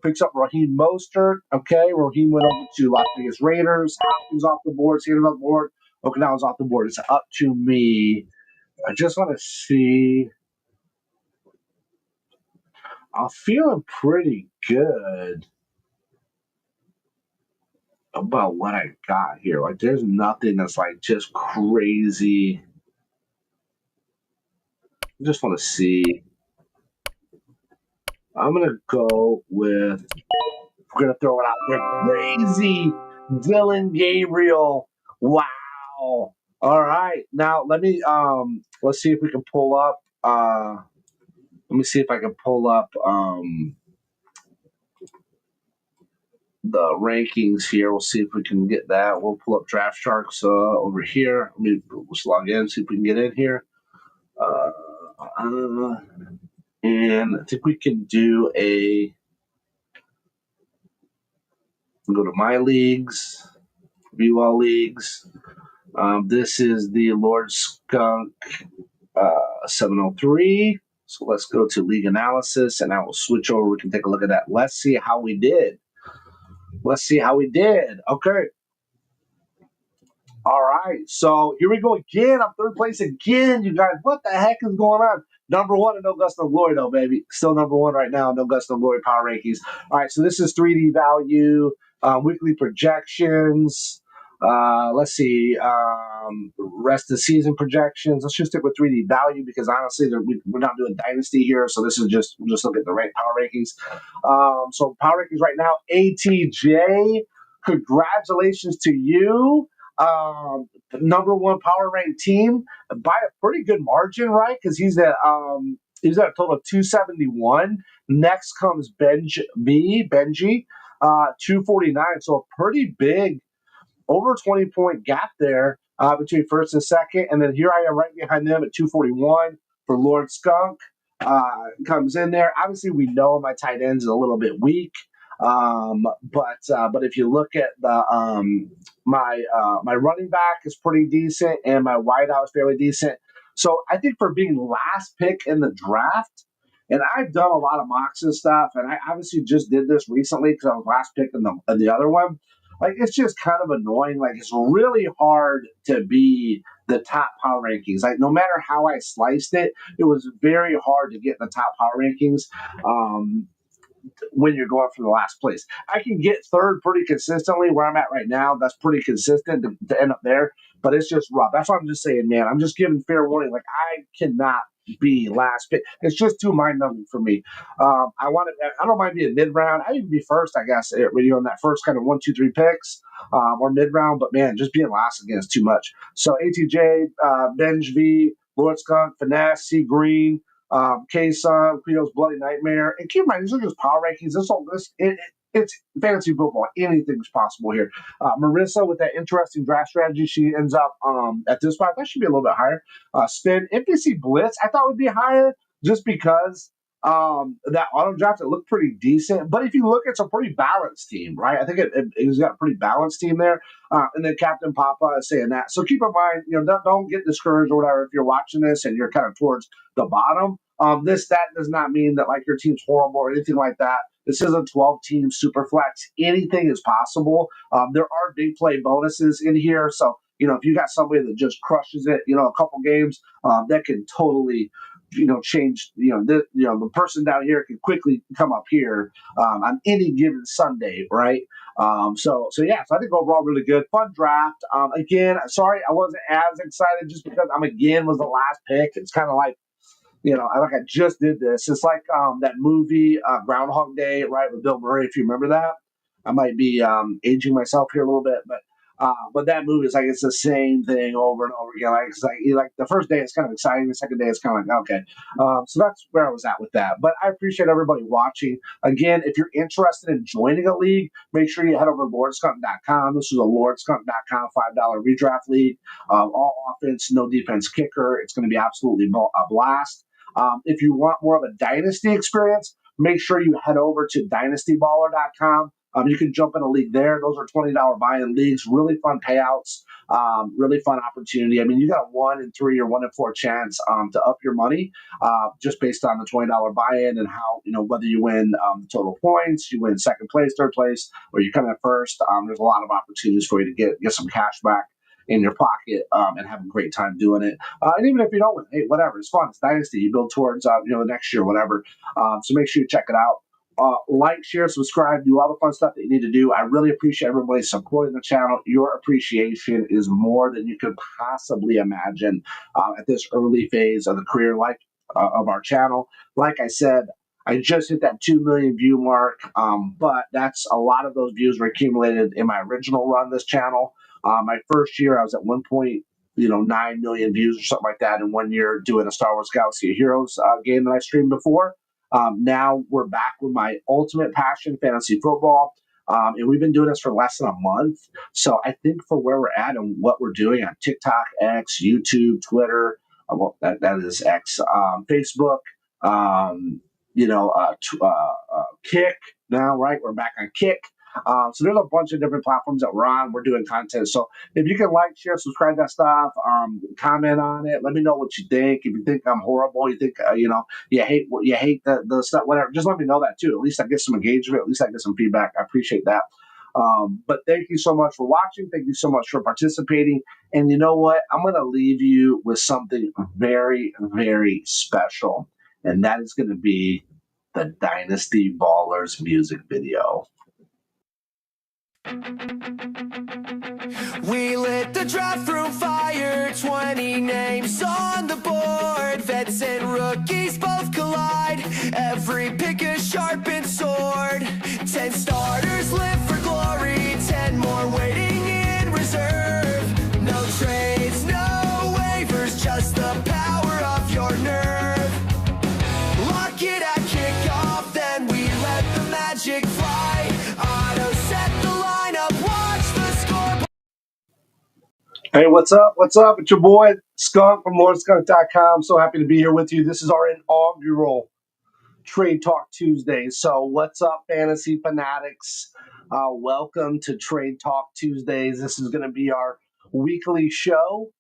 picks up Raheem Mostert. Okay, Raheem went over to Las Vegas Raiders. Hopkins off the board. Sanders off the board. Okinawa's off the board. It's up to me. I just want to see. I'm feeling pretty good about what I got here. Like, there's nothing that's like just crazy. I just want to see. I'm gonna go with. We're gonna throw it out there. Crazy Dylan Gabriel. Wow. All right. Now let's see if we can pull up. Let me see if I can pull up the rankings here. We'll see if we can get that. We'll pull up Draft Sharks over here. Let's log in, see if we can get in here. And I think we can do go to my leagues, view all leagues. This is the Lord Skunk 703. So let's go to league analysis and I will switch over. We can take a look at that. Let's see how we did. Okay. All right. So here we go again. I'm third place again, you guys. What the heck is going on? Number one in No Guts No Glory, though, baby. Still number one right now in No Guts No Glory Power Rankings. All right. So this is 3D value, weekly projections. Let's see. Rest of season projections. Let's just stick with 3D value because honestly, we're not doing dynasty here. So this is we'll just look at the power rankings. So power rankings right now, ATJ. Congratulations to you. Number one power ranked team by a pretty good margin, right? Because he's at a total of 271. Next comes Benji, 249. So a pretty big, over 20-point gap there between first and second. And then here I am right behind them at 241 for Lord Skunk. Comes in there. Obviously, we know my tight ends is a little bit weak. But if you look at the my running back is pretty decent and my wideout is fairly decent. So I think for being last pick in the draft, and I've done a lot of mocks and stuff, and I obviously just did this recently because I was last pick in the other one. Like, it's just kind of annoying. Like, it's really hard to be the top power rankings. Like, no matter how I sliced it, it was very hard to get the top power rankings. When you're going for the last place, I can get third pretty consistently where I'm at right now. That's pretty consistent to end up there, but it's just rough. That's why I'm just saying, man, I'm just giving fair warning. Like, I cannot be last pick. It's just too mind-numbing for me. I don't mind being mid-round. I even be first, I guess, on that first kind of 1, 2, 3 picks or mid-round. But man, just being last again is too much. So ATJ, Benj V, Lord Skunk, Finesse, C Green, K-Sun, Creo's Bloody Nightmare. And keep in mind, these are just power rankings. It's fantasy football. Anything's possible here. Marissa, with that interesting draft strategy, she ends up at this spot. That should be a little bit higher. Spin, NPC Blitz, I thought would be higher just because that auto draft, it looked pretty decent. But if you look, it's a pretty balanced team, right? I think it's got a pretty balanced team there. And then Captain Papa is saying that. So keep in mind, don't get discouraged or whatever if you're watching this and you're kind of towards the bottom. That does not mean that like your team's horrible or anything like that. This is a 12-team Superflex. Anything is possible. There are big play bonuses in here. So, if you got somebody that just crushes it, a couple games, that can totally, change, the person down here can quickly come up here on any given Sunday, right? So I think overall really good. Fun draft. Again, sorry I wasn't as excited just because was the last pick. It's kind of like, I just did this. It's like that movie Groundhog Day, right, with Bill Murray, if you remember that. I might be aging myself here a little bit, but that movie is like it's the same thing over and over again. Like the first day it's kind of exciting, the second day it's kind of like okay. So that's where I was at with that. But I appreciate everybody watching. Again, if you're interested in joining a league, make sure you head over to LordSkunk.com. This is a LordSkunk.com $5 redraft league. All offense, no defense kicker. It's going to be absolutely a blast. If you want more of a dynasty experience, make sure you head over to dynastyballer.com. You can jump in a league there. Those are $20 buy-in leagues, really fun payouts, really fun opportunity. I mean, you got a 1 in 3 or 1 in 4 chance to up your money just based on the $20 buy-in and how, whether you win the total points, you win second place, third place, or you come in first. There's a lot of opportunities for you to get some cash back in your pocket and have a great time doing it. And even if you don't win, hey, whatever, it's fun. It's Dynasty. You build towards, the next year, whatever. So make sure you check it out. Like, share, subscribe, do all the fun stuff that you need to do. I really appreciate everybody supporting the channel. Your appreciation is more than you could possibly imagine at this early phase of the career life of our channel. Like I said, I just hit that 2 million view mark, but that's a lot of those views were accumulated in my original run this channel. My first year, I was at 1.9 million views or something like that in 1 year doing a Star Wars Galaxy of Heroes game that I streamed before. Now we're back with my ultimate passion, fantasy football. And we've been doing this for less than a month. So I think for where we're at and what we're doing on TikTok, X, YouTube, Twitter, that is X, Facebook, Kick now, right? We're back on Kick. So there's a bunch of different platforms that we're on. We're doing content. So if you can like, share, subscribe to that stuff, comment on it. Let me know what you think. If you think I'm horrible, you think, you hate the stuff, whatever, just let me know that too. At least I get some engagement. At least I get some feedback. I appreciate that. But thank you so much for watching. Thank you so much for participating. And you know what? I'm going to leave you with something very, very special. And that is going to be the Dynasty Ballers music video. We lit the draft room fire, 20 names on the board. Vets and rookies both collide, every pick a sharpened sword. 10 starters live for glory, 10 more waiting in reserve. No trades, no waivers, just the power of your nerve. Lock it at kickoff, then we let the magic fly. Auto set the lineup, watch the score. Hey, what's up? What's up? It's your boy Skunk from LordSkunk.com. So happy to be here with you. This is our inaugural Trade Talk Tuesday. So what's up, fantasy fanatics? Welcome to Trade Talk Tuesdays. This is going to be our weekly show.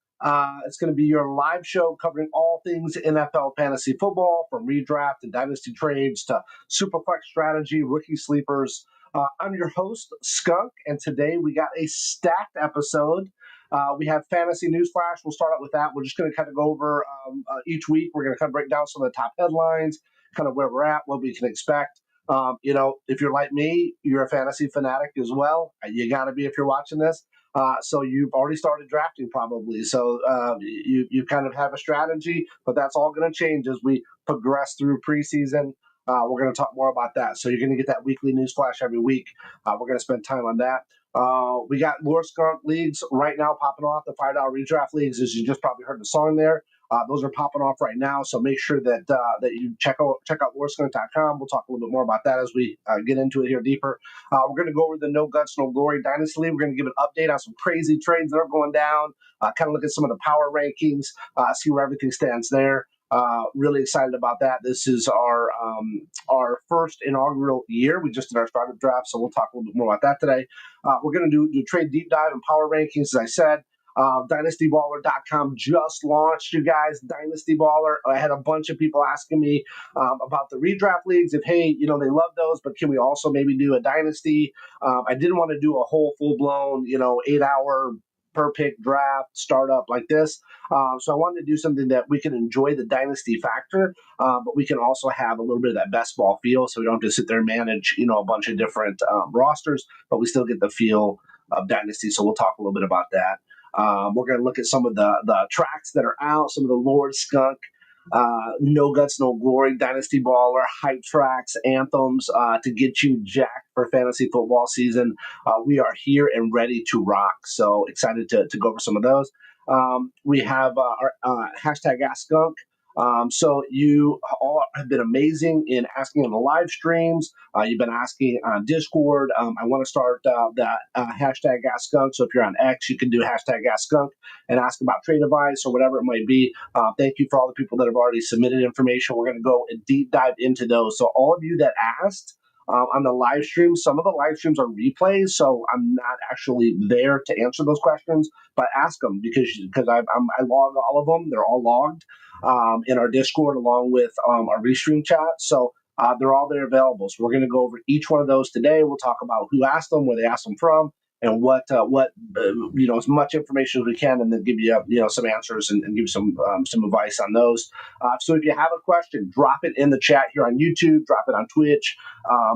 It's going to be your live show covering all things NFL fantasy football, from redraft and dynasty trades to Superflex strategy, rookie sleepers. I'm your host, Skunk, and today we got a stacked episode. We have fantasy news flash. We'll start out with that. We're just going to kind of go over each week. We're going to kind of break down some of the top headlines, kind of where we're at, what we can expect. If you're like me, you're a fantasy fanatic as well. You got to be if you're watching this. So you've already started drafting probably. So you kind of have a strategy, but that's all going to change as we progress through preseason. We're going to talk more about that. So you're going to get that weekly news flash every week. We're going to spend time on that. We got Lord Skunk leagues right now popping off, the $5 redraft leagues, as you just probably heard the song there. Those are popping off right now, so make sure that you check out LordSkunk.com. We'll talk a little bit more about that as we get into it here deeper. We're going to go over the No Guts, No Glory Dynasty League. We're going to give an update on some crazy trades that are going down, kind of look at some of the power rankings, see where everything stands there. Really excited about that. This is our first inaugural year. We just did our startup draft, so we'll talk a little bit more about that today. We're going to do trade deep dive and power rankings, as I said. DynastyBaller.com just launched, you guys. Dynasty Baller. I had a bunch of people asking me about the redraft leagues. If, hey, they love those, but can we also maybe do a dynasty? I didn't want to do a whole full-blown, 8-hour per pick draft startup like this. So I wanted to do something that we can enjoy the dynasty factor, but we can also have a little bit of that best ball feel, so we don't have to sit there and manage, a bunch of different rosters, but we still get the feel of dynasty. So we'll talk a little bit about that. We're going to look at some of the tracks that are out, some of the Lord Skunk, No Guts, No Glory, Dynasty Baller, hype tracks, anthems to get you jacked for fantasy football season. We are here and ready to rock. So excited to go over some of those. We have our hashtag Ask Skunk. So you all have been amazing in asking in the live streams. You've been asking on Discord. I want to start that hashtag Ask Skunk. So if you're on X, you can do hashtag Ask Skunk and ask about trade advice or whatever it might be. Thank you for all the people that have already submitted information. We're going to go and deep dive into those. So all of you that asked on the live stream, some of the live streams are replays, so I'm not actually there to answer those questions, but ask them because I log all of them. They're all logged in our Discord along with our restream chat. So they're all there available. So we're going to go over each one of those today. We'll talk about who asked them, where they asked them from, and what as much information as we can, and then give you some answers and give you some advice on those. So if you have a question, drop it in the chat here on YouTube, drop it on Twitch,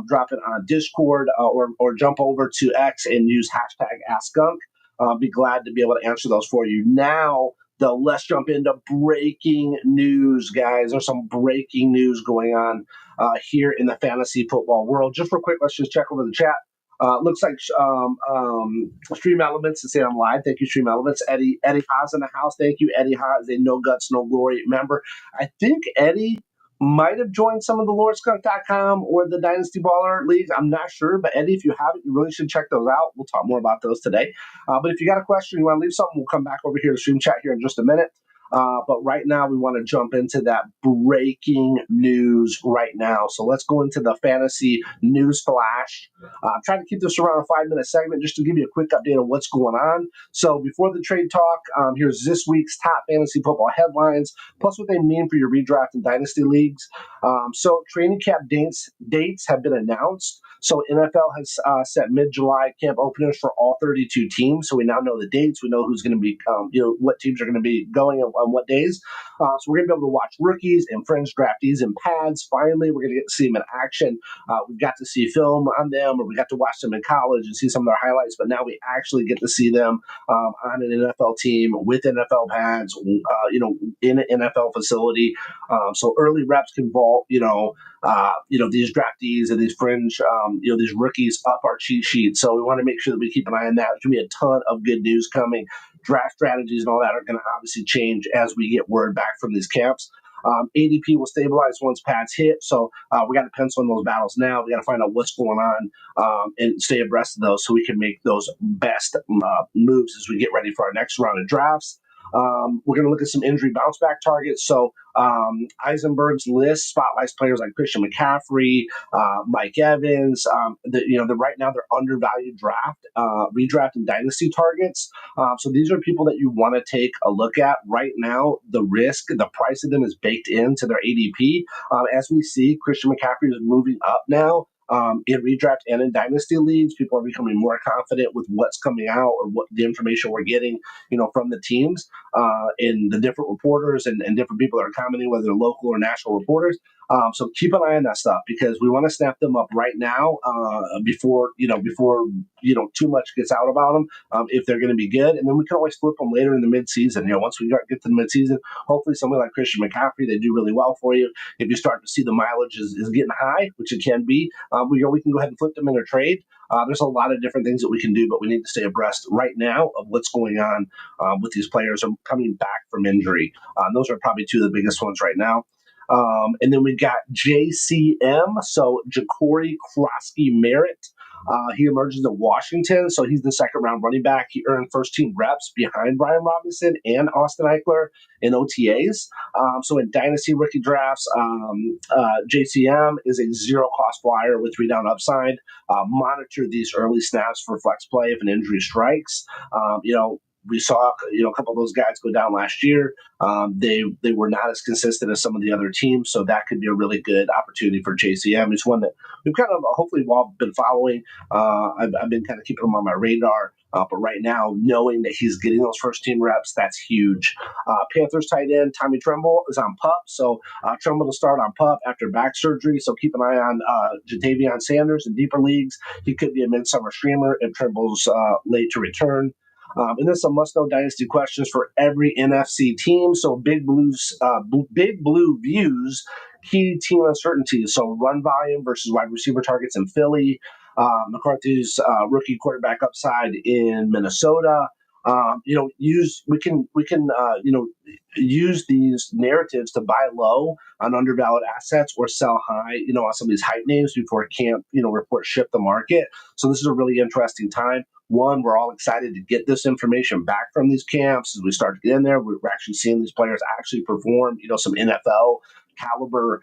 drop it on Discord, or jump over to X and use hashtag AskGunk. Be glad to be able to answer those for you. Now, though, let's jump into breaking news, guys. There's some breaking news going on here in the fantasy football world. Just real quick, let's just check over the chat. Looks like Stream Elements is saying I'm live. Thank you, Stream Elements. Eddie Haas in the house. Thank you, Eddie Haas, a No Guts, No Glory member. I think Eddie might have joined some of the LordSkunk.com or the Dynasty Baller Leagues. I'm not sure, but Eddie, if you haven't, you really should check those out. We'll talk more about those today. But if you got a question, you want to leave something, we'll come back over here to stream chat here in just a minute. But right now, we want to jump into that breaking news right now. So let's go into the fantasy news flash. I'm trying to keep this around a 5-minute segment just to give you a quick update on what's going on. So before the trade talk, here's this week's top fantasy football headlines, plus what they mean for your redraft and dynasty leagues. So training camp dates have been announced. So NFL has set mid-July camp openers for all 32 teams. So we now know the dates. We know who's going to be, what teams are going to be going on what days. So we're going to be able to watch rookies and fringe draftees in pads. Finally, we're going to get to see them in action. We got to see film on them, or we got to watch them in college and see some of their highlights. But now we actually get to see them on an NFL team with NFL pads, in an NFL facility. So early reps can vault, these draftees and these fringe, these rookies up our cheat sheet. So we want to make sure that we keep an eye on that. There's going to be a ton of good news coming. Draft strategies and all that are going to obviously change as we get word back from these camps. ADP will stabilize once pads hit. So we got to pencil in those battles now. We got to find out what's going on and stay abreast of those so we can make those best moves as we get ready for our next round of drafts. We're going to look at some injury bounce back targets. So Eisenberg's list spotlights players like Christian McCaffrey, Mike Evans. Right now they're undervalued redraft and dynasty targets. So these are people that you want to take a look at right now. The price of them is baked into their ADP. As we see, Christian McCaffrey is moving up now. In redraft and in dynasty leagues, people are becoming more confident with what's coming out or what the information we're getting, from the teams and the different reporters and different people that are commenting, whether they're local or national reporters. So keep an eye on that stuff because we want to snap them up right now before too much gets out about them if they're going to be good, and then we can always flip them later in the midseason. Once we get to the midseason, hopefully somebody like Christian McCaffrey, they do really well for you. If you start to see the mileage is getting high, which it can be, we can go ahead and flip them in a trade. There's a lot of different things that we can do, but we need to stay abreast right now of what's going on with these players coming back from injury. Those are probably two of the biggest ones right now. And then we got JCM, so Ja'Cory Krosky Merritt. He emerges at Washington, so he's the second-round running back. He earned first-team reps behind Brian Robinson and Austin Eckler in OTAs. So in dynasty rookie drafts, JCM is a zero-cost flyer with 3-down upside. Monitor these early snaps for flex play if an injury strikes. We saw a couple of those guys go down last year. They were not as consistent as some of the other teams, so that could be a really good opportunity for JCM. It's one that we've kind of hopefully all been following. I've been kind of keeping him on my radar, but right now, knowing that he's getting those first team reps, that's huge. Panthers tight end Tommy Tremble is on PUP, so Tremble to start on PUP after back surgery. So keep an eye on Jatavion Sanders in deeper leagues. He could be a midsummer streamer if Tremble's late to return. And then some must-know dynasty questions for every NFC team. So Big Blue views key team uncertainties. So run volume versus wide receiver targets in Philly. McCarthy's rookie quarterback upside in Minnesota. use these narratives to buy low on undervalued assets or sell high, on some of these hype names before camp, report ship the market. So this is a really interesting time. One, we're all excited to get this information back from these camps as we start to get in there. We're actually seeing these players actually perform, some NFL caliber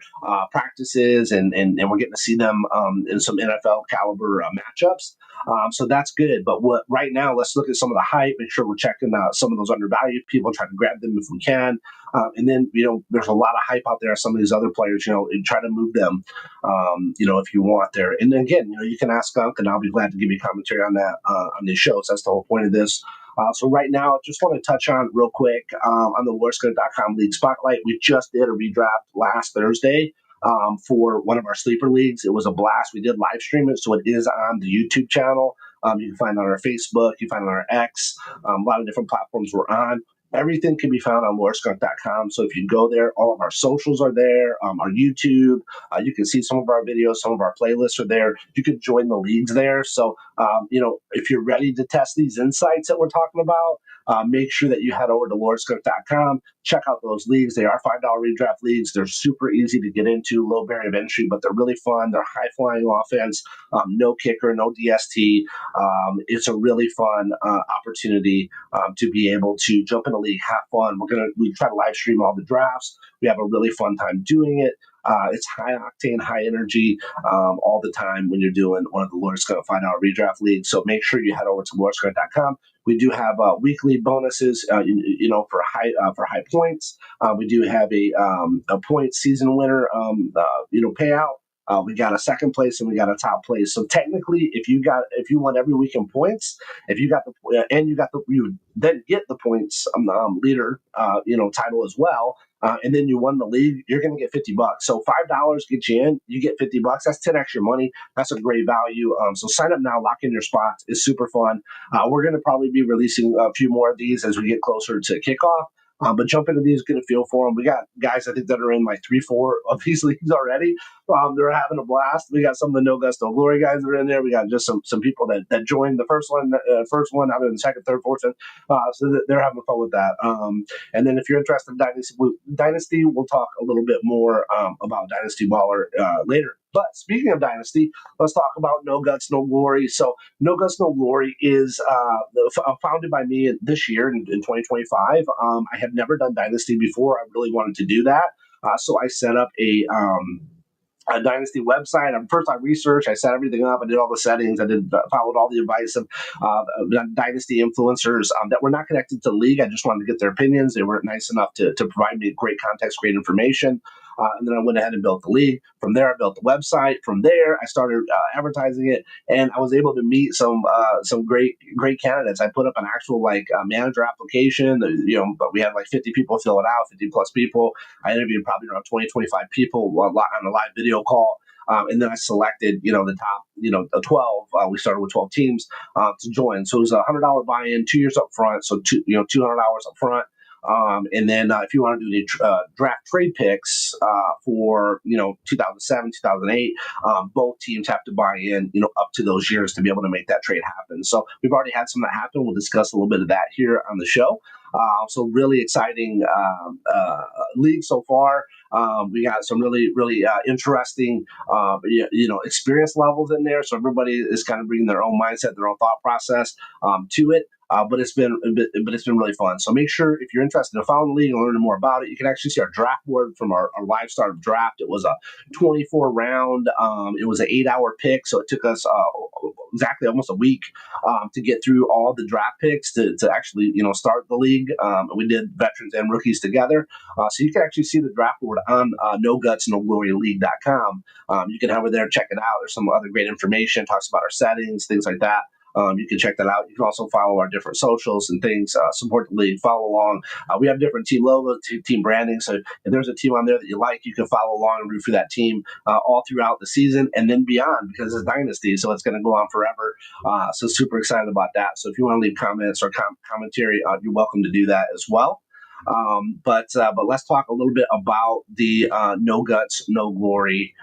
practices, and we're getting to see them in some NFL caliber matchups. So that's good. But right now, let's look at some of the hype. Make sure we're checking some of those undervalued people, trying to grab them if we can. And then, there's a lot of hype out there. Some of these other players, and try to move them, if you want there. And then again, you can ask Skunk, and I'll be glad to give you commentary on that on these shows. That's the whole point of this. So right now, I just want to touch on real quick on the LeagueSafe.com League Spotlight. We just did a redraft last Thursday for one of our sleeper leagues. It was a blast. We did live stream it, so it is on the YouTube channel. You can find it on our Facebook. You can find it on our X. A lot of different platforms we're on. Everything can be found on LoreSkunk.com. So if you go there, all of our socials are there, our YouTube. You can see some of our videos, some of our playlists are there. You can join the leagues there. So, if you're ready to test these insights that we're talking about, make sure that you head over to LoreSkunk.com. Check out those leagues. They are $5 redraft leagues. They're super easy to get into, low barrier of entry, but they're really fun. They're high-flying offense, no kicker, no DST. It's a really fun opportunity to be able to jump in a league, have fun. We try to live stream all the drafts. We have a really fun time doing it. It's high octane, high energy all the time when you're doing one of the LoreSkunk $5 redraft leagues. So make sure you head over to LoreSkunk.com. We do have weekly bonuses, for high points. We do have a point season winner, payout. We got a second place and we got a top place. So technically, if you won every week in points, you then get the points leader, title as well. And then you won the league, you're going to get $50. So $5 gets you in, you get $50. That's 10 extra money. That's a great value. So sign up now, lock in your spots. It's super fun. We're going to probably be releasing a few more of these as we get closer to kickoff. But jump into these, get a feel for them. We got guys, I think, that are in like 3-4 of these leagues already. They're having a blast. We got some of the No Guts, No Glory guys that are in there. We got just some people that joined the first one, now they're in the second, third, fourth, fifth. So they're having fun with that. And then if you're interested in Dynasty, we'll talk a little bit more about Dynasty Baller later. But speaking of Dynasty, let's talk about No Guts, No Glory. So No Guts, No Glory is founded by me this year in 2025. I had never done Dynasty before. I really wanted to do that. So I set up a Dynasty website. First, I researched. I set everything up. I did all the settings. I followed all the advice of Dynasty influencers that were not connected to the league. I just wanted to get their opinions. They were nice enough to provide me great context, great information. And then I went ahead and built the league. From there, I built the website. From there, I started advertising it, and I was able to meet some great candidates. I put up an actual manager application, but we had like 50 people fill it out, 50 plus people. I interviewed probably around 20, 25 people on a live video call. And then I selected, the top, 12. We started with 12 teams to join. So it was a $100 buy-in, 2 years up front. So $200 up front. And then if you want to do the draft trade picks for 2007, 2008, both teams have to buy in up to those years to be able to make that trade happen. So we've already had some that happen. We'll discuss a little bit of that here on the show. So really exciting league so far. We got some really interesting experience levels in there. So everybody is kind of bringing their own mindset, their own thought process to it. But it's been really fun. So make sure if you're interested in following the league and learning more about it, you can actually see our draft board from our live start of draft. It was a 24 round. It was an 8-hour pick, so it took us exactly almost a week to get through all the draft picks to actually start the league. We did veterans and rookies together, so you can actually see the draft board on NoGutsNoGloryLeague.com. You can have it there, check it out. There's some other great information, talks about our settings, things like that. You can check that out. You can also follow our different socials and things, support the league, follow along. We have different team logos, team branding. So if there's a team on there that you like, you can follow along and root for that team all throughout the season and then beyond, because it's Dynasty, so it's going to go on forever. So super excited about that. So if you want to leave comments or commentary, you're welcome to do that as well. But let's talk a little bit about the No Guts, No Glory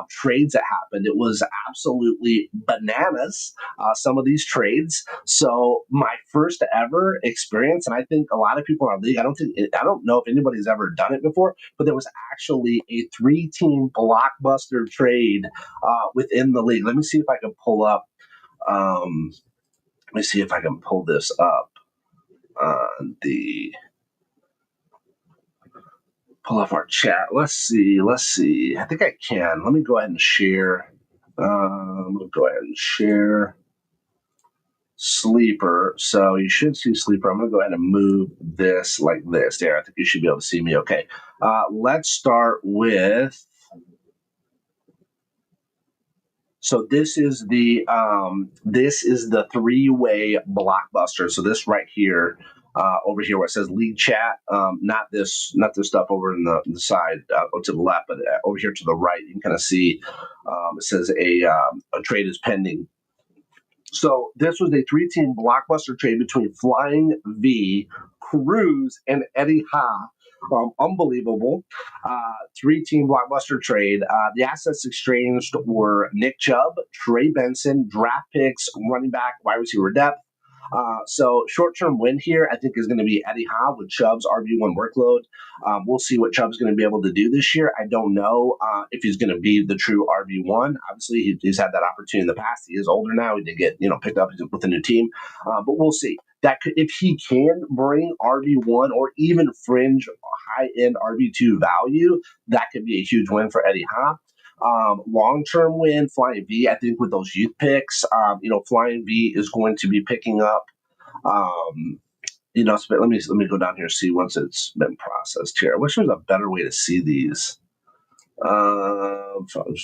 trades that happened. It was absolutely bananas, some of these trades. So my first ever experience, and I think a lot of people in our league, I don't know if anybody's ever done it before, but there was actually a 3-team blockbuster trade within the league. Let me see if I can pull up. Let me see if I can pull this up on the pull up our chat. Let's see. I think I can. Let me go ahead and share. I'm gonna go ahead and share Sleeper. So you should see Sleeper. I'm gonna go ahead and move this like this. There, I think you should be able to see me. Okay. Let's start with. So this is the 3-way blockbuster. So this right here, over here where it says League Chat, not this stuff over in the side to the left, but over here to the right, you can kind of see it says a trade is pending. So this was a 3-team blockbuster trade between Flying V, Cruz, and Eddie Ha. Unbelievable. 3-team blockbuster trade. The assets exchanged were Nick Chubb, Trey Benson, draft picks, running back, wide receiver depth. So short-term win here, I think, is going to be Eddie Ha with Chubb's RB1 workload. We'll see what Chubb's going to be able to do this year. I don't know if he's going to be the true RB1. Obviously, he's had that opportunity in the past. He is older now. He did get picked up with a new team, but we'll see. If he can bring RB1 or even fringe high-end RB2 value, that could be a huge win for Eddie Ha. Long-term win, Flying V, I think with those youth picks, Flying V is going to be picking up, so let me go down here and see once it's been processed here. I wish there was a better way to see these.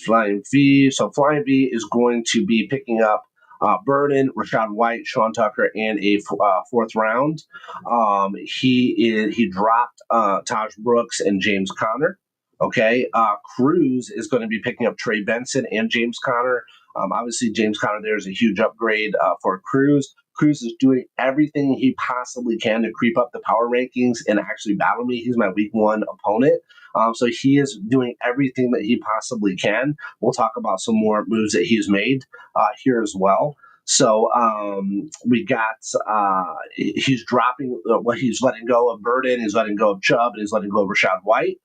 Flying V. So Flying V is going to be picking up Burden, Rashad White, Sean Tucker, and a 4th round. He dropped Taj Brooks and James Conner. Okay, Cruz is going to be picking up Trey Benson and James Conner. Obviously, James Conner there is a huge upgrade for Cruz. Cruz is doing everything he possibly can to creep up the power rankings and actually battle me. He's my week 1 opponent. So he is doing everything that he possibly can. We'll talk about some more moves that he's made here as well. So we got he's dropping he's letting go of Burden, he's letting go of Chubb, and he's letting go of Rashad White.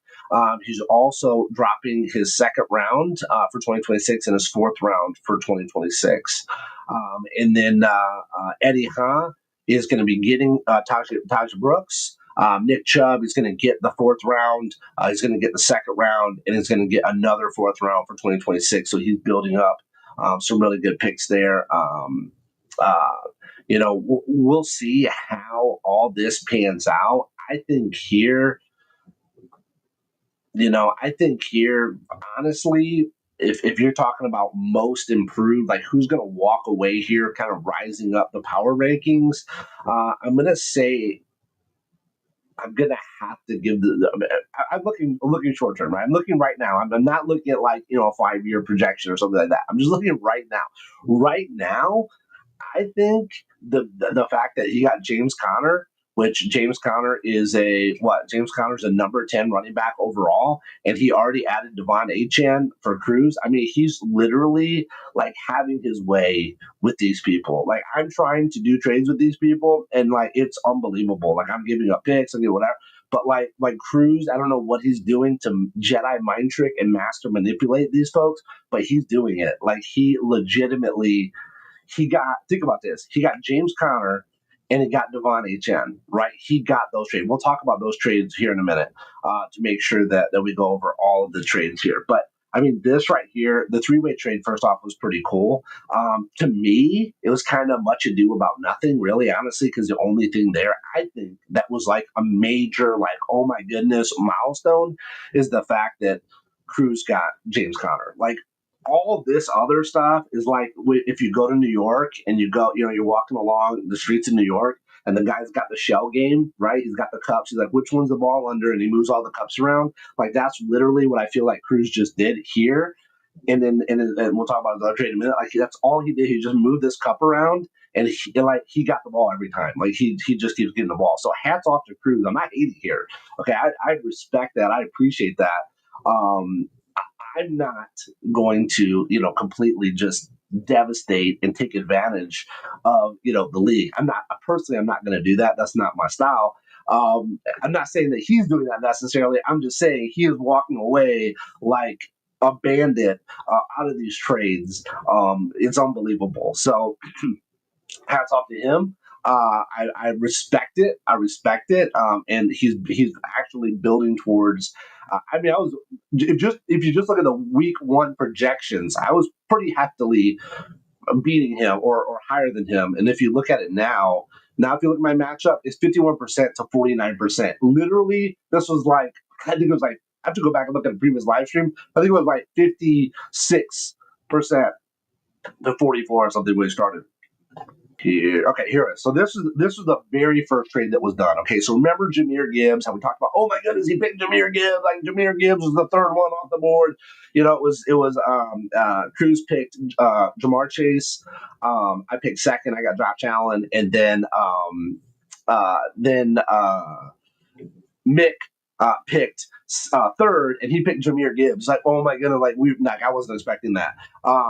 He's also dropping his 2nd round for 2026 and his 4th round for 2026. And then Eddie Ha is going to be getting Taj Brooks. Nick Chubb is going to get the 4th round. He's going to get the 2nd round, and he's going to get another 4th round for 2026. So he's building up some really good picks there. We'll see how all this pans out. I think here, honestly, if you're talking about most improved, like who's going to walk away here, kind of rising up the power rankings, I'm going to say I'm going to have to give I'm looking short term, right? I'm looking right now. I'm not looking at a 5-year projection or something like that. I'm just looking at right now. Right now, I think the fact that he got James Conner, which James Conner is James Conner's a number 10 running back overall, and he already added Devon Achane for Cruz. I mean, he's literally having his way with these people. I'm trying to do trades with these people, and it's unbelievable. I'm giving up picks and whatever. But like Cruz, I don't know what he's doing to Jedi mind trick and master manipulate these folks, but he's doing it. He legitimately. Think about this. He got James Conner and he got Devon Achane, right? He got those trades. We'll talk about those trades here in a minute to make sure that we go over all of the trades here. But I mean, this right here, the 3-way trade, first off, was pretty cool. To me, it was kind of much ado about nothing, really, honestly, because the only thing there, I think, that was a major, oh my goodness, milestone is the fact that Cruz got James Conner. All this other stuff is if you go to New York and you go, you're walking along the streets of New York and the guy's got the shell game, right? He's got the cups. He's like, which one's the ball under? And he moves all the cups around. That's literally what I feel like Cruz just did here. And we'll talk about the other trade in a minute. That's all he did. He just moved this cup around and he got the ball every time. He just keeps getting the ball. So hats off to Cruz. I'm not hating here. Okay. I respect that. I appreciate that. I'm not going to, completely just devastate and take advantage of, the league. I'm not going to do that. That's not my style. I'm not saying that he's doing that necessarily. I'm just saying he is walking away like a bandit out of these trades. It's unbelievable. So hats off to him. I respect it. And he's actually building towards. I was if you just look at the week one projections, I was pretty heftily beating him or higher than him. And if you look at it now if you look at my matchup, it's 51% to 49%. Literally, this was like I think it was like I have to go back and look at the previous live stream. I think it was like 56% to 44 or something when it started. Here, okay, here it is. So this is the very first trade that was done. Okay, so remember Jahmyr Gibbs? How we talked about? Oh my goodness, he picked Jahmyr Gibbs. Like Jahmyr Gibbs was the third one off the board. It was Cruz picked Jamar Chase. I picked second. I got Josh Allen, and then Mick picked third, and he picked Jahmyr Gibbs. Like, oh my goodness, I wasn't expecting that.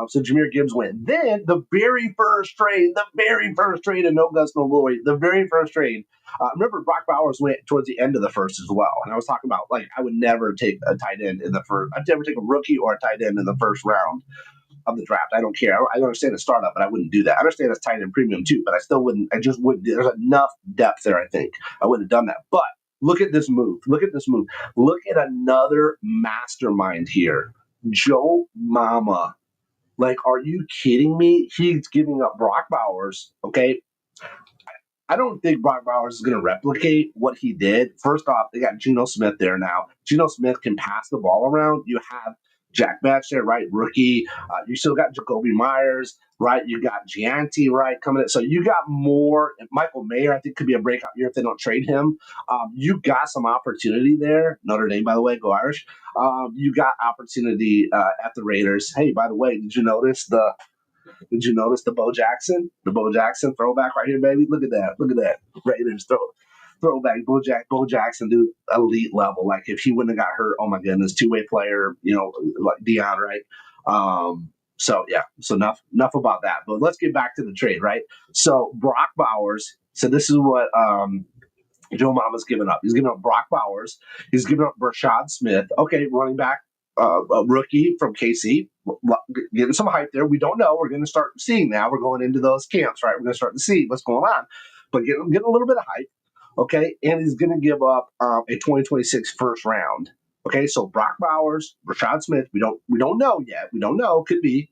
So Jahmyr Gibbs went. Then the very first trade, and no Gus, no glory, the very first trade. Remember, Brock Bowers went towards the end of the first as well. And I was talking about, I would never take a tight end in the first. I'd never take a rookie or a tight end in the first round of the draft. I don't care. I understand the startup, but I wouldn't do that. I understand it's tight end premium too, but I still wouldn't. I just wouldn't. There's enough depth there, I think. I wouldn't have done that. But look at this move. Look at another mastermind here. Joe Mama. Are you kidding me? He's giving up Brock Bowers, okay? I don't think Brock Bowers is going to replicate what he did. First off, they got Geno Smith there now. Geno Smith can pass the ball around. You have Jack Batch there, right? Rookie. You still got Jacoby Myers, right? You got Gianti, right? Coming in. So you got more. Michael Mayer, I think, could be a breakout year if they don't trade him. You got some opportunity there. Notre Dame, by the way, go Irish. You got opportunity at the Raiders. Hey, by the way, did you notice the Bo Jackson? The Bo Jackson throwback right here, baby. Look at that. Raiders throwback. Bo Jackson, dude, elite level. Like if he wouldn't have got hurt, oh my goodness, two-way player, like Dion, right? So enough about that. But let's get back to the trade, right? So Brock Bowers. So this is what Joe Mama's giving up. He's giving up Brock Bowers. He's giving up Rashad Smith. Okay, running back, a rookie from KC. Getting some hype there. We don't know. We're going to start seeing now. We're going into those camps, right? We're going to start to see what's going on. But getting a little bit of hype. Okay, and he's going to give up a 2026 first round. Okay, so Brock Bowers, Rashad Smith, we don't know yet. We don't know. Could be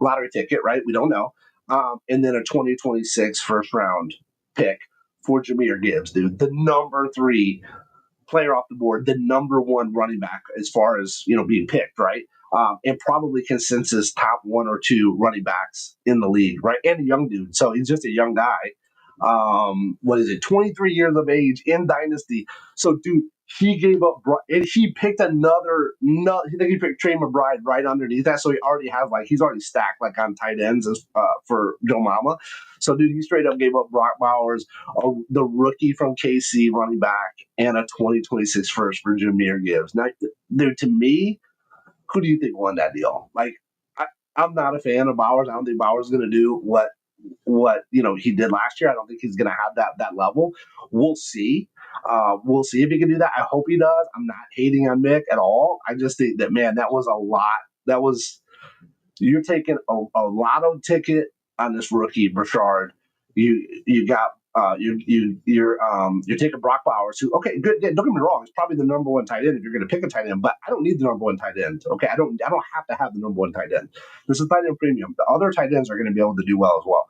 lottery ticket, right? We don't know. And then a 2026 first round pick for Jahmyr Gibbs, dude, the number 3 player off the board, the number 1 running back as far as being picked, right? And probably consensus top 1 or 2 running backs in the league, right? And a young dude, so he's just a young guy. 23 years of age in Dynasty. So, dude, he gave up, and he picked I think he picked Trey McBride right underneath that. So he already has, he's already stacked, on tight ends for Joe Mama. So, dude, he straight up gave up Brock Bowers, the rookie from KC running back, and a 2026 first for Jahmyr Gibbs. Now, dude, to me, who do you think won that deal? I'm not a fan of Bowers. I don't think Bowers is going to do what he did last year. I don't think he's going to have that level. We'll see. We'll see if he can do that. I hope he does. I'm not hating on Mick at all. I just think that, man, that was a lot. You're taking a lotto ticket on this rookie Brashard. You got you're taking Brock Bowers, who, okay, good. Don't get me wrong, it's probably the number 1 tight end if you're going to pick a tight end, but I don't need the number 1 tight end. Okay, I don't have to have the number 1 tight end. This is tight end premium. The other tight ends are going to be able to do well as well.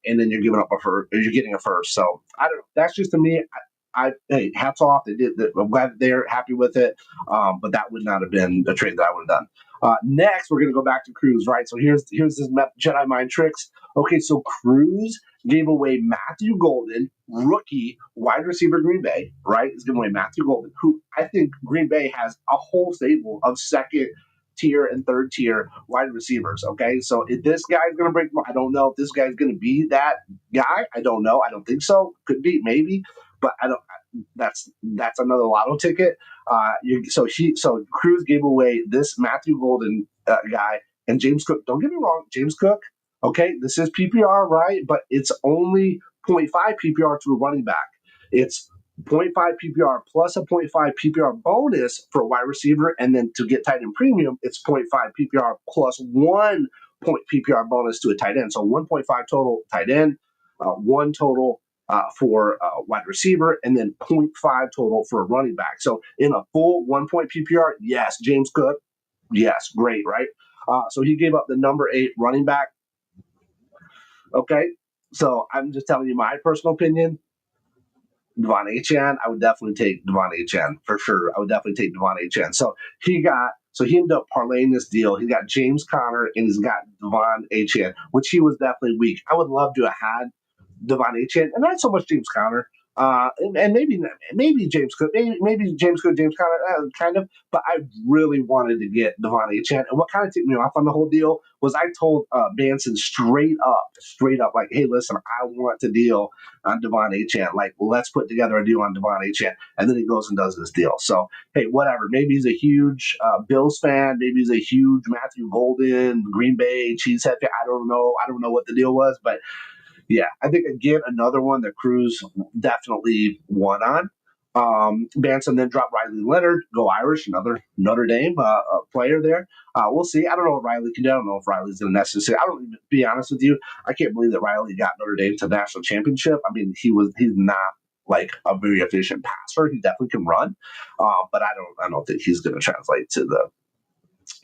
And then you're giving up you're getting a first. So I don't know. That's just, to me. Hey, hats off. They did. I'm glad they're happy with it. But that would not have been a trade that I would have done. Next, we're going to go back to Cruz, right? So here's this Jedi mind tricks. Okay, so Cruz gave away Matthew Golden, rookie wide receiver Green Bay, right? He's giving away Matthew Golden, who I think Green Bay has a whole stable of second tier and third tier wide receivers. Okay, so if this guy's going to break, I don't know if this guy's going to be that guy. I don't know. I don't think so. Could be, maybe, but I don't. that's another lotto ticket. So Cruz gave away this Matthew Golden guy and James Cook. Don't get me wrong, James Cook. Okay, this is PPR, right? But it's only 0.5 PPR to a running back. It's 0.5 PPR plus a 0.5 PPR bonus for a wide receiver, and then to get tight end premium, it's 0.5 PPR plus 1 point PPR bonus to a tight end. So 1.5 total tight end, 1 total for wide receiver, and then 0.5 total for a running back. So in a full 1 point PPR, yes, James Cook, yes, great, right? So he gave up the number 8 running back. Okay, so I'm just telling you my personal opinion. Devon Achane, I would definitely take Devon Achane for sure. I would definitely take Devon Achane. So he ended up parlaying this deal. He got James Conner and he's got Devon Achane, which he was definitely weak. I would love to have had Devon Achane, and not so much James Conner. And maybe James Cook, maybe James Cook, James Conner, kind of. But I really wanted to get Devon Achane. And what kind of tipped me off on the whole deal was I told Banson straight up, like, hey, listen, I want to deal on Devon Achane. Like, let's put together a deal on Devon Achane. And then he goes and does this deal. So, hey, whatever. Maybe he's a huge Bills fan. Maybe he's a huge Matthew Golden, Green Bay, Cheesehead fan. I don't know. I don't know what the deal was, but yeah, I think, again, another one that Cruz definitely won on. Banson then dropped Riley Leonard, go Irish, another Notre Dame player there. We'll see. I don't know what Riley can do. I don't know if Riley's going to necessarily. I don't even, be honest with you, I can't believe that Riley got Notre Dame to the national championship. I mean, he's not like a very efficient passer. He definitely can run, but I don't think he's going to translate to the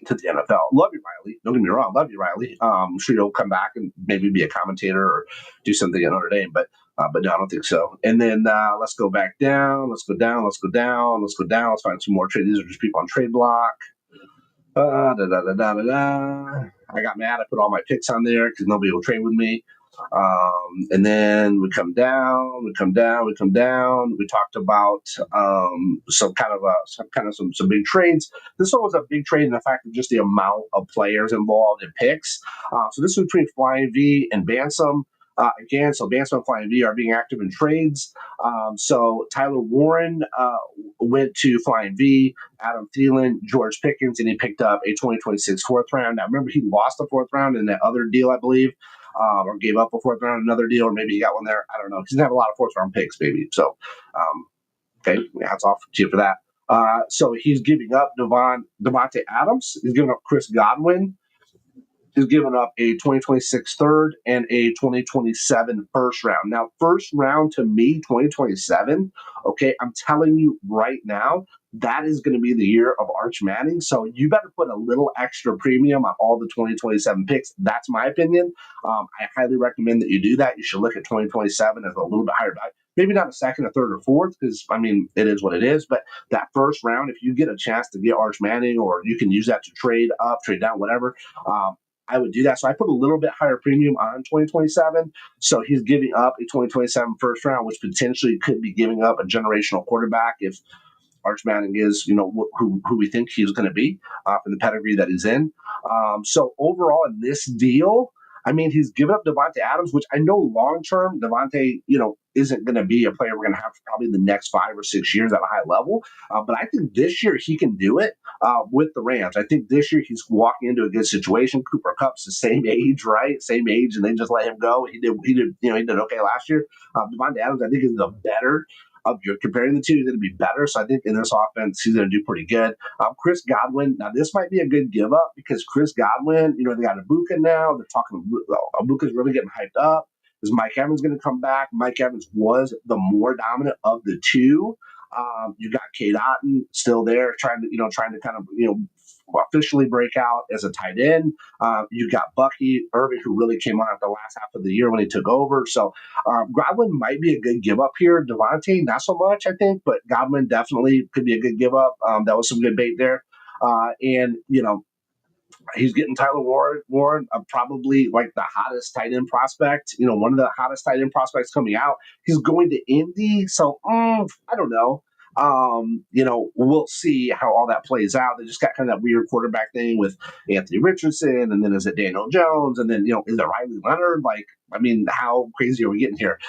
NFL. Love you, Riley. Don't get me wrong. Love you, Riley. I'm sure you'll come back and maybe be a commentator or do something at Notre Dame, but no, I don't think so. And then let's go back down. Let's go down. Let's find some more trades. These are just people on trade block. I got mad. I put all my picks on there because nobody will trade with me. And then we come down. We talked about some big trades. This one was a big trade in the fact of just the amount of players involved in picks. So this is between Flying V and Bansom. Again, so Bansom and Flying V are being active in trades. So Tyler Warren went to Flying V, Adam Thielen, George Pickens, and he picked up a 2026 fourth round. Now, remember, he lost the fourth round in that other deal, I believe, or gave up a fourth round in another deal, or maybe he got one there. I don't know. He doesn't have a lot of fourth round picks, baby. So, okay, hats off to you for that. So he's giving up Devontae Adams. He's giving up Chris Godwin. He's given up a 2026 third and a 2027 first round. Now, first round to me, 2027, okay, I'm telling you right now, that is going to be the year of Arch Manning. So you better put a little extra premium on all the 2027 picks. That's my opinion. I highly recommend that you do that. You should look at 2027 as a little bit higher value. Maybe not a second, a third, or fourth, because, I mean, it is what it is. But that first round, if you get a chance to get Arch Manning, or you can use that to trade up, trade down, whatever, I would do that. So I put a little bit higher premium on 2027. So he's giving up a 2027 first round, which potentially could be giving up a generational quarterback if Arch Manning is, who we think he's going to be from the pedigree that he's in. So overall in this deal, I mean, he's given up Devontae Adams, which I know long-term Devontae, isn't going to be a player we're going to have probably the next 5 or 6 years at a high level. But I think this year he can do it with the Rams. I think this year he's walking into a good situation. Cooper Kupp's the same age, right? Same age, and they just let him go. He did okay last year. Devontae Adams, I think, is the better. You're comparing the two, he's going to be better. So I think in this offense, he's going to do pretty good. Chris Godwin, now this might be a good give up because Chris Godwin, they got Ibuka now. They're talking, Ibuka's really getting hyped up. Is Mike Evans going to come back? Mike Evans was the more dominant of the two. You got Cade Otton still there, trying to kind of officially break out as a tight end. You got Bucky Irving, who really came on at the last half of the year when he took over. So Godwin might be a good give up here. Devontae, not so much, I think, but Godwin definitely could be a good give up. That was some good bait there. And he's getting Tyler Warren, probably like the hottest tight end prospect, one of the hottest tight end prospects coming out. He's going to Indy, so I don't know. We'll see how all that plays out. They just got kind of that weird quarterback thing with Anthony Richardson, and then is it Daniel Jones, and then is it Riley Leonard? Like, I mean, how crazy are we getting here?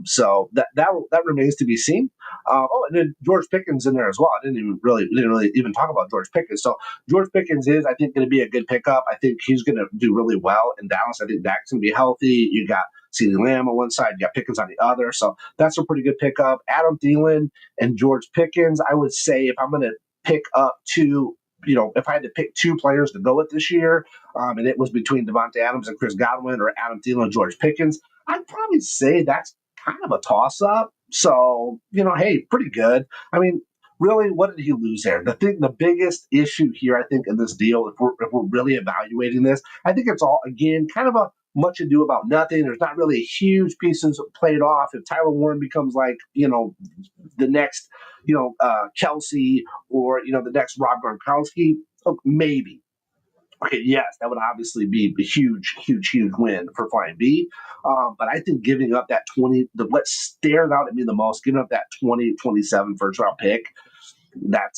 So that remains to be seen. And then George Pickens in there as well. We didn't really even talk about George Pickens. So George Pickens is, I think, going to be a good pickup. I think he's going to do really well in Dallas. I think Dak's going to be healthy. You got CeeDee Lamb on one side, you got Pickens on the other. So that's a pretty good pickup. Adam Thielen and George Pickens, I would say if I'm going to pick up two, if I had to pick two players to go with this year, and it was between Devontae Adams and Chris Godwin or Adam Thielen and George Pickens, I'd probably say that's kind of a toss-up. So, hey, pretty good. I mean, really, what did he lose there? The biggest issue here, I think, in this deal, if we're really evaluating this, I think it's all, again, kind of a much ado about nothing. There's not really huge pieces played off. If Tyler Warren becomes like, the next, Kelsey or, the next Rob Gronkowski, maybe. Okay, yes, that would obviously be a huge, huge, huge win for Flying B. But I think giving up that 20, what stared out at me the most, giving up that 2027 first round pick, that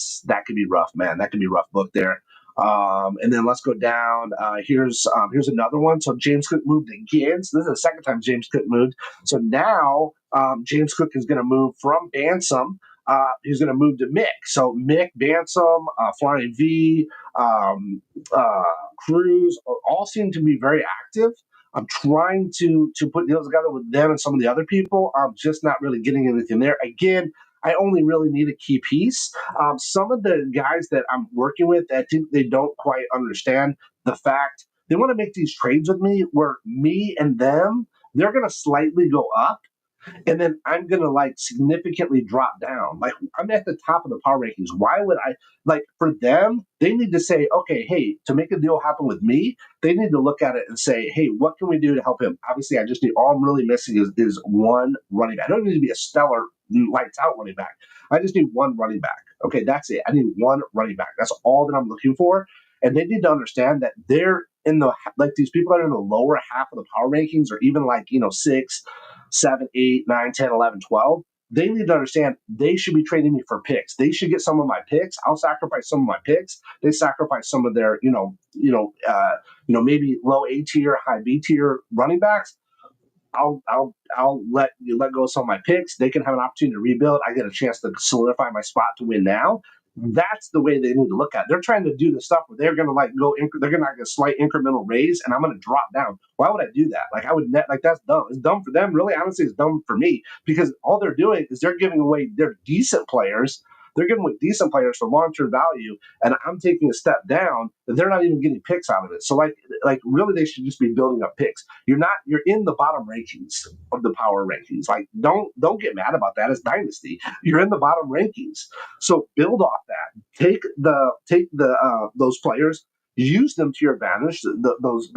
could be rough, man. That could be a rough book there. And then let's go down. Here's another one. So James Cook moved again. So this is the second time James Cook moved. So now James Cook is going to move from Bansom. He's going to move to Mick. So Mick, Bansom, Flying V, Cruz all seem to be very active. I'm trying to put deals together with them and some of the other people. I'm just not really getting anything there. Again, I only really need a key piece. Some of the guys that I'm working with, I think they don't quite understand the fact they want to make these trades with me where me and them, they're going to slightly go up. And then I'm going to significantly drop down. I'm at the top of the power rankings. Why would I for them, they need to say, okay, hey, to make a deal happen with me, they need to look at it and say, hey, what can we do to help him? Obviously, I just need, all I'm really missing is one running back. I don't need to be a stellar lights out running back. I just need one running back. Okay, that's it. I need one running back. That's all that I'm looking for. And they need to understand that they're in the, these people that are in the lower half of the power rankings, or even 6, 7, 8, 9, 10, 11, 12, they need to understand they should be trading me for picks. They should get some of my picks. I'll sacrifice some of my picks. They sacrifice some of their, maybe low A tier, high B tier running backs. I'll let go of some of my picks. They can have an opportunity to rebuild. I get a chance to solidify my spot to win now. That's the way they need to look at it. They're trying to do the stuff where they're going to they're going to get a slight incremental raise, and I'm going to drop down. Why would I do that? I would that's dumb. It's dumb for them. Really, honestly, it's dumb for me, because all they're doing is they're giving away their decent players. They're giving away decent players for long-term value, and I'm taking a step down, and they're not even getting picks out of it. So, really, they should just be building up picks. You're in the bottom rankings of the power rankings. Don't get mad about that. It's Dynasty. You're in the bottom rankings. So build off that. Take those players, use them to your advantage. Those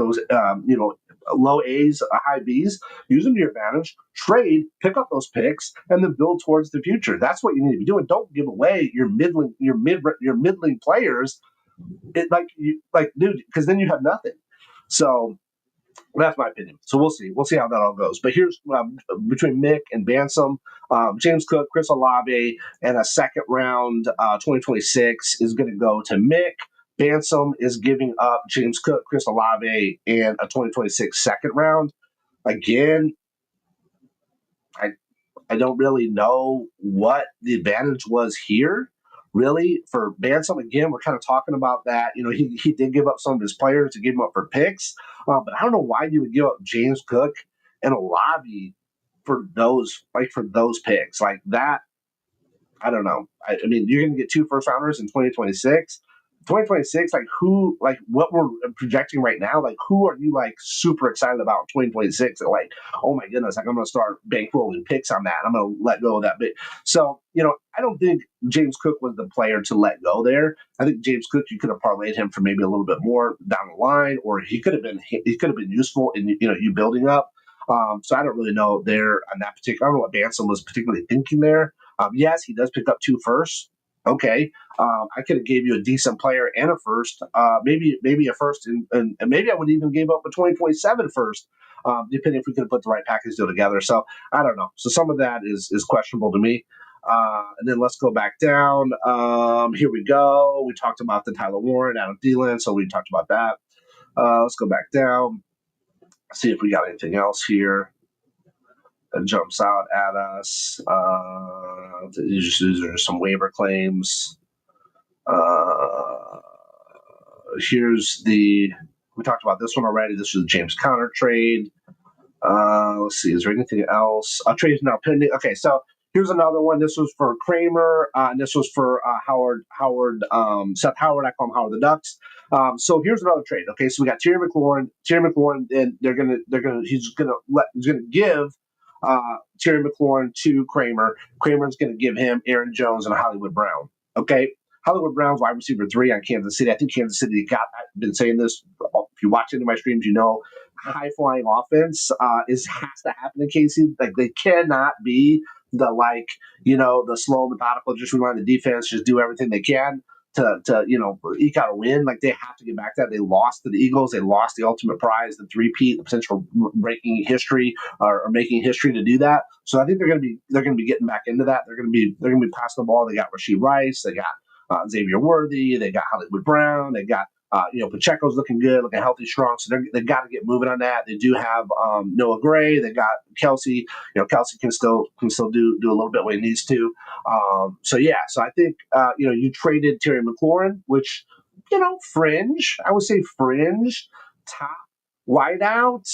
low A's, high B's, use them to your advantage. Trade, pick up those picks, and then build towards the future. That's what you need to be doing. Don't give away your middling players. Dude, because then you have nothing. So that's my opinion. So we'll see. We'll see how that all goes. But here's between Mick and Bansom, James Cook, Chris Olave, and a second round 2026 is going to go to Mick. Bansom is giving up James Cook, Chris Olave, and a 2026 second round. Again, I don't really know what the advantage was here. Really, for Bansom, again, we're kind of talking about that. He did give up some of his players to give him up for picks, but I don't know why you would give up James Cook and Olave for those picks like that. I don't know. I mean, you're going to get 2 first rounders in 2026. 2026, what we're projecting right now, who are you super excited about 2026? Oh my goodness, I'm going to start bankrolling picks on that. I'm going to let go of that bit. So, I don't think James Cook was the player to let go there. I think James Cook, you could have parlayed him for maybe a little bit more down the line, or he could have been useful in you building up. So I don't really know there on that particular. I don't know what Bansom was particularly thinking there. Yes, he does pick up 2 firsts. Okay, I could have gave you a decent player and a first, maybe a first, and maybe I would even give up a 2027 first, depending if we could have put the right package deal together. So I don't know. So some of that is questionable to me. And then let's go back down. Here we go. We talked about the Tyler Warren, Adam Thielen, so we talked about that. Let's go back down. See if we got anything else here that jumps out at us. These are some waiver claims. We talked about this one already. This was the James Conner trade. Let's see, is there anything else? Trade is now pending. Okay, so here's another one. This was for Kramer, and this was for Seth Howard. I call him Howard the Ducks. So here's another trade. Okay, so we got Terry McLaurin, and he's gonna give Terry McLaurin to Kramer. Kramer's gonna give him Aaron Jones and Hollywood Brown. Okay. Hollywood Brown's wide receiver 3 on Kansas City. I think Kansas City I've been saying this. If you watch any of my streams, you know, high flying offense has to happen in KC. Like, they cannot be the slow, methodical, just rely on the defense, just do everything they can to eke out a win. Like, they have to get back to that. They lost to the Eagles. They lost the ultimate prize, the three-peat, the potential breaking history or making history to do that. So I think they're going to be getting back into that. They're going to be passing the ball. They got Rashee Rice. They got Xavier Worthy, they got Hollywood Brown, they got Pacheco's looking good, looking healthy, strong. So they've got to get moving on that. They do have Noah Gray. They got Kelsey. Kelsey can still do a little bit what he needs to. So I think you traded Terry McLaurin, which fringe. I would say fringe top wideout.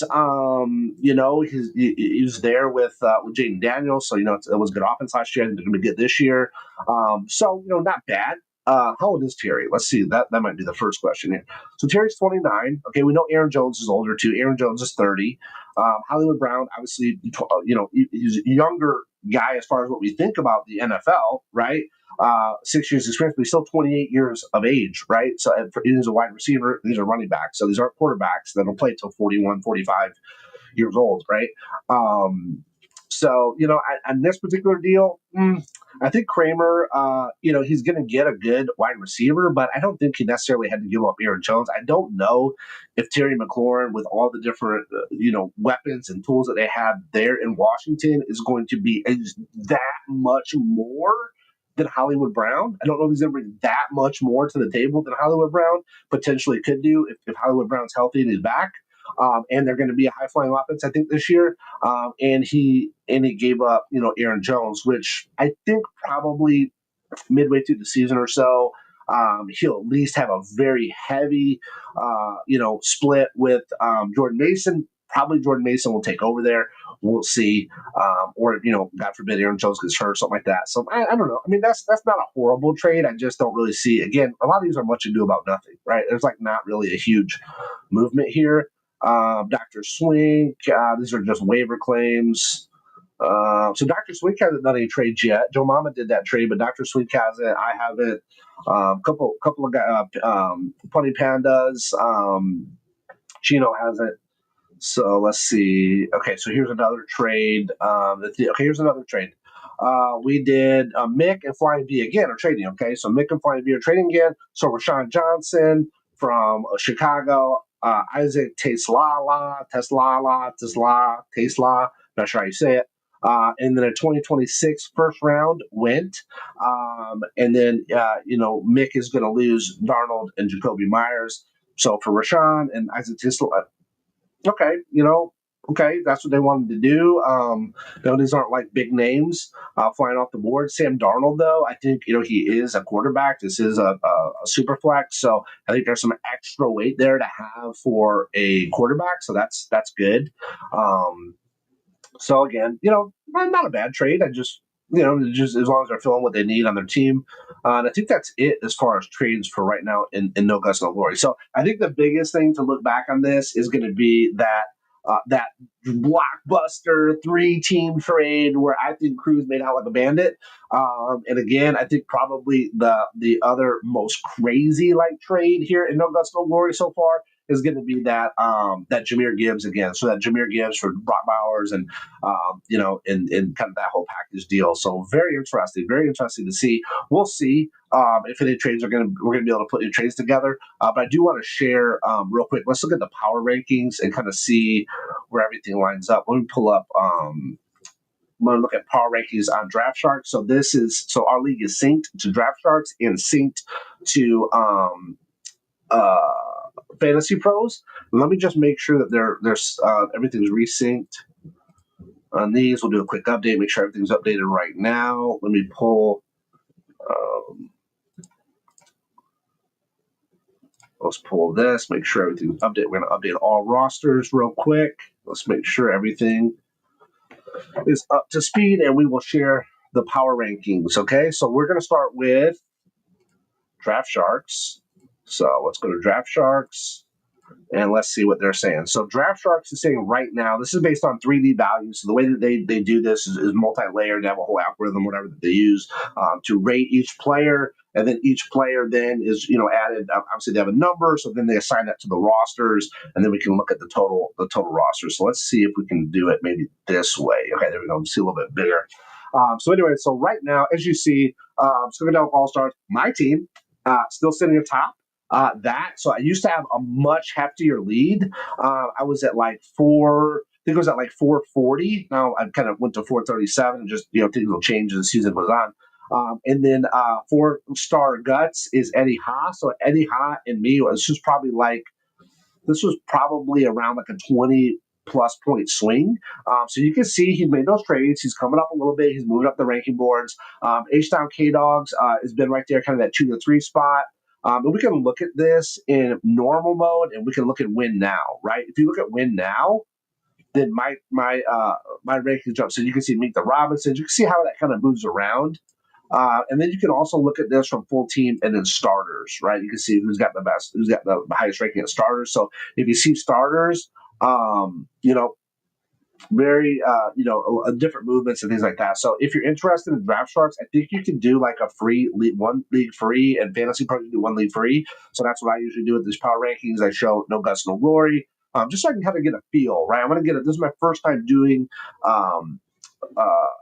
He's there with Jaden Daniels. So it was good offense last year. I think they're going to be good this year. Not bad. How old is Terry? Let's see. That might be the first question here. So Terry's 29. Okay, we know Aaron Jones is older too. Aaron Jones is 30. Hollywood Brown, obviously, he's a younger guy as far as what we think about the NFL, right? 6 years experience, but he's still 28 years of age, right? So he's a wide receiver. These are running backs. So these aren't quarterbacks that'll play till 41, 45 years old, right? On this particular deal, I think Kramer, he's going to get a good wide receiver, but I don't think he necessarily had to give up Aaron Jones. I don't know if Terry McLaurin, with all the different, weapons and tools that they have there in Washington, is going to be that much more than Hollywood Brown. I don't know if he's going to bring that much more to the table than Hollywood Brown potentially could do if Hollywood Brown's healthy and he's back. And they're going to be a high-flying offense, I think, this year. And he gave up, Aaron Jones, which I think probably midway through the season or so, he'll at least have a very heavy, split with Jordan Mason. Probably Jordan Mason will take over there. We'll see. Or, God forbid, Aaron Jones gets hurt or something like that. So I don't know. I mean, that's not a horrible trade. I just don't really see. Again, a lot of these are much ado about nothing, right? There's not really a huge movement here. Dr. Swink, these are just waiver claims. So Dr. Swink hasn't done any trades yet. Joe Mama did that trade, but Dr. Swink hasn't. I haven't. Couple of guys, Punny Pandas. Chino hasn't. So let's see. Okay, so here's another trade. Here's another trade. We did Mick and Flying V again are trading. Okay, so Mick and Flying V are trading again. So Rashawn Johnson from Chicago. Isaac Tesla, not sure how you say it. And then a 2026 first round went. And then, Mick is going to lose Darnold and Jacoby Myers. So for Rashawn and Isaac Tesla, okay, that's what they wanted to do. These aren't like big names flying off the board. Sam Darnold, though, I think he is a quarterback. This is a super flex, so I think there's some extra weight there to have for a quarterback. So that's good. So again, not a bad trade. I just just as long as they're filling what they need on their team. And I think that's it as far as trades for right now in No Guts, No Glory. So I think the biggest thing to look back on this is going to be that blockbuster 3-team trade where I think Cruz made out like a bandit. And again, I think probably the other most crazy trade here in No Guts, No Glory so far is going to be that Jahmyr Gibbs again. So that Jahmyr Gibbs for Brock Bowers and and kind of that whole package deal. So very interesting to see. We'll see if any trades we're going to be able to put any trades together. But I do want to share real quick. Let's look at the power rankings and kind of see where everything lines up. Let me pull up. I'm going to look at power rankings on Draft Sharks. So our league is synced to Draft Sharks and synced to Fantasy Pros. Let me just make sure that there's everything's resynced. on these. We'll do a quick update, make sure everything's updated right now. Let me pull. Let's pull this, make sure everything's updated. We're going to update all rosters real quick. Let's make sure everything is up to speed, and we will share the power rankings. Okay, so we're going to start with Draft Sharks. So let's go to Draft Sharks. And let's see what they're saying. So Draft Sharks is saying right now, this is based on 3D values. So the way that they do this is multi-layered. They have a whole algorithm, whatever that they use to rate each player. And then each player then is, added. Obviously, they have a number. So then they assign that to the rosters. And then we can look at the total roster. So let's see if we can do it maybe this way. Okay, there we go. See a little bit bigger. So anyway, so right now, as you see, Philadelphia All-Stars, my team, still sitting atop. So I used to have a much heftier lead. I was at like I think it was at like 440. Now I kind of went to 437 and just, things will change as the season goes on. And then 4-star guts is Eddie Ha. So Eddie Ha and me, this was probably around like a 20 plus point swing. So you can see he's made those trades. He's coming up a little bit. He's moving up the ranking boards. H-Town K-Dogs has been right there, kind of that 2 to 3 spot. And we can look at this in normal mode, and we can look at win now, right? If you look at win now, then my ranking jumps. So you can see Meet the Robinsons. You can see how that kind of moves around. And then you can also look at this from full team and then starters, right? You can see who's got the highest ranking at starters. So if you see starters, very different movements and things like that. So if you're interested in Draft Sharks, I think you can do like a free one league free, and Fantasy Pro you do one league free. So that's what I usually do with these power rankings. I show no guts, no glory, just so I can kind of get a feel, right? This is my first time doing a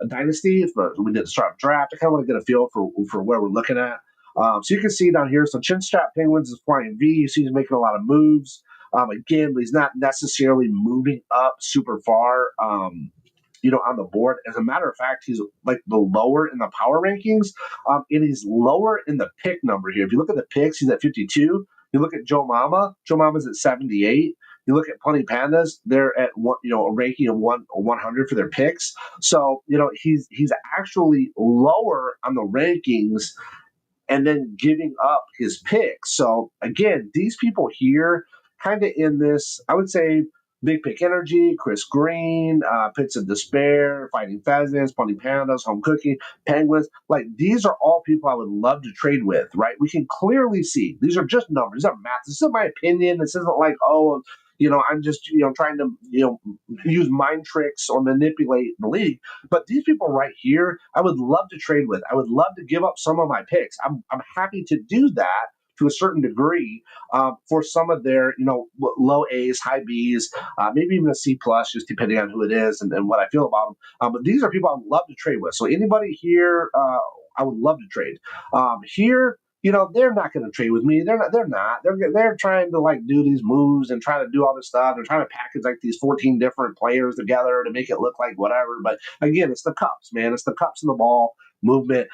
dynasty. We did a start draft. I kind of want to get a feel for where we're looking at. So you can see down here. So Chinstrap Penguins is flying V. You see he's making a lot of moves. Again, but he's not necessarily moving up super far, on the board. As a matter of fact, he's like the lower in the power rankings, and he's lower in the pick number here. If you look at the picks, he's at 52. You look at Joe Mama. Joe Mama's at 78. You look at Punny Pandas, they're at a ranking of 100 for their picks. So he's actually lower on the rankings, and then giving up his picks. So again, these people here, kind of in this, I would say, Big Pick Energy, Chris Green, Pits of Despair, Fighting Pheasants, Punny Pandas, Home Cooking, Penguins. Like, these are all people I would love to trade with, right? We can clearly see these are just numbers. These are math. This isn't my opinion. This isn't like, I'm just, trying to, use mind tricks or manipulate the league. But these people right here, I would love to trade with. I would love to give up some of my picks. I'm happy to do that to a certain degree for some of their, low A's, high B's, maybe even a C plus, just depending on who it is and what I feel about them. But these are people I would love to trade with. So anybody here, I would love to trade. Here, they're not going to trade with me. They're not. They're trying to like do these moves and try to do all this stuff. They're trying to package like these 14 different players together to make it look like whatever. But again, it's the cups, man. It's the cups and the ball movement.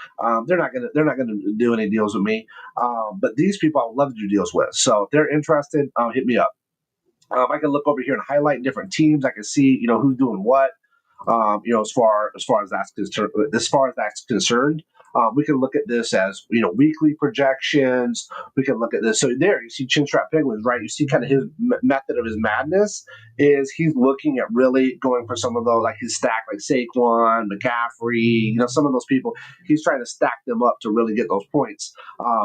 They're not gonna do any deals with me. But these people I would love to do deals with. So if they're interested, hit me up. I can look over here and highlight different teams. I can see who's doing what. As far as that's concerned, we can look at this as weekly projections. We can look at this. So there, you see Chinstrap Penguins, right? You see kind of his method of his madness is he's looking at really going for some of those, like his stack, like Saquon, McCaffrey, some of those people. He's trying to stack them up to really get those points.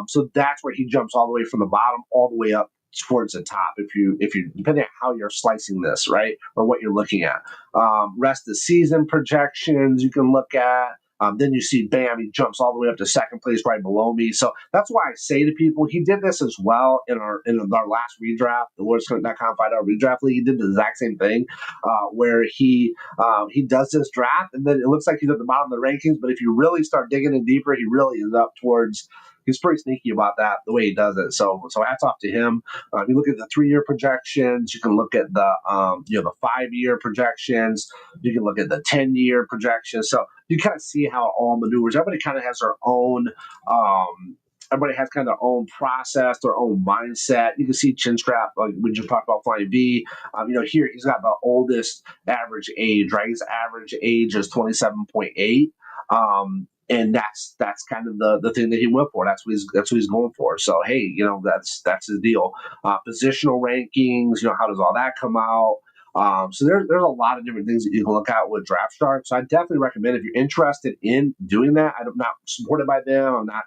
So that's where he jumps all the way from the bottom all the way up towards the top, if you depending on how you're slicing this, right, or what you're looking at. Rest of the season projections you can look at. Then you see, bam, he jumps all the way up to second place right below me. So that's why I say to people, he did this as well in our last redraft, the LeagueSafe.com 5-hour redraft league. He did the exact same thing, where he does this draft, and then it looks like he's at the bottom of the rankings. But if you really start digging in deeper, he really is up towards. He's pretty sneaky about that, the way he does it. So hats off to him. You look at the 3-year projections. You can look at the the 5-year projections. You can look at the 10-year projections. So you kind of see how it all maneuvers. Everybody kind of has their own everybody has kind of their own process, their own mindset. You can see Chinstrap, like we just talked about Flying V. Here he's got the oldest average age, right? His average age is 27.8. And that's kind of the thing that he went for. That's what he's going for. So hey, that's his deal. Positional rankings, how does all that come out? So there's a lot of different things that you can look at with Draft Start. So I definitely recommend if you're interested in doing that. I'm not supported by them. I'm not,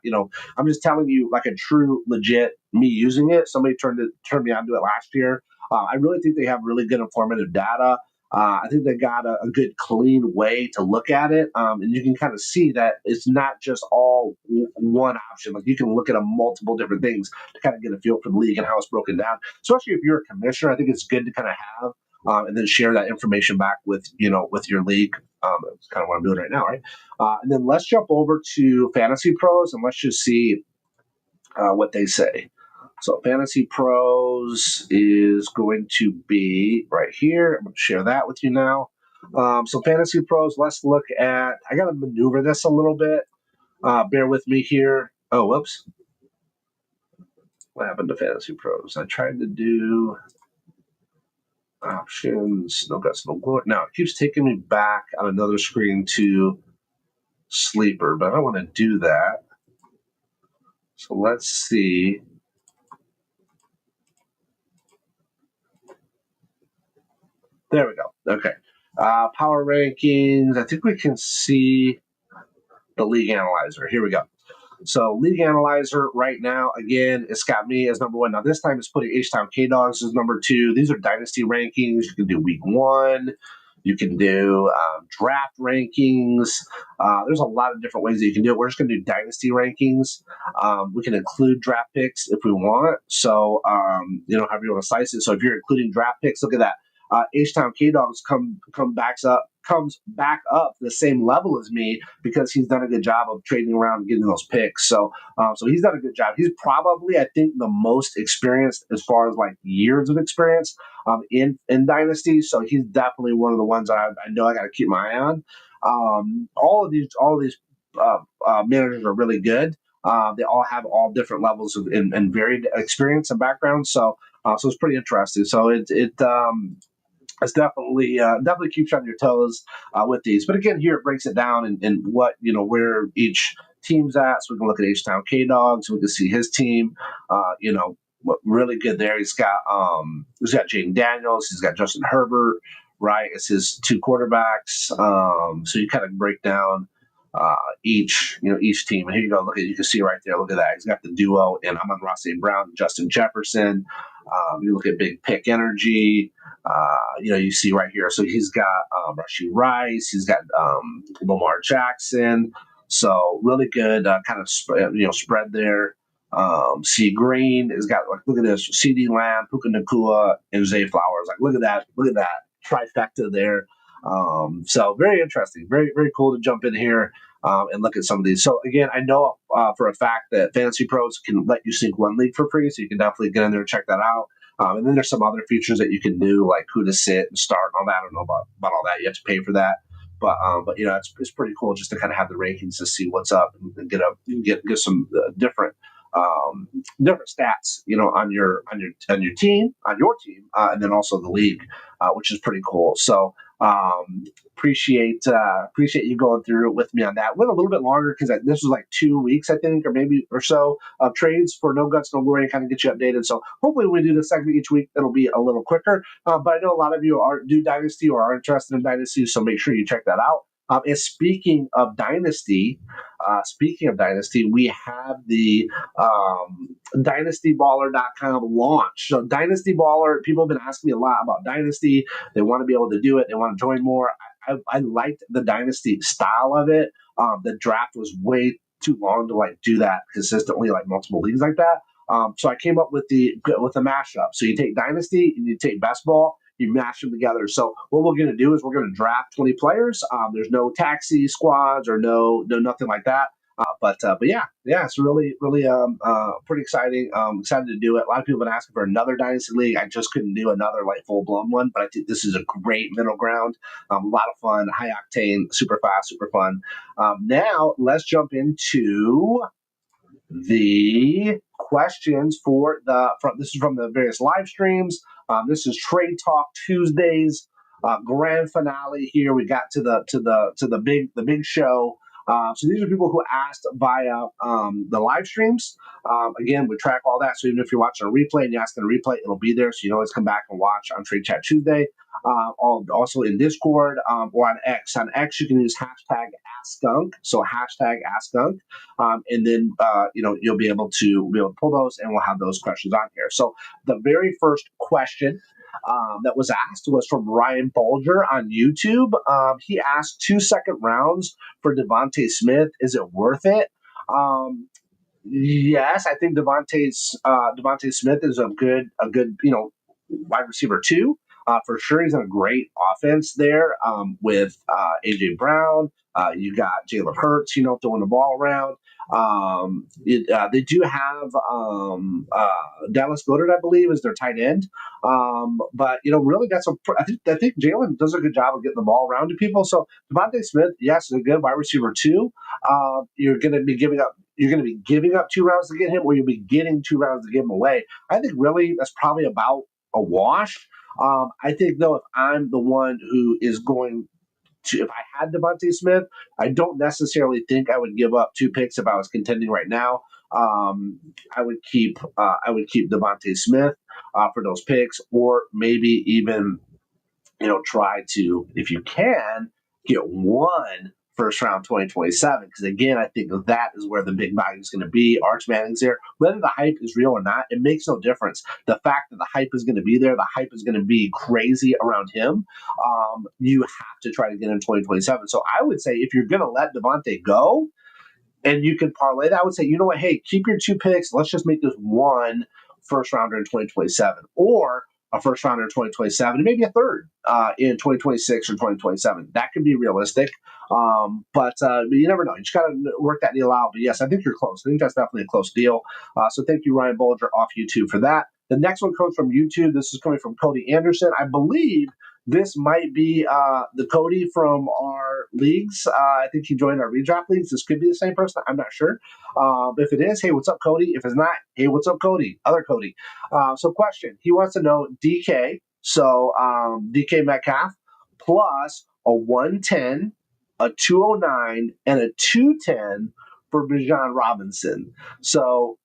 I'm just telling you like a true, legit me using it. Somebody turned me on to it last year. I really think they have really good informative data. I think they got a good, clean way to look at it. And you can kind of see that it's not just all one option. Like you can look at multiple different things to kind of get a feel for the league and how it's broken down. Especially if you're a commissioner, I think it's good to kind of have and then share that information back with your league. That's kind of what I'm doing right now, right? And then let's jump over to Fantasy Pros and let's just see what they say. So Fantasy Pros is going to be right here. I'm going to share that with you now. So Fantasy Pros, let's look at, I got to maneuver this a little bit. Bear with me here. Oh, whoops. What happened to Fantasy Pros? I tried to do options, no guts, no glory. Now it keeps taking me back on another screen to Sleeper, but I don't want to do that. So let's see. There we go. Okay. Power rankings. I think we can see the league analyzer. Here we go. So League Analyzer right now, again, it's got me as number 1. Now this time it's putting H-Town K-Dogs as number 2. These are dynasty rankings. You can do week 1. You can do draft rankings. There's a lot of different ways that you can do it. We're just going to do dynasty rankings. We can include draft picks if we want. So, however you want to slice it. So if you're including draft picks, look at that. H-Town K-Dogs comes back up the same level as me because he's done a good job of trading around and getting those picks. So he's done a good job. He's probably, I think, the most experienced as far as like years of experience in Dynasty. So he's definitely one of the ones that I know I got to keep my eye on. All of these managers are really good. They all have all different levels of and varied experience and background. So it's pretty interesting. So it's definitely keeps you on your toes with these. But again, here it breaks it down and what, where each team's at. So we can look at H-Town K-Dogs. We can see his team, really good there. He's got Jaden Daniels. He's got Justin Herbert, right? It's his 2 quarterbacks. So you kind of break down each team. And here you go. You can see right there. Look at that. He's got the duo and Amon-Ra St. Brown, Justin Jefferson. You look at Big Pick Energy. You see right here. So he's got Rashee Rice. He's got Lamar Jackson. So really good kind of spread there. C Green has got look at this. CD Lamb, Puka Nacua, and Zay Flowers. Look at that trifecta there. So very interesting. Very, very cool to jump in here and look at some of these. So again, I know for a fact that Fantasy Pros can let you sync one league for free, so you can definitely get in there and check that out. And then there's some other features that you can do, like who to sit and start and all that. I don't know about all that. You have to pay for that. But it's pretty cool just to kind of have the rankings to see what's up and get some different stats, on your team, and then also the league, which is pretty cool. So appreciate you going through it with me on that. Went a little bit longer because this was like 2 weeks, I think, or maybe or so of trades for No Guts, No Glory, and kind of get you updated. So hopefully when we do this segment each week, it'll be a little quicker. But I know a lot of you do Dynasty or are interested in Dynasty, so make sure you check that out. And speaking of Dynasty, we have the DynastyBaller.com launch. So Dynasty Baller, people have been asking me a lot about Dynasty. They want to be able to do it. They want to join more. I liked the Dynasty style of it. The draft was way too long to do that consistently, multiple leagues like that. So I came up with the mashup. So you take Dynasty and you take Best Ball. You mash them together. So what we're going to do is we're going to draft 20 players. There's no taxi squads or no nothing like that. But yeah, it's really pretty exciting. Excited to do it. A lot of people have been asking for another Dynasty League. I just couldn't do another full blown one, but I think this is a great middle ground. A lot of fun, high octane, super fast, super fun. Now let's jump into the questions this is from the various live streams. This is Trade Talk Tuesdays, grand finale here. We got to the big show. So these are people who asked via the live streams. Again, we track all that. So even if you're watching a replay and you're asking a replay, it'll be there. So you can always come back and watch on Trade Chat Tuesday. Also in Discord or on X. On X, you can use hashtag AskSkunk. So hashtag AskSkunk. And then you'll be able to pull those, and we'll have those questions on here. So the very first question that was asked was from Ryan Bolger on YouTube. He asked 2 second rounds for Devontae Smith. Is it worth it? Yes, I think Devontae Smith is a good wide receiver 2. For sure, he's in a great offense there with A.J. Brown. You got Jalen Hurts, throwing the ball around. They do have Dallas Goedert, I believe, is their tight end. But really, I think Jalen does a good job of getting the ball around to people. So Devontae Smith, yes, is a good wide receiver 2. You're going to be giving up 2 rounds to get him, or you'll be getting 2 rounds to give him away. I think really that's probably about a wash. I think, though, if I'm the one who is going to, if I had Devontae Smith, I don't necessarily think I would give up 2 picks if I was contending right now. I would keep Devontae Smith for those picks, or maybe even try to, if you can, get 1 first round 2027, because again, I think that is where the big value is going to be. Arch Manning's there. Whether the hype is real or not, it makes no difference. The fact that the hype is going to be there, the hype is going to be crazy around him. You have to try to get in 2027. So I would say if you're going to let Devontae go, and you can parlay that, I would say, you know what, hey, keep your 2 picks. Let's just make this 1 first rounder in 2027, or a first rounder in 2027, and maybe a third in 2026 or 2027. That could be realistic. But you never know. You just got to work that deal out. But yes, I think you're close. I think that's definitely a close deal. So thank you, Ryan Bolger, off YouTube for that. The next one comes from YouTube. This is coming from Cody Anderson. I believe this might be the Cody from our leagues. I think he joined our Redraft Leagues. This could be the same person. I'm not sure. If it is, hey, what's up, Cody? If it's not, hey, what's up, Cody? Other Cody. So question. He wants to know DK. So DK Metcalf plus a 110, a 209, and a 210 for Bijan Robinson. So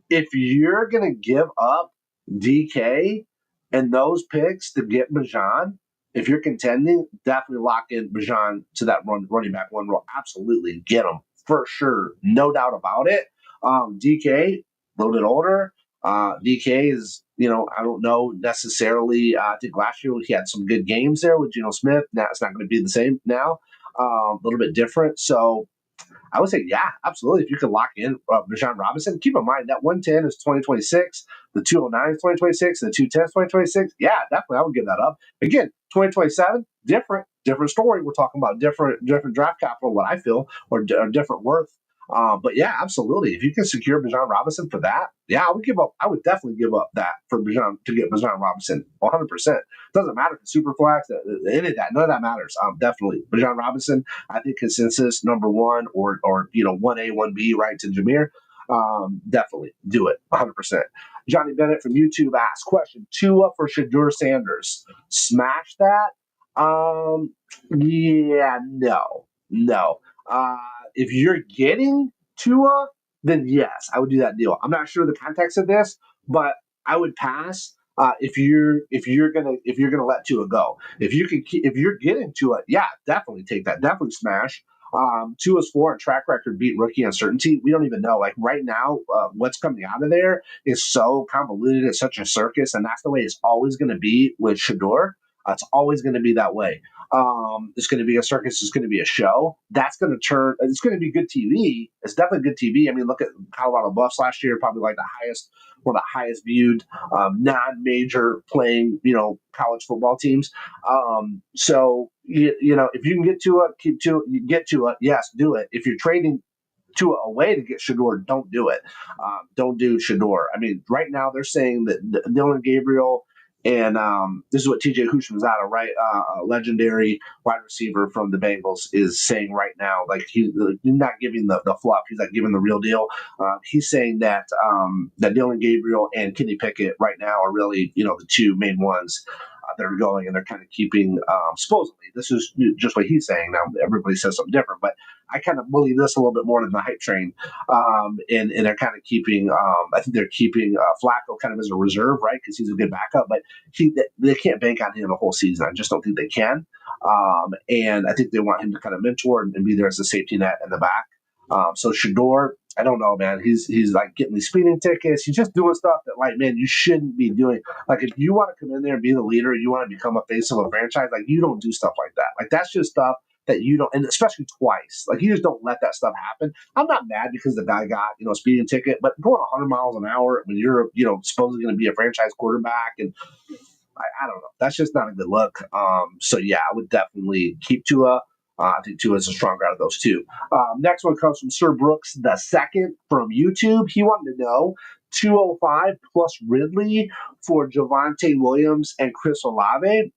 if you're going to give up DK and those picks to get Bijan, if you're contending, definitely lock in Bijan to that running back 1 role. Absolutely get him for sure. No doubt about it. DK, a little bit older. DK is, I don't know necessarily. I think last year he had some good games there with Geno Smith. Now it's not going to be the same now. A little bit different. So I would say, yeah, absolutely. If you could lock in Bijan Robinson, keep in mind that 110 is 2026, the 209 is 2026, and the 210 is 2026. Yeah, definitely, I would give that up. Again, 2027, different story. We're talking about different draft capital, what I feel, or different worth. But yeah, absolutely. If you can secure Bijan Robinson for that, yeah, I would definitely give up that for Bijan to get Bijan Robinson 100%. Doesn't matter if Superflex, any of that, none of that matters. Definitely Bijan Robinson. I think consensus number 1 or 1A, 1B, right to Jameer. Definitely do it 100%. Johnny Bennett from YouTube asks, question, Tua for Shadur Sanders. Smash that? Yeah, no. If you're getting Tua, then yes, I would do that deal. I'm not sure the context of this, but I would pass if you're gonna let Tua go. If you're getting Tua, yeah, definitely take that. Definitely smash. Tua's 4 track record beat rookie uncertainty. We don't even know. Like right now, what's coming out of there is so convoluted. It's such a circus, and that's the way it's always going to be with Shador. It's always going to be that way. It's going to be a circus. It's going to be a show. That's going to turn. It's going to be good TV. It's definitely good TV. I mean, look at Colorado Buffs last year. Probably like one of the highest viewed non-major playing college football teams. So if you can get to it, get to it. Yes, do it. If you're trading to a way to get Shador, don't do it. Don't do Shador. I mean, right now they're saying that Dylan Gabriel And this is what TJ Houshmandzadeh, right, a legendary wide receiver from the Bengals, is saying right now. Like he's not giving the fluff; he's like giving the real deal. He's saying that that Dylan Gabriel and Kenny Pickett right now are really, the two main ones that are going, and they're kind of keeping. Supposedly, this is just what he's saying. Now everybody says something different, but I kind of believe this a little bit more than the hype train. And they're kind of keeping. I think they're keeping Flacco kind of as a reserve, right, because he's a good backup, but they can't bank on him the whole season. I just don't think they can. And I think they want him to kind of mentor and be there as a safety net in the back. So Shador, I don't know, man. He's like getting these speeding tickets. He's just doing stuff that, like, man, you shouldn't be doing. Like, if you want to come in there and be the leader, you want to become a face of a franchise, like, you don't do stuff like that. Like, that's just stuff that you don't, and especially twice. Like, you just don't let that stuff happen. I'm not mad because the guy got, a speeding ticket, but going 100 miles an hour when you're, supposedly going to be a franchise quarterback, and I don't know. That's just not a good look. So, yeah, I would definitely keep Tua. I think Tua is a stronger out of those two. Next one comes from Sir Brooks the second from YouTube. He wanted to know 205 plus Ridley for Javonte Williams and Chris Olave.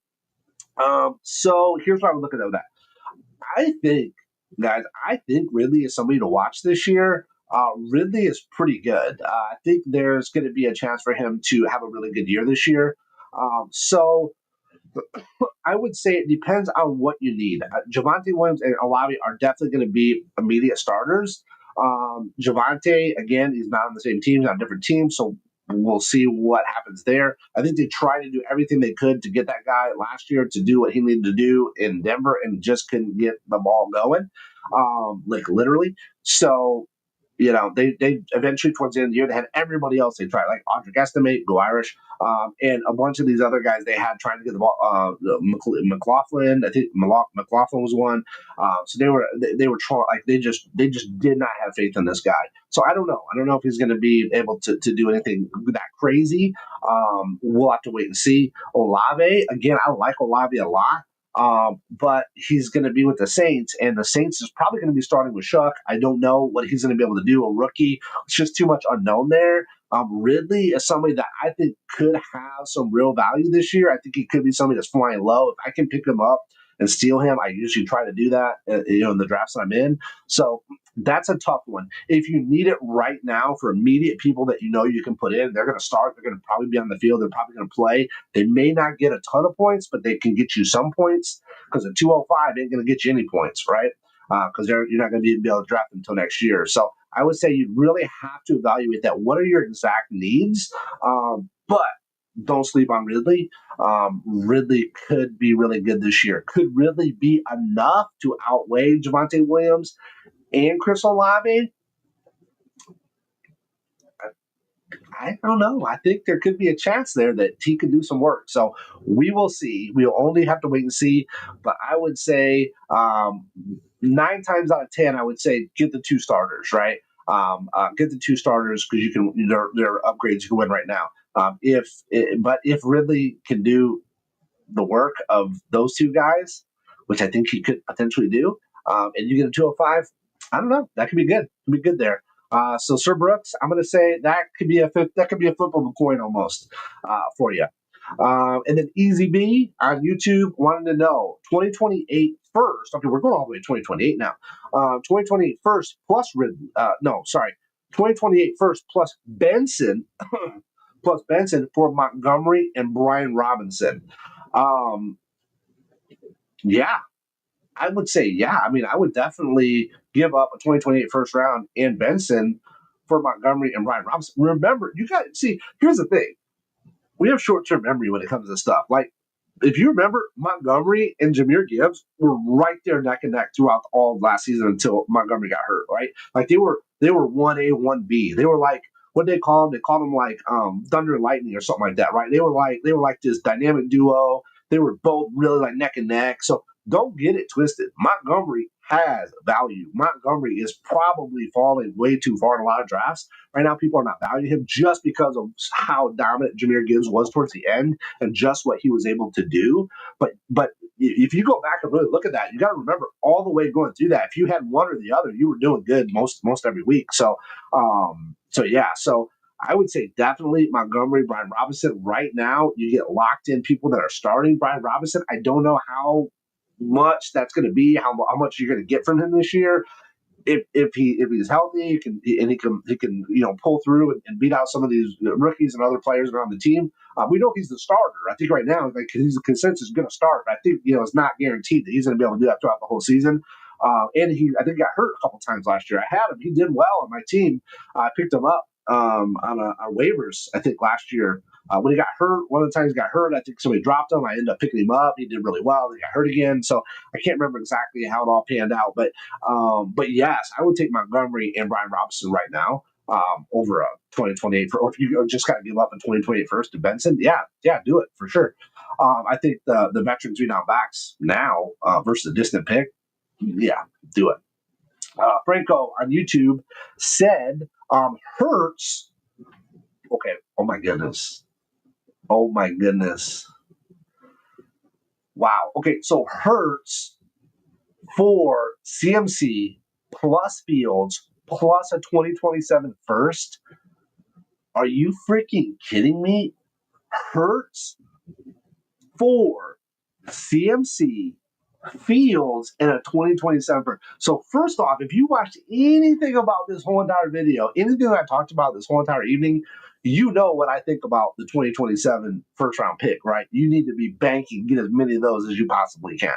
So here's what I would look at that. I think Ridley is somebody to watch this year. Ridley is pretty good. I think there's going to be a chance for him to have a really good year this year. So I would say it depends on what you need. Javonte Williams and Olave are definitely going to be immediate starters. Javonte, again, he's not on the same team, he's on a different team, so we'll see what happens there. I think they tried to do everything they could to get that guy last year to do what he needed to do in Denver and just couldn't get the ball going, like literally. So, they eventually towards the end of the year, they had everybody else they tried, like Audric Estimate, Go Irish, and a bunch of these other guys they had trying to get the ball. McLaughlin, I think McLaughlin was one. So they were trying, like they just did not have faith in this guy. So I don't know. I don't know if he's going to be able to do anything that crazy. We'll have to wait and see. Olave, again, I like Olave a lot. But he's going to be with the Saints, and the Saints is probably going to be starting with Shuck. I don't know what he's going to be able to do. A rookie, it's just too much unknown there. Ridley is somebody that I think could have some real value this year. I think he could be somebody that's flying low. If I can pick him up and steal him, I usually try to do that, in the drafts that I'm in. So that's a tough one. If you need it right now for immediate people that you can put in, they're going to start. They're going to probably be on the field. They're probably going to play. They may not get a ton of points, but they can get you some points because a 205 ain't going to get you any points, right? Because you're not going to be able to draft them until next year. So I would say you really have to evaluate that. What are your exact needs? But don't sleep on Ridley. Ridley could be really good this year. Could Ridley be enough to outweigh Javonte Williams and Chris Olave? I don't know. I think there could be a chance there that he could do some work. So we will see. We'll only have to wait and see. But I would say 9 times out of 10, I would say get the 2 starters, right? Get the 2 starters because they're upgrades you can win right now. If Ridley can do the work of those 2 guys, which I think he could potentially do, and you get a 205, I don't know. That could be good. Could be good there. So Sir Brooks, I'm going to say that could be a flip of a coin almost for you. And then Easy B on YouTube wanted to know 2028 first. Okay, we're going all the way to 2028 now. 2028 first plus 2028 first plus Benson for Montgomery and Brian Robinson. Yeah. I would say, yeah. I mean, I would definitely give up a 2028 first round and Benson for Montgomery and Brian Robinson. Remember, you got see. Here's the thing: we have short-term memory when it comes to stuff. Like, if you remember, Montgomery and Jahmyr Gibbs were right there neck and neck throughout all of last season until Montgomery got hurt. Right? Like they were 1A, 1B. They were like, what did they call them? They called them like Thunder and Lightning or something like that. Right? They were like this dynamic duo. They were both really like neck and neck. So don't get it twisted. Montgomery has value. Montgomery is probably falling way too far in a lot of drafts. Right now, people are not valuing him just because of how dominant Jahmyr Gibbs was towards the end and just what he was able to do. But if you go back and really look at that, you got to remember all the way going through that. If you had one or the other, you were doing good most every week. So yeah. So I would say definitely Montgomery, Brian Robinson. Right now, you get locked in people that are starting Brian Robinson. I don't know how much that's going to be, how much you're going to get from him this year. If he's healthy, he can pull through and beat out some of these rookies and other players around the team. We know he's the starter. I think right now, like, he's the consensus going to start. But I think it's not guaranteed that he's going to be able to do that throughout the whole season. And I think got hurt a couple times last year. I had him. He did well on my team. I picked him up on waivers, I think, last year. When he got hurt, one of the times he got hurt, I think somebody dropped him. I ended up picking him up. He did really well. He got hurt again. So I can't remember exactly how it all panned out. But yes, I would take Montgomery and Brian Robinson right now over a 2028. Or if you just got to give up a 2028 first to Benson, yeah, do it for sure. I think the veteran 3-down backs now versus a distant pick, yeah, do it. Franco on YouTube said Hurts. Okay. Oh my goodness. Wow. Okay. So Hurts for CMC plus Fields plus a 2027 first. Are you freaking kidding me? Hurts for CMC, Fields, and a 2027 first. So first off, if you watched anything about this whole entire video, anything that I talked about this whole entire evening, you know what I think about the 2027 first round pick, right? You need to be banking, get as many of those as you possibly can.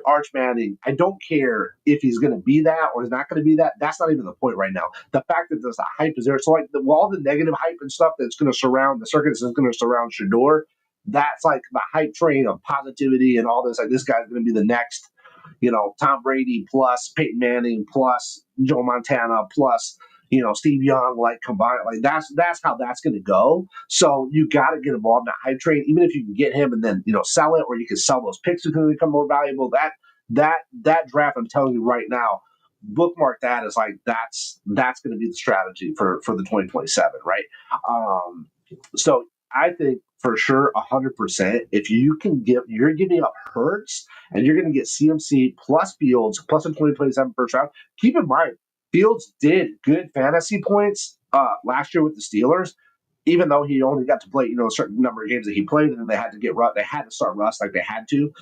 Arch Manning, I don't care if he's going to be that or he's not going to be that. That's not even the point right now. The fact that there's the hype is there. So like all the negative hype and stuff that's going to surround the circuit is going to surround Shador. That's like the hype train of positivity and all this. Like, this guy's going to be the next, Tom Brady plus Peyton Manning plus Joe Montana plus, Steve Young, like, combined. Like, that's how that's going to go. So you got to get involved in that hype train, even if you can get him and then, sell it, or you can sell those picks to become more valuable. That draft, I'm telling you right now, bookmark that as like, that's going to be the strategy for the 2027, right? So I think for sure 100%, if you can you're giving up Hurts and you're going to get CMC plus Fields plus a 2027 first round. Keep in mind, Fields did good fantasy points last year with the Steelers, even though he only got to play, a certain number of games that he played, and then they had to start Russ like they had to.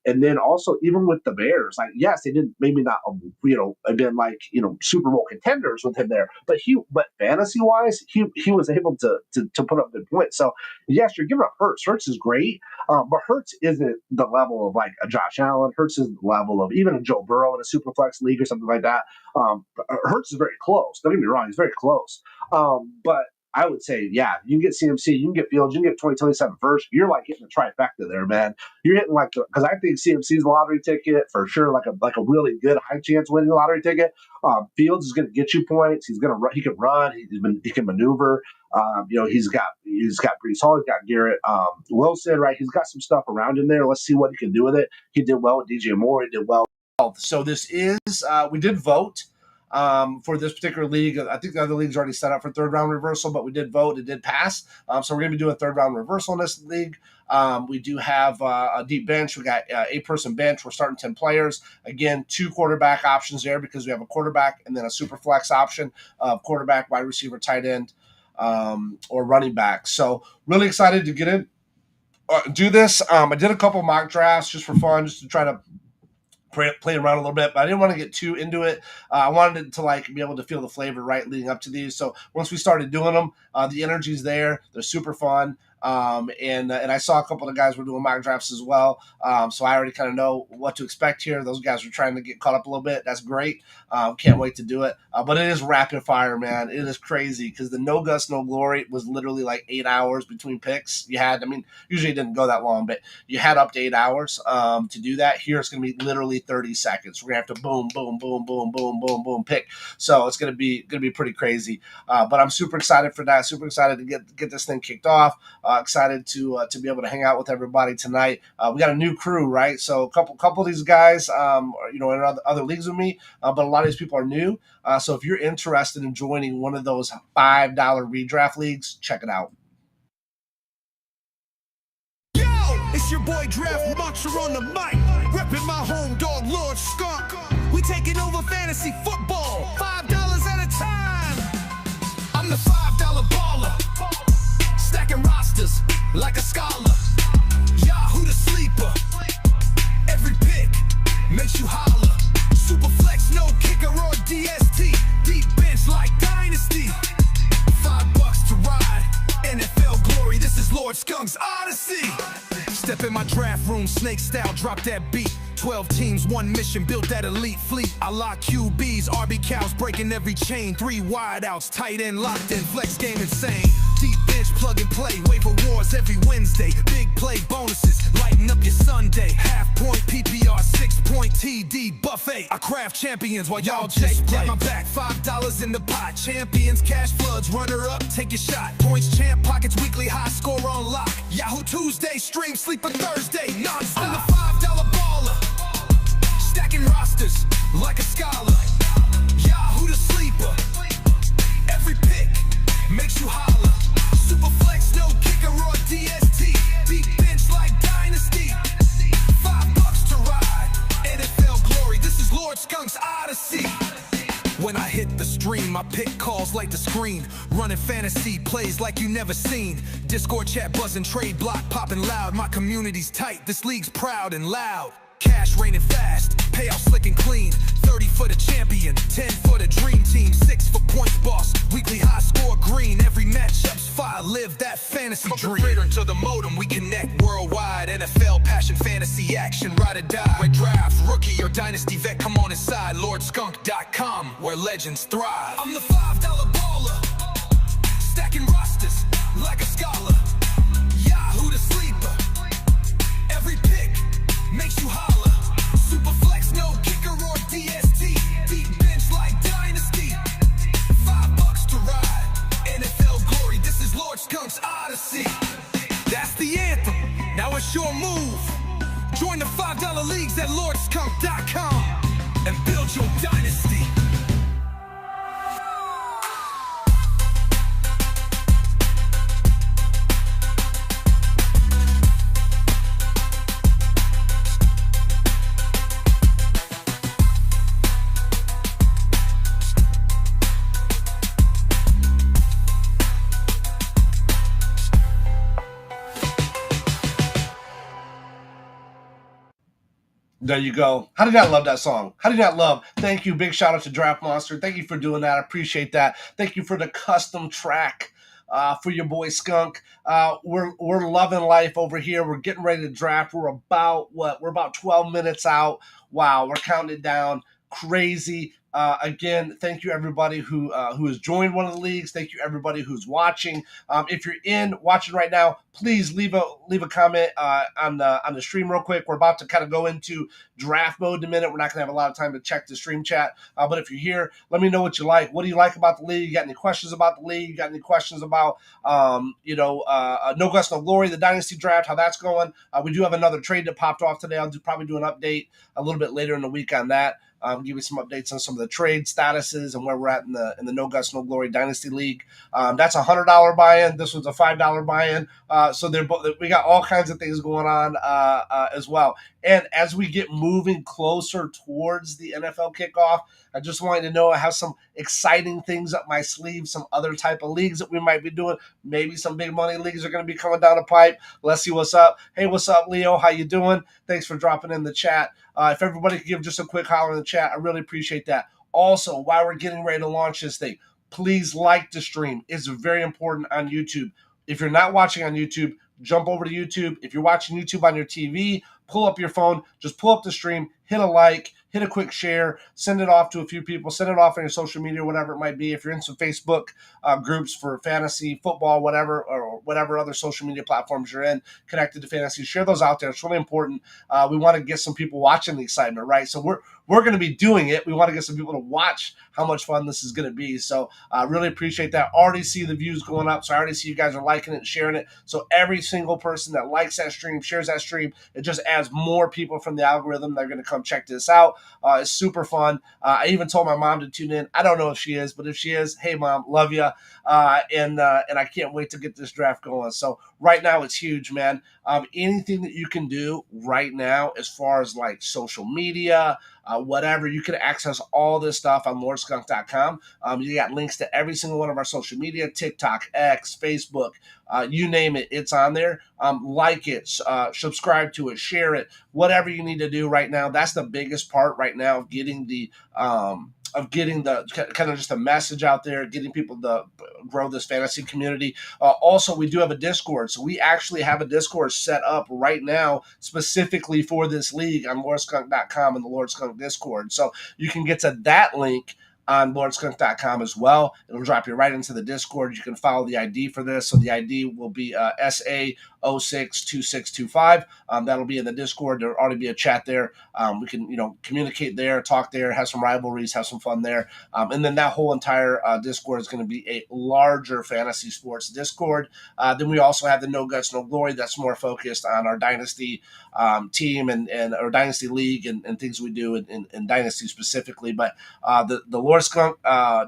And then also, even with the Bears, like, yes, they didn't, maybe not, have been like, Super Bowl contenders with him there, but fantasy wise, he was able to put up good points. So yes, you're giving up Hurts. Hurts is great, but Hurts isn't the level of like a Josh Allen. Hurts isn't the level of even a Joe Burrow in a Superflex league or something like that. Hurts is very close. Don't get me wrong, he's very close. But I would say, yeah, you can get CMC, you can get Fields, you can get 2027 first. You're like hitting a trifecta there, man. You're hitting because I think CMC's a lottery ticket for sure, like a really good high chance winning lottery ticket. Fields is going to get you points. He can run. He can maneuver. He's got Brees Hall. He's got Garrett Wilson, right? He's got some stuff around him there. Let's see what he can do with it. He did well with DJ Moore. He did well. So this is we did vote. For this particular league. I think the other league's already set up for third round reversal, but we did vote. It did pass. So we're going to be doing third round reversal in this league. We do have a deep bench. We got 8-person bench. We're starting 10 players. Again, 2 quarterback options there because we have a quarterback and then a super flex option of quarterback, wide receiver, tight end, or running back. So really excited to get in, do this. I did a couple mock drafts just for fun, just to try to play around a little bit, but I didn't want to get too into it. I wanted to like be able to feel the flavor right leading up to these. So once we started doing them, the energy's there. They're super fun. And I saw a couple of guys were doing mock drafts as well. So I already kind of know what to expect here. Those guys are trying to get caught up a little bit. That's great. Can't wait to do it. But it is rapid fire, man. It is crazy because the No Guts, No Glory was literally like 8 hours between picks. Usually it didn't go that long, but you had up to 8 hours to do that. Here it's going to be literally 30 seconds. We're going to have to boom, boom, boom, boom, boom, boom, boom, pick. So it's going to be pretty crazy. But I'm super excited for that. Super excited to get this thing kicked off. Excited to be able to hang out with everybody tonight. We got a new crew, right? So a couple of these guys, in other leagues with me, but a lot of these people are new. So if you're interested in joining one of those $5 redraft leagues, check it out. Yo, it's your boy Draft Monster on the mic, repping my home dog Lord Skunk. We taking over fantasy football, $5 at a time. I'm the $5 baller, stacking rosters like a scholar. Yahoo the sleeper, every pick makes you holler. Superflex, no kicker or DST, deep bench like Dynasty. $5 to ride, NFL glory, this is Lord Skunk's Odyssey. Step in my draft room, snake style, drop that beat. 12 teams, one mission, built that elite fleet. I lock QBs, RB cows, breaking every chain. 3 wideouts, tight end locked in, flex game insane. Deep bench, plug and play, waiver wars every Wednesday. Big play bonuses, lighten up your Sunday. Half point PPR, 6-point TD buffet. I craft champions while y'all just play. Got my back, $5 in the pot. Champions, cash floods, runner up, take your shot. Points champ, pockets weekly, high score on lock. Yahoo Tuesday, stream sleeper Thursday, non-stop. I'm the $5 baller, stacking rosters like a scholar. Yahoo the sleeper, every pick makes you holler. Superflex, no kicker or DST, deep bench like Dynasty. $5 to ride, NFL glory, this is Lord Skunk's Odyssey. When I hit the stream, my pick calls like the screen. Running fantasy plays like you never seen. Discord chat buzzing, trade block popping loud. My community's tight, this league's proud and loud. Cash raining fast, payout slick and clean. 30 for the champion, 10 for the dream team, 6 for points boss. Weekly high score green, every matchup's fire. Live that fantasy dream. From the to the modem, we connect worldwide. NFL passion, fantasy action, ride or die. Redraft, rookie or dynasty vet, come on inside. LordSkunk.com, where legends thrive. I'm the $5 baller, stacking rosters like a scholar. Yahoo the sleeper, every pick makes you holler. Superflex, no kicker or DST, deep bench like Dynasty. $5 to ride, NFL glory, this is Lord Skunk's Odyssey. That's the anthem, now it's your move. Join the $5 leagues at LordSkunk.com and build your dynasty. There you go. How did I love that song? How did I love? Thank you. Big shout out to Draft Monster. Thank you for doing that. I appreciate that. Thank you for the custom track for your boy Skunk. We're loving life over here. We're getting ready to draft. We're about 12 minutes out. Wow, we're counting it down. Crazy. Again, thank you everybody who has joined one of the leagues. Thank you everybody who's watching. If you're watching right now, please leave a comment on the stream real quick. We're about to kind of go into draft mode in a minute. We're not gonna have a lot of time to check the stream chat, but if you're here, let me know what you like. What do you like about the league? You got any questions about the league? You got any questions about No Guts No Glory, the Dynasty draft, how that's going? We do have another trade that popped off today. I'll probably do an update a little bit later in the week on that. Give you some updates on some of the trade statuses and where we're at in the No Guts No Glory Dynasty League. That's a $100 buy-in. This was a $5 buy-in. So we got all kinds of things going on as well. And as we get moving closer towards the NFL kickoff, I just wanted to know I have some exciting things up my sleeve, some other type of leagues that we might be doing. Maybe some big money leagues are going to be coming down the pipe. Let's see what's up. Hey, what's up, Leo? How you doing? Thanks for dropping in the chat. If everybody could give just a quick holler in the chat, I really appreciate that. Also, while we're getting ready to launch this thing, please like the stream. It's very important on YouTube. If you're not watching on YouTube, jump over to YouTube. If you're watching YouTube on your TV, pull up your phone, just pull up the stream, hit a like, hit a quick share, send it off to a few people, send it off on your social media, whatever it might be. If you're in some Facebook groups for fantasy, football, whatever, or whatever other social media platforms you're in connected to fantasy, share those out there. It's really important. We want to get some people watching the excitement, right? So we're going to be doing it. We want to get some people to watch how much fun this is going to be. So I really appreciate that. Already see the views going up. So I already see you guys are liking it and sharing it. So every single person that likes that stream, shares that stream, it just adds as more people from the algorithm that are going to come check this out. It's super fun. I even told my mom to tune in. I don't know if she is, but if she is, hey mom, love you. And I can't wait to get this draft going. So right now it's huge, man. Anything that you can do right now as far as like social media, whatever, you can access all this stuff on lordskunk.com. You got links to every single one of our social media, TikTok, X, Facebook, you name it, it's on there. Like it, subscribe to it, share it, whatever you need to do right now. That's the biggest part right now of getting the kind of just a message out there, getting people to grow this fantasy community. Also, we do have a Discord. So we actually have a Discord set up right now specifically for this league on lordskunk.com and the Lord Skunk Discord. So you can get to that link on lordskunk.com as well. It'll drop you right into the Discord. You can follow the ID for this. So the ID will be SA062625. That'll be in the Discord. There'll already be a chat there. We can, communicate there, talk there, have some rivalries, have some fun there. And then that whole entire Discord is going to be a larger fantasy sports Discord. Then we also have the No Guts, No Glory. That's more focused on our Dynasty team and our Dynasty League and things we do in Dynasty specifically. But the Lord Skunk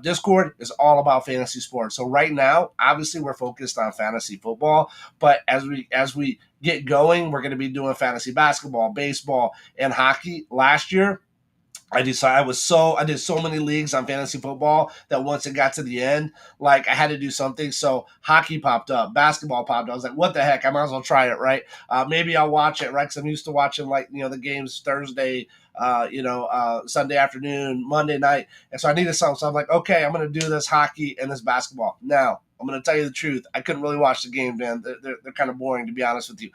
Discord is all about fantasy sports. So right now, obviously, we're focused on fantasy football. But as we get going, we're going to be doing fantasy basketball, baseball, and hockey. Last year, I did so many leagues on fantasy football that once it got to the end, like I had to do something. So hockey popped up, basketball popped up. I was like, what the heck? I might as well try it, right? Maybe I'll watch it, right? Because I'm used to watching the games Thursday, Sunday afternoon, Monday night. And so I needed something. So I'm like, okay, I'm going to do this hockey and this basketball. Now, I'm going to tell you the truth. I couldn't really watch the game, man. They're kind of boring, to be honest with you.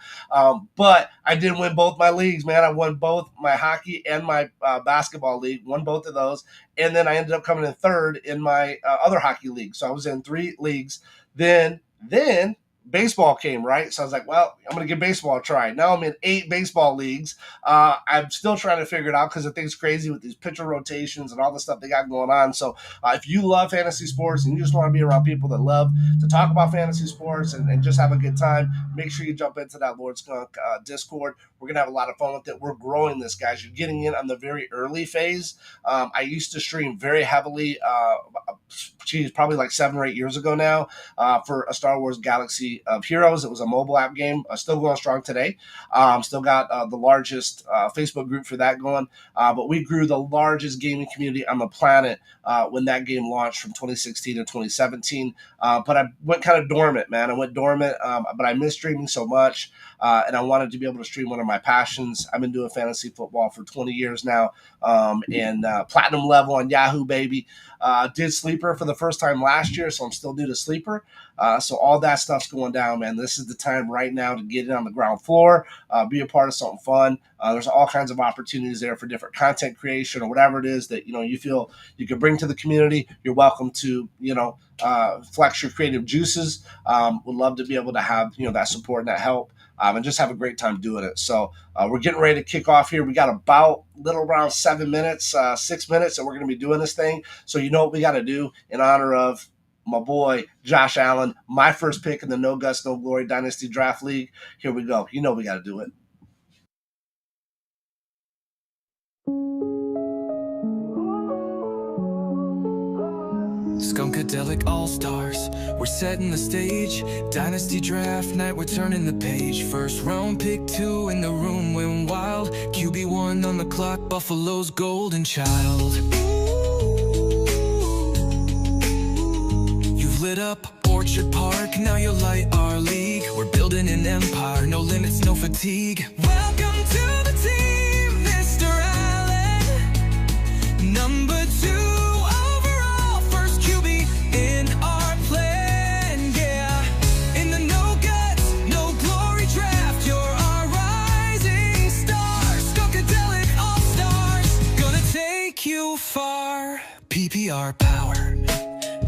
But I did win both my leagues, man. I won both my hockey and my basketball league, won both of those. And then I ended up coming in third in my other hockey league. So I was in 3 leagues. Then baseball came, right? So I was like, well, I'm going to give baseball a try. Now I'm in 8 baseball leagues. I'm still trying to figure it out because the thing's crazy with these pitcher rotations and all the stuff they got going on. So if you love fantasy sports and you just want to be around people that love to talk about fantasy sports and just have a good time, make sure you jump into that Lord Skunk Discord. We're going to have a lot of fun with it. We're growing this, guys. You're getting in on the very early phase. I used to stream very heavily, probably like 7 or 8 years ago now, for a Star Wars Galaxy of Heroes. It was a mobile app game. Still going strong today. Still got the largest Facebook group for that going. But we grew the largest gaming community on the planet when that game launched from 2016 to 2017. But I went kind of dormant, man. I went dormant, but I miss streaming so much. And I wanted to be able to stream one of my passions. I've been doing fantasy football for 20 years now, and platinum level on Yahoo, baby. Did Sleeper for the first time last year, so I'm still new to Sleeper. So all that stuff's going down, man. This is the time right now to get it on the ground floor, be a part of something fun. There's all kinds of opportunities there for different content creation or whatever it is that you feel you can bring to the community. You're welcome to flex your creative juices. Would love to be able to have that support and that help. And just have a great time doing it. So we're getting ready to kick off here. We got about around 7 minutes, 6 minutes that we're going to be doing this thing. So you know what we got to do in honor of my boy, Josh Allen, my first pick in the No Guts, No Glory Dynasty Draft League. Here we go. You know we got to do it. Skunkadelic All-Stars, we're setting the stage. Dynasty Draft Night, we're turning the page. First round pick 2 in the room went wild. QB1 on the clock, Buffalo's golden child. You've lit up Orchard Park, now you'll light our league. We're building an empire, no limits, no fatigue. Welcome to the team, Mr. Allen. Number 2 in our plan, yeah. In the No Guts, No Glory draft, you're our rising star. Skunkadelic All-Stars, gonna take you far. PPR power,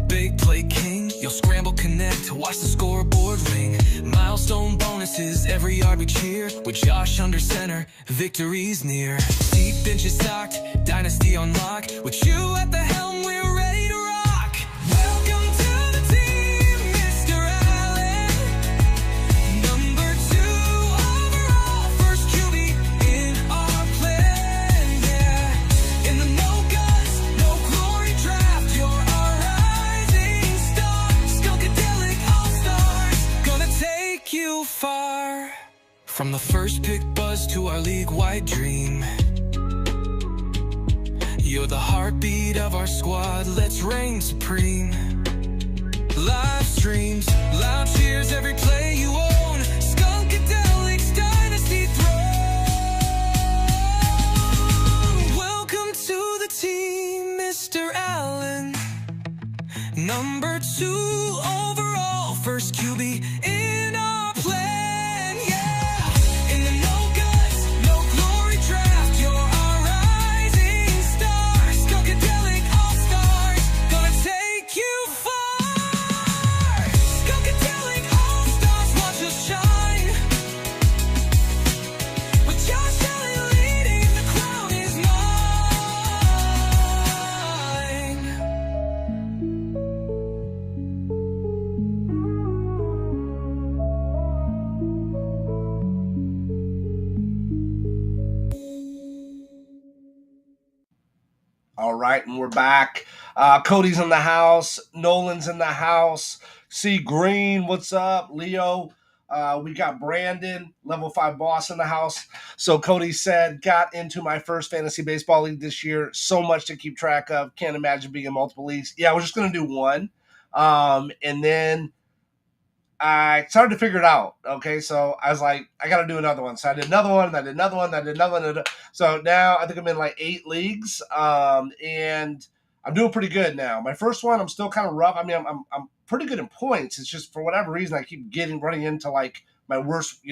big play king. You'll scramble, connect, watch the scoreboard ring. Milestone bonuses, every yard we cheer. With Josh under center, victory's near. Deep benches stocked, dynasty on lock. With you at the helm, we're ready to rock. Welcome to the team, Mr. Allen. Number 2 overall, first QB to our league-wide dream. You're the heartbeat of our squad, let's reign supreme. Live streams, loud cheers, every play you own. Skunkadelics Dynasty throne. Welcome to the team, Mr. Allen. Number 2 overall, first QB in our plan, yeah. In the no guts, no glory draft, you're our rising star. Skunkadelic All-Stars, gonna take you far. Skunkadelic All-Stars, watch us shine. With Josh Allen leading, the crown is mine. All right, and we're back. Cody's in the house. Nolan's in the house. C. Green, what's up? Leo. We got Brandon, level 5 boss in the house. So Cody said, got into my first fantasy baseball league this year. So much to keep track of. Can't imagine being in multiple leagues. Yeah, I was just going to do one. And then I started to figure it out. Okay, so I was like, I got to do another one. So I did another one, I did another one, I did another one. So now I think I'm in like 8 leagues, and I'm doing pretty good now. My first one, I'm still kind of rough. I mean, I'm pretty good in points. It's just for whatever reason I keep running into like my worst,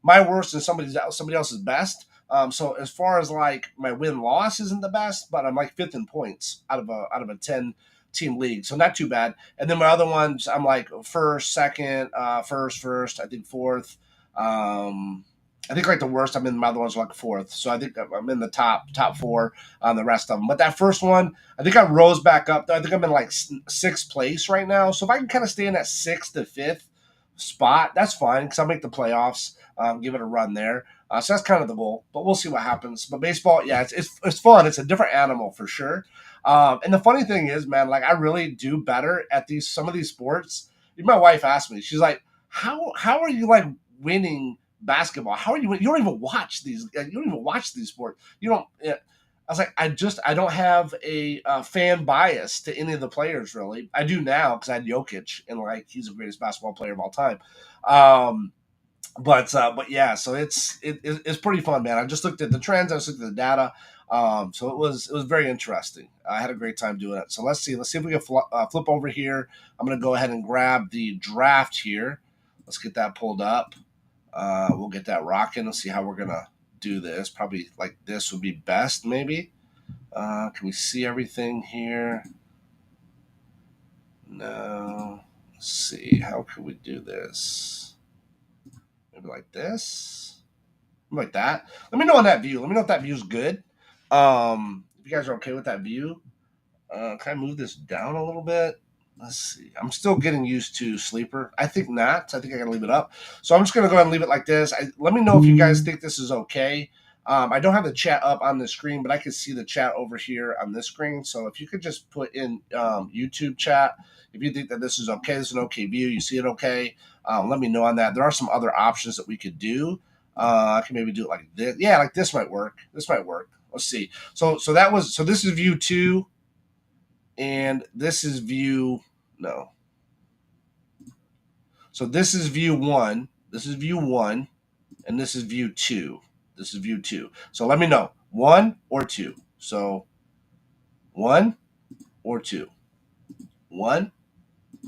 my worst and somebody else's best. So as far as like my win-loss isn't the best, but I'm like 5th in points out of a 10 team league, so not too bad. And then my other ones, I'm like first, second, first, I think 4th. I think like the worst I'm in my other ones are like 4th. So I think I'm in the top 4 on the rest of them. But that first one, I think I rose back up. I think I'm in like 6th place right now. So if I can kind of stay in that 6th to 5th spot, that's fine because I'll make the playoffs. Give it a run there. So that's kind of the goal, but we'll see what happens. But baseball, yeah, it's fun. It's a different animal for sure. And the funny thing is, man, like I really do better at some of these sports. My wife asked me, she's like, "How are you like winning basketball? How are you? You don't even watch these. You don't even watch these sports. You don't." Yeah. I was like, I don't have a fan bias to any of the players really. I do now because I had Jokic and like he's the greatest basketball player of all time. But yeah, so it's pretty fun, man. I just looked at the trends, I just looked at the data. So it was very interesting. I had a great time doing it. So let's see if we can flip over here. I'm gonna go ahead and grab the draft here. Let's get that pulled up. We'll get that rocking. Let's see how we're gonna do this. Probably like this would be best, maybe. Can we see everything here? No. Let's see. How can we do this? Maybe like this. Like that. Let me know on that view. Let me know if that view is good. If you guys are okay with that view. Can I move this down a little bit? Let's see. I'm still getting used to Sleeper. I think not. I think I gotta leave it up. So I'm just gonna go ahead and leave it like this. Let me know if you guys think this is okay. I don't have the chat up on the screen, but I can see the chat over here on this screen. So if you could just put in YouTube chat, if you think that this is okay, this is an okay view, you see it okay, let me know on that. There are some other options that we could do. I can maybe do it like this. Yeah, like this might work. This might work. Let's see. So this is view 2, and this is view no. So this is view 1. This is view 1, and this is view 2. This is view 2. So let me know, 1 or 2. So 1 or 2. 1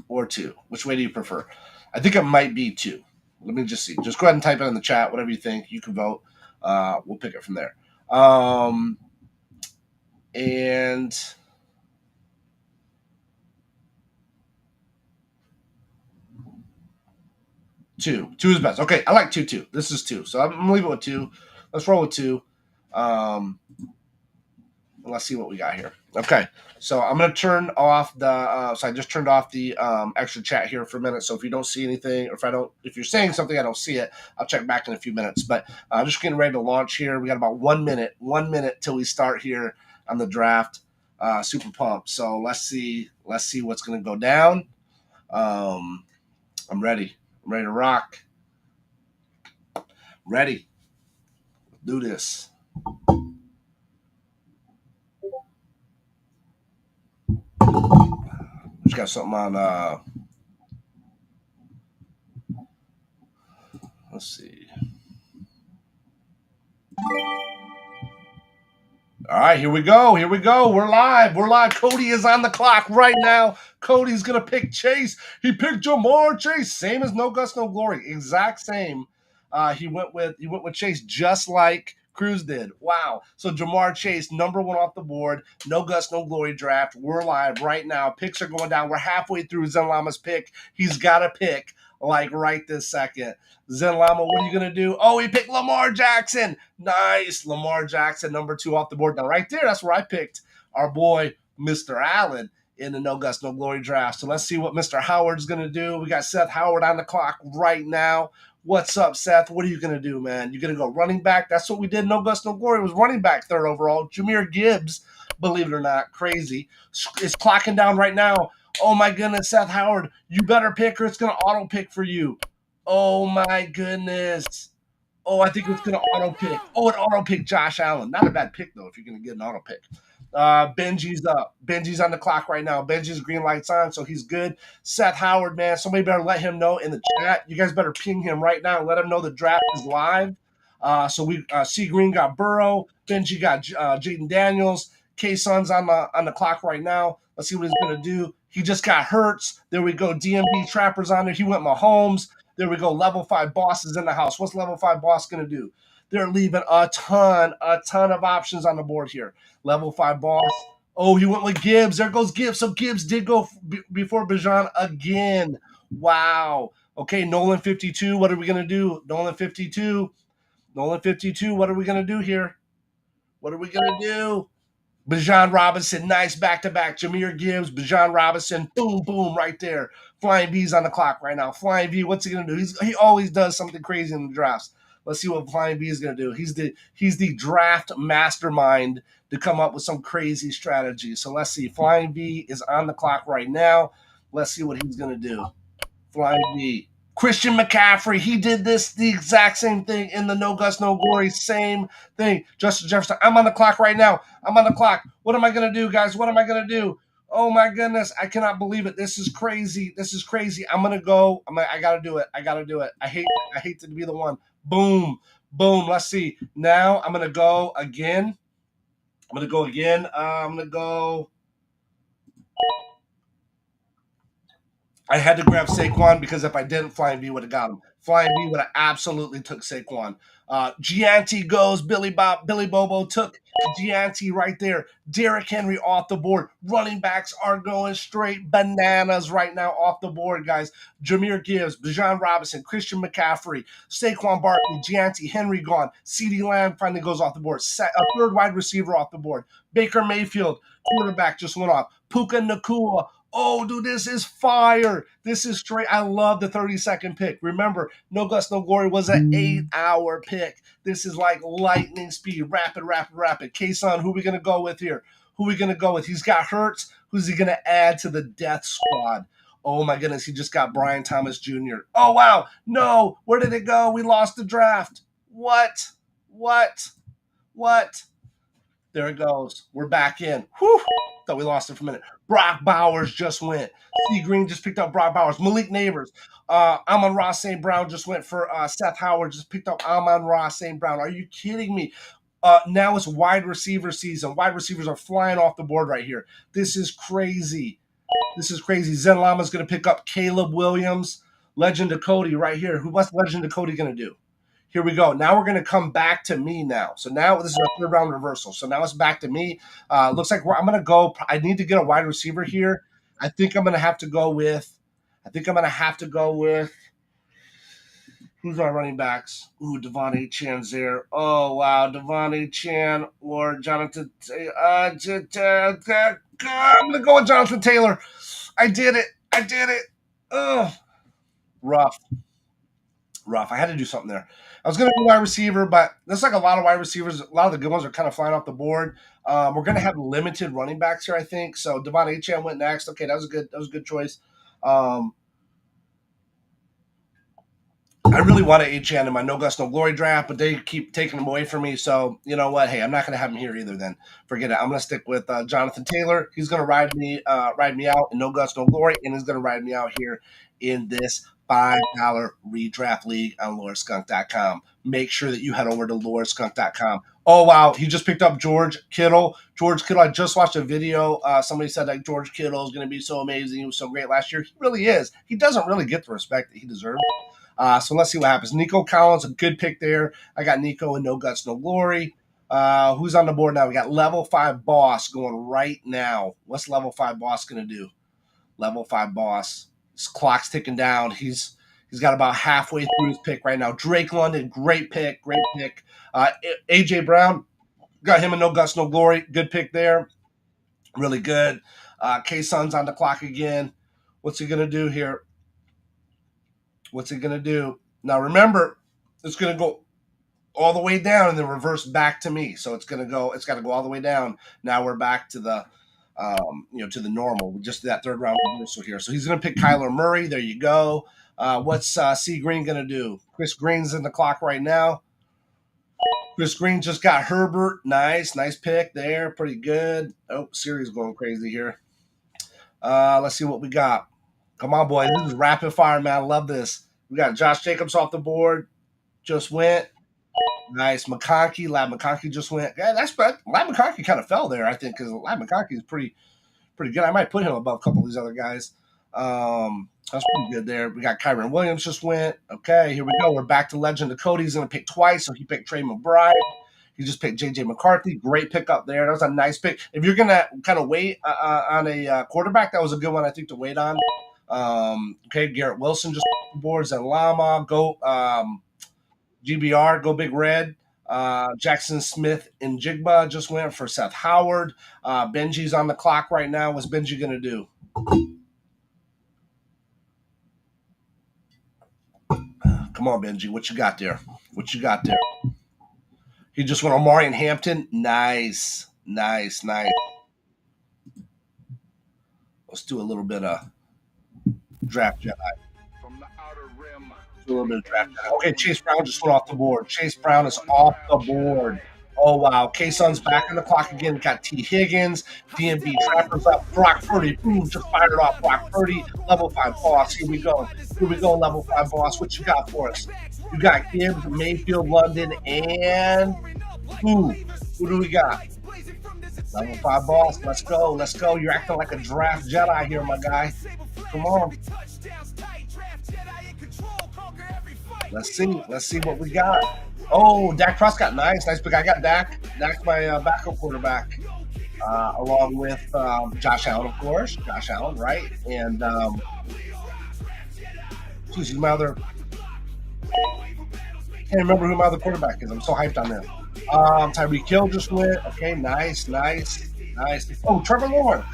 or 2. Which way do you prefer? I think it might be 2. Let me just see. Just go ahead and type it in the chat. Whatever you think, you can vote. We'll pick it from there. And 2. 2 is best. Okay, I like 2 too. This is 2. So I'm gonna leave it with 2. Let's roll with 2. Let's see what we got here. Okay, so I'm gonna turn off the. So I just turned off the extra chat here for a minute. So if you don't see anything, or if you're saying something, I don't see it, I'll check back in a few minutes. But just getting ready to launch here. We got about 1 minute. 1 minute till we start here on the draft. Super pumped. So let's see what's gonna go down. I'm ready. I'm ready to rock. Ready. Do this. Just got something on. Let's see. All right, here we go. Here we go. We're live. We're live. Cody is on the clock right now. Cody's gonna pick Chase. He picked Jamar Chase. Same as No Guts, No Glory. Exact same. He went with Chase just like Cruz did. Wow. So Jamar Chase, number 1 off the board. No Guts, No Glory draft. We're live right now. Picks are going down. We're halfway through Zen Llama's pick. He's got to pick like right this second. Zen Llama, what are you going to do? Oh, he picked Lamar Jackson. Nice. Lamar Jackson, number 2 off the board. Now, right there, that's where I picked our boy, Mr. Allen, in the No Guts, No Glory draft. So let's see what Mr. Howard's going to do. We got Seth Howard on the clock right now. What's up, Seth? What are you going to do, man? You're going to go running back? That's what we did. No Guts, No Glory was running back 3rd overall. Jahmyr Gibbs, believe it or not, crazy, is clocking down right now. Oh, my goodness, Seth Howard, you better pick or it's going to auto pick for you. Oh, my goodness. Oh, I think it's going to auto pick. Oh, it auto pick Josh Allen. Not a bad pick, though, if you're going to get an auto pick. Benji's up. Benji's on the clock right now. Benji's green light's on, so he's good. Seth Howard, man, somebody better let him know in the chat. You guys better ping him right now and let him know the draft is live. So we C Green got Burrow. Benji got Jaden Daniels. K-Sun's on the clock right now. Let's see what he's going to do. He just got Hurts. There we go. DMB Trapper's on there. He went Mahomes. There we go. Level 5 boss is in the house. What's level 5 boss going to do? They're leaving a ton of options on the board here. Level 5 boss. Oh, he went with Gibbs. There goes Gibbs. So Gibbs did go before Bijan again. Wow. Okay, Nolan 52. What are we going to do? Nolan 52. Nolan 52. What are we going to do here? What are we going to do? Bijan Robinson, nice back-to-back. Jahmyr Gibbs, Bijan Robinson, boom, boom, right there. Flying V's on the clock right now. Flying V, what's he going to do? He always does something crazy in the drafts. Let's see what Flying V is going to do. He's the draft mastermind to come up with some crazy strategy. So let's see. Flying V is on the clock right now. Let's see what he's going to do. Flying V. Christian McCaffrey, he did the exact same thing in the No Guts, No Glory, same thing. Justin Jefferson, I'm on the clock right now. I'm on the clock. What am I going to do, guys? What am I going to do? Oh, my goodness. I cannot believe it. This is crazy. This is crazy. I'm going to go. I got to do it. I got to do it. I hate to be the one. Boom. Boom. Let's see. Now I'm going to go again. I'm going to go. I had to grab Saquon because if I didn't, Flying V would have got him. Flying V would have absolutely took Saquon. Gianti goes. Billy Bobo took Gianti right there. Derrick Henry off the board. Running backs are going straight bananas right now off the board, guys. Jahmyr Gibbs, Bijan Robinson, Christian McCaffrey, Saquon Barkley, Gianti, Henry gone. CeeDee Lamb finally goes off the board. A 3rd wide receiver off the board. Baker Mayfield, quarterback, just went off. Puka Nacua. Oh, dude, this is fire. This is straight. I love the 30-second pick. Remember, No Guts, No Glory was an 8-hour pick. This is like lightning speed. Rapid. K-Sun, who are we going to go with here? Who are we going to go with? He's got Hurts. Who's he going to add to the death squad? Oh, my goodness. He just got Brian Thomas Jr. Oh, wow. No. Where did it go? We lost the draft. What? There it goes. We're back in. Whew. Thought we lost it for a minute. Brock Bowers just went. C Green just picked up Brock Bowers. Malik Neighbors. Amon-Ra St. Brown just went for Seth Howard. Just picked up Amon-Ra St. Brown. Are you kidding me? Now it's wide receiver season. Wide receivers are flying off the board right here. This is crazy. Zen Llama's going to pick up Caleb Williams. Legend of Cody right here. What's Legend of Cody going to do? Here we go. Now we're going to come back to me now. So now this is a 3rd round reversal. So now it's back to me. Looks like I'm going to go. I need to get a wide receiver here. I think I'm going to have to go with. Who's our running backs? Ooh, Devon A. Chan's there. Oh, wow. Devon A. Chan or Jonathan. I'm going to go with Jonathan Taylor. I did it. Ugh. Rough. I had to do something there. I was going to do wide receiver, but there's like a lot of wide receivers. A lot of the good ones are kind of flying off the board. We're going to have limited running backs here, I think. So Devon Achane went next. Okay, that was a good choice. I really want to HN in my No Guts No Glory draft, but they keep taking them away from me. So you know what? Hey, I'm not going to have him here either. Then forget it. I'm going to stick with Jonathan Taylor. He's going to ride me out in No Guts No Glory, and he's going to ride me out here in this $5 redraft league on LoreSkunk.com. Make sure that you head over to LoreSkunk.com. Oh wow, he just picked up George Kittle. George Kittle. I just watched a video. Somebody said like George Kittle is going to be so amazing. He was so great last year. He really is. He doesn't really get the respect that he deserves. So let's see what happens. Nico Collins, a good pick there. I got Nico in No Guts, No Glory. Who's on the board now? We got Level 5 Boss going right now. What's Level 5 Boss going to do? Level 5 Boss. His clock's ticking down. He's got about halfway through his pick right now. Drake London, great pick, great pick. AJ Brown, got him in No Guts, No Glory. Good pick there. Really good. K-Sun's on the clock again. What's he going to do here? What's it going to do? Now, remember, it's going to go all the way down and then reverse back to me. So it's got to go all the way down. Now we're back to the, to the normal. Just that third round reversal here. So he's going to pick Kyler Murray. There you go. What's C Green going to do? Chris Green's in the clock right now. Chris Green just got Herbert. Nice pick there. Pretty good. Oh, Siri's going crazy here. Let's see what we got. Come on, boys. This is rapid fire, man. I love this. We got Josh Jacobs off the board. Just went. Nice. McConkey. Lab McConkey just went. Yeah, that's bad. Lab McConkey kind of fell there, I think, because Lab McConkey is pretty good. I might put him above a couple of these other guys. That's pretty good there. We got Kyron Williams just went. Okay, here we go. We're back to Legend of Cody. He's going to pick twice, so he picked Trey McBride. He just picked J.J. McCarthy. Great pick up there. That was a nice pick. If you're going to kind of wait on a quarterback, that was a good one, I think, to wait on. Okay, Garrett Wilson just boards and Llama. Go GBR, go Big Red. Jackson Smith and Jigba just went for Seth Howard. Benji's on the clock right now. What's Benji going to do? Come on, Benji. What you got there? He just went Omari and Hampton. Nice. Let's do a little bit of draft Jedi. Do a little bit of draft Jedi. Okay, Chase Brown just went off the board. Chase Brown is off the board. Oh, wow. K-Sun's back on the clock again. Got T. Higgins. DMB Trappers up. Brock Purdy. Boom, just fired off. Brock Purdy. Level 5 Boss. Here we go, Level 5 Boss. What you got for us? You got Gibbs, Mayfield, London, and who do we got? Level 5 Boss. Let's go. You're acting like a draft Jedi here, my guy. Come on. Let's see what we got. Oh, Dak Prescott, nice pick. I got Dak. Dak's my backup quarterback, along with Josh Allen, of course. Josh Allen, right? And he's my other. Can't remember who my other quarterback is. I'm so hyped on them. Tyreek Hill just went. Okay, nice. Oh, Trevor Lawrence.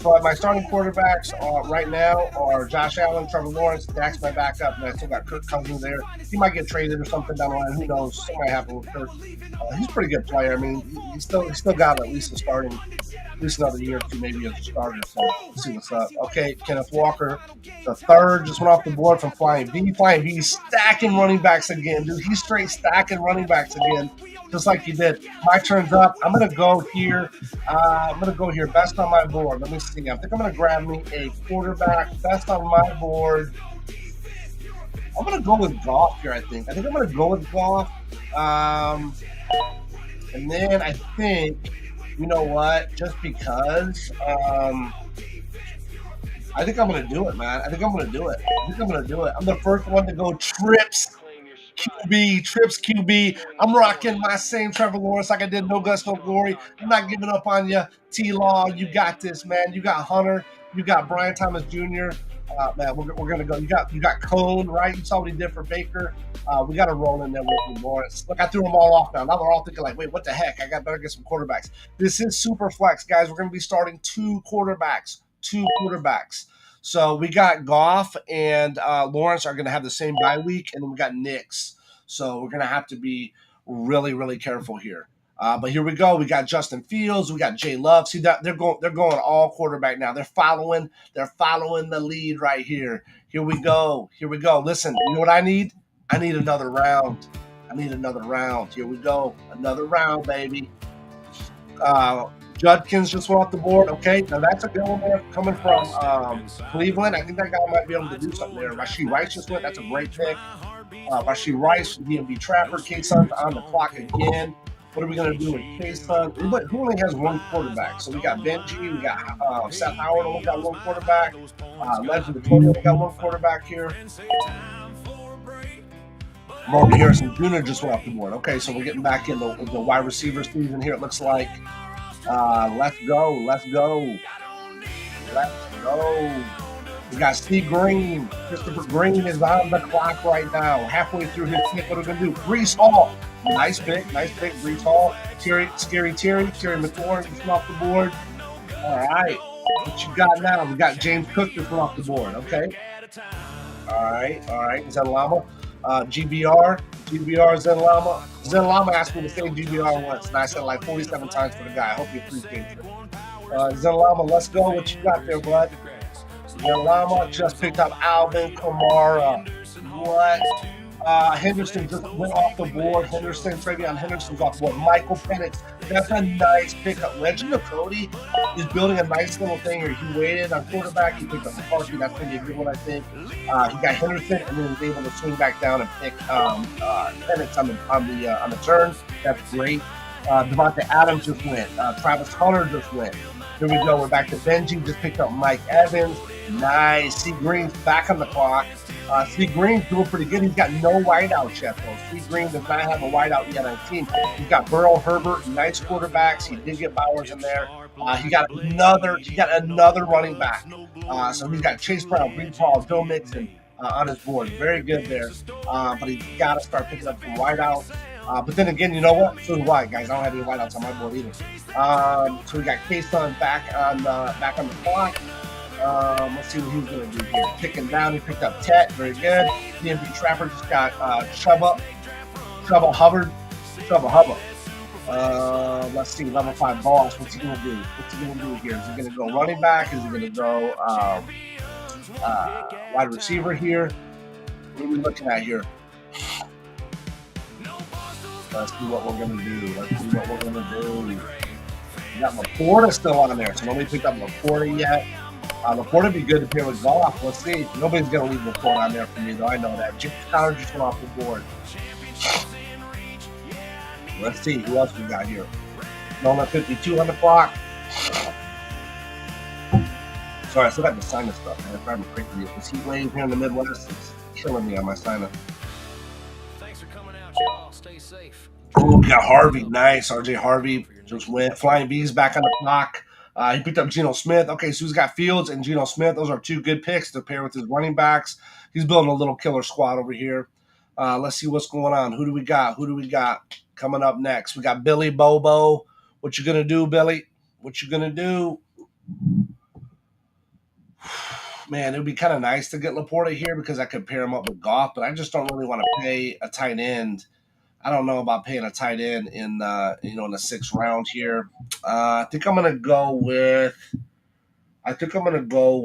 So my starting quarterbacks right now are Josh Allen, Trevor Lawrence. Dak's my backup, and I still got Kirk Cousins there. He might get traded or something down the line. Who knows? Something might happen with Kirk. He's a pretty good player. I mean, he's still got at least another year or two, maybe as a starter. So let's see what's up. Okay, Kenneth Walker, the third, just went off the board from Flying V. Flying V stacking running backs again, dude. He's straight stacking running backs again, just like he did. My turn's up. I'm gonna go here. Best on my board. Let me see. I think I'm gonna grab me a quarterback. Best on my board. I'm gonna go with Goff here. I think I'm gonna go with Goff. And then I think, you know what? Just because, I think I'm gonna do it, man. I'm the first one to go Trips QB. I'm rocking my same Trevor Lawrence like I did No Guts, No Glory. I'm not giving up on you, T-Law. You got this, man. You got Hunter. You got Brian Thomas Jr. Man, we're gonna go. You got Cone, right? You saw what he did for Baker. We got to roll in there with you, Lawrence. Look, I threw them all off now. Now they're all thinking like, wait, what the heck? I got better get some quarterbacks. This is Superflex, guys. We're gonna be starting two quarterbacks. So we got Goff and Lawrence are going to have the same bye week, and then we got Knicks. So we're going to have to be really, really careful here. But here we go. We got Justin Fields. We got Jay Love. See that they're going all quarterback now. They're following the lead right here. Here we go. Listen, you know what I need? I need another round. Here we go. Another round, baby. Judkins just went off the board. Okay, now that's a good one there coming from Cleveland. I think that guy might be able to do something there. Rashee Rice just went. That's a great pick. Rashee Rice, DMV Trapper. K-Sun's on the clock again. What are we going to do with K-Sun? Who only has one quarterback? So we got Benji, we got Seth Howard only got one quarterback. Legend of Tony only got one quarterback here. Marvin Harrison Jr. just went off the board. Okay, so we're getting back in the wide receiver season here, it looks like. Let's go. We got Steve Green. Christopher Green is on the clock right now. Halfway through his pick, what are we going to do? Breece Hall. Nice pick. Breece Hall. Terry McLaurin just off the board. All right. What you got now? We got James Cook just off the board. Okay. All right. Zen Llama. GBR Zen Llama. Zen Llama asked me to say GBR once, and I said like 47 times for the guy. I hope you appreciate it. Zen Llama, let's go. What you got there, bud? Zen Llama just picked up Alvin Kamara. What? Henderson just went off the board. Travion Henderson's off the board. Michael Penix, that's a nice pickup. Legend of Cody is building a nice little thing here. He waited on quarterback. He picked up McCarthy. That's going to be a good one, I think. He got Henderson and then was able to swing back down and pick Penix on the turn. That's great. Devontae Adams just went. Travis Hunter just went. Here we go. We're back to Benji. Just picked up Mike Evans. Nice. C. Green's back on the clock. C. Green's doing pretty good. He's got no wideouts yet, though. C. Green does not have a wideout yet on the team. He's got Burrow, Herbert, nice quarterbacks. He did get Bowers in there. He got another running back. So he's got Chase Brown, Breece Hall, Joe Mixon on his board. Very good there. But he's got to start picking up some wideouts. But then again, you know what? So do I, guys. I don't have any wideouts on my board either. So we got K-Sun back on the clock. Let's see what he's going to do here. Picking down, he picked up Tet. Very good. DMV Trapper just got Chubba Hubbard. Let's see, level 5 boss. What's he going to do? Here? Is he going to go running back? Is he going to go wide receiver here? What are we looking at here? Let's see what we're going to do. We got Laporta still on there, so nobody picked up Laporta yet. Laporta would be good to pair with Goff. Let's see. Nobody's going to leave Laporta on there for me, though. I know that. Jim Connor just went off the board. Let's see who else we got here. Nolan 52 on the clock. Sorry, I still got the sinus stuff, man. If I'm crazy, this heat wave here in the Midwest is killing me on my sinus. Thanks for coming out, y'all. Stay safe. Oh, we got Harvey. Nice. RJ Harvey just went. Flying B's back on the clock. He picked up Geno Smith. Okay, so he's got Fields and Geno Smith. Those are two good picks to pair with his running backs. He's building a little killer squad over here. Let's see what's going on. Who do we got coming up next? We got Billy Bobo. What you gonna do, Billy? What you gonna do? Man, it would be kind of nice to get Laporta here because I could pair him up with Goff, but I just don't really want to pay a tight end. I don't know about paying a tight end in the 6th round here. I think I'm gonna go with. I'm gonna go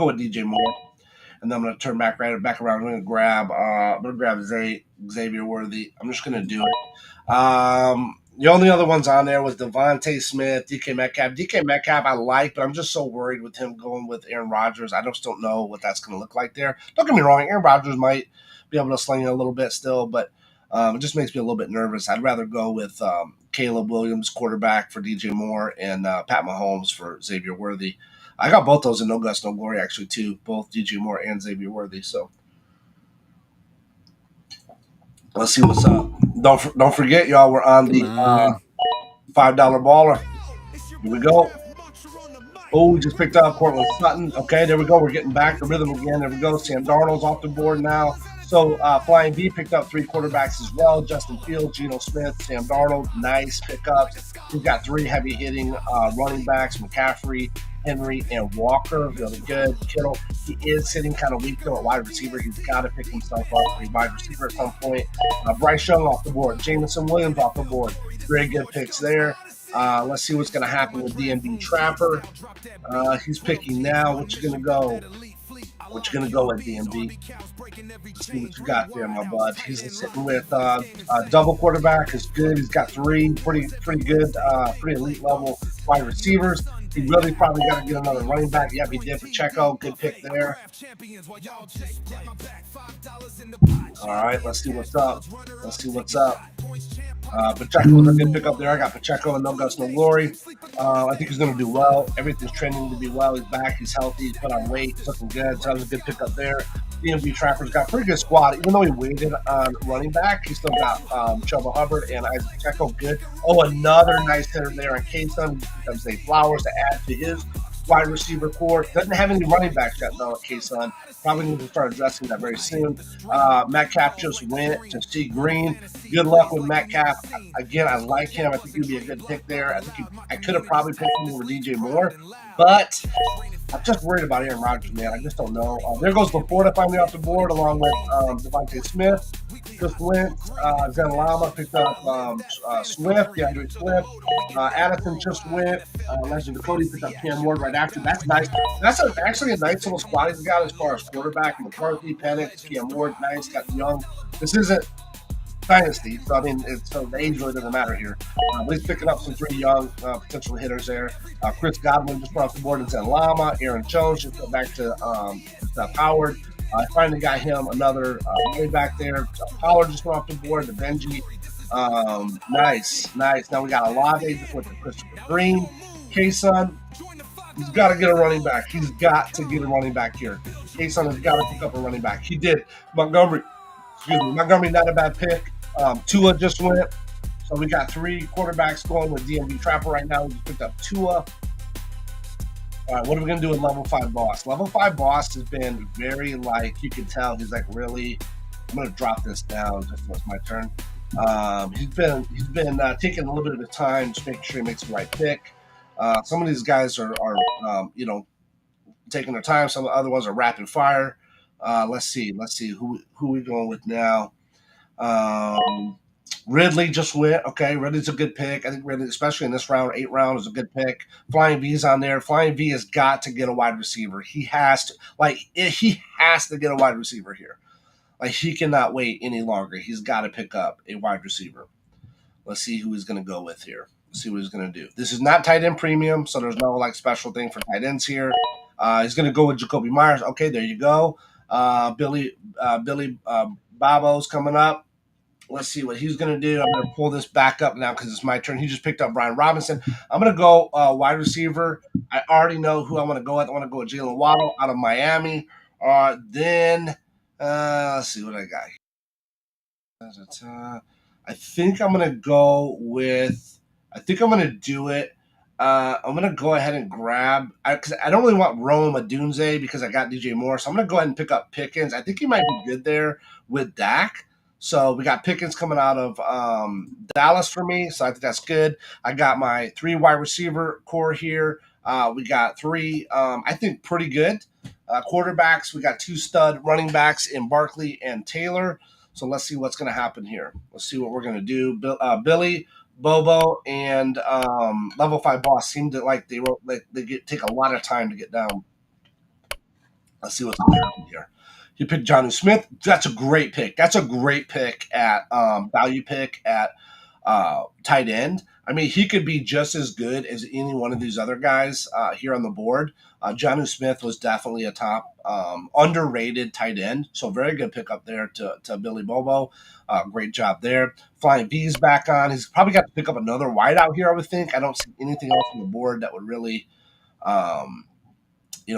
with DJ Moore, and then I'm gonna turn back around. I'm gonna grab Xavier Worthy. I'm just gonna do it. The only other ones on there was Devontae Smith, DK Metcalf. DK Metcalf I like, but I'm just so worried with him going with Aaron Rodgers. I just don't know what that's going to look like there. Don't get me wrong, Aaron Rodgers might be able to sling it a little bit still, but it just makes me a little bit nervous. I'd rather go with Caleb Williams, quarterback, for DJ Moore, and Pat Mahomes for Xavier Worthy. I got both those in No Guts, No Glory, actually, too, both DJ Moore and Xavier Worthy, so. Let's see what's up. Don't forget, y'all, we're on the $5 baller. Here we go. Oh, we just picked up Cortland Sutton. Okay, there we go. We're getting back to rhythm again. There we go. Sam Darnold's off the board now. So Flying V picked up 3 quarterbacks as well. Justin Fields, Geno Smith, Sam Darnold, nice pickups. We've got 3 heavy hitting running backs, McCaffrey, Henry, and Walker. Really good. Kittle, he is sitting kind of weak though at wide receiver. He's got to pick himself up for a wide receiver at some point. Bryce Young off the board. Jameson Williams off the board. Very good picks there. Let's see what's going to happen with DMB Trapper. He's picking now. What you going to go? What you going to go with, DMB? Let's see what you got there, my bud. He's sitting with double quarterback. Is good. He's got 3 pretty good, pretty elite level wide receivers. He really probably got to get another running back. Yep, he did. Pacheco, good pick there. All right, let's see what's up. Let's see what's up. Pacheco was a good pick up there. I got Pacheco and no guts, no glory. I think he's going to do well. Everything's trending to be well. He's back. He's healthy. He's put on weight. He's looking good. So that was a good pick up there. DMV Trapper's got a pretty good squad. Even though he waited on running back, he still got Chuba Hubbard and Isaac Pacheco good. Oh, another nice hitter there on K-Sun. He becomes Zay Flowers to add to his wide receiver core. Doesn't have any running backs yet, though, at K-Sun. Probably need to start addressing that very soon. Metcalf just went to C. Green. Good luck with Metcalf. Again, I like him. I think he'd be a good pick there. I could have probably picked him over DJ Moore, but I'm just worried about Aaron Rodgers, man. I just don't know. There goes LaPorta finally off the board, along with Devontae Smith. Just went. Zen Lama picked up Swift, DeAndre Swift. Addison just went. Legend Cody picked up Cam Ward right after. That's nice. That's actually a nice little squad he's got as far as quarterback. McCarthy, Penix, Cam Ward, nice. Got Young. This isn't Dynasty, so I mean, so the age really doesn't matter here. He's picking up some pretty young potential hitters there. Chris Godwin just brought off the board and Zen Lama. Aaron Jones just went back to Howard. I finally got him another way back there. Pollard just went off the board. The Benji. Nice. Now we got Olave just went to Christopher Green. K-Sun, he's got to get a running back. He's got to get a running back here. K-Sun has got to pick up a running back. He did. Montgomery, not a bad pick. Tua just went. So we got 3 quarterbacks going with DMV Trapper right now. We just picked up Tua. All right, what are we going to do with Level 5 Boss? Level 5 Boss has been very, you can tell, he's really, I'm going to drop this down just when it's my turn. He's been taking a little bit of time, just making sure he makes the right pick. Some of these guys are taking their time. Some of the other ones are rapid fire. Let's see who we going with now. Ridley just went. Okay, Ridley's a good pick. I think Ridley, especially in this round, 8 round, is a good pick. Flying V's on there. Flying V has got to get a wide receiver. He has to, he has to get a wide receiver here. He cannot wait any longer. He's got to pick up a wide receiver. Let's see who he's going to go with here. Let's see what he's going to do. This is not tight end premium, so there's no special thing for tight ends here. He's going to go with Jacoby Myers. Okay, there you go. Billy Babo's coming up. Let's see what he's going to do. I'm going to pull this back up now because it's my turn. He just picked up Brian Robinson. I'm going to go wide receiver. I already know who I want to go with. I want to go with Jalen Waddle out of Miami. Then let's see what I got here. I think I'm going to go with – I think I'm going to do it. I'm going to go ahead and grab – because I don't really want Rome Odunze because I got DJ Moore. So I'm going to go ahead and pick up Pickens. I think he might be good there with Dak. So we got Pickens coming out of Dallas for me, so I think that's good. I got my 3 wide receiver core here. We got 3, I think, pretty good quarterbacks. We got 2 stud running backs in Barkley and Taylor. So let's see what's going to happen here. Let's see what we're going to do. Billy, Bobo, and Level 5 Boss seem to take a lot of time to get down. Let's see what's going to happen here. You picked Jonnu Smith. That's a great pick. That's a great pick at value pick at tight end. I mean, he could be just as good as any one of these other guys here on the board. Jonnu Smith was definitely a top underrated tight end. So very good pick up there to Billy Bobo. Great job there. Flying V's back on. He's probably got to pick up another wide out here, I would think. I don't see anything else on the board that would really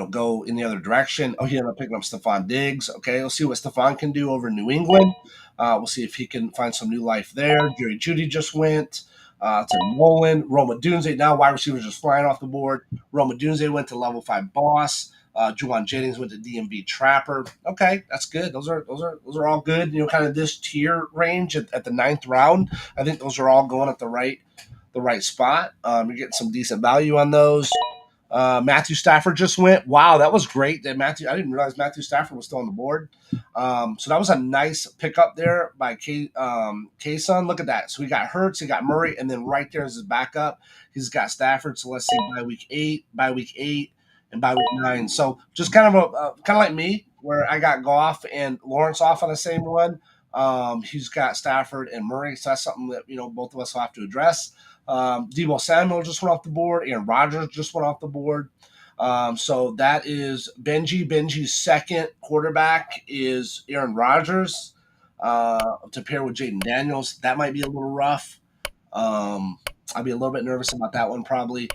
go in the other direction. Oh, he ended up picking up Stephon Diggs. Okay, we'll see what Stephon can do over in New England. We'll see if he can find some new life there. Jerry Jeudy just went to Nolan. Rome Odunze, now wide receivers just flying off the board. Rome Odunze went to Level 5 Boss. Juwan Jennings went to DMV Trapper. Okay, that's good. Those are all good. You know, kind of this tier range at the 9th round. I think those are all going at the right spot. You're getting some decent value on those. Matthew Stafford just went. Wow, that was great. That I didn't realize Matthew Stafford was still on the board. So that was a nice pickup there by K-Sun. Look at that. So he got Hurts, he got Murray, and then right there is his backup. He's got Stafford. So let's see, by week 8, and by week 9. So just kind of like me, where I got Goff and Lawrence off on the same one. He's got Stafford and Murray. So that's something that both of us will have to address. Deebo Samuel just went off the board. Aaron Rodgers just went off the board. So that is Benji. Benji's second quarterback is Aaron Rodgers to pair with Jaden Daniels. That might be a little rough. I'll be a little bit nervous about that one probably.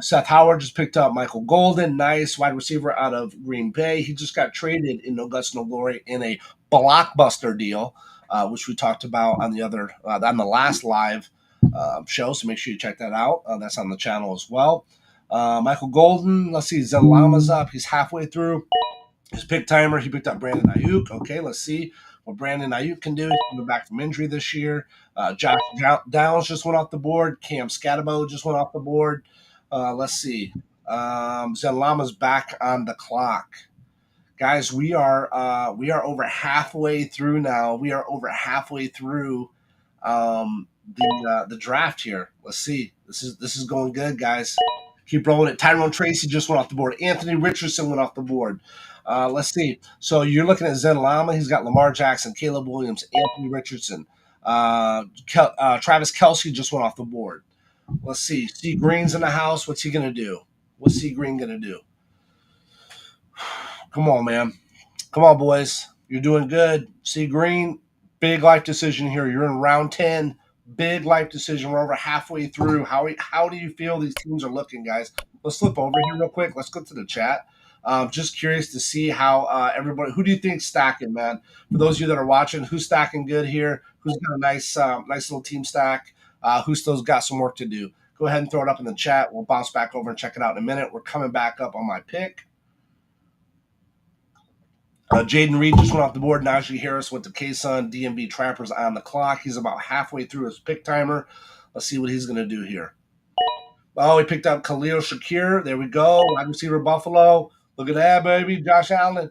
Seth Howard just picked up Michael Golden, nice wide receiver out of Green Bay. He just got traded in No Guts, No Glory in a blockbuster deal, which we talked about on the last live show. So make sure you check that out. That's on the channel as well. Michael Golden, let's see, Zen Lama's up. He's halfway through his pick timer. He picked up Brandon Ayuk. Okay, let's see what Brandon Ayuk can do. He's coming back from injury this year. Josh Downs just went off the board. Cam Scatabo just went off the board. Let's see. Zen Lama's back on the clock. Guys, we are over halfway through now. We are over halfway through the draft here. Let's see. This is going good, guys. Keep rolling it. Tyrone Tracy just went off the board. Anthony Richardson went off the board. Let's see. So you're looking at Zen Lama. He's got Lamar Jackson, Caleb Williams, Anthony Richardson. Travis Kelce just went off the board. Let's see. C. Green's in the house. What's he going to do? What's C. Green going to do? Come on, man. Come on, boys. You're doing good. C. Green, big life decision here. You're in round 10. Big life decision. We're over halfway through. How do you feel these teams are looking, guys? Let's flip over here real quick. Let's go to the chat. Just curious to see how everybody. Who do you think's stacking, man? For those of you that are watching, who's stacking good here? Who's got a nice little team stack? Who still's got some work to do? Go ahead and throw it up in the chat. We'll bounce back over and check it out in a minute. We're coming back up on my pick. Jaden Reed just went off the board. Najee Harris went to K-Sun. DMV Trappers on the clock. He's about halfway through his pick timer. Let's see what he's going to do here. Oh, he picked up Khalil Shakir. There we go. Wide receiver Buffalo. Look at that, baby. Josh Allen.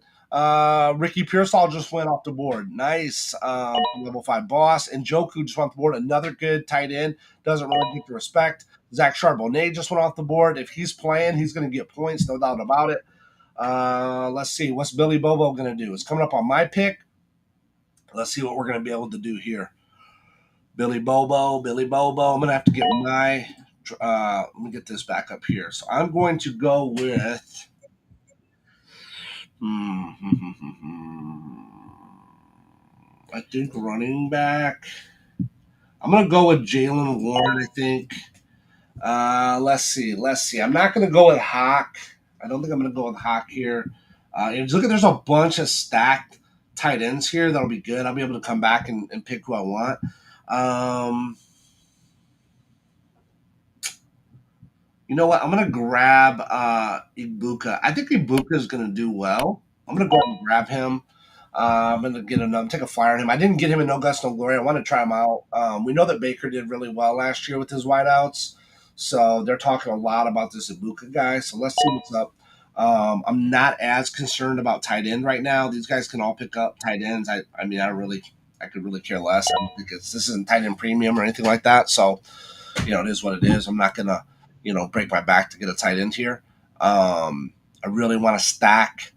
Ricky Pearsall just went off the board. Nice. Level 5 boss. And Njoku just went off the board. Another good tight end. Doesn't really get the respect. Zach Charbonnet just went off the board. If he's playing, he's going to get points. No doubt about it. Let's see. What's Billy Bobo going to do? It's coming up on my pick. Let's see what we're going to be able to do here. Billy Bobo. I'm going to have to get my let me get this back up here. So I'm going to go with I think running back. I'm going to go with Jalen Warren, I think. Let's see. I'm not going to go with Hawk. I don't think I'm going to go with Hawk here. Look at, there's a bunch of stacked tight ends here. That'll be good. I'll be able to come back and pick who I want. You know what? I'm going to grab Ibuka. I think Ibuka is going to do well. I'm going to go ahead and grab him. I'm going to take a flyer on him. I didn't get him in No Guts, No Glory. I want to try him out. We know that Baker did really well last year with his wideouts. So they're talking a lot about this Ibuka guy. So let's see what's up. I'm not as concerned about tight end right now. These guys can all pick up tight ends. I could really care less. I don't think this isn't tight end premium or anything like that. So, it is what it is. I'm not going to, break my back to get a tight end here. I really want to stack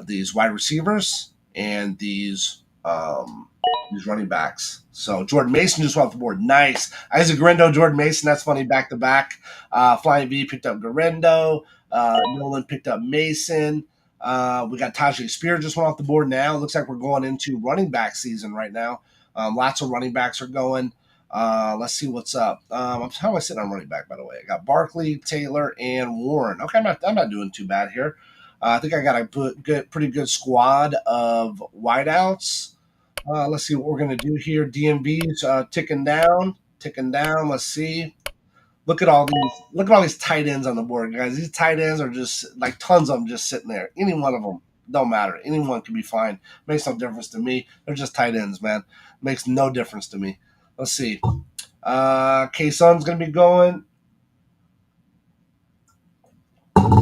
these wide receivers and these running backs. So Jordan Mason just went off the board. Nice. Isaac Guerrero, Jordan Mason. That's funny. Back to back. Flying V picked up Guerrero. Nolan picked up Mason. We got Tajay Spear just went off the board now. It looks like we're going into running back season right now. Lots of running backs are going. Let's see what's up. How am I sitting on running back, by the way? I got Barkley, Taylor, and Warren. Okay, I'm not doing too bad here. I think I got a pretty good squad of wideouts. Let's see what we're going to do here. DMV's ticking down. Let's see. Look at all these tight ends on the board, guys. These tight ends are just like tons of them just sitting there. Any one of them, don't matter. Anyone can be fine. Makes no difference to me. They're just tight ends, man. Makes no difference to me. Let's see. K-Sun's gonna be going.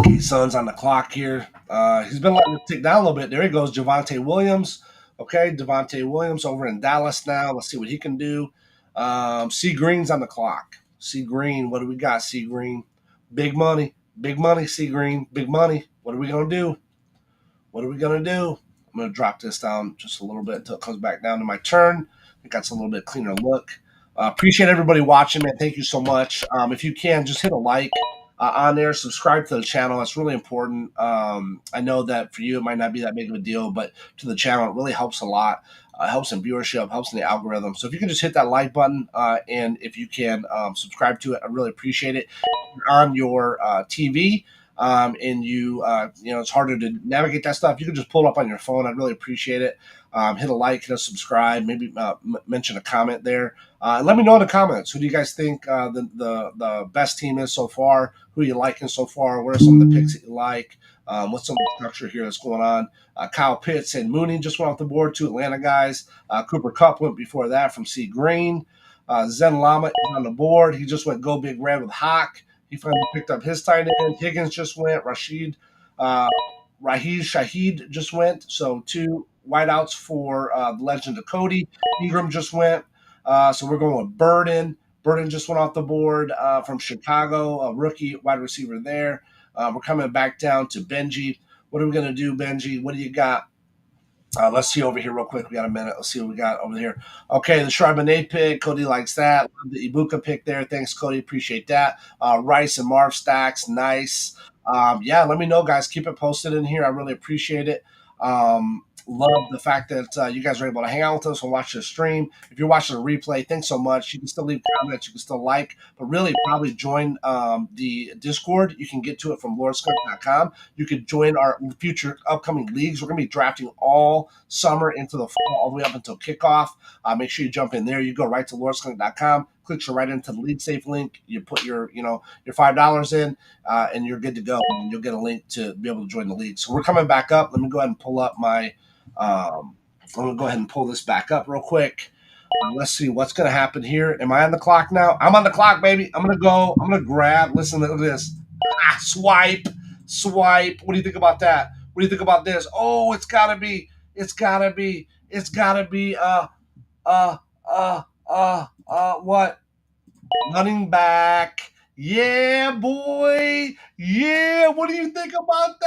K-Sun's on the clock here. He's been letting it tick down a little bit. There he goes, Javonte Williams. Okay, Javonte Williams over in Dallas now. Let's see what he can do. C Green's on the clock. C Green, what do we got? C Green, big money, C Green, big money. What are we gonna do? What are we gonna do? I'm gonna drop this down just a little bit until it comes back down to my turn. I think that's a little bit cleaner look. Appreciate everybody watching, man. Thank you so much. If you can, just hit a like on there. Subscribe to the channel. That's really important. I know that for you, it might not be that big of a deal, but to the channel, it really helps a lot. Helps in viewership, helps in the algorithm. So if you can just hit that like button, and if you can subscribe to it, I really appreciate it. If you're on your TV, and you know, it's harder to navigate that stuff, you can just pull it up on your phone. I'd really appreciate it. Hit a like, hit a subscribe, maybe mention a comment there. And let me know in the comments, who do you guys think the best team is so far? Who are you liking so far? What are some of the picks that you like? What's some of the structure here that's going on? Kyle Pitts and Mooney just went off the board, 2 Atlanta guys. Cooper Kupp went before that from C Green. Zen Lama is on the board. He just went go big red with Hawk. He finally picked up his tight end. Higgins just went. Raheem Shaheed just went. So 2 wideouts for the legend of Cody. Ingram just went. So we're going with Burden. Burden just went off the board from Chicago, a rookie wide receiver there. We're coming back down to Benji. What are we going to do, Benji? What do you got? Let's see over here real quick. We got a minute. Let's see what we got over here. Okay, the Charbonnet pick. Cody likes that. The Ibuka pick there. Thanks, Cody. Appreciate that. Rice and Marv stacks. Nice. Yeah, let me know, guys. Keep it posted in here. I really appreciate it. Love the fact that you guys are able to hang out with us and watch the stream. If you're watching a replay, thanks so much. You can still leave comments. You can still like, but really probably join the Discord. You can get to it from lordskunk.com. You could join our future upcoming leagues. We're going to be drafting all summer into the fall, all the way up until kickoff. Make sure you jump in there. You go right to lordskunk.com. Clicks you right into the LeagueSafe link. You put your $5 in, and you're good to go. And you'll get a link to be able to join the league. So we're coming back up. Let me go ahead and pull up my I'm going to go ahead and pull this back up real quick. Let's see what's going to happen here. Am I on the clock now? I'm on the clock, baby. I'm going to go. I'm going to grab. Listen to this. Swipe. What do you think about that? What do you think about this? Oh, it's got to be what? Running back. Yeah, boy. Yeah. What do you think about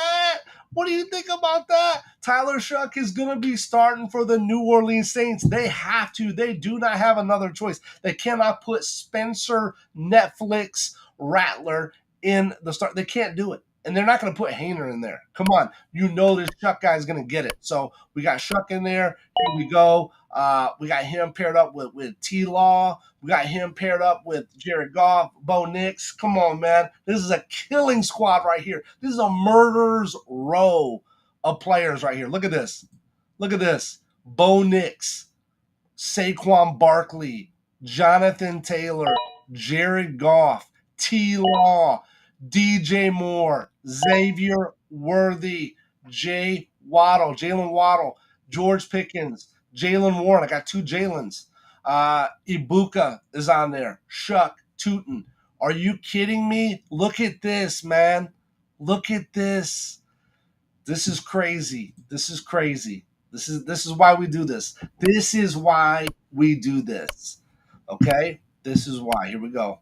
that? Tyler Shuck is going to be starting for the New Orleans Saints. They have to. They do not have another choice. They cannot put Spencer Netflix Rattler in the start. They can't do it. And they're not going to put Hayner in there. Come on. You know this Shuck guy is going to get it. So we got Shuck in there. Here we go. We got him paired up with T-Law. We got him paired up with Jared Goff, Bo Nix. Come on, man. This is a killing squad right here. This is a murderer's row of players right here. Look at this. Bo Nix, Saquon Barkley, Jonathan Taylor, Jared Goff, T-Law, DJ Moore, Xavier Worthy, Jalen Waddle, George Pickens, Jalen Warren. I got 2 Jalens. Ibuka is on there. Shuck, Tootin. Are you kidding me? Look at this, man. Look at this. This is crazy. This is why we do this. Okay? This is why. Here we go.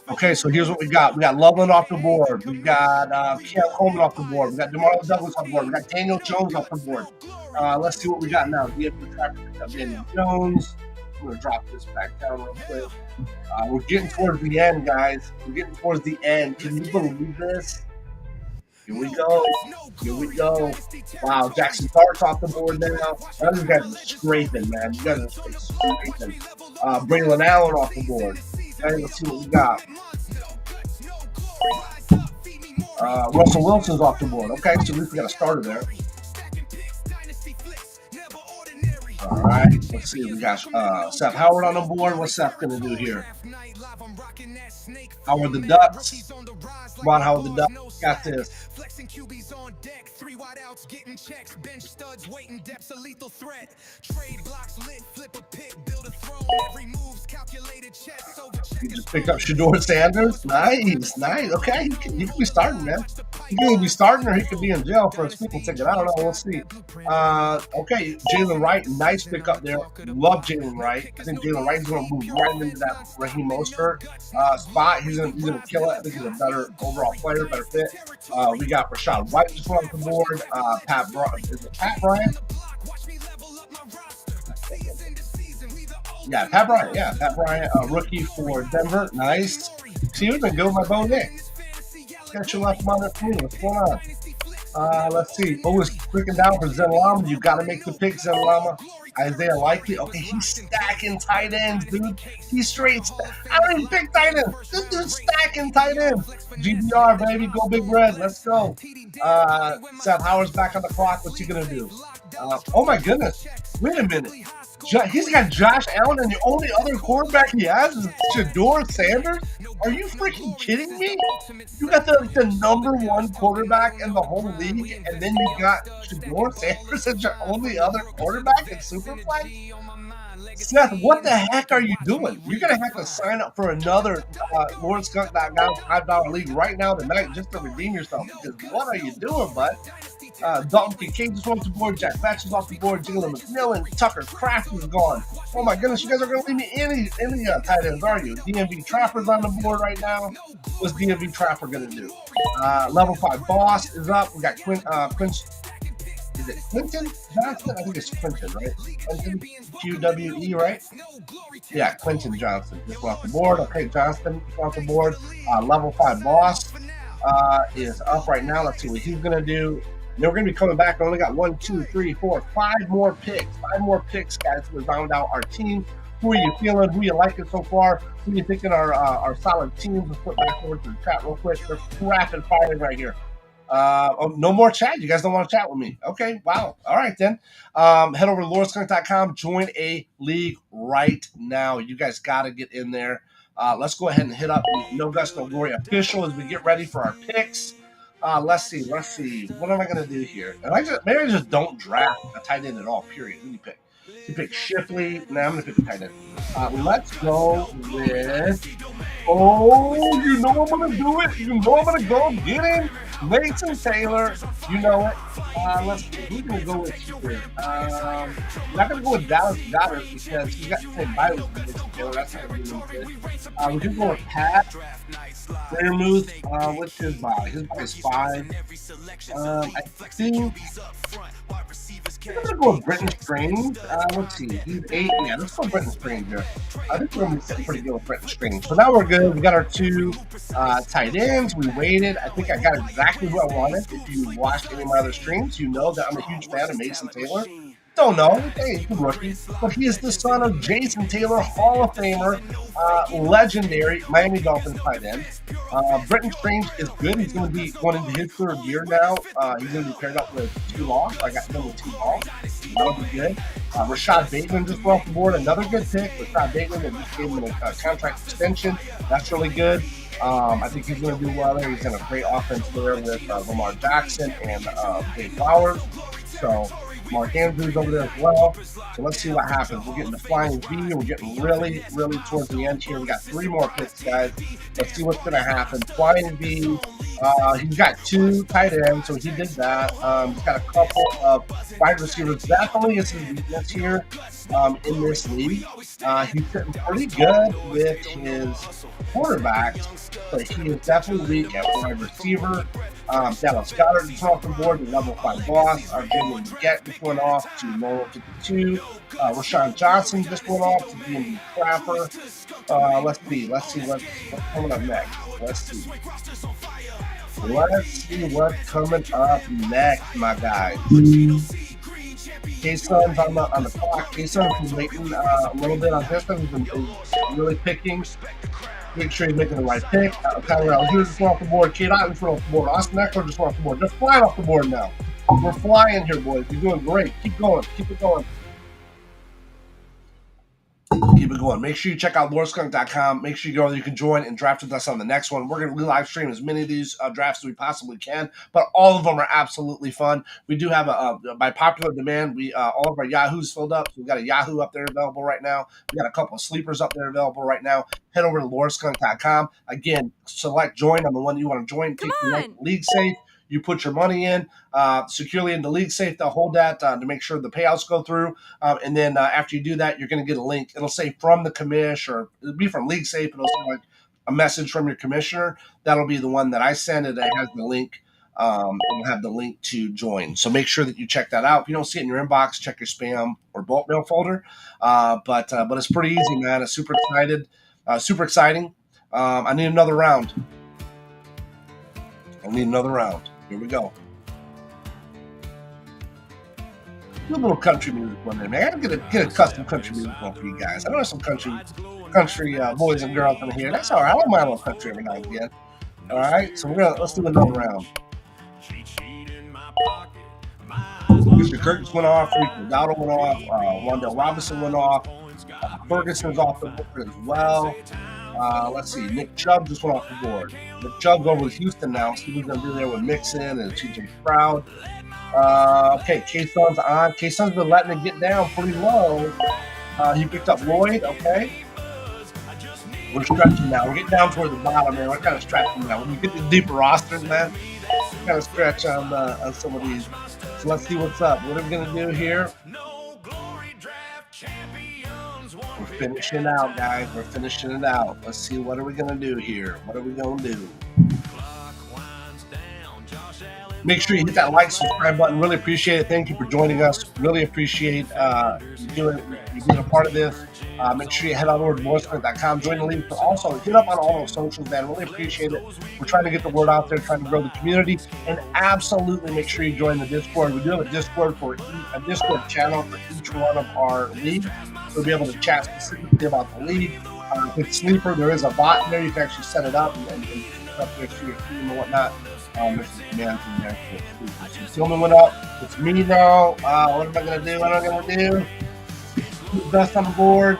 Okay, so here's what we got. We got Loveland off the board. We got Cam Coleman off the board. We got DeMarco Douglas off the board. We got Daniel Jones off the board. Let's see what we got now. We have Daniel Jones. I'm going to drop this back down real quick. We're getting towards the end, guys. Can you believe this? Here we go. Wow, Jackson Dart's off the board now. These guys are scraping, man. You guys are scraping. Braylon Allen off the board. Okay, let's see what we got. Russell Wilson's off the board. Okay, so at least we got a starter there. All right, let's see. We got Seth Howard on the board. What's Seth gonna do here? Howard the Ducks. Come on, Howard the Ducks. Got this. Flexing QBs on deck, 3 wideouts getting checks, bench studs waiting, depths a lethal threat. Trade blocks lit, flip a pick, build a throne. Every move's calculated, chess over check. You just picked up Shador Sanders. Nice. Okay, he can be starting, man. He can be starting, or he could be in jail for a speeding ticket. I don't know. We'll see. Okay, Jalen Wright, nice pickup there. Love Jalen Wright. I think Jalen Wright is going to move right into that Raheem Mostert spot. He's going to kill it. I think he's a better overall player, better fit. We got Rashad White just on the board. Pat Bryant? Yeah, Pat Bryant. Yeah, Pat Bryant, rookie for Denver. Nice. See, we've been good with my bow Nick. Got your left monitor for me. What's going on? Let's see. Always clicking down for Zen Lama. You got to make the pick, Zen Lama. Isaiah Likely. Okay, he's stacking tight ends, dude. He's straight. I don't even pick tight ends. This dude's stacking tight ends. GBR, baby. Go Big Red. Let's go. Seth Howard's back on the clock. What's he going to do? Oh, my goodness. Wait a minute. He's got Josh Allen, and the only other quarterback he has is Shador Sanders? Are you freaking kidding me? You got the number one quarterback in the whole league, and then you got Shador Sanders as your only other quarterback in Superflex? Seth, what the heck are you doing? You're going to have to sign up for another LordSkunk.com $5 league right now tonight just to redeem yourself, because what are you doing, bud? Dalton Kincaid just off the board. Jack Batch is off the board. Jalen McMillan, Tucker Kraft is gone. Oh my goodness, you guys are going to leave me any tight ends, are you? DMV Trapper's on the board right now. What's DMV Trapper going to do? Level 5 Boss is up. We got is it Quentin Johnson? I think it's Quentin, right? Quentin, QWE, right? Yeah, Quentin Johnson just off the board. Okay, Johnson off the board. Level 5 Boss is up right now. Let's see what he's going to do. Then we're going to be coming back. I only got 1, 2, 3, 4, 5 more picks. 5 more picks, guys, to round out our team. Who are you feeling? Who you liking so far? Who you thinking are solid teams? Let's put back over to the chat real quick. They're rapid firing right here. No more chat. You guys don't want to chat with me. Okay, wow. All right, then. Head over to LordSkunk.com. Join a league right now. You guys got to get in there. Let's go ahead and hit up No Guts, No Glory official as we get ready for our picks. Let's see. What am I going to do here? And maybe I just don't draft a tight end at all, period. Who do you pick? You pick Shipley. Nah, I'm going to pick a tight end. Let's go with... Oh, you know I'm going to do it. You know I'm going to go get him. Mason Taylor. You know it. Let's see. Who's going to go with here? I'm not going to go with Dallas Goddard because he's got the same bye week as Mason Taylor. That's not going to be good. We're going to go with Pat Freiermuth. What's his bye? His bye is 5. I think... I'm going to go with Britton Strange. Let's see. He's 8. Yeah, let's go with Britton Strange here. I think we're going to be sitting pretty good with Britton Strange. So now we're good. We got our 2 tight ends. We waited. I think I got exactly what I wanted. If you watched any of my other streams, you know that I'm a huge fan of Mason Taylor. Don't know. Hey, he's a rookie. But he is the son of Jason Taylor, Hall of Famer, legendary Miami Dolphins tight end. Britton Strange is good. He's going to be going into his 3rd year now. He's going to be paired up with 2 Law. I got him with 2 Law. That'll be good. Rashad Bateman just off the board. Another good pick. Rashad Bateman, that just gave him a contract extension. That's really good. I think he's going to do well there. He's in a great offense there with Lamar Jackson and Dave Flowers. So Mark Andrews over there as well. So let's see what happens. We're getting the flying V. We're getting really, really towards the end here. We got 3 more picks, guys. Let's see what's going to happen. Flying V. He's got 2 tight ends, so he did that. He's got a couple of wide receivers. Definitely is his weakness here in this league. He's sitting pretty good with his quarterbacks, but he is definitely weak at wide receiver. Dallas Goddard is off the board, the level 5 Boss. Our Jimmy Get just went off to Moral 52. Rashawn Johnson just went off to DMV Crapper. Let's see what's coming up next. Let's see what's coming up next, my guys. K-Sun's on the clock. K-Sun's been waiting a little bit on this one. He's been really picking. Make sure you're making the right pick. Tyler Algier just went off the board. Kate Otten just went off the board. Austin Eckler just went off the board. They're flying off the board now. We're flying here, boys. You're doing great. Keep going. Keep it going. keep it going. Make sure you check out LordSkunk.com. Make sure you go there. You can join and draft with us on the next one. We're going to live stream as many of these drafts as we possibly can, but all of them are absolutely fun. We do have by popular demand, we all of our Yahoos filled up. So we've got a Yahoo up there available right now. We got a couple of sleepers up there available right now. Head over to LordSkunk.com. Again, select join on the one you want to join. Take the LeagueSafe. You put your money in securely into LeagueSafe. They'll hold that to make sure the payouts go through. And then after you do that, you're going to get a link. It'll say from the commish, or it'll be from LeagueSafe. It'll say like a message from your commissioner. That'll be the one that I send. It has the link. It'll have the link to join. So make sure that you check that out. If you don't see it in your inbox, check your spam or bulk mail folder. But it's pretty easy, man. I'm super excited. Super exciting. I need another round. Here we go. Do a little country music one day, man. I gotta get a custom country music one for you guys. I know there's some country boys and girls in here. That's all right. I don't mind a little country every now and again. All right, so let's do another round. Mr. Curtis went off. Rico Dowdle went off. Wandale Robinson went off. Ferguson's off the board as well. Let's see. Nick Chubb just went off the board. Nick Chubb's over with Houston now. So he's going to be there with Mixon and TJ Stroud. Okay, K-Sun's on. K-Sun's been letting it get down pretty low. He picked up Lloyd. Okay. We're stretching now. We're getting down toward the bottom, man. We're kind of stretching now. When you get the deeper rosters, man, kind of stretch on some of these. So let's see what's up. What are we going to do here? We're finishing out, guys. We're finishing it out. Let's see. What are we going to do here? What are we going to do? Make sure you hit that like, subscribe button. Really appreciate it. Thank you for joining us. Really appreciate you being a part of this. Make sure you head on over to LordSkunk.com. Join the league. But also, hit up on all those socials, man. Really appreciate it. We're trying to get the word out there, trying to grow the community. And absolutely make sure you join the Discord. We do have a Discord channel for each one of our leagues. We'll be able to chat specifically about the league. With Sleeper, there is a bot in there. You can actually set it up and up there to your team and whatnot. There's some commands in there. So Stillman went up. It's me now. What am I going to do? Best on the board.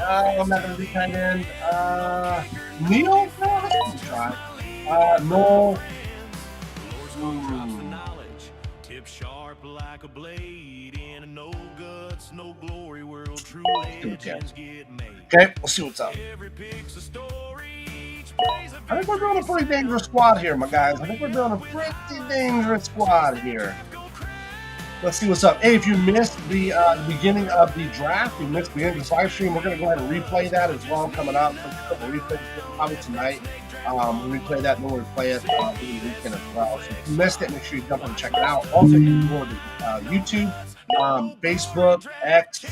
I'm not going to do tight end. Neil? No, let's give it a try. Noel. Tip sharp like a blade in a no guts, no glory world. True legends get made. Okay, we'll see what's up. I think we're doing a pretty dangerous squad here, my guys. Let's see what's up. Hey, if you missed the beginning of the draft, you missed the beginning of the live stream, we're going to go ahead and replay that as well coming up. A couple of replays probably tonight. We'll replay that and then we'll replay it over the weekend as well. So if you missed it, make sure you jump in and check it out. Also, you can go to YouTube, Facebook, X,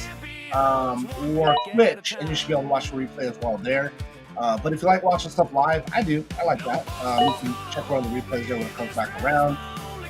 or Twitch, and you should be able to watch the replay as well there. But if you like watching stuff live, I do. I like that. You can check one of the replays there when it comes back around.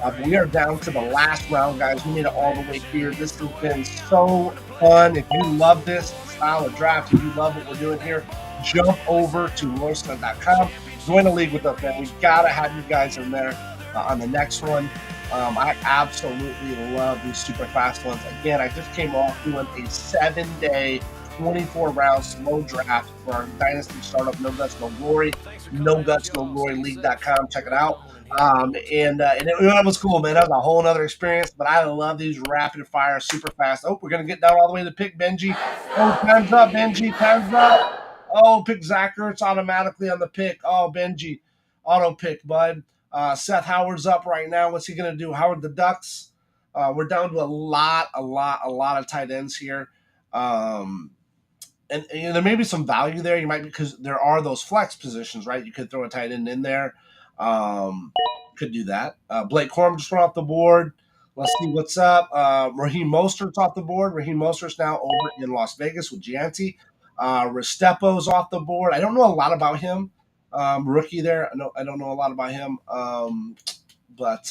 But we are down to the last round, guys. We made it all the way here. This has been so fun. If you love this style of draft, if you love what we're doing here, jump over to LordSkunk.com. Join the league with us, man. We got to have you guys in there on the next one. I absolutely love these super fast ones. Again, I just came off doing a 7-day 24-round slow draft for our Dynasty startup, No Guts, No Glory, No Guts, No Glory League.com. Check it out. And it was cool, man. That was a whole other experience, but I love these rapid fire, super fast. Oh, we're going to get down all the way to pick Benji. Oh, time's up, Benji. Time's up. Oh, pick Zach Ertz automatically on the pick. Oh, Benji. Auto pick, bud. Seth Howard's up right now. What's he going to do? Howard the Ducks. We're down to a lot of tight ends here. And there may be some value there. You might, because there are those flex positions, right? You could throw a tight end in there. Could do that. Blake Corum just went off the board. Let's see what's up. Raheem Mostert's off the board. Raheem Mostert's now over in Las Vegas with Gianti. Restrepo's off the board. I don't know a lot about him. Rookie there. I don't know a lot about him. But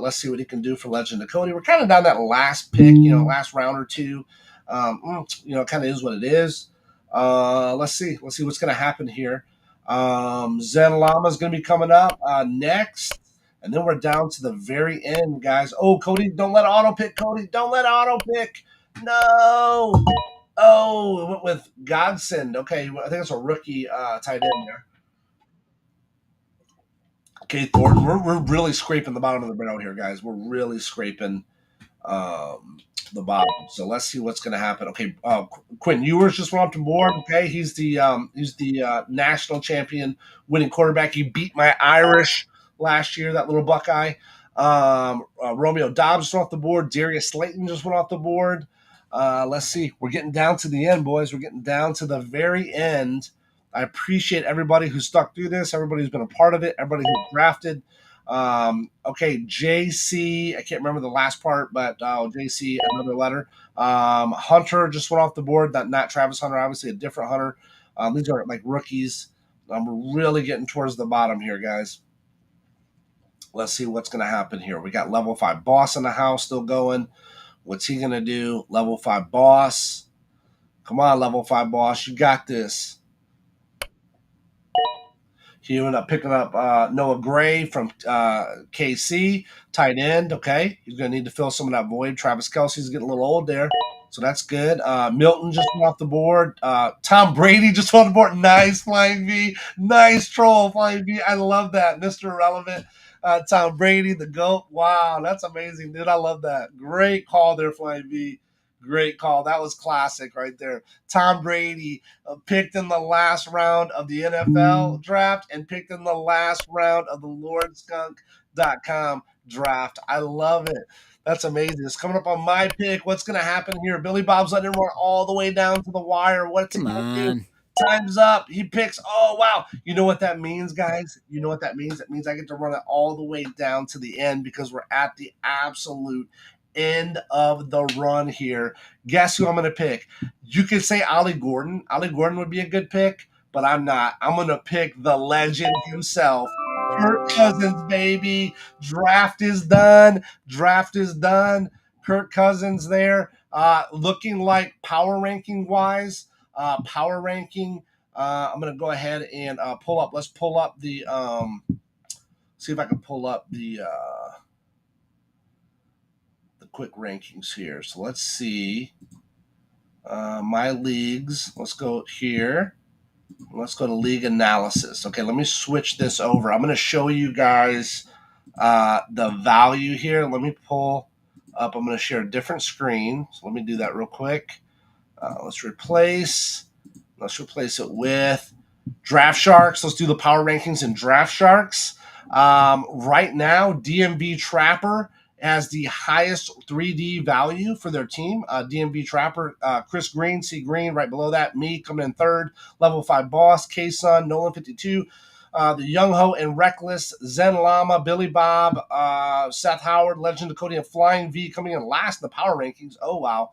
let's see what he can do for Legend of Cody. We're kind of down that last pick, last round or two. It kind of is what it is. Let's see what's going to happen here. Zen Lama is going to be coming up next, and then we're down to the very end, guys. Oh, Cody, don't let auto pick, Cody. Don't let auto pick. No. Oh, it went with Godsend. Okay, I think it's a rookie tight end there. Okay, Thornton, we're really scraping the bottom of the barrel here, guys. We're really scraping the bottom. So let's see what's going to happen. Okay, Quinn Ewers just went up to board. Okay, he's the national champion winning quarterback. He beat my Irish last year, that little Buckeye. Romeo Dobbs just went off the board. Darius Slayton just went off the board. Let's see. We're getting down to the end, boys. We're getting down to the very end. I appreciate everybody who stuck through this, everybody who's been a part of it, everybody who drafted. Okay, JC, I can't remember the last part, but JC, another letter. Hunter just went off the board, not Travis Hunter, obviously a different Hunter. These are like rookies. We're really getting towards the bottom here, guys. Let's see what's going to happen here. We got level 5 boss in the house still going. What's he going to do? Level 5 boss. Come on, level 5 boss. You got this. He ended up picking up Noah Gray from KC, tight end. Okay, he's going to need to fill some of that void. Travis Kelce's getting a little old there, so that's good. Milton just went off the board. Tom Brady just went off the board. Nice, Flying V. Nice troll, Flying V. I love that. Mr. Irrelevant. Tom Brady, the GOAT. Wow, that's amazing, dude. I love that. Great call there, Flying V. Great call. That was classic right there. Tom Brady picked in the last round of the NFL draft and picked in the last round of the LordSkunk.com draft. I love it. That's amazing. It's coming up on my pick. What's going to happen here? Billy Bob's letting him run all the way down to the wire. What's he going to do? Time's up. He picks. Oh, wow. You know what that means, guys? You know what that means? It means I get to run it all the way down to the end because we're at the absolute end of the run here. Guess who I'm going to pick? You could say Ollie Gordon. Ollie Gordon would be a good pick, but I'm not. I'm going to pick the legend himself. Kirk Cousins, baby. Draft is done. Draft is done. Kirk Cousins there. Looking like power ranking wise. I'm going to go ahead and pull up. Let's pull up the see if I can pull up the quick rankings here. So let's see my leagues. Let's go here. Let's go to league analysis. Okay, let me switch this over. I'm going to show you guys the value here. Let me pull up. I'm going to share a different screen. So let me do that real quick. Let's replace it with Draft Sharks. Let's do the power rankings in Draft Sharks. Right now, DMV Trapper has the highest 3D value for their team. DMV Trapper, Chris Green, C Green, right below that. Me coming in third. Level 5 Boss, K-Sun, Nolan 52. The Young Ho and Reckless, Zen Llama, Billy Bob, Seth Howard, Legend of Cody, and Flying V coming in last in the power rankings. Oh, wow.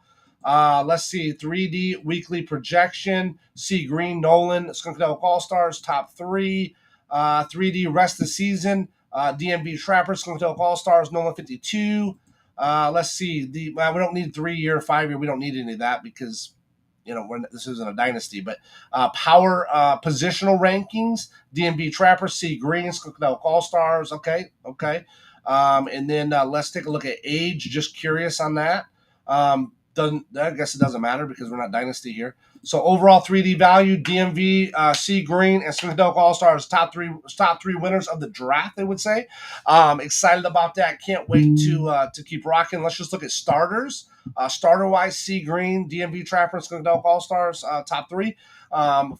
Let's see. 3D weekly projection. C Green, Nolan, Skunkadelic All-Stars, top 3. 3D rest of the season. DMV Trapper, Skunkadelic All-Stars, Nolan 52. Let's see. We don't need 3-year, 5-year. We don't need any of that because, this isn't a dynasty. But power positional rankings. DMV Trapper, C Green, Skunkadelic All-Stars. Okay. And then let's take a look at age. Just curious on that. I guess it doesn't matter because we're not dynasty here. So overall 3D value, DMV, C Green, and Skunkadelic All-Stars, top three winners of the draft, they would say. Excited about that. Can't wait to keep rocking. Let's just look at starters. Starter-wise, C Green, DMV Trapper, and Skunkadelic All-Stars, top 3.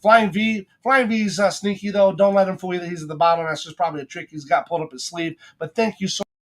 Flying V's sneaky, though. Don't let him fool you that he's at the bottom. That's just probably a trick he's got pulled up his sleeve. But thank you so